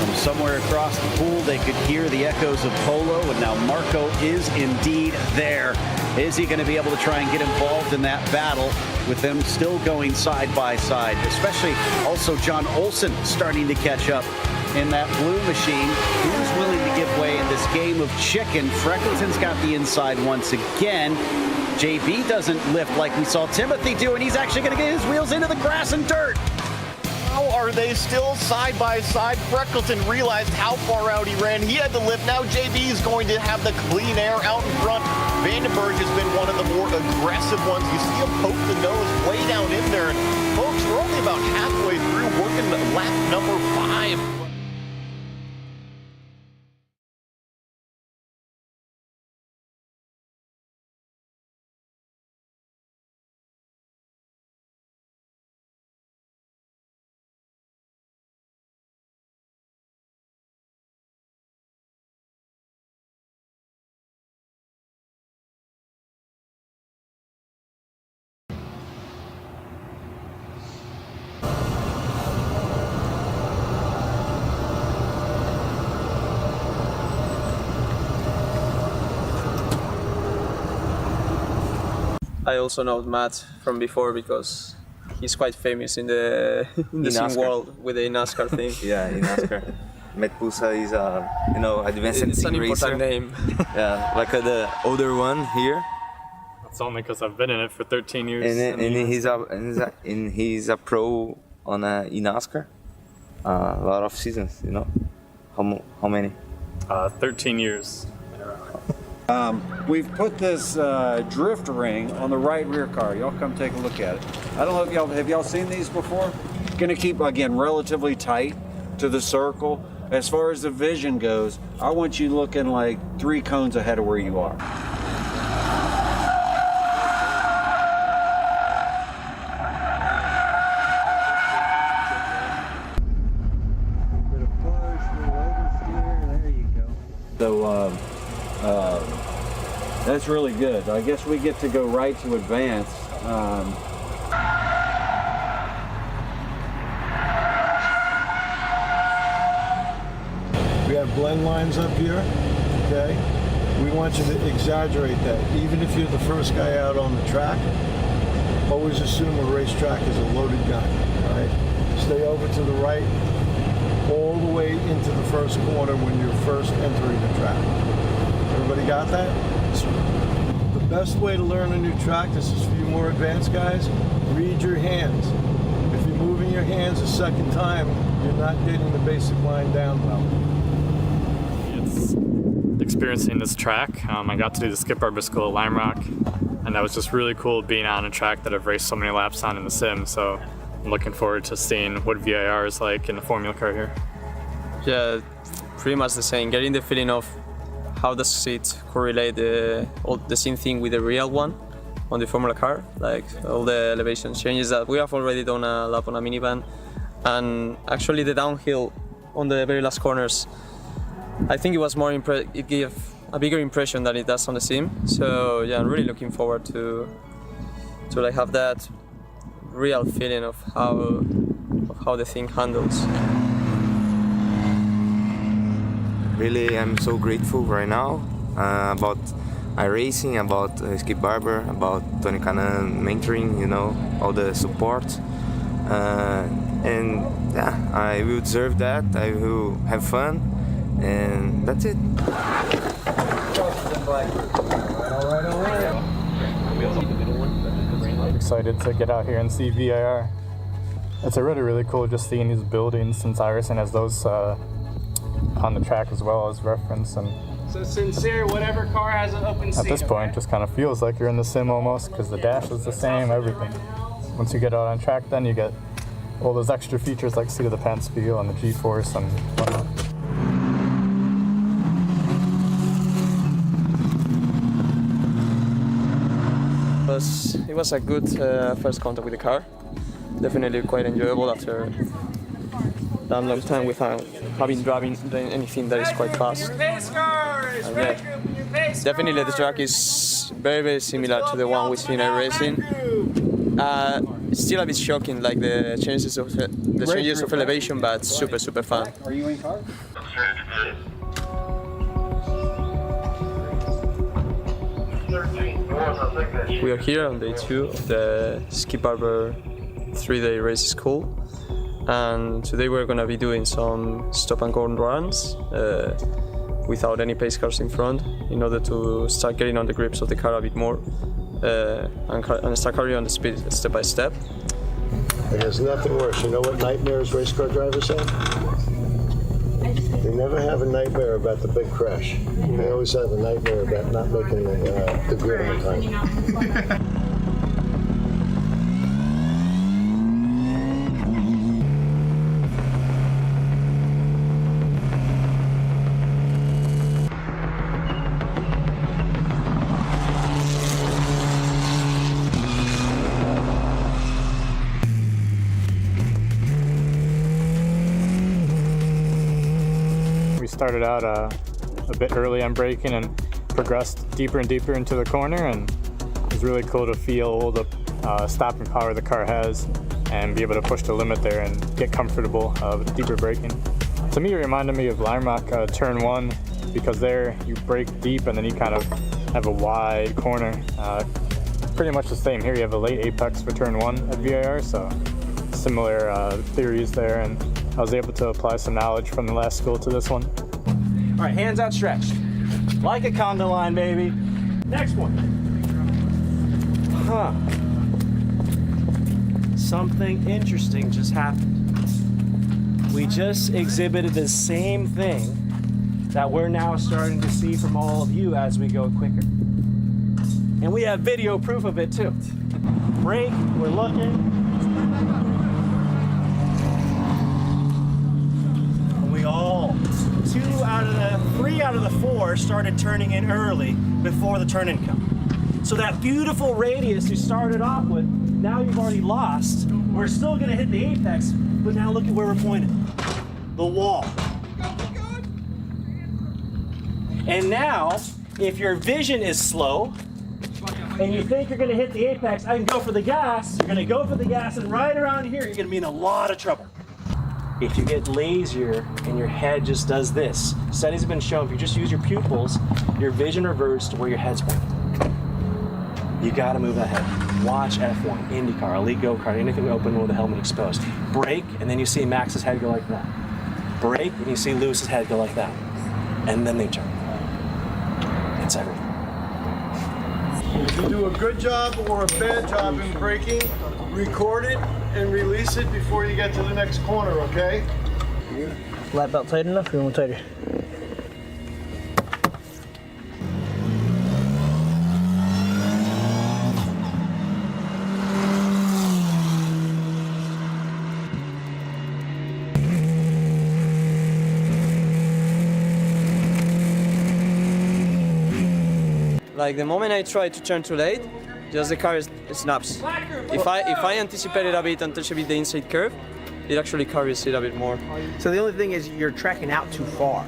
From somewhere across the pool, they could hear the echoes of Polo, and now Marco is indeed there. Is he going to be able to try and get involved in that battle with them still going side by side? Especially also John Olsen starting to catch up in that blue machine. Who's willing to give way in this game of chicken? Freckleton's got the inside once again. JB doesn't lift like we saw Timothy do, and he's actually going to get his wheels into the grass and dirt. How are they still side by side? Freckleton realized how far out he ran. He had to lift. Now JB is going to have the clean air out in front. Vandenberg has been one of the more aggressive ones. You see him poke the nose way down in there. And folks, we're only about halfway through working lap number 5. I also know Matt from before because he's quite famous in the sim world with the NASCAR thing. Yeah, in NASCAR. Matt Pusa is advanced it's sim an important racer. name. Yeah, like the older one here. That's only because I've been in it for 13 years. And he's a pro on in NASCAR. A lot of seasons, How many? 13 years. We've put this drift ring on the right rear car. Y'all come take a look at it. I don't know if have y'all seen these before? Gonna keep, again, relatively tight to the circle. As far as the vision goes, I want you looking like 3 cones ahead of where you are. So, that's really good. I guess we get to go right to advance. We have blend lines up here, okay? We want you to exaggerate that. Even if you're the first guy out on the track, always assume a racetrack is a loaded gun, all right? Stay over to the right, all the way into the first corner when you're first entering the track. Everybody got that? The best way to learn a new track, this is for you more advanced guys, read your hands. If you're moving your hands a second time, you're not getting the basic line down well. It's experiencing this track. I got to do the Skip Arbor School at Lime Rock, and that was just really cool being on a track that I've raced so many laps on in the sim. So I'm looking forward to seeing what VIR is like in the Formula Car here. Yeah, pretty much the same. Getting the feeling of how does it correlate the same thing with the real one on the Formula Car, like all the elevation changes that we have already done a lap on a minivan, and actually the downhill on the very last corners, I think it was more it gave a bigger impression than it does on the sim. So yeah, I'm really looking forward to like have that real feeling of how the thing handles. Really, I'm so grateful right now about iRacing, about Skip Barber, about Tony Canan mentoring, all the support. And yeah, I will deserve that. I will have fun, and that's it. I'm excited to get out here and see VIR. It's really cool just seeing these buildings since iRacing has those on the track as well as reference. And so sincere, whatever car has an open seat. At this point, just kind of feels like you're in the sim almost, because the dash is the same, everything. Once you get out on track, then you get all those extra features like seat of the pants feel and the G-force and whatnot. it was a good first contact with the car. Definitely quite enjoyable after that long time without having driven anything that is quite fast. And yeah, definitely the track is very similar to the one we see in iRacing. It's still a bit shocking, like the changes of elevation, but super fun. Are you in car? We are here on day 2 of the Skip Barber 3-day race school, and today we're going to be doing some stop and go runs without any pace cars in front, in order to start getting on the grips of the car a bit more and start carrying on the speed step by step. There's nothing worse. You know what nightmares race car drivers have? They never have a nightmare about the big crash. They always have a nightmare about not making the grid on time. Started out a bit early on braking and progressed deeper and deeper into the corner, and it was really cool to feel the stopping power the car has and be able to push the limit there and get comfortable with deeper braking. To me, it reminded me of Lime Rock turn 1, because there you brake deep and then you kind of have a wide corner. Pretty much the same here. You have a late apex for turn 1 at VIR, so similar theories there, and I was able to apply some knowledge from the last school to this one. All right, hands outstretched. Like a condo line, baby. Next one. Huh. Something interesting just happened. We just exhibited the same thing that we're now starting to see from all of you as we go quicker. And we have video proof of it too. Brake, we're looking. Three out of the 4 started turning in early before the turn-in come. So that beautiful radius you started off with, now you've already lost. We're still gonna hit the apex, but now look at where we're pointing. The wall. And now, if your vision is slow, and you think you're gonna hit the apex, I can go for the gas, you're gonna go for the gas, and right around here, you're gonna be in a lot of trouble. If you get lazier and your head just does this, studies have been shown, if you just use your pupils, your vision reverts to where your head's pointed. You gotta move that head. Watch F1, IndyCar, Elite Go-Kart, anything open with the helmet exposed. Brake, and then you see Max's head go like that. Brake, and you see Lewis's head go like that. And then they turn. It's everything. If you do a good job or a bad job in braking, record it and release it before you get to the next corner, okay? Lap belt tight enough, or you want tighter? Like the moment I try to turn too late, just the car snaps. If I anticipated a bit and touch a bit the inside curve, it actually carries it a bit more. So the only thing is you're tracking out too far,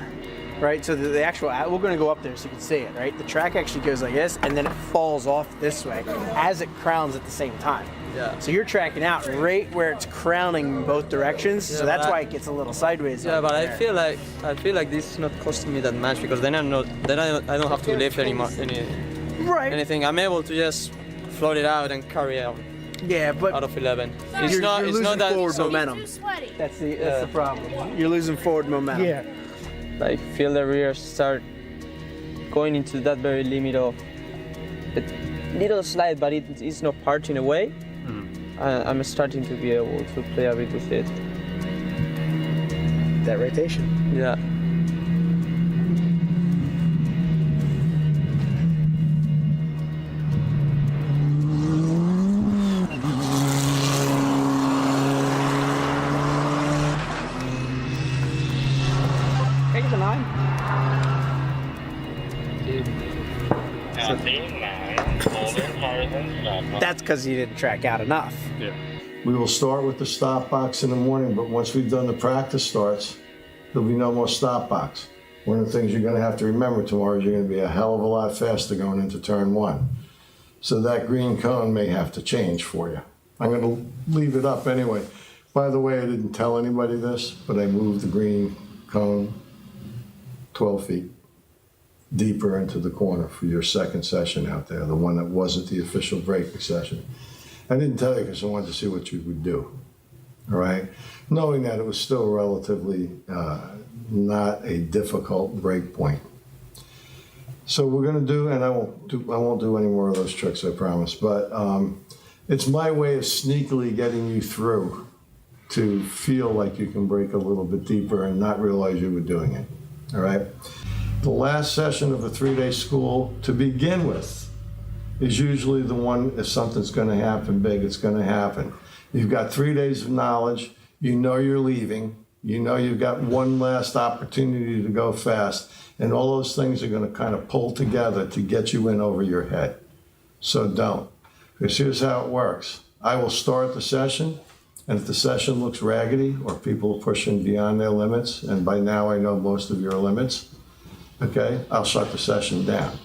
right? So the actual, we're going to go up there so you can see it, right? The track actually goes like this, and then it falls off this way as it crowns at the same time. Yeah. So you're tracking out right where it's crowning in both directions, so that's why it gets a little sideways. Yeah, but I feel like this is not costing me that much, because then I don't have to lift anything. I'm able to just float it out and carry out. Yeah, but out of 11, you're losing forward momentum. That's the problem. You're losing forward momentum. Yeah. Like feel the rear start going into that very limit of a little slide, but it's not parting away. I'm starting to be able to play a bit with it. That rotation. Yeah. Take the 9. That's because you didn't track out enough. Yeah. We will start with the stop box in the morning, but once we've done the practice starts, there'll be no more stop box. One of the things you're going to have to remember tomorrow is you're going to be a hell of a lot faster going into turn 1. So that green cone may have to change for you. I'm going to leave it up anyway. By the way, I didn't tell anybody this, but I moved the green cone 12 feet deeper into the corner for your second session out there, the one that wasn't the official braking session. I didn't tell you because I wanted to see what you would do, all right? Knowing that it was still relatively not a difficult break point. So we're gonna do, and I won't do any more of those tricks, I promise, but it's my way of sneakily getting you through to feel like you can break a little bit deeper and not realize you were doing it, all right? The last session of a 3-day school, to begin with, is usually the one, if something's gonna happen big, it's gonna happen. You've got 3 days of knowledge, you know you're leaving, you know you've got one last opportunity to go fast, and all those things are gonna kind of pull together to get you in over your head. So don't, because here's how it works. I will start the session, and if the session looks raggedy or people are pushing beyond their limits, and by now I know most of your limits, okay, I'll shut the session down,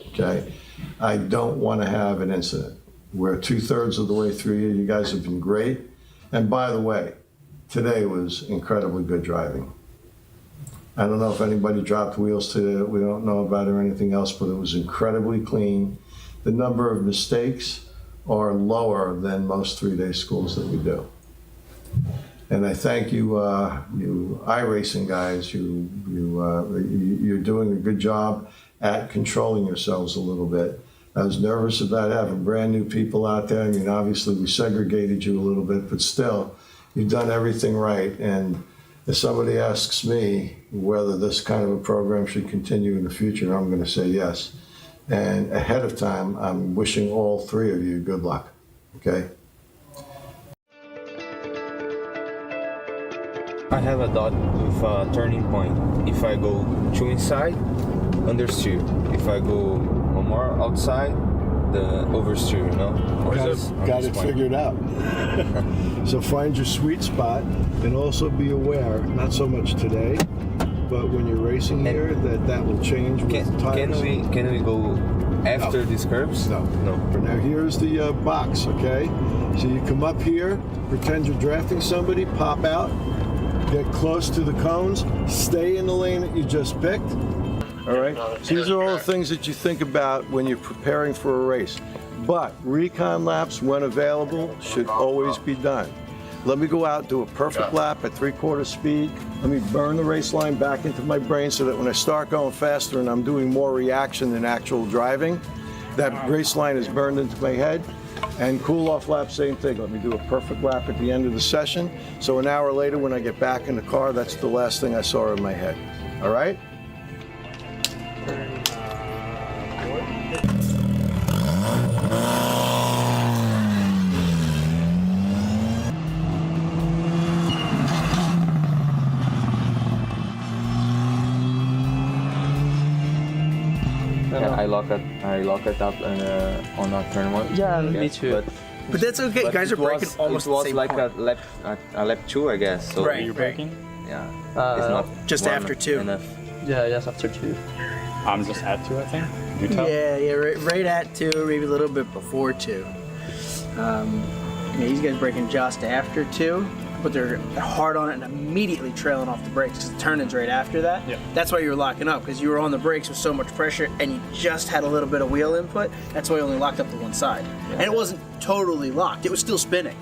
okay? I don't want to have an incident. We're 2/3 of the way through here. You guys have been great. And by the way, today was incredibly good driving. I don't know if anybody dropped wheels today that we don't know about or anything else, but it was incredibly clean. The number of mistakes are lower than most 3-day schools that we do. And I thank you, you iRacing guys. You're doing a good job at controlling yourselves a little bit. I was nervous about having brand new people out there. I mean, obviously we segregated you a little bit, but still, you've done everything right. And if somebody asks me whether this kind of a program should continue in the future, I'm going to say yes. And ahead of time, I'm wishing all 3 of you good luck, okay? I have a dot with a turning point. If I go 2 inside, understeer. If I go one more outside, the oversteer, you know? Got it figured out. So find your sweet spot and also be aware, not so much today, but when you're racing here, that will change with tires. Can we go after these curves? No. Now here's the box, okay? So you come up here, pretend you're drafting somebody, pop out, get close to the cones, stay in the lane that you just picked. All right, so these are all the things that you think about when you're preparing for a race. But recon laps, when available, should always be done. Let me go out, do a perfect lap at 3/4 speed. Let me burn the race line back into my brain so that when I start going faster and I'm doing more reaction than actual driving, that race line is burned into my head. And cool off lap, same thing. Let me do a perfect lap at the end of the session. So an hour later when I get back in the car, that's the last thing I saw in my head. All right? I lock it up on a turn 1. Yeah, me too. But that's okay. You guys are breaking almost the same point. It was like a lap 2, I guess. So Right. You're breaking? Yeah. It's not just after 2. Enough. Yeah, just after 2. I'm just at 2, I think. You tell? Yeah, right at 2, maybe a little bit before 2. These guys breaking just after 2, but they're hard on it and immediately trailing off the brakes because the turn-in's right after that. Yeah. That's why you were locking up, because you were on the brakes with so much pressure and you just had a little bit of wheel input. That's why you only locked up to one side. And it wasn't totally locked. It was still spinning,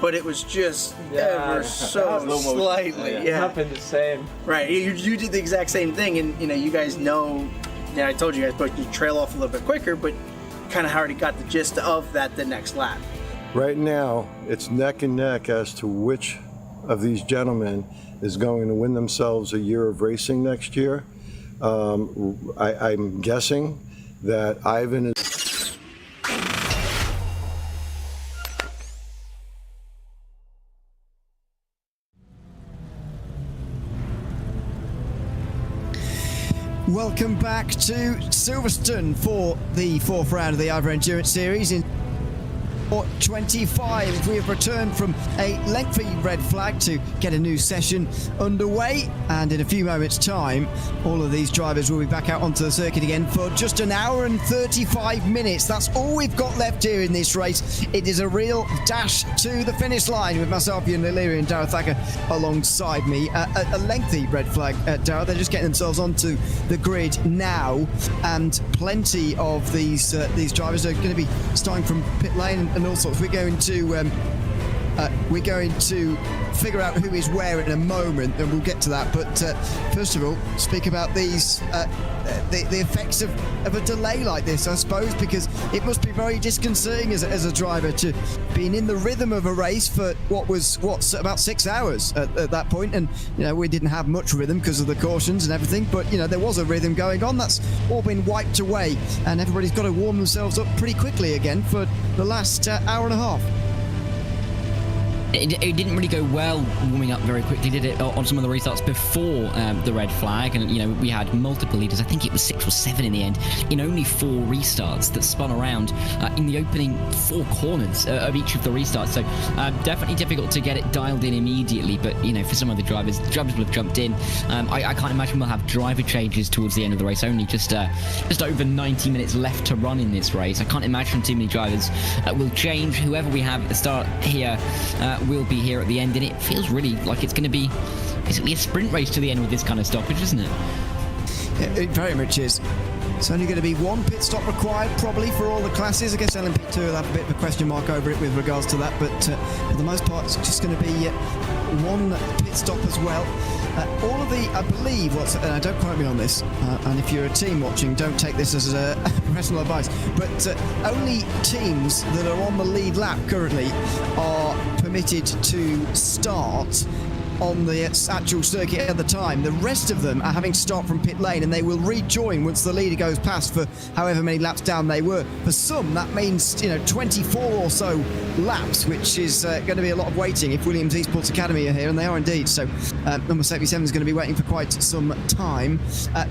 but it was just ever so slightly. It happened the same. Right, you did the exact same thing, and you guys know. Yeah, I told you guys, but you trail off a little bit quicker, but kind of already got the gist of that the next lap. Right now, it's neck and neck as to which of these gentlemen is going to win themselves a year of racing next year. I'm guessing that Ivan is... Welcome back to Silverstone for the fourth round of the IVRA Endurance Series. In 25, we have returned from a lengthy red flag to get a new session underway, and in a few moments' time, all of these drivers will be back out onto the circuit again for just an hour and 35 minutes. That's all we've got left here in this race. It is a real dash to the finish line with myself, Ian Lillery, and Darragh Thacker alongside me. A lengthy red flag, Darragh. They're just getting themselves onto the grid now, and plenty of these drivers are going to be starting from pit lane and all sorts. We're going to figure out who is where in a moment, and we'll get to that. But first of all, speak about these the effects of a delay like this, I suppose, because it must be very disconcerting as a driver to being in the rhythm of a race for what's about 6 hours at that point. And we didn't have much rhythm because of the cautions and everything, but there was a rhythm going on. That's all been wiped away, and everybody's got to warm themselves up pretty quickly again for the last hour and a half. It didn't really go well warming up very quickly, did it, on some of the restarts before the red flag? And we had multiple leaders. I think it was 6 or 7 in the end, in only 4 restarts that spun around in the opening 4 corners of each of the restarts. So definitely difficult to get it dialed in immediately. But for some of the drivers will have jumped in. I can't imagine we'll have driver changes towards the end of the race. Only just over 90 minutes left to run in this race. I can't imagine too many drivers will change. Whoever we have at the start here will be here at the end, and it feels really like it's going to be basically a sprint race to the end with this kind of stoppage, isn't it? Yeah, it very much is. It's only going to be 1 pit stop required probably for all the classes. I guess LMP2 will have a bit of a question mark over it with regards to that, but for the most part it's just going to be 1 pit stop as well. All of the, I believe, don't quote me on this, and if you're a team watching, don't take this as a professional advice, but only teams that are on the lead lap currently are permitted to start on the actual circuit at the time. The rest of them are having to start from pit lane, and they will rejoin once the leader goes past for however many laps down they were. For some, that means 24 or so laps, which is going to be a lot of waiting if Williams Esports Academy are here, and they are indeed. So number 77 is going to be waiting for quite some time.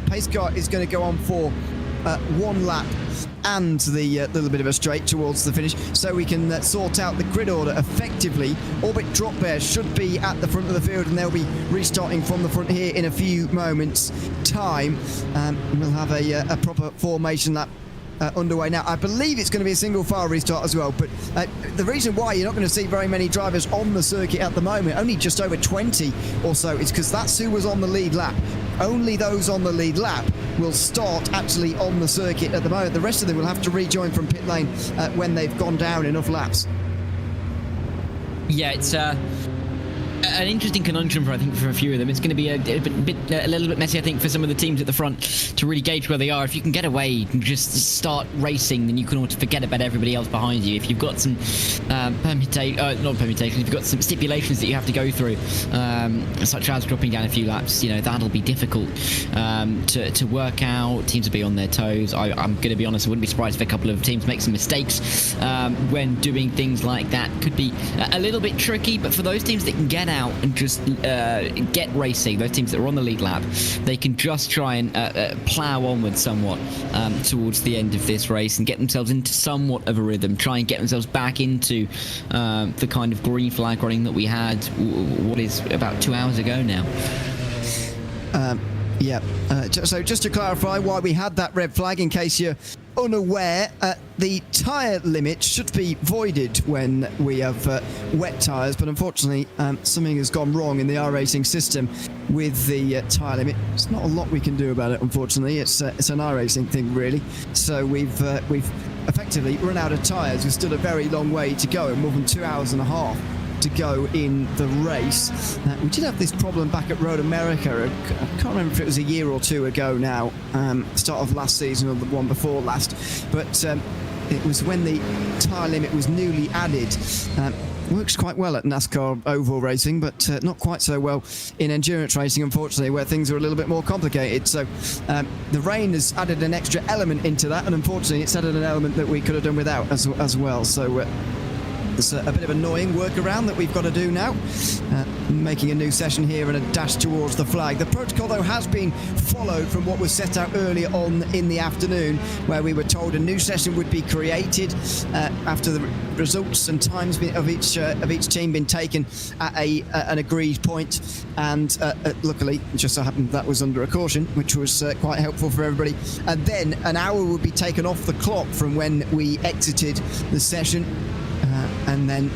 Pace car is going to go on for 1 lap and the little bit of a straight towards the finish, so we can sort out the grid order effectively. Orbit Drop Bear should be at the front of the field, and they'll be restarting from the front here in a few moments' time. We'll have a proper formation lap underway now. I believe it's going to be a single file restart as well, but the reason why you're not going to see very many drivers on the circuit at the moment, only just over 20 or so, is because that's who was on the lead lap. Only those on the lead lap will start actually on the circuit at the moment. The rest of them will have to rejoin from pit lane when they've gone down enough laps. Yeah, it's an interesting conundrum for a few of them. It's going to be a little bit messy, I think, for some of the teams at the front to really gauge where they are. If you can get away and just start racing, then you can forget about everybody else behind you. If you've got some if you've got some stipulations that you have to go through, such as dropping down a few laps, that'll be difficult to work out. Teams will be on their toes. I'm going to be honest, I wouldn't be surprised if a couple of teams make some mistakes when doing things like that. Could be a little bit tricky, but for those teams that can get out and just get racing, those teams that are on the lead lap, they can just try and plough onwards somewhat towards the end of this race and get themselves into somewhat of a rhythm, try and get themselves back into the kind of green flag running that we had, what is about 2 hours ago now. So just to clarify why we had that red flag, in case you're unaware, the tyre limit should be voided when we have wet tyres, but unfortunately something has gone wrong in the iRacing system with the tyre limit. There's not a lot we can do about it, unfortunately. It's an iRacing thing, really. So we've effectively run out of tyres. We've still a very long way to go, more than 2 hours and a half to go in the race. We did have this problem back at Road America. I can't remember if it was a year or 2 ago now, start of last season or the one before last, but it was when the tyre limit was newly added. Works quite well at NASCAR oval racing, but not quite so well in endurance racing, unfortunately, where things are a little bit more complicated. So the rain has added an extra element into that, and unfortunately it's added an element that we could have done without as well. So it's a bit of annoying workaround that we've got to do now. making a new session here and a dash towards the flag. The protocol, though, has been followed from what was set out earlier on in the afternoon, where we were told a new session would be created after the results and times of each team been taken at an agreed point. And luckily, it just so happened that was under a caution, which was quite helpful for everybody. And then an hour would be taken off the clock from when we exited the session, and then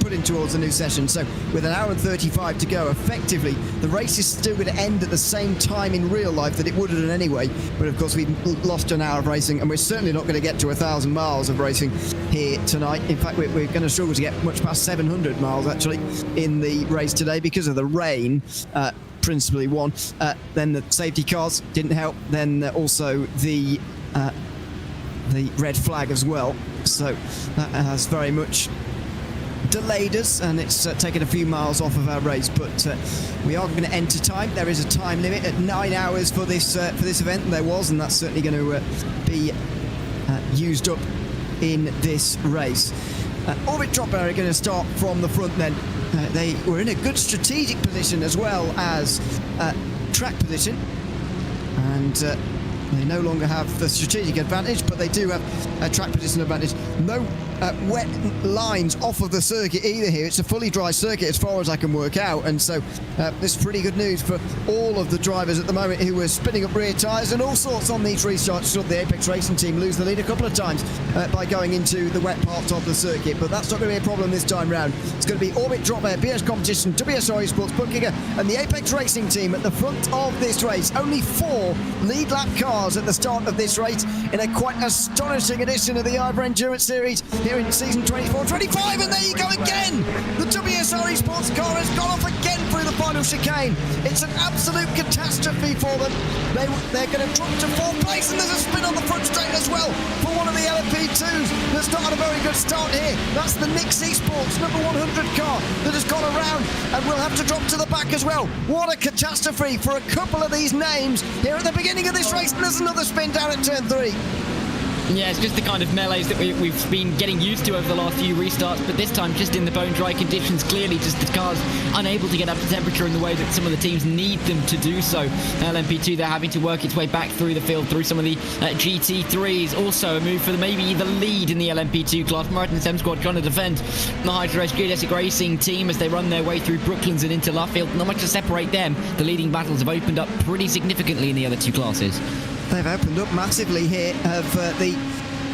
put in towards a new session. So with an hour and 35 to go, effectively the race is still going to end at the same time in real life that it would have done anyway. But of course, we've lost an hour of racing, and we're certainly not going to get to 1,000 miles of racing here tonight. In fact, we're going to struggle to get much past 700 miles actually in the race today because of the rain. Principally one. Then the safety cars didn't help. Then also the red flag as well. So that has very much delayed us, and it's taken a few miles off of our race. But we are going to enter time. There is a time limit at 9 hours for this event. There was, and that's certainly going to be used up in this race. Orbit Drop Area are going to start from the front then. They were in a good strategic position as well as track position, and they no longer have the strategic advantage, but they do have a track position advantage. No wet lines off of the circuit either here. It's a fully dry circuit as far as I can work out, and so this is pretty good news for all of the drivers at the moment who were spinning up rear tyres and all sorts on these restarts. Saw the Apex Racing team lose the lead a couple of times by going into the wet parts of the circuit, but that's not going to be a problem this time round. It's going to be Orbit Drop Air, BS Competition, WSR Esports, Buckinger and the Apex Racing team at the front of this race. Only 4 lead lap cars at the start of this race in a quite astonishing edition of the IVRA Endurance Series here in season 24-25, and there you go again. The WSR Esports car has gone off again through the final chicane. It's an absolute catastrophe for them. They're going to drop to 4th place, and there's a spin on the front straight as well for one of the LMP2s that's not had a very good start here. That's the Nix Esports number 100 car that has gone around and will have to drop to the back as well. What a catastrophe for a couple of these names here at the beginning of this race, and there's another spin down at turn 3. Yeah, it's just the kind of melees that we've been getting used to over the last few restarts, but this time just in the bone dry conditions. Clearly just the cars unable to get up to temperature in the way that some of the teams need them to do so. LMP2, they're having to work its way back through the field, through some of the GT3s. Also a move for maybe the lead in the LMP2 class. Martin's M Squad trying to defend the Hydra Geodesic Racing team as they run their way through Brooklands and into Luffield. Not much to separate them. The leading battles have opened up pretty significantly in the other two classes. They've opened up massively here of the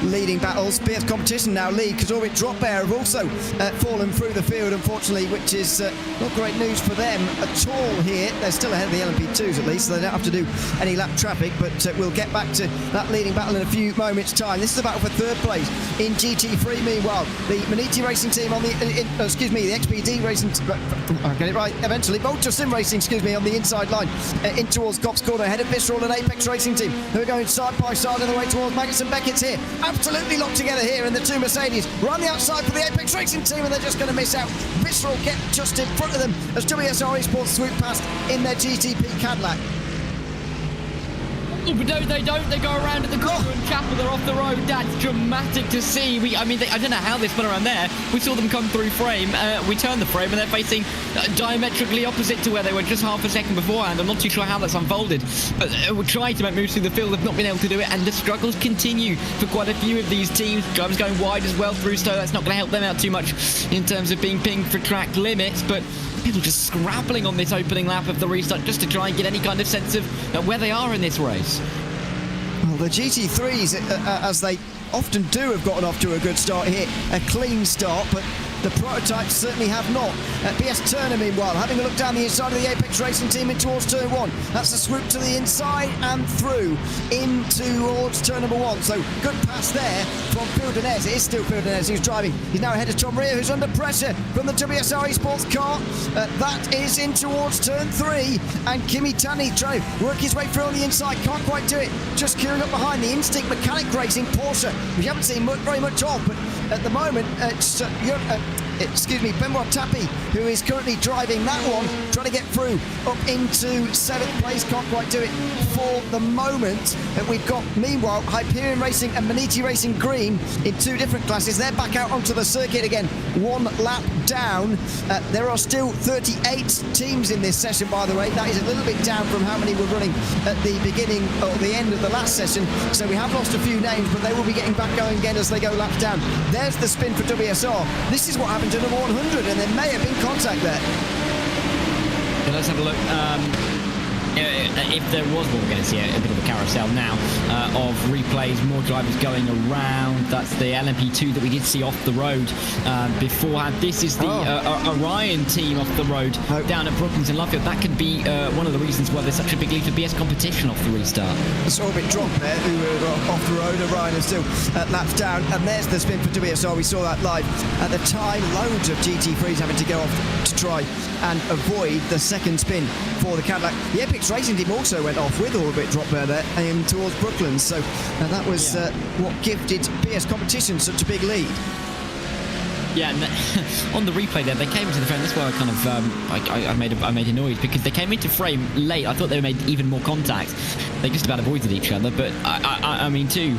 leading battles. BS Competition now lead because Orbit Drop Air have also fallen through the field, unfortunately, which is not great news for them at all here. They're still ahead of the LMP2s at least, so they don't have to do any lap traffic, but we'll get back to that leading battle in a few moments' time. This is a battle for 3rd place in GT3. Meanwhile, the Maniti Racing team on the the XPD Racing, I'll get it right eventually, Vulture Sim Racing, on the inside line in towards Cops Corner, ahead of Visceral and Apex Racing team, who are going side by side on the way towards Magnus and Beckett's here. Absolutely locked together here, and the 2 Mercedes are on the outside for the Apex Racing team, and they're just going to miss out. Visceral get just in front of them as WSR Esports swoop past in their GTP Cadillac. Oh, but no, they don't. They go around at the corner and Chapel. They're off the road. That's dramatic to see. I don't know how they spun around there. We saw them come through frame. We turned the frame, and they're facing diametrically opposite to where they were just half a second beforehand. I'm not too sure how that's unfolded. But we're trying to make moves through the field. They've not been able to do it, and the struggles continue for quite a few of these teams. Drivers going wide as well through Stowe. That's not going to help them out too much in terms of being pinged for track limits, but people just scrabbling on this opening lap of the restart just to try and get any kind of sense of where they are in this race. Well, the GT3s, as they often do, have gotten off to a good start here. A clean start, but the prototypes certainly have not. BS Turner, meanwhile, having a look down the inside of the Apex Racing team in towards turn 1. That's a swoop to the inside and through in towards turn number 1. So good pass there from Phil Denez. It is still Phil Denez who's driving. He's now ahead of Tom Rea, who's under pressure from the WSR Esports car. That is in towards turn 3. And Kimi Tani trying to work his way through on the inside. Can't quite do it. Just queuing up behind the Instinct Mechanic Racing Porsche, which you haven't seen very much of, but at the moment it's Benoit Tapie, who is currently driving that one, trying to get through up into 7th place. Can't quite do it for the moment. And we've got, meanwhile, Hyperion Racing and Maniti Racing Green in 2 different classes. They're back out onto the circuit again, 1 lap down. There are still 38 teams in this session, by the way. That is a little bit down from how many were running at the beginning or the end of the last session. So we have lost a few names, but they will be getting back going again as they go laps down. There's the spin for WSR. This is what happened to number 100, and there may have been contact there. Yeah, let's have a look. If there was one, we're going to see a bit of a carousel now of replays, more drivers going around. That's the LMP2 that we did see off the road beforehand. This is the Orion team off the road down at Brooklands in Luffield. That could be one of the reasons why there's such a big lead for BS competition off the restart. It's all a bit dropped there, who were off the road. Orion is still laps down, and there's the spin for WSR. We saw that live at the time. Loads of GT3s having to go off to try and avoid the second spin for the Cadillac. The Epix Racing team also went off with a bit drop there towards Brooklands. So that was what gifted BS competition such a big lead. Yeah, and on the replay there, they came into the frame. That's why I kind of I made a noise, because they came into frame late. I thought they made even more contact. They just about avoided each other. But I mean, 2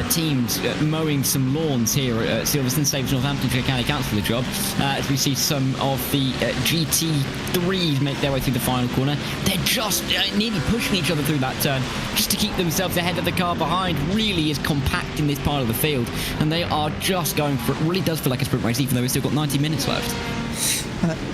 teams mowing some lawns here at Silverstone. Saves Northamptonshire County Council for the job. As we see some of the GT3s make their way through the final corner, they're just nearly pushing each other through that turn just to keep themselves ahead of the car behind. Really is compact in this part of the field, and they are just going for it. Really does feel like a sprint race, even though we've still got 90 minutes left.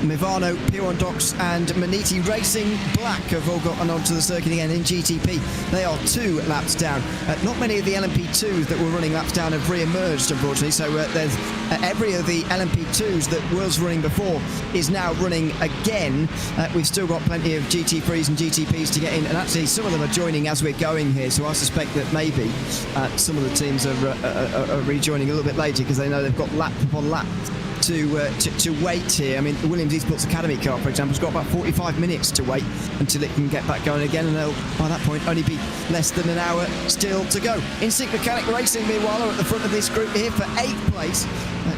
Mivano, P1 Docks and Maniti Racing Black have all gotten onto the circuit again in GTP. They are 2 laps down. Not many of the LMP2s that were running laps down have re-emerged, unfortunately. So there's every of the LMP2s that was running before is now running again. We've still got plenty of GT3s and GTPs to get in, and actually some of them are joining as we're going here. So I suspect that maybe some of the teams are rejoining a little bit later, because they know they've got lap upon lap to wait here. I mean, the Williams Esports Academy car, for example, has got about 45 minutes to wait until it can get back going again, and they'll, by that point, only be less than an hour still to go. Insync Mechanic Racing, meanwhile, are at the front of this group here for 8th place.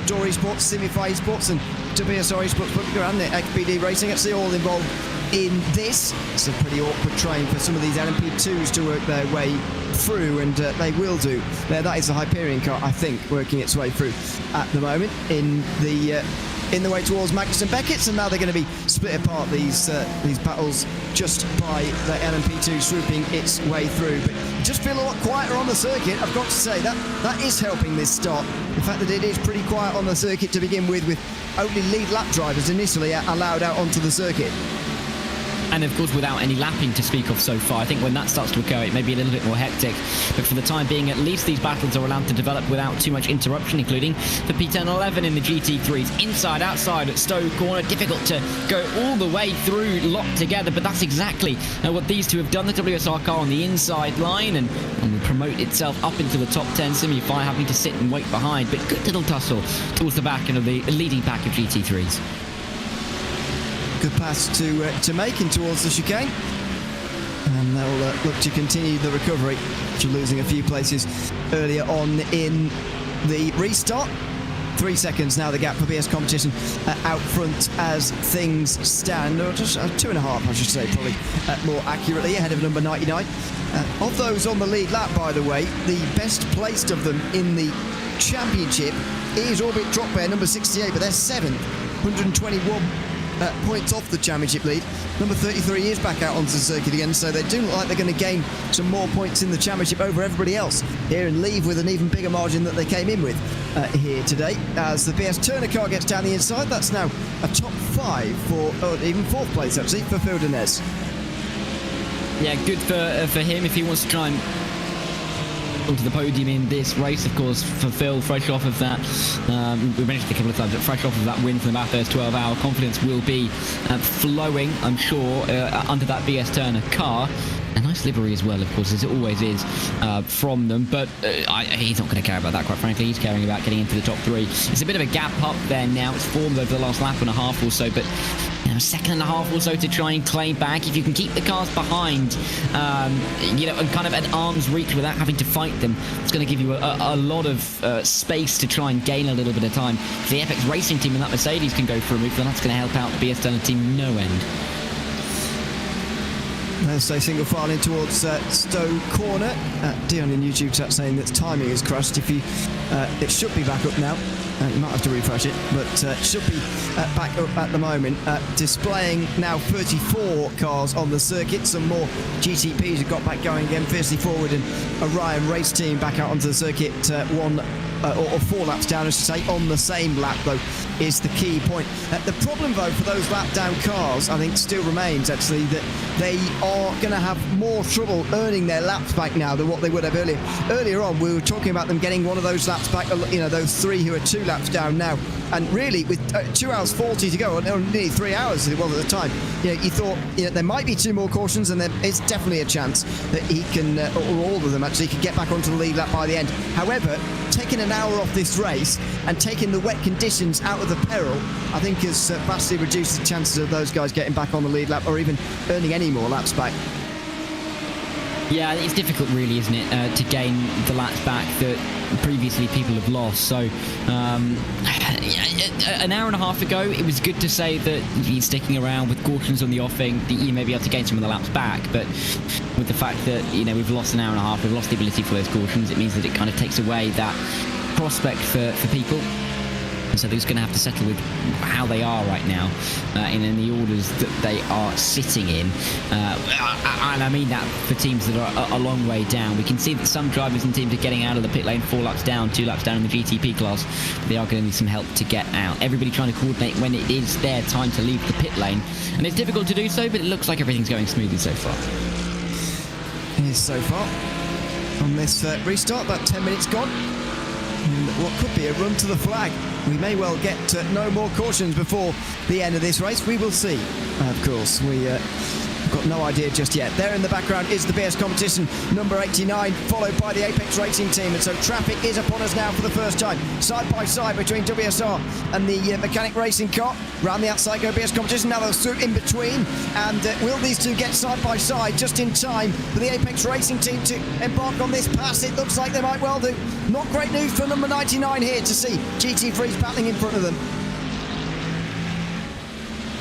Door Esports, Simify Esports, and WSR Esports Public and the XPD Racing, actually all involved in this. It's a pretty awkward train for some of these LMP2s to work their way through, and they will do. That is the Hyperion car, I think, working its way through at the moment in the way towards Magnus and Beckett's, and now they're going to be split apart, these battles, just by the LMP2 swooping its way through. But you just feel a lot quieter on the circuit, I've got to say. That is helping this start. The fact that it is pretty quiet on the circuit to begin with only lead lap drivers initially allowed out onto the circuit. And of course, without any lapping to speak of so far. I think when that starts to occur, it may be a little bit more hectic. But for the time being, at least these battles are allowed to develop without too much interruption, including the P10-11 in the GT3s. Inside, outside at Stowe Corner, difficult to go all the way through, locked together. But that's exactly what these two have done. The WSR car on the inside line and will promote itself up into the top 10. Simify having to sit and wait behind. But good little tussle towards the back end of the leading pack of GT3s. Good pass to make in towards the chicane, and they'll look to continue the recovery after losing a few places earlier on in the restart. 3 seconds now the gap for BS competition out front as things stand, or just 2.5 I should say, probably more accurately, ahead of number 99. Of those on the lead lap, by the way, the best placed of them in the championship is Orbit Drop Bear, number 68, but they're 7th, 121 points off the championship lead. Number 33 is back out onto the circuit again, so they do look like they're going to gain some more points in the championship over everybody else here and leave with an even bigger margin that they came in with here today. As the BS Turner car gets down the inside, that's now a top 5 for, even 4th place actually, for Phil Denez. Yeah, good for him if he wants to try and onto the podium in this race. Of course, for Phil, fresh off of that, we mentioned it a couple of times, but fresh off of that win from the Bathurst 12-hour, confidence will be flowing, I'm sure, under that BS Turner car. A nice livery as well, of course, as it always is from them, but he's not going to care about that, quite frankly. He's caring about getting into the top 3. It's a bit of a gap up there now. It's formed over the last lap and a half or so, but second and a half or so to try and claim back. If you can keep the cars behind, you know, and kind of at arm's reach without having to fight them, it's going to give you a lot of space to try and gain a little bit of time. If the Apex Racing team and that Mercedes can go for a move, then that's going to help out the BS Dunner team no end. Let's say single file in towards Stowe Corner. Dion in YouTube chat saying that timing is crushed. If you, it should be back up now. You might have to refresh it, but should be back up at the moment. Displaying now 34 cars on the circuit. Some more GTPs have got back going again, fiercely forward, and Orion race team back out onto the circuit. Or 4 laps down, I should say, on the same lap, though, is the key point. The problem, though, for those lap down cars, I think, still remains, actually, that they are going to have more trouble earning their laps back now than what they would have earlier. Earlier on, we were talking about them getting one of those laps back, you know, those 3 who are 2 laps down now. And really, with 2 hours 40 to go, or nearly 3 hours it was at the time, you know, you thought, you know, there might be 2 more cautions, and there is definitely a chance that he can, or all of them actually, can get back onto the lead lap by the end. However, taking an hour off this race and taking the wet conditions out of the peril, I think has vastly reduced the chances of those guys getting back on the lead lap or even earning any more laps back. Yeah, it's difficult really, isn't it, to gain the laps back that previously people have lost. So an hour and a half ago, it was good to say that he's sticking around with cautions on the offing, that you may be able to gain some of the laps back. But with the fact that, you know, we've lost an hour and a half, we've lost the ability for those cautions, it means that it kind of takes away that prospect for people. And so they're just going to have to settle with how they are right now and in the orders that they are sitting in. And I mean that for teams that are a long way down. We can see that some drivers and teams are getting out of the pit lane 4 laps down, 2 laps down in the GTP class. But they are going to need some help to get out. Everybody trying to coordinate when it is their time to leave the pit lane. And it's difficult to do so, but it looks like everything's going smoothly so far. It is so far. On this restart, about 10 minutes gone. And what could be a run to the flag. We may well get no more cautions before the end of this race. We will see, of course. We've got no idea just yet. There in the background is the BS competition, number 89, followed by the Apex Racing team. And so traffic is upon us now for the first time. Side by side between WSR and the Mechanic Racing car. Round the outside go BS competition. Now they'll swoop in between. And will these two get side by side just in time for the Apex Racing team to embark on this pass? It looks like they might well do. Not great news for number 99 here to see GT3's battling in front of them.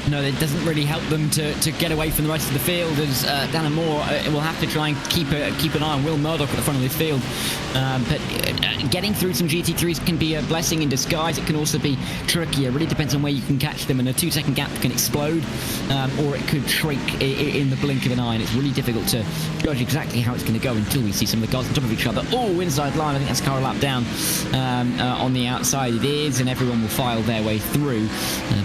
No, it doesn't really help them to get away from the rest of the field, as Dana Moore will have to try and keep an eye on Will Murdoch at the front of this field. But getting through some GT3s can be a blessing in disguise. It can also be tricky. It really depends on where you can catch them, and a 2-second gap can explode, or it could shrink in the blink of an eye, and it's really difficult to judge exactly how it's going to go until we see some of the cars on top of each other. Oh, inside line, I think that's a car a lap down on the outside. It is, and everyone will file their way through.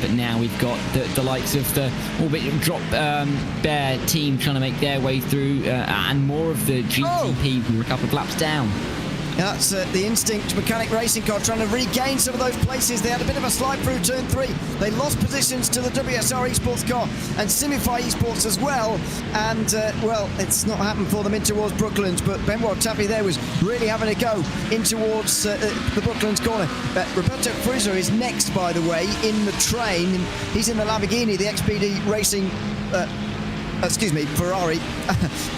But now we've got the likes of the albeit drop bear team trying to make their way through, and more of the GTP who are a couple of laps down. That's the Instinct Mechanic Racing car trying to regain some of those places. They had a bit of a slide through turn 3. They lost positions to the WSR Esports car and Simify Esports as well. And, well, it's not happened for them in towards Brooklands, but Benoit Tappy there was really having a go in towards the Brooklands corner. Roberto Friser is next, by the way, in the train. He's in the Lamborghini, the XPD Racing, Ferrari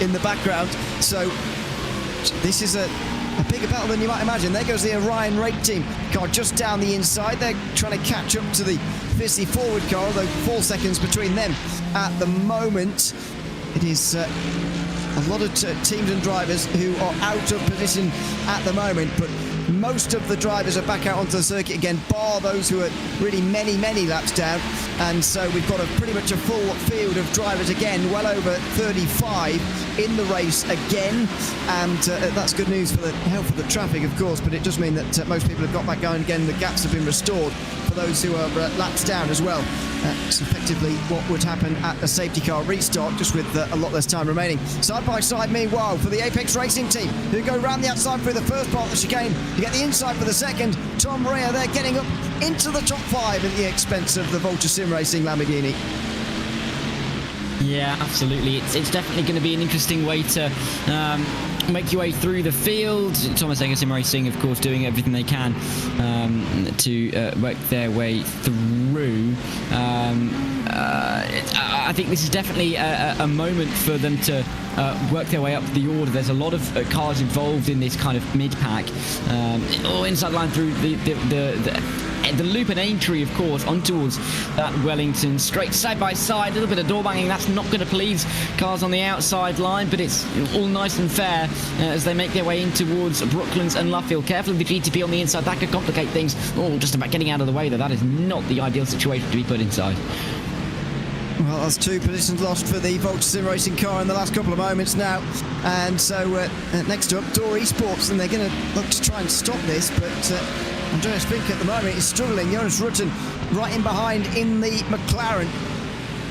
in the background. So this is a bigger battle than you might imagine. There goes the Orion Rake team car just down the inside. They're trying to catch up to the fiercely forward car, although 4 seconds between them at the moment. It is a lot of teams and drivers who are out of position at the moment, but most of the drivers are back out onto the circuit again, bar those who are really many laps down. And so we've got pretty much a full field of drivers again, well over 35 in the race again. And that's good news for the health of the traffic, of course, but it does mean that most people have got back going again. The gaps have been restored for those who are laps down as well. It's effectively what would happen at a safety car restart, just with a lot less time remaining. Side by side, meanwhile, for the Apex Racing team, who go round the outside through the first part of the chicane. You get the inside for the second. Tom Rea there getting up into the top 5 at the expense of the Vulture Sim Racing Lamborghini. Yeah, absolutely. It's definitely going to be an interesting way to make your way through the field. Thomas Enger Sim Racing, of course, doing everything they can to work their way through. I think this is definitely a moment for them to work their way up the order. There's a lot of cars involved in this kind of mid-pack. Inside line through the loop and entry, of course, on towards that Wellington straight side by side. A little bit of door banging. That's not going to please cars on the outside line, but it's all nice and fair as they make their way in towards Brooklands and Luffield. Careful of the GTP on the inside. That could complicate things. Just about getting out of the way, though. That is not the ideal situation to be put inside. Well, that's 2 positions lost for the Volta Sim Racing car in the last couple of moments now. And so next up, Door Esports, and they're going to look to try and stop this, but Andreas Fink at the moment is struggling. Jonas Rutten right in behind in the McLaren,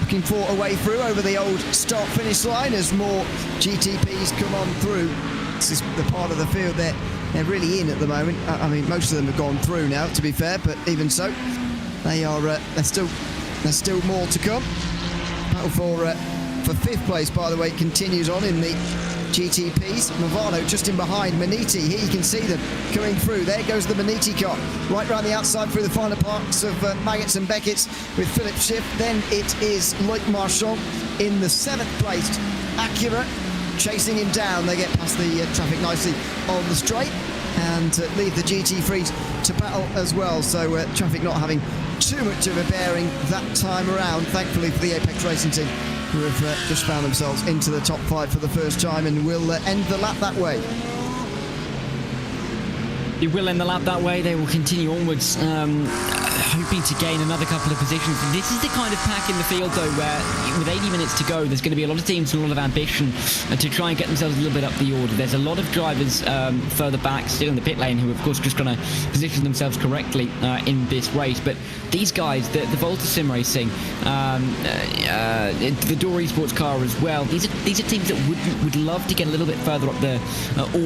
looking for a way through over the old start-finish line as more GTPs come on through. This is the part of the field they're really in at the moment. I mean, most of them have gone through now, to be fair, but even so, there's still more to come. Battle for 5th place, by the way, continues on in the GTPs. Movano just in behind Maniti. Here you can see them coming through. There goes the Maniti car right round the outside through the final parts of Maggots and Beckett's with Philip Schiff. Then it is Loic Marchand in the 7th placed Acura chasing him down. They get past the traffic nicely on the straight and leave the GT3s to battle as well. So traffic not having too much of a bearing that time around, thankfully for the Apex Racing team, who have just found themselves into the top 5 for the first time and will end the lap that way. It will end the lap that way. They will continue onwards, hoping to gain another couple of positions. This is the kind of pack in the field, though, where with 80 minutes to go, there's going to be a lot of teams with a lot of ambition to try and get themselves a little bit up the order. There's a lot of drivers further back, still in the pit lane, who, of course, just going to position themselves correctly in this race. But these guys, the Volta Sim Racing, the Door Esports car as well, these are teams that would love to get a little bit further up the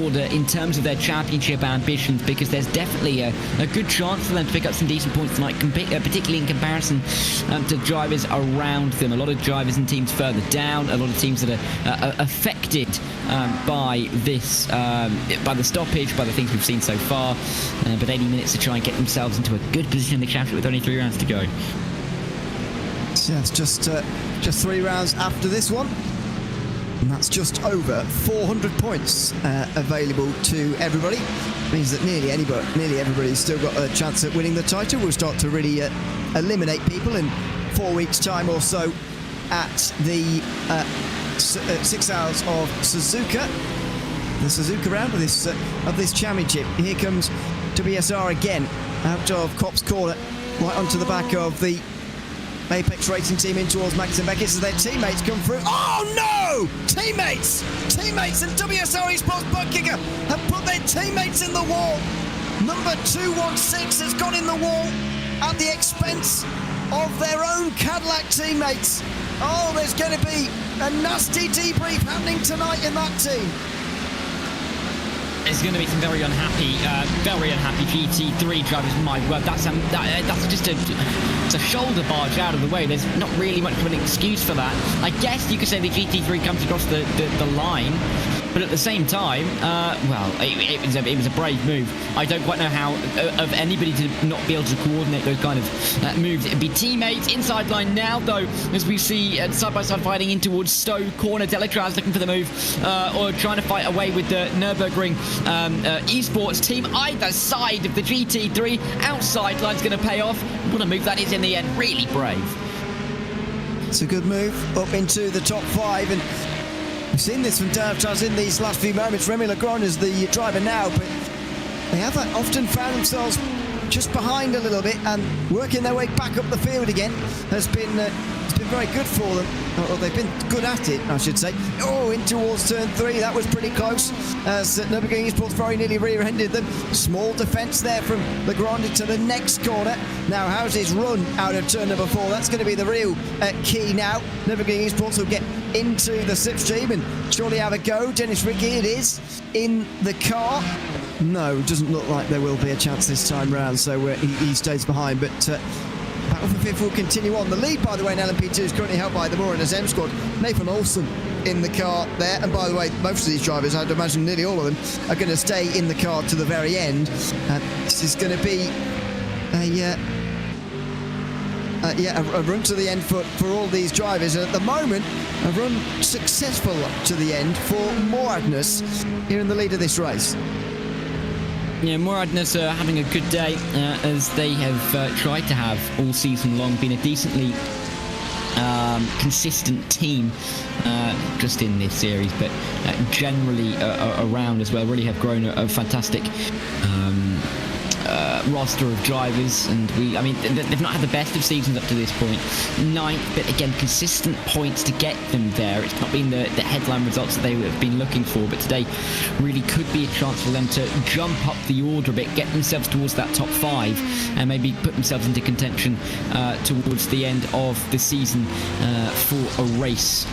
order in terms of their championship ambitions, because there's definitely a good chance for them to pick up some decent points tonight, particularly in comparison to drivers around them. A lot of drivers and teams further down, a lot of teams that are affected by this, by the stoppage, by the things we've seen so far. But 80 minutes to try and get themselves into a good position in the championship with only 3 rounds to go. So it's just 3 rounds after this one. And that's just over 400 points available to everybody. Means that nearly everybody's still got a chance at winning the title. We'll start to really eliminate people in 4 weeks' time or so at the 6 hours of Suzuka. The Suzuka round of this championship. Here comes WSR again out of Copse Corner, right onto the back of the Apex Racing team in towards Max and Beckett as their teammates come through. Oh no! Teammates and WSR Esports Buttkicker have put their teammates in the wall. Number 216 has gone in the wall at the expense of their own Cadillac teammates. Oh, there's going to be a nasty debrief happening tonight in that team. There's going to be some very unhappy GT3 drivers. My word, that's just a shoulder barge out of the way. There's not really much of an excuse for that. I guess you could say the GT3 comes across the line, but at the same time, it was a brave move. I don't quite know how of anybody to not be able to coordinate those kind of moves. It'd be teammates inside line now, though, as we see side-by-side fighting in towards Stowe Corner. Delatraz looking for the move, or trying to fight away with the Nürburgring esports team either side of the GT3. Outside line's going to pay off. What a move that is in the end. Really brave. It's a good move up into the top 5, and we've seen this from Delatraz in these last few moments. Remy Legrand is the driver now, but they have often found themselves just behind a little bit, and working their way back up the field again has been very good for them. Or they've been good at it, I should say. Oh, in towards turn 3, that was pretty close as Nürburgring Esports very nearly rear-ended them. Small defence there from Legrand into the next corner. Now, how's his run out of turn number 4? That's going to be the real key now. Nürburgring Esports will get into the slipstream and surely have a go. Dennis Ricky, it is, in the car. No, it doesn't look like there will be a chance this time round, so he stays behind, but battle for 5th will continue on. The lead, by the way, in LMP2 is currently held by the Moore&S M squad. Nathan Olsen in the car there, and by the way, most of these drivers, I'd imagine nearly all of them, are going to stay in the car to the very end. This is going to be a run to the end for all these drivers. At the moment, a run successful to the end for Moradness here in the lead of this race. Yeah, Moradness are having a good day, as they have tried to have all season long, been a decently consistent team, just in this series, but generally around as well. Really have grown a fantastic roster of drivers, and they've not had the best of seasons up to this point. Ninth, but again, consistent points to get them there. It's not been the headline results that they have been looking for, but today really could be a chance for them to jump up the order a bit, get themselves towards that top 5, and maybe put themselves into contention towards the end of the season for a race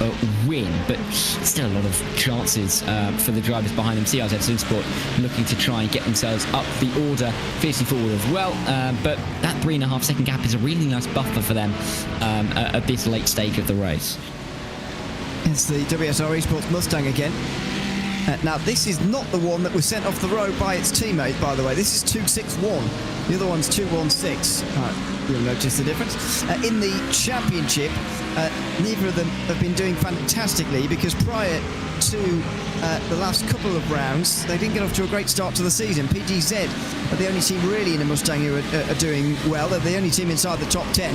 win. But still a lot of chances for the drivers behind them. CRZ Sunsport looking to try and get themselves up the order, fiercely forward as well, but that 3.5 second gap is a really nice buffer for them at this late stage of the race. It's the WSR Esports Mustang again. Now, this is not the one that was sent off the road by its teammate, by the way. This is 261. The other one's 216. You'll notice the difference. In the championship, neither of them have been doing fantastically, because prior to the last couple of rounds, they didn't get off to a great start to the season. PGZ are the only team really in a Mustang who are doing well. They're the only team inside the top 10.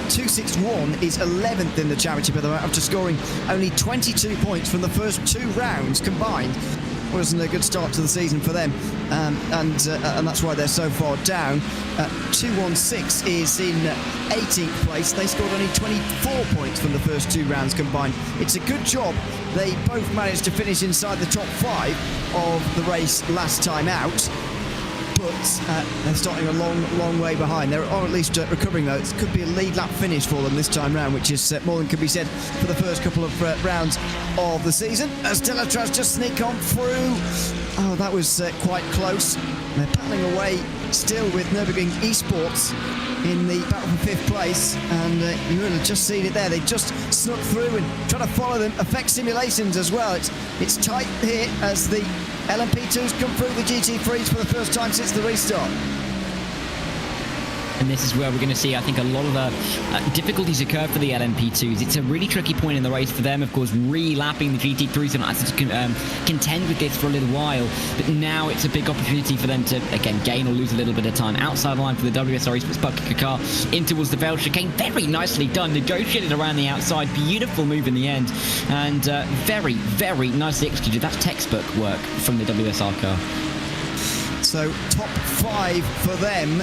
261 is 11th in the championship at the moment, after scoring only 22 points from the first 2 rounds combined. Wasn't a good start to the season for them, and that's why they're so far down. 216 is in 18th place. They scored only 24 points from the first 2 rounds combined. It's a good job they both managed to finish inside the top 5 of the race last time out, but they're starting a long way behind. They're at least recovering, though. It could be a lead lap finish for them this time round, which is more than could be said for the first couple of rounds of the season. As Delatraz just sneak on through. Oh, that was quite close. They're battling away still with Nürburgring Esports in the battle for 5th place, and you would have just seen it there. They just snuck through and try to follow them. Effect Simulations as well. It's tight here as the LMP2s come through the GT3s for the first time since the restart. And this is where we're going to see, I think, a lot of the difficulties occur for the LMP2s. It's a really tricky point in the race for them, of course, re-lapping the GT3s and had to contend with this for a little while. But now it's a big opportunity for them to, again, gain or lose a little bit of time. Outside line for the WSR Esports Bucket car in towards the Veld chicane. Very nicely done, negotiated around the outside. Beautiful move in the end. And very, very nicely executed. That's textbook work from the WSR car. So top 5 for them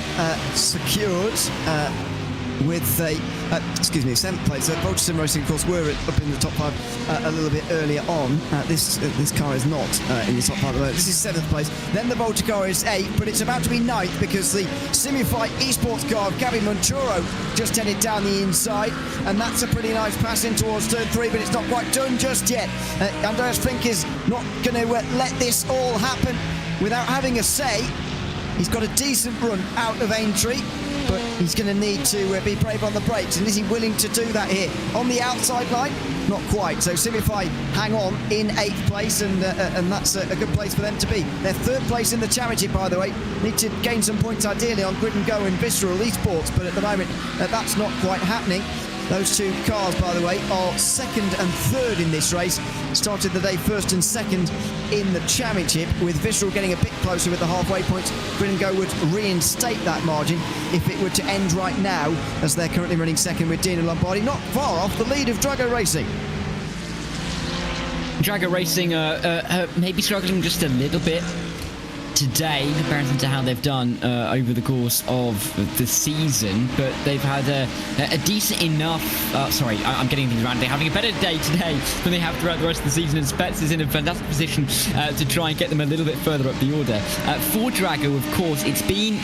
secured with a 7th place. So Volta Sim Racing, of course, were up in the top 5 a little bit earlier on. This car is not in the top 5 at the moment. This is 7th place. Then the Volta car is 8th, but it's about to be 9th because the Simify Esports car of Gabi Monturo just headed down the inside, and that's a pretty nice pass in towards turn 3, but it's not quite done just yet. Andreas Fink is not going to let this all happen without having a say. He's got a decent run out of Aintree, but he's going to need to be brave on the brakes. And is he willing to do that here? On the outside line? Not quite. So Simify hang on in 8th place, and that's a good place for them to be. They're 3rd place in the championship, by the way. Need to gain some points ideally on Grid and Go and Visceral Esports, but at the moment that's not quite happening. Those 2 cars, by the way, are 2nd and 3rd in this race. Started the day 1st and 2nd in the championship, with Visceral getting a bit closer with the halfway points. Grid and Go would reinstate that margin if it were to end right now, as they're currently running 2nd with Dino Lombardi, not far off the lead of Drago Racing. Drago Racing maybe struggling just a little bit today in comparison to how they've done over the course of the season, but they've had a decent enough I'm getting things around. They're having a better day today than they have throughout the rest of the season, and Spets is in a fantastic position to try and get them a little bit further up the order. For Drago, of course, it's been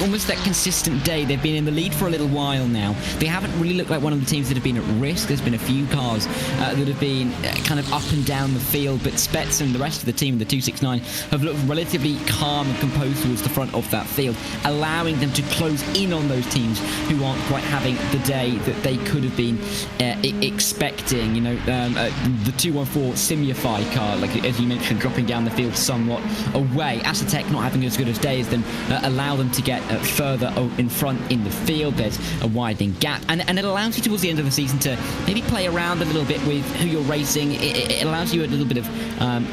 almost that consistent day. They've been in the lead for a little while now. They haven't really looked like one of the teams that have been at risk. There's been a few cars that have been kind of up and down the field, but Spets and the rest of the team, the 269, have looked relatively calm and composed towards the front of that field, allowing them to close in on those teams who aren't quite having the day that they could have been expecting. You know, the 214 Simulify car, like as you mentioned, dropping down the field somewhat away. Assetech not having as good a day as them allow them to get further in front in the field. There's a widening gap, and it allows you towards the end of the season to maybe play around a little bit with who you're racing. It allows you a little bit of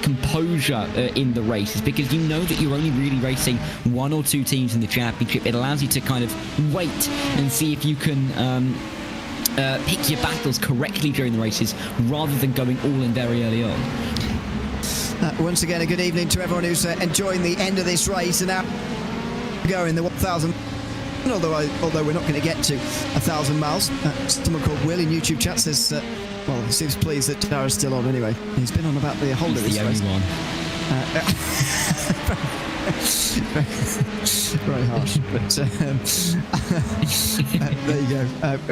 composure in the races, because you know that you're only really racing one or two teams in the championship. It allows you to kind of wait and see if you can pick your battles correctly during the races rather than going all in very early on. Once again, a good evening to everyone who's enjoying the end of this race, and now going the 1,000. Although we're not going to get to 1,000 miles. Someone called Will in YouTube chat says, well, he seems pleased that Dara's still on anyway. He's been on about the whole of this race. One. Very harsh, but there you go.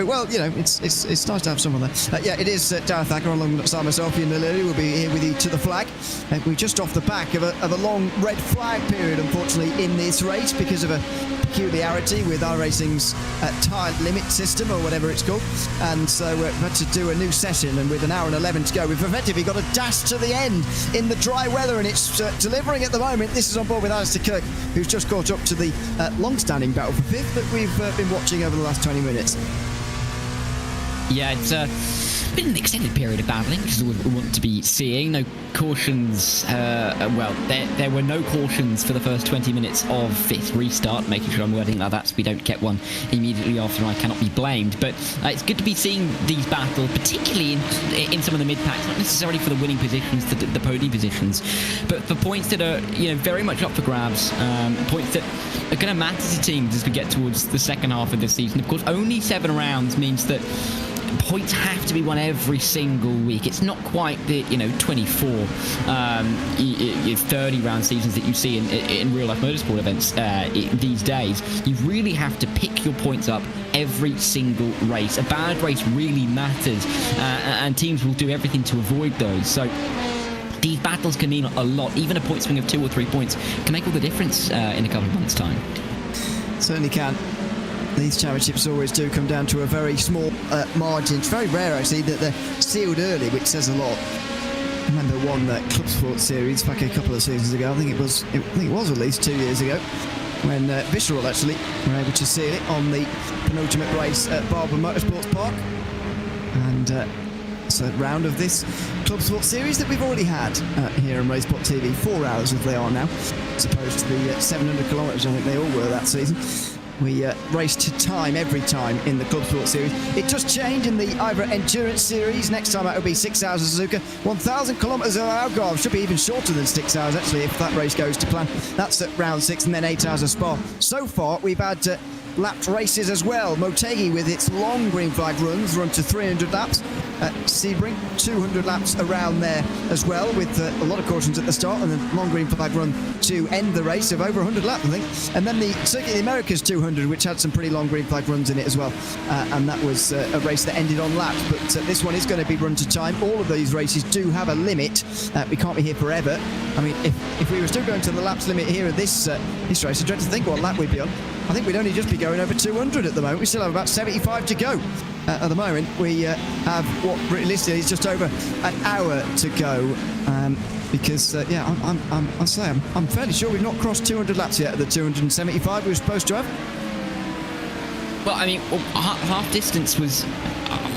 Well, you know, it's nice to have someone there. Yeah, it is Dara Thacker alongside myself. Ian Lilly will be here with you to the flag. We're just off the back of a long red flag period, unfortunately, in this race because of a peculiarity with iRacing's tyre limit system, or whatever it's called, and so we've had to do a new session, and with an hour and 11 to go, we've effectively got a dash to the end in the dry weather, and it's delivering at the moment. This is on board with Alistair Kirk, who's just caught up to the long-standing battle for fifth that we've been watching over the last 20 minutes. Yeah, it's been an extended period of battling, which is what we want to be seeing. No cautions. Well, there were no cautions for the first 20 minutes of fifth restart, making sure I'm wording like that so we don't get one immediately after. I cannot be blamed. But it's good to be seeing these battles, particularly in some of the mid-packs, not necessarily for the winning positions, the podium positions, but for points that are, you know, very much up for grabs, points that are going to matter to teams as we get towards the second half of this season. Of course, only 7 rounds means that points have to be won every single week. It's not quite the 24 30 round seasons that you see in real life motorsport events these days. You really have to pick your points up every single race. A bad race really matters, and teams will do everything to avoid those. So these battles can mean a lot. Even a point swing of 2 or 3 points can make all the difference in a couple of months' time. Certainly can. These championships always do come down to a very small margin. It's very rare, actually, that they're sealed early, which says a lot. I remember one Club Sport Series back a couple of seasons ago. I think it was at least 2 years ago, when Visceral actually were able to seal it on the penultimate race at Barber Motorsports Park. And it's a round of this Club Sport Series that we've already had here on RaceSpotTV. 4 hours as they are now, as opposed to the 700 kilometres I think they all were that season. We race to time every time in the Club Sport Series. It does change in the IVRA Endurance Series. Next time out will be 6 hours of Suzuka, 1,000 kilometres of Algarve. Should be even shorter than 6 hours, actually, if that race goes to plan. That's at round 6, and then 8 hours of Spa. So far, we've had lapped races as well. Motegi with its long green flag runs run to 300 laps. Sebring, 200 laps around there as well, with a lot of cautions at the start, and the long green flag run to end the race of over 100 laps, I think. And then the Circuit of the Americas 200, which had some pretty long green flag runs in it as well. And that was a race that ended on laps, but this one is going to be run to time. All of these races do have a limit. We can't be here forever. I mean, if we were still going to the laps limit here at this race, I dread to think what lap we'd be on. I think we'd only just be going over 200 at the moment. We still have about 75 to go. At the moment, we have what realistically is just over an hour to go. Because I'm fairly sure we've not crossed 200 laps yet at the 275 we were supposed to have. Well, I mean, half distance was.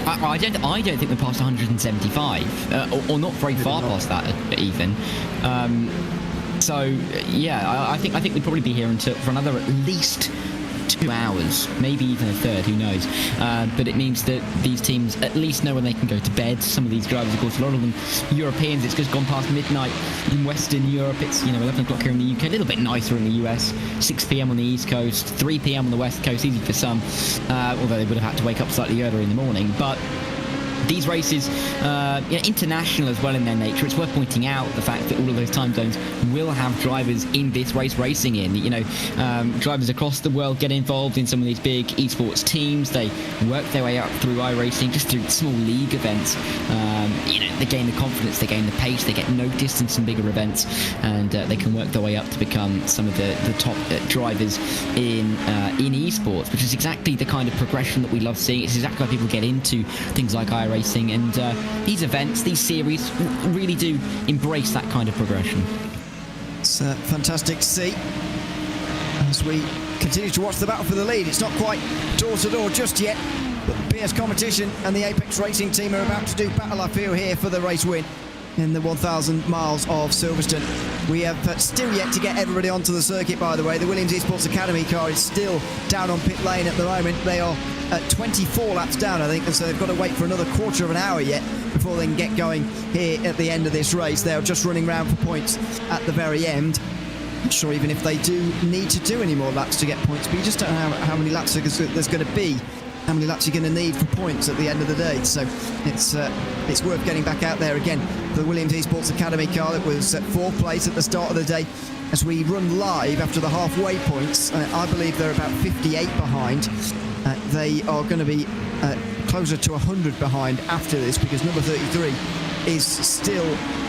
I don't think we're past 175, or not very far past that even. So yeah, I think we'd probably be here for another at least 2 hours, maybe even a third, who knows. But it means that these teams at least know when they can go to bed. Some of these drivers, of course, a lot of them Europeans, it's just gone past midnight in Western Europe. It's 11 o'clock here in the UK, a little bit nicer in the US, 6 p.m. on the East Coast, 3 p.m. on the West Coast, easy for some, although they would have had to wake up slightly earlier in the morning. But these races, international as well in their nature, it's worth pointing out the fact that all of those time zones will have drivers in this race racing in. Drivers across the world get involved in some of these big esports teams. They work their way up through iRacing, just through small league events. They gain the confidence, they gain the pace, they get noticed in some bigger events, and they can work their way up to become some of the top drivers in esports, which is exactly the kind of progression that we love seeing. It's exactly why people get into things like iRacing, and these events, these series really do embrace that kind of progression. It's fantastic to see as we continue to watch the battle for the lead. It's not quite door to door just yet, but the PS Competition and the Apex Racing team are about to do battle, I feel, here for the race win in the 1,000 miles of Silverstone. We have still yet to get everybody onto the circuit, by the way. The Williams Esports Academy car is still down on pit lane at the moment. They are at 24 laps down, I think, and so they've got to wait for another quarter of an hour yet before they can get going here at the end of this race. They're just running round for points at the very end. Not sure even if they do need to do any more laps to get points, but you just don't know how many laps there's going to be, how many laps you're going to need for points at the end of the day. So it's worth getting back out there again. The Williams Esports Academy car that was at 4th place at the start of the day. As we run live after the halfway points, I believe they're about 58 behind. They are going to be closer to 100 behind after this, because number 33 is still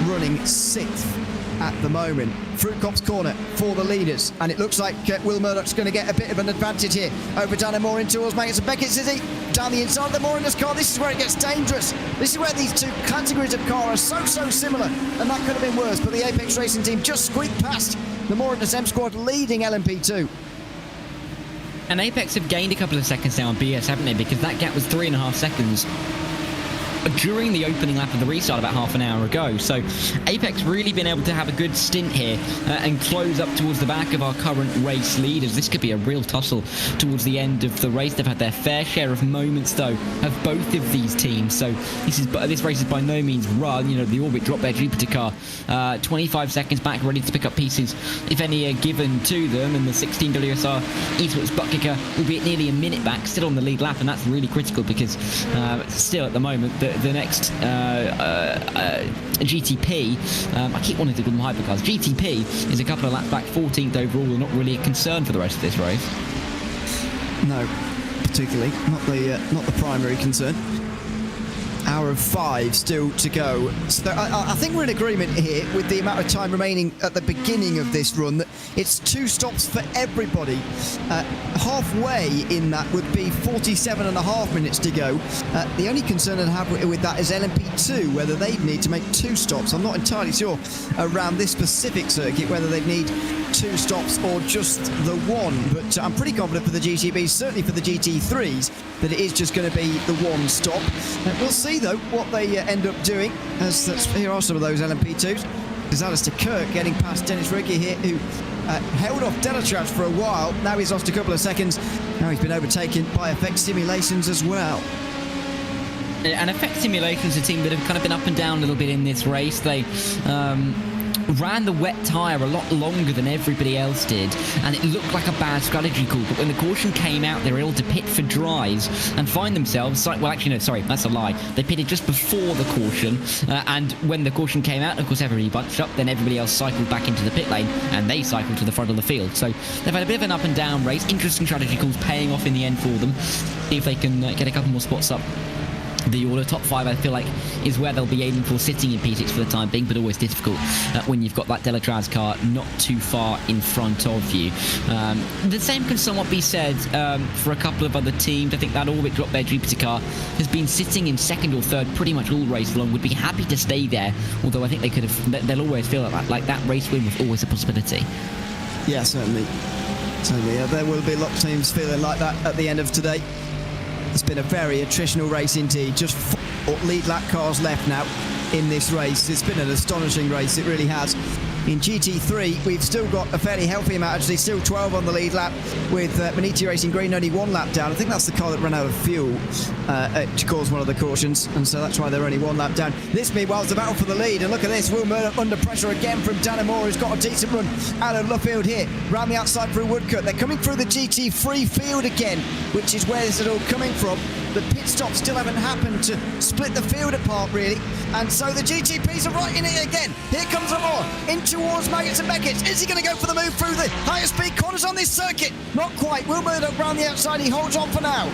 running 6th at the moment. Through Copse Corner for the leaders, and it looks like Will Murdoch's going to get a bit of an advantage here over Dana Moore in towards Magnus and Beckett's, is he? Down the inside of the Moore in this car. This is where it gets dangerous. This is where these two categories of car are so similar, and that could have been worse, but the Apex Racing team just squeaked past the Moore and the M squad, leading LMP2. And Apex have gained a couple of seconds now on BS, haven't they? Because that gap was 3.5 seconds during the opening lap of the restart about half an hour ago. So Apex really been able to have a good stint here and close up towards the back of our current race leaders. This could be a real tussle towards the end of the race. They've had their fair share of moments, though, of both of these teams. So this race is by no means run. The Orbit drop their Jupiter car 25 seconds back, ready to pick up pieces, if any are given to them. And the 16 WSR Esports butt kicker will be at nearly a minute back, still on the lead lap, and that's really critical because still at the moment the next GTP, I keep wanting to call them hypercars, GTP is a couple of laps back, 14th overall, and not really a concern for the rest of this race. No, particularly not the primary concern. Hour of 5 still to go. So I think we're in agreement here with the amount of time remaining at the beginning of this run, that it's 2 stops for everybody. Halfway in that would be 47.5 minutes to go. The only concern I have with that is LMP2, whether they'd need to make 2 stops. I'm not entirely sure around this specific circuit whether they'd need 2 stops or just the 1, but I'm pretty confident for the GTBs, certainly for the GT3s, that it is just going to be the 1 stop. We'll see though what they end up doing, as here are some of those LMP2s. There's Alistair Kirk getting past Dennis Ricky here, who held off Delatraz for a while. Now he's lost a couple of seconds. Now he's been overtaken by Effect Simulations as well. And Effect Simulations, a team that have kind of been up and down a little bit in this race. They ran the wet tyre a lot longer than everybody else did, and it looked like a bad strategy call, but when the caution came out, they were able to pit for dries and find themselves, well actually no, sorry, that's a lie, they pitted just before the caution, and when the caution came out, of course everybody bunched up, then everybody else cycled back into the pit lane, and they cycled to the front of the field. So they've had a bit of an up and down race, interesting strategy calls paying off in the end for them. See if they can get a couple more spots up the order. Top 5, I feel like, is where they'll be aiming for, sitting in P6 for the time being, but always difficult when you've got that Delatraz car not too far in front of you. The same can somewhat be said for a couple of other teams. I think that Orbit drop their Jupiter car has been sitting in 2nd or 3rd pretty much all race long, would be happy to stay there, although I think they could have, they'll always feel like that race win was always a possibility. Yeah, certainly. There will be a lot of teams feeling like that at the end of today. It's been a very attritional race indeed. Just 4 lead lap cars left now in this race. It's been an astonishing race, it really has. In GT3, we've still got a fairly healthy amount, actually, still 12 on the lead lap, with Maniti Racing Green only 1 lap down. I think that's the car that ran out of fuel to cause one of the cautions, and so that's why they're only 1 lap down. This, meanwhile, is the battle for the lead, and look at this, Will Murdoch under pressure again from Dana Moore, who's got a decent run out of Luffield here, round the outside through Woodcut. They're coming through the GT3 field again, which is where this is all coming from. The pit stops still haven't happened to split the field apart, really. And so the GTPs are right in it again. Here comes Amor in towards Maggots and Beckett. Is he going to go for the move through the higher speed corners on this circuit? Not quite. Will Murdoch round the outside? He holds on for now.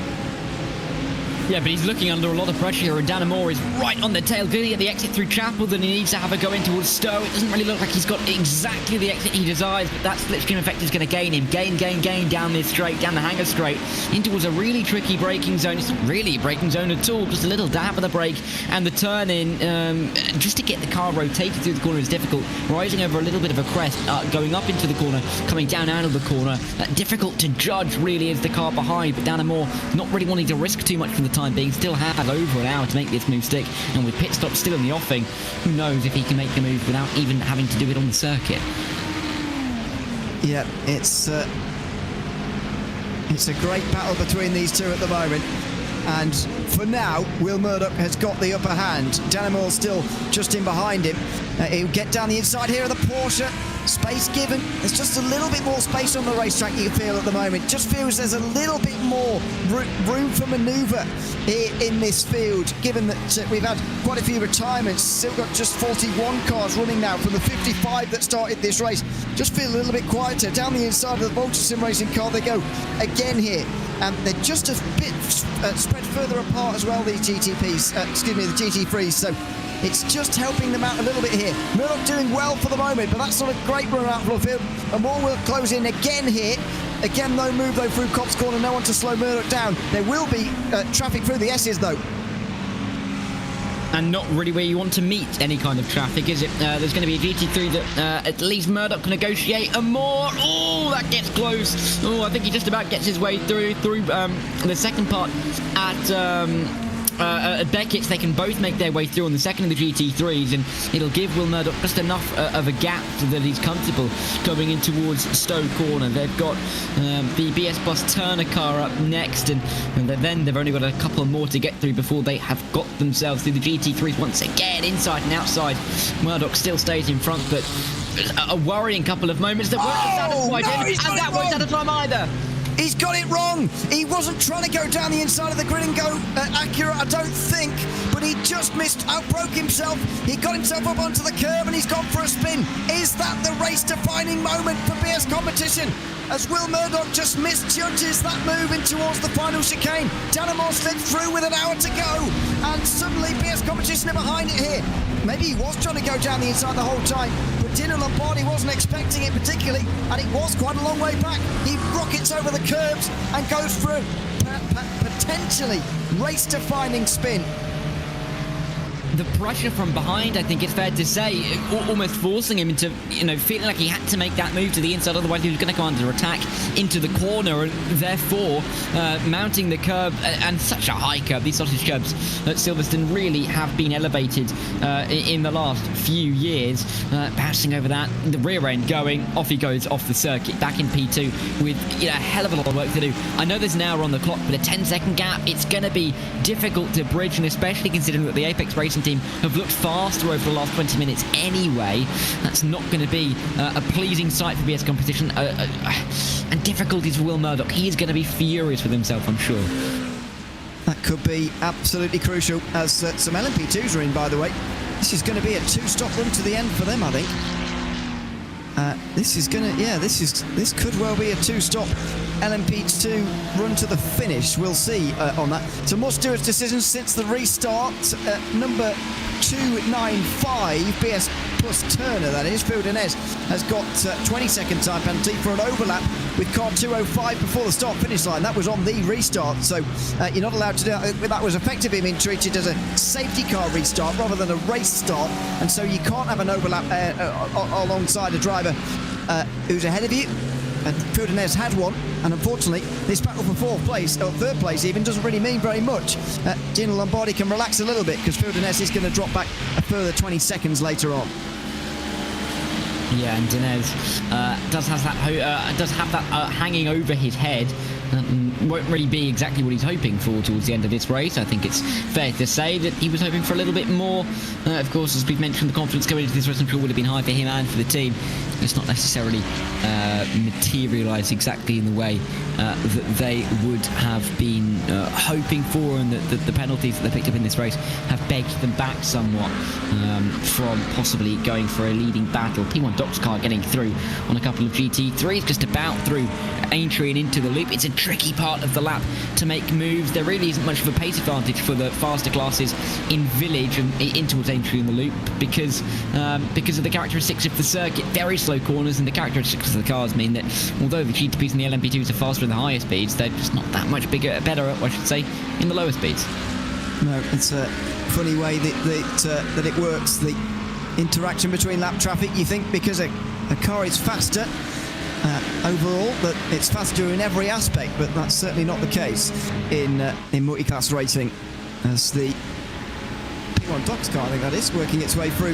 Yeah, but he's looking under a lot of pressure here, and Dan Amor is right on the tail. Good to get the exit through Chapel, then he needs to have a go in towards Stowe. It doesn't really look like he's got exactly the exit he desires, but that slipstream effect is going to gain him. Gain down this straight, down the hanger straight, in towards a really tricky braking zone. It's not really a braking zone at all, just a little dab of the brake, and the turn in, just to get the car rotated through the corner is difficult. Rising over a little bit of a crest, going up into the corner, coming down out of the corner. Difficult to judge, really, is the car behind, but Dan Amor not really wanting to risk too much for the time being, still have over an hour to make this move stick, and with pit stop still in the offing, who knows if he can make the move without even having to do it on the circuit. Yeah, it's a great battle between these two at the moment, and for now Will Murdoch has got the upper hand. Dan Amor still just in behind him. He'll get down the inside here of the Porsche. Space given. There's just a little bit more space on the racetrack, you feel, at the moment. Just feels there's a little bit more room for manoeuvre here in this field, given that we've had quite a few retirements. Still got just 41 cars running now from the 55 that started this race. Just feel a little bit quieter. Down the inside of the Volta Sim Racing car they go again here. They're just a bit spread further apart as well, these GTPs, the GT3s, so it's just helping them out a little bit here. Murdoch doing well for the moment, but that's not a great run out for the field. And more will close in again here. Again, no move though through Cops Corner, no one to slow Murdoch down. There will be traffic through the S's though. And not really where you want to meet any kind of traffic, is it? There's going to be a GT3 that at least Murdoch can negotiate, and more. Oh, that gets close. Oh, I think he just about gets his way through the second part at Beckett's. They can both make their way through on the second of the GT3s, and it'll give Will Murdoch just enough of a gap so that he's comfortable going in towards Stowe Corner. They've got the BS Bus Turner car up next, and then they've only got a couple more to get through before they have got themselves through the GT3s once again, inside and outside. Murdoch still stays in front, but a worrying couple of moments that weren't satisfied, and that won't satisfy him either. He's got it wrong. He wasn't trying to go down the inside of the grid and go accurate, I don't think, but he just outbroke himself. He got himself up onto the curb and he's gone for a spin. Is that the race-defining moment for BS Competition? As Will Murdoch just misjudges that move in towards the final chicane. Dan Amor slips through with an hour to go, and suddenly BS Competition are behind it here. Maybe he was trying to go down the inside the whole time, but Dino Lombardi wasn't expecting it particularly, and it was quite a long way back. He rockets over the curbs and goes for a potentially race-defining spin. The pressure from behind, I think it's fair to say, almost forcing him into, feeling like he had to make that move to the inside, otherwise he was going to go under attack into the corner, and therefore mounting the curb, and such a high curb. These sausage curbs at Silverstone really have been elevated in the last few years. Passing over that, the rear end going, off he goes off the circuit, back in P2 with a hell of a lot of work to do. I know there's an hour on the clock, but a 10-second gap, it's going to be difficult to bridge, and especially considering that the Apex Racing team have looked faster over the last 20 minutes anyway. That's not going to be a pleasing sight for BS Competition, and difficulties for Will Murdoch. He is going to be furious with himself, I'm sure. That could be absolutely crucial, as some LMP2s are in, by the way. This is going to be a two-stop run to the end for them, I think. This could well be a two-stop LMP2 run to the finish. We'll see on that. So more stewards' decisions since the restart. Number 295, BS Plus Turner, that is, Phil Denez, has got 20-second time penalty for an overlap with car 205 before the start-finish line. That was on the restart, so you're not allowed to do that. That was effectively being treated as a safety car restart rather than a race start, and so you can't have an overlap alongside a driver who's ahead of you. And Phil Denez had one, and unfortunately this battle for fourth place, or third place even, doesn't really mean very much. Gino Lombardi can relax a little bit because Phil Denez is going to drop back a further 20 seconds later on. Yeah, and Denez does have that hanging over his head. Won't really be exactly what he's hoping for towards the end of this race. I think it's fair to say that he was hoping for a little bit more. Of course, as we've mentioned, the confidence going into this race, I'm sure, would have been high for him and for the team. it's not necessarily materialised exactly in the way that they would have been hoping for, and that the penalties that they picked up in this race have begged them back somewhat from possibly going for a leading battle. P1 Doc's car getting through on a couple of GT3s, just about through Aintree and into the loop. It's a tricky part of the lap to make moves. There really isn't much of a pace advantage for the faster classes in Village and in towards Aintree in the loop because of the characteristics of the circuit. Very slow corners, and the characteristics of the cars mean that although the GT3s and the LMP2s are faster in the higher speeds, they're just not that much better, I should say, in the lower speeds. No, it's a funny way that it works. The interaction between lap traffic, you think because a car is faster overall, that it's faster in every aspect, but that's certainly not the case in multi-class racing, as the P1 Doc's car, I think that is, working its way through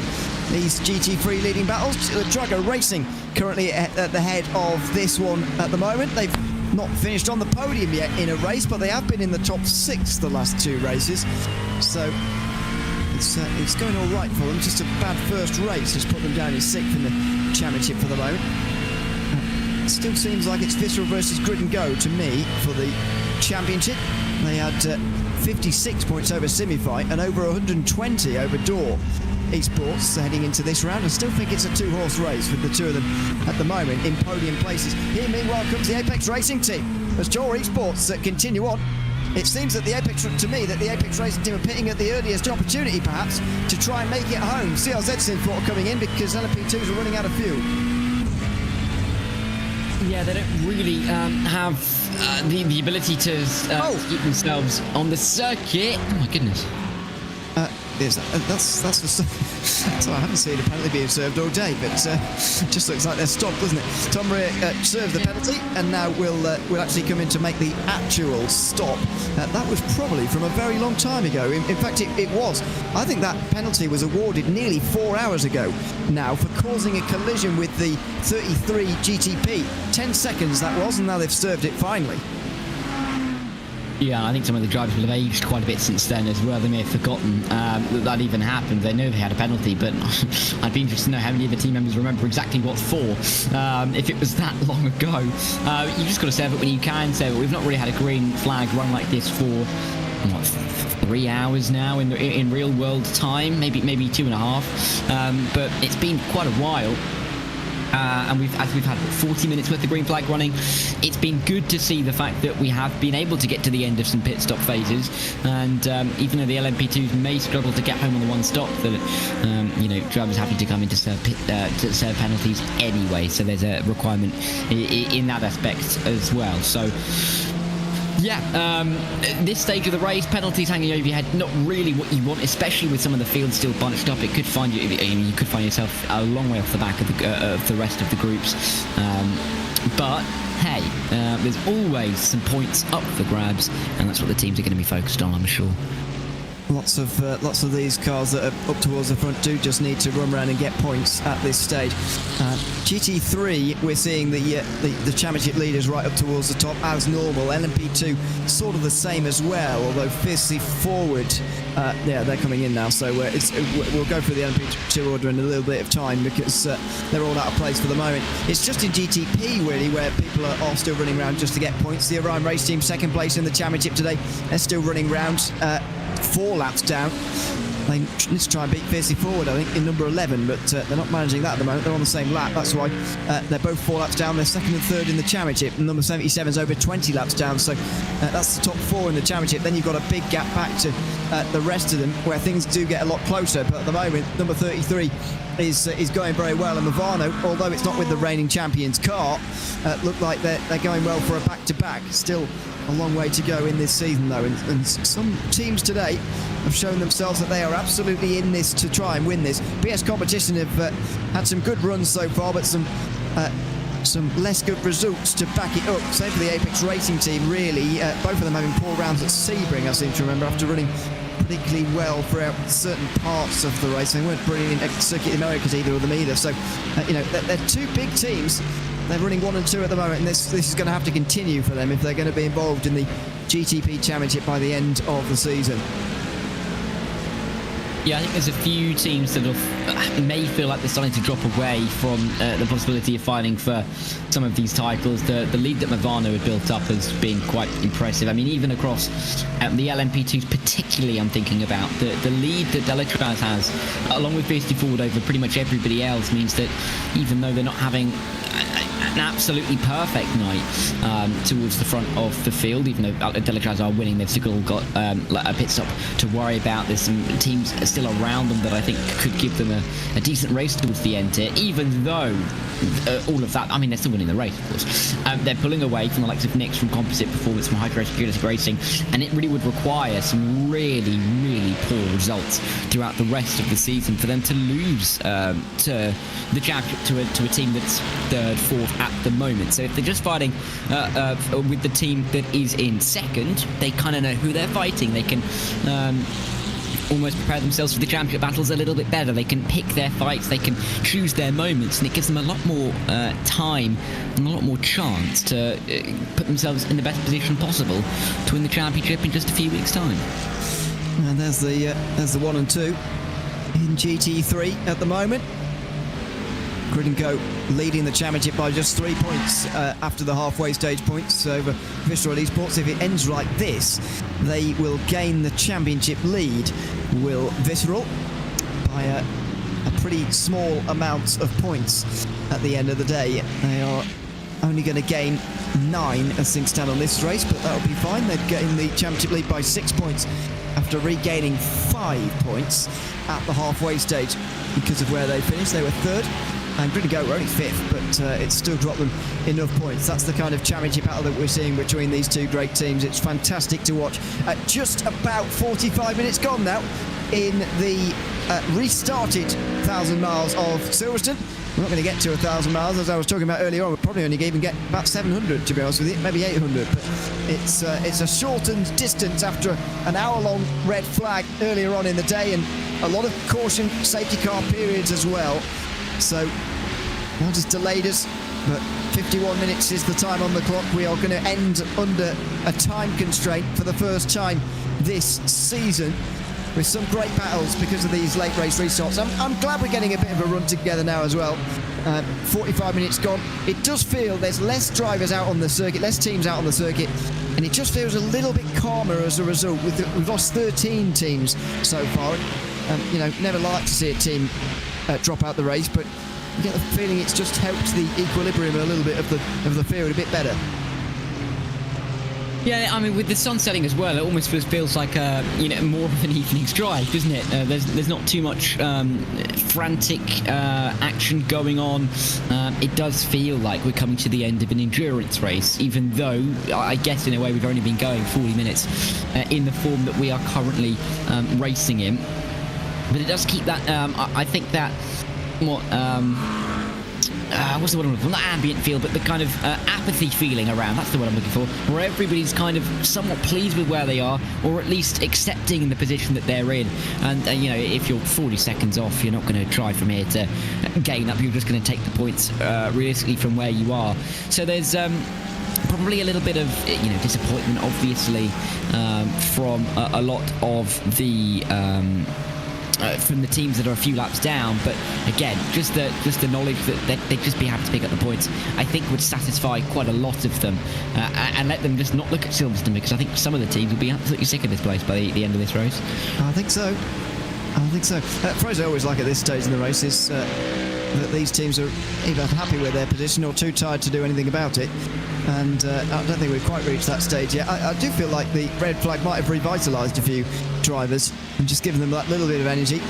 these GT3 leading battles. Drago Racing currently at the head of this one at the moment. They've not finished on the podium yet in a race, but they have been in the top 6 the last 2 races, so it's going all right for them. Just a bad first race has put them down in 6th in the championship for the moment. It still seems like it's Visceral versus Grid and Go to me for the championship. They had 56 points over Simifight and over 120 over Door Esports heading into this round. I still think it's a 2-horse race with the 2 of them at the moment in podium places. Here, meanwhile, comes the Apex Racing team as Door Esports continue on. It seems that the Apex Racing team are pitting at the earliest opportunity, perhaps, to try and make it home. CRZ Synthport coming in because LMP2s are running out of fuel. Yeah, they don't really have the ability to keep themselves on the circuit. Oh my goodness. That's the stuff. So I haven't seen a penalty being served all day, but just looks like they're stopped, doesn't it? Tom Rea served the penalty, and now we'll actually come in to make the actual stop. That was probably from a very long time ago. In fact, it was. I think that penalty was awarded nearly 4 hours ago now for causing a collision with the 33 GTP. 10 seconds that was, and now they've served it finally. Yeah, I think some of the drivers will have aged quite a bit since then as well. They may have forgotten that even happened. They know they had a penalty, but I'd be interested to know how many of the team members remember exactly what for. If it was that long ago, you just got to serve it when you can serve it. We've not really had a green flag run like this for 3 hours now in real world time, maybe 2.5. But it's been quite a while. And we've had 40 minutes worth of green flag running. It's been good to see the fact that we have been able to get to the end of some pit stop phases, and even though the LMP2s may struggle to get home on the one stop, that drivers having to come in to serve penalties anyway. So there's a requirement in that aspect as well. So. Yeah, this stage of the race, penalties hanging over your head, not really what you want, especially with some of the field still bunched up. It could find you could find yourself a long way off the back of the rest of the groups. But hey, there's always some points up for grabs, and that's what the teams are going to be focused on, I'm sure. Lots of these cars that are up towards the front do just need to run around and get points at this stage. GT3, we're seeing the championship leaders right up towards the top as normal. LMP2 sort of the same as well, although fiercely forward. Yeah, they're coming in now, so we'll go through the LMP2 order in a little bit of time because they're all out of place for the moment. It's just in GTP really where people are still running around just to get points. The Orion Race Team, second place in the championship today. They're still running around. 4 laps down. They need to try and beat Fiercely Forward, I think, in number 11, but they're not managing that at the moment. They're on the same lap. That's why they're both 4 laps down. They're second and third in the championship. And number 77's over 20 laps down, so that's the top 4 in the championship. Then you've got a big gap back to the rest of them, where things do get a lot closer. But at the moment, number 33 is going very well. And Movano, although it's not with the reigning champions car, look like they're going well for a back-to-back. Still a long way to go in this season, though, and some teams today have shown themselves that they are absolutely in this to try and win this. BS Competition have had some good runs so far, but some less good results to back it up. Same for the Apex Racing team, really. Both of them having poor rounds at Sebring, I seem to remember, after running particularly well throughout certain parts of the race. They weren't brilliant in Circuit Americas, either of them either. So, they're 2 big teams. They're running 1 and 2 at the moment, and this is going to have to continue for them if they're going to be involved in the GTP Championship by the end of the season. Yeah, I think there's a few teams that may feel like they're starting to drop away from the possibility of fighting for some of these titles. The lead that Movano had built up has been quite impressive. I mean, even across the LMP2s particularly, I'm thinking about the lead that Delectraz has, along with basically forward over pretty much everybody else, means that even though they're not having an absolutely perfect night towards the front of the field, even though Delectraz are winning, they've still got a pit stop to worry about. There's some teams still around them that I think could give them a decent race towards the end here, even though all of that, I mean, they're still winning the race, of course. They're pulling away from the likes of Nix, from Composite Performance, from Hyper Racing, and it really would require some really, really poor results throughout the rest of the season for them to lose to the championship to a team that's third, fourth at the moment. So if they're just fighting with the team that is in second, they kind of know who they're fighting. They can almost prepare themselves for the championship battles a little bit better. They can pick their fights, they can choose their moments, and it gives them a lot more time and a lot more chance to put themselves in the best position possible to win the championship in just a few weeks' time. And there's the 1 and 2 in GT3 at the moment. Grid and Go leading the championship by just 3 points after the halfway stage points over Visceral Esports. If it ends like this, they will gain the championship lead, will Visceral, by a pretty small amount of points at the end of the day. They are only going to gain 9 as things stand on this race, but that'll be fine. They've gained the championship lead by 6 points after regaining 5 points at the halfway stage because of where they finished. They were third, and Grid and Go were only 5th, but it still dropped them enough points. That's the kind of championship battle that we're seeing between these two great teams. It's fantastic to watch. Just about 45 minutes gone now in the restarted 1,000 miles of Silverstone. We're not going to get to 1,000 miles, as I was talking about earlier on. We'll probably only even get about 700, to be honest with you, maybe 800. But it's a shortened distance after an hour-long red flag earlier on in the day, and a lot of caution safety car periods as well. So that has delayed us, but 51 minutes is the time on the clock. We are going to end under a time constraint for the first time this season, with some great battles because of these late race restarts. I'm glad we're getting a bit of a run together now as well. 45 minutes gone. It does feel there's less drivers out on the circuit, less teams out on the circuit, and it just feels a little bit calmer as a result. We've lost 13 teams so far. You know, never like to see a team drop out the race, but you get the feeling it's just helped the equilibrium a little bit of the field a bit better. Yeah, I mean, with the sun setting as well, it almost feels like more of an evening's drive, doesn't it? There's not too much frantic action going on. It does feel like we're coming to the end of an endurance race, even though I guess in a way we've only been going 40 minutes in the form that we are currently racing in. But it does keep that, I think that, what's the word I'm looking for? Not ambient feel, but the kind of apathy feeling around. That's the word I'm looking for. Where everybody's kind of somewhat pleased with where they are, or at least accepting the position that they're in. And, you know, if you're 40 seconds off, you're not going to try from here to gain up. You're just going to take the points realistically from where you are. So there's probably a little bit of, you know, disappointment, obviously, from a lot of the from the teams that are a few laps down, but again, just the knowledge that they'd just be happy to pick up the points, I think would satisfy quite a lot of them, and let them just not look at Silverstone, because I think some of the teams will be absolutely sick of this place by the end of this race. I think so. Phrase I always like at this stage in the race is that these teams are either happy with their position or too tired to do anything about it. And I don't think we've quite reached that stage yet. I do feel like the red flag might have revitalised a few drivers and just given them that little bit of energy.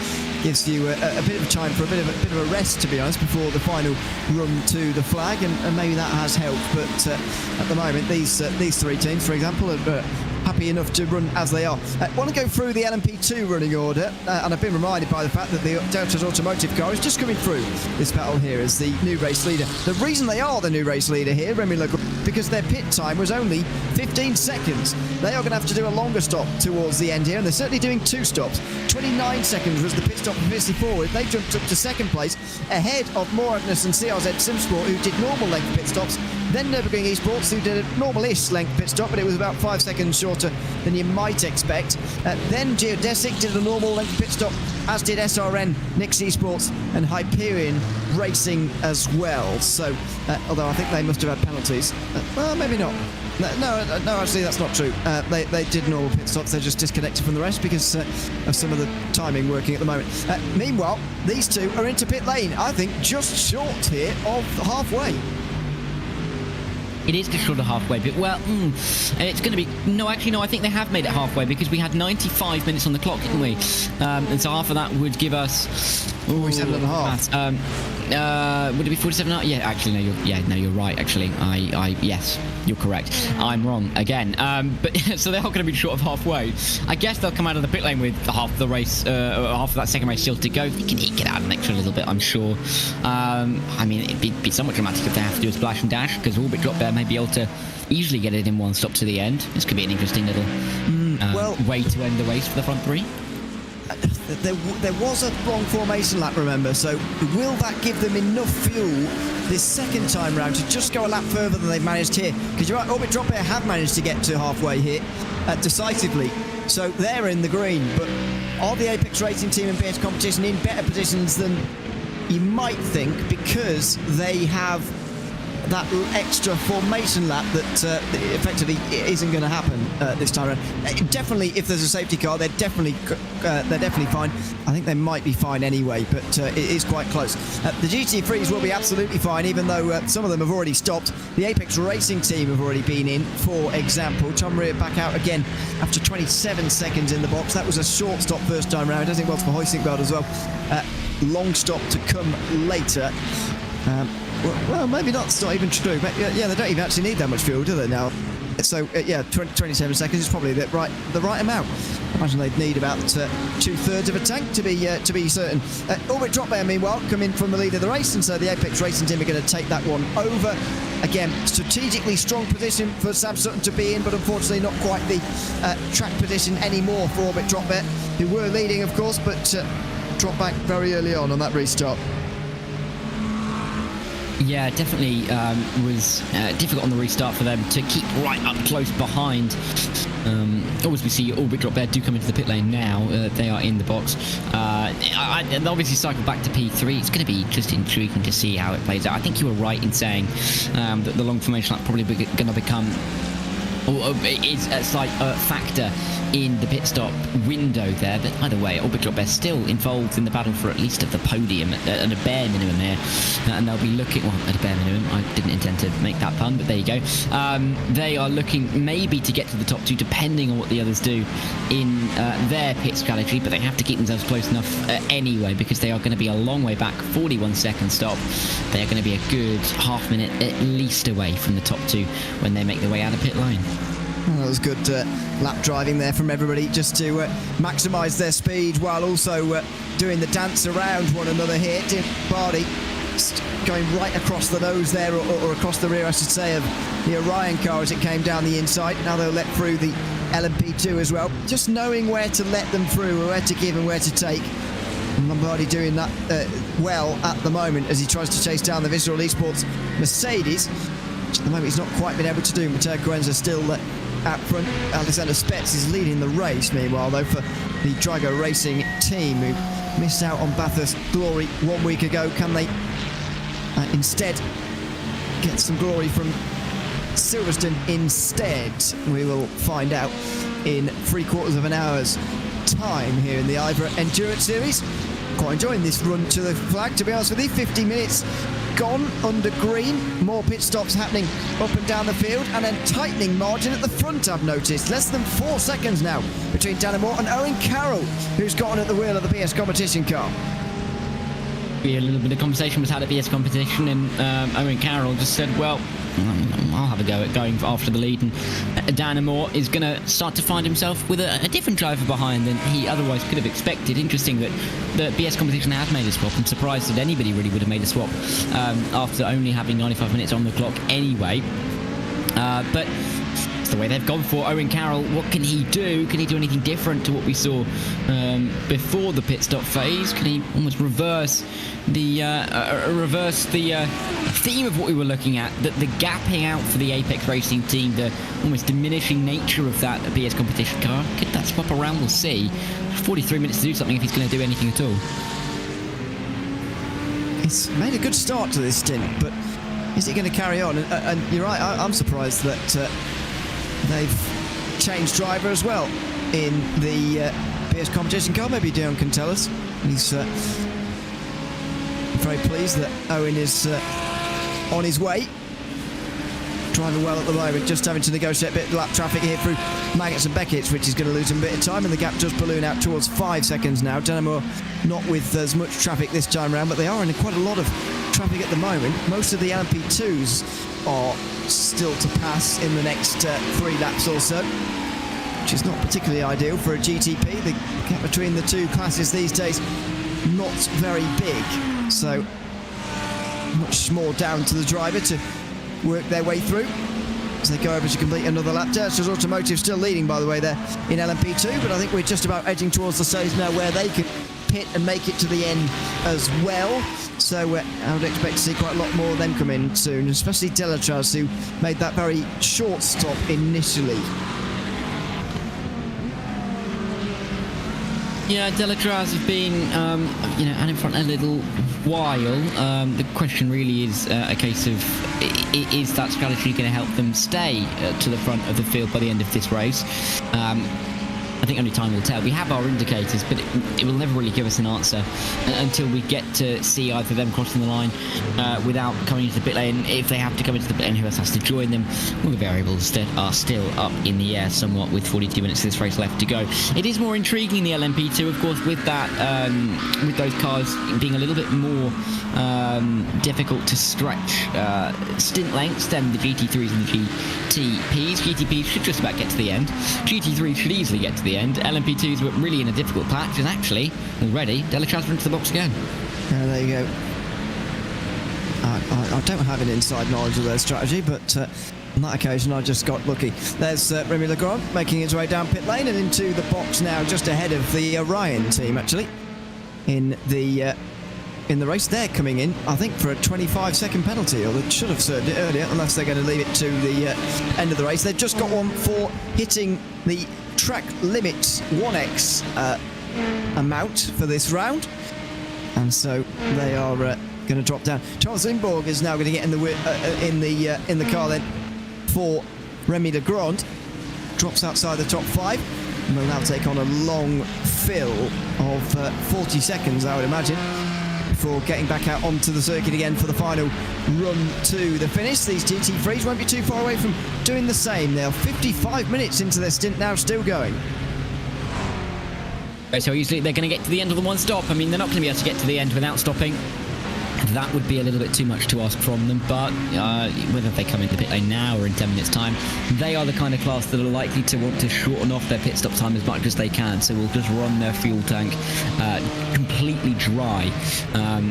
Gives you a bit of time for a bit of a rest, to be honest, before the final run to the flag, and maybe that has helped. But at the moment, these 3 teams, for example, are happy enough to run as they are. I want to go through the LMP2 running order, and I've been reminded by the fact that the Delta's automotive car is just coming through this battle here as the new race leader. The reason they are the new race leader here, Remy because their pit time was only 15 seconds. They are going to have to do a longer stop towards the end here, and they're certainly doing 2 stops. 29 seconds was the pit stop for Vissy Forward. They jumped up to second place ahead of Moragnus and CRZ Simsport, who did normal length pit stops. Then Nürburgring Esports, who did a normal-ish length pit stop, but it was about 5 seconds shorter than you might expect. Then Geodesic did a normal length pit stop, as did SRN, Nix Esports, and Hyperion Racing as well. So, although I think they must have had penalties. Well, maybe not. No, actually that's not true. They did normal pit stops. They're just disconnected from the rest because of some of the timing working at the moment. Meanwhile, these two are into pit lane. I think just short here of halfway. It is just short of halfway, but well, it's going to be... No, actually, no, I think they have made it halfway because we had 95 minutes on the clock, didn't we? And so half of that would give us... 47 and a half. Would it be 47 and a half? Yeah, actually, no, you're right, actually. Yes, you're correct. I'm wrong again. But so they're all going to be short of halfway. I guess they'll come out of the pit lane with half the race, half of that second race still to go. They can eke it out an extra little bit, I'm sure. I mean, it'd be somewhat dramatic if they have to do a splash and dash, because Orbit Drop Bear may be able to easily get it in one stop to the end. This could be an interesting little way to end the race for the front three. There was a wrong formation lap, remember, so will that give them enough fuel this second time round to just go a lap further than they've managed here? Because you're right, Orbit Drop Bear have managed to get to halfway here decisively, so they're in the green. But are the Apex Racing Team and BS Competition in better positions than you might think, because they have that extra formation lap that effectively isn't going to happen this time around? Definitely, if there's a safety car, they're definitely fine. I think they might be fine anyway, but it is quite close. The GT3s will be absolutely fine, even though some of them have already stopped. The Apex Racing Team have already been in, for example. Tom Rear back out again after 27 seconds in the box. That was a short stop first time round. I think it was for Hoysinkveld as well. Long stop to come later. Well, maybe not. It's not even true. But yeah, they don't even actually need that much fuel, do they now? So yeah, 27 seconds is probably the right amount. I imagine they'd need about 2/3 of a tank to be certain. Orbit Drop Bear, meanwhile, come in from the lead of the race, and so the Apex Racing Team are going to take that one over. Again, strategically strong position for Sam Sutton to be in, but unfortunately not quite the track position anymore for Orbit Drop Bear, who were leading, of course, but dropped back very early on that restart. Yeah, definitely was difficult on the restart for them to keep right up close behind. Always we see Orbit Drop Bear do come into the pit lane now. They are in the box. And obviously cycle back to P3. It's going to be just intriguing to see how it plays out. I think you were right in saying that the long formation lap probably going to become... is a slight factor in the pit stop window there, but either way, Orbit Drop Bear still involved in the battle for at least of the podium at a bare minimum here, and they'll be looking, well, at a bare minimum, I didn't intend to make that pun, but there you go. They are looking maybe to get to the top two, depending on what the others do in their pit strategy, but they have to keep themselves close enough anyway, because they are going to be a long way back. 41 second stop. They are going to be a good half minute at least away from the top two when they make their way out of pit lane. Well, that was good lap driving there from everybody, just to maximise their speed while also doing the dance around one another here. Tim Bardi going right across the nose there, or across the rear, I should say, of the Orion car as it came down the inside. Now they'll let through the LMP2 as well. Just knowing where to let them through, where to give and where to take. And Lombardi doing that well at the moment as he tries to chase down the Visceral Esports Mercedes, which at the moment he's not quite been able to do. Matteo Coenza still out front. Alexander Spetz is leading the race, meanwhile, though, for the Drago Racing Team, who missed out on Bathurst glory 1 week ago. Can they instead get some glory from Silverstone instead? We will find out in 3/4 of an hour's time here in the IVRA Endurance Series. Quite enjoying this run to the flag, to be honest with you. 50 minutes gone under green. More pit stops happening up and down the field, and a tightening margin at the front, I've noticed. Less than 4 seconds now between Dana Moore and Owen Carroll, who's gotten at the wheel of the BS Competition car. A little bit of conversation was had at BS Competition, and Owen Carroll just said, well, I'll have a go at going after the lead, and Dana Moore is going to start to find himself with a different driver behind than he otherwise could have expected. Interesting that the BS Competition has made a swap. I'm surprised that anybody really would have made a swap after only having 95 minutes on the clock anyway. But it's the way they've gone for Owen Carroll. What can he do? Can he do anything different to what we saw before the pit stop phase? Can he almost reverse the theme of what we were looking at, the gapping out for the Apex Racing team, the almost diminishing nature of that BS competition car? Could that swap around? We'll see. 43 minutes to do something if he's going to do anything at all. He's made a good start to this stint, but is he going to carry on? And you're right, I'm surprised that they've changed driver as well in the BS competition car. Maybe Dion can tell us. He's very pleased that Owen is on his way. Driving well at the moment, just having to negotiate a bit of lap traffic here through Maggots and Beckett's, which is going to lose him a bit of time, and the gap does balloon out towards 5 seconds now. Denimore not with as much traffic this time around, but they are in quite a lot of traffic at the moment. Most of the LMP2s are still to pass in the next 3 laps or so, which is not particularly ideal for a GTP. The gap between the two classes these days not very big, so much more down to the driver to work their way through as they go over to complete another lap. Dersters Automotive still leading, by the way, there in LMP2, but I think we're just about edging towards the stage now where they can pit and make it to the end as well. So I would expect to see quite a lot more of them come in soon, especially Delatraz, who made that very short stop initially. Yeah, Delatraz have been, out in front a little while. The question really is a case of, is that strategy going to help them stay to the front of the field by the end of this race? I think only time will tell. We have our indicators, but it will never really give us an answer until we get to see either them crossing the line without coming into the pit lane. If they have to come into the pit lane, who else has to join them? All the variables are still up in the air somewhat with 42 minutes of this race left to go. It is more intriguing, the LMP2, of course, with that, with those cars being a little bit more difficult to stretch stint lengths than the GT3s and the GTPs. GTPs should just about get to the end. GT3 should easily get to the end. LMP2s were really in a difficult patch, and actually, already, Delatraz into the box again. There you go. I don't have an inside knowledge of their strategy, but on that occasion I just got lucky. There's Remy Legrand making his way down pit lane and into the box now, just ahead of the Orion team, actually, in the race. They're coming in, I think, for a 25-second penalty, or they should have served it earlier, unless they're going to leave it to the end of the race. They've just got one for hitting the track limit 1x amount for this round, and so they are going to drop down. Charles Lindborg is now going to get in the car then for Remy Legrand. Drops outside the top 5 and will now take on a long fill of 40 seconds, I would imagine, before getting back out onto the circuit again for the final run to the finish. These GT3s won't be too far away from doing the same. They're 55 minutes into their stint now, still going. So usually they're going to get to the end of the one stop. I mean, they're not going to be able to get to the end without stopping. That would be a little bit too much to ask from them, but whether they come into the pit lane now or in 10 minutes time, they are the kind of class that are likely to want to shorten off their pit stop time as much as they can, so we'll just run their fuel tank completely dry.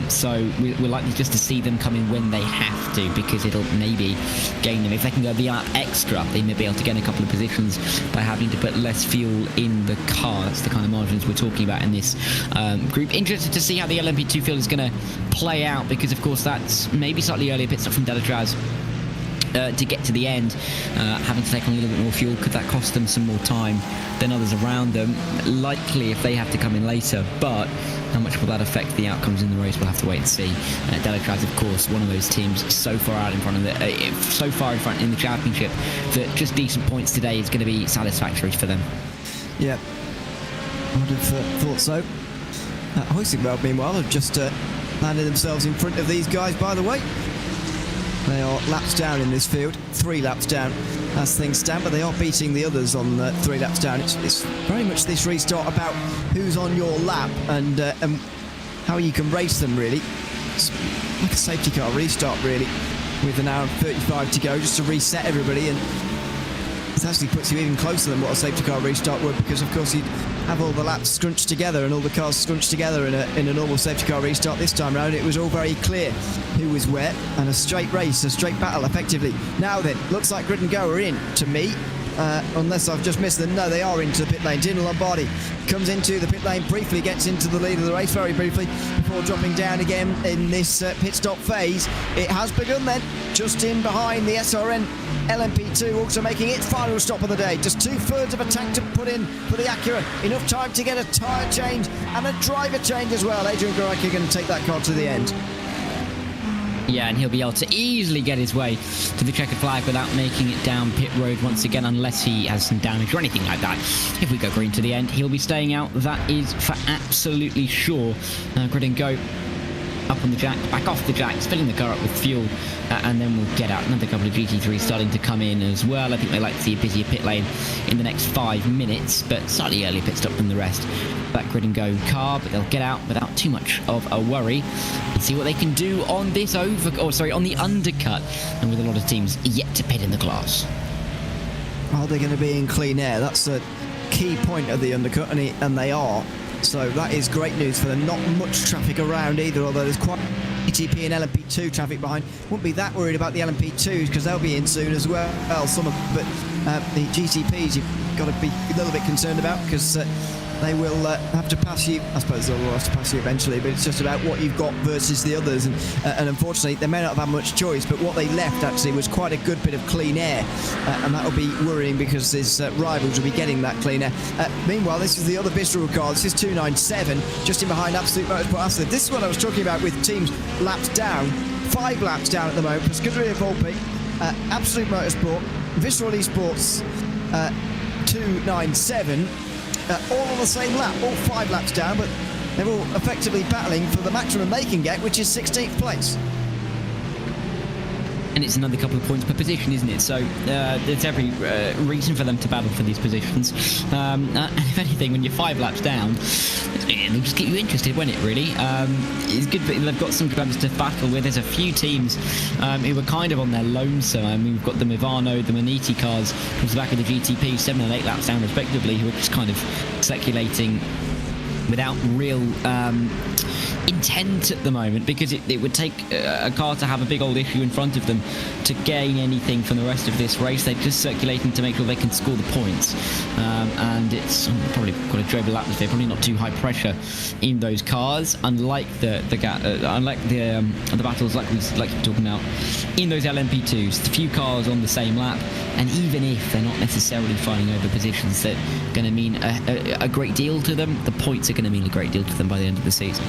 So we're likely just to see them come in when they have to, because it'll maybe gain them. If they can go the extra, they may be able to gain a couple of positions by having to put less fuel in the car. That's the kind of margins we're talking about in this group. Interested to see how the LMP2 field is going to play out, because of course that's maybe slightly earlier pit stop from Delatraz to get to the end, having to take on a little bit more fuel. Could that cost them some more time than others around them? Likely if they have to come in later, but how much will that affect the outcomes in the race? We'll have to wait and see. Delatraz, of course, one of those teams so far out in front of so far in front in the championship that just decent points today is going to be satisfactory for them. Yeah, I would have thought so. Hoisingwell, meanwhile, have just landed themselves in front of these guys, by the way. They are laps down in this field, 3 laps down as things stand, but they are beating the others on 3 laps down. It's very much this restart about who's on your lap and how you can race them, really. It's like a safety car restart, really, with an hour and 35 to go, just to reset everybody and it actually puts you even closer than what a safety car restart would, because of course you'd have all the laps scrunched together and all the cars scrunched together in a normal safety car restart. This time round it was all very clear who was where, and a straight race, a straight battle effectively. Now then, looks like Grid and Go are in to me. Unless I've just missed them. No, they are into the pit lane. Gino Lombardi comes into the pit lane briefly, gets into the lead of the race very briefly before dropping down again in this pit stop phase. It has begun then, just in behind the SRN LMP2, also making its final stop of the day. Just 2/3 of a tank to put in for the Acura. Enough time to get a tyre change and a driver change as well. Adrian Goracki going to take that car to the end. Yeah, and he'll be able to easily get his way to the checkered flag without making it down pit road once again, unless he has some damage or anything like that. If we go green to the end, he'll be staying out. That is for absolutely sure. Grid and Go up on the jack, back off the jacks, filling the car up with fuel, and then we'll get out. Another couple of GT3s starting to come in as well. I think they like to see a busier pit lane in the next 5 minutes, but slightly earlier pit stop than the rest. That Grid and Go car, but they'll get out without too much of a worry and see what they can do on this on the undercut, and with a lot of teams yet to pit in the class. Are they going to be in clean air? That's a key point of the undercut, and they are. So that is great news for them. Not much traffic around either, although there's quite GTP and LMP2 traffic behind. Wouldn't be that worried about the LMP2s because they'll be in soon as well. But the GTPs you've got to be a little bit concerned about, because they will have to pass you. I suppose they'll have to pass you eventually, but it's just about what you've got versus the others, and unfortunately they may not have had much choice, but what they left actually was quite a good bit of clean air, and that will be worrying because his rivals will be getting that clean air. Meanwhile, this is the other Bistro car. This is 297, just in behind Absolute Motorsport Aston. This is what I was talking about with teams laps down, 5 laps down at the moment. Scuderia Volpi, Absolute Motorsport, Visceral Esports, 297. All on the same lap, all 5 laps down, but they're all effectively battling for the maximum they can get, which is 16th place. And it's another couple of points per position, isn't it? So there's every reason for them to battle for these positions. And if anything, when you're 5 laps down, it'll just get you interested, won't it, really? It's good that they've got some drivers to battle with. There's a few teams who are kind of on their lonesome. I mean, we've got the Movano, the Maniti cars from the back of the GTP, 7 and 8 laps down respectively, who are just kind of circulating without real intent at the moment, because it would take a car to have a big old issue in front of them to gain anything from the rest of this race. They're just circulating to make sure they can score the points, and it's probably got a dribble atmosphere, probably not too high pressure in those cars, unlike the battles like we're talking about in those LMP2s. The few cars on the same lap, and even if they're not necessarily fighting over positions that are going to mean a great deal to them, the points are going to mean a great deal to them by the end of the season.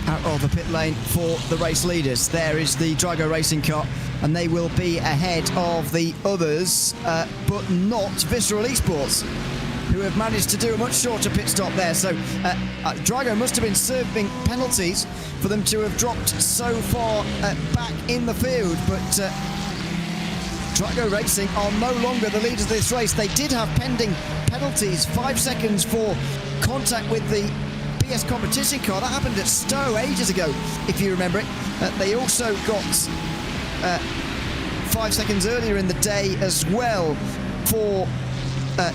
Out of the pit lane for the race leaders, there is the Drago Racing car, and they will be ahead of the others, but not Visceral Esports, who have managed to do a much shorter pit stop there. So Drago must have been serving penalties for them to have dropped so far back in the field, but Drago Racing are no longer the leaders of this race. They did have pending penalties, 5 seconds for contact with the PS competition car. That happened at Stowe ages ago, if you remember it. They also got 5 seconds earlier in the day as well for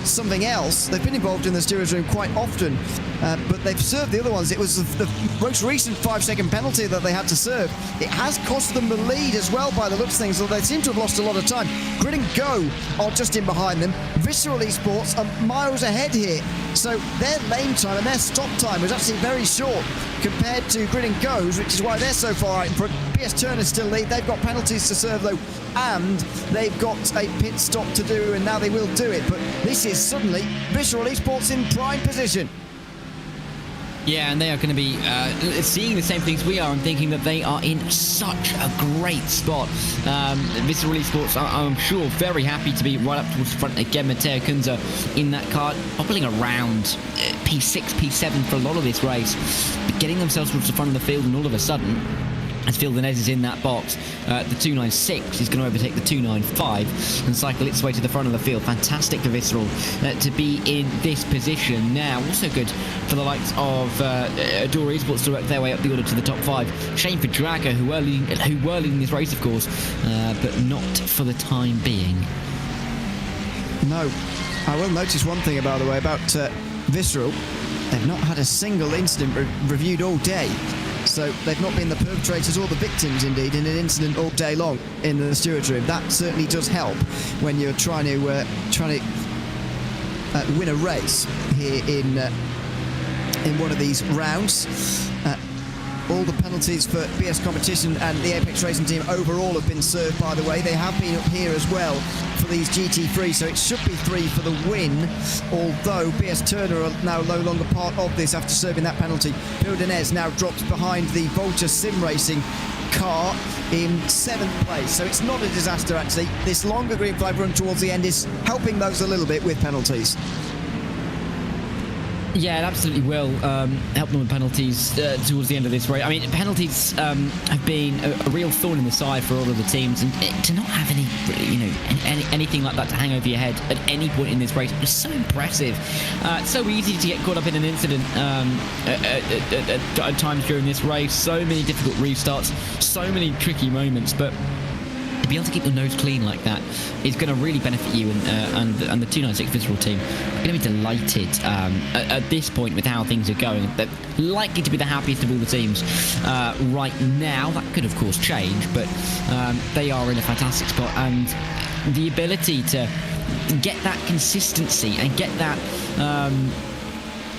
something else. They've been involved in the steerage room quite often, but they've served the other ones. It was the most recent 5-second penalty that they had to serve. It has cost them the lead as well by the looks of things, although they seem to have lost a lot of time. Grid and Go are just in behind them. Visceral Esports are miles ahead here, so their lane time and their stop time was actually very short compared to Grid and Go's, which is why they're so far out in front. PS Turner still lead. They've got penalties to serve though, and they've got a pit stop to do, and now they will do it. But this is suddenly Visceral Esports in prime position. Yeah, and they are going to be seeing the same things we are and thinking that they are in such a great spot. Visceral Esports, I'm sure, very happy to be right up towards the front again. Matteo Kunze in that car, hobbling around P6, P7 for a lot of this race, but getting themselves towards the front of the field, and all of a sudden, as Phil Denez is in that box. The 296 is going to overtake the 295 and cycle its way to the front of the field. Fantastic for Visceral to be in this position now. Also good for the likes of Adora Esports to work their way up the order to the top 5. Shame for Drago, who were leading this race, of course, but not for the time being. No. I will notice one thing, by the way, about Visceral. They've not had a single incident reviewed all day. So they've not been the perpetrators or the victims, indeed, in an incident all day long in the stewards room. That certainly does help when you're trying to win a race here in one of these rounds. All the penalties for BS Competition and the Apex Racing Team overall have been served, by the way. They have been up here as well for these GT3, so it should be 3 for the win, although BS Turner are now no longer part of this after serving that penalty. Phil Denez now drops behind the Vulture Sim Racing car in 7th place, so it's not a disaster actually. This longer green flag run towards the end is helping those a little bit with penalties. Yeah, it absolutely will help them with penalties towards the end of this race. I mean, penalties have been a real thorn in the side for all of the teams, and to not have anything like that to hang over your head at any point in this race is so impressive. It's so easy to get caught up in an incident at times during this race. So many difficult restarts, so many tricky moments, but to be able to keep your nose clean like that is going to really benefit you, and the 296 Visceral team are going to be delighted at this point with how things are going. They're likely to be the happiest of all the teams right now. That could, of course, change, but they are in a fantastic spot, and the ability to get that consistency and get that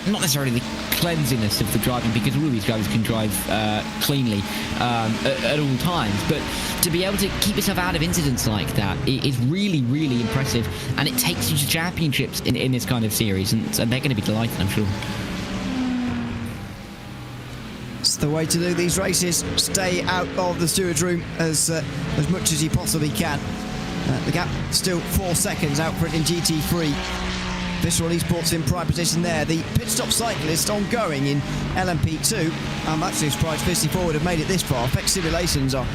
not necessarily the cleanliness of the driving, because all of these drivers can drive cleanly at all times, but to be able to keep yourself out of incidents like that is really, really impressive, and it takes you to championships in this kind of series, and they're going to be delighted, I'm sure. It's the way to do these races. Stay out of the stewards room as much as you possibly can. The gap still 4 seconds out for it in GT3. Visceral Esports in prime position there. The pit stop cyclist ongoing in LMP2. I'm actually surprised 54 would have made it this far. Effect simulations are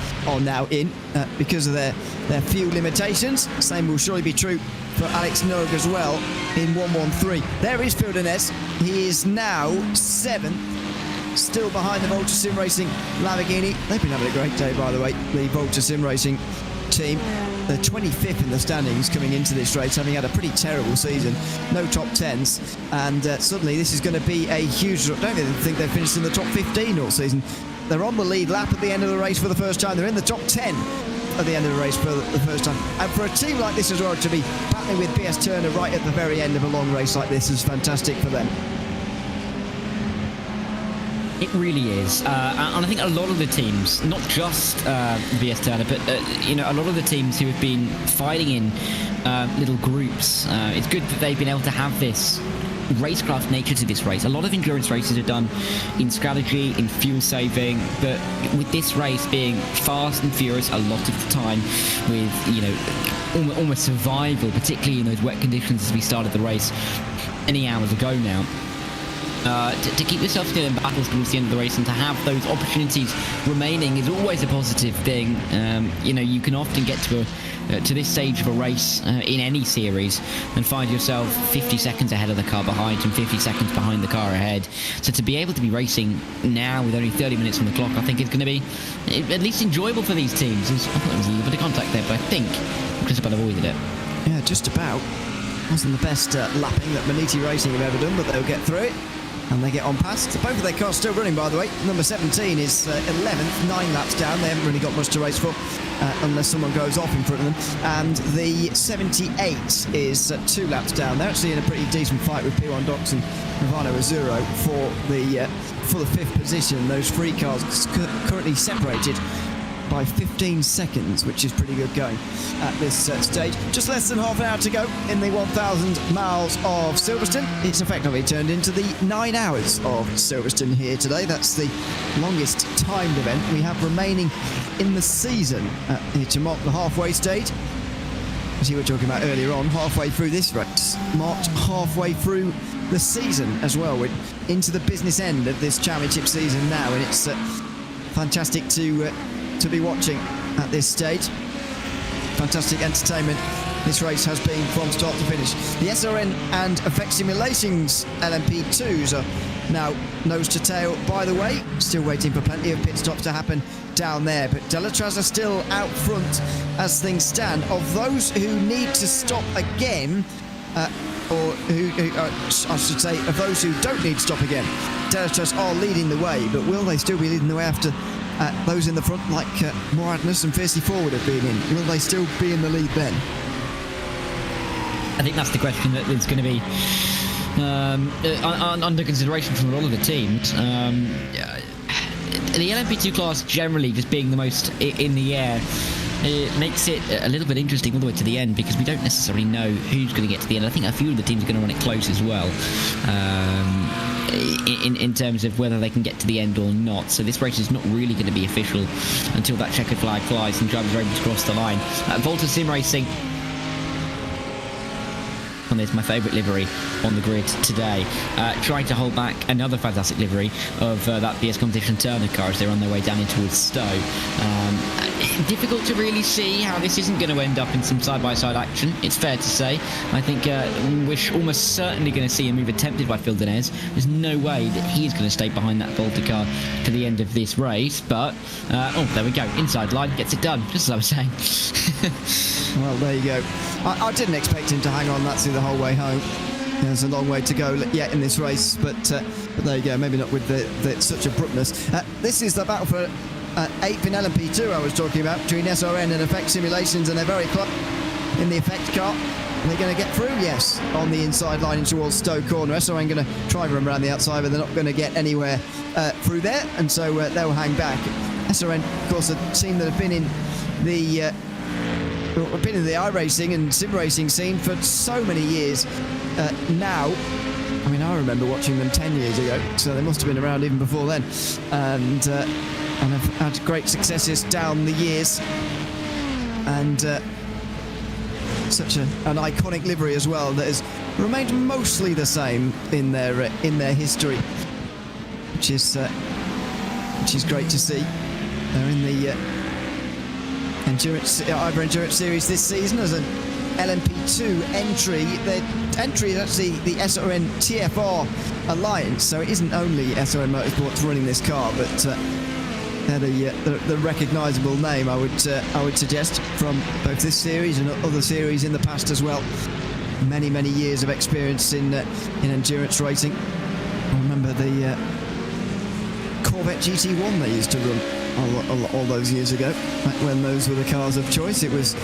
now in because of their fuel limitations. Same will surely be true for Alex Nogue as well in 113. There is Phil Denez. He is now 7th, still behind the Vulture Sim Racing Lamborghini. They've been having a great day, by the way, the Vulture Sim Racing team. They're 25th in the standings coming into this race, having had a pretty terrible season. No top 10s, and suddenly this is going to be a huge... I don't even think they've finished in the top 15 all season. They're on the lead lap at the end of the race for the first time. They're in the top 10 at the end of the race for the first time. And for a team like this as well to be battling with BS Turner right at the very end of a long race like this is fantastic for them. It really is, and I think a lot of the teams, not just VS Turner, but a lot of the teams who have been fighting in little groups, it's good that they've been able to have this racecraft nature to this race. A lot of endurance races are done in strategy, in fuel saving, but with this race being fast and furious a lot of the time, with almost survival, particularly in those wet conditions as we started the race many hours ago now. To keep yourself still in battles towards the end of the race and to have those opportunities remaining is always a positive thing. You can often get to this stage of a race in any series and find yourself 50 seconds ahead of the car behind and 50 seconds behind the car ahead. So to be able to be racing now with only 30 minutes on the clock, I think is going to be at least enjoyable for these teams. I thought there was a little bit of contact there, but I think just about avoided it. Yeah, just about. Wasn't the best lapping that Maniti Racing have ever done, but they'll get through it. And they get on past. Both of their cars still running, by the way. Number 17 is 11th, 9 laps down. They haven't really got much to race for, unless someone goes off in front of them. And the 78 is 2 laps down. They're actually in a pretty decent fight with P1 Docs and Nirvana Azzurro for the 5th position. Those 3 cars currently separated by 15 seconds, which is pretty good going at this stage. Just less than half an hour to go in the 1,000 miles of Silverstone. It's effectively turned into the 9 hours of Silverstone here today. That's the longest timed event we have remaining in the season here to mark the halfway stage. As you were talking about earlier on, halfway through this race, marked halfway through the season as well. We're into the business end of this championship season now, and it's fantastic to be watching at this stage. Fantastic entertainment this race has been from start to finish. The SRN and Effect Simulations LMP2s are now nose to tail, by the way. Still waiting for plenty of pit stops to happen down there, but Delatraz are still out front as things stand. Of those who need to stop again, or I should say, of those who don't need to stop again, Delatraz are leading the way, but will they still be leading the way after those in the front like Moradness and Fiercely Forward have been in? Will they still be in the lead then? I think that's the question that is going to be under consideration from a lot of the teams. The LMP2 class generally just being the most in the air, it makes it a little bit interesting all the way to the end, because we don't necessarily know who's going to get to the end. I think a few of the teams are going to run it close as well, in terms of whether they can get to the end or not. So this race is not really going to be official until that checkered flag flies and drivers are able to cross the line. Volta Sim Racing, and there's my favourite livery on the grid today, trying to hold back another fantastic livery of that BS Competition Turner car as they're on their way down in towards Stowe. Difficult to really see how this isn't going to end up in some side-by-side action, it's fair to say. I think we're almost certainly going to see a move attempted by Phil Denez. There's no way that he's going to stay behind that Volta car to the end of this race, but oh, there we go, inside line, gets it done, just as I was saying. Well, there you go. I didn't expect him to hang on that through the whole way home. There's a long way to go yet in this race, but there you go, maybe not with such abruptness. This is the battle for 8th in LMP2 I was talking about, between SRN and Effect Simulations, and they're very close in the Effect car. Are they going to get through? Yes, on the inside line towards Stowe Corner. SRN going to try and run around the outside, but they're not going to get anywhere through there, and so they'll hang back. SRN, of course, a team that have been in the iRacing and sim racing scene for so many years now. I mean, I remember watching them 10 years ago, so they must have been around even before then, and have had great successes down the years, and such an iconic livery as well that has remained mostly the same in their history, which is great to see. They're in the IVRA Endurance Series this season as an LMP2 entry. Their entry is actually the SRN TFR Alliance, so it isn't only SRN Motorsports running this car, but they're the recognisable name, I would suggest, from both this series and other series in the past as well. Many years of experience in endurance racing. I remember the Corvette GT1 they used to run all those years ago, back when those were the cars of choice. It was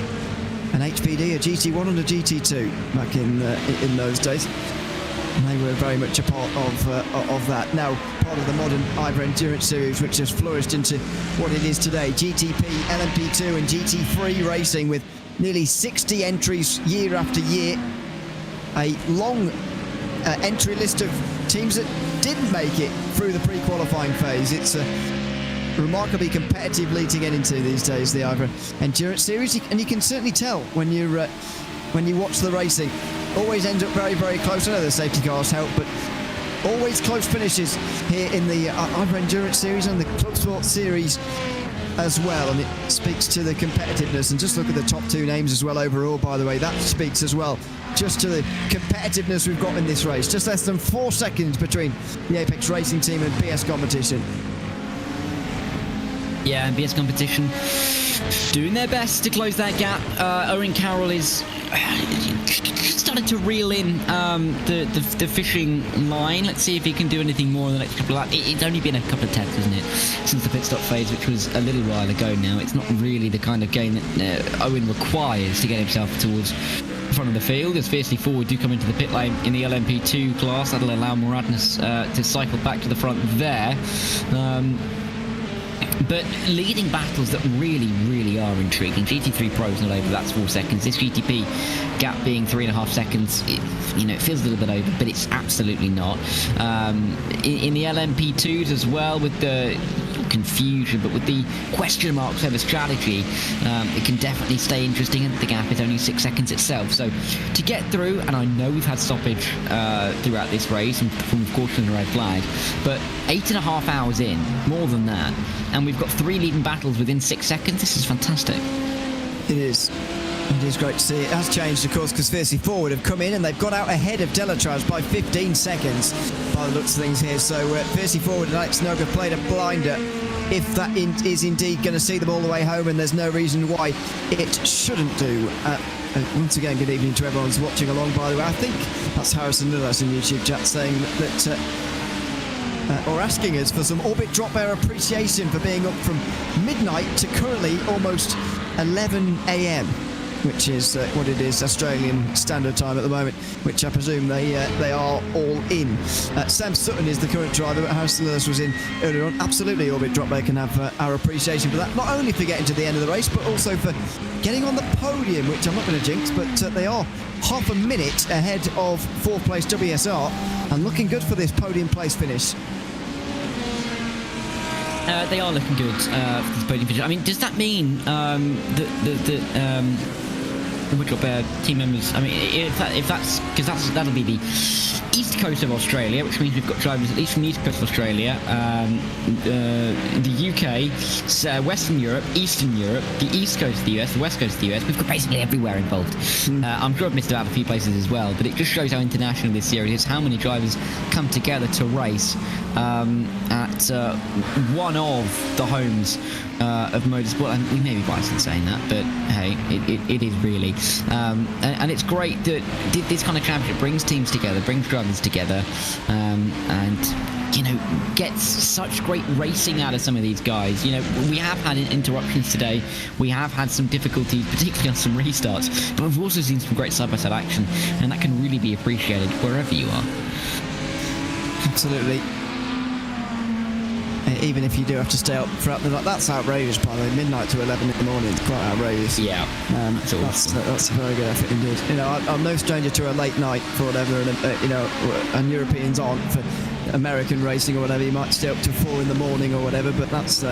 an HPD, a GT1 and a GT2 back in those days, and they were very much a part of that. Now part of the modern IVRA Endurance Series, which has flourished into what it is today, GTP, LMP2 and GT3 racing, with nearly 60 entries year after year, a long entry list of teams that didn't make it through the pre-qualifying phase. It's a remarkably competitive league to get into these days, the IVRA Endurance Series, and you can certainly tell when you watch the racing. Always ends up very close. I know the safety cars help, but always close finishes here in the IVRA Endurance Series and the Club Sport Series as well, and it speaks to the competitiveness. And just look at the top two names as well overall, by the way. That speaks as well just to the competitiveness we've got in this race. Just less than 4 seconds between the Apex Racing team and BS Competition. Yeah, and BS Competition doing their best to close that gap. Owen Carroll is starting to reel in the fishing line. Let's see if he can do anything more in the next couple of laps. It's only been a couple of tests, isn't it, since the pit stop phase, which was a little while ago now. It's not really the kind of game that Owen requires to get himself towards the front of the field. As Fiercely Forward do come into the pit lane in the LMP2 class, that'll allow Moradness to cycle back to the front there. But leading battles that really are intriguing. GT3 Pro is not over, that's 4 seconds. This GTP gap being 3.5 seconds, it feels a little bit over, but it's absolutely not. In the LMP2s as well, with the confusion, but with the question marks over strategy, it can definitely stay interesting, and the gap is only 6 seconds itself. So to get through, and I know we've had stoppage throughout this race and from caution and red flag, but 8.5 hours in, more than that, and we've got 3 leading battles within 6 seconds. This is fantastic. It is. It is great to see. It has changed, of course, because Fiercely Forward have come in and they've got out ahead of Delatraz by 15 seconds by the looks of things here. So Fiercely Forward and Alex Noga played a blinder. If that is indeed going to see them all the way home, and there's no reason why it shouldn't do. Once again, good evening to everyone who's watching along, by the way. I think that's Harrison Lillas in YouTube chat saying that or asking us for some orbit drop air appreciation for being up from midnight to currently almost 11 a.m. which is what it is, Australian Standard Time at the moment, which I presume they are all in. Sam Sutton is the current driver, but Harrison Lewis was in earlier on. Absolutely, Orbit Drop Bay can have our appreciation for that, not only for getting to the end of the race, but also for getting on the podium, which I'm not going to jinx, but they are half a minute ahead of 4th place WSR, and looking good for this podium place finish. They are looking good for this podium finish. I mean, does that mean the Woodrop team members? I mean, if that's because that'll be the east coast of Australia, which means we've got drivers at least from the east coast of Australia, the UK, Western Europe, Eastern Europe, the east coast of the US, the west coast of the US. We've got basically everywhere involved. I'm sure I've missed out a few places as well, but it just shows how international this series is, how many drivers come together to race at one of the homes of motorsport. And we may be biased in saying that, but hey, it is really. And it's great that this kind of championship brings teams together, brings drivers together, and you know, gets such great racing out of some of these guys. You know, we have had interruptions today, we have had some difficulties, particularly on some restarts, but we've also seen some great side-by-side action, and that can really be appreciated wherever you are. Absolutely. Even if you do have to stay up throughout the night, that's outrageous, by the way. Midnight to 11 in the morning is quite outrageous. Yeah, that's a very good effort indeed. You know, I'm no stranger to a late night for whatever, and you know, and Europeans aren't for American racing or whatever. You might stay up to 4 in the morning or whatever, but that's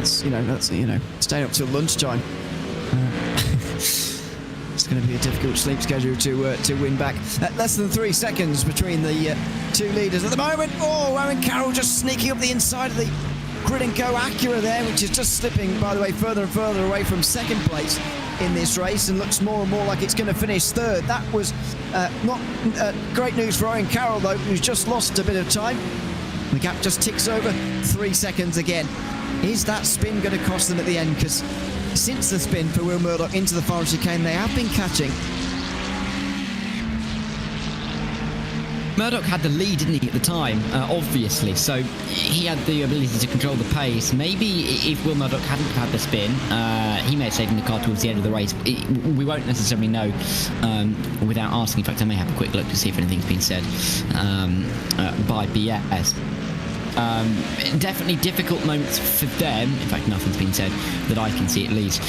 staying up till lunchtime. It's going to be a difficult sleep schedule to win back. Less than 3 seconds between the two leaders at the moment. Oh, Owen Carroll just sneaking up the inside of the Grid & Co Acura there, which is just slipping, by the way, further and further away from second place in this race, and looks more and more like it's going to finish third. That was not great news for Owen Carroll, though, who's just lost a bit of time. The gap just ticks over 3 seconds again. Is that spin going to cost them at the end? Because since the spin for Will Murdoch into the final chicane, they have been catching. Murdoch had the lead, didn't he, at the time, obviously, so he had the ability to control the pace. Maybe if Will Murdoch hadn't had the spin, he may have saved the car towards the end of the race. We won't necessarily know without asking. In fact, I may have a quick look to see if anything's been said by BS. Definitely difficult moments for them. In fact, nothing's been said that I can see, at least.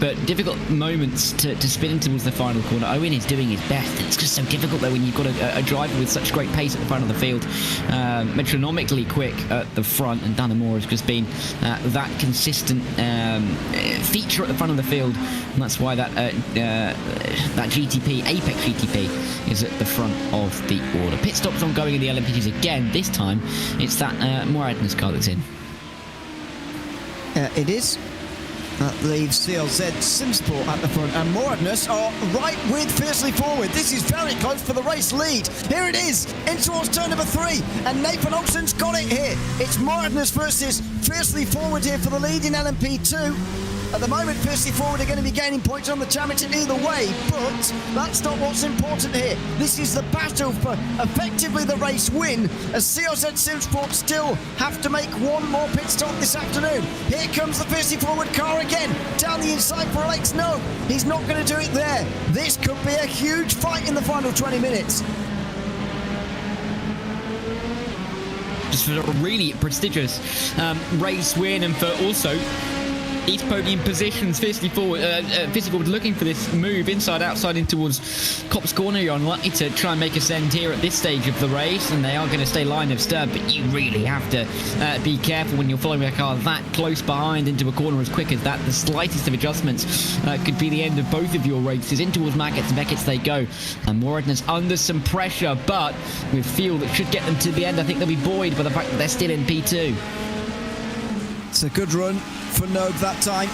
But difficult moments to spin into towards the final corner. Owen is doing his best. It's just so difficult, though, when you've got a driver with such great pace at the front of the field, metronomically quick at the front, and Dana Moore has just been that consistent feature at the front of the field, and that's why that GTP, Apex GTP, is at the front of the order. Pit stops ongoing in the LMP2s again. This time, it's that Moradness car that's in. It is. That leaves CLZ Simsport at the front, and Moradness are right with Fiercely Forward. This is very close for the race lead. Here it is, in towards turn number 3, and Nathan Olsen's got it here. It's Moradness versus Fiercely Forward here for the lead in LMP2. At the moment, Fiercely Forward are going to be gaining points on the championship either way, but that's not what's important here. This is the battle for effectively the race win, as CLZ Simsport still have to make one more pit stop this afternoon. Here comes the Fiercely Forward car again, down the inside for Alex. No, he's not going to do it there. This could be a huge fight in the final 20 minutes. Just for a really prestigious race win, and for also these podium positions. Fiercely forward, looking for this move inside, outside in towards Copse Corner. You're unlikely to try and make a send here at this stage of the race, and they are going to stay line of stern, but you really have to be careful when you're following a car that close behind into a corner as quick as that. The slightest of adjustments could be the end of both of your races. In towards Maggots and Beckett's they go, and Moradness under some pressure, but with fuel that should get them to the end. I think they'll be buoyed by the fact that they're still in P2. It's a good run for Nogue that time.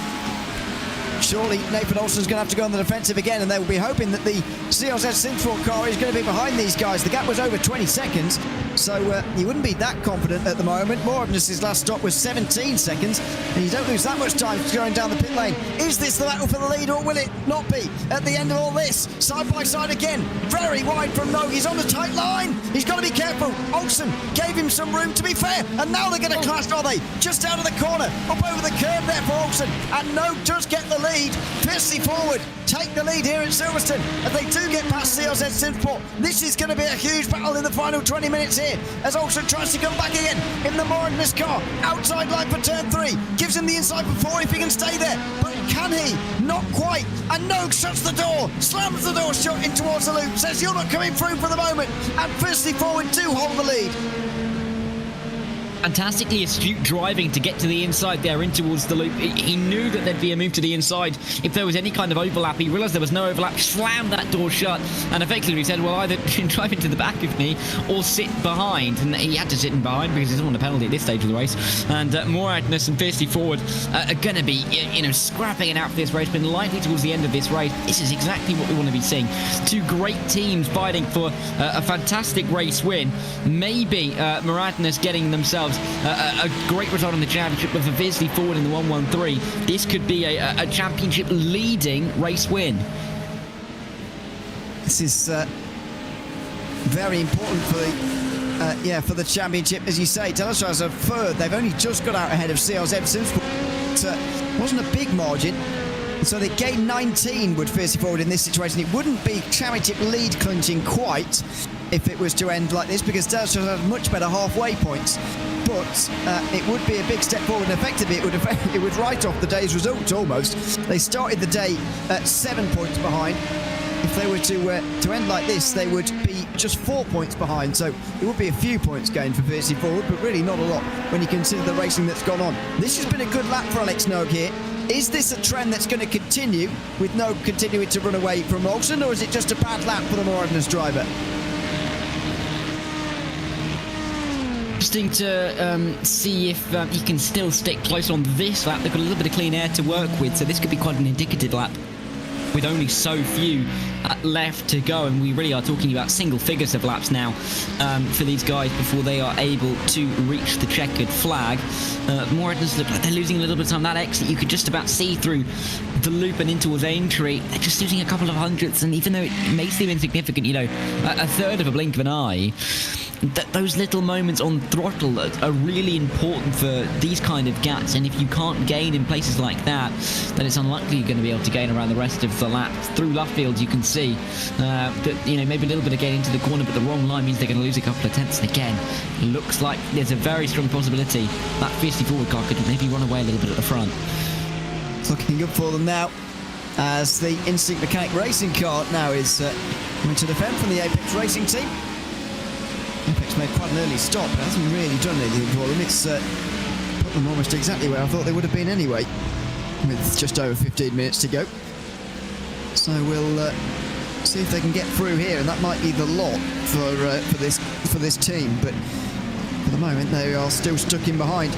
Surely Nathan Olsen's going to have to go on the defensive again, and they will be hoping that the CLZ Synthforce car is going to be behind these guys. The gap was over 20 seconds, so you wouldn't be that confident at the moment. Moradness' last stop was 17 seconds, and you don't lose that much time going down the pit lane. Is this the battle for the lead, or will it not be? At the end of all this, side by side again, very wide from Nogue. He's on the tight line. He's got to be careful. Olsen gave him some room, to be fair, and now they're going to clash, are they? Just out of the corner, up over the curb there for Olsen, and Nogue does get the lead. Fiercely forward, take the lead here at Silverstone, and they do get past CLZ Synthforce. This is going to be a huge battle in the final 20 minutes here, as Olsen tries to come back again in the Moradness car. Outside line for turn 3, gives him the inside for 4 if he can stay there, but can he? Not quite, and Nogue shuts the door, slams the door shut in towards the loop, says you're not coming through for the moment, and Fiercely Forward do hold the lead. Fantastically astute driving to get to the inside there in towards the loop. He knew that there'd be a move to the inside if there was any kind of overlap. He realised there was no overlap, slammed that door shut, and effectively said, well, either drive into the back of me or sit behind. And he had to sit in behind because he doesn't want a penalty at this stage of the race. And Moradness and Fiercely Forward are going to be, scrapping it out for this race, but likely towards the end of this race. This is exactly what we want to be seeing. Two great teams fighting for a fantastic race win. Maybe Moradness getting themselves a great result in the championship with a Fiercely Forward in the 113. This could be a championship leading race win. This is very important for the championship, as you say. Telstar's a third. They've only just got out ahead of CLZ Synthforce. It wasn't a big margin, so they gained 19 would Fiercely Forward in this situation. It wouldn't be championship lead clinching quite if it was to end like this, because Telstar had much better halfway points. But it would be a big step forward, and effectively it would write off the day's results almost. They started the day at 7 points behind. If they were to end like this, they would be just 4 points behind. So it would be a few points gained for Fiercely Forward, but really not a lot when you consider the racing that's gone on. This has been a good lap for Alex Nogue here. Is this a trend that's going to continue, with Nogue continuing to run away from Olsen, or is it just a bad lap for the Moradness driver? Interesting to see if he can still stick close on this lap. They've got a little bit of clean air to work with, so this could be quite an indicative lap with only so few left to go, and we really are talking about single figures of laps now for these guys before they are able to reach the checkered flag. Moradness look like they're losing a little bit of time. That exit you could just about see through the loop and into his entry. They're just losing a couple of hundredths, and even though it may seem insignificant, a third of a blink of an eye, those little moments on throttle are really important for these kind of gaps, and if you can't gain in places like that, then it's unlikely you're going to be able to gain around the rest of the lap. Through Luffield you can see that maybe a little bit of gain into the corner, but the wrong line means they're going to lose a couple of tenths. And again, looks like there's a very strong possibility that Fiercely Forward car could maybe run away a little bit at the front. It's looking good for them now, as the Instinct Mechanic Racing car now is going to defend from the Apex Racing team. Apex made quite an early stop, but hasn't really done anything for them. It's put them almost exactly where I thought they would have been anyway, with just over 15 minutes to go. So we'll see if they can get through here, and that might be the lot for this team. But for the moment, they are still stuck in behind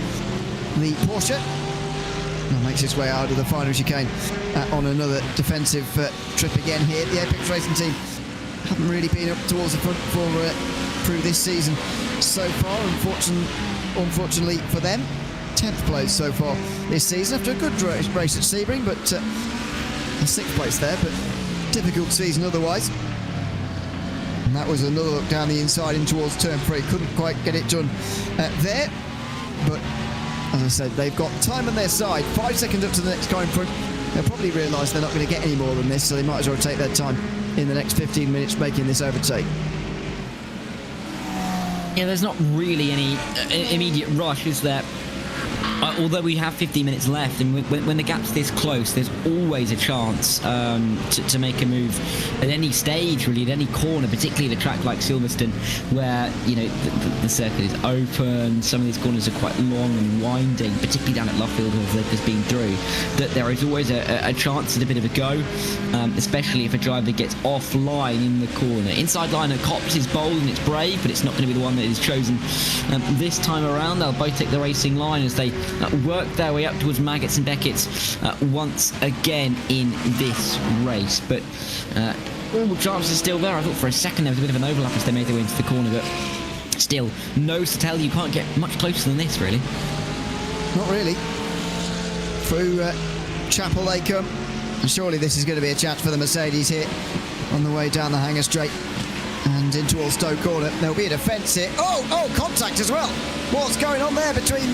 the Porsche. And makes its way out of the final chicane on another defensive trip again here. The Apex Racing team haven't really been up towards the front through this season so far, unfortunately for them. 10th place so far this season after a good race at Sebring, but a 6th place there, but difficult season otherwise. And that was another look down the inside in towards turn 3. Couldn't quite get it done there, but as I said, they've got time on their side. 5 seconds up to the next car in front. They'll probably realise they're not going to get any more than this, so they might as well take their time in the next 15 minutes making this overtake. Yeah, there's not really any immediate rush, is there? although we have 15 minutes left, and when the gap's this close, there's always a chance to make a move at any stage, really, at any corner, particularly at a track like Silverstone, where, you know, the circuit is open, some of these corners are quite long and winding, particularly down at Luffield, as they've just been through, that there is always a chance at a bit of a go, especially if a driver gets offline in the corner. Inside line at Copse is bold and it's brave, but it's not going to be the one that is chosen this time around. They'll both take the racing line as they work their way up towards Maggots and Beckett's once again in this race. But all chances are still there. I thought for a second there was a bit of an overlap as they made their way into the corner, but still, nose to tail, you can't get much closer than this, really. Not really. Through Chapel they come, and surely this is going to be a chance for the Mercedes here on the way down the Hanger Straight and into Old Stowe corner. There'll be a defence here. Oh, contact as well. What's going on there between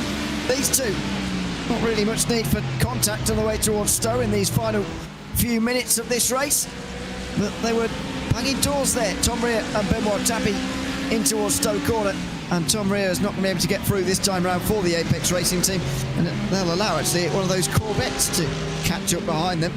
these two? Not really much need for contact on the way towards Stowe in these final few minutes of this race, but they were banging doors there. Tom Rear and Benoit Tapie in towards Stowe corner, and Tom Rear is not going to be able to get through this time round for the Apex Racing team, and they'll allow actually one of those Corvettes to catch up behind them.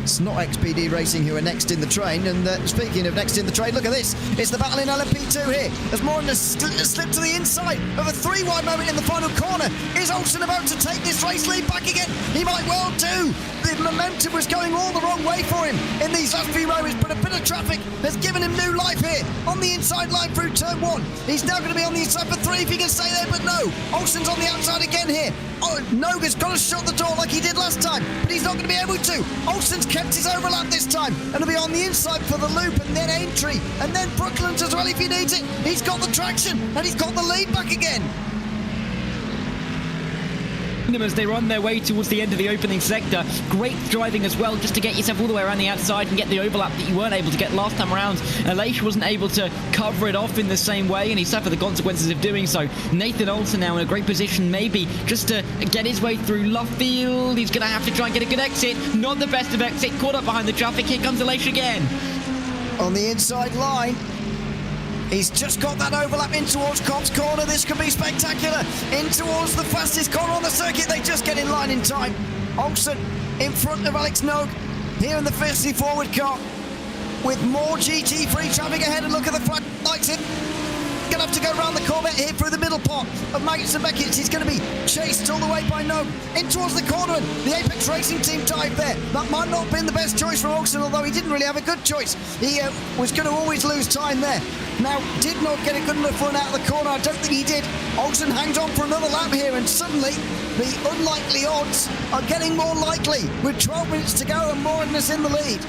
It's not XPD Racing who are next in the train, and speaking of next in the train, look at this. It's the battle in LMP2 here, as Morin has slipped to the inside of a 3-wide moment in the final corner. Is Olsen about to take this race lead back again? He might well do. The momentum was going all the wrong way for him in these last few moments, but a bit of traffic has given him new life here on the inside line through turn 1. He's now going to be on the inside for 3 if he can stay there, but no. Olsen's on the outside again here. Oh, Noga's got to shut the door like he did last time, but he's not going to be able to. Olsen's kept his overlap this time, and he'll be on the inside for the loop, and then Aintree, and then Brooklands as well if he needs it. He's got the traction, and he's got the lead back again. As they run their way towards the end of the opening sector. Great driving as well, just to get yourself all the way around the outside and get the overlap that you weren't able to get last time around. Aleix wasn't able to cover it off in the same way, and he suffered the consequences of doing so. Nathan Olsen now in a great position, maybe just to get his way through Luffield. He's going to have to try and get a good exit. Not the best of exit, caught up behind the traffic. Here comes Aleix again. On the inside line. He's just got that overlap in towards Cobb's corner. This could be spectacular. In towards the fastest corner on the circuit. They just get in line in time. Olsen in front of Alex Nogue here in the fiercely forward car with more GT3 traffic ahead, and look at the flag lights in. Gonna have to go around the Corvette here through the middle part of Maggots and Beckett. He's going to be chased all the way by Nogue in towards the corner, and the Apex Racing team dive there. That might not have been the best choice for Olsen, although he didn't really have a good choice. He was going to always lose time there. Now, did not get a good enough run out of the corner. I don't think he did. Olsen hangs on for another lap here, and suddenly the unlikely odds are getting more likely with 12 minutes to go and Morinus in the lead.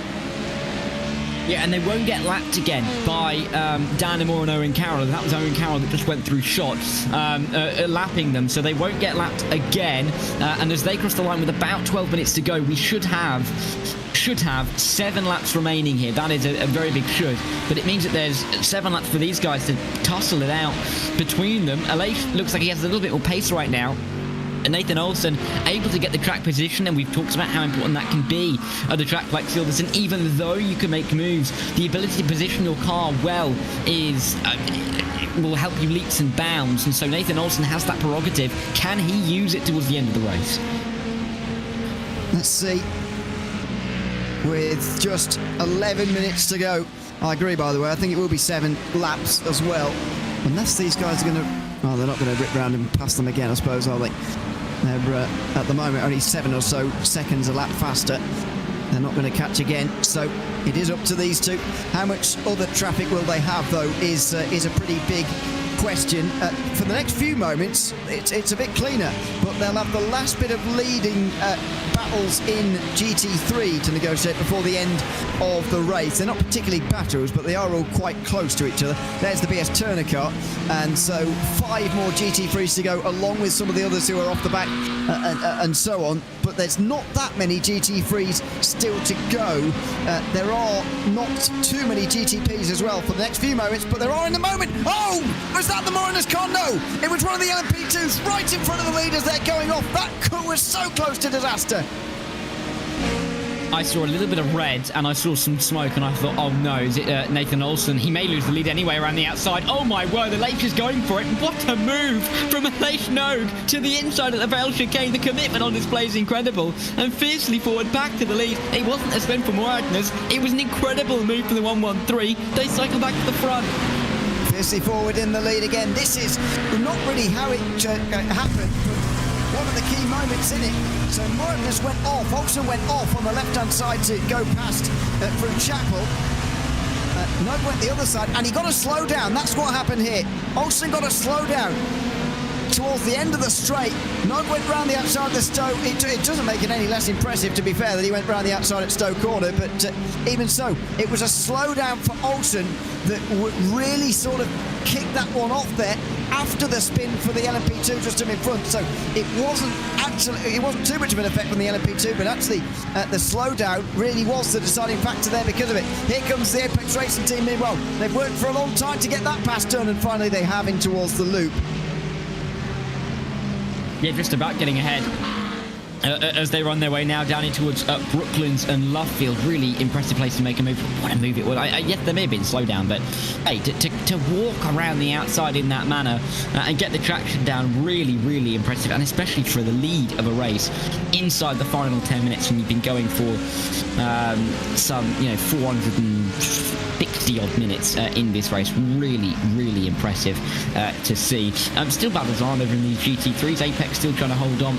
Yeah, and they won't get lapped again by Dan Moore and Owen Carroll. That was Owen Carroll that just went through shots, lapping them, so they won't get lapped again. And as they cross the line with about 12 minutes to go, we should have 7 laps remaining here. That is a very big should, but it means that there's 7 laps for these guys to tussle it out between them. Aleix looks like he has a little bit more pace right now. And Nathan Olsen able to get the track position, and we've talked about how important that can be at a track like Silverstone. Even though you can make moves, the ability to position your car well will help you leaps and bounds, and so Nathan Olsen has that prerogative. Can he use it towards the end of the race? Let's see. With just 11 minutes to go, I agree, by the way. I think it will be 7 laps as well, unless these guys are going to... Oh, they're not going to rip round and pass them again, I suppose, are they? They're, at the moment, only 7 or so seconds a lap faster. They're not going to catch again, so it is up to these two. How much other traffic will they have, though, is a pretty big question. For the next few moments, it's a bit cleaner, but they'll have the last bit of leading battles in GT3 to negotiate before the end of the race. They're not particularly battles, but they are all quite close to each other. There's the BS Turner car, and so 5 more GT3s to go, along with some of the others who are off the back and so on. But there's not that many GT3s still to go. There are not too many GTPs as well for the next few moments, but there are in the moment. Oh, was that the Morinus car? No, it was one of the LMP2s right in front of the leaders. They're going off. That was so close to disaster. I saw a little bit of red and I saw some smoke and I thought, oh no, is it Nathan Olsen? He may lose the lead anyway around the outside. Oh my word, Aleix is going for it. What a move from Aleix Nogue to the inside of the Vale chicane. The commitment on display is incredible. And fiercely forward back to the lead. It wasn't a spin from Wagner's. It was an incredible move from the 113. They cycle back to the front. Fiercely forward in the lead again. This is not really how it happened, but one of the key moments in it. So Magnus went off, Olsen went off on the left-hand side to go past through Chapel. Nogue went the other side, and he got a slow down. That's what happened here. Olsen got a slow down towards the end of the straight. Nogue went round the outside of the Stowe. It doesn't make it any less impressive, to be fair, that he went round the outside at Stowe Corner, but even so, it was a slow down for Olsen that really sort of kicked that one off there after the spin for the LMP2 just in front. So it wasn't too much of an effect from the LMP2, but actually the slowdown really was the deciding factor there because of it. Here comes the Apex Racing team meanwhile. They've worked for a long time to get that pass done, and finally they have in towards the loop. Yeah, just about getting ahead. As they run their way now down in towards Brooklands and Lovefield. Really impressive place to make a move. What a move it was. Yes, there may have been slow down, but hey, to walk around the outside in that manner and get the traction down, really, really impressive. And especially for the lead of a race inside the final 10 minutes when you've been going for some, 460 odd minutes in this race. Really, really impressive to see. Still battles on over in these GT3s. Apex still trying to hold on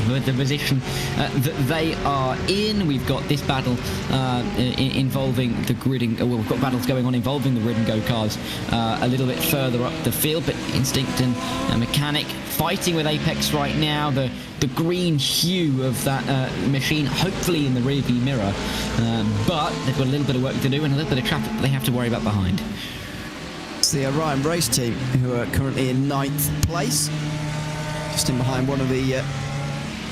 with the position that they are in. We've got this battle involving the grid and we've got battles going on involving the grid and go cars a little bit further up the field, but Instinct and Mechanic fighting with Apex right now. The green hue of that machine hopefully in the rearview mirror, but they've got a little bit of work to do and a little bit of traffic that they have to worry about behind. It's the Orion Race team who are currently in 9th place, just in behind one of the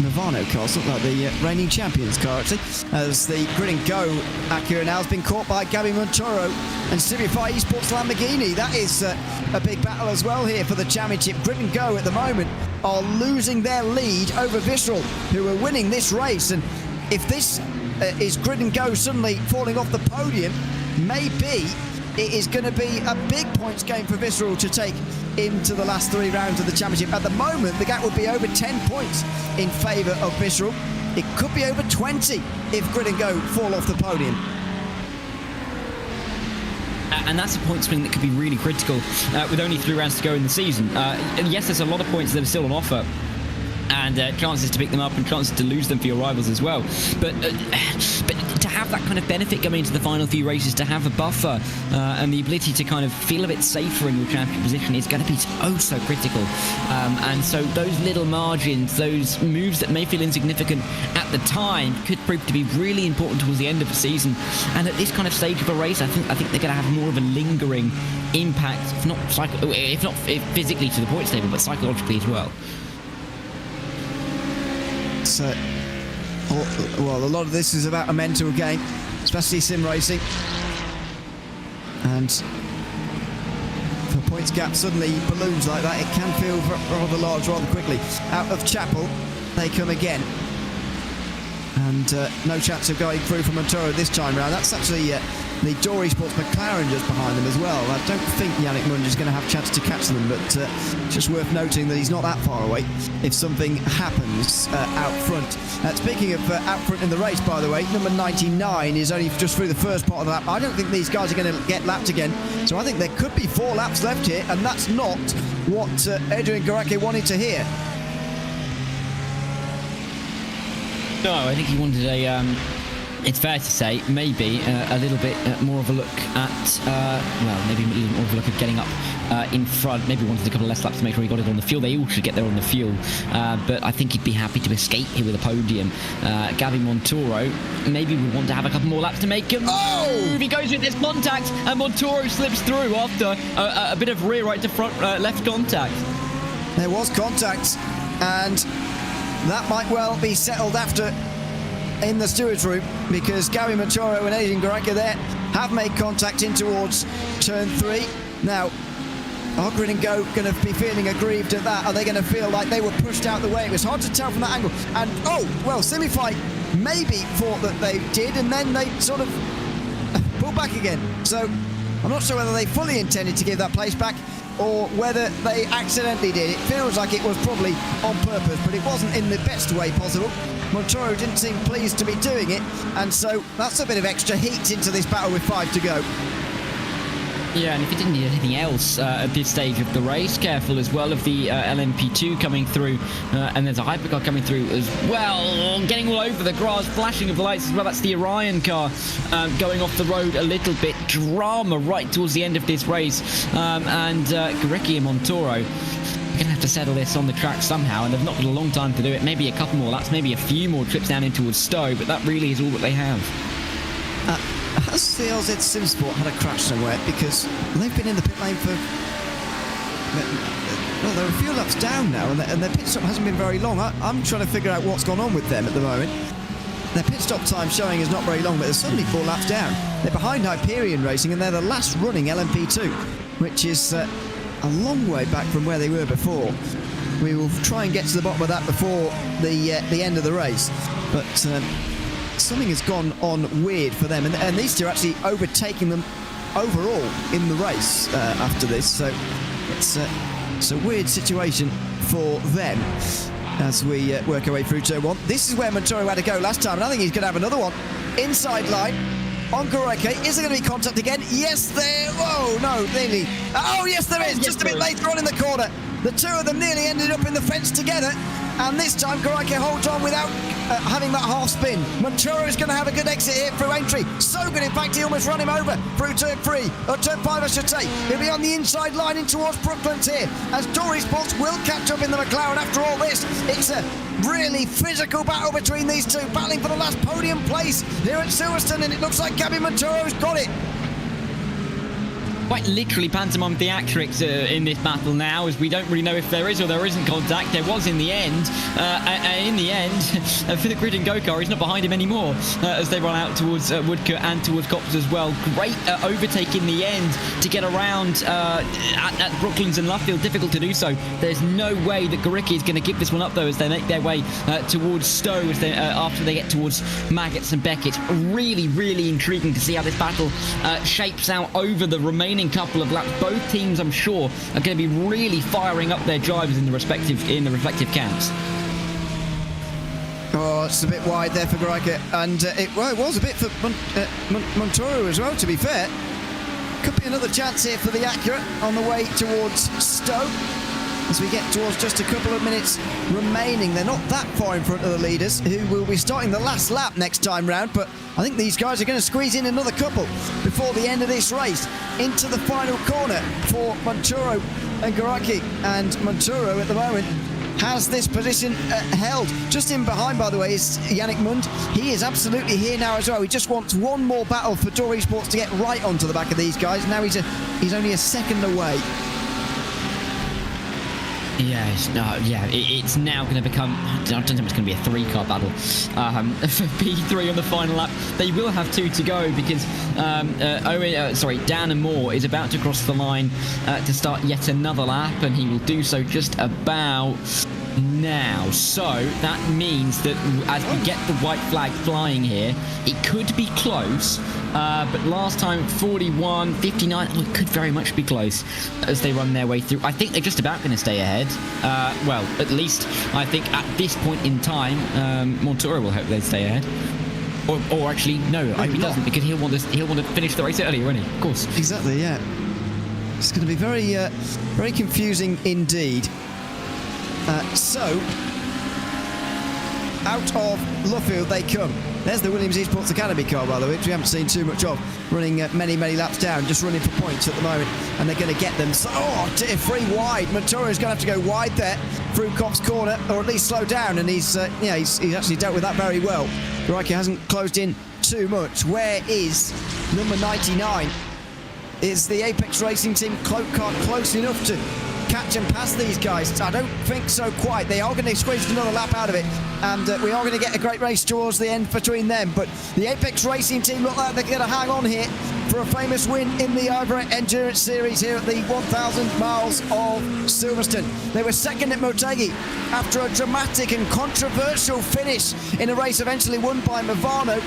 Navano cars, look like the reigning champions car actually, as the Grid and Go Acura now has been caught by Gabi Montoro and Simify Esports Lamborghini. That is a big battle as well here for the championship. Grid and Go at the moment are losing their lead over Visceral, who are winning this race, and if this is Grid and Go suddenly falling off the podium, maybe it is going to be a big points game for Visceral to take into the last 3 rounds of the championship. At the moment, the gap would be over 10 points in favour of Visceral. It could be over 20 if Grid and Go fall off the podium. And that's a point swing that could be really critical with only 3 rounds to go in the season. Yes, there's a lot of points that are still on offer, and chances to pick them up and chances to lose them for your rivals as well. But to have that kind of benefit going into the final few races, to have a buffer and the ability to kind of feel a bit safer in your championship position is going to be so critical. And so those little margins, those moves that may feel insignificant at the time could prove to be really important towards the end of the season. And at this kind of stage of a race, I think they're going to have more of a lingering impact, if not physically to the points table, but psychologically as well. So, well, a lot of this is about a mental game, especially sim racing. And for points gap suddenly balloons like that, it can feel rather large rather quickly. Out of Chapel, they come again. And no chance of going through from Montoro this time round. That's actually the Dory Sports McLaren just behind them as well. I don't think Yannick Munge is going to have a chance to catch them, but just worth noting that he's not that far away if something happens out front. Speaking of out front in the race, by the way, number 99 is only just through the first part of the lap. I don't think these guys are going to get lapped again, so I think there could be 4 laps left here, and that's not what Adrian Garake wanted to hear. No, I think he wanted it's fair to say, maybe a little bit more of a look at, maybe a little more of a look at getting up in front. Maybe wanted a couple of less laps to make sure he got it on the fuel. They all should get there on the fuel. But I think he'd be happy to escape here with a podium. Gabi Montoro maybe would want to have a couple more laps to make him. Oh! He goes with this contact, and Montoro slips through after a bit of rear right to front left contact. There was contact, and that might well be settled after in the steward's room, because Gabi Montoro and Adrian Garake there have made contact in towards turn 3. Now, are Grid and Go going to be feeling aggrieved at that? Are they going to feel like they were pushed out the way? It was hard to tell from that angle. And, oh, well, Simify maybe thought that they did, and then they sort of pulled back again. So I'm not sure whether they fully intended to give that place back or whether they accidentally did. It feels like it was probably on purpose, but it wasn't in the best way possible. Montoro didn't seem pleased to be doing it, and so that's a bit of extra heat into this battle with 5 to go. Yeah, and if you didn't need anything else at this stage of the race, careful as well of the LMP2 coming through, and there's a hypercar coming through as well, getting all over the grass, flashing of the lights as well. That's the Orion car going off the road a little bit. Drama right towards the end of this race, and Gurecki and Montoro going to have to settle this on the track somehow, and they've not got a long time to do it. Maybe a couple more laps, maybe a few more trips down in towards Stowe, but that really is all that they have. Has the LZ Simsport had a crash somewhere? Because they've been in the pit lane for... Well, they're a few laps down now, and their pit stop hasn't been very long. I'm trying to figure out what's gone on with them at the moment. Their pit stop time showing is not very long, but they're suddenly 4 laps down. They're behind Hyperion Racing, and they're the last running LMP2, which is a long way back from where they were before. We will try and get to the bottom of that before the end of the race, but... something has gone on weird for them, and these two are actually overtaking them overall in the race after this, so it's a weird situation for them as we work our way through turn 1. This is where Montoro had to go last time, and I think he's going to have another one. Inside line on Gurecki. Is there going to be contact again? Yes, there... Whoa, no, nearly. Oh, yes, there is. Just a bit later on in the corner. The two of them nearly ended up in the fence together. And this time, Gurecki holds on without having that half spin. Montoro is going to have a good exit here through entry. So good, in fact, he almost ran him over through turn 3, or turn 5, I should say. He'll be on the inside line in towards Brooklands here, as Dory Sports will catch up in the McLaren after all this. It's a really physical battle between these two, battling for the last podium place here at Silverstone, and it looks like Gabby Montoro's got it. Quite literally pantomime theatrics in this battle now, as we don't really know if there is or there isn't contact. There was in the end, for the Grid and Go car, he's not behind him anymore as they run out towards Woodcote and towards Copse as well. Great overtake in the end to get around at Brooklands and Luffield. Difficult to do so. There's no way that Gurecki is going to give this one up though, as they make their way towards Stowe as they, after they get towards Maggots and Beckett. Really, really intriguing to see how this battle shapes out over the remaining couple of laps. Both teams, I'm sure, are going to be really firing up their drivers in the respective camps. Oh, it's a bit wide there for Gurecki, and it was a bit for Montoro as well, to be fair. Could be another chance here for the Acura on the way towards Stowe. As we get towards just a couple of minutes remaining, they're not that far in front of the leaders, who will be starting the last lap next time round, but I think these guys are going to squeeze in another couple before the end of this race. Into the final corner for Montoro and Gurecki, and Montoro at the moment has this position held. Just in behind, by the way, is Yannick Mund. He is absolutely here now as well. He just wants one more battle for Dory Sports to get right onto the back of these guys. Now he's only a second away. Yeah, it's now going to become... I don't think it's going to be a 3-car battle for P3 on the final lap. They will have 2 to go because Dan and Moore is about to cross the line to start yet another lap, and he will do so just about now. So that means that as we get the white flag flying here, it could be close, but last time 41, 59, it could very much be close as they run their way through. I think they're just about going to stay ahead. Well, at least I think at this point in time, Montoro will hope they stay ahead. Or actually, no, he doesn't, because he'll want to finish the race earlier, won't he? Of course. Exactly, yeah. It's going to be very, very confusing indeed. So, out of Luffield they come. There's the Williams Esports Academy car, by the way, which we haven't seen too much of, running many laps down, just running for points at the moment, and they're going to get them. So, tier 3 wide. Montoro's going to have to go wide there through Copse corner, or at least slow down, and he's actually dealt with that very well. Gurecki hasn't closed in too much. Where is number 99? Is the Apex Racing Team cloak car close enough to catch catch and pass these guys? I don't think so quite. They are going to squeeze another lap out of it, and we are going to get a great race towards the end between them. But the Apex Racing team look like they're going to hang on here for a famous win in the IVRA Endurance Series here at the 1,000 miles of Silverstone. They were second at Motegi after a dramatic and controversial finish in a race eventually won by Movano.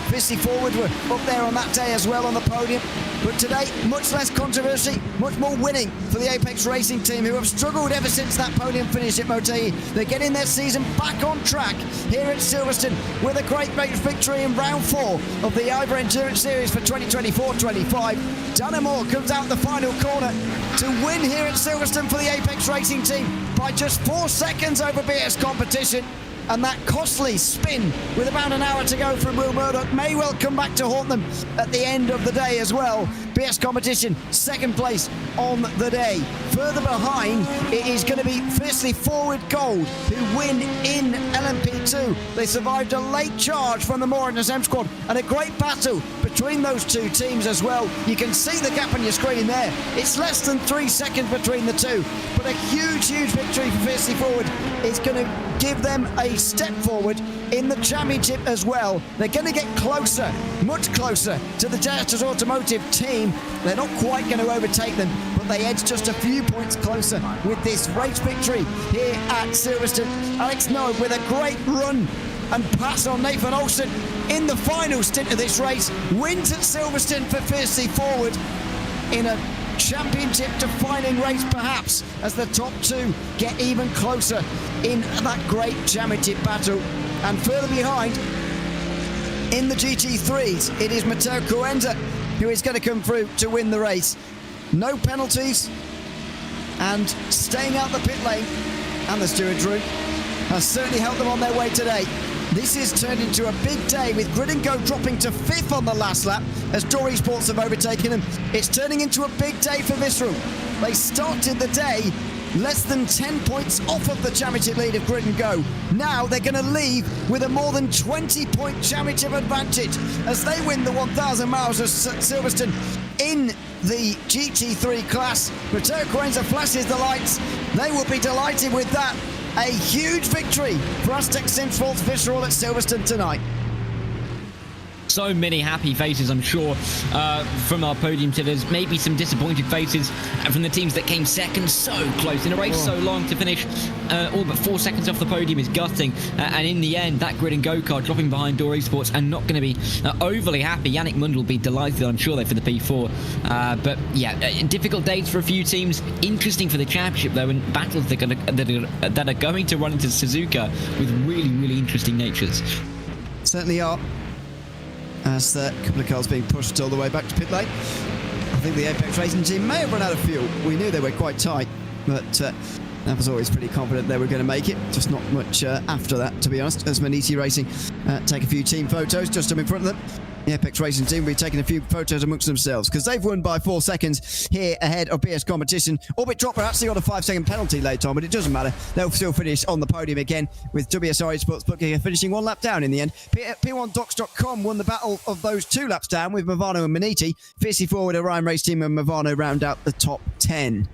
Fiercely Forward were up there on that day as well on the podium. But today, much less controversy, much more winning for the Apex Racing team, who have struggled ever since that podium finish at Motegi. They're getting their season back on track here at Silverstone with a great race victory in round 4 of the IVRA Endurance Series for 2024-25. Dana Moore comes out the final corner to win here at Silverstone for the Apex Racing team by just 4 seconds over BS Competition. And that costly spin with about an hour to go from Will Murdoch may well come back to haunt them at the end of the day as well. BS Competition, second place on the day. Further behind, it is going to be Fiercely Forward Gold, who win in LMP2. They survived a late charge from the Moore and SM squad, and a great battle between those two teams as well. You can see the gap on your screen there. It's less than 3 seconds between the two, but a huge victory for Fiercely Forward is going to give them a step forward in the championship as well. They're going to get closer, much closer to the JS Automotive team. They're not quite going to overtake them, but they edge just a few points closer with this race victory here at Silverstone. Alex Noah with a great run and pass on Nathan Olsen in the final stint of this race. Wins at Silverstone for Fiercely Forward in a championship defining race, perhaps, as the top two get even closer in that great championship battle. And further behind in the GT3s, it is Matteo Cuenza who is going to come through to win the race. No penalties, and staying out the pit lane and the stewards room has certainly helped them on their way today. This is turned into a big day with Grid and Go dropping to 5th on the last lap as Dory Sports have overtaken them. It's turning into a big day for Visceral. They started the day less than 10 points off of the championship lead of Grid and Go. Now they're going to leave with a more than 20-point championship advantage as they win the 1,000 miles of Silverstone in the GT3 class. Matteo Cuenza flashes the lights. They will be delighted with that. A huge victory for Aztec Simsports Visceral at Silverstone tonight. So many happy faces, I'm sure, from our podium titters. Maybe some disappointed faces from the teams that came second. So close in a race so long to finish all but 4 seconds off the podium is gutting. And in the end, that Grid and Go car dropping behind Dory Sports and not going to be overly happy. Yannick Mund will be delighted, I'm sure, though, for the P4. But yeah, difficult days for a few teams. Interesting for the championship, though, and battles that are going to run into Suzuka with really interesting natures. Certainly are. As a couple of cars being pushed all the way back to pit lane. I think the Apex Racing team may have run out of fuel. We knew they were quite tight, but I was always pretty confident they were going to make it. Just not much after that, to be honest, as Maniti Racing take a few team photos just up in front of them. The Apex Racing team will be taking a few photos amongst themselves because they've won by 4 seconds here ahead of BS Competition. Orbit Dropper actually got a 5-second penalty late on, but it doesn't matter. They'll still finish on the podium again with WSR Esports Bookkeeper finishing 1 lap down in the end. P1Docs.com won the battle of those 2 laps down with Movano and Maniti. Fiercely Forward, Orion Race Team and Movano round out the top 10.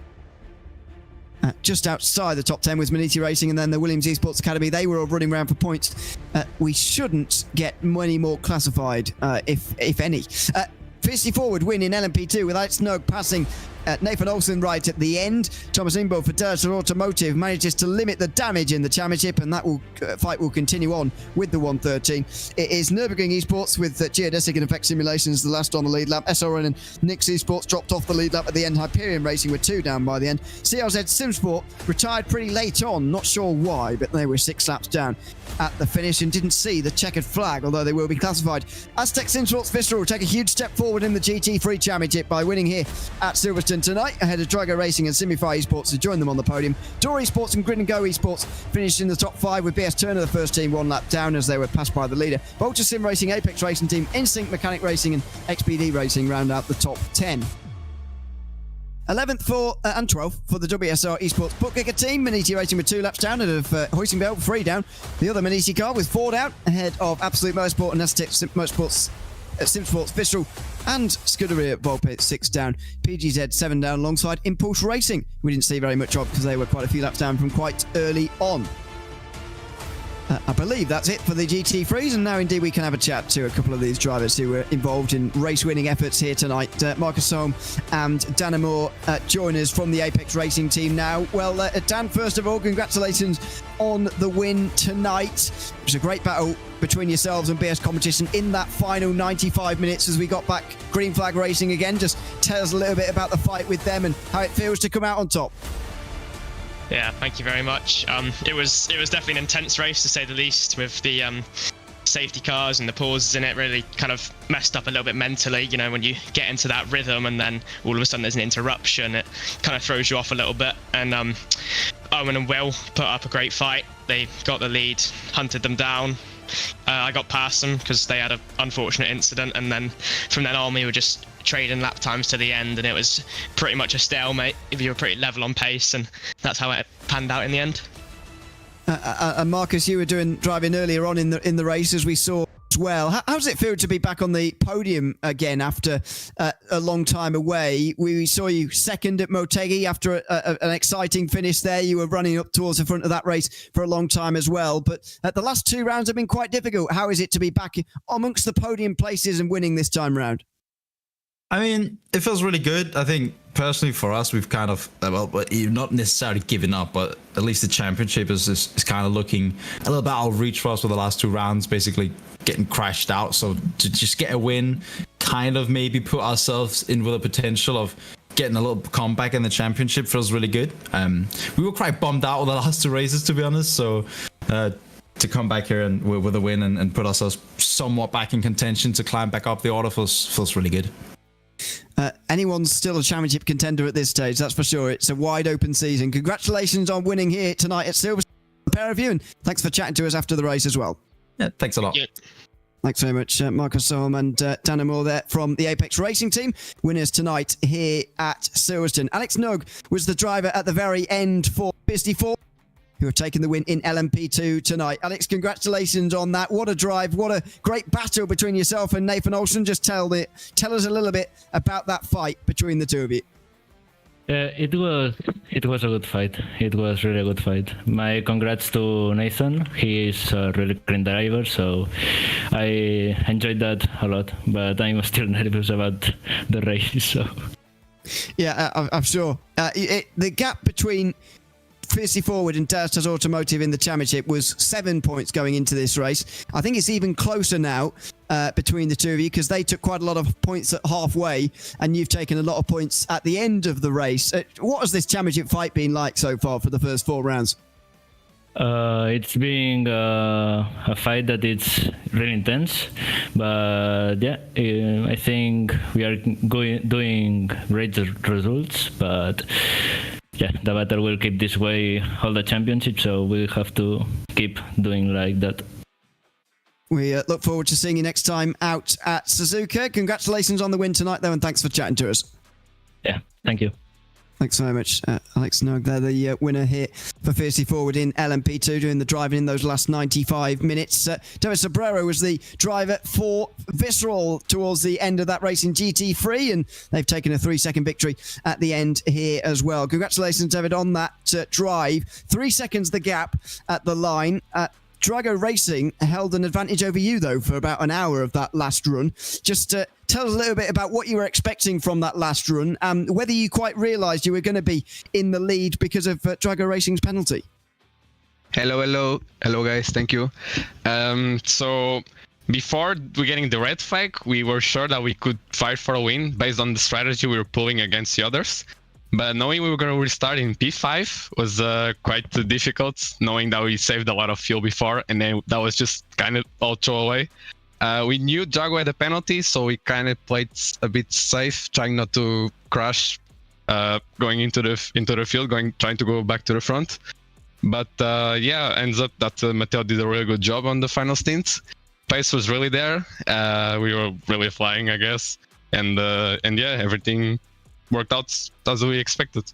Just outside the top 10 was Maniti Racing and then the Williams Esports Academy. They were all running around for points. We shouldn't get many more classified, if any. Fiercely Forward win in LMP2 with Alex Snug passing Nathan Olsen right at the end. Thomas Ingbo for Derser Automotive manages to limit the damage in the championship, and that fight will continue on with the 113. It is Nürburgring Esports with Geodesic and Effect Simulations the last on the lead lap. SRN and Nix Esports dropped off the lead lap at the end. Hyperion Racing were 2 down by the end. CLZ Simsport retired pretty late on, not sure why, but they were 6 laps down at the finish and didn't see the checkered flag, although they will be classified. Aztec Simsports Visceral will take a huge step forward in the GT3 Championship by winning here at Silverstone tonight, ahead of Drago Racing and Simify Esports to join them on the podium. Dory Esports and Grid and Go Esports finished in the top 5 with BS Turner, the first team, 1 lap down as they were passed by the leader. Vulture Sim Racing, Apex Racing Team, Insync Mechanic Racing and XPD Racing round out the top 10. 11th and 12th for the WSR Esports Bookkicker team. Maniti Racing with 2 laps down ahead of Hoisingveld, 3 down. The other Maniti car with 4 down ahead of Absolute Motorsport and Aztec Motorsports at SimSports Vistral, and Scuderia Volpe 6 down, PGZ 7 down alongside Impulse Racing. We didn't see very much of because they were quite a few laps down from quite early on. I believe that's it for the GT3s, and now indeed we can have a chat to a couple of these drivers who were involved in race-winning efforts here tonight. Marcus Solm and Dan Moore join us from the Apex Racing team now. Well, Dan, first of all, congratulations on the win tonight. It was a great battle between yourselves and BS Competition in that final 95 minutes as we got back green flag racing again. Just tell us a little bit about the fight with them and how it feels to come out on top. Yeah, thank you very much. It was definitely an intense race, to say the least, with the safety cars and the pauses in it. Really kind of messed up a little bit mentally, you know, when you get into that rhythm and then all of a sudden there's an interruption. It kind of throws you off a little bit. And Owen and Will put up a great fight. They got the lead, hunted them down. I got past them because they had an unfortunate incident, and then from then on we were just trading lap times to the end, and it was pretty much a stalemate. You were pretty level on pace, and that's how it panned out in the end. And Marcus, you were driving earlier on in the race, as we saw as well. How does it feel to be back on the podium again after a long time away? We saw you second at Motegi after an exciting finish there. You were running up towards the front of that race for a long time as well. But the last two rounds have been quite difficult. How is it to be back amongst the podium places and winning this time round? I mean, it feels really good. I think personally for us, we've kind of, well, not necessarily given up, but at least the championship is kind of looking a little bit out of reach for us for the last two rounds, basically getting crashed out. So to just get a win, kind of maybe put ourselves in with the potential of getting a little comeback in the championship feels really good. We were quite bummed out with the last two races, to be honest. So to come back here and with a win and put ourselves somewhat back in contention to climb back up the order feels really good. Anyone's still a championship contender at this stage, that's for sure. It's a wide open season. Congratulations on winning here tonight at Silverstone, pair of you, and thanks for chatting to us after the race as well. Yeah, thanks a lot. Yeah. Thanks very much, Marcus Solm and Dan Moore there from the Apex Racing team. Winners tonight here at Silverstone. Alex Nug was the driver at the very end for BSD4, who have taken the win in LMP2 tonight. Alex, congratulations on that. What a drive. What a great battle between yourself and Nathan Olsen. Just tell us a little bit about that fight between the two of you. It was a good fight. It was really a good fight. My congrats to Nathan. He is a really great driver, so I enjoyed that a lot. But I'm still nervous about the race. So yeah, I'm sure. The gap between Fiercely Forward and Dastas Automotive in the championship was 7 points going into this race. I think it's even closer now between the two of you, because they took quite a lot of points at halfway and you've taken a lot of points at the end of the race. What has this championship fight been like so far for the first 4 rounds? It's been a fight that it's really intense, but yeah, I think we are doing great results, but yeah, the battle will keep this way all the championship, so we have to keep doing like that. We look forward to seeing you next time out at Suzuka. Congratulations on the win tonight, though, and thanks for chatting to us. Yeah, thank you. Thanks very much, Alex Nug. They're the winner here for Fiercely Forward in LMP2, doing the driving in those last 95 minutes. David Sobrero was the driver for Visceral towards the end of that race in GT3, and they've taken a 3-second victory at the end here as well. Congratulations, David, on that drive. 3 seconds the gap at the line. Drago Racing held an advantage over you, though, for about an hour of that last run. Just tell us a little bit about what you were expecting from that last run, whether you quite realised you were going to be in the lead because of Drago Racing's penalty. Hello, guys. Thank you. So before we getting the red flag, we were sure that we could fight for a win based on the strategy we were pulling against the others. But knowing we were going to restart in P5 was quite difficult, knowing that we saved a lot of fuel before, and then that was just kind of all throwaway. We knew Drago had a penalty, so we kind of played a bit safe, trying not to crash going into the field, trying to go back to the front. But yeah, ends up that Matteo did a really good job on the final stint. Pace was really there. We were really flying, I guess, and yeah, everything worked out as we expected.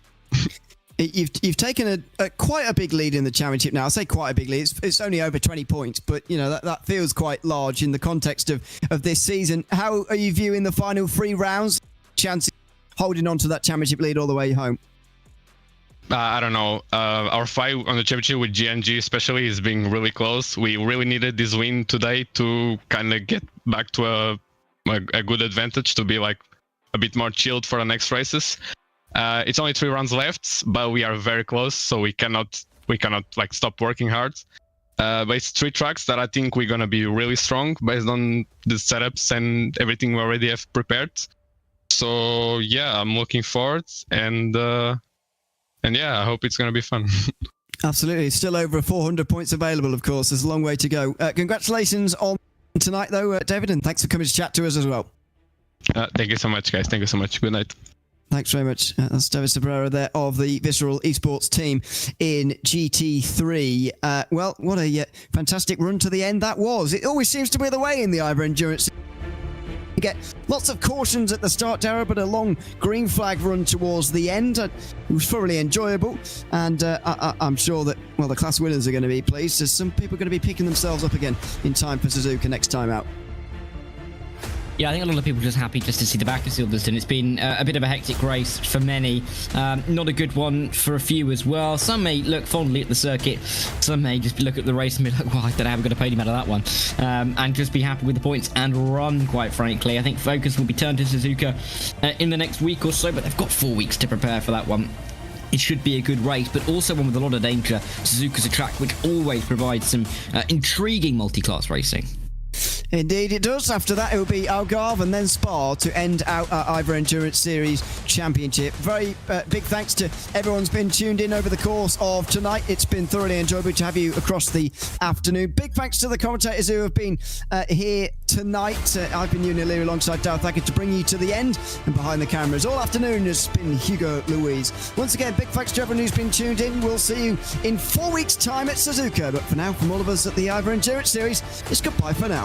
you've taken a quite a big lead in the championship now. I say quite a big lead. It's only over 20 points, but you know that feels quite large in the context of this season. How are you viewing the final 3 rounds? Chances holding on to that championship lead all the way home? I don't know. Our fight on the championship with GNG especially is being really close. We really needed this win today to kind of get back to a good advantage, to be like a bit more chilled for the next races. It's only 3 rounds left, but we are very close, so we cannot like stop working hard. But it's 3 tracks that I think we're gonna be really strong based on the setups and everything we already have prepared. So yeah, I'm looking forward, and yeah, I hope it's gonna be fun. Absolutely. Still over 400 points available, of course. There's a long way to go. Congratulations on tonight, though, David, and thanks for coming to chat to us as well. Thank you so much, guys. Thank you so much. Good night. Thanks very much. That's David Cabrera there of the Visceral Esports team in GT3. Well, what a fantastic run to the end that was. It always seems to be the way in the IVRA Endurance. You get lots of cautions at the start, Dara, but a long green flag run towards the end. It was thoroughly enjoyable, and I'm sure that, well, the class winners are going to be pleased, as some people are going to be picking themselves up again in time for Suzuka next time out. Yeah, I think a lot of people are just happy just to see the back of Silverstone. It's been a bit of a hectic race for many. Not a good one for a few as well. Some may look fondly at the circuit. Some may just look at the race and be like, well, I don't know how we're going to podium out of that one. And just be happy with the points and run, quite frankly. I think focus will be turned to Suzuka in the next week or so, but they've got 4 weeks to prepare for that one. It should be a good race, but also one with a lot of danger. Suzuka's a track which always provides some intriguing multi-class racing. Indeed it does. After that, it will be Algarve and then Spa to end out our IVRA Endurance Series Championship. Very big thanks to everyone who's been tuned in over the course of tonight. It's been thoroughly enjoyable to have you across the afternoon. Big thanks to the commentators who have been here tonight. I've been Ewan O'Leary alongside Darrell Thackett to bring you to the end, and behind the cameras all afternoon has been Hugo Louise. Once again, big thanks to everyone who's been tuned in. We'll see you in 4 weeks' time at Suzuka. But for now, from all of us at the IVRA Endurance Series, it's goodbye for now.